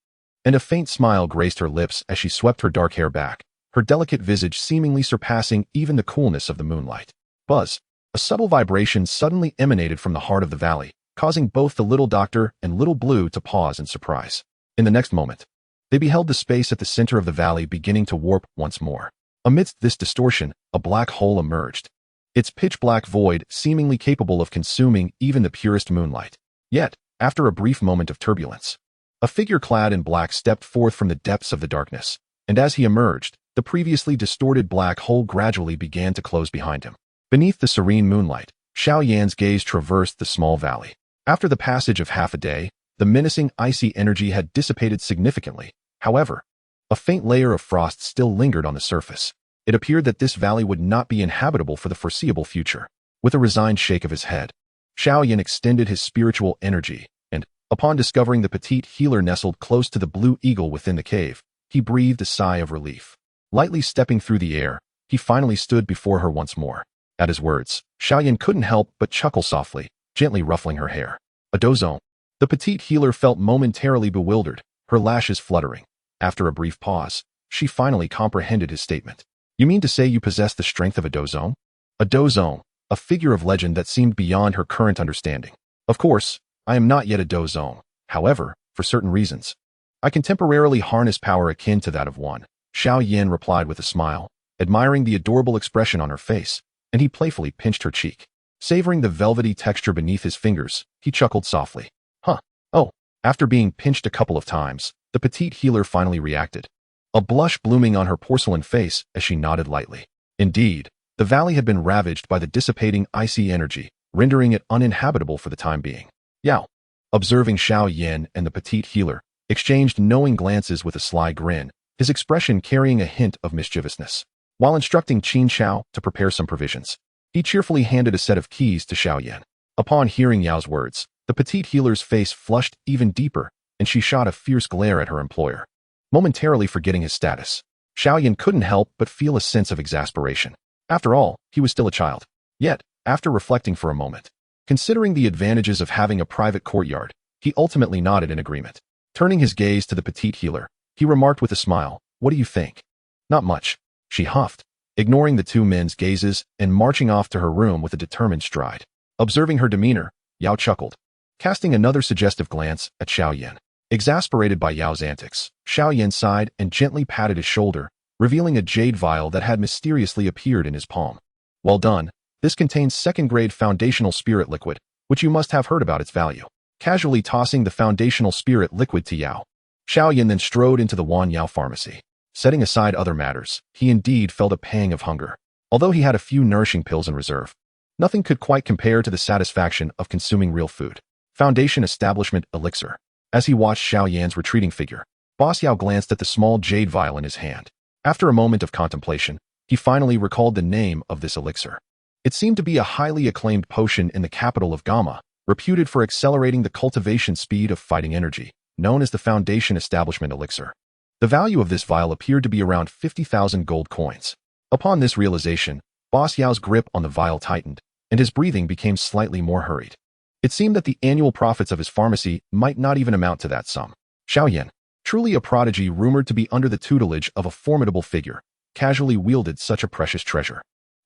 and a faint smile graced her lips as she swept her dark hair back, her delicate visage seemingly surpassing even the coolness of the moonlight. Buzz. A subtle vibration suddenly emanated from the heart of the valley, causing both the little doctor and little Blue to pause in surprise. In the next moment, they beheld the space at the center of the valley beginning to warp once more. Amidst this distortion, a black hole emerged, its pitch-black void seemingly capable of consuming even the purest moonlight. Yet, after a brief moment of turbulence, a figure clad in black stepped forth from the depths of the darkness, and as he emerged, the previously distorted black hole gradually began to close behind him. Beneath the serene moonlight, Xiao Yan's gaze traversed the small valley. After the passage of half a day, the menacing icy energy had dissipated significantly. However, a faint layer of frost still lingered on the surface. It appeared that this valley would not be inhabitable for the foreseeable future. With a resigned shake of his head, Xiao Yan extended his spiritual energy, and, upon discovering the petite healer nestled close to the blue eagle within the cave, he breathed a sigh of relief. Lightly stepping through the air, he finally stood before her once more. At his words, Xiao Yan couldn't help but chuckle softly, gently ruffling her hair. A dozone. The petite healer felt momentarily bewildered, her lashes fluttering. After a brief pause, she finally comprehended his statement. You mean to say you possess the strength of a dozone? A dozone, a figure of legend that seemed beyond her current understanding. Of course, I am not yet a dozone. However, for certain reasons, I can temporarily harness power akin to that of one. Xiao Yan replied with a smile, admiring the adorable expression on her face, and he playfully pinched her cheek. Savoring the velvety texture beneath his fingers, he chuckled softly. Huh. Oh. After being pinched a couple of times, the petite healer finally reacted, a blush blooming on her porcelain face as she nodded lightly. Indeed, the valley had been ravaged by the dissipating icy energy, rendering it uninhabitable for the time being. Yao, observing Xiao Yan and the petite healer, exchanged knowing glances with a sly grin, his expression carrying a hint of mischievousness. While instructing Qin Xiao to prepare some provisions, he cheerfully handed a set of keys to Xiao Yan. Upon hearing Yao's words, the petite healer's face flushed even deeper, and she shot a fierce glare at her employer. Momentarily forgetting his status, Xiao Yan couldn't help but feel a sense of exasperation. After all, he was still a child. Yet, after reflecting for a moment, considering the advantages of having a private courtyard, he ultimately nodded in agreement. Turning his gaze to the petite healer, he remarked with a smile, "What do you think?" "Not much," she huffed, ignoring the two men's gazes and marching off to her room with a determined stride. Observing her demeanor, Yao chuckled, casting another suggestive glance at Xiao Yan. Exasperated by Yao's antics, Xiao Yan sighed and gently patted his shoulder, revealing a jade vial that had mysteriously appeared in his palm. "Well done. This contains second-grade foundational spirit liquid, which you must have heard about its value." Casually tossing the foundational spirit liquid to Yao, Xiao Yan then strode into the Wan Yao pharmacy. Setting aside other matters, he indeed felt a pang of hunger. Although he had a few nourishing pills in reserve, nothing could quite compare to the satisfaction of consuming real food. Foundation Establishment Elixir. As he watched Xiao Yan's retreating figure, Boss Yao glanced at the small jade vial in his hand. After a moment of contemplation, he finally recalled the name of this elixir. It seemed to be a highly acclaimed potion in the capital of Gamma, reputed for accelerating the cultivation speed of fighting energy, known as the Foundation Establishment Elixir. The value of this vial appeared to be around 50,000 gold coins. Upon this realization, Boss Yao's grip on the vial tightened, and his breathing became slightly more hurried. It seemed that the annual profits of his pharmacy might not even amount to that sum. Xiao Yan, truly a prodigy rumored to be under the tutelage of a formidable figure, casually wielded such a precious treasure.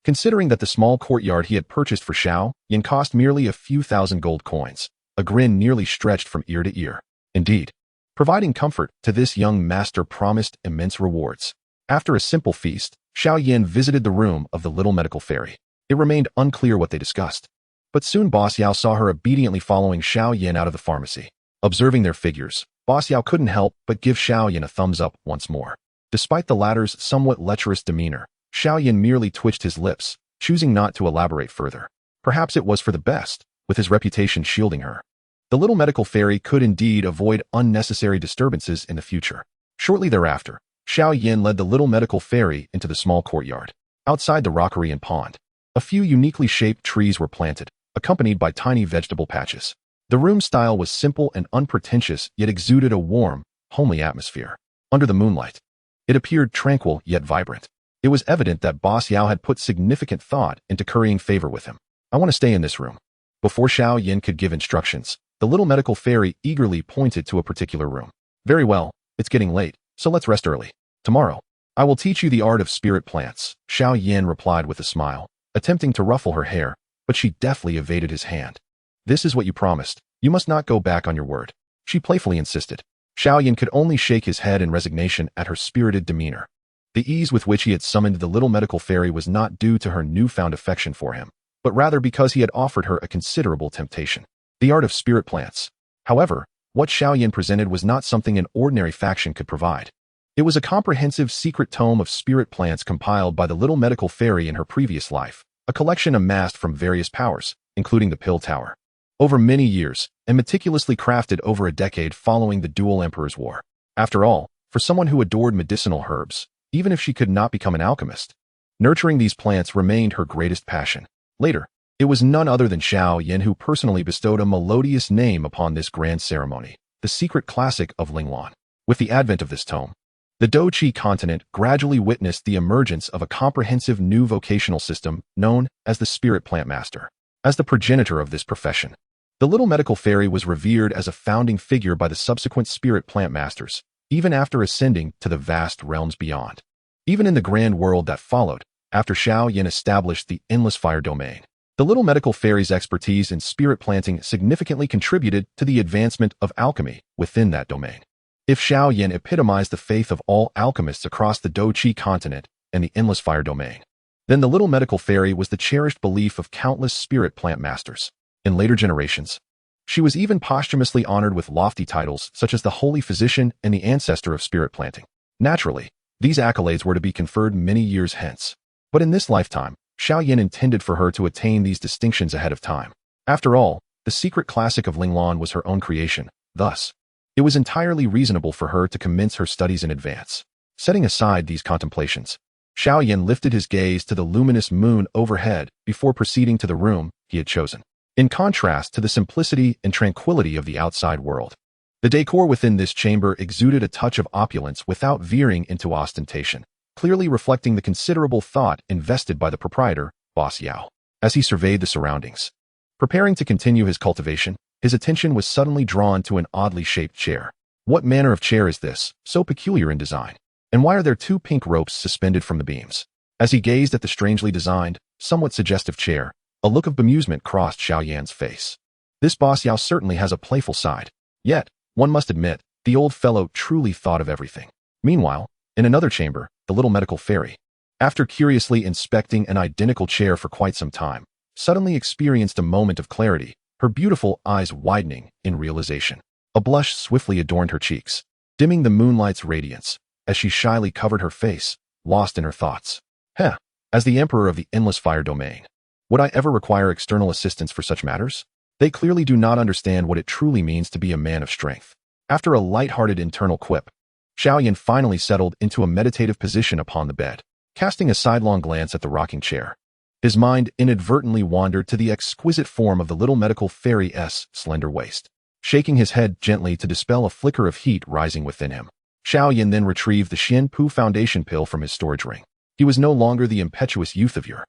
Considering that the small courtyard he had purchased for Xiao Yan cost merely a few thousand gold coins, a grin nearly stretched from ear to ear. Indeed, providing comfort to this young master promised immense rewards. After a simple feast, Xiao Yan visited the room of the little medical fairy. It remained unclear what they discussed, but soon Boss Yao saw her obediently following Xiao Yan out of the pharmacy. Observing their figures, Boss Yao couldn't help but give Xiao Yan a thumbs up once more. Despite the latter's somewhat lecherous demeanor, Xiao Yan merely twitched his lips, choosing not to elaborate further. Perhaps it was for the best, with his reputation shielding her. The little medical fairy could indeed avoid unnecessary disturbances in the future. Shortly thereafter, Xiao Yan led the little medical fairy into the small courtyard. Outside the rockery and pond, a few uniquely shaped trees were planted, accompanied by tiny vegetable patches. The room style was simple and unpretentious, yet exuded a warm, homely atmosphere. Under the moonlight, it appeared tranquil yet vibrant. It was evident that Boss Yao had put significant thought into currying favor with him. "I want to stay in this room." Before Xiao Yan could give instructions, the little medical fairy eagerly pointed to a particular room. "Very well, It's getting late, so let's rest early. Tomorrow, I will teach you the art of spirit plants, Xiao Yan replied with a smile, attempting to ruffle her hair, but she deftly evaded his hand. This is what you promised. You must not go back on your word, she playfully insisted. Xiao Yan could only shake his head in resignation at her spirited demeanor. The ease with which he had summoned the little medical fairy was not due to her newfound affection for him, but rather because he had offered her a considerable temptation. The art of spirit plants. However, what Xiao Yan presented was not something an ordinary faction could provide. It was a comprehensive secret tome of spirit plants compiled by the little medical fairy in her previous life, a collection amassed from various powers, including the Pill Tower. Over many years, and meticulously crafted over a decade following the Dual Emperor's War. After all, for someone who adored medicinal herbs, even if she could not become an alchemist, nurturing these plants remained her greatest passion. Later, it was none other than Xiao Yan who personally bestowed a melodious name upon this grand ceremony, the secret classic of Linglan. With the advent of this tome, the Dou Qi continent gradually witnessed the emergence of a comprehensive new vocational system known as the Spirit Plant Master. As the progenitor of this profession, the little medical fairy was revered as a founding figure by the subsequent Spirit Plant Masters, even after ascending to the vast realms beyond. Even in the grand world that followed, after Xiao Yan established the Endless Fire domain, the little medical fairy's expertise in spirit planting significantly contributed to the advancement of alchemy within that domain. If Xiao Yan epitomized the faith of all alchemists across the Dou Qi continent and the Endless Fire domain, then the little medical fairy was the cherished belief of countless spirit plant masters. In later generations, she was even posthumously honored with lofty titles such as the Holy Physician and the Ancestor of Spirit Planting. Naturally, these accolades were to be conferred many years hence. But in this lifetime, Xiao Yan intended for her to attain these distinctions ahead of time. After all, the secret classic of Linglan was her own creation. Thus, it was entirely reasonable for her to commence her studies in advance. Setting aside these contemplations, Xiao Yan lifted his gaze to the luminous moon overhead before proceeding to the room he had chosen. In contrast to the simplicity and tranquility of the outside world, the decor within this chamber exuded a touch of opulence without veering into ostentation, clearly reflecting the considerable thought invested by the proprietor, Boss Yao. As he surveyed the surroundings, preparing to continue his cultivation, his attention was suddenly drawn to an oddly shaped chair. What manner of chair is this, so peculiar in design? And why are there two pink ropes suspended from the beams? As he gazed at the strangely designed, somewhat suggestive chair, a look of bemusement crossed Xiao Yan's face. This Boss Yao certainly has a playful side. Yet, one must admit, the old fellow truly thought of everything. Meanwhile, in another chamber, the little medical fairy, after curiously inspecting an identical chair for quite some time, suddenly experienced a moment of clarity, her beautiful eyes widening in realization. A blush swiftly adorned her cheeks, dimming the moonlight's radiance, as she shyly covered her face, lost in her thoughts. As the Emperor of the Endless Fire domain, would I ever require external assistance for such matters? They clearly do not understand what it truly means to be a man of strength. After a light-hearted internal quip, Xiao Yan finally settled into a meditative position upon the bed, casting a sidelong glance at the rocking chair. His mind inadvertently wandered to the exquisite form of the little medical fairy's slender waist. Shaking his head gently to dispel a flicker of heat rising within him, Xiao Yan then retrieved the Shan Foundation pill from his storage ring. He was no longer the impetuous youth of yore,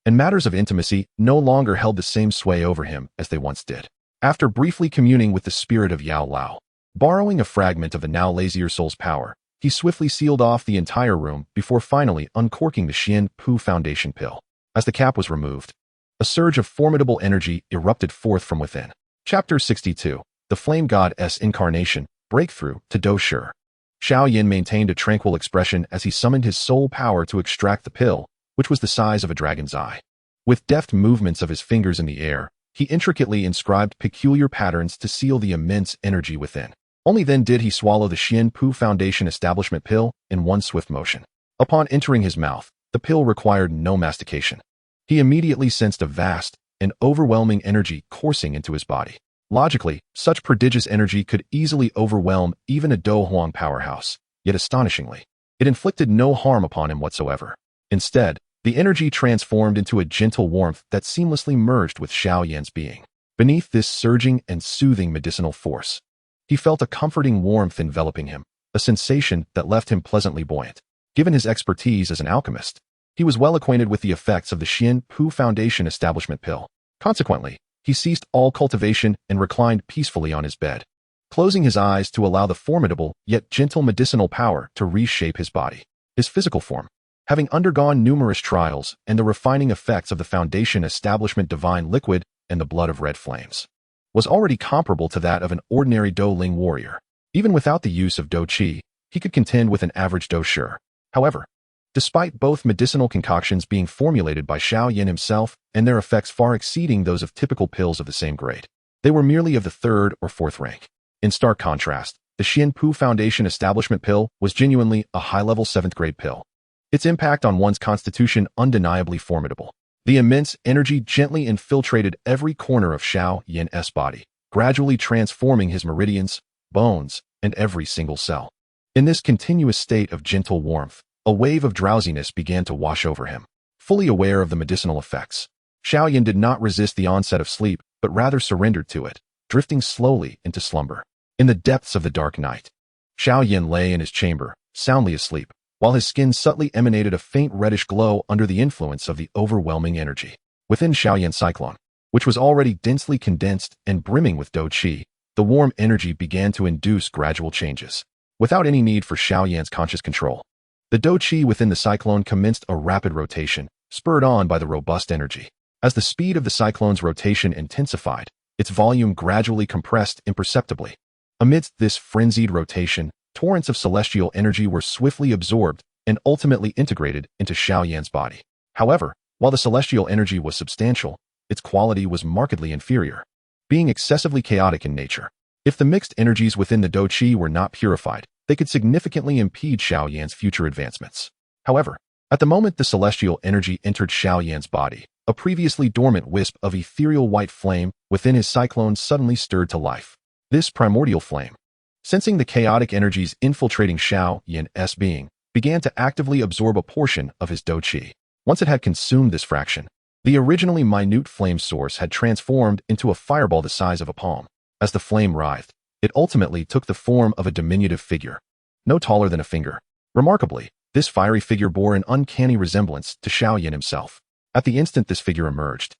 and matters of intimacy no longer held the same sway over him as they once did. After briefly communing with the spirit of Yao Lao, borrowing a fragment of the now lazier soul's power, he swiftly sealed off the entire room before finally uncorking the Shan Foundation pill. As the cap was removed, a surge of formidable energy erupted forth from within. Chapter 62. The Flame God's Incarnation, Breakthrough to Dou Shi. Xiao Yan maintained a tranquil expression as he summoned his soul power to extract the pill, which was the size of a dragon's eye. With deft movements of his fingers in the air, he intricately inscribed peculiar patterns to seal the immense energy within. Only then did he swallow the Shan Foundation establishment pill in one swift motion. Upon entering his mouth, the pill required no mastication. He immediately sensed a vast and overwhelming energy coursing into his body. Logically, such prodigious energy could easily overwhelm even a Dou Huang powerhouse, yet astonishingly, it inflicted no harm upon him whatsoever. Instead, the energy transformed into a gentle warmth that seamlessly merged with Xiao Yan's being. Beneath this surging and soothing medicinal force, he felt a comforting warmth enveloping him, a sensation that left him pleasantly buoyant. Given his expertise as an alchemist, he was well acquainted with the effects of the Shan Foundation establishment pill. Consequently, he ceased all cultivation and reclined peacefully on his bed, closing his eyes to allow the formidable yet gentle medicinal power to reshape his body. His physical form, having undergone numerous trials and the refining effects of the Foundation Establishment Divine Liquid and the blood of red flames, was already comparable to that of an ordinary Dou Ling warrior. Even without the use of Dou Qi, he could contend with an average Dou Shi. However, despite both medicinal concoctions being formulated by Xiao Yan himself and their effects far exceeding those of typical pills of the same grade, they were merely of the 3rd or 4th rank. In stark contrast, the Xianpu Foundation Establishment pill was genuinely a high-level 7th grade pill. Its impact on one's constitution undeniably formidable. The immense energy gently infiltrated every corner of Xiao Yan's body, gradually transforming his meridians, bones, and every single cell. In this continuous state of gentle warmth, a wave of drowsiness began to wash over him. Fully aware of the medicinal effects, Xiao Yan did not resist the onset of sleep, but rather surrendered to it, drifting slowly into slumber. In the depths of the dark night, Xiao Yan lay in his chamber, soundly asleep, while his skin subtly emanated a faint reddish glow under the influence of the overwhelming energy. Within Xiao Yan's cyclone, which was already densely condensed and brimming with Dou Qi, the warm energy began to induce gradual changes. Without any need for Xiao Yan's conscious control, the Dou Qi within the cyclone commenced a rapid rotation, spurred on by the robust energy. As the speed of the cyclone's rotation intensified, its volume gradually compressed imperceptibly. Amidst this frenzied rotation, torrents of celestial energy were swiftly absorbed and ultimately integrated into Xiao Yan's body. However, while the celestial energy was substantial, its quality was markedly inferior, being excessively chaotic in nature. If the mixed energies within the Dou Qi were not purified, they could significantly impede Xiao Yan's future advancements. However, at the moment the celestial energy entered Xiao Yan's body, a previously dormant wisp of ethereal white flame within his cyclone suddenly stirred to life. This primordial flame, sensing the chaotic energies infiltrating Xiao Yan's being, began to actively absorb a portion of his Dou Qi. Once it had consumed this fraction, the originally minute flame source had transformed into a fireball the size of a palm. As the flame writhed, it ultimately took the form of a diminutive figure, no taller than a finger. Remarkably, this fiery figure bore an uncanny resemblance to Xiao Yan himself. At the instant this figure emerged,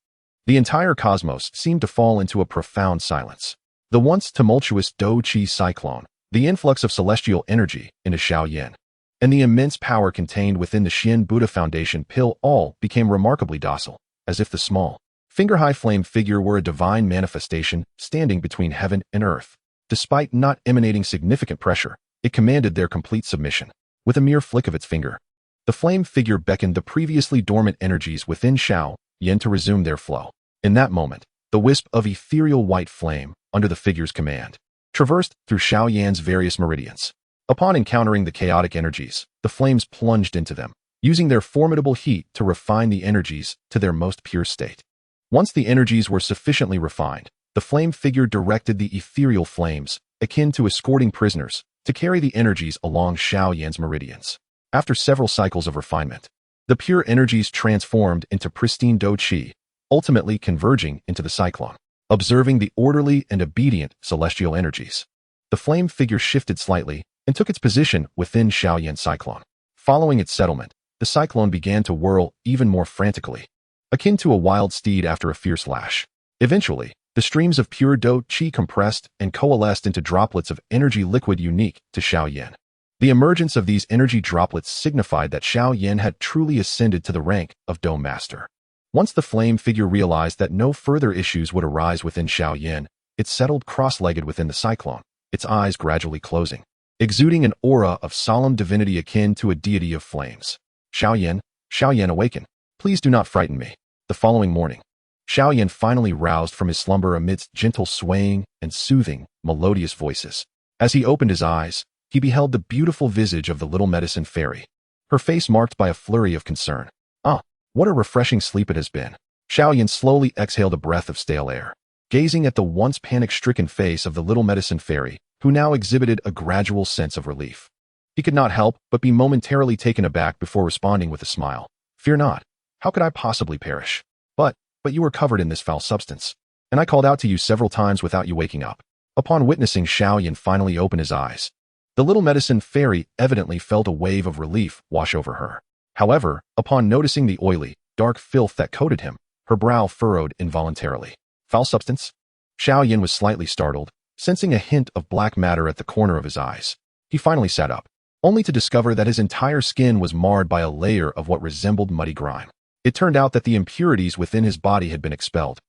the entire cosmos seemed to fall into a profound silence. The once tumultuous Dou Qi cyclone, the influx of celestial energy into Xiao Yan, and the immense power contained within the Xian Buddha Foundation pill all became remarkably docile, as if the small, finger-high flame figure were a divine manifestation standing between heaven and earth. Despite not emanating significant pressure, it commanded their complete submission. With a mere flick of its finger, the flame figure beckoned the previously dormant energies within Xiao Yan to resume their flow. In that moment, the wisp of ethereal white flame, under the figure's command, traversed through Xiao Yan's various meridians. Upon encountering the chaotic energies, the flames plunged into them, using their formidable heat to refine the energies to their most pure state. Once the energies were sufficiently refined, the flame figure directed the ethereal flames, akin to escorting prisoners, to carry the energies along Xiao Yan's meridians. After several cycles of refinement, the pure energies transformed into pristine Dou Qi, ultimately converging into the cyclone. Observing the orderly and obedient celestial energies, the flame figure shifted slightly and took its position within Xiao Yan's cyclone. Following its settlement, the cyclone began to whirl even more frantically, akin to a wild steed after a fierce lash. Eventually, the streams of pure Dou Qi compressed and coalesced into droplets of energy liquid unique to Xiao Yan. The emergence of these energy droplets signified that Xiao Yan had truly ascended to the rank of Dou Master. Once the flame figure realized that no further issues would arise within Xiao Yan, it settled cross-legged within the cyclone, its eyes gradually closing, exuding an aura of solemn divinity akin to a deity of flames. Xiao Yan, awaken. Please do not frighten me. The following morning, Xiao Yan finally roused from his slumber amidst gentle swaying and soothing, melodious voices. As he opened his eyes, he beheld the beautiful visage of the little medicine fairy, her face marked by a flurry of concern. Ah, what a refreshing sleep it has been. Xiao Yan slowly exhaled a breath of stale air, gazing at the once panic-stricken face of the little medicine fairy, who now exhibited a gradual sense of relief. He could not help but be momentarily taken aback before responding with a smile. Fear not. How could I possibly perish? But you were covered in this foul substance, and I called out to you several times without you waking up. Upon witnessing Xiao Yan finally open his eyes, the little medicine fairy evidently felt a wave of relief wash over her. However, upon noticing the oily, dark filth that coated him, her brow furrowed involuntarily. Foul substance? Xiao Yan was slightly startled, sensing a hint of black matter at the corner of his eyes. He finally sat up, only to discover that his entire skin was marred by a layer of what resembled muddy grime. It turned out that the impurities within his body had been expelled.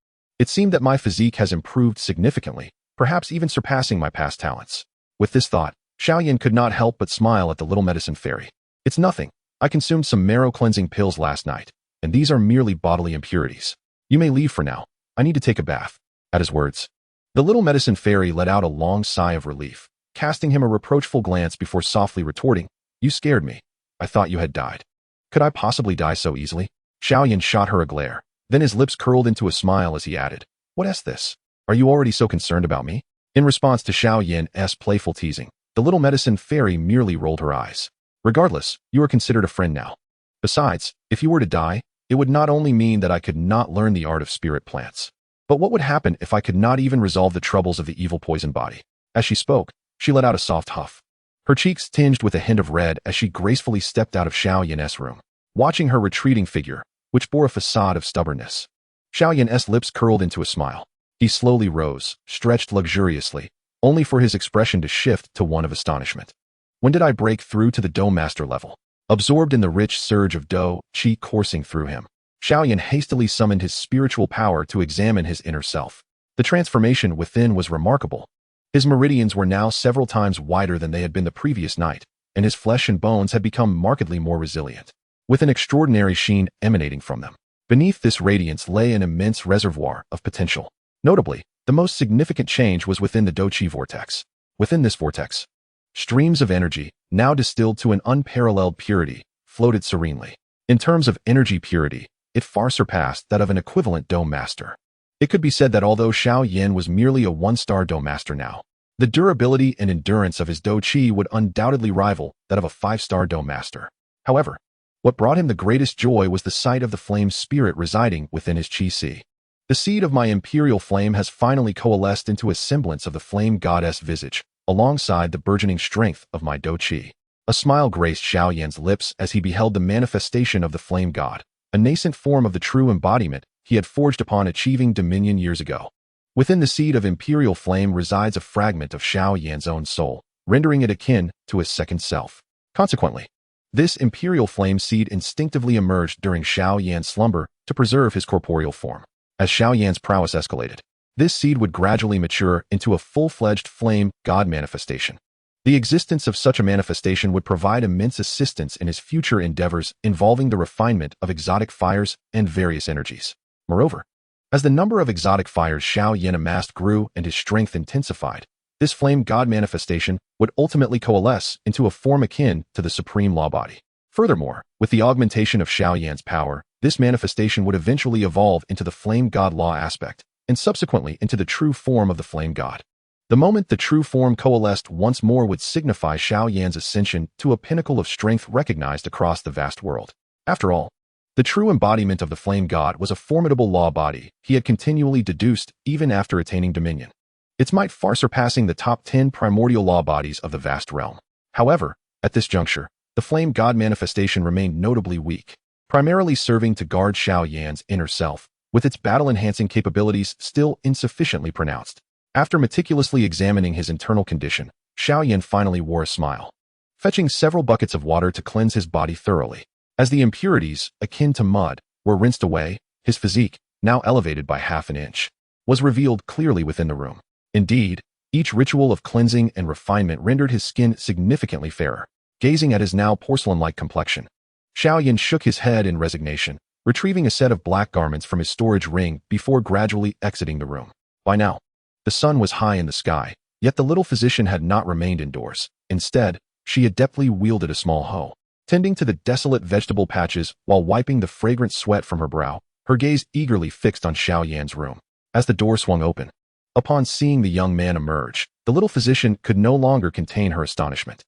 It seemed that my physique has improved significantly, perhaps even surpassing my past talents. With this thought, Xiao Yan could not help but smile at the little medicine fairy. It's nothing. I consumed some marrow-cleansing pills last night, and these are merely bodily impurities. You may leave for now. I need to take a bath. At his words, the little medicine fairy let out a long sigh of relief, casting him a reproachful glance before softly retorting, "You scared me. I thought you had died." "Could I possibly die so easily?" Xiao Yan shot her a glare. Then his lips curled into a smile as he added, "What is this? Are you already so concerned about me?" In response to Xiao Yan's playful teasing, the little medicine fairy merely rolled her eyes. "Regardless, you are considered a friend now. Besides, if you were to die, it would not only mean that I could not learn the art of spirit plants, but what would happen if I could not even resolve the troubles of the evil poison body?" As she spoke, she let out a soft huff. Her cheeks tinged with a hint of red as she gracefully stepped out of Xiao Yan's room, watching her retreating figure, which bore a facade of stubbornness. Xiao Yan's lips curled into a smile. He slowly rose, stretched luxuriously, only for his expression to shift to one of astonishment. When did I break through to the Dou Master level? Absorbed in the rich surge of Dou Qi coursing through him, Xiao Yan hastily summoned his spiritual power to examine his inner self. The transformation within was remarkable. His meridians were now several times wider than they had been the previous night, and his flesh and bones had become markedly more resilient, with an extraordinary sheen emanating from them. Beneath this radiance lay an immense reservoir of potential. Notably, the most significant change was within the Dou Qi vortex. Within this vortex, streams of energy, now distilled to an unparalleled purity, floated serenely. In terms of energy purity, it far surpassed that of an equivalent Dou Master. It could be said that although Xiao Yan was merely a one-star Dou Master now, the durability and endurance of his Dou Qi would undoubtedly rival that of a 5-star Dou Master. However, what brought him the greatest joy was the sight of the flame spirit residing within his Qi Si. The seed of my imperial flame has finally coalesced into a semblance of the flame goddess visage, alongside the burgeoning strength of my Dou Qi. A smile graced Xiao Yan's lips as he beheld the manifestation of the flame god, a nascent form of the true embodiment he had forged upon achieving dominion years ago. Within the seed of imperial flame resides a fragment of Xiao Yan's own soul, rendering it akin to his second self. Consequently, this imperial flame seed instinctively emerged during Xiao Yan's slumber to preserve his corporeal form. As Xiao Yan's prowess escalated, this seed would gradually mature into a full-fledged flame god manifestation. The existence of such a manifestation would provide immense assistance in his future endeavors involving the refinement of exotic fires and various energies. Moreover, as the number of exotic fires Xiao Yan amassed grew and his strength intensified, this flame god manifestation would ultimately coalesce into a form akin to the supreme law body. Furthermore, with the augmentation of Xiao Yan's power, this manifestation would eventually evolve into the flame god law aspect, and subsequently into the true form of the flame god. The moment the true form coalesced once more would signify Xiao Yan's ascension to a pinnacle of strength recognized across the vast world. After all, the true embodiment of the flame god was a formidable law body he had continually deduced even after attaining dominion, its might far surpassing the top 10 primordial law bodies of the vast realm. However, at this juncture, the flame god manifestation remained notably weak, primarily serving to guard Xiao Yan's inner self, with its battle-enhancing capabilities still insufficiently pronounced. After meticulously examining his internal condition, Xiao Yan finally wore a smile, fetching several buckets of water to cleanse his body thoroughly. As the impurities, akin to mud, were rinsed away, his physique, now elevated by half an inch, was revealed clearly within the room. Indeed, each ritual of cleansing and refinement rendered his skin significantly fairer. Gazing at his now porcelain-like complexion, Xiao Yan shook his head in resignation, retrieving a set of black garments from his storage ring before gradually exiting the room. By now, the sun was high in the sky, yet the little physician had not remained indoors. Instead, she adeptly wielded a small hoe, tending to the desolate vegetable patches while wiping the fragrant sweat from her brow, her gaze eagerly fixed on Xiao Yan's room. As the door swung open, upon seeing the young man emerge, the little physician could no longer contain her astonishment.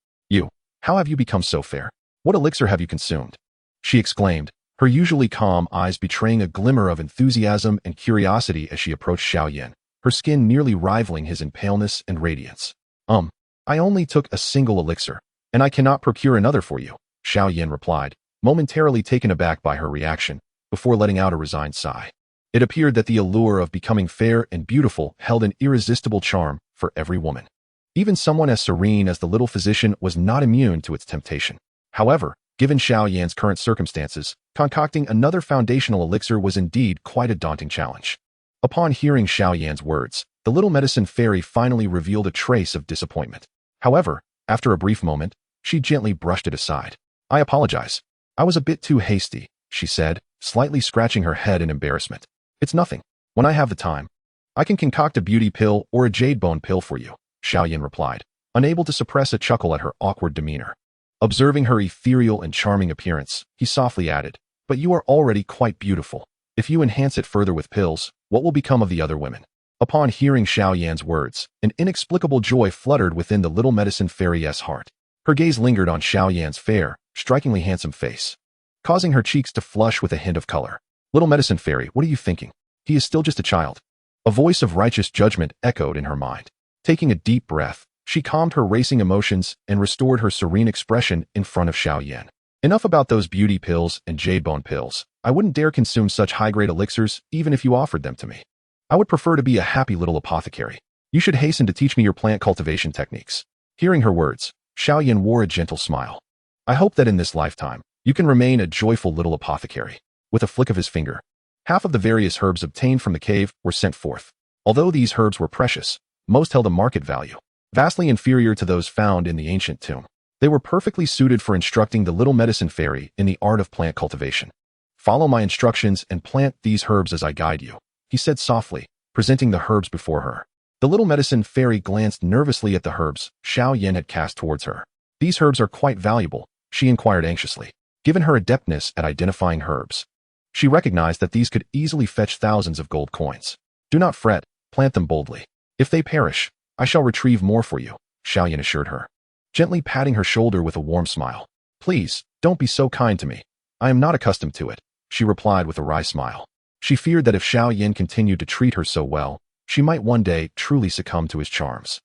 How have you become so fair? What elixir have you consumed?" she exclaimed, her usually calm eyes betraying a glimmer of enthusiasm and curiosity as she approached Xiao Yan, her skin nearly rivaling his in paleness and radiance. I only took a single elixir, and I cannot procure another for you," Xiao Yan replied, momentarily taken aback by her reaction, before letting out a resigned sigh. It appeared that the allure of becoming fair and beautiful held an irresistible charm for every woman. Even someone as serene as the little physician was not immune to its temptation. However, given Xiao Yan's current circumstances, concocting another foundational elixir was indeed quite a daunting challenge. Upon hearing Xiao Yan's words, the little medicine fairy finally revealed a trace of disappointment. However, after a brief moment, she gently brushed it aside. "I apologize. I was a bit too hasty," she said, slightly scratching her head in embarrassment. "It's nothing. When I have the time, I can concoct a beauty pill or a jade bone pill for you," Xiao Yan replied, unable to suppress a chuckle at her awkward demeanor. Observing her ethereal and charming appearance, he softly added, "But you are already quite beautiful. If you enhance it further with pills, what will become of the other women?" Upon hearing Xiao Yan's words, an inexplicable joy fluttered within the little medicine fairy's heart. Her gaze lingered on Xiao Yan's fair, strikingly handsome face, causing her cheeks to flush with a hint of color. "Little medicine fairy, what are you thinking? He is still just a child." A voice of righteous judgment echoed in her mind. Taking a deep breath, she calmed her racing emotions and restored her serene expression in front of Xiao Yan. "Enough about those beauty pills and jade bone pills. I wouldn't dare consume such high-grade elixirs even if you offered them to me. I would prefer to be a happy little apothecary. You should hasten to teach me your plant cultivation techniques." Hearing her words, Xiao Yan wore a gentle smile. "I hope that in this lifetime, you can remain a joyful little apothecary." With a flick of his finger, half of the various herbs obtained from the cave were sent forth. Although these herbs were precious, most held a market value, vastly inferior to those found in the ancient tomb. They were perfectly suited for instructing the little medicine fairy in the art of plant cultivation. "Follow my instructions and plant these herbs as I guide you," he said softly, presenting the herbs before her. The little medicine fairy glanced nervously at the herbs Xiao Yan had cast towards her. "These herbs are quite valuable," she inquired anxiously. Given her adeptness at identifying herbs, she recognized that these could easily fetch thousands of gold coins. "Do not fret, plant them boldly. If they perish, I shall retrieve more for you," Xiao Yan assured her, gently patting her shoulder with a warm smile. "Please, don't be so kind to me. I am not accustomed to it," she replied with a wry smile. She feared that if Xiao Yan continued to treat her so well, she might one day truly succumb to his charms.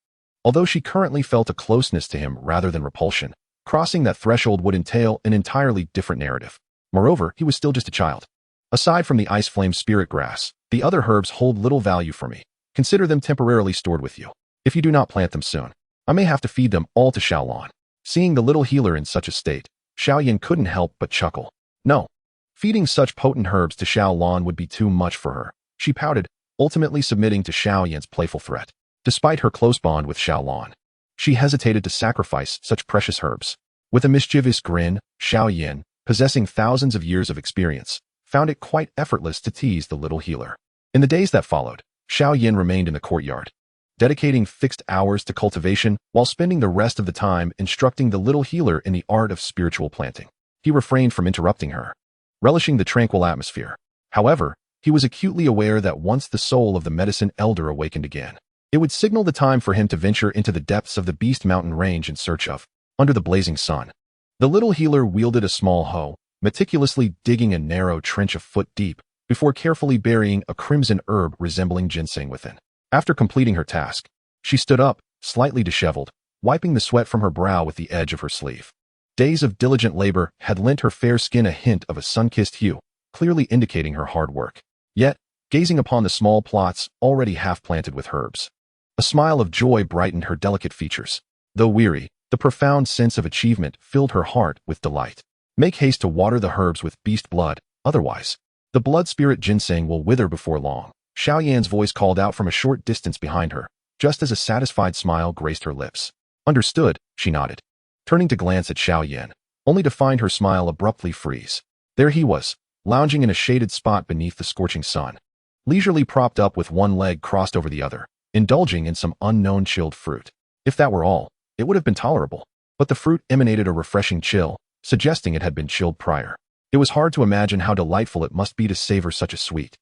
Although she currently felt a closeness to him rather than repulsion, crossing that threshold would entail an entirely different narrative. Moreover, he was still just a child. "Aside from the ice flame spirit grass, the other herbs hold little value for me. Consider them temporarily stored with you. If you do not plant them soon, I may have to feed them all to Xiao Lan." Seeing the little healer in such a state, Xiao Yan couldn't help but chuckle. No, feeding such potent herbs to Xiao Lan would be too much for her. She pouted, ultimately submitting to Xiao Yan's playful threat. Despite her close bond with Xiao Lan, she hesitated to sacrifice such precious herbs. With a mischievous grin, Xiao Yan, possessing thousands of years of experience, found it quite effortless to tease the little healer. In the days that followed, Xiao Yan remained in the courtyard, dedicating fixed hours to cultivation while spending the rest of the time instructing the little healer in the art of spiritual planting. He refrained from interrupting her, relishing the tranquil atmosphere. However, he was acutely aware that once the soul of the medicine elder awakened again, it would signal the time for him to venture into the depths of the Beast Mountain range in search of, under the blazing sun. The little healer wielded a small hoe, meticulously digging a narrow trench a foot deep, before carefully burying a crimson herb resembling ginseng within. After completing her task, she stood up, slightly disheveled, wiping the sweat from her brow with the edge of her sleeve. Days of diligent labor had lent her fair skin a hint of a sun-kissed hue, clearly indicating her hard work. Yet, gazing upon the small plots already half-planted with herbs, a smile of joy brightened her delicate features. Though weary, the profound sense of achievement filled her heart with delight. "Make haste to water the herbs with beast blood, otherwise, the blood spirit ginseng will wither before long," Xiao Yan's voice called out from a short distance behind her, just as a satisfied smile graced her lips. "Understood," she nodded, turning to glance at Xiao Yan, only to find her smile abruptly freeze. There he was, lounging in a shaded spot beneath the scorching sun, leisurely propped up with one leg crossed over the other, indulging in some unknown chilled fruit. If that were all, it would have been tolerable, but the fruit emanated a refreshing chill, suggesting it had been chilled prior. It was hard to imagine how delightful it must be to savor such a sweet,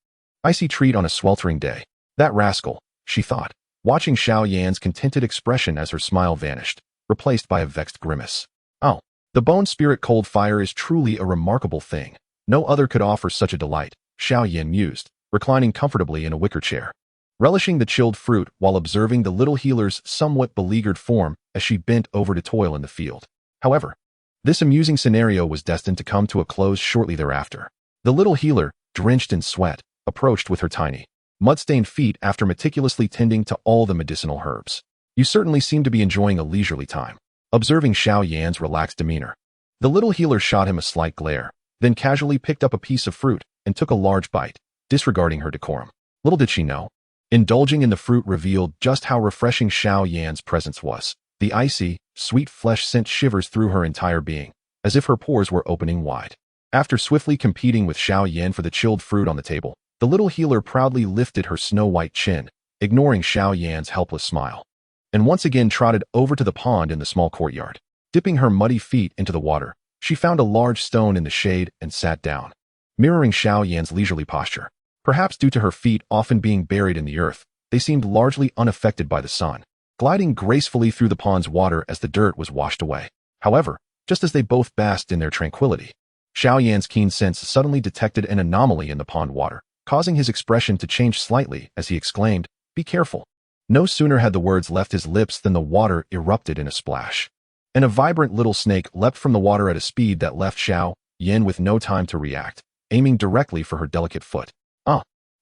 icy treat on a sweltering day. That rascal, she thought, watching Xiao Yan's contented expression as her smile vanished, replaced by a vexed grimace. "Oh, the bone spirit cold fire is truly a remarkable thing. No other could offer such a delight," Xiao Yan mused, reclining comfortably in a wicker chair, relishing the chilled fruit while observing the little healer's somewhat beleaguered form as she bent over to toil in the field. However, this amusing scenario was destined to come to a close shortly thereafter. The little healer, drenched in sweat, approached with her tiny, mud-stained feet after meticulously tending to all the medicinal herbs. You certainly seem to be enjoying a leisurely time. Observing Xiao Yan's relaxed demeanor, the little healer shot him a slight glare, then casually picked up a piece of fruit and took a large bite, disregarding her decorum. Little did she know, indulging in the fruit revealed just how refreshing Xiao Yan's presence was. The icy, sweet flesh sent shivers through her entire being, as if her pores were opening wide. After swiftly competing with Xiao Yan for the chilled fruit on the table, the little healer proudly lifted her snow-white chin, ignoring Xiao Yan's helpless smile, and once again trotted over to the pond in the small courtyard. Dipping her muddy feet into the water, she found a large stone in the shade and sat down, mirroring Xiao Yan's leisurely posture. Perhaps due to her feet often being buried in the earth, they seemed largely unaffected by the sun, gliding gracefully through the pond's water as the dirt was washed away. However, just as they both basked in their tranquility, Xiao Yan's keen sense suddenly detected an anomaly in the pond water, causing his expression to change slightly as he exclaimed, "Be careful." No sooner had the words left his lips than the water erupted in a splash, and a vibrant little snake leapt from the water at a speed that left Xiao Yan with no time to react, aiming directly for her delicate foot.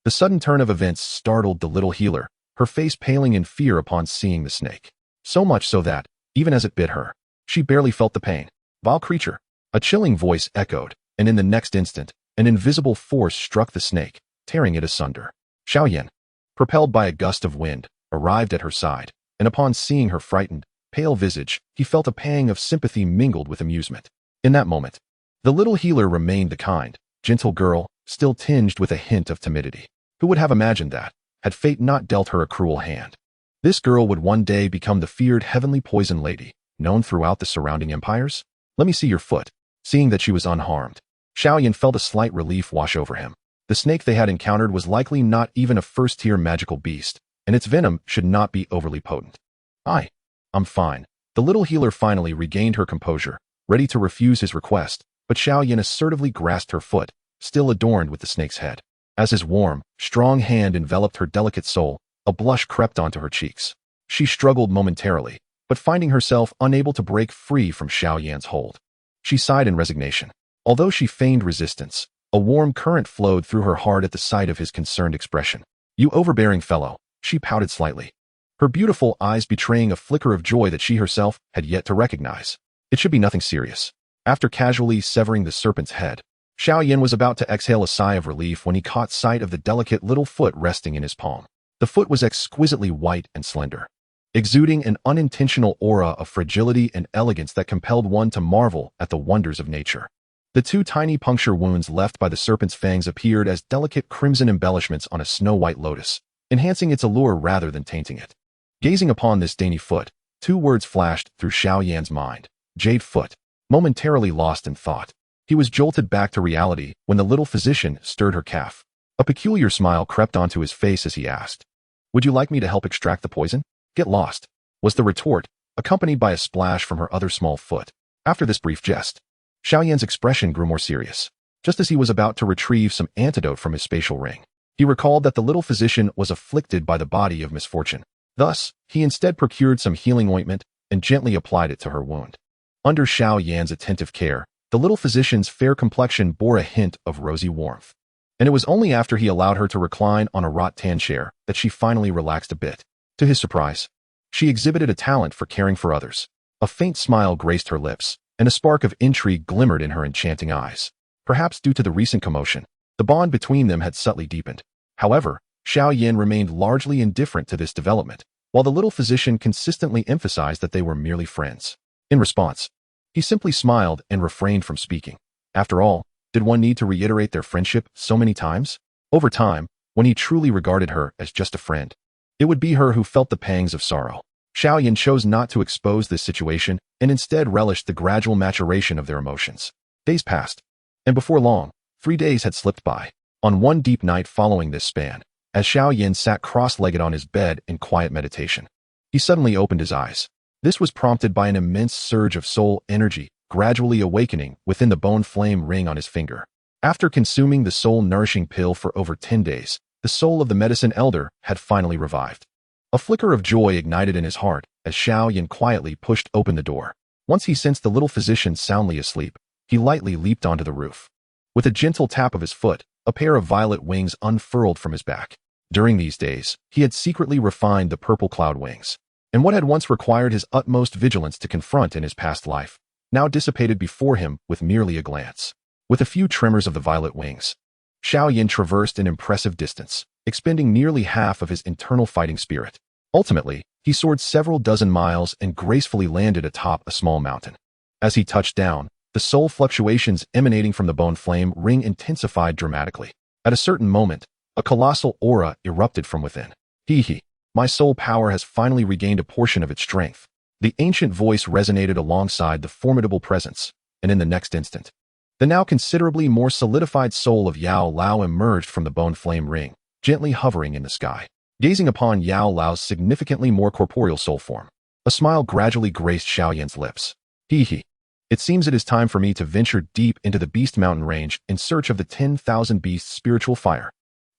The sudden turn of events startled the little healer, her face paling in fear upon seeing the snake. So much so that, even as it bit her, she barely felt the pain. "Vile creature," a chilling voice echoed, and in the next instant, an invisible force struck the snake, tearing it asunder. Xiao Yan, propelled by a gust of wind, arrived at her side, and upon seeing her frightened, pale visage, he felt a pang of sympathy mingled with amusement. In that moment, the little healer remained the kind, gentle girl, still tinged with a hint of timidity. Who would have imagined that, had fate not dealt her a cruel hand, this girl would one day become the feared heavenly poison lady, known throughout the surrounding empires? "Let me see your foot." Seeing that she was unharmed, Xiao Yan felt a slight relief wash over him. The snake they had encountered was likely not even a first-tier magical beast, and its venom should not be overly potent. I'm fine." The little healer finally regained her composure, ready to refuse his request, but Xiao Yan assertively grasped her foot, still adorned with the snake's head. As his warm, strong hand enveloped her delicate soul, a blush crept onto her cheeks. She struggled momentarily, but finding herself unable to break free from Xiao Yan's hold, she sighed in resignation. Although she feigned resistance, a warm current flowed through her heart at the sight of his concerned expression. "You overbearing fellow," she pouted slightly, her beautiful eyes betraying a flicker of joy that she herself had yet to recognize. "It should be nothing serious." After casually severing the serpent's head, Xiao Yan was about to exhale a sigh of relief when he caught sight of the delicate little foot resting in his palm. The foot was exquisitely white and slender, exuding an unintentional aura of fragility and elegance that compelled one to marvel at the wonders of nature. The two tiny puncture wounds left by the serpent's fangs appeared as delicate crimson embellishments on a snow-white lotus, enhancing its allure rather than tainting it. Gazing upon this dainty foot, two words flashed through Xiao Yan's mind: "Jade foot." Momentarily lost in thought, he was jolted back to reality when the little physician stirred her calf. A peculiar smile crept onto his face as he asked, "Would you like me to help extract the poison?" "Get lost," was the retort, accompanied by a splash from her other small foot. After this brief jest, Xiao Yan's expression grew more serious. Just as he was about to retrieve some antidote from his spatial ring, he recalled that the little physician was afflicted by the body of misfortune. Thus, he instead procured some healing ointment and gently applied it to her wound. Under Xiao Yan's attentive care, the little physician's fair complexion bore a hint of rosy warmth, and it was only after he allowed her to recline on a rattan chair that she finally relaxed a bit. To his surprise, she exhibited a talent for caring for others. A faint smile graced her lips, and a spark of intrigue glimmered in her enchanting eyes. Perhaps due to the recent commotion, the bond between them had subtly deepened. However, Xiao Yan remained largely indifferent to this development, while the little physician consistently emphasized that they were merely friends. In response, he simply smiled and refrained from speaking. After all, did one need to reiterate their friendship so many times? Over time, when he truly regarded her as just a friend, it would be her who felt the pangs of sorrow. Xiao Yan chose not to expose this situation and instead relished the gradual maturation of their emotions. Days passed, and before long, 3 days had slipped by. On one deep night following this span, as Xiao Yan sat cross-legged on his bed in quiet meditation, he suddenly opened his eyes. This was prompted by an immense surge of soul energy, gradually awakening within the bone flame ring on his finger. After consuming the soul-nourishing pill for over 10 days, the soul of the medicine elder had finally revived. A flicker of joy ignited in his heart as Xiao Yan quietly pushed open the door. Once he sensed the little physician soundly asleep, he lightly leaped onto the roof. With a gentle tap of his foot, A pair of violet wings unfurled from his back. During these days, he had secretly refined the purple cloud wings, and what had once required his utmost vigilance to confront in his past life, now dissipated before him with merely a glance. With a few tremors of the violet wings, Xiao Yan traversed an impressive distance, expending nearly half of his internal fighting spirit. Ultimately, he soared several dozen miles and gracefully landed atop a small mountain. As he touched down, the soul fluctuations emanating from the bone flame ring intensified dramatically. At a certain moment, a colossal aura erupted from within. My soul power has finally regained a portion of its strength. The ancient voice resonated alongside the formidable presence, and in the next instant, the now considerably more solidified soul of Yao Lao emerged from the bone flame ring, gently hovering in the sky. Gazing upon Yao Lao's significantly more corporeal soul form, a smile gradually graced Xiao Yan's lips. It seems it is time for me to venture deep into the Beast Mountain range in search of the 10,000 beasts' spiritual fire.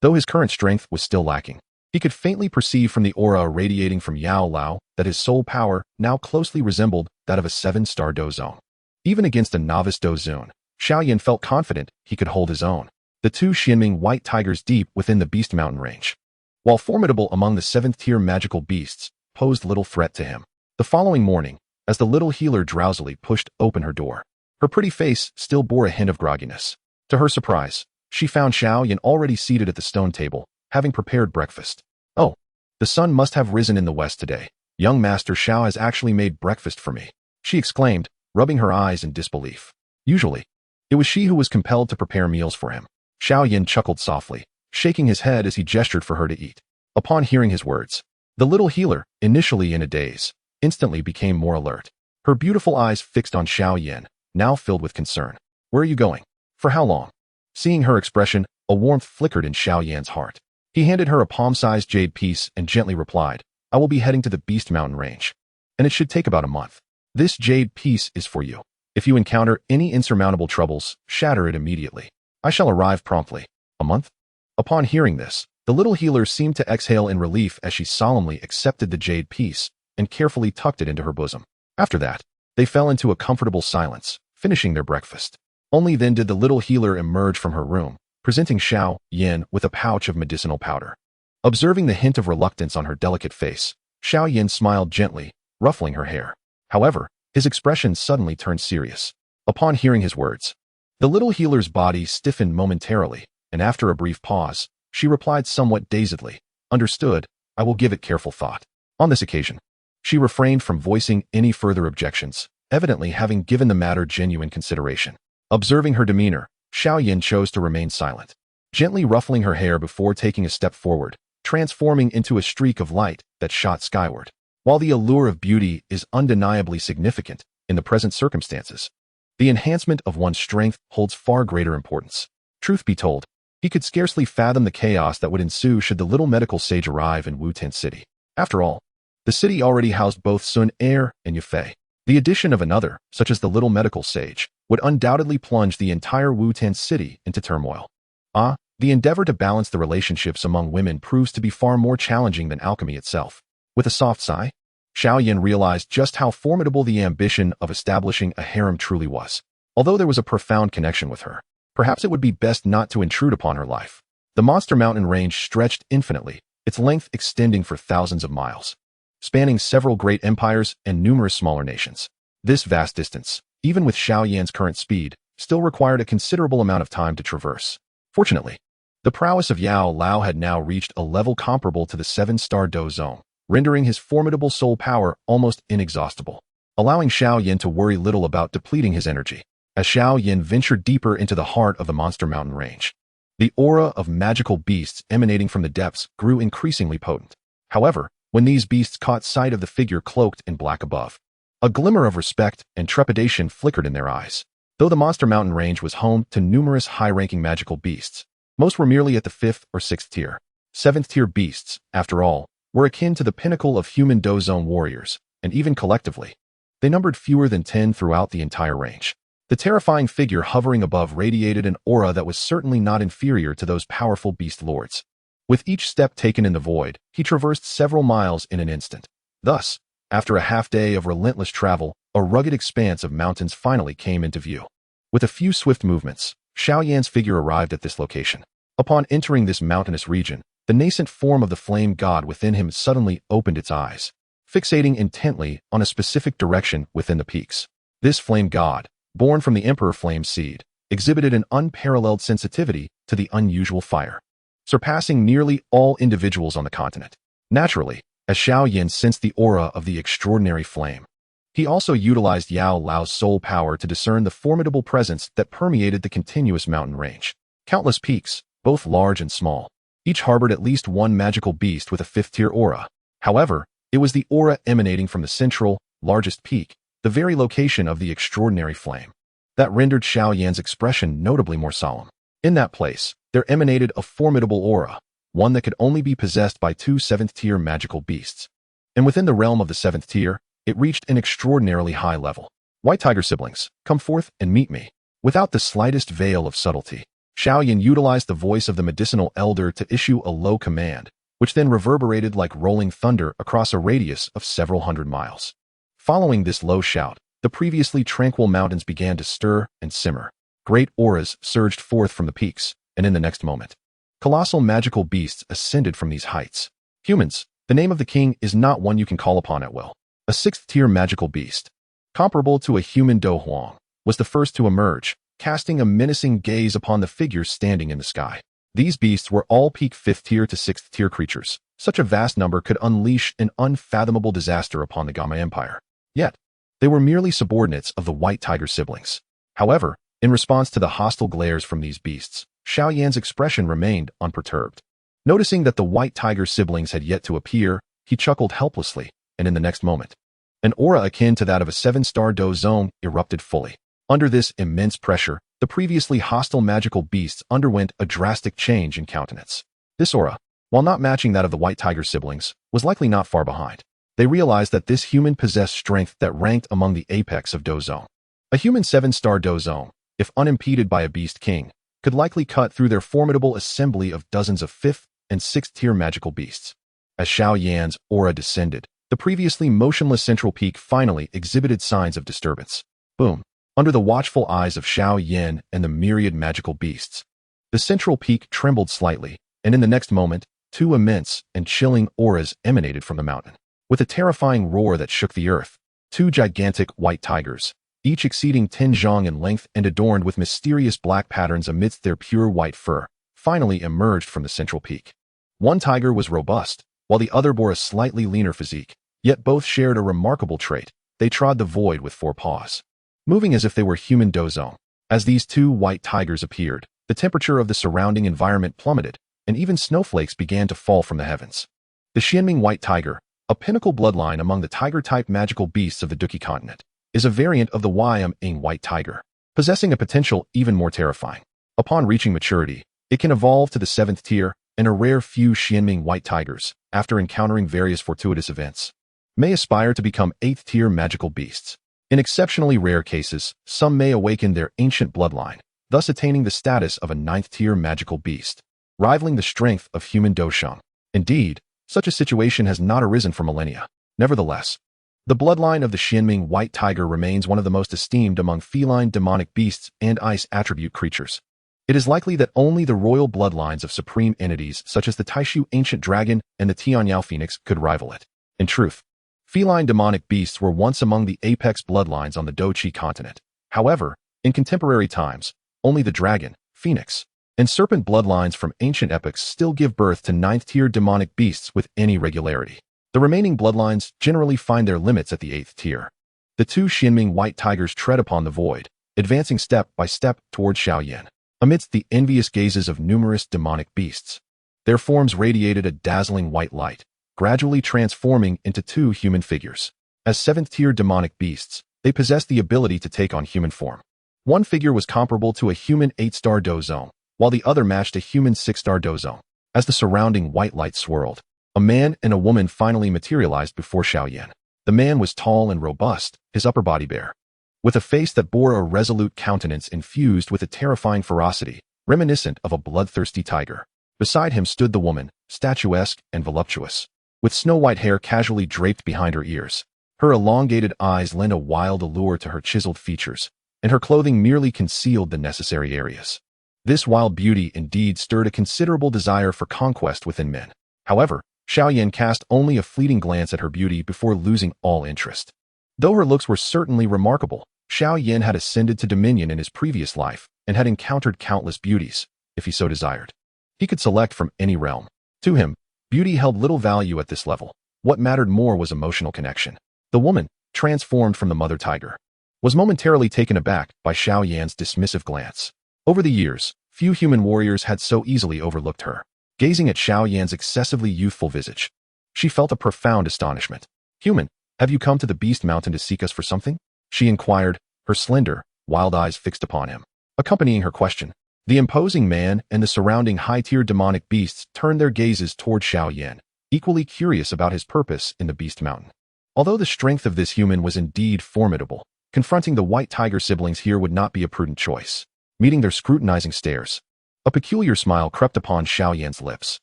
Though his current strength was still lacking, he could faintly perceive from the aura radiating from Yao Lao that his soul power now closely resembled that of a 7-star Dozone. Even against a novice Dozone, Xiao Yan felt confident he could hold his own. The two Shinming white tigers deep within the Beast Mountain range, while formidable among the 7th-tier magical beasts, posed little threat to him. The following morning, as the little healer drowsily pushed open her door, her pretty face still bore a hint of grogginess. To her surprise, she found Xiao Yan already seated at the stone table, having prepared breakfast. Oh, the sun must have risen in the west today. Young Master Xiao has actually made breakfast for me, she exclaimed, rubbing her eyes in disbelief. Usually, it was she who was compelled to prepare meals for him. Xiao Yan chuckled softly, shaking his head as he gestured for her to eat. Upon hearing his words, the little healer, initially in a daze, instantly became more alert. Her beautiful eyes fixed on Xiao Yan, now filled with concern. Where are you going? For how long? Seeing her expression, a warmth flickered in Xiao Yan's heart. He handed her a palm-sized jade piece and gently replied, I will be heading to the Beast Mountain range, and it should take about a month. This jade piece is for you. If you encounter any insurmountable troubles, shatter it immediately. I shall arrive promptly. A month? Upon hearing this, the little healer seemed to exhale in relief as she solemnly accepted the jade piece and carefully tucked it into her bosom. After that, they fell into a comfortable silence, finishing their breakfast. Only then did the little healer emerge from her room, presenting Xiao Yan with a pouch of medicinal powder. Observing the hint of reluctance on her delicate face, Xiao Yan smiled gently, ruffling her hair. However, his expression suddenly turned serious. Upon hearing his words, the little healer's body stiffened momentarily, and after a brief pause, she replied somewhat dazedly, Understood, I will give it careful thought. On this occasion, she refrained from voicing any further objections, evidently having given the matter genuine consideration. Observing her demeanor, Xiao Yan chose to remain silent, gently ruffling her hair before taking a step forward, transforming into a streak of light that shot skyward. While the allure of beauty is undeniably significant in the present circumstances, the enhancement of one's strength holds far greater importance. Truth be told, he could scarcely fathom the chaos that would ensue should the little medical sage arrive in Wu-Tan City. After all, the city already housed both Sun Er and Ya Fei. The addition of another, such as the little medical sage, would undoubtedly plunge the entire Wu-Tan City into turmoil. The endeavor to balance the relationships among women proves to be far more challenging than alchemy itself. With a soft sigh, Xiao Yan realized just how formidable the ambition of establishing a harem truly was. Although there was a profound connection with her, perhaps it would be best not to intrude upon her life. The Monster Mountain range stretched infinitely, its length extending for thousands of miles, spanning several great empires and numerous smaller nations. This vast distance, even with Xiao Yan's current speed, still required a considerable amount of time to traverse. Fortunately, the prowess of Yao Lao had now reached a level comparable to the 7-star Dozone, rendering his formidable soul power almost inexhaustible, allowing Xiao Yan to worry little about depleting his energy. As Xiao Yan ventured deeper into the heart of the Monster Mountain range, the aura of magical beasts emanating from the depths grew increasingly potent. However, when these beasts caught sight of the figure cloaked in black above, a glimmer of respect and trepidation flickered in their eyes. Though the Monster Mountain range was home to numerous high-ranking magical beasts, most were merely at the 5th or 6th tier. 7th-tier beasts, after all, were akin to the pinnacle of human Dozone warriors, and even collectively, they numbered fewer than 10 throughout the entire range. The terrifying figure hovering above radiated an aura that was certainly not inferior to those powerful beast lords. With each step taken in the void, he traversed several miles in an instant. Thus, after a half-day of relentless travel, a rugged expanse of mountains finally came into view. With a few swift movements, Xiao Yan's figure arrived at this location. Upon entering this mountainous region, the nascent form of the flame god within him suddenly opened its eyes, fixating intently on a specific direction within the peaks. This flame god, born from the Emperor Flame Seed, exhibited an unparalleled sensitivity to the unusual fire, surpassing nearly all individuals on the continent. Naturally, as Xiao Yan sensed the aura of the extraordinary flame, he also utilized Yao Lao's soul power to discern the formidable presence that permeated the continuous mountain range. Countless peaks, both large and small, each harbored at least one magical beast with a fifth-tier aura. However, it was the aura emanating from the central, largest peak, the very location of the extraordinary flame, that rendered Xiao Yan's expression notably more solemn. In that place, there emanated a formidable aura, one that could only be possessed by two seventh-tier magical beasts. And within the realm of the seventh tier, it reached an extraordinarily high level. White Tiger siblings, come forth and meet me. Without the slightest veil of subtlety, Xiao Yan utilized the voice of the medicinal elder to issue a low command, which then reverberated like rolling thunder across a radius of several hundred miles. Following this low shout, the previously tranquil mountains began to stir and simmer. Great auras surged forth from the peaks, and in the next moment, colossal magical beasts ascended from these heights. Humans, the name of the king is not one you can call upon at will. A sixth-tier magical beast, comparable to a human Dou Huang, was the first to emerge, casting a menacing gaze upon the figures standing in the sky. These beasts were all peak fifth-tier to sixth-tier creatures. Such a vast number could unleash an unfathomable disaster upon the Gamma Empire. Yet, they were merely subordinates of the White Tiger siblings. However, in response to the hostile glares from these beasts, Xiao Yan's expression remained unperturbed. Noticing that the White Tiger siblings had yet to appear, he chuckled helplessly, and in the next moment, an aura akin to that of a seven-star Dou zone erupted fully. Under this immense pressure, the previously hostile magical beasts underwent a drastic change in countenance. This aura, while not matching that of the White Tiger siblings, was likely not far behind. They realized that this human possessed strength that ranked among the apex of Dou zone. A human seven-star Dou zone, if unimpeded by a beast king, could likely cut through their formidable assembly of dozens of fifth and sixth-tier magical beasts. As Xiao Yan's aura descended, the previously motionless central peak finally exhibited signs of disturbance. Boom. Under the watchful eyes of Xiao Yan and the myriad magical beasts, the central peak trembled slightly, and in the next moment, two immense and chilling auras emanated from the mountain. With a terrifying roar that shook the earth, two gigantic white tigers, each exceeding 10 zhang in length and adorned with mysterious black patterns amidst their pure white fur, finally emerged from the central peak. One tiger was robust, while the other bore a slightly leaner physique, yet both shared a remarkable trait: they trod the void with four paws, moving as if they were human Dou zone. As these two white tigers appeared, the temperature of the surrounding environment plummeted, and even snowflakes began to fall from the heavens. The Xianming white tiger, a pinnacle bloodline among the tiger-type magical beasts of the Dou King continent, is a variant of the Yao white tiger, possessing a potential even more terrifying. Upon reaching maturity, it can evolve to the seventh tier, and a rare few Xianming white tigers, after encountering various fortuitous events, may aspire to become eighth-tier magical beasts. In exceptionally rare cases, some may awaken their ancient bloodline, thus attaining the status of a ninth-tier magical beast, rivaling the strength of human Doushang. Indeed, such a situation has not arisen for millennia. Nevertheless, the bloodline of the Xianming white tiger remains one of the most esteemed among feline demonic beasts and ice attribute creatures. It is likely that only the royal bloodlines of supreme entities such as the Taishu ancient dragon and the Tianyao phoenix could rival it. In truth, feline demonic beasts were once among the apex bloodlines on the Dou King continent. However, in contemporary times, only the dragon, phoenix, and serpent bloodlines from ancient epochs still give birth to ninth-tier demonic beasts with any regularity. The remaining bloodlines generally find their limits at the eighth tier. The two Xianming white tigers tread upon the void, advancing step by step towards Xiao Yan, amidst the envious gazes of numerous demonic beasts. Their forms radiated a dazzling white light, gradually transforming into two human figures. As seventh-tier demonic beasts, they possessed the ability to take on human form. One figure was comparable to a human 8-star Dou zone, while the other matched a human 6-star Dou zone. As the surrounding white light swirled, a man and a woman finally materialized before Xiao Yan. The man was tall and robust, his upper body bare, with a face that bore a resolute countenance infused with a terrifying ferocity, reminiscent of a bloodthirsty tiger. Beside him stood the woman, statuesque and voluptuous, with snow-white hair casually draped behind her ears. Her elongated eyes lent a wild allure to her chiseled features, and her clothing merely concealed the necessary areas. This wild beauty indeed stirred a considerable desire for conquest within men. However, Xiao Yan cast only a fleeting glance at her beauty before losing all interest. Though her looks were certainly remarkable, Xiao Yan had ascended to dominion in his previous life and had encountered countless beauties, if he so desired. He could select from any realm. To him, beauty held little value at this level. What mattered more was emotional connection. The woman, transformed from the mother tiger, was momentarily taken aback by Xiao Yan's dismissive glance. Over the years, few human warriors had so easily overlooked her. Gazing at Xiao Yan's excessively youthful visage, she felt a profound astonishment. "Human, have you come to the Beast Mountain to seek us for something?" she inquired, her slender, wild eyes fixed upon him. Accompanying her question, the imposing man and the surrounding high-tier demonic beasts turned their gazes toward Xiao Yan, equally curious about his purpose in the Beast Mountain. Although the strength of this human was indeed formidable, confronting the white tiger siblings here would not be a prudent choice. Meeting their scrutinizing stares, a peculiar smile crept upon Xiao Yan's lips.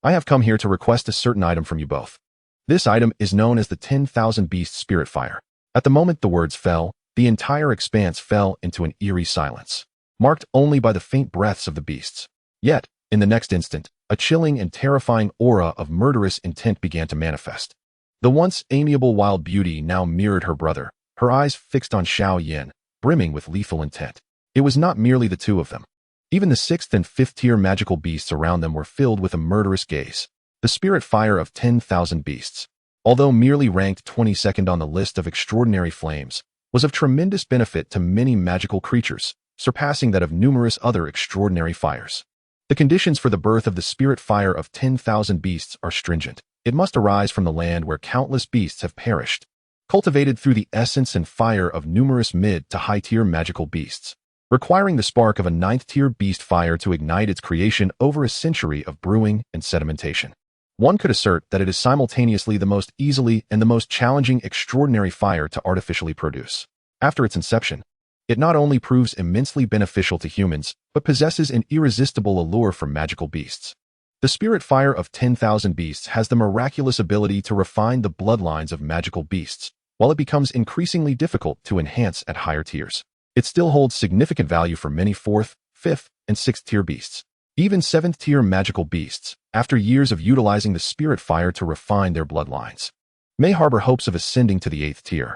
"I have come here to request a certain item from you both. This item is known as the 10,000 Beast Spirit Fire." At the moment the words fell, the entire expanse fell into an eerie silence, marked only by the faint breaths of the beasts. Yet, in the next instant, a chilling and terrifying aura of murderous intent began to manifest. The once amiable wild beauty now mirrored her brother, her eyes fixed on Xiao Yan, brimming with lethal intent. It was not merely the two of them. Even the 6th and 5th tier magical beasts around them were filled with a murderous gaze. The spirit fire of 10,000 beasts, although merely ranked 22nd on the list of extraordinary flames, was of tremendous benefit to many magical creatures, surpassing that of numerous other extraordinary fires. The conditions for the birth of the spirit fire of 10,000 beasts are stringent. It must arise from the land where countless beasts have perished, cultivated through the essence and fire of numerous mid to high-tier magical beasts, requiring the spark of a 9th-tier beast fire to ignite its creation over a century of brewing and sedimentation. One could assert that it is simultaneously the most easily and the most challenging extraordinary fire to artificially produce. After its inception, it not only proves immensely beneficial to humans, but possesses an irresistible allure for magical beasts. The spirit fire of 10,000 beasts has the miraculous ability to refine the bloodlines of magical beasts, while it becomes increasingly difficult to enhance at higher tiers. It still holds significant value for many 4th, 5th, and 6th tier beasts. Even 7th tier magical beasts, after years of utilizing the spirit fire to refine their bloodlines, may harbor hopes of ascending to the 8th tier.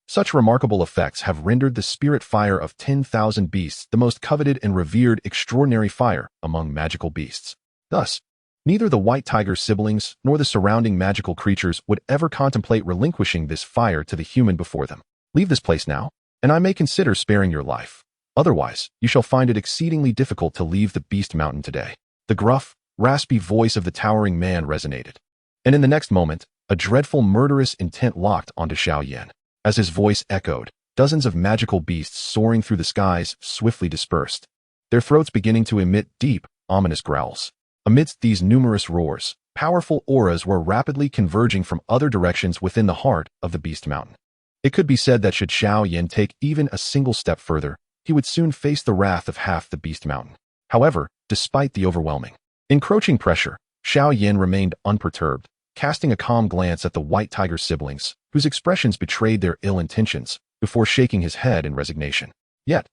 Such remarkable effects have rendered the spirit fire of 10,000 beasts the most coveted and revered extraordinary fire among magical beasts. Thus, neither the white tiger siblings nor the surrounding magical creatures would ever contemplate relinquishing this fire to the human before them. "Leave this place now, and I may consider sparing your life. Otherwise, you shall find it exceedingly difficult to leave the Beast Mountain today." The gruff, raspy voice of the towering man resonated, and in the next moment, a dreadful murderous intent locked onto Xiao Yan. As his voice echoed, dozens of magical beasts soaring through the skies swiftly dispersed, their throats beginning to emit deep, ominous growls. Amidst these numerous roars, powerful auras were rapidly converging from other directions within the heart of the Beast Mountain. It could be said that should Xiao Yan take even a single step further, he would soon face the wrath of half the Beast Mountain. However, despite the overwhelming, encroaching pressure, Xiao Yan remained unperturbed, casting a calm glance at the white tiger siblings, whose expressions betrayed their ill intentions, before shaking his head in resignation. Yet,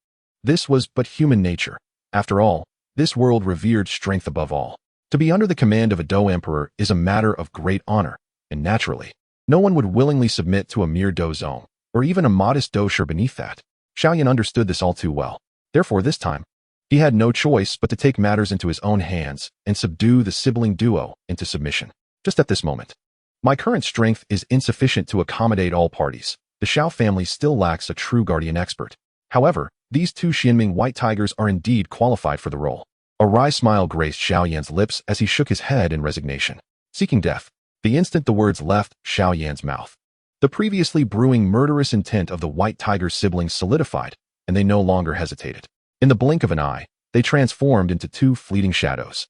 this was but human nature. After all, this world revered strength above all. To be under the command of a Dou emperor is a matter of great honor, and naturally, no one would willingly submit to a mere Dou zone, or even a modest Dou shur beneath that. Xiao Yan understood this all too well. Therefore, this time, he had no choice but to take matters into his own hands and subdue the sibling duo into submission. Just at this moment, my current strength is insufficient to accommodate all parties. The Xiao family still lacks a true guardian expert. However, these two Xianming white tigers are indeed qualified for the role. A wry smile graced Xiao Yan's lips as he shook his head in resignation. Seeking death, the instant the words left Xiao Yan's mouth, the previously brewing murderous intent of the white tiger's siblings solidified, and they no longer hesitated. In the blink of an eye, they transformed into two fleeting shadows,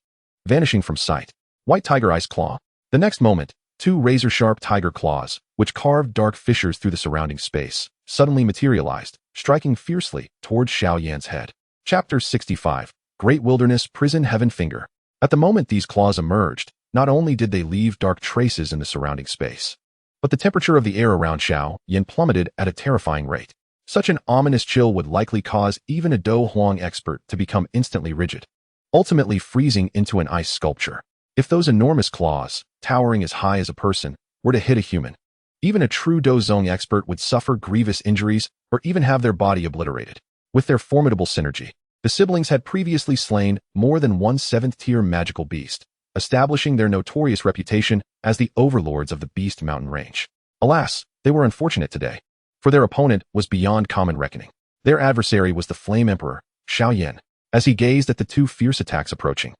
vanishing from sight. White tiger ice claw. The next moment, two razor-sharp tiger claws, which carved dark fissures through the surrounding space, suddenly materialized, striking fiercely towards Xiao Yan's head. Chapter 65. Great Wilderness Prison Heaven Finger. At the moment these claws emerged, not only did they leave dark traces in the surrounding space, but the temperature of the air around Xiao Yan plummeted at a terrifying rate. Such an ominous chill would likely cause even a Dou Huang expert to become instantly rigid. ultimately freezing into an ice sculpture. If those enormous claws, towering as high as a person, were to hit a human, even a true Dozong expert would suffer grievous injuries or even have their body obliterated. With their formidable synergy, the siblings had previously slain more than one 7th-tier magical beast, establishing their notorious reputation as the overlords of the Beast Mountain Range. Alas, they were unfortunate today, for their opponent was beyond common reckoning. Their adversary was the Flame Emperor, Xiao Yan. As he gazed at the two fierce attacks approaching,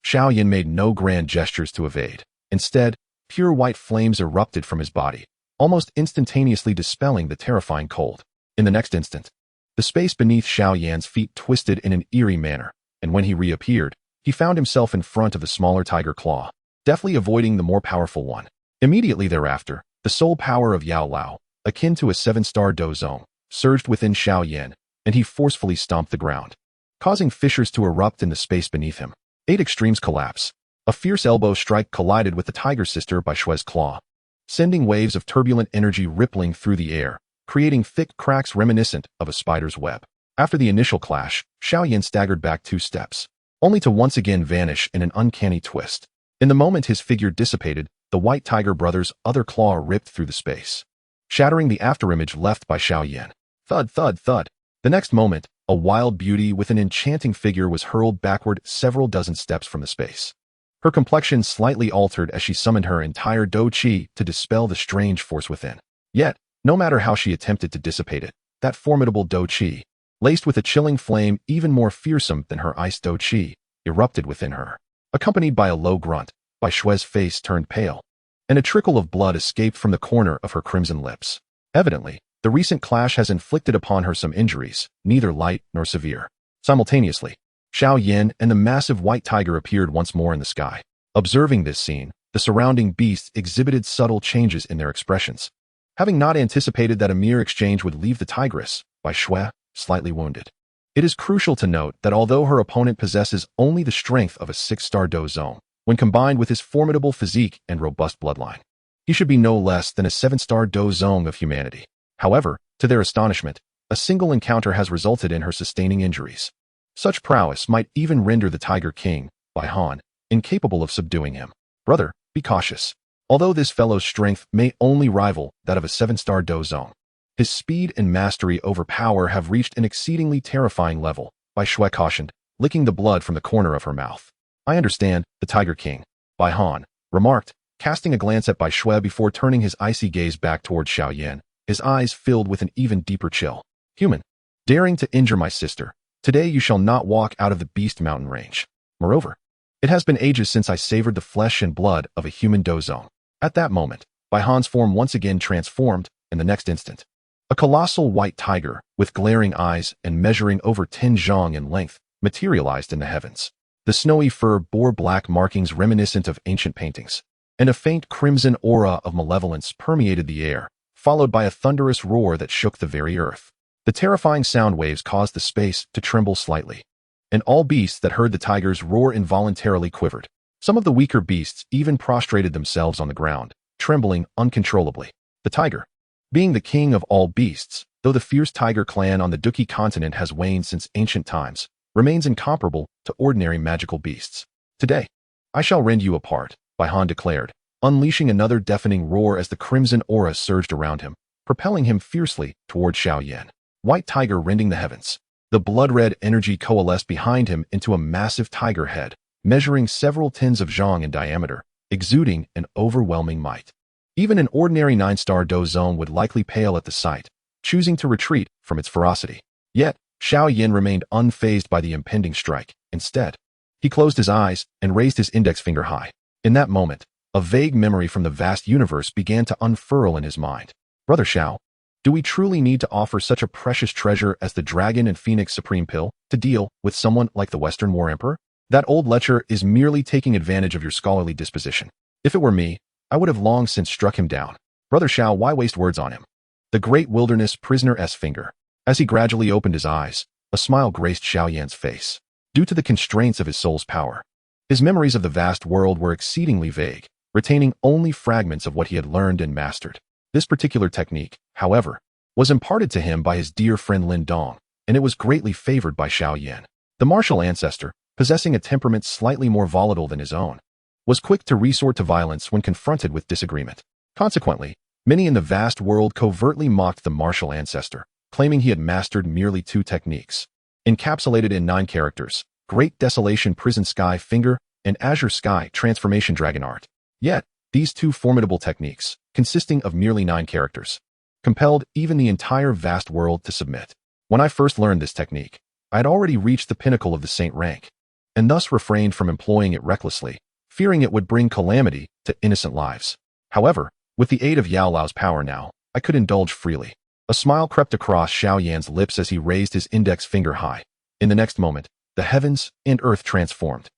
Xiao Yan made no grand gestures to evade. Instead, pure white flames erupted from his body, almost instantaneously dispelling the terrifying cold. In the next instant, the space beneath Xiao Yan's feet twisted in an eerie manner, and when he reappeared, he found himself in front of the smaller tiger claw, deftly avoiding the more powerful one. Immediately thereafter, the soul power of Yao Lao, akin to a 7-star Dozong, surged within Xiao Yan, and he forcefully stomped the ground, causing fissures to erupt in the space beneath him. 8 extremes collapse. A fierce elbow strike collided with the tiger sister by Shue's claw, sending waves of turbulent energy rippling through the air, creating thick cracks reminiscent of a spider's web. After the initial clash, Xiao Yan staggered back 2 steps, only to once again vanish in an uncanny twist. In the moment his figure dissipated, the white tiger brother's other claw ripped through the space, shattering the afterimage left by Xiao Yan. Thud, thud, thud. The next moment, a wild beauty with an enchanting figure was hurled backward several dozen steps from the space. Her complexion slightly altered as she summoned her entire Dou Qi to dispel the strange force within. Yet, no matter how she attempted to dissipate it, that formidable Dou Qi, laced with a chilling flame even more fearsome than her ice Dou Qi, erupted within her. Accompanied by a low grunt, Bai Shue's face turned pale, and a trickle of blood escaped from the corner of her crimson lips. Evidently, the recent clash has inflicted upon her some injuries, neither light nor severe. Simultaneously, Xiao Yan and the massive white tiger appeared once more in the sky. Observing this scene, the surrounding beasts exhibited subtle changes in their expressions. Having not anticipated that a mere exchange would leave the tigress, Bai Shui, slightly wounded. It is crucial to note that although her opponent possesses only the strength of a 6-star Dozong, when combined with his formidable physique and robust bloodline, he should be no less than a 7-star Dozong of humanity. However, to their astonishment, a single encounter has resulted in her sustaining injuries. Such prowess might even render the Tiger King, Bai Han, incapable of subduing him. Brother, be cautious. Although this fellow's strength may only rival that of a 7-star Dozong, his speed and mastery over power have reached an exceedingly terrifying level, Bai Shui cautioned, licking the blood from the corner of her mouth. I understand, the Tiger King, Bai Han, remarked, casting a glance at Bai Shui before turning his icy gaze back toward Xiao Yan, his eyes filled with an even deeper chill. Human, daring to injure my sister, today you shall not walk out of the Beast Mountain Range. Moreover, it has been ages since I savored the flesh and blood of a human Dozong. At that moment, Bai Han's form once again transformed, in the next instant. A colossal white tiger, with glaring eyes and measuring over 10 zhang in length, materialized in the heavens. The snowy fur bore black markings reminiscent of ancient paintings, and a faint crimson aura of malevolence permeated the air, followed by a thunderous roar that shook the very earth. The terrifying sound waves caused the space to tremble slightly, and all beasts that heard the tiger's roar involuntarily quivered. Some of the weaker beasts even prostrated themselves on the ground, trembling uncontrollably. The tiger, being the king of all beasts, though the fierce tiger clan on the Dou continent has waned since ancient times, remains incomparable to ordinary magical beasts. Today, I shall rend you apart, Bai Han declared, unleashing another deafening roar as the crimson aura surged around him, propelling him fiercely toward Xiao Yan. White tiger rending the heavens. The blood-red energy coalesced behind him into a massive tiger head, measuring several tens of zhang in diameter, exuding an overwhelming might. Even an ordinary 9-star Dozong would likely pale at the sight, choosing to retreat from its ferocity. Yet, Xiao Yan remained unfazed by the impending strike. Instead, he closed his eyes and raised his index finger high. In that moment, a vague memory from the vast universe began to unfurl in his mind. Brother Xiao, do we truly need to offer such a precious treasure as the Dragon and Phoenix Supreme Pill to deal with someone like the Western War Emperor? That old lecher is merely taking advantage of your scholarly disposition. If it were me, I would have long since struck him down. Brother Xiao, why waste words on him? The great wilderness prisoner's finger. As he gradually opened his eyes, a smile graced Xiao Yan's face. Due to the constraints of his soul's power, his memories of the vast world were exceedingly vague, retaining only fragments of what he had learned and mastered. This particular technique, however, was imparted to him by his dear friend Lin Dong, and it was greatly favored by Xiao Yan. The martial ancestor, possessing a temperament slightly more volatile than his own, was quick to resort to violence when confronted with disagreement. Consequently, many in the vast world covertly mocked the martial ancestor, claiming he had mastered merely 2 techniques. Encapsulated in 9 characters: Great Desolation Prison Sky Finger and Azure Sky Transformation Dragon Art. Yet, these 2 formidable techniques, consisting of merely 9 characters, compelled even the entire vast world to submit. When I first learned this technique, I had already reached the pinnacle of the saint rank, and thus refrained from employing it recklessly, fearing it would bring calamity to innocent lives. However, with the aid of Yao Lao's power now, I could indulge freely. A smile crept across Xiao Yan's lips as he raised his index finger high. In the next moment, the heavens and earth transformed.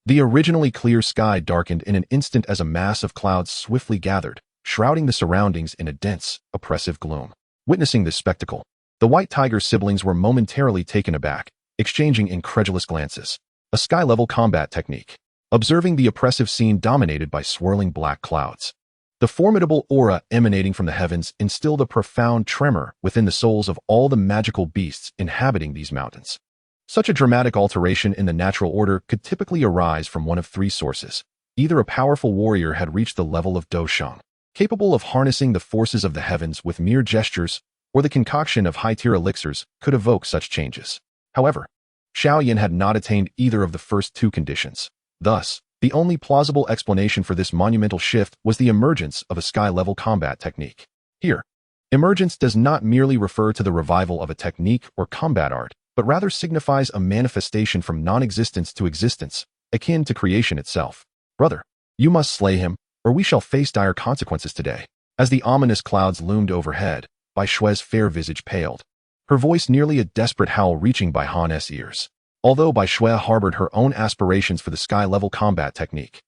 The originally clear sky darkened in an instant as a mass of clouds swiftly gathered, shrouding the surroundings in a dense, oppressive gloom. Witnessing this spectacle, the White Tiger siblings were momentarily taken aback, exchanging incredulous glances. A sky-level combat technique. Observing the oppressive scene dominated by swirling black clouds, the formidable aura emanating from the heavens instilled a profound tremor within the souls of all the magical beasts inhabiting these mountains. Such a dramatic alteration in the natural order could typically arise from one of 3 sources. Either a powerful warrior had reached the level of Dou King, capable of harnessing the forces of the heavens with mere gestures, or the concoction of high-tier elixirs could evoke such changes. However, Xiao Yan had not attained either of the first 2 conditions. Thus, the only plausible explanation for this monumental shift was the emergence of a sky-level combat technique. Here, emergence does not merely refer to the revival of a technique or combat art, but rather signifies a manifestation from non-existence to existence, akin to creation itself. Brother, you must slay him, or we shall face dire consequences today. As the ominous clouds loomed overhead, Bai Shui's fair visage paled, her voice nearly a desperate howl reaching Bai Han's ears. Although Bai Shui harbored her own aspirations for the sky-level combat technique,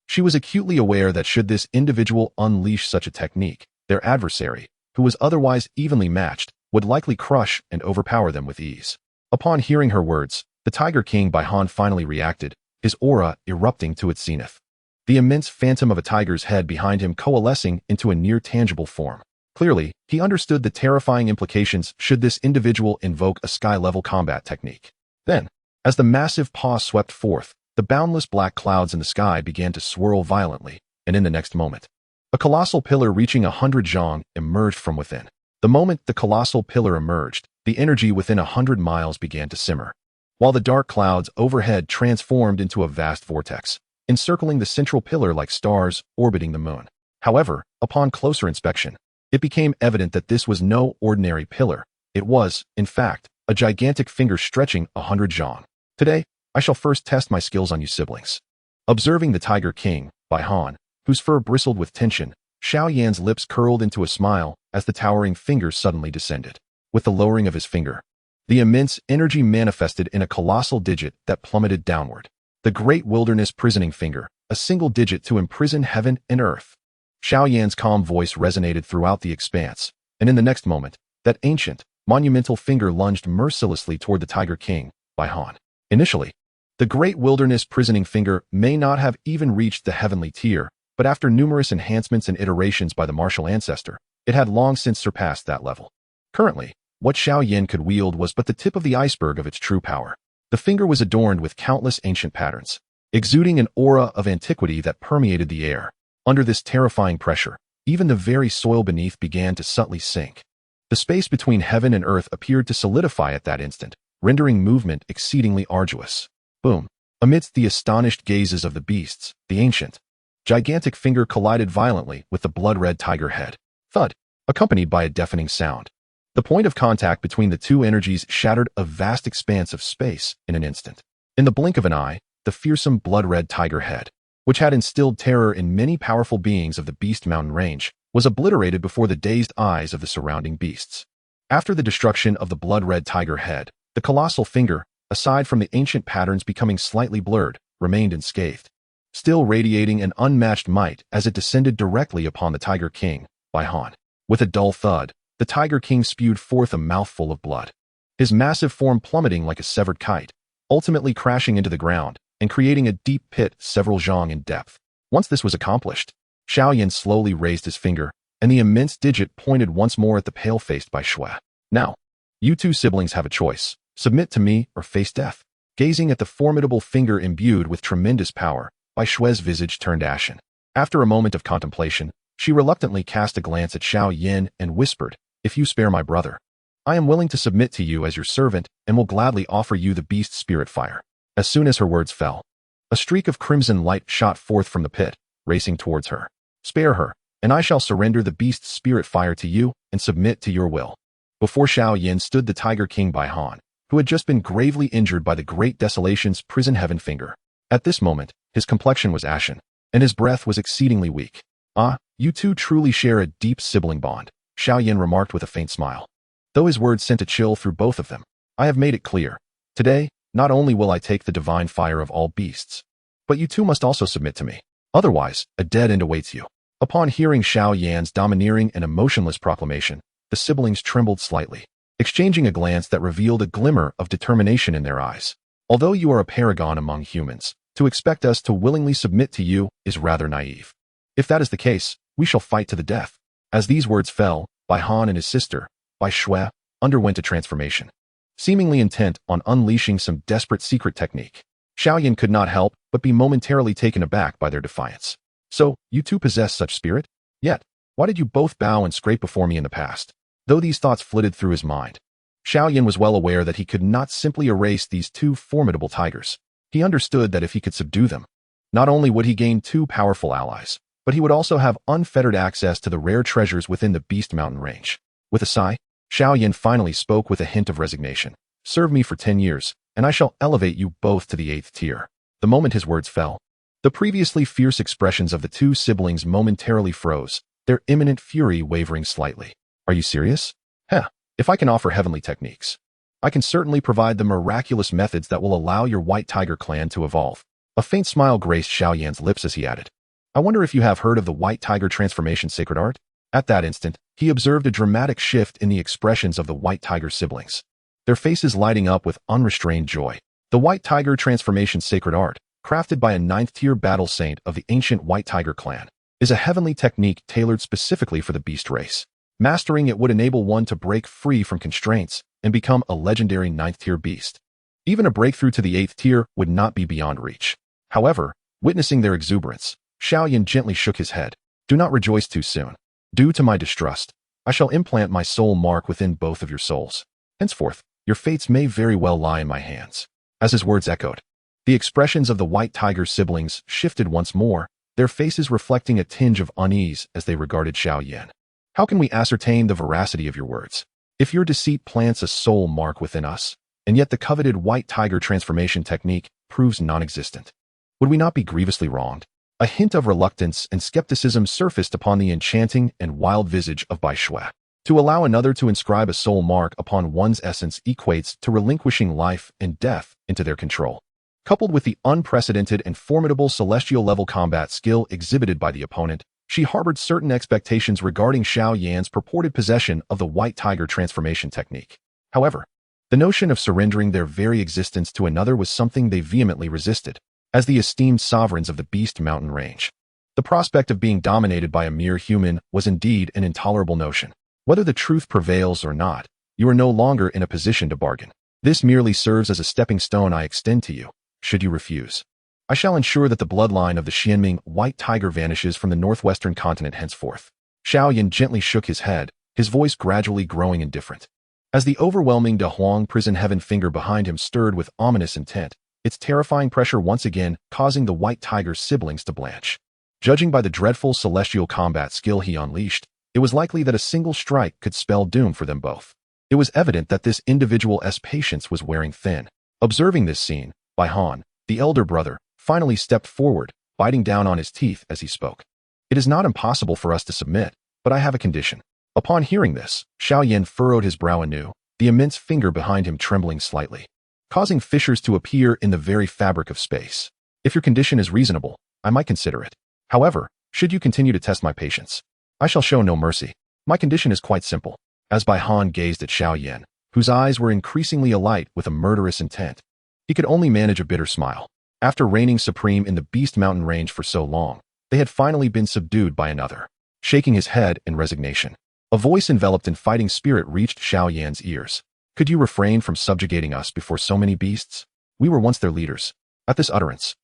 she was acutely aware that should this individual unleash such a technique, their adversary, who was otherwise evenly matched, would likely crush and overpower them with ease. Upon hearing her words, the Tiger King Bai Han finally reacted, his aura erupting to its zenith. The immense phantom of a tiger's head behind him coalescing into a near-tangible form. Clearly, he understood the terrifying implications should this individual invoke a sky-level combat technique. Then, as the massive paw swept forth, the boundless black clouds in the sky began to swirl violently, and in the next moment, a colossal pillar reaching 100 zhang emerged from within. The moment the colossal pillar emerged, the energy within 100 miles began to simmer, while the dark clouds overhead transformed into a vast vortex, encircling the central pillar like stars orbiting the moon. However, upon closer inspection, it became evident that this was no ordinary pillar. It was, in fact, a gigantic finger stretching 100 zhang. Today, I shall first test my skills on you siblings. Observing the Tiger King, Bai Han, whose fur bristled with tension, Xiao Yan's lips curled into a smile as the towering finger suddenly descended. With the lowering of his finger, the immense energy manifested in a colossal digit that plummeted downward. The great wilderness prisoning finger, a single digit to imprison heaven and earth. Xiao Yan's calm voice resonated throughout the expanse, and in the next moment, that ancient, monumental finger lunged mercilessly toward the Tiger King, Bai Han. Initially, the great wilderness prisoning finger may not have even reached the heavenly tier, but after numerous enhancements and iterations by the martial ancestor, it had long since surpassed that level. Currently, what Xiao Yan could wield was but the tip of the iceberg of its true power. The finger was adorned with countless ancient patterns, exuding an aura of antiquity that permeated the air. Under this terrifying pressure, even the very soil beneath began to subtly sink. The space between heaven and earth appeared to solidify at that instant, rendering movement exceedingly arduous. Boom! Amidst the astonished gazes of the beasts, the ancient, gigantic finger collided violently with the blood-red tiger head. Thud! Accompanied by a deafening sound. The point of contact between the 2 energies shattered a vast expanse of space in an instant. In the blink of an eye, the fearsome blood-red tiger head, which had instilled terror in many powerful beings of the Beast Mountain range, was obliterated before the dazed eyes of the surrounding beasts. After the destruction of the blood-red tiger head, the colossal finger, aside from the ancient patterns becoming slightly blurred, remained unscathed, still radiating an unmatched might as it descended directly upon the Tiger King, Bai Han. With a dull thud, the Tiger King spewed forth a mouthful of blood, his massive form plummeting like a severed kite, ultimately crashing into the ground and creating a deep pit several zhang in depth. Once this was accomplished, Xiao Yan slowly raised his finger, and the immense digit pointed once more at the pale-faced Bai Shui. Now, you 2 siblings have a choice. Submit to me or face death. Gazing at the formidable finger imbued with tremendous power, Bai Shui's visage turned ashen. After a moment of contemplation, she reluctantly cast a glance at Xiao Yan and whispered, "If you spare my brother, I am willing to submit to you as your servant and will gladly offer you the beast spirit fire." As soon as her words fell, a streak of crimson light shot forth from the pit, racing towards her. "Spare her, and I shall surrender the beast spirit fire to you and submit to your will." Before Xiao Yan stood the Tiger King Bai Han, who had just been gravely injured by the Great Desolation's prison heaven finger. At this moment, his complexion was ashen, and his breath was exceedingly weak. "Ah, you two truly share a deep sibling bond," Xiao Yan remarked with a faint smile. Though his words sent a chill through both of them, "I have made it clear. Today, not only will I take the divine fire of all beasts, but you two must also submit to me. Otherwise, a dead end awaits you." Upon hearing Xiao Yan's domineering and emotionless proclamation, the siblings trembled slightly, exchanging a glance that revealed a glimmer of determination in their eyes. "Although you are a paragon among humans, to expect us to willingly submit to you is rather naive. If that is the case, we shall fight to the death." As these words fell, Bai Han and his sister, Bai Shui, underwent a transformation, seemingly intent on unleashing some desperate secret technique. Xiao Yan could not help but be momentarily taken aback by their defiance. "So, you two possess such spirit? Yet, why did you both bow and scrape before me in the past?" Though these thoughts flitted through his mind, Xiao Yan was well aware that he could not simply erase these two formidable tigers. He understood that if he could subdue them, not only would he gain two powerful allies, but he would also have unfettered access to the rare treasures within the Beast Mountain range. With a sigh, Xiao Yan finally spoke with a hint of resignation. "Serve me for 10 years, and I shall elevate you both to the 8th tier." The moment his words fell, the previously fierce expressions of the two siblings momentarily froze, their imminent fury wavering slightly. "Are you serious? Heh, if I can offer heavenly techniques, I can certainly provide the miraculous methods that will allow your White Tiger clan to evolve." A faint smile graced Xiao Yan's lips as he added, "I wonder if you have heard of the White Tiger transformation sacred art?" At that instant, he observed a dramatic shift in the expressions of the White Tiger siblings, their faces lighting up with unrestrained joy. The White Tiger transformation sacred art, crafted by a 9th-tier battle saint of the ancient White Tiger clan, is a heavenly technique tailored specifically for the beast race. Mastering it would enable one to break free from constraints and become a legendary 9th-tier beast. Even a breakthrough to the 8th tier would not be beyond reach. However, witnessing their exuberance, Xiao Yan gently shook his head. "Do not rejoice too soon. Due to my distrust, I shall implant my soul mark within both of your souls. Henceforth, your fates may very well lie in my hands." As his words echoed, the expressions of the White Tiger siblings shifted once more, their faces reflecting a tinge of unease as they regarded Xiao Yan. "How can we ascertain the veracity of your words? If your deceit plants a soul mark within us, and yet the coveted White Tiger transformation technique proves non-existent, would we not be grievously wronged?" A hint of reluctance and skepticism surfaced upon the enchanting and wild visage of Bai Shui. To allow another to inscribe a soul mark upon one's essence equates to relinquishing life and death into their control. Coupled with the unprecedented and formidable celestial-level combat skill exhibited by the opponent, she harbored certain expectations regarding Xiao Yan's purported possession of the White Tiger transformation technique. However, the notion of surrendering their very existence to another was something they vehemently resisted. As the esteemed sovereigns of the Beast Mountain range, the prospect of being dominated by a mere human was indeed an intolerable notion. Whether the truth prevails or not, you are no longer in a position to bargain. This merely serves as a stepping stone I extend to you, should you refuse. I shall ensure that the bloodline of the Xianming White Tiger vanishes from the northwestern continent henceforth." Xiao Yan gently shook his head, his voice gradually growing indifferent. As the overwhelming De Huang prison heaven finger behind him stirred with ominous intent, its terrifying pressure once again causing the White Tiger's siblings to blanch. Judging by the dreadful celestial combat skill he unleashed, it was likely that a single strike could spell doom for them both. It was evident that this individual's patience was wearing thin. Observing this scene, Bai Han, the elder brother, finally stepped forward, biting down on his teeth as he spoke. "It is not impossible for us to submit, but I have a condition." Upon hearing this, Xiao Yan furrowed his brow anew, the immense finger behind him trembling slightly, causing fissures to appear in the very fabric of space. "If your condition is reasonable, I might consider it. However, should you continue to test my patience, I shall show no mercy. My condition is quite simple." As Bai Han gazed at Xiao Yan, whose eyes were increasingly alight with a murderous intent, he could only manage a bitter smile. After reigning supreme in the Beast Mountain range for so long, they had finally been subdued by another. Shaking his head in resignation, a voice enveloped in fighting spirit reached Xiao Yan's ears. "Could you refrain from subjugating us before so many beasts? We were once their leaders. At this utterance,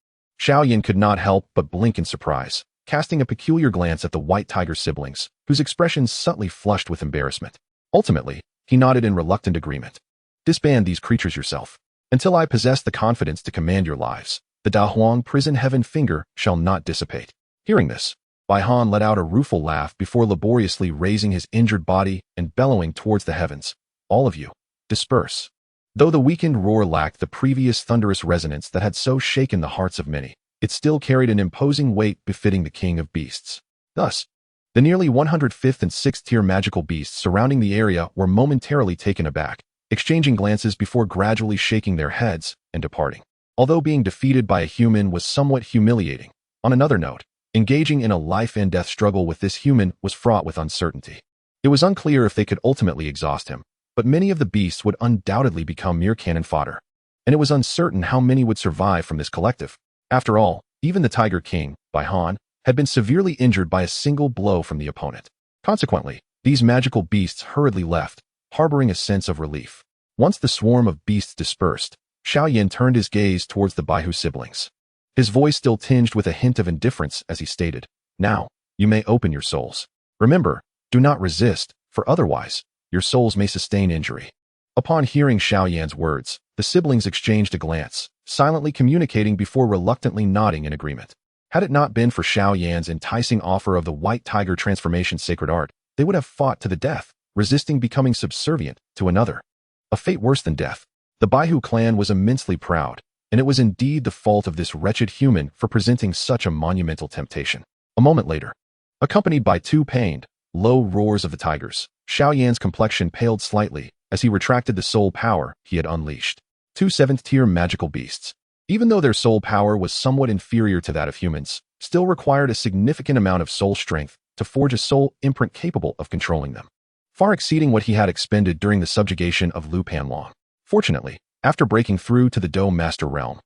Xiao Yan could not help but blink in surprise, casting a peculiar glance at the white tiger siblings, whose expressions subtly flushed with embarrassment. Ultimately, he nodded in reluctant agreement. Disband these creatures yourself. Until I possess the confidence to command your lives, the Da Huang prison heaven finger shall not dissipate. Hearing this, Bai Han let out a rueful laugh before laboriously raising his injured body and bellowing towards the heavens. All of you, disperse. Though the weakened roar lacked the previous thunderous resonance that had so shaken the hearts of many, it still carried an imposing weight befitting the king of beasts. Thus, the nearly 105th and 6th tier magical beasts surrounding the area were momentarily taken aback, exchanging glances before gradually shaking their heads and departing. Although being defeated by a human was somewhat humiliating, on another note, engaging in a life-and-death struggle with this human was fraught with uncertainty. It was unclear if they could ultimately exhaust him, but many of the beasts would undoubtedly become mere cannon fodder. And it was uncertain how many would survive from this collective. After all, even the Tiger King, Bai Han, had been severely injured by a single blow from the opponent. Consequently, these magical beasts hurriedly left, harboring a sense of relief. Once the swarm of beasts dispersed, Xiao Yan turned his gaze towards the Baihu siblings. His voice still tinged with a hint of indifference as he stated, "Now, you may open your souls. Remember, do not resist, for otherwise, your souls may sustain injury." Upon hearing Xiao Yan's words, the siblings exchanged a glance, silently communicating before reluctantly nodding in agreement. Had it not been for Xiao Yan's enticing offer of the White Tiger Transformation Sacred Art, they would have fought to the death, resisting becoming subservient to another. A fate worse than death. The Baihu clan was immensely proud, and it was indeed the fault of this wretched human for presenting such a monumental temptation. A moment later, accompanied by two pained, low roars of the tigers, Xiao Yan's complexion paled slightly as he retracted the soul power he had unleashed. Two 7th-tier magical beasts, even though their soul power was somewhat inferior to that of humans, still required a significant amount of soul strength to forge a soul imprint capable of controlling them, far exceeding what he had expended during the subjugation of Lu Panlong. Fortunately, after breaking through to the Dou Master Realm,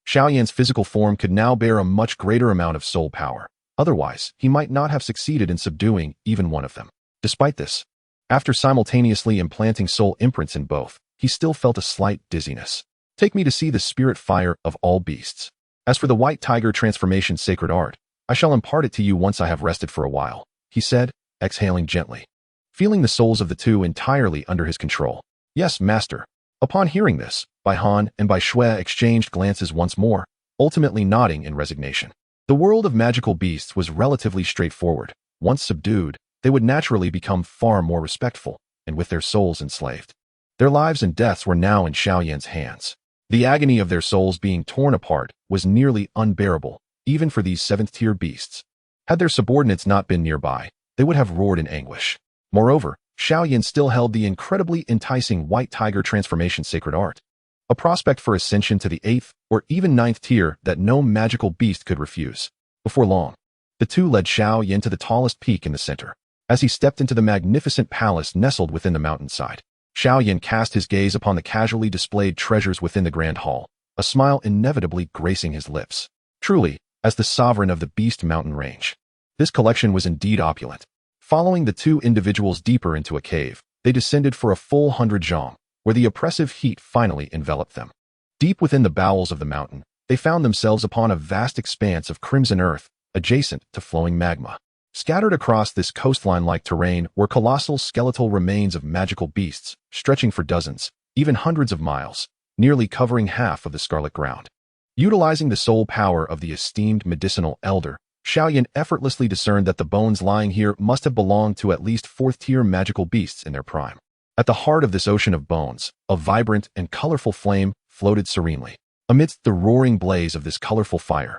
Xiao Yan's physical form could now bear a much greater amount of soul power. Otherwise, he might not have succeeded in subduing even one of them. Despite this, after simultaneously implanting soul imprints in both, he still felt a slight dizziness. Take me to see the spirit fire of all beasts. As for the White Tiger Transformation Sacred Art, I shall impart it to you once I have rested for a while, he said, exhaling gently, feeling the souls of the two entirely under his control. Yes, master. Upon hearing this, Bai Han and Bai Shui exchanged glances once more, ultimately nodding in resignation. The world of magical beasts was relatively straightforward. Once subdued, they would naturally become far more respectful, and with their souls enslaved. Their lives and deaths were now in Xiao Yan's hands. The agony of their souls being torn apart was nearly unbearable, even for these 7th-tier beasts. Had their subordinates not been nearby, they would have roared in anguish. Moreover, Xiao Yan still held the incredibly enticing White Tiger Transformation Sacred Art, a prospect for ascension to the 8th or even 9th tier that no magical beast could refuse. Before long, the two led Xiao Yan to the tallest peak in the center. As he stepped into the magnificent palace nestled within the mountainside, Xiao Yan cast his gaze upon the casually displayed treasures within the grand hall, a smile inevitably gracing his lips. Truly, as the sovereign of the Beast Mountain Range, this collection was indeed opulent. Following the two individuals deeper into a cave, they descended for a full 100 zhang, where the oppressive heat finally enveloped them. Deep within the bowels of the mountain, they found themselves upon a vast expanse of crimson earth, adjacent to flowing magma. Scattered across this coastline-like terrain were colossal skeletal remains of magical beasts, stretching for dozens, even hundreds of miles, nearly covering half of the scarlet ground. Utilizing the soul power of the esteemed medicinal elder, Xiao Yan effortlessly discerned that the bones lying here must have belonged to at least 4th-tier magical beasts in their prime. At the heart of this ocean of bones, a vibrant and colorful flame floated serenely. Amidst the roaring blaze of this colorful fire,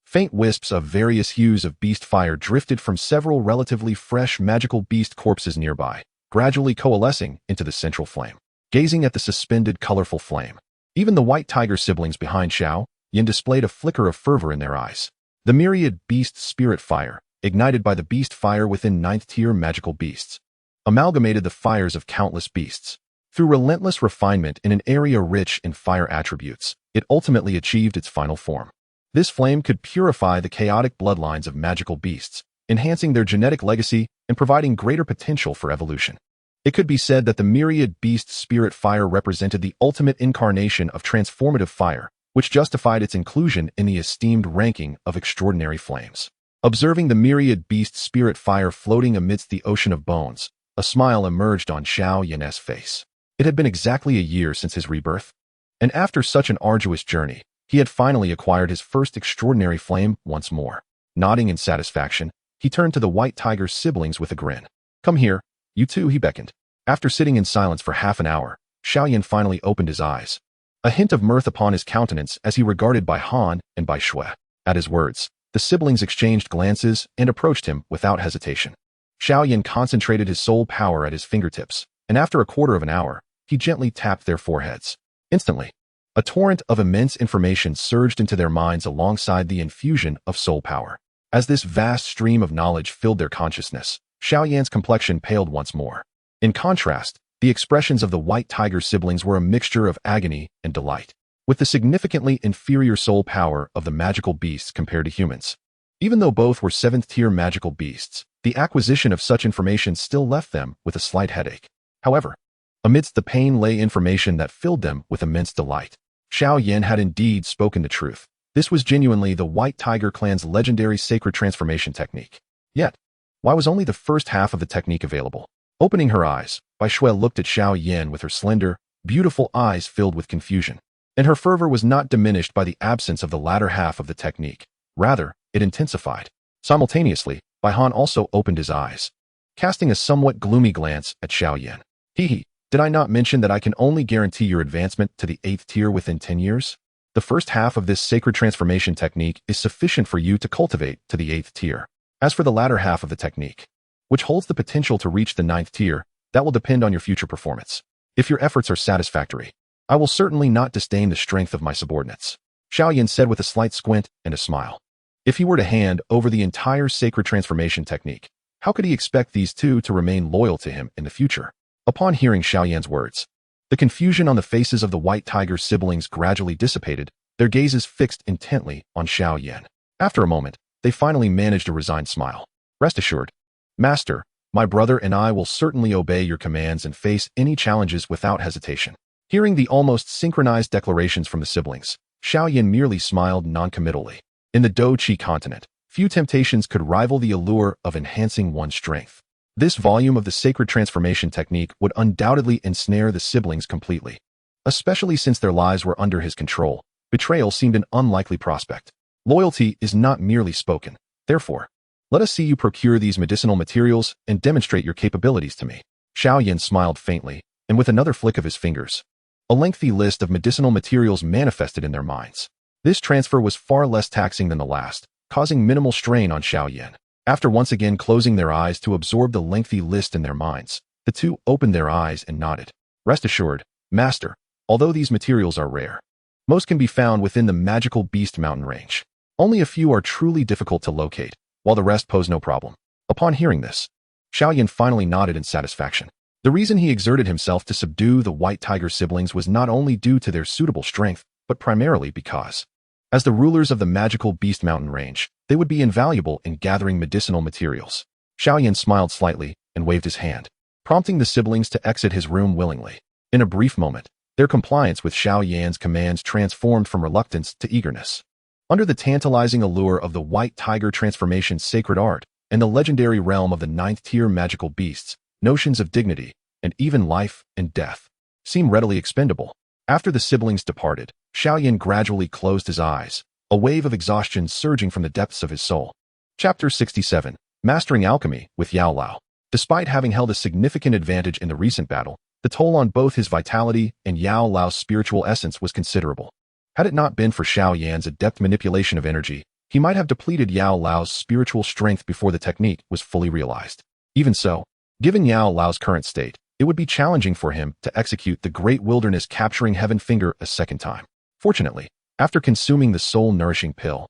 faint wisps of various hues of beast fire drifted from several relatively fresh magical beast corpses nearby, gradually coalescing into the central flame. Gazing at the suspended colorful flame, even the White Tiger siblings behind Xiao Yan displayed a flicker of fervor in their eyes. The myriad beast spirit fire, ignited by the beast fire within 9th-tier magical beasts, amalgamated the fires of countless beasts. Through relentless refinement in an area rich in fire attributes, it ultimately achieved its final form. This flame could purify the chaotic bloodlines of magical beasts, enhancing their genetic legacy and providing greater potential for evolution. It could be said that the myriad beast spirit fire represented the ultimate incarnation of transformative fire, which justified its inclusion in the esteemed ranking of extraordinary flames. Observing the myriad beast spirit fire floating amidst the ocean of bones, a smile emerged on Xiao Yan's face. It had been exactly a year since his rebirth, and after such an arduous journey, he had finally acquired his first extraordinary flame once more. Nodding in satisfaction, he turned to the white tiger's siblings with a grin. "Come here, you two," he beckoned. After sitting in silence for half an hour, Xiao Yan finally opened his eyes, a hint of mirth upon his countenance as he regarded Bai Han and Bai Shui. At his words, the siblings exchanged glances and approached him without hesitation. Xiao Yan concentrated his soul power at his fingertips, and after a quarter of an hour, he gently tapped their foreheads. Instantly, a torrent of immense information surged into their minds alongside the infusion of soul power. As this vast stream of knowledge filled their consciousness, Xiao Yan's complexion paled once more. In contrast, the expressions of the white tiger siblings were a mixture of agony and delight, with the significantly inferior soul power of the magical beasts compared to humans. Even though both were 7th-tier magical beasts, the acquisition of such information still left them with a slight headache. However, amidst the pain lay information that filled them with immense delight. Xiao Yan had indeed spoken the truth. This was genuinely the White Tiger Clan's legendary sacred transformation technique. Yet, why was only the first half of the technique available? Opening her eyes, Bai Shui looked at Xiao Yan with her slender, beautiful eyes filled with confusion. And her fervor was not diminished by the absence of the latter half of the technique. Rather, it intensified. Simultaneously, Bai Han also opened his eyes, casting a somewhat gloomy glance at Xiao Yan. "Hee, did I not mention that I can only guarantee your advancement to the 8th tier within 10 years? The first half of this sacred transformation technique is sufficient for you to cultivate to the 8th tier. As for the latter half of the technique, which holds the potential to reach the 9th tier, that will depend on your future performance. If your efforts are satisfactory, I will certainly not disdain the strength of my subordinates," Xiao Yan said with a slight squint and a smile. If he were to hand over the entire sacred transformation technique, how could he expect these two to remain loyal to him in the future? Upon hearing Xiao Yan's words, the confusion on the faces of the White Tiger's siblings gradually dissipated, their gazes fixed intently on Xiao Yan. After a moment, they finally managed a resigned smile. "Rest assured, Master, my brother and I will certainly obey your commands and face any challenges without hesitation." Hearing the almost synchronized declarations from the siblings, Xiao Yan merely smiled noncommittally. In the Dou Qi continent, few temptations could rival the allure of enhancing one's strength. This volume of the sacred transformation technique would undoubtedly ensnare the siblings completely. Especially since their lives were under his control, betrayal seemed an unlikely prospect. Loyalty is not merely spoken. Therefore, let us see you procure these medicinal materials and demonstrate your capabilities to me. Xiao Yan smiled faintly, and with another flick of his fingers, a lengthy list of medicinal materials manifested in their minds. This transfer was far less taxing than the last, causing minimal strain on Xiao Yan. After once again closing their eyes to absorb the lengthy list in their minds, the two opened their eyes and nodded. "Rest assured, Master, although these materials are rare, most can be found within the magical beast mountain range. Only a few are truly difficult to locate, while the rest pose no problem." Upon hearing this, Xiao Yan finally nodded in satisfaction. The reason he exerted himself to subdue the White Tiger siblings was not only due to their suitable strength, but primarily because, as the rulers of the magical beast mountain range, they would be invaluable in gathering medicinal materials. Xiao Yan smiled slightly and waved his hand, prompting the siblings to exit his room willingly. In a brief moment, their compliance with Xiao Yan's commands transformed from reluctance to eagerness. Under the tantalizing allure of the White Tiger transformation's sacred art and the legendary realm of the 9th-tier magical beasts, notions of dignity, and even life and death, seem readily expendable. After the siblings departed, Xiao Yan gradually closed his eyes, a wave of exhaustion surging from the depths of his soul. Chapter 67, Mastering Alchemy with Yao Lao. Despite having held a significant advantage in the recent battle, the toll on both his vitality and Yao Lao's spiritual essence was considerable. Had it not been for Xiao Yan's adept manipulation of energy, he might have depleted Yao Lao's spiritual strength before the technique was fully realized. Even so, given Yao Lao's current state, it would be challenging for him to execute the Great Wilderness Capturing Heaven Finger a second time. Fortunately, after consuming the soul-nourishing pill,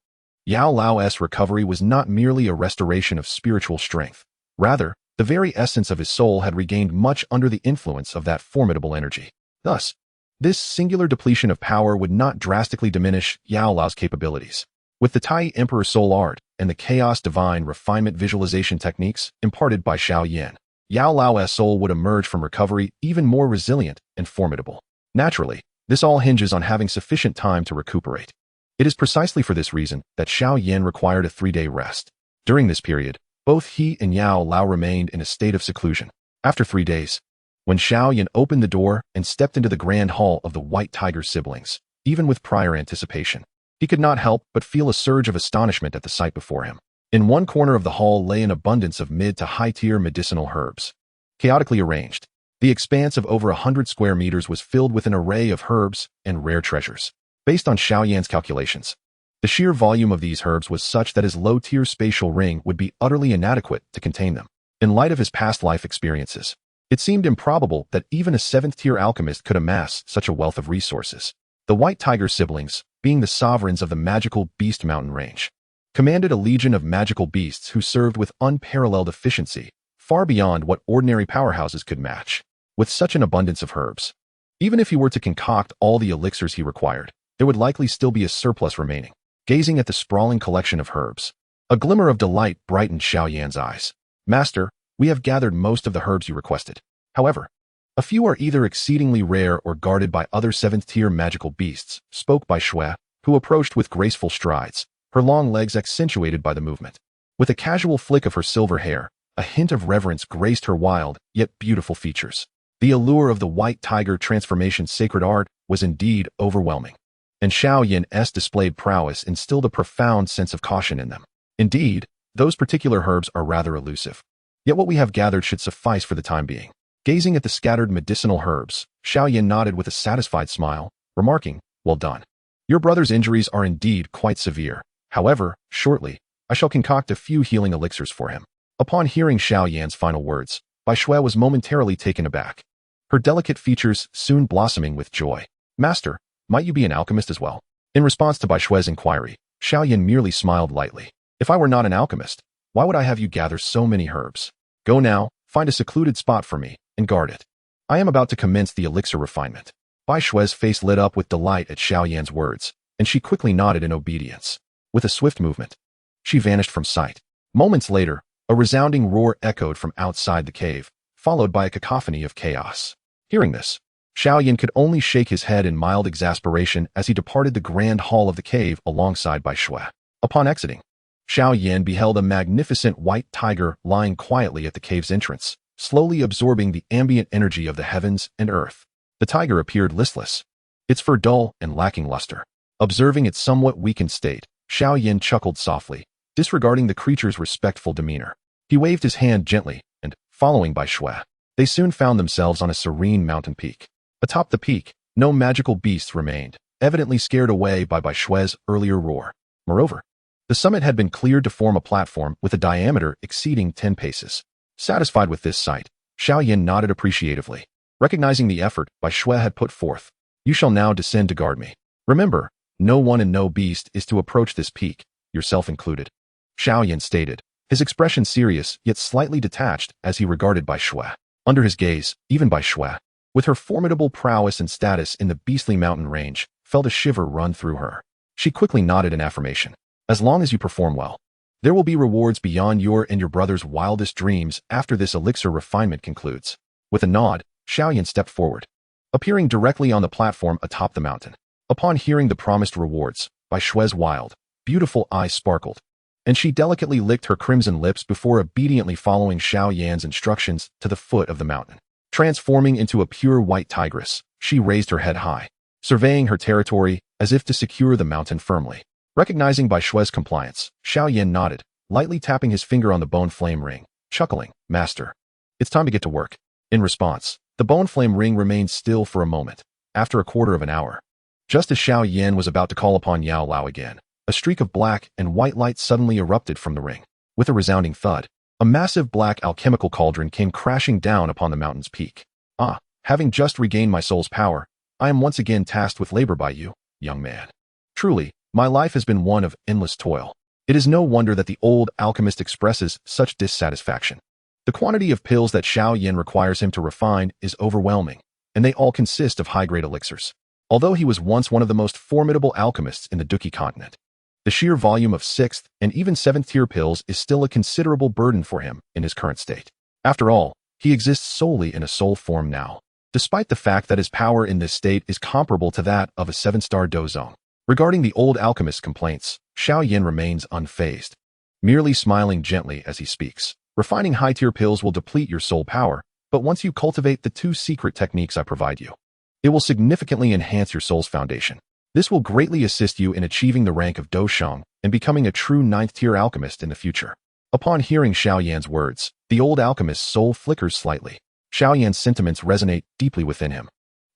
Yao Lao's recovery was not merely a restoration of spiritual strength. Rather, the very essence of his soul had regained much under the influence of that formidable energy. Thus, this singular depletion of power would not drastically diminish Yao Lao's capabilities. With the Tai Emperor Soul Art and the Chaos Divine Refinement visualization techniques imparted by Xiao Yan, Yao Lao's soul would emerge from recovery even more resilient and formidable. Naturally, This all hinges on having sufficient time to recuperate. It is precisely for this reason that Xiao Yan required a 3-day rest. During this period, both he and Yao Lao remained in a state of seclusion. After 3 days, when Xiao Yan opened the door and stepped into the grand hall of the White Tiger siblings, even with prior anticipation, he could not help but feel a surge of astonishment at the sight before him. In one corner of the hall lay an abundance of mid to high-tier medicinal herbs. Chaotically arranged, the expanse of over 100 square meters was filled with an array of herbs and rare treasures. Based on Xiao Yan's calculations, the sheer volume of these herbs was such that his low-tier spatial ring would be utterly inadequate to contain them. In light of his past life experiences, it seemed improbable that even a 7th-tier alchemist could amass such a wealth of resources. The White Tiger siblings, being the sovereigns of the magical Beast Mountain range, commanded a legion of magical beasts who served with unparalleled efficiency, far beyond what ordinary powerhouses could match. With such an abundance of herbs, even if he were to concoct all the elixirs he required, there would likely still be a surplus remaining. Gazing at the sprawling collection of herbs, a glimmer of delight brightened Xiao Yan's eyes. Master, we have gathered most of the herbs you requested. However, a few are either exceedingly rare or guarded by other 7th-tier magical beasts, spoke Bai Shui, who approached with graceful strides, her long legs accentuated by the movement. With a casual flick of her silver hair, a hint of reverence graced her wild, yet beautiful features. The allure of the White Tiger transformation sacred art was indeed overwhelming, and Xiao Yan's displayed prowess instilled a profound sense of caution in them. Indeed, those particular herbs are rather elusive. Yet what we have gathered should suffice for the time being. Gazing at the scattered medicinal herbs, Xiao Yan nodded with a satisfied smile, remarking, "Well done. Your brother's injuries are indeed quite severe. However, shortly, I shall concoct a few healing elixirs for him." Upon hearing Xiao Yan's final words, Bai Shui was momentarily taken aback, her delicate features soon blossoming with joy. "Master, might you be an alchemist as well?" In response to Bai Shui's inquiry, Xiao Yan merely smiled lightly. "If I were not an alchemist, why would I have you gather so many herbs? Go now, find a secluded spot for me, and guard it. I am about to commence the elixir refinement." Bai Shui's face lit up with delight at Xiao Yan's words, and she quickly nodded in obedience. With a swift movement, she vanished from sight. Moments later, a resounding roar echoed from outside the cave, followed by a cacophony of chaos. Hearing this, Xiao Yan could only shake his head in mild exasperation as he departed the grand hall of the cave alongside Bai Shui. Upon exiting, Xiao Yan beheld a magnificent white tiger lying quietly at the cave's entrance, slowly absorbing the ambient energy of the heavens and earth. The tiger appeared listless, its fur dull and lacking luster. Observing its somewhat weakened state, Xiao Yan chuckled softly, disregarding the creature's respectful demeanor. He waved his hand gently, and, following Bai Shui, they soon found themselves on a serene mountain peak. Atop the peak, no magical beasts remained, evidently scared away by Bai Shui's earlier roar. Moreover, the summit had been cleared to form a platform with a diameter exceeding 10 paces. Satisfied with this sight, Xiao Yan nodded appreciatively. Recognizing the effort Bai Shui had put forth, "You shall now descend to guard me. Remember, no one and no beast is to approach this peak, yourself included," Xiao Yan stated, his expression serious yet slightly detached as he regarded Bai Shui. Under his gaze, even Bai Shui, with her formidable prowess and status in the beastly mountain range, felt a shiver run through her. She quickly nodded in affirmation. "As long as you perform well, there will be rewards beyond your and your brother's wildest dreams after this elixir refinement concludes." With a nod, Xiao Yan stepped forward, appearing directly on the platform atop the mountain. Upon hearing the promised rewards, Bai Shui's wild, beautiful eyes sparkled, and she delicately licked her crimson lips before obediently following Xiao Yan's instructions to the foot of the mountain. Transforming into a pure white tigress, she raised her head high, surveying her territory as if to secure the mountain firmly. Recognizing Bai Shui's compliance, Xiao Yan nodded, lightly tapping his finger on the bone flame ring, chuckling, "Master, it's time to get to work." In response, the bone flame ring remained still for a moment. After a quarter of an hour, just as Xiao Yan was about to call upon Yao Lao again, a streak of black and white light suddenly erupted from the ring. With a resounding thud, a massive black alchemical cauldron came crashing down upon the mountain's peak. "Ah, having just regained my soul's power, I am once again tasked with labor by you, young man. Truly, my life has been one of endless toil. It is no wonder that the old alchemist expresses such dissatisfaction. The quantity of pills that Xiao Yan requires him to refine is overwhelming, and they all consist of high-grade elixirs. Although he was once one of the most formidable alchemists in the Dou King continent, the sheer volume of 6th and even 7th-tier pills is still a considerable burden for him in his current state. After all, he exists solely in a soul form now. despite the fact that his power in this state is comparable to that of a 7-star dozong. Regarding the old alchemist's complaints, Xiao Yan remains unfazed, merely smiling gently as he speaks. Refining high-tier pills will deplete your soul power, but once you cultivate the 2 secret techniques I provide you, it will significantly enhance your soul's foundation. This will greatly assist you in achieving the rank of Doshang and becoming a true 9th-tier alchemist in the future. Upon hearing Xiao Yan's words, the old alchemist's soul flickers slightly. Xiao Yan's sentiments resonate deeply within him.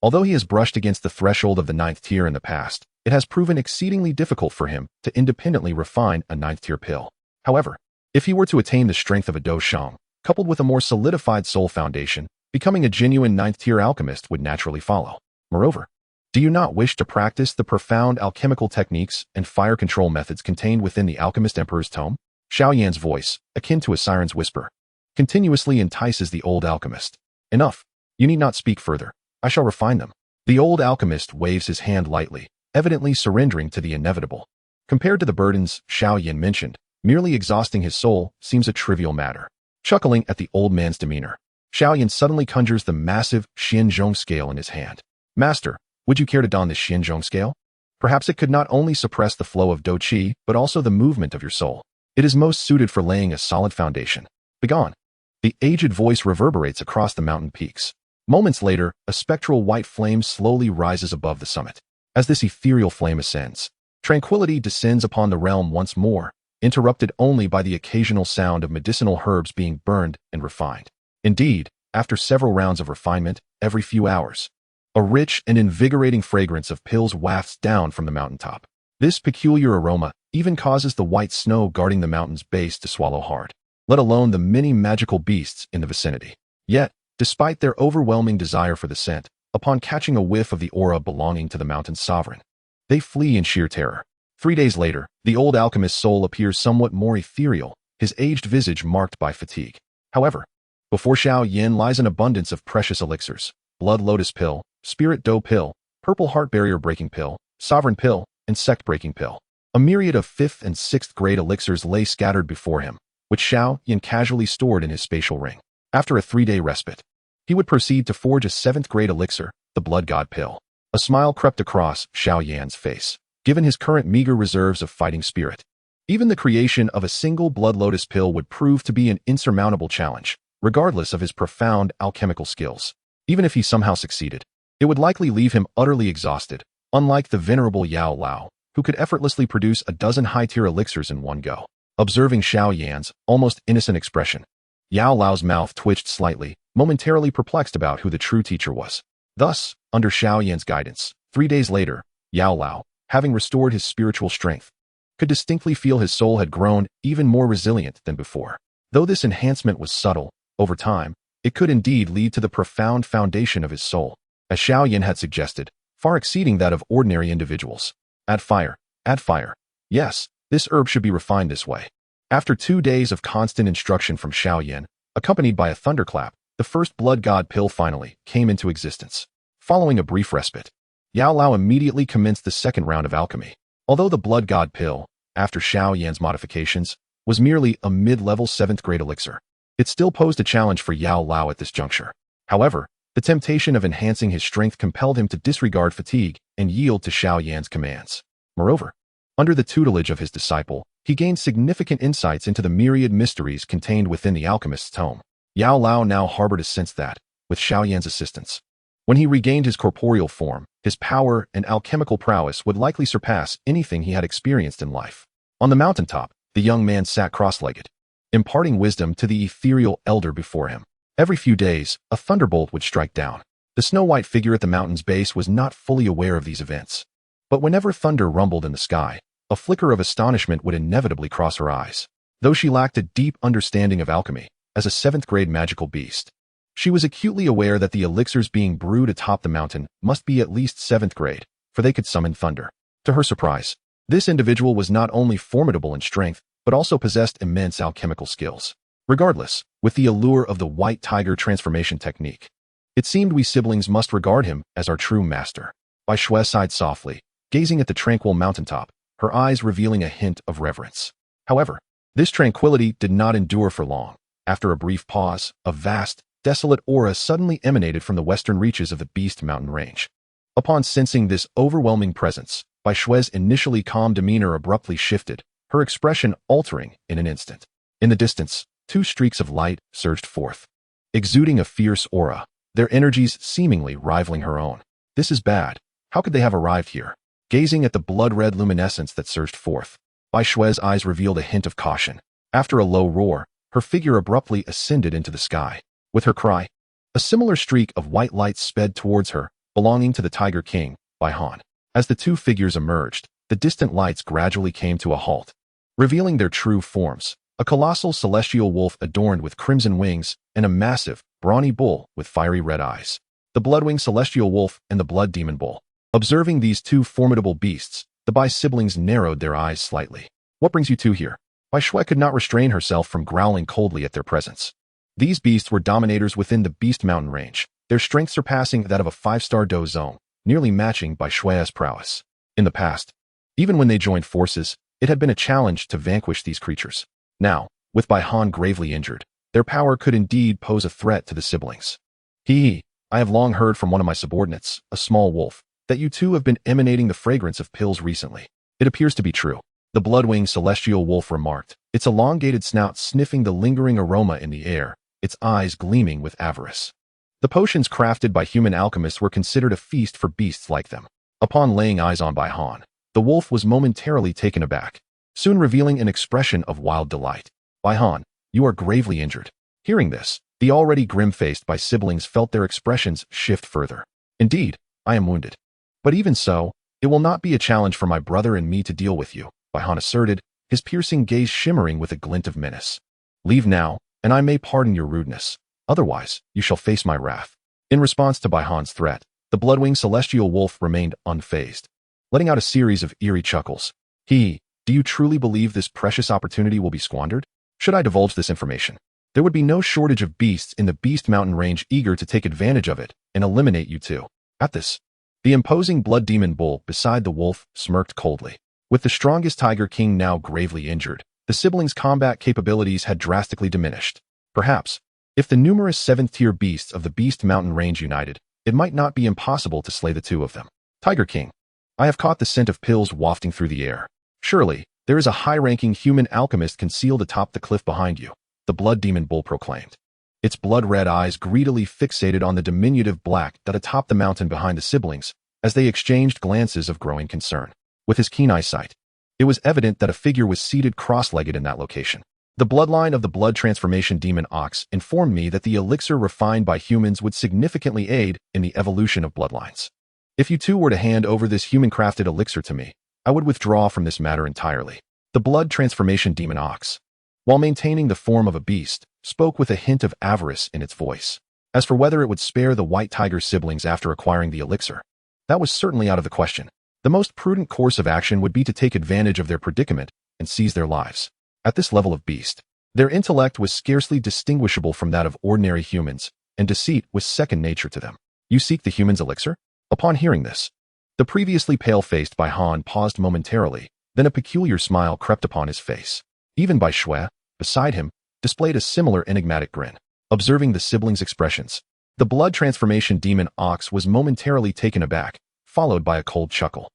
Although he has brushed against the threshold of the 9th tier in the past, it has proven exceedingly difficult for him to independently refine a 9th-tier pill. However, if he were to attain the strength of a Doshang, coupled with a more solidified soul foundation, becoming a genuine 9th-tier alchemist would naturally follow. Moreover, do you not wish to practice the profound alchemical techniques and fire control methods contained within the Alchemist Emperor's tome? Xiao Yan's voice, akin to a siren's whisper, continuously entices the old alchemist. Enough. You need not speak further. I shall refine them. The old alchemist waves his hand lightly, evidently surrendering to the inevitable. Compared to the burdens Xiao Yan mentioned, merely exhausting his soul seems a trivial matter. Chuckling at the old man's demeanor, Xiao Yan suddenly conjures the massive Xianzhong scale in his hand. Master, would you care to don this Xianzhong scale? Perhaps it could not only suppress the flow of Dou Qi, but also the movement of your soul. It is most suited for laying a solid foundation. Begone. The aged voice reverberates across the mountain peaks. Moments later, a spectral white flame slowly rises above the summit. As this ethereal flame ascends, tranquility descends upon the realm once more, interrupted only by the occasional sound of medicinal herbs being burned and refined. Indeed, after several rounds of refinement, every few hours, a rich and invigorating fragrance of pills wafts down from the mountaintop. This peculiar aroma even causes the white snow guarding the mountain's base to swallow hard, let alone the many magical beasts in the vicinity. Yet, despite their overwhelming desire for the scent, upon catching a whiff of the aura belonging to the mountain's sovereign, they flee in sheer terror. 3 days later, the old alchemist's soul appears somewhat more ethereal, his aged visage marked by fatigue. However, before Xiao Yan lies an abundance of precious elixirs: Blood Lotus Pill, Spirit Dough Pill, Purple Heart Barrier Breaking Pill, Sovereign Pill, and Sect Breaking Pill. A myriad of 5th and 6th grade elixirs lay scattered before him, which Xiao Yan casually stored in his spatial ring. After a 3-day respite, he would proceed to forge a 7th grade elixir, the Blood God Pill. A smile crept across Xiao Yan's face, given his current meager reserves of fighting spirit. Even the creation of a single Blood Lotus Pill would prove to be an insurmountable challenge, regardless of his profound alchemical skills. Even if he somehow succeeded, it would likely leave him utterly exhausted, unlike the venerable Yao Lao, who could effortlessly produce a dozen high-tier elixirs in one go. Observing Xiao Yan's almost innocent expression, Yao Lao's mouth twitched slightly, momentarily perplexed about who the true teacher was. Thus, under Xiao Yan's guidance, 3 days later, Yao Lao, having restored his spiritual strength, could distinctly feel his soul had grown even more resilient than before. Though this enhancement was subtle, over time, it could indeed lead to the profound foundation of his soul, as Xiao Yan had suggested, far exceeding that of ordinary individuals. Add fire. Add fire. Yes, this herb should be refined this way. After 2 days of constant instruction from Xiao Yan, accompanied by a thunderclap, the first Blood God Pill finally came into existence. Following a brief respite, Yao Lao immediately commenced the 2nd round of alchemy. Although the Blood God Pill, after Xiao Yan's modifications, was merely a mid-level 7th grade elixir, it still posed a challenge for Yao Lao at this juncture. However, the temptation of enhancing his strength compelled him to disregard fatigue and yield to Xiao Yan's commands. Moreover, under the tutelage of his disciple, he gained significant insights into the myriad mysteries contained within the alchemist's tome. Yao Lao now harbored a sense that, with Xiao Yan's assistance, when he regained his corporeal form, his power and alchemical prowess would likely surpass anything he had experienced in life. On the mountaintop, the young man sat cross-legged, imparting wisdom to the ethereal elder before him. Every few days, a thunderbolt would strike down. The snow-white figure at the mountain's base was not fully aware of these events. But whenever thunder rumbled in the sky, a flicker of astonishment would inevitably cross her eyes. Though she lacked a deep understanding of alchemy, as a 7th grade magical beast, she was acutely aware that the elixirs being brewed atop the mountain must be at least 7th grade, for they could summon thunder. To her surprise, this individual was not only formidable in strength, but also possessed immense alchemical skills. Regardless, with the allure of the white tiger transformation technique, it seemed we siblings must regard him as our true master. Bai Shui sighed softly, gazing at the tranquil mountaintop, her eyes revealing a hint of reverence. However, this tranquility did not endure for long. After a brief pause, a vast, desolate aura suddenly emanated from the western reaches of the Beast Mountain Range. Upon sensing this overwhelming presence, Bai Xue's initially calm demeanor abruptly shifted, her expression altering in an instant. In the distance, two streaks of light surged forth, exuding a fierce aura, their energies seemingly rivaling her own. This is bad. How could they have arrived here? Gazing at the blood-red luminescence that surged forth, Bai Xue's eyes revealed a hint of caution. After a low roar, her figure abruptly ascended into the sky. With her cry, a similar streak of white light sped towards her, belonging to the Tiger King, Bai Han. As the two figures emerged, the distant lights gradually came to a halt, revealing their true forms. A colossal celestial wolf adorned with crimson wings and a massive, brawny bull with fiery red eyes. The blood-winged celestial wolf and the blood demon bull. Observing these two formidable beasts, the Bai siblings narrowed their eyes slightly. What brings you two here? Bai Xue could not restrain herself from growling coldly at their presence. These beasts were dominators within the Beast Mountain Range, their strength surpassing that of a 5-star Dou Zone, nearly matching Bai Xue's prowess. In the past, even when they joined forces, it had been a challenge to vanquish these creatures. Now, with Bai Han gravely injured, their power could indeed pose a threat to the siblings. I have long heard from one of my subordinates, a small wolf, that you two have been emanating the fragrance of pills recently. It appears to be true. The blood-winged celestial wolf remarked, its elongated snout sniffing the lingering aroma in the air, its eyes gleaming with avarice. The potions crafted by human alchemists were considered a feast for beasts like them. Upon laying eyes on Bai Han, the wolf was momentarily taken aback, soon revealing an expression of wild delight. Bai Han, you are gravely injured. Hearing this, the already grim-faced Bai siblings felt their expressions shift further. Indeed, I am wounded. But even so, it will not be a challenge for my brother and me to deal with you, Bai Han asserted, his piercing gaze shimmering with a glint of menace. Leave now, and I may pardon your rudeness. Otherwise, you shall face my wrath. In response to Bai Han's threat, the blood-winged celestial wolf remained unfazed, letting out a series of eerie chuckles. Do you truly believe this precious opportunity will be squandered? Should I divulge this information, there would be no shortage of beasts in the Beast Mountain Range eager to take advantage of it and eliminate you two. At this, the imposing blood demon bull beside the wolf smirked coldly. With the strongest Tiger King now gravely injured, the siblings' combat capabilities had drastically diminished. Perhaps, if the numerous 7th-tier beasts of the Beast Mountain Range united, it might not be impossible to slay the two of them. Tiger King, I have caught the scent of pills wafting through the air. Surely, there is a high-ranking human alchemist concealed atop the cliff behind you, the blood demon bull proclaimed. Its blood-red eyes greedily fixated on the diminutive black that atop the mountain behind the siblings, as they exchanged glances of growing concern. With his keen eyesight, it was evident that a figure was seated cross-legged in that location. The bloodline of the blood transformation demon Ox informed me that the elixir refined by humans would significantly aid in the evolution of bloodlines. If you two were to hand over this human-crafted elixir to me, I would withdraw from this matter entirely. The blood transformation demon Ox, while maintaining the form of a beast, spoke with a hint of avarice in its voice. As for whether it would spare the White Tiger siblings after acquiring the elixir, that was certainly out of the question. The most prudent course of action would be to take advantage of their predicament and seize their lives. At this level of beast, their intellect was scarcely distinguishable from that of ordinary humans, and deceit was second nature to them. You seek the human's elixir? Upon hearing this, the previously pale-faced Bai Han paused momentarily, then a peculiar smile crept upon his face. Even Bai Xue, beside him, displayed a similar enigmatic grin. Observing the siblings' expressions, the blood transformation demon Ox was momentarily taken aback, followed by a cold chuckle.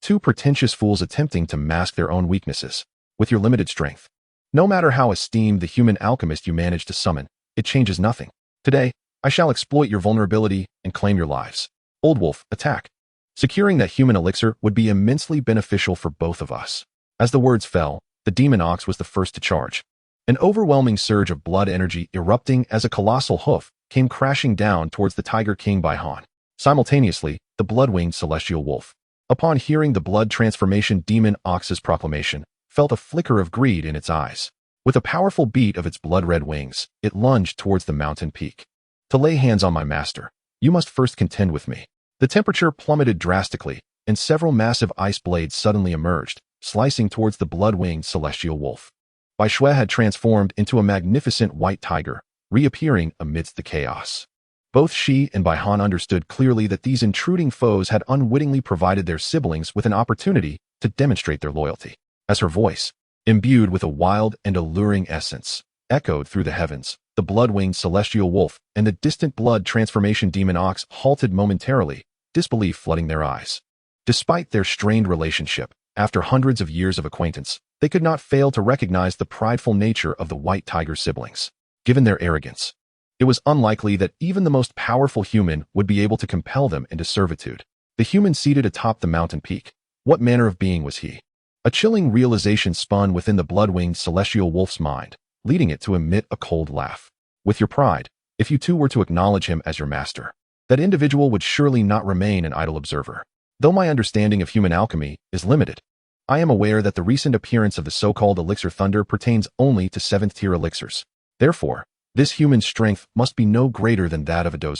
Two pretentious fools attempting to mask their own weaknesses. With your limited strength, no matter how esteemed the human alchemist you manage to summon, it changes nothing. Today, I shall exploit your vulnerability and claim your lives. Old Wolf, attack. Securing that human elixir would be immensely beneficial for both of us. As the words fell, the demon Ox was the first to charge. An overwhelming surge of blood energy erupting as a colossal hoof came crashing down towards the Tiger King Bai Han. Simultaneously, the blood-winged celestial wolf, upon hearing the blood transformation demon Ox's proclamation, felt a flicker of greed in its eyes. With a powerful beat of its blood-red wings, it lunged towards the mountain peak. To lay hands on my master, you must first contend with me. The temperature plummeted drastically, and several massive ice blades suddenly emerged, slicing towards the blood-winged celestial wolf. Bai Xue had transformed into a magnificent white tiger, reappearing amidst the chaos. Both she and Bai Han understood clearly that these intruding foes had unwittingly provided their siblings with an opportunity to demonstrate their loyalty. As her voice, imbued with a wild and alluring essence, echoed through the heavens. The blood-winged celestial wolf and the distant blood transformation demon ox halted momentarily, disbelief flooding their eyes. Despite their strained relationship, after hundreds of years of acquaintance, they could not fail to recognize the prideful nature of the white tiger siblings. Given their arrogance, it was unlikely that even the most powerful human would be able to compel them into servitude. The human seated atop the mountain peak. What manner of being was he? A chilling realization spun within the blood-winged celestial wolf's mind, leading it to emit a cold laugh. With your pride, if you too were to acknowledge him as your master, that individual would surely not remain an idle observer. Though my understanding of human alchemy is limited, I am aware that the recent appearance of the so-called elixir thunder pertains only to 7th-tier elixirs. Therefore, this human strength must be no greater than that of a Dou.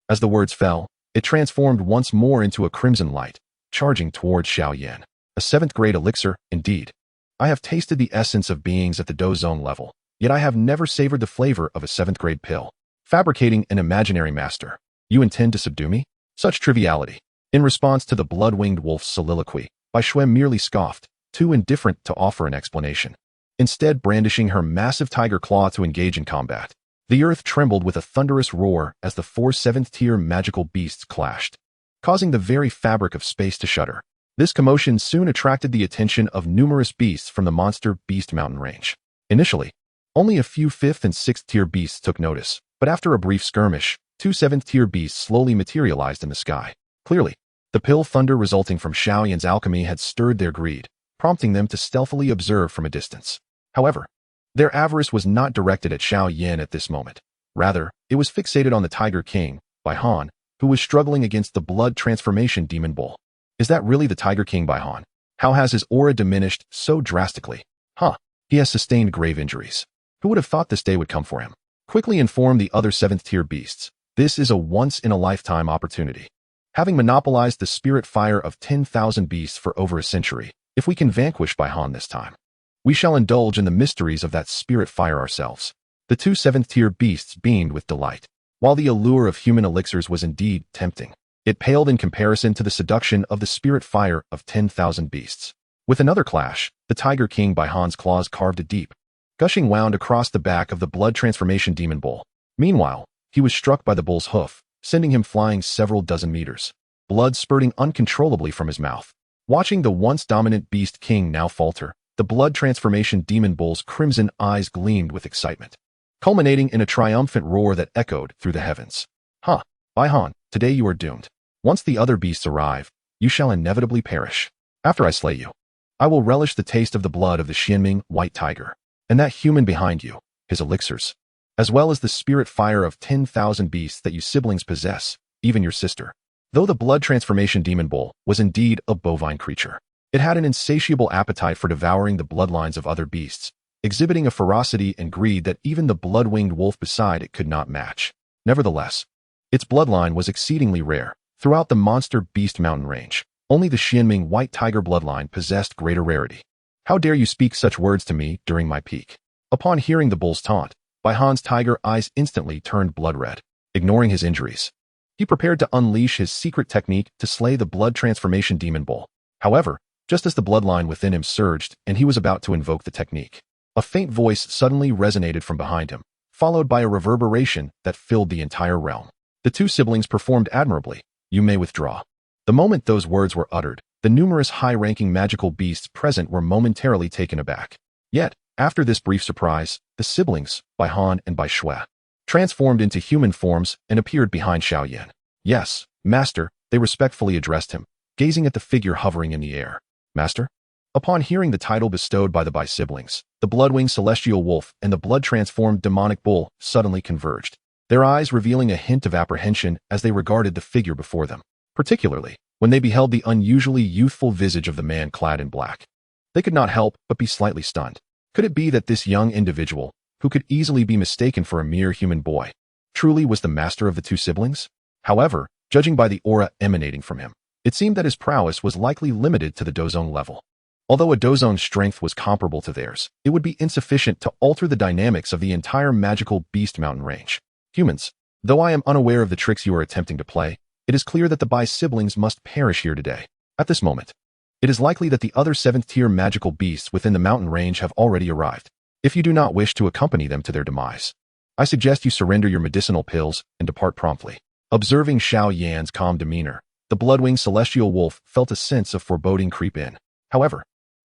As the words fell, it transformed once more into a crimson light, charging towards Xiao Yan. A 7th-grade elixir, indeed. I have tasted the essence of beings at the Dou level, yet I have never savored the flavor of a 7th-grade pill. Fabricating an imaginary master. You intend to subdue me? Such triviality. In response to the blood-winged wolf's soliloquy, Bai Shui merely scoffed, too indifferent to offer an explanation. Instead, brandishing her massive tiger claw to engage in combat. The earth trembled with a thunderous roar as the 4 7th-tier magical beasts clashed, causing the very fabric of space to shudder. This commotion soon attracted the attention of numerous beasts from the monster beast mountain range. Initially, only a few 5th and 6th-tier beasts took notice, but after a brief skirmish, 2 7th-tier beasts slowly materialized in the sky. Clearly, the pill thunder resulting from Xiao Yan's alchemy had stirred their greed, prompting them to stealthily observe from a distance. However, their avarice was not directed at Xiao Yan at this moment. Rather, it was fixated on the Tiger King, Bai Han, who was struggling against the blood transformation demon bull. Is that really the Tiger King Bai Han? How has his aura diminished so drastically? He has sustained grave injuries. Who would have thought this day would come for him? Quickly inform the other 7th-tier beasts. This is a once-in-a-lifetime opportunity. Having monopolized the spirit fire of 10,000 beasts for over a century, if we can vanquish Bai Han this time, we shall indulge in the mysteries of that spirit fire ourselves. The 2 7th-tier beasts beamed with delight. While the allure of human elixirs was indeed tempting, it paled in comparison to the seduction of the spirit fire of 10,000 beasts. With another clash, the Tiger King Bai Han's claws carved a deep, gushing wound across the back of the blood transformation demon bull. Meanwhile, he was struck by the bull's hoof, sending him flying several dozen meters, blood spurting uncontrollably from his mouth. Watching the once dominant beast king now falter, the blood transformation demon bull's crimson eyes gleamed with excitement, culminating in a triumphant roar that echoed through the heavens. Bai Han, today you are doomed. Once the other beasts arrive, you shall inevitably perish. After I slay you, I will relish the taste of the blood of the Xianming white tiger, and that human behind you, his elixirs, as well as the spirit fire of 10,000 beasts that you siblings possess, even your sister. Though the blood transformation demon bull was indeed a bovine creature, it had an insatiable appetite for devouring the bloodlines of other beasts, exhibiting a ferocity and greed that even the blood-winged wolf beside it could not match. Nevertheless, its bloodline was exceedingly rare. Throughout the monster beast mountain range, only the Xianming white tiger bloodline possessed greater rarity. How dare you speak such words to me during my peak? Upon hearing the bull's taunt, Bai Han's tiger eyes instantly turned blood red. Ignoring his injuries, he prepared to unleash his secret technique to slay the blood transformation demon bull. However, just as the bloodline within him surged and he was about to invoke the technique, a faint voice suddenly resonated from behind him, followed by a reverberation that filled the entire realm. The 2 siblings performed admirably. You may withdraw. The moment those words were uttered, the numerous high-ranking magical beasts present were momentarily taken aback. Yet, after this brief surprise, the siblings, Bai Han and Bai Shui, transformed into human forms and appeared behind Xiao Yan. Yes, Master, they respectfully addressed him, gazing at the figure hovering in the air. Master? Upon hearing the title bestowed by the Bai siblings, the blood-winged celestial wolf and the blood-transformed demonic bull suddenly converged, their eyes revealing a hint of apprehension as they regarded the figure before them, particularly when they beheld the unusually youthful visage of the man clad in black. They could not help but be slightly stunned. Could it be that this young individual, who could easily be mistaken for a mere human boy, truly was the master of the 2 siblings? However, judging by the aura emanating from him, it seemed that his prowess was likely limited to the Dou level. Although a Dou's strength was comparable to theirs, it would be insufficient to alter the dynamics of the entire magical beast mountain range. Humans, though I am unaware of the tricks you are attempting to play, it is clear that the Bai siblings must perish here today. At this moment, it is likely that the other 7th-tier magical beasts within the mountain range have already arrived. If you do not wish to accompany them to their demise, I suggest you surrender your medicinal pills and depart promptly. Observing Xiao Yan's calm demeanor, the blood-winged celestial wolf felt a sense of foreboding creep in. However,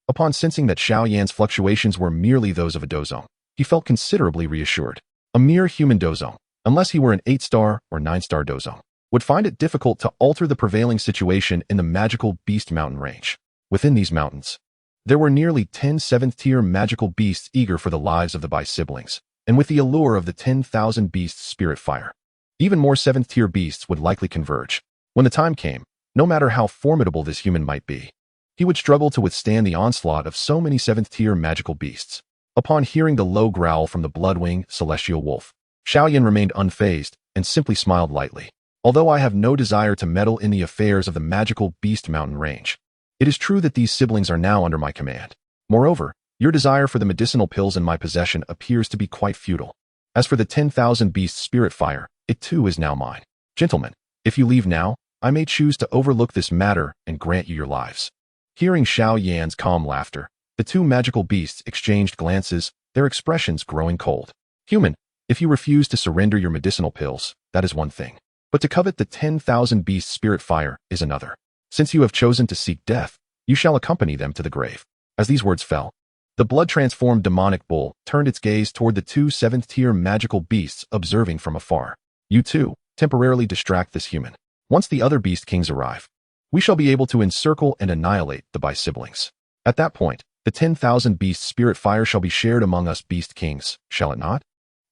upon sensing that Xiao Yan's fluctuations were merely those of a dozong, he felt considerably reassured. A mere human dozong, unless he were an 8-star or 9-star dozong, would find it difficult to alter the prevailing situation in the magical beast mountain range. Within these mountains, there were nearly 10 7th-tier magical beasts eager for the lives of the Bai siblings, and with the allure of the 10,000 beasts spirit fire, even more 7th-tier beasts would likely converge. When the time came, no matter how formidable this human might be, he would struggle to withstand the onslaught of so many 7th-tier magical beasts. Upon hearing the low growl from the blood-winged celestial wolf, Xiao Yan remained unfazed and simply smiled lightly. Although I have no desire to meddle in the affairs of the magical beast mountain range, it is true that these siblings are now under my command. Moreover, your desire for the medicinal pills in my possession appears to be quite futile. As for the 10,000 beasts spirit fire, it too is now mine. Gentlemen, if you leave now, I may choose to overlook this matter and grant you your lives. Hearing Xiao Yan's calm laughter, the two magical beasts exchanged glances, their expressions growing cold. Human, if you refuse to surrender your medicinal pills, that is one thing. But to covet the 10,000 beasts spirit fire is another. Since you have chosen to seek death, you shall accompany them to the grave. As these words fell, the blood-transformed demonic bull turned its gaze toward the two 7th-tier magical beasts observing from afar. You too, temporarily distract this human. Once the other beast kings arrive, we shall be able to encircle and annihilate the Bai siblings. At that point, the 10,000 beasts spirit fire shall be shared among us beast kings, shall it not?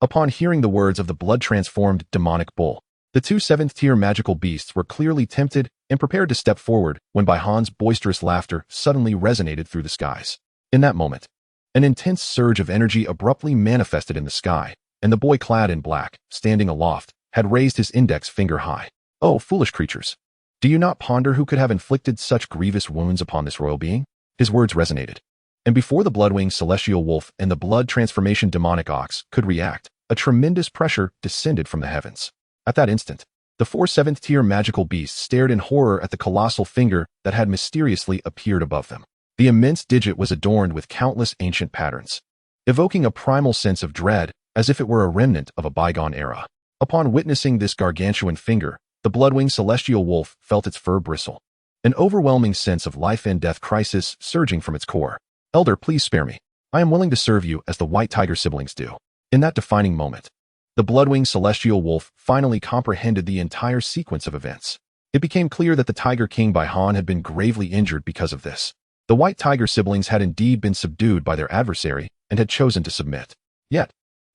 Upon hearing the words of the blood-transformed demonic bull, the two 7th-tier magical beasts were clearly tempted and prepared to step forward when Bai Han's boisterous laughter suddenly resonated through the skies. In that moment, an intense surge of energy abruptly manifested in the sky, and the boy clad in black, standing aloft, had raised his index finger high. Oh, foolish creatures! Do you not ponder who could have inflicted such grievous wounds upon this royal being? His words resonated. And before the blood-winged celestial wolf and the blood transformation demonic ox could react, a tremendous pressure descended from the heavens. At that instant, the four 7th-tier magical beasts stared in horror at the colossal finger that had mysteriously appeared above them. The immense digit was adorned with countless ancient patterns, evoking a primal sense of dread as if it were a remnant of a bygone era. Upon witnessing this gargantuan finger, the blood-winged celestial wolf felt its fur bristle, an overwhelming sense of life and death crisis surging from its core. Elder, please spare me. I am willing to serve you as the white tiger siblings do. In that defining moment, the blood-winged celestial wolf finally comprehended the entire sequence of events. It became clear that the Tiger King Bai Han had been gravely injured because of this. The white tiger siblings had indeed been subdued by their adversary and had chosen to submit. Yet,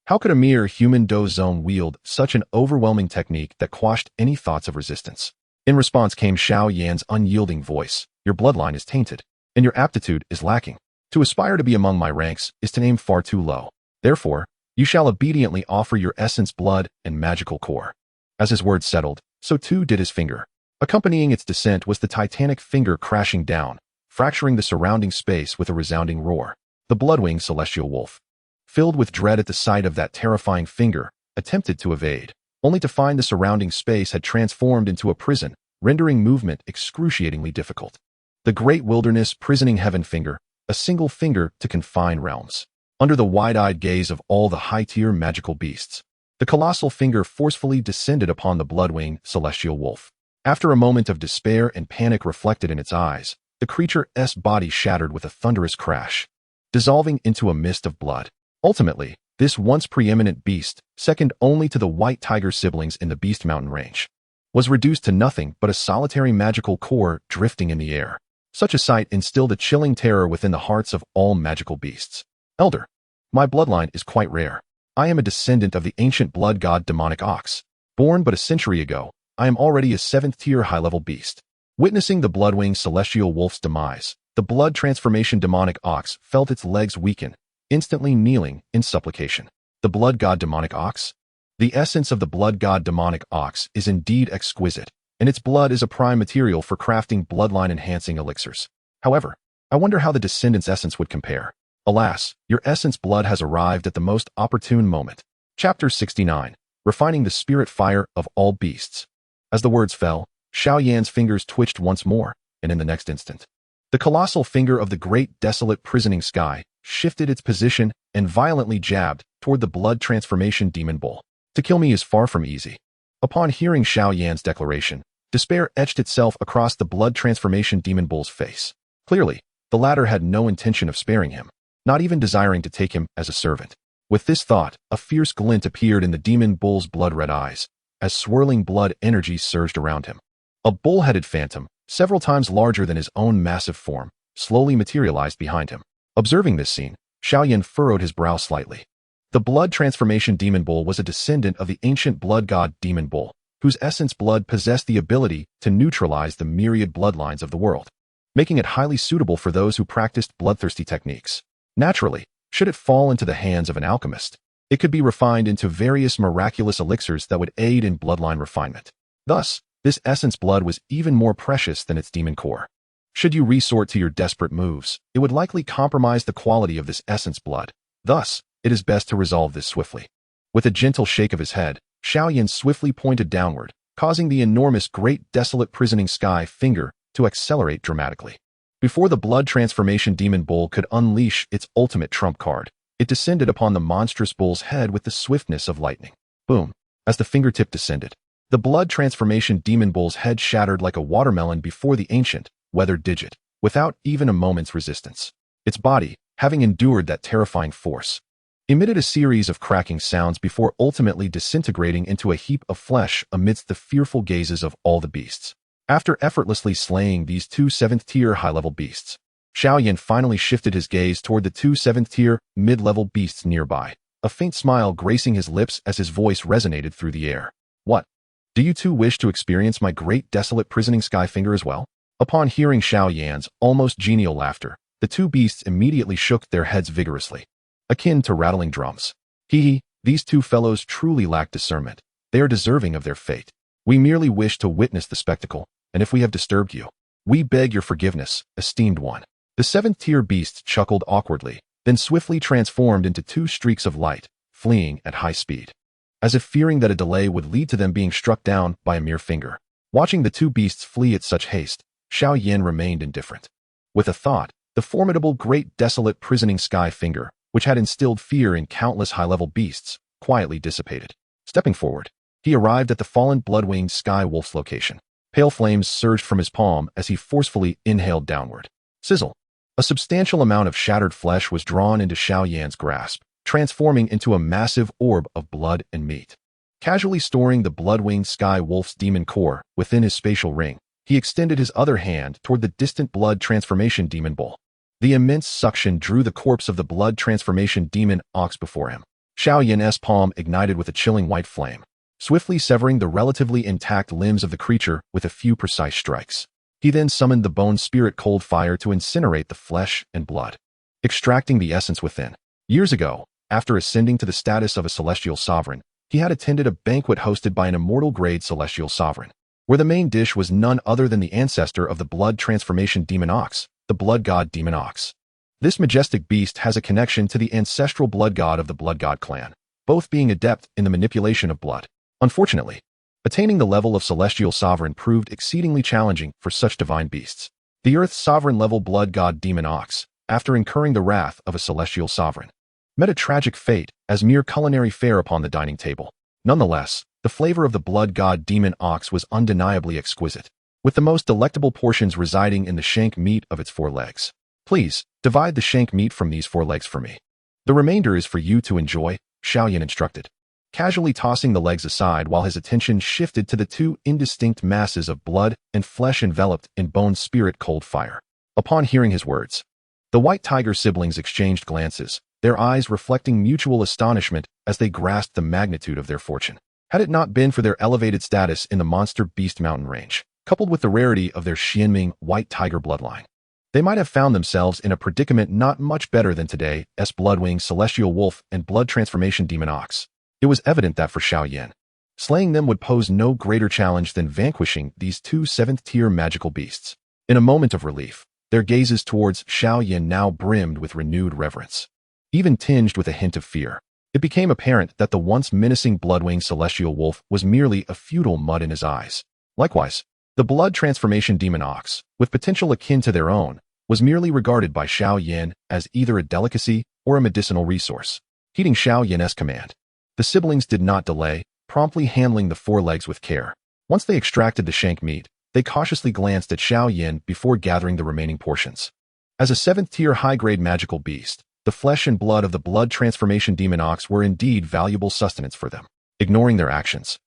how could a mere human dozong wield such an overwhelming technique that quashed any thoughts of resistance? In response came Xiao Yan's unyielding voice. Your bloodline is tainted, and your aptitude is lacking. To aspire to be among my ranks is to aim far too low. Therefore, you shall obediently offer your essence, blood, and magical core. As his words settled, so too did his finger. Accompanying its descent was the titanic finger crashing down, fracturing the surrounding space with a resounding roar. The blood-winged celestial wolf, filled with dread at the sight of that terrifying finger, attempted to evade, only to find the surrounding space had transformed into a prison, rendering movement excruciatingly difficult. The great wilderness prisoning heaven finger, a single finger to confine realms. Under the wide-eyed gaze of all the high-tier magical beasts, the colossal finger forcefully descended upon the blood-winged celestial wolf. After a moment of despair and panic reflected in its eyes, the creature's body shattered with a thunderous crash, dissolving into a mist of blood. Ultimately, this once preeminent beast, second only to the white tiger siblings in the Beast Mountain range, was reduced to nothing but a solitary magical core drifting in the air. Such a sight instilled a chilling terror within the hearts of all magical beasts. Elder, my bloodline is quite rare. I am a descendant of the ancient blood god demonic ox. Born but a century ago, I am already a 7th-tier high-level beast. Witnessing the blood-winged celestial wolf's demise, the blood transformation demonic ox felt its legs weaken, instantly kneeling in supplication. The blood god demonic ox? The essence of the blood god demonic ox is indeed exquisite, and its blood is a prime material for crafting bloodline-enhancing elixirs. However, I wonder how the descendant's essence would compare. Alas, your essence blood has arrived at the most opportune moment. Chapter 69. Refining the spirit fire of all beasts. As the words fell, Xiao Yan's fingers twitched once more, and in the next instant, the colossal finger of the great desolate prisoning sky shifted its position, and violently jabbed toward the blood transformation demon bull. To kill me is far from easy. Upon hearing Xiao Yan's declaration, despair etched itself across the blood transformation demon bull's face. Clearly, the latter had no intention of sparing him, not even desiring to take him as a servant. With this thought, a fierce glint appeared in the demon bull's blood-red eyes, as swirling blood energy surged around him. A bull-headed phantom, several times larger than his own massive form, slowly materialized behind him. Observing this scene, Xiao Yan furrowed his brow slightly. The blood transformation demon bull was a descendant of the ancient blood god demon bull, whose essence blood possessed the ability to neutralize the myriad bloodlines of the world, making it highly suitable for those who practiced bloodthirsty techniques. Naturally, should it fall into the hands of an alchemist, it could be refined into various miraculous elixirs that would aid in bloodline refinement. Thus, this essence blood was even more precious than its demon core. Should you resort to your desperate moves, it would likely compromise the quality of this essence blood. Thus, it is best to resolve this swiftly. With a gentle shake of his head, Xiao Yan swiftly pointed downward, causing the enormous great desolate prisoning sky finger to accelerate dramatically. Before the blood transformation demon bull could unleash its ultimate trump card, it descended upon the monstrous bull's head with the swiftness of lightning. Boom! As the fingertip descended, the blood transformation demon bull's head shattered like a watermelon before the ancient, weathered digit, without even a moment's resistance. Its body, having endured that terrifying force, emitted a series of cracking sounds before ultimately disintegrating into a heap of flesh amidst the fearful gazes of all the beasts. After effortlessly slaying these two 7th-tier high-level beasts, Xiao Yan finally shifted his gaze toward the two 7th-tier mid-level beasts nearby, a faint smile gracing his lips as his voice resonated through the air. What? Do you two wish to experience my great desolate prisoning sky finger as well? Upon hearing Xiao Yan's almost genial laughter, the two beasts immediately shook their heads vigorously, akin to rattling drums. Hee, these two fellows truly lack discernment. They are deserving of their fate. We merely wish to witness the spectacle, and if we have disturbed you, we beg your forgiveness, esteemed one. The 7th-tier beasts chuckled awkwardly, then swiftly transformed into two streaks of light, fleeing at high speed, as if fearing that a delay would lead to them being struck down by a mere finger. Watching the two beasts flee at such haste, Xiao Yan remained indifferent. With a thought, the formidable great desolate prisoning sky finger, which had instilled fear in countless high-level beasts, quietly dissipated. Stepping forward, he arrived at the fallen blood-winged sky wolf's location. Pale flames surged from his palm as he forcefully inhaled downward. Sizzle! A substantial amount of shattered flesh was drawn into Xiao Yan's grasp, transforming into a massive orb of blood and meat. Casually storing the blood-winged sky wolf's demon core within his spatial ring, he extended his other hand toward the distant blood transformation demon bull. The immense suction drew the corpse of the blood transformation demon ox before him. Xiao Yan's palm ignited with a chilling white flame, swiftly severing the relatively intact limbs of the creature with a few precise strikes. He then summoned the bone spirit cold fire to incinerate the flesh and blood, extracting the essence within. Years ago, after ascending to the status of a celestial sovereign, he had attended a banquet hosted by an immortal-grade celestial sovereign, where the main dish was none other than the ancestor of the blood transformation demon ox, the blood god demon ox. This majestic beast has a connection to the ancestral blood god of the blood god clan, both being adept in the manipulation of blood. Unfortunately, attaining the level of celestial sovereign proved exceedingly challenging for such divine beasts. The Earth's sovereign-level blood god demon ox, after incurring the wrath of a celestial sovereign, met a tragic fate as mere culinary fare upon the dining table. Nonetheless, the flavor of the blood god demon ox was undeniably exquisite, with the most delectable portions residing in the shank meat of its 4 legs. Please, divide the shank meat from these 4 legs for me. The remainder is for you to enjoy, Xiao Yan instructed, casually tossing the legs aside while his attention shifted to the 2 indistinct masses of blood and flesh enveloped in bone spirit cold fire. Upon hearing his words, the white tiger siblings exchanged glances, their eyes reflecting mutual astonishment as they grasped the magnitude of their fortune. Had it not been for their elevated status in the monster beast mountain range, coupled with the rarity of their Xianming white tiger bloodline, they might have found themselves in a predicament not much better than today's bloodwing celestial wolf and blood transformation demon ox. It was evident that for Xiao Yan, slaying them would pose no greater challenge than vanquishing these 2 7th-tier magical beasts. In a moment of relief, their gazes towards Xiao Yan now brimmed with renewed reverence, even tinged with a hint of fear. It became apparent that the once menacing bloodwing celestial wolf was merely a futile mud in his eyes. Likewise, the blood transformation demon ox, with potential akin to their own, was merely regarded by Xiao Yan as either a delicacy or a medicinal resource. Heeding Xiao Yan's command, the siblings did not delay, promptly handling the forelegs with care. Once they extracted the shank meat, they cautiously glanced at Xiao Yan before gathering the remaining portions. As a 7th-tier high-grade magical beast, the flesh and blood of the blood transformation demon ox were indeed valuable sustenance for them. Ignoring their actions,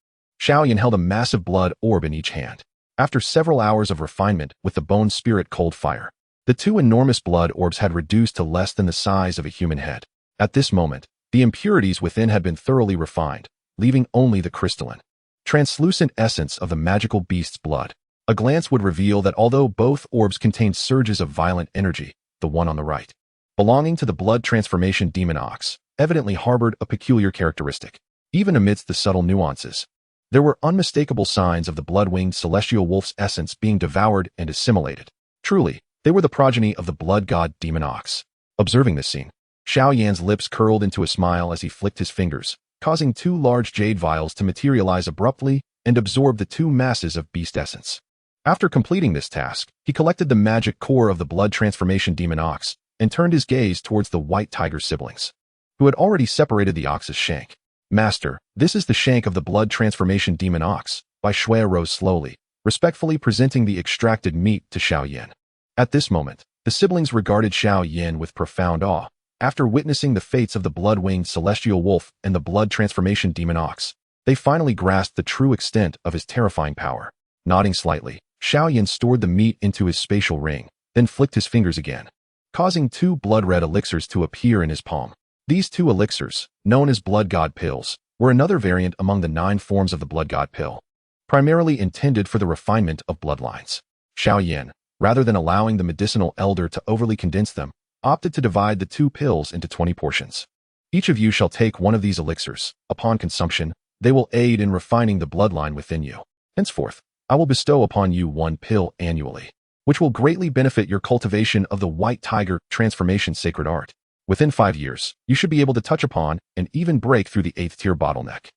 Xiao Yan held a massive blood orb in each hand. After several hours of refinement with the bone spirit cold fire, the 2 enormous blood orbs had reduced to less than the size of a human head. At this moment, the impurities within had been thoroughly refined, leaving only the crystalline, translucent essence of the magical beast's blood. A glance would reveal that although both orbs contained surges of violent energy, the one on the right, belonging to the blood transformation demon ox, evidently harbored a peculiar characteristic. Even amidst the subtle nuances, there were unmistakable signs of the blood-winged celestial wolf's essence being devoured and assimilated. Truly, they were the progeny of the blood god demon ox. Observing this scene, Xiao Yan's lips curled into a smile as he flicked his fingers, causing 2 large jade vials to materialize abruptly and absorb the 2 masses of beast essence. After completing this task, he collected the magic core of the blood transformation demon ox and turned his gaze towards the white tiger siblings, who had already separated the ox's shank. Master, this is the shank of the blood transformation demon ox. Bai Shui rose slowly, respectfully presenting the extracted meat to Xiao Yan. At this moment, the siblings regarded Xiao Yan with profound awe. After witnessing the fates of the blood-winged celestial wolf and the blood transformation demon ox, they finally grasped the true extent of his terrifying power. Nodding slightly, Xiao Yan stored the meat into his spatial ring, then flicked his fingers again, causing 2 blood-red elixirs to appear in his palm. These 2 elixirs, known as blood god pills, were another variant among the 9 forms of the blood god pill, primarily intended for the refinement of bloodlines. Xiao Yan, rather than allowing the medicinal elder to overly condense them, opted to divide the 2 pills into 20 portions. Each of you shall take one of these elixirs. Upon consumption, they will aid in refining the bloodline within you. Henceforth, I will bestow upon you 1 pill annually, which will greatly benefit your cultivation of the white tiger transformation sacred art. Within 5 years, you should be able to touch upon and even break through the 8th-tier bottleneck.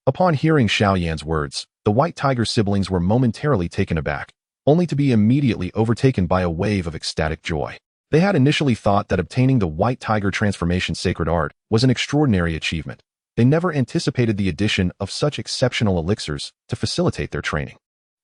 Upon hearing Xiao Yan's words, the white tiger siblings were momentarily taken aback, only to be immediately overtaken by a wave of ecstatic joy. They had initially thought that obtaining the white tiger transformation sacred art was an extraordinary achievement. They never anticipated the addition of such exceptional elixirs to facilitate their training.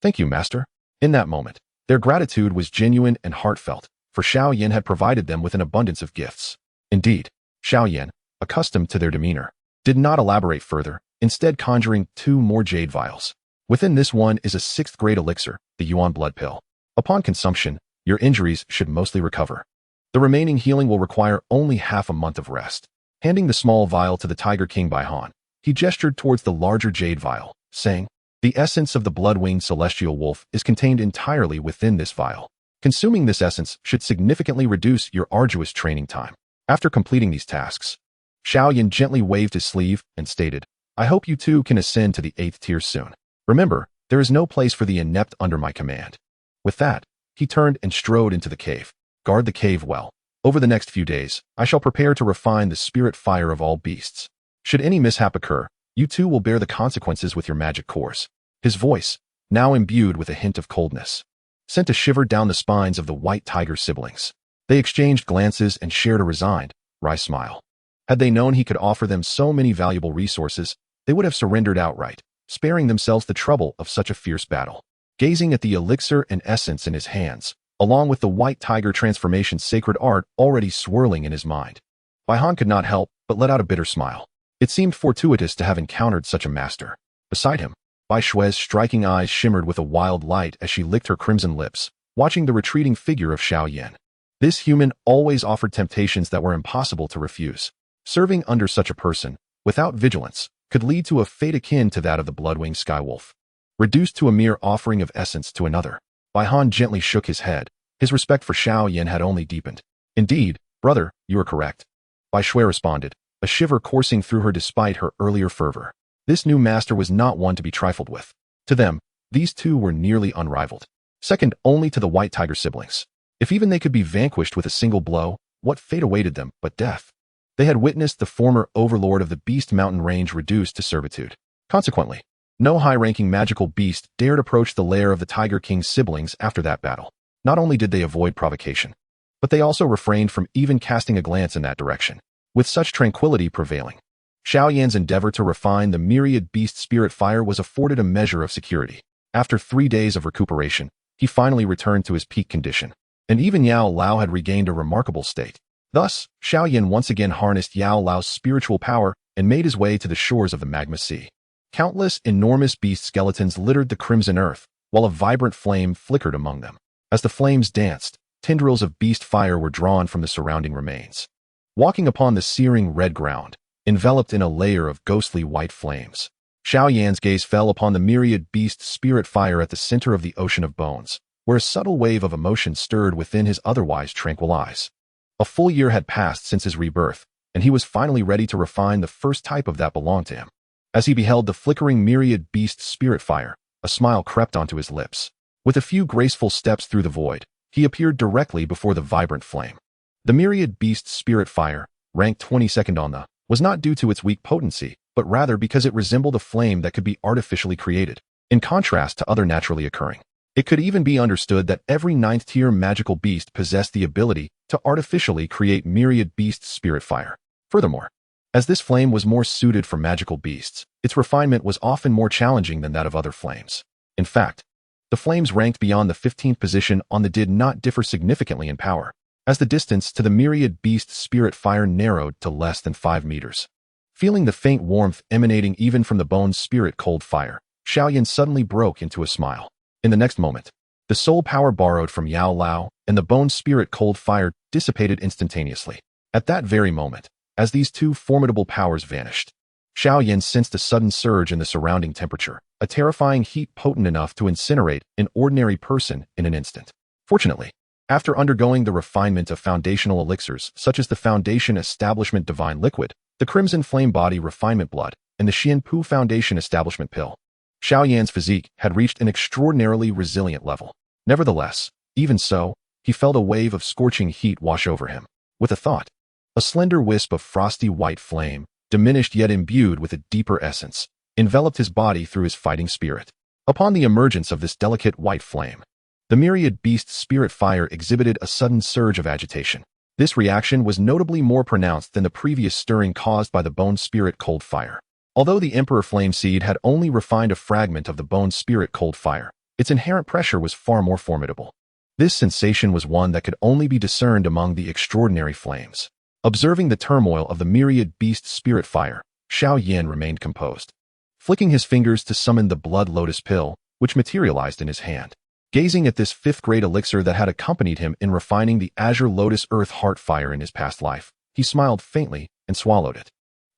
Thank you, Master. In that moment, their gratitude was genuine and heartfelt, for Xiao Yan had provided them with an abundance of gifts. Indeed, Xiao Yan, accustomed to their demeanor, did not elaborate further, instead conjuring 2 more jade vials. Within this one is a 6th-grade elixir, the Yuan blood pill. Upon consumption, your injuries should mostly recover. The remaining healing will require only half a month of rest. Handing the small vial to the Tiger King Bai Han, he gestured towards the larger jade vial, saying, "The essence of the blood-winged celestial wolf is contained entirely within this vial. Consuming this essence should significantly reduce your arduous training time." After completing these tasks, Xiao Yan gently waved his sleeve and stated, "I hope you 2 can ascend to the 8th tier soon. Remember, there is no place for the inept under my command." With that, he turned and strode into the cave. Guard the cave well. Over the next few days, I shall prepare to refine the spirit fire of all beasts. Should any mishap occur, you 2 will bear the consequences with your magic cores. His voice, now imbued with a hint of coldness, sent a shiver down the spines of the white tiger siblings. They exchanged glances and shared a resigned, wry smile. Had they known he could offer them so many valuable resources, they would have surrendered outright, sparing themselves the trouble of such a fierce battle. Gazing at the elixir and essence in his hands, along with the white tiger transformation sacred art already swirling in his mind, Bai Han could not help but let out a bitter smile. It seemed fortuitous to have encountered such a master. Beside him, Bai Shui's striking eyes shimmered with a wild light as she licked her crimson lips, watching the retreating figure of Xiao Yan. This human always offered temptations that were impossible to refuse. Serving under such a person, without vigilance, could lead to a fate akin to that of the blood-winged skywolf. Reduced to a mere offering of essence to another, Bai Han gently shook his head. His respect for Xiao Yan had only deepened. "Indeed, brother, you are correct," Bai Shui responded, a shiver coursing through her despite her earlier fervor. This new master was not one to be trifled with. To them, these 2 were nearly unrivaled, second only to the white tiger siblings. If even they could be vanquished with a single blow, what fate awaited them but death? They had witnessed the former overlord of the Beast Mountain range reduced to servitude. Consequently, no high-ranking magical beast dared approach the lair of the Tiger King's siblings after that battle. Not only did they avoid provocation, but they also refrained from even casting a glance in that direction. With such tranquility prevailing, Xiao Yan's endeavor to refine the myriad beast spirit fire was afforded a measure of security. After 3 days of recuperation, he finally returned to his peak condition, and even Yao Lao had regained a remarkable state. Thus, Xiao Yan once again harnessed Yao Lao's spiritual power and made his way to the shores of the magma sea. Countless enormous beast skeletons littered the crimson earth, while a vibrant flame flickered among them. As the flames danced, tendrils of beast fire were drawn from the surrounding remains. Walking upon the searing red ground, enveloped in a layer of ghostly white flames, Xiao Yan's gaze fell upon the myriad beast spirit fire at the center of the ocean of bones, where a subtle wave of emotion stirred within his otherwise tranquil eyes. A full year had passed since his rebirth, and he was finally ready to refine the first type of that belonged to him. As he beheld the flickering myriad beast spirit fire, a smile crept onto his lips. With a few graceful steps through the void, he appeared directly before the vibrant flame. The myriad beast spirit fire, ranked 22nd on the, was not due to its weak potency, but rather because it resembled a flame that could be artificially created, in contrast to other naturally occurring. It could even be understood that every 9th-tier magical beast possessed the ability to artificially create myriad beast spirit fire. Furthermore, as this flame was more suited for magical beasts, its refinement was often more challenging than that of other flames. In fact, the flames ranked beyond the 15th position on the did not differ significantly in power, as the distance to the myriad beast spirit fire narrowed to less than 5 meters. Feeling the faint warmth emanating even from the bone's spirit cold fire, Xiao Yan suddenly broke into a smile. In the next moment, the soul power borrowed from Yao Lao and the bone's spirit cold fire dissipated instantaneously. At that very moment, as these two formidable powers vanished, Xiao Yan sensed a sudden surge in the surrounding temperature, a terrifying heat potent enough to incinerate an ordinary person in an instant. Fortunately, after undergoing the refinement of foundational elixirs such as the Foundation Establishment Divine Liquid, the Crimson Flame Body Refinement Blood, and the Xianpu Foundation Establishment Pill, Xiao Yan's physique had reached an extraordinarily resilient level. Nevertheless, even so, he felt a wave of scorching heat wash over him. With a thought, a slender wisp of frosty white flame, diminished yet imbued with a deeper essence, enveloped his body through his fighting spirit. Upon the emergence of this delicate white flame, the myriad beast spirit fire exhibited a sudden surge of agitation. This reaction was notably more pronounced than the previous stirring caused by the bone spirit cold fire. Although the Emperor Flame Seed had only refined a fragment of the bone spirit cold fire, its inherent pressure was far more formidable. This sensation was one that could only be discerned among the extraordinary flames. Observing the turmoil of the myriad beast spirit fire, Xiao Yan remained composed, flicking his fingers to summon the blood lotus pill, which materialized in his hand. Gazing at this 5th-grade elixir that had accompanied him in refining the azure lotus earth heart fire in his past life, he smiled faintly and swallowed it.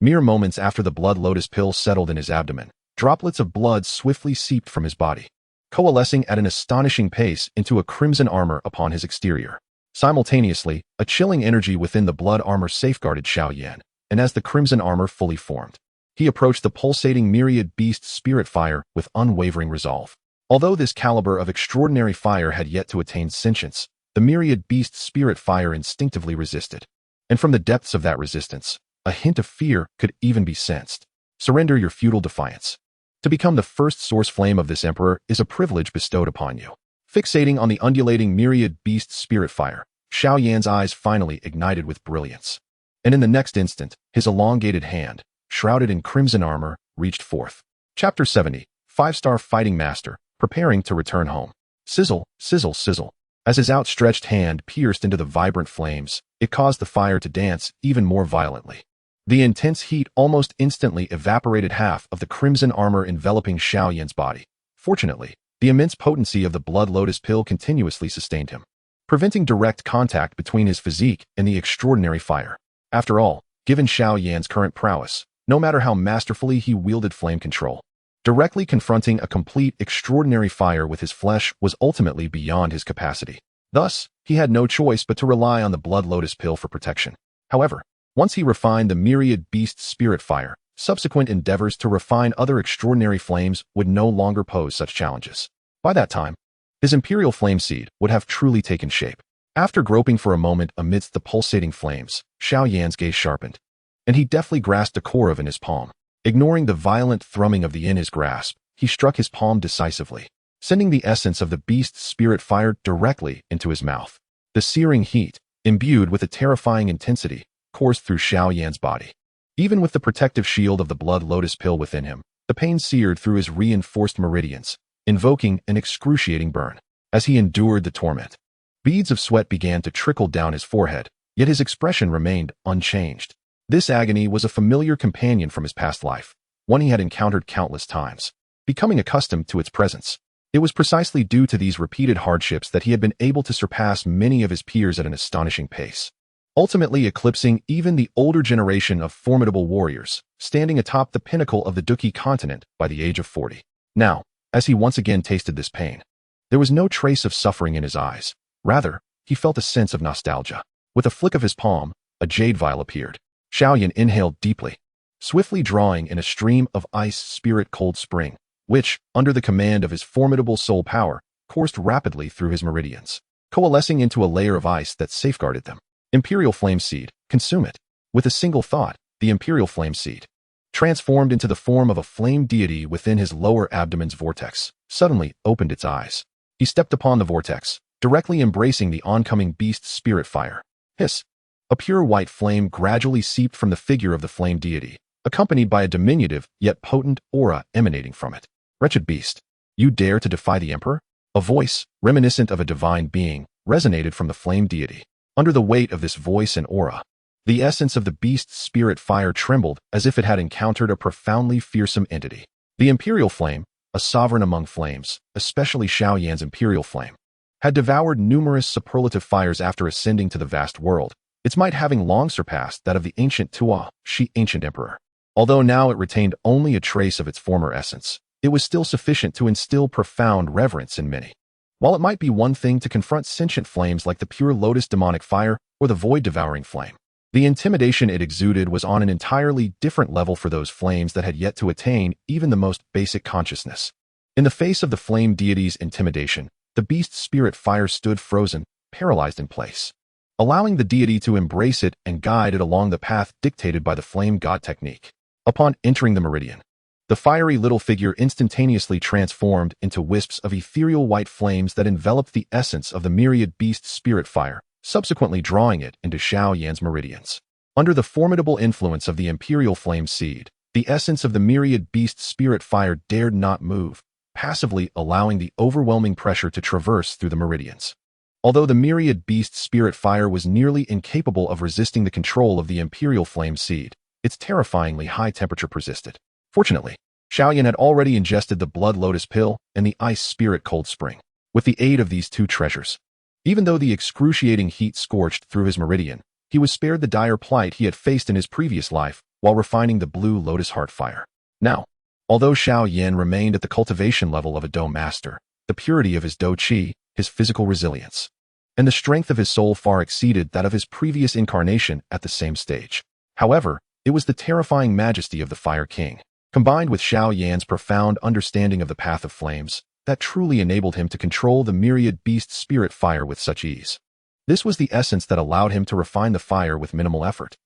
Mere moments after the blood lotus pill settled in his abdomen, droplets of blood swiftly seeped from his body, coalescing at an astonishing pace into a crimson armor upon his exterior. Simultaneously, a chilling energy within the blood armor safeguarded Xiao Yan, and as the crimson armor fully formed, he approached the pulsating myriad beast spirit fire with unwavering resolve. Although this caliber of extraordinary fire had yet to attain sentience, the myriad beast spirit fire instinctively resisted. And from the depths of that resistance, a hint of fear could even be sensed. Surrender your feudal defiance. To become the first source flame of this emperor is a privilege bestowed upon you. Fixating on the undulating myriad beast spirit fire, Xiao Yan's eyes finally ignited with brilliance. And in the next instant, his elongated hand, shrouded in crimson armor, reached forth. Chapter 70, 5-star fighting master, preparing to return home. Sizzle, sizzle, sizzle. As his outstretched hand pierced into the vibrant flames, it caused the fire to dance even more violently. The intense heat almost instantly evaporated half of the crimson armor enveloping Xiao Yan's body. Fortunately, the immense potency of the blood lotus pill continuously sustained him, preventing direct contact between his physique and the extraordinary fire. After all, given Xiao Yan's current prowess, no matter how masterfully he wielded flame control, directly confronting a complete extraordinary fire with his flesh was ultimately beyond his capacity. Thus, he had no choice but to rely on the blood lotus pill for protection. However, once he refined the myriad beast spirit fire, subsequent endeavors to refine other extraordinary flames would no longer pose such challenges. By that time, his imperial flame seed would have truly taken shape. After groping for a moment amidst the pulsating flames, Xiao Yan's gaze sharpened, and he deftly grasped a Korov in his palm. Ignoring the violent thrumming of the in his grasp, he struck his palm decisively, sending the essence of the beast's spirit fire directly into his mouth. The searing heat, imbued with a terrifying intensity, coursed through Xiao Yan's body. Even with the protective shield of the blood lotus pill within him, the pain seared through his reinforced meridians, invoking an excruciating burn. As he endured the torment, beads of sweat began to trickle down his forehead, yet his expression remained unchanged. This agony was a familiar companion from his past life, one he had encountered countless times. Becoming accustomed to its presence, it was precisely due to these repeated hardships that he had been able to surpass many of his peers at an astonishing pace, ultimately eclipsing even the older generation of formidable warriors, standing atop the pinnacle of the Dou King continent by the age of 40. Now, as he once again tasted this pain, there was no trace of suffering in his eyes. Rather, he felt a sense of nostalgia. With a flick of his palm, a jade vial appeared. Xiao Yan inhaled deeply, swiftly drawing in a stream of ice spirit cold spring, which, under the command of his formidable soul power, coursed rapidly through his meridians, coalescing into a layer of ice that safeguarded them. Imperial Flame Seed, consume it. With a single thought, the Imperial Flame Seed, transformed into the form of a flame deity within his lower abdomen's vortex, suddenly opened its eyes. He stepped upon the vortex, directly embracing the oncoming beast spirit fire. Hiss! A pure white flame gradually seeped from the figure of the flame deity, accompanied by a diminutive yet potent aura emanating from it. Wretched beast, you dare to defy the Emperor? A voice, reminiscent of a divine being, resonated from the flame deity. Under the weight of this voice and aura, the essence of the beast spirit fire trembled as if it had encountered a profoundly fearsome entity. The Imperial Flame, a sovereign among flames, especially Xiao Yan's Imperial Flame, had devoured numerous superlative fires after ascending to the vast world, its might having long surpassed that of the ancient Tua, Shi ancient emperor. Although now it retained only a trace of its former essence, it was still sufficient to instill profound reverence in many. While it might be one thing to confront sentient flames like the pure lotus demonic fire or the void-devouring flame, the intimidation it exuded was on an entirely different level for those flames that had yet to attain even the most basic consciousness. In the face of the flame deity's intimidation, the beast spirit fire stood frozen, paralyzed in place, allowing the deity to embrace it and guide it along the path dictated by the flame god technique. Upon entering the meridian, the fiery little figure instantaneously transformed into wisps of ethereal white flames that enveloped the essence of the myriad beast spirit fire, subsequently drawing it into Xiao Yan's meridians. Under the formidable influence of the Imperial Flame Seed, the essence of the myriad beast spirit fire dared not move, passively allowing the overwhelming pressure to traverse through the meridians. Although the myriad beast spirit fire was nearly incapable of resisting the control of the Imperial Flame Seed, its terrifyingly high temperature persisted. Fortunately, Xiao Yan had already ingested the blood lotus pill and the ice spirit cold spring. With the aid of these two treasures, even though the excruciating heat scorched through his meridian, he was spared the dire plight he had faced in his previous life while refining the blue lotus heart fire. Now, although Xiao Yan remained at the cultivation level of a Dou master, the purity of his Dou Qi, his physical resilience, and the strength of his soul far exceeded that of his previous incarnation at the same stage. However, it was the terrifying majesty of the Fire King, combined with Xiao Yan's profound understanding of the path of flames, that truly enabled him to control the myriad beast spirit fire with such ease. This was the essence that allowed him to refine the fire with minimal effort.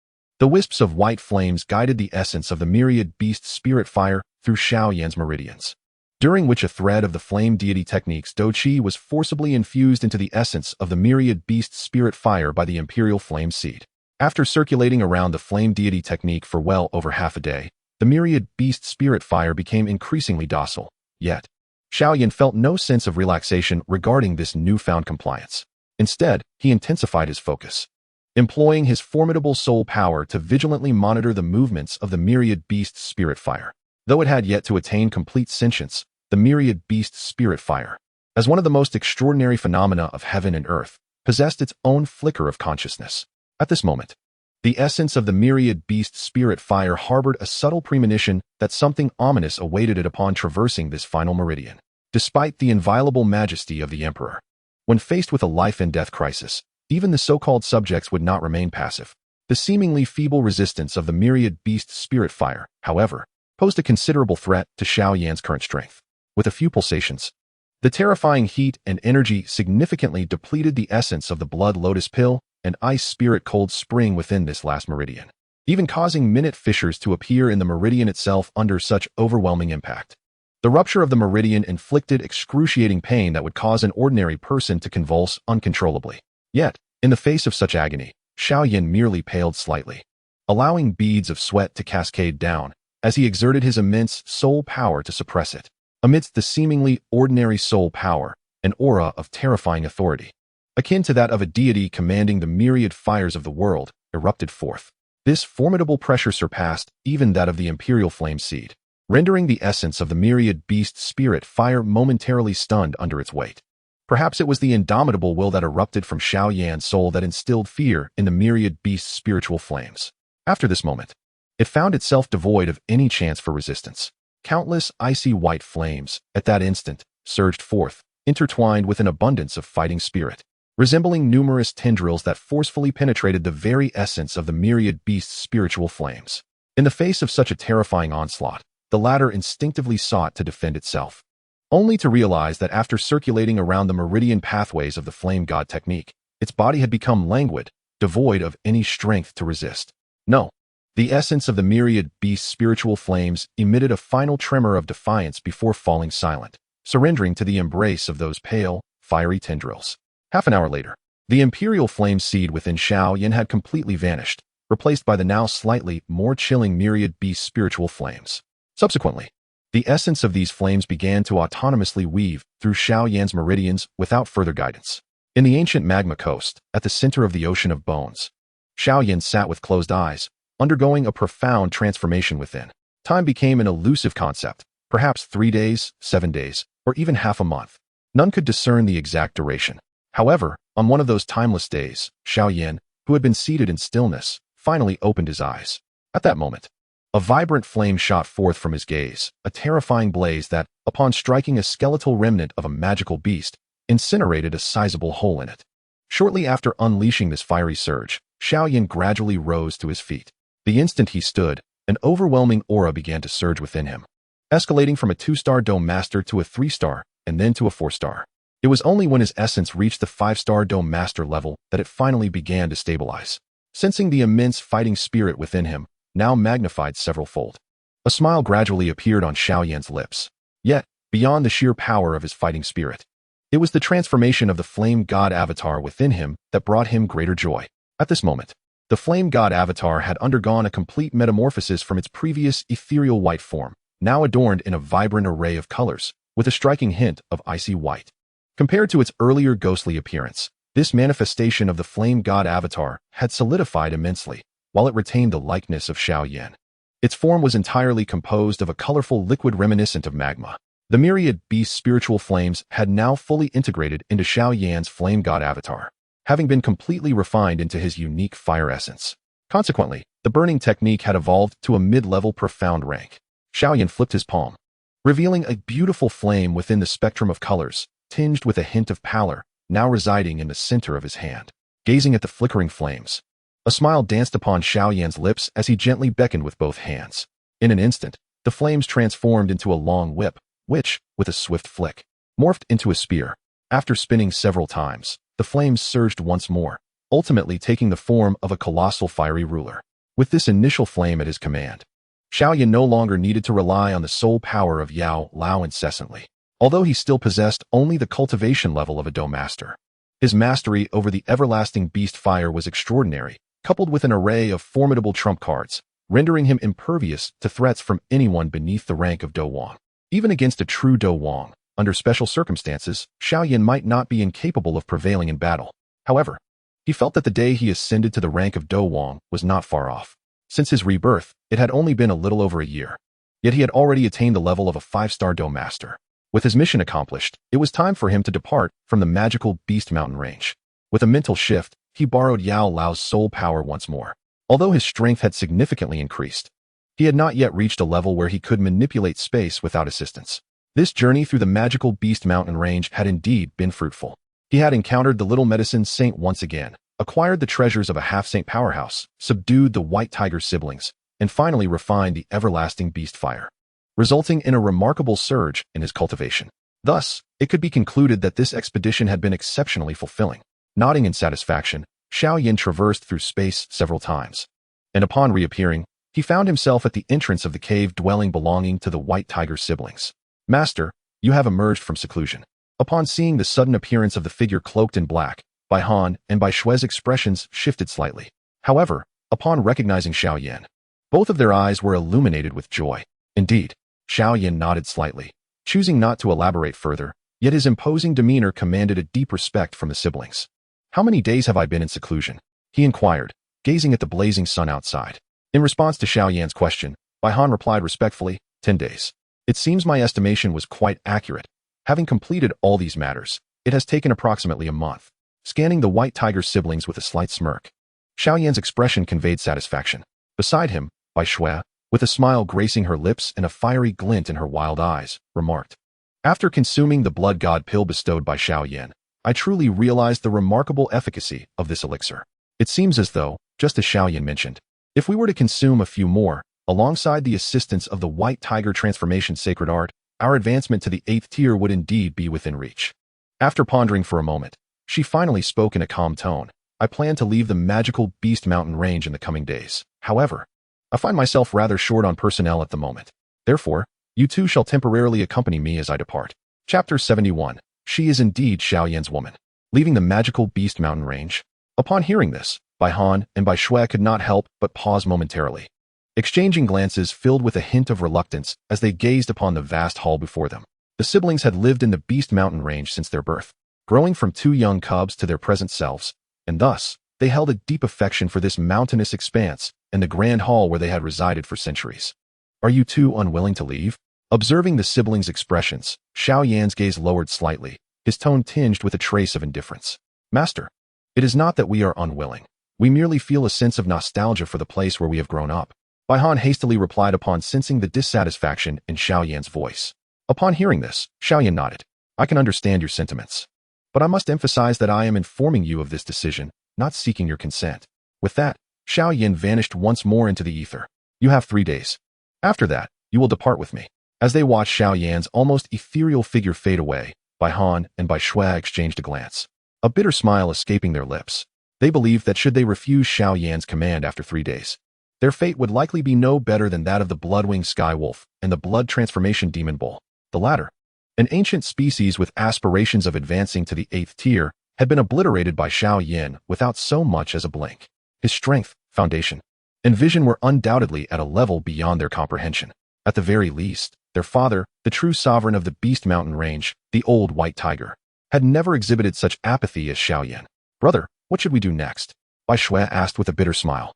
The wisps of white flames guided the essence of the myriad beast spirit fire through Xiao Yan's meridians, during which a thread of the flame deity techniques Dou Qi was forcibly infused into the essence of the myriad beast spirit fire by the Imperial Flame Seed. After circulating around the flame deity technique for well over half a day, the myriad beast spirit fire became increasingly docile. Yet, Xiao Yan felt no sense of relaxation regarding this newfound compliance. Instead, he intensified his focus, employing his formidable soul power to vigilantly monitor the movements of the myriad beast spirit fire. Though it had yet to attain complete sentience, the myriad beast spirit fire, as one of the most extraordinary phenomena of heaven and earth, possessed its own flicker of consciousness. At this moment, the essence of the myriad beast spirit fire harbored a subtle premonition that something ominous awaited it upon traversing this final meridian. Despite the inviolable majesty of the Emperor, when faced with a life and death crisis, even the so-called subjects would not remain passive. The seemingly feeble resistance of the myriad beast spirit fire, however, posed a considerable threat to Xiao Yan's current strength. With a few pulsations, the terrifying heat and energy significantly depleted the essence of the blood lotus pill and ice spirit cold spring within this last meridian, even causing minute fissures to appear in the meridian itself under such overwhelming impact. The rupture of the meridian inflicted excruciating pain that would cause an ordinary person to convulse uncontrollably. Yet, In the face of such agony, Xiao Yan merely paled slightly, allowing beads of sweat to cascade down as he exerted his immense soul power to suppress it. Amidst the seemingly ordinary soul power, an aura of terrifying authority, akin to that of a deity commanding the myriad fires of the world, erupted forth. This formidable pressure surpassed even that of the imperial flame seed, rendering the essence of the myriad beast spirit fire momentarily stunned under its weight. Perhaps it was the indomitable will that erupted from Xiao Yan's soul that instilled fear in the myriad beast's spiritual flames. After this moment, it found itself devoid of any chance for resistance. Countless icy white flames, at that instant, surged forth, intertwined with an abundance of fighting spirit, resembling numerous tendrils that forcefully penetrated the very essence of the myriad beast's spiritual flames. In the face of such a terrifying onslaught, the latter instinctively sought to defend itself, only to realize that after circulating around the meridian pathways of the flame god technique, its body had become languid, devoid of any strength to resist. No. The essence of the myriad beast's spiritual flames emitted a final tremor of defiance before falling silent, surrendering to the embrace of those pale, fiery tendrils. Half an hour later, the imperial flame seed within Xiao Yan had completely vanished, replaced by the now slightly more chilling myriad beast spiritual flames. Subsequently, the essence of these flames began to autonomously weave through Xiao Yan's meridians without further guidance. In the ancient magma coast, at the center of the ocean of bones, Xiao Yan sat with closed eyes, undergoing a profound transformation within. Time became an elusive concept, perhaps 3 days, 7 days, or even half a month. None could discern the exact duration. However, on one of those timeless days, Xiao Yan, who had been seated in stillness, finally opened his eyes. At that moment, a vibrant flame shot forth from his gaze, a terrifying blaze that, upon striking a skeletal remnant of a magical beast, incinerated a sizable hole in it. Shortly after unleashing this fiery surge, Xiao Yan gradually rose to his feet. The instant he stood, an overwhelming aura began to surge within him, escalating from a 2-star Dome Master to a 3-star, and then to a 4-star. It was only when his essence reached the 5-star Dome Master level that it finally began to stabilize. Sensing the immense fighting spirit within him, now magnified several-fold, a smile gradually appeared on Xiao Yan's lips. Yet, beyond the sheer power of his fighting spirit, it was the transformation of the flame god avatar within him that brought him greater joy. At this moment, the flame god avatar had undergone a complete metamorphosis from its previous ethereal white form, now adorned in a vibrant array of colors, with a striking hint of icy white. Compared to its earlier ghostly appearance, this manifestation of the flame god avatar had solidified immensely, while it retained the likeness of Xiao Yan. Its form was entirely composed of a colorful liquid reminiscent of magma. The myriad beast spiritual flames had now fully integrated into Xiao Yan's flame god avatar, having been completely refined into his unique fire essence. Consequently, the burning technique had evolved to a mid-level profound rank. Xiao Yan flipped his palm, revealing a beautiful flame within the spectrum of colors, tinged with a hint of pallor, now residing in the center of his hand. Gazing at the flickering flames, a smile danced upon Xiao Yan's lips as he gently beckoned with both hands. In an instant, the flames transformed into a long whip, which, with a swift flick, morphed into a spear. After spinning several times, the flames surged once more, ultimately taking the form of a colossal fiery ruler. With this initial flame at his command, Xiao Yan no longer needed to rely on the soul power of Yao Lao incessantly. Although he still possessed only the cultivation level of a Dome Master, his mastery over the everlasting beast fire was extraordinary, coupled with an array of formidable trump cards, rendering him impervious to threats from anyone beneath the rank of Dou Wang. Even against a true Dou Wang, under special circumstances, Xiao Yan might not be incapable of prevailing in battle. However, he felt that the day he ascended to the rank of Dou Wang was not far off. Since his rebirth, it had only been a little over a year. Yet he had already attained the level of a 5-star Dome Master. With his mission accomplished, it was time for him to depart from the magical Beast Mountain range. With a mental shift, he borrowed Yao Lao's soul power once more. Although his strength had significantly increased, he had not yet reached a level where he could manipulate space without assistance. This journey through the magical Beast Mountain range had indeed been fruitful. He had encountered the little medicine saint once again, acquired the treasures of a half-saint powerhouse, subdued the white tiger siblings, and finally refined the everlasting beast fire, resulting in a remarkable surge in his cultivation. Thus, it could be concluded that this expedition had been exceptionally fulfilling. Nodding in satisfaction, Xiao Yan traversed through space several times, and upon reappearing, he found himself at the entrance of the cave dwelling belonging to the white tiger siblings. "Master, you have emerged from seclusion." Upon seeing the sudden appearance of the figure cloaked in black, Bai Han and Bai Shue's expressions shifted slightly. However, upon recognizing Xiao Yan, both of their eyes were illuminated with joy. Indeed, Xiao Yan nodded slightly, choosing not to elaborate further, yet his imposing demeanor commanded a deep respect from the siblings. "How many days have I been in seclusion?" he inquired, gazing at the blazing sun outside. In response to Xiao Yan's question, Bai Han replied respectfully, 10 days. "It seems my estimation was quite accurate. Having completed all these matters, it has taken approximately a month." Scanning the White Tiger siblings with a slight smirk, Xiao Yan's expression conveyed satisfaction. Beside him, Bai Shui, with a smile gracing her lips and a fiery glint in her wild eyes, remarked, "After consuming the blood god pill bestowed by Xiao Yan, I truly realized the remarkable efficacy of this elixir. It seems as though, just as Xiao Yan mentioned, if we were to consume a few more, alongside the assistance of the White Tiger transformation sacred art, our advancement to the 8th tier would indeed be within reach." After pondering for a moment, she finally spoke in a calm tone. "I plan to leave the magical Beast Mountain range in the coming days. However, I find myself rather short on personnel at the moment. Therefore, you two shall temporarily accompany me as I depart." Chapter 71. She is indeed Xiao Yan's woman. Leaving the magical Beast Mountain range. Upon hearing this, Bai Han and Bai Shui could not help but pause momentarily, exchanging glances filled with a hint of reluctance as they gazed upon the vast hall before them. The siblings had lived in the Beast Mountain range since their birth, growing from 2 young cubs to their present selves, and thus, they held a deep affection for this mountainous expanse and the grand hall where they had resided for centuries. "Are you two unwilling to leave?" Observing the siblings' expressions, Xiao Yan's gaze lowered slightly, his tone tinged with a trace of indifference. "Master, it is not that we are unwilling. We merely feel a sense of nostalgia for the place where we have grown up." Bai Han hastily replied upon sensing the dissatisfaction in Xiao Yan's voice. Upon hearing this, Xiao Yan nodded. "I can understand your sentiments, but I must emphasize that I am informing you of this decision, not seeking your consent." With that, Xiao Yan vanished once more into the ether. "You have 3 days. After that, you will depart with me." As they watched Xiao Yan's almost ethereal figure fade away, Bai Han and Bai Shui exchanged a glance, a bitter smile escaping their lips. They believed that should they refuse Xiao Yan's command after 3 days, their fate would likely be no better than that of the Bloodwing Skywolf and the Blood Transformation Demon Bull. The latter, an ancient species with aspirations of advancing to the 8th tier, had been obliterated by Xiao Yan without so much as a blink. His strength, foundation, and vision were undoubtedly at a level beyond their comprehension. At the very least, their father, the true sovereign of the Beast Mountain range, the old White Tiger, had never exhibited such apathy as Xiao Yan. "Brother, what should we do next?" Bai Shui asked with a bitter smile,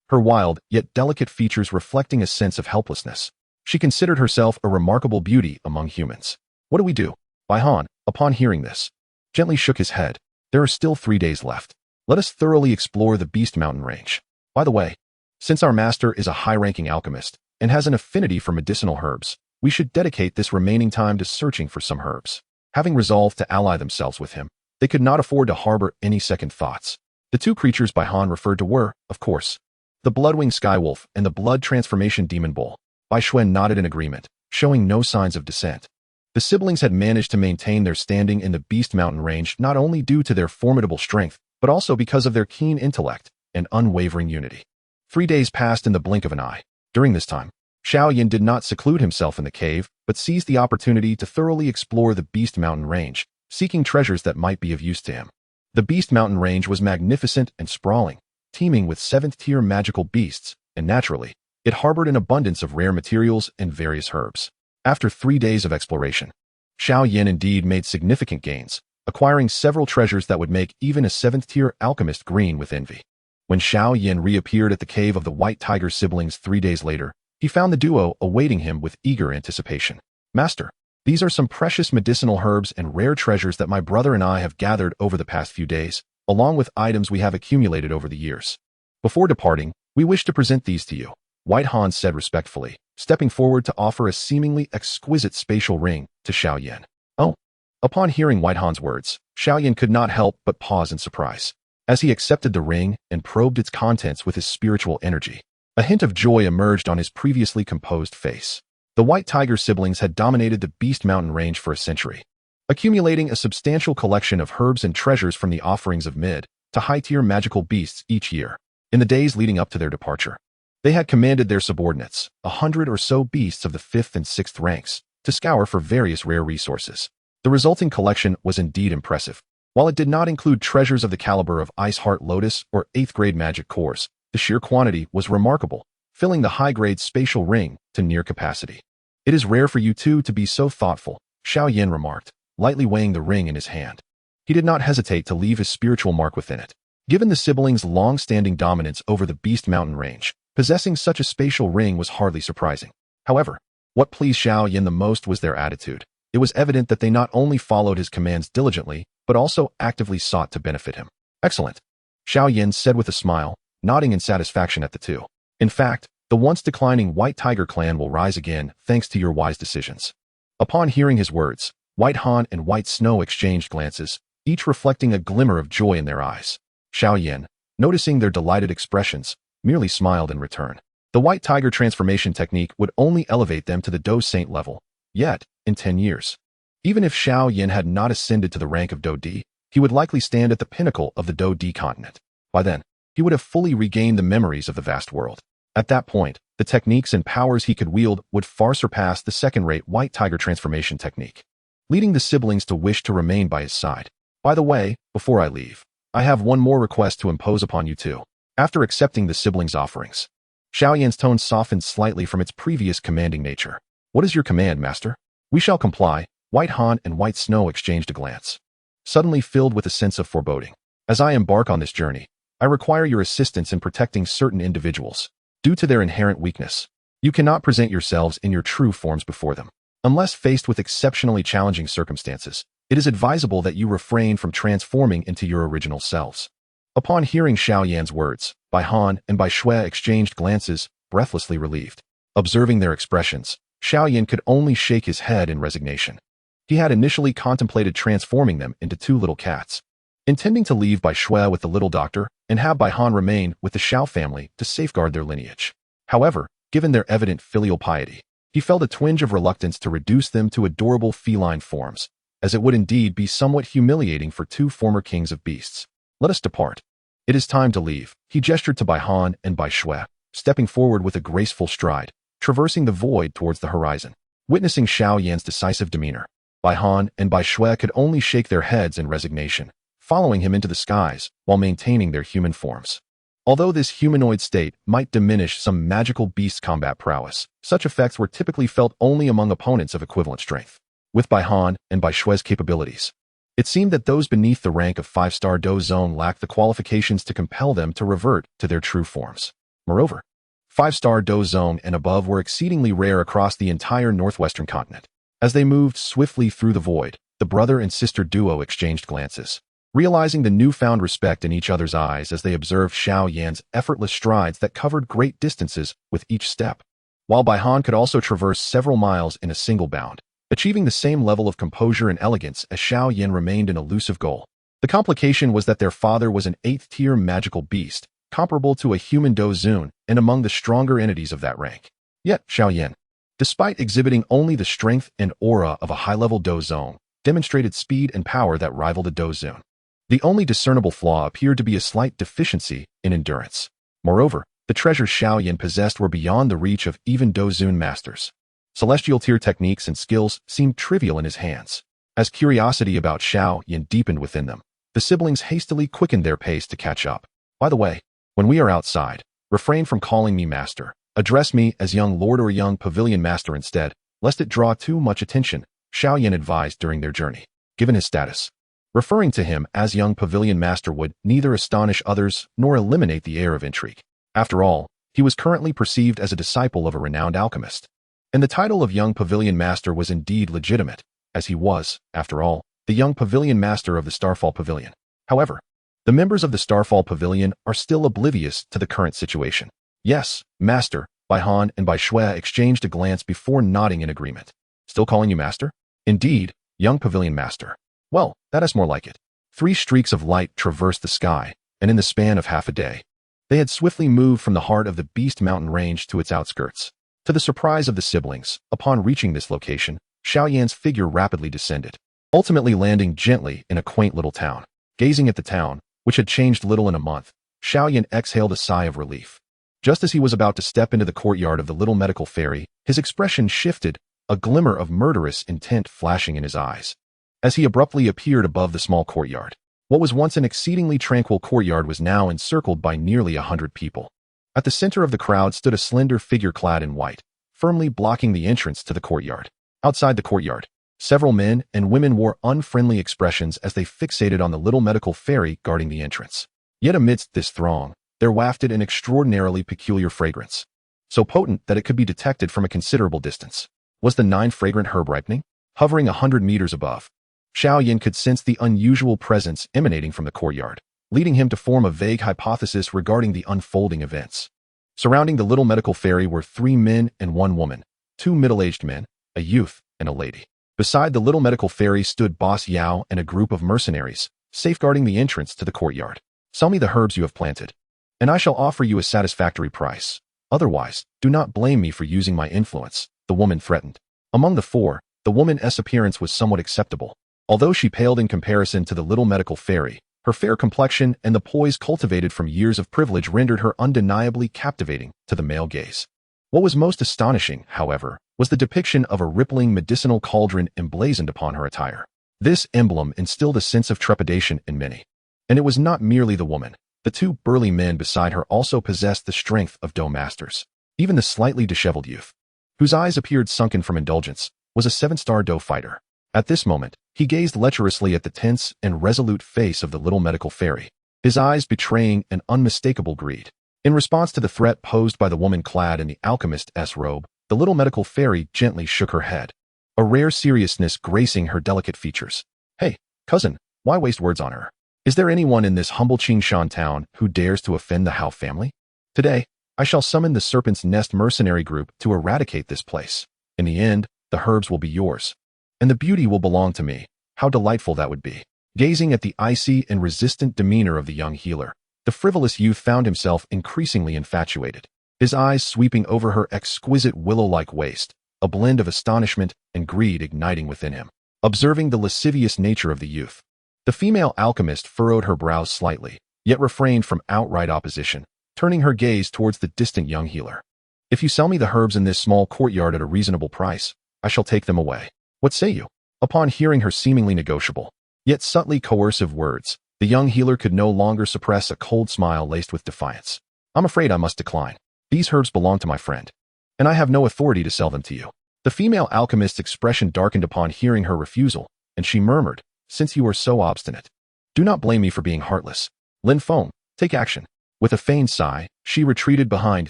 her wild yet delicate features reflecting a sense of helplessness. She considered herself a remarkable beauty among humans. "What do we do?" Bai Han, upon hearing this, gently shook his head. "There are still 3 days left. Let us thoroughly explore the Beast Mountain range. By the way, since our master is a high-ranking alchemist and has an affinity for medicinal herbs, we should dedicate this remaining time to searching for some herbs." Having resolved to ally themselves with him, they could not afford to harbor any second thoughts. The 2 creatures Bai Han referred to were, of course, the Bloodwing Skywolf and the Blood Transformation Demon Bull. Bai Shui nodded in agreement, showing no signs of dissent. The siblings had managed to maintain their standing in the Beast Mountain range not only due to their formidable strength, but also because of their keen intellect and unwavering unity. 3 days passed in the blink of an eye. During this time, Xiao Yan did not seclude himself in the cave, but seized the opportunity to thoroughly explore the Beast Mountain range, seeking treasures that might be of use to him. The Beast Mountain range was magnificent and sprawling, teeming with 7th-tier magical beasts, and naturally, it harbored an abundance of rare materials and various herbs. After 3 days of exploration, Xiao Yan indeed made significant gains, acquiring several treasures that would make even a 7th-tier alchemist green with envy. When Xiao Yan reappeared at the cave of the White Tiger siblings 3 days later, he found the duo awaiting him with eager anticipation. "Master, these are some precious medicinal herbs and rare treasures that my brother and I have gathered over the past few days, along with items we have accumulated over the years. Before departing, we wish to present these to you," White Han said respectfully, stepping forward to offer a seemingly exquisite spatial ring to Xiao Yan. "Oh." Upon hearing White Han's words, Xiao Yan could not help but pause in surprise. As he accepted the ring and probed its contents with his spiritual energy, a hint of joy emerged on his previously composed face. The White Tiger siblings had dominated the Beast Mountain range for a century, accumulating a substantial collection of herbs and treasures from the offerings of mid to high-tier magical beasts each year. In the days leading up to their departure, they had commanded their subordinates, 100 or so beasts of the 5th and 6th ranks, to scour for various rare resources. The resulting collection was indeed impressive, While it did not include treasures of the caliber of Ice Heart Lotus or 8th grade magic cores, the sheer quantity was remarkable, filling the high-grade spatial ring to near capacity. "It is rare for you two to be so thoughtful," Xiao Yan remarked, lightly weighing the ring in his hand. He did not hesitate to leave his spiritual mark within it. Given the siblings' long-standing dominance over the Beast Mountain range, possessing such a spatial ring was hardly surprising. However, what pleased Xiao Yan the most was their attitude. It was evident that they not only followed his commands diligently, but also actively sought to benefit him. "Excellent," Xiao Yan said with a smile, nodding in satisfaction at the two. "In fact, the once declining White Tiger clan will rise again thanks to your wise decisions." Upon hearing his words, White Han and White Snow exchanged glances, each reflecting a glimmer of joy in their eyes. Xiao Yan, noticing their delighted expressions, merely smiled in return. The White Tiger transformation technique would only elevate them to the Dou Saint level. Yet, in 10 years, even if Xiao Yan had not ascended to the rank of Dou Di, he would likely stand at the pinnacle of the Dou Di continent. By then, he would have fully regained the memories of the vast world. At that point, the techniques and powers he could wield would far surpass the second-rate White Tiger transformation technique, leading the siblings to wish to remain by his side. "By the way, before I leave, I have one more request to impose upon you two." After accepting the siblings' offerings, Xiao Yan's tone softened slightly from its previous commanding nature. "What is your command, master?" "We shall comply." White Han and White Snow exchanged a glance, suddenly filled with a sense of foreboding. "As I embark on this journey, I require your assistance in protecting certain individuals. Due to their inherent weakness, you cannot present yourselves in your true forms before them. Unless faced with exceptionally challenging circumstances, it is advisable that you refrain from transforming into your original selves." Upon hearing Xiao Yan's words, Bai Han and Bai Shui exchanged glances, breathlessly relieved. Observing their expressions, Xiao Yan could only shake his head in resignation. He had initially contemplated transforming them into two little cats, intending to leave Bai Shui with the little doctor and have Bai Han remain with the Xiao family to safeguard their lineage. However, given their evident filial piety, he felt a twinge of reluctance to reduce them to adorable feline forms, as it would indeed be somewhat humiliating for two former kings of beasts. "Let us depart. It is time to leave." He gestured to Bai Han and Bai Shui, stepping forward with a graceful stride, traversing the void towards the horizon. Witnessing Xiao Yan's decisive demeanor, Bai Han and Bai Shui could only shake their heads in resignation, following him into the skies while maintaining their human forms. Although this humanoid state might diminish some magical beast combat prowess, such effects were typically felt only among opponents of equivalent strength. With Bai Han and Bai Shui's capabilities, it seemed that those beneath the rank of 5-star Dou Zone lacked the qualifications to compel them to revert to their true forms. Moreover, 5-star Dou Zone and above were exceedingly rare across the entire northwestern continent. As they moved swiftly through the void, the brother and sister duo exchanged glances, realizing the newfound respect in each other's eyes as they observed Xiao Yan's effortless strides that covered great distances with each step, while Bai Han could also traverse several miles in a single bound, achieving the same level of composure and elegance as Xiao Yan remained an elusive goal. The complication was that their father was an 8th-tier magical beast, comparable to a human Dou Zun and among the stronger entities of that rank. Yet Xiao Yan, despite exhibiting only the strength and aura of a high-level Dou Zone, demonstrated speed and power that rivaled a Dou Zun. The only discernible flaw appeared to be a slight deficiency in endurance. Moreover, the treasures Xiao Yan possessed were beyond the reach of even Dou Zun masters. Celestial tier techniques and skills seemed trivial in his hands. As curiosity about Xiao Yan deepened within them, the siblings hastily quickened their pace to catch up. "By the way, when we are outside, refrain from calling me master. Address me as young lord or young pavilion master instead, lest it draw too much attention," Xiao Yan advised during their journey. Given his status, referring to him as young pavilion master would neither astonish others nor eliminate the air of intrigue. After all, he was currently perceived as a disciple of a renowned alchemist, and the title of young pavilion master was indeed legitimate, as he was, after all, the young pavilion master of the Starfall Pavilion. However, the members of the Starfall Pavilion are still oblivious to the current situation. "Yes, master," Bai Han and Bai Shui exchanged a glance before nodding in agreement. "Still calling you master?" "Indeed, young pavilion master." "Well, that is more like it." 3 streaks of light traversed the sky, and in the span of half a day, they had swiftly moved from the heart of the Beast Mountain range to its outskirts. To the surprise of the siblings, upon reaching this location, Xiao Yan's figure rapidly descended, ultimately landing gently in a quaint little town. Gazing at the town, which had changed little in a month, Xiao Yan exhaled a sigh of relief. Just as he was about to step into the courtyard of the little medical ferry, his expression shifted, a glimmer of murderous intent flashing in his eyes. as he abruptly appeared above the small courtyard. What was once an exceedingly tranquil courtyard was now encircled by nearly 100 people. At the center of the crowd stood a slender figure clad in white, firmly blocking the entrance to the courtyard. Outside the courtyard, several men and women wore unfriendly expressions as they fixated on the little medical fairy guarding the entrance. Yet amidst this throng, there wafted an extraordinarily peculiar fragrance, so potent that it could be detected from a considerable distance. Was the 9 fragrant herb ripening? Hovering 100 meters above, Xiao Yan could sense the unusual presence emanating from the courtyard, leading him to form a vague hypothesis regarding the unfolding events. Surrounding the little medical fairy were 3 men and 1 woman, 2 middle-aged men, a youth, and a lady. Beside the little medical fairy stood Boss Yao and a group of mercenaries, safeguarding the entrance to the courtyard. Sell me the herbs you have planted, and I shall offer you a satisfactory price. Otherwise, do not blame me for using my influence, the woman threatened. Among the 4, the woman's appearance was somewhat acceptable. Although she paled in comparison to the little medical fairy, her fair complexion and the poise cultivated from years of privilege rendered her undeniably captivating to the male gaze. What was most astonishing, however, was the depiction of a rippling medicinal cauldron emblazoned upon her attire. This emblem instilled a sense of trepidation in many. And it was not merely the woman. The 2 burly men beside her also possessed the strength of Dou masters. Even the slightly disheveled youth, whose eyes appeared sunken from indulgence, was a 7-star Dou fighter. At this moment, he gazed lecherously at the tense and resolute face of the little medical fairy, his eyes betraying an unmistakable greed. In response to the threat posed by the woman clad in the alchemist's robe, the little medical fairy gently shook her head, a rare seriousness gracing her delicate features. Hey, cousin, why waste words on her? Is there anyone in this humble Shan town who dares to offend the Hao family? Today, I shall summon the Serpent's Nest mercenary group to eradicate this place. In the end, the herbs will be yours, and the beauty will belong to me. How delightful that would be. Gazing at the icy and resistant demeanor of the young healer, the frivolous youth found himself increasingly infatuated, his eyes sweeping over her exquisite willow-like waist, a blend of astonishment and greed igniting within him. Observing the lascivious nature of the youth, the female alchemist furrowed her brows slightly, yet refrained from outright opposition, turning her gaze towards the distant young healer. If you sell me the herbs in this small courtyard at a reasonable price, I shall take them away. What say you? Upon hearing her seemingly negotiable, yet subtly coercive words, the young healer could no longer suppress a cold smile laced with defiance. I'm afraid I must decline. These herbs belong to my friend, and I have no authority to sell them to you. The female alchemist's expression darkened upon hearing her refusal, and she murmured, since you are so obstinate, do not blame me for being heartless. Lin Feng, take action. With a feigned sigh, she retreated behind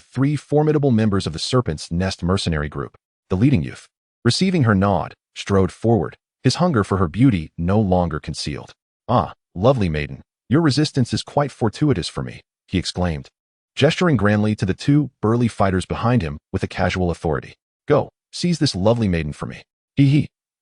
3 formidable members of the Serpent's Nest mercenary group. The leading youth, receiving her nod, strode forward, his hunger for her beauty no longer concealed. Ah, lovely maiden, your resistance is quite fortuitous for me, he exclaimed, gesturing grandly to the 2 burly fighters behind him with a casual authority. Go, seize this lovely maiden for me.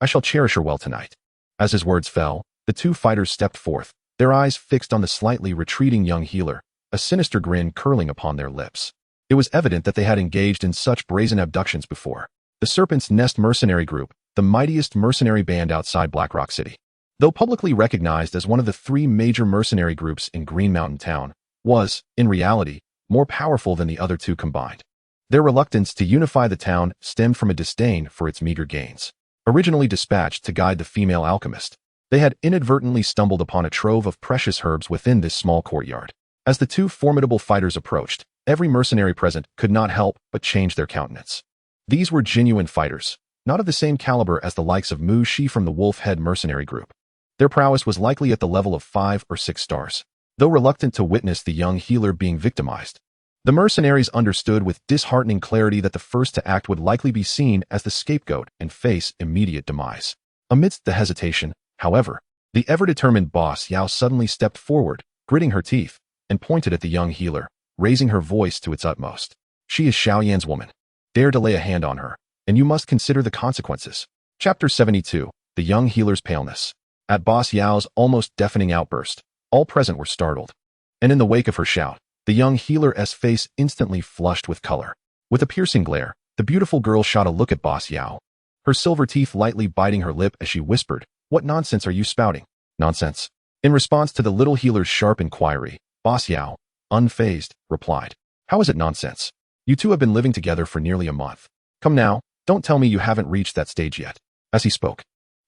I shall cherish her well tonight. As his words fell, the 2 fighters stepped forth, their eyes fixed on the slightly retreating young healer, a sinister grin curling upon their lips. It was evident that they had engaged in such brazen abductions before. The Serpent's Nest mercenary group, the mightiest mercenary band outside Black Rock City, though publicly recognized as one of the 3 major mercenary groups in Green Mountain Town, was, in reality, more powerful than the other 2 combined. Their reluctance to unify the town stemmed from a disdain for its meager gains. Originally dispatched to guide the female alchemist, they had inadvertently stumbled upon a trove of precious herbs within this small courtyard. As the 2 formidable fighters approached, every mercenary present could not help but change their countenance. These were genuine fighters, not of the same caliber as the likes of Mu Shi from the Wolf Head mercenary group. Their prowess was likely at the level of 5 or 6 stars. Though reluctant to witness the young healer being victimized, the mercenaries understood with disheartening clarity that the first to act would likely be seen as the scapegoat and face immediate demise. Amidst the hesitation, however, the ever-determined Boss Yao suddenly stepped forward, gritting her teeth, and pointed at the young healer, raising her voice to its utmost. She is Xiao Yan's woman. Dare to lay a hand on her, and you must consider the consequences. Chapter 72, The Young Healer's Paleness. At Boss Yao's almost deafening outburst, all present were startled, and in the wake of her shout, the young healer's face instantly flushed with color. With a piercing glare, the beautiful girl shot a look at Boss Yao, her silver teeth lightly biting her lip as she whispered, "What nonsense are you spouting?" "Nonsense." In response to the little healer's sharp inquiry, Boss Yao, unfazed, replied, "How is it nonsense? You 2 have been living together for nearly a month. Come now, don't tell me you haven't reached that stage yet." As he spoke,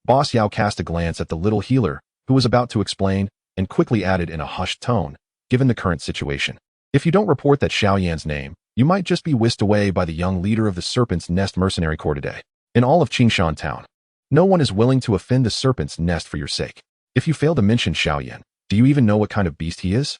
Boss Yao cast a glance at the little healer, who was about to explain, and quickly added in a hushed tone, given the current situation. If you don't report that Xiao Yan's name, you might just be whisked away by the young leader of the Serpent's Nest Mercenary Corps today. In all of Qingshan Town, no one is willing to offend the Serpent's Nest for your sake. If you fail to mention Xiao Yan, do you even know what kind of beast he is?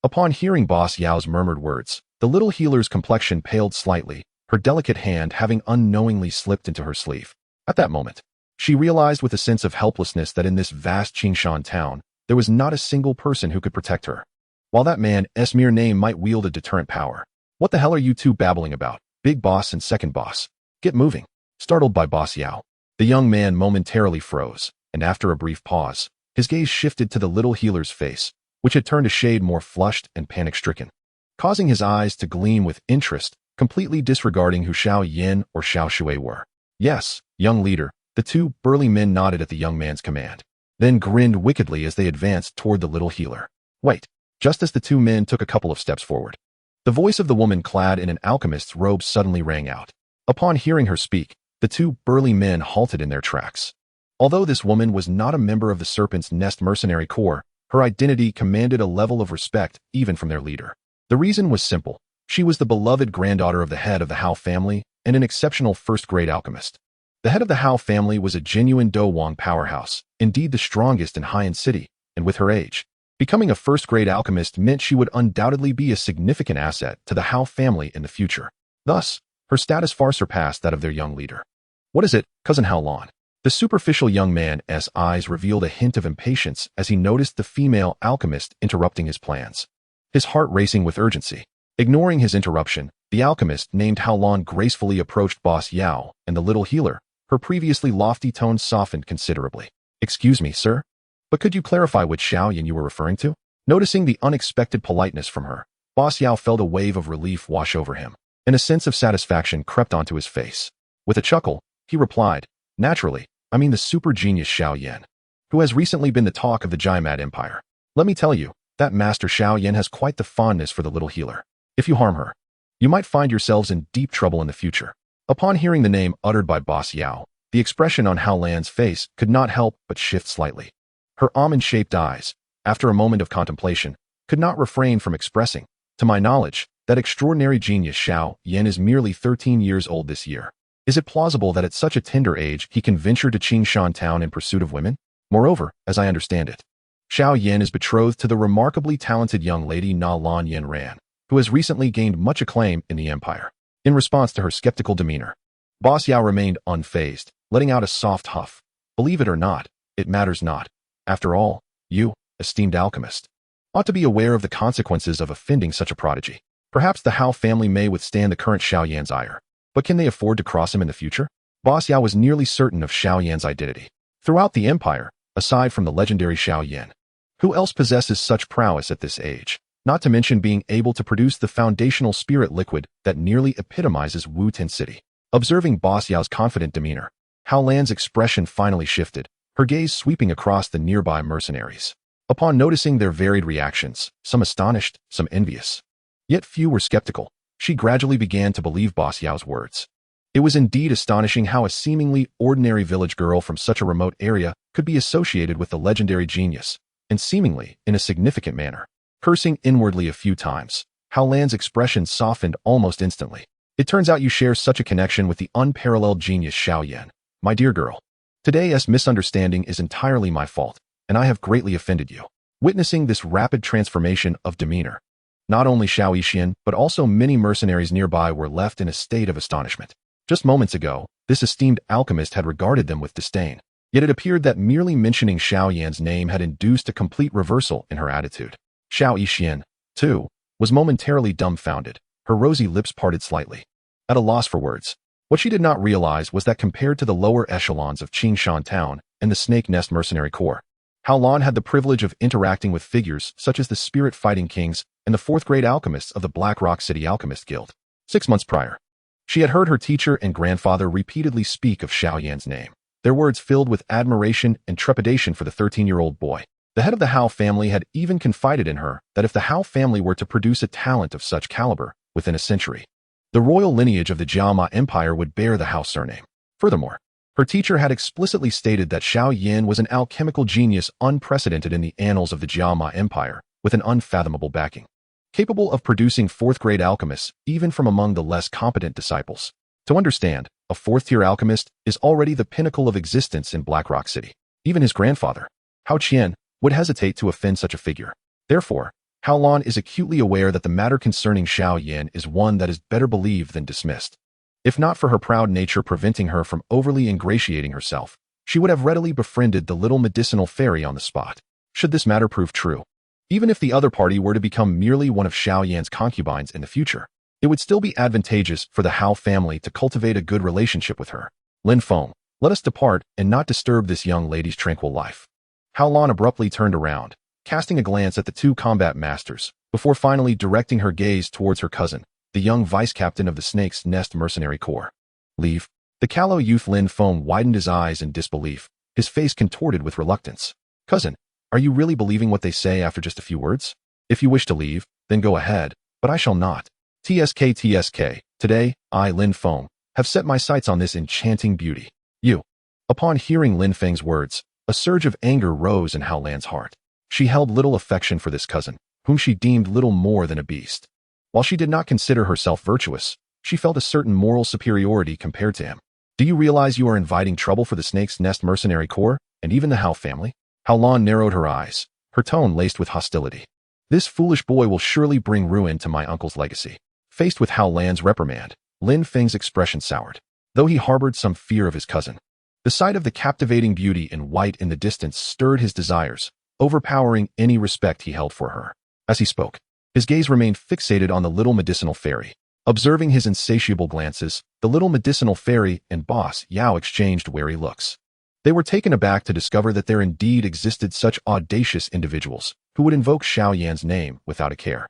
Upon hearing Boss Yao's murmured words, the little healer's complexion paled slightly, her delicate hand having unknowingly slipped into her sleeve. At that moment, she realized with a sense of helplessness that in this vast Qingshan town, there was not a single person who could protect her. While that man's mere name might wield a deterrent power. What the hell are you two babbling about, big boss and second boss? Get moving. Startled by Boss Yao, the young man momentarily froze, and after a brief pause, his gaze shifted to the little healer's face, which had turned a shade more flushed and panic-stricken, causing his eyes to gleam with interest, completely disregarding who Xiao Yan or Xiao Shui were. Yes, young leader, the two burly men nodded at the young man's command, then grinned wickedly as they advanced toward the little healer. Wait, just as the two men took a couple of steps forward, the voice of the woman clad in an alchemist's robe suddenly rang out. Upon hearing her speak, the two burly men halted in their tracks. Although this woman was not a member of the Serpent's Nest Mercenary Corps, her identity commanded a level of respect even from their leader. The reason was simple. She was the beloved granddaughter of the head of the Hao family and an exceptional first-grade alchemist. The head of the Hao family was a genuine Dou Wang powerhouse, indeed the strongest in Haiyan City, and with her age, becoming a first-grade alchemist meant she would undoubtedly be a significant asset to the Hao family in the future. Thus, her status far surpassed that of their young leader. What is it, Cousin Hao Lan? The superficial young man's eyes revealed a hint of impatience as he noticed the female alchemist interrupting his plans. His heart racing with urgency. Ignoring his interruption, the alchemist named Hao Lan gracefully approached Boss Yao and the little healer, her previously lofty tones softened considerably. Excuse me, sir, but could you clarify which Xiao Yan you were referring to? Noticing the unexpected politeness from her, Boss Yao felt a wave of relief wash over him, and a sense of satisfaction crept onto his face. With a chuckle, he replied, naturally, I mean the super genius Xiao Yan, who has recently been the talk of the Jiamad Empire. Let me tell you, that Master Xiao Yan has quite the fondness for the little healer. If you harm her, you might find yourselves in deep trouble in the future. Upon hearing the name uttered by Boss Yao, the expression on Hao Lan's face could not help but shift slightly. Her almond-shaped eyes, after a moment of contemplation, could not refrain from expressing, to my knowledge, that extraordinary genius Xiao Yan is merely 13 years old this year. Is it plausible that at such a tender age he can venture to Qingshan Town in pursuit of women? Moreover, as I understand it, Xiao Yan is betrothed to the remarkably talented young lady Nalan Yanran, who has recently gained much acclaim in the empire. In response to her skeptical demeanor, Boss Yao remained unfazed, letting out a soft huff. Believe it or not, it matters not. After all, you, esteemed alchemist, ought to be aware of the consequences of offending such a prodigy. Perhaps the Hao family may withstand the current Xiao Yan's ire, but can they afford to cross him in the future? Boss Yao was nearly certain of Xiao Yan's identity. Throughout the empire, aside from the legendary Xiao Yan, who else possesses such prowess at this age? Not to mention being able to produce the foundational spirit liquid that nearly epitomizes Wu-Ten City. Observing Boss Yao's confident demeanor, Hao Lan's expression finally shifted, her gaze sweeping across the nearby mercenaries. Upon noticing their varied reactions, some astonished, some envious, yet few were skeptical, she gradually began to believe Boss Yao's words. It was indeed astonishing how a seemingly ordinary village girl from such a remote area could be associated with the legendary genius, and seemingly in a significant manner. Cursing inwardly a few times, Hao Lan's expression softened almost instantly. It turns out you share such a connection with the unparalleled genius Xiao Yan. My dear girl, today's misunderstanding is entirely my fault, and I have greatly offended you. Witnessing this rapid transformation of demeanor, not only Xiao Yixin, but also many mercenaries nearby were left in a state of astonishment. Just moments ago, this esteemed alchemist had regarded them with disdain, yet it appeared that merely mentioning Xiao Yan's name had induced a complete reversal in her attitude. Xiao Yixin, too, was momentarily dumbfounded, her rosy lips parted slightly, at a loss for words. What she did not realize was that compared to the lower echelons of Qingshan Town and the Snake Nest Mercenary Corps, Hao Lan had the privilege of interacting with figures such as the Spirit Fighting Kings and the fourth-grade alchemists of the Black Rock City Alchemist Guild. 6 months prior, she had heard her teacher and grandfather repeatedly speak of Xiao Yan's name, their words filled with admiration and trepidation for the 13-year-old boy. The head of the Hao family had even confided in her that if the Hao family were to produce a talent of such caliber within a century, the royal lineage of the Jiama Empire would bear the Hao surname. Furthermore, Her teacher had explicitly stated that Xiao Yan was an alchemical genius unprecedented in the annals of the Jiama Empire, with an unfathomable backing, capable of producing fourth-grade alchemists even from among the less competent disciples. To understand, a fourth-tier alchemist is already the pinnacle of existence in Blackrock City. Even his grandfather, Hao Qian, would hesitate to offend such a figure. Therefore, Hao Lan is acutely aware that the matter concerning Xiao Yan is one that is better believed than dismissed. If not for her proud nature preventing her from overly ingratiating herself, she would have readily befriended the little medicinal fairy on the spot, should this matter prove true. Even if the other party were to become merely one of Xiao Yan's concubines in the future, it would still be advantageous for the Hao family to cultivate a good relationship with her. Lin Feng, let us depart and not disturb this young lady's tranquil life. Hao Lan abruptly turned around, casting a glance at the two combat masters, before finally directing her gaze towards her cousin, the young vice-captain of the Snake's Nest Mercenary Corps. Leave. The callow youth Lin Feng widened his eyes in disbelief, his face contorted with reluctance. Cousin, are you really believing what they say after just a few words? If you wish to leave, then go ahead, but I shall not. TSK. Today, I, Lin Feng, have set my sights on this enchanting beauty. You. Upon hearing Lin Feng's words, a surge of anger rose in Hao Lan's heart. She held little affection for this cousin, whom she deemed little more than a beast. While she did not consider herself virtuous, she felt a certain moral superiority compared to him. Do you realize you are inviting trouble for the Snake's Nest Mercenary Corps, and even the Hao family? Hao Lan narrowed her eyes, her tone laced with hostility. This foolish boy will surely bring ruin to my uncle's legacy. Faced with Hao Lan's reprimand, Lin Feng's expression soured, though he harbored some fear of his cousin. The sight of the captivating beauty in white in the distance stirred his desires, overpowering any respect he held for her. As he spoke, his gaze remained fixated on the little medicinal fairy. Observing his insatiable glances, the little medicinal fairy and boss Yao exchanged wary looks. They were taken aback to discover that there indeed existed such audacious individuals who would invoke Xiao Yan's name without a care.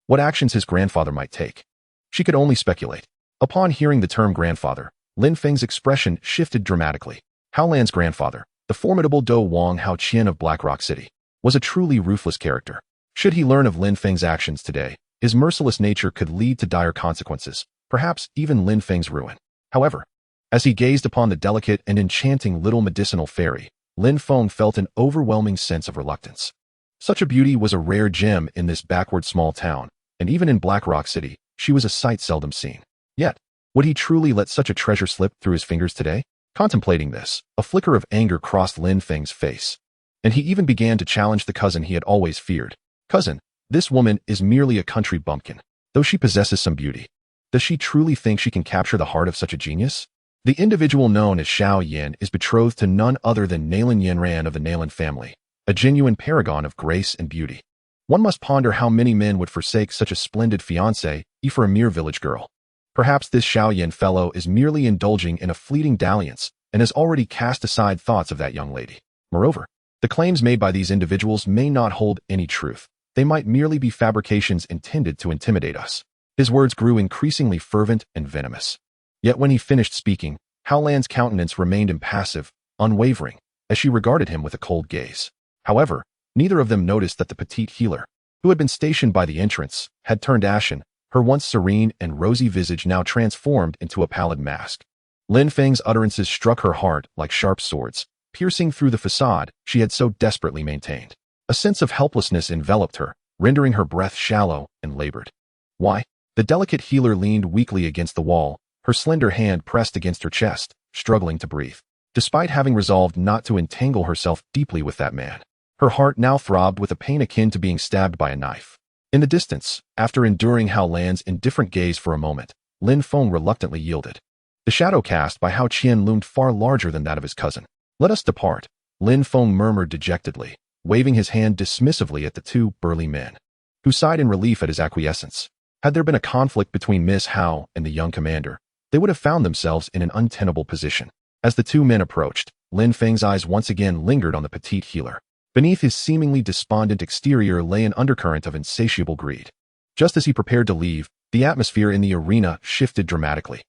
What actions his grandfather might take. She could only speculate. Upon hearing the term grandfather, Lin Feng's expression shifted dramatically. Hao Lan's grandfather, the formidable Dou Wang Hao Qian of Blackrock City, was a truly ruthless character. Should he learn of Lin Feng's actions today, his merciless nature could lead to dire consequences, perhaps even Lin Feng's ruin. However, as he gazed upon the delicate and enchanting little medicinal fairy, Lin Feng felt an overwhelming sense of reluctance. Such a beauty was a rare gem in this backward small town, and even in Blackrock City, she was a sight seldom seen. Yet, would he truly let such a treasure slip through his fingers today? Contemplating this, a flicker of anger crossed Lin Feng's face, and he even began to challenge the cousin he had always feared. Cousin, this woman is merely a country bumpkin, though she possesses some beauty. Does she truly think she can capture the heart of such a genius? The individual known as Xiao Yan is betrothed to none other than Nalan Yanran of the Nalan family, a genuine paragon of grace and beauty. One must ponder how many men would forsake such a splendid fiancée for a mere village girl. Perhaps this Xiao Yan fellow is merely indulging in a fleeting dalliance and has already cast aside thoughts of that young lady. Moreover, the claims made by these individuals may not hold any truth. They might merely be fabrications intended to intimidate us. His words grew increasingly fervent and venomous. Yet when he finished speaking, Hao Lan's countenance remained impassive, unwavering, as she regarded him with a cold gaze. However, neither of them noticed that the petite healer, who had been stationed by the entrance, had turned ashen, her once serene and rosy visage now transformed into a pallid mask. Lin Feng's utterances struck her heart like sharp swords, piercing through the facade she had so desperately maintained. A sense of helplessness enveloped her, rendering her breath shallow and labored. Why? The delicate healer leaned weakly against the wall, her slender hand pressed against her chest, struggling to breathe. Despite having resolved not to entangle herself deeply with that man, her heart now throbbed with a pain akin to being stabbed by a knife. In the distance, after enduring Hao Lan's indifferent gaze for a moment, Lin Feng reluctantly yielded. The shadow cast by Hao Qian loomed far larger than that of his cousin. Let us depart, Lin Feng murmured dejectedly, waving his hand dismissively at the two burly men, who sighed in relief at his acquiescence. Had there been a conflict between Miss Hao and the young commander, they would have found themselves in an untenable position. As the two men approached, Lin Feng's eyes once again lingered on the petite healer. Beneath his seemingly despondent exterior lay an undercurrent of insatiable greed. Just as he prepared to leave, the atmosphere in the arena shifted dramatically.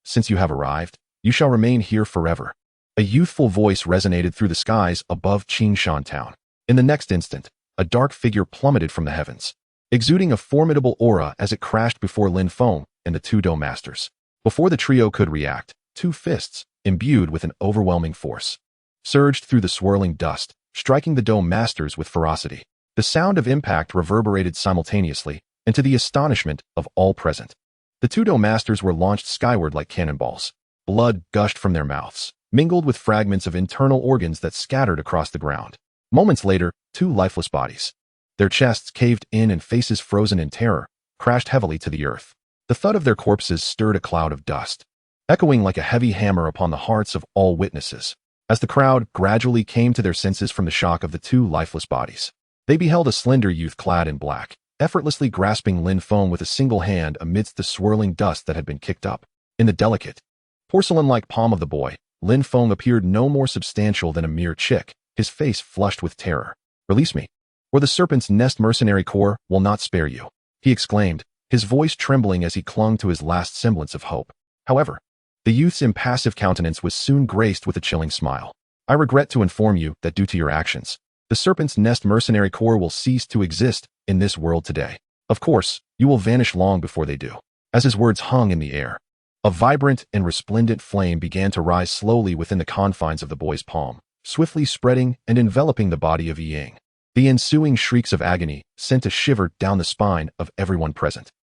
Since you have arrived, you shall remain here forever. A youthful voice resonated through the skies above Qingshan town. In the next instant, a dark figure plummeted from the heavens, exuding a formidable aura as it crashed before Lin Feng and the two Dou masters. Before the trio could react, two fists, imbued with an overwhelming force, surged through the swirling dust, striking the Dou masters with ferocity. The sound of impact reverberated simultaneously, and to the astonishment of all present, the two Dou masters were launched skyward like cannonballs. Blood gushed from their mouths, mingled with fragments of internal organs that scattered across the ground. Moments later, two lifeless bodies, their chests caved in and faces frozen in terror, crashed heavily to the earth. The thud of their corpses stirred a cloud of dust, echoing like a heavy hammer upon the hearts of all witnesses. As the crowd gradually came to their senses from the shock of the two lifeless bodies, they beheld a slender youth clad in black, effortlessly grasping Lin Feng with a single hand amidst the swirling dust that had been kicked up. In the delicate, porcelain-like palm of the boy, Lin Feng appeared no more substantial than a mere chick, his face flushed with terror. "Release me, or the Serpent's Nest Mercenary Corps will not spare you," he exclaimed, his voice trembling as he clung to his last semblance of hope. However, the youth's impassive countenance was soon graced with a chilling smile. "I regret to inform you that due to your actions, the Serpent's Nest Mercenary Corps will cease to exist in this world today. Of course, you will vanish long before they do." As his words hung in the air, a vibrant and resplendent flame began to rise slowly within the confines of the boy's palm, swiftly spreading and enveloping the body of Yang. The ensuing shrieks of agony sent a shiver down the spine of everyone present.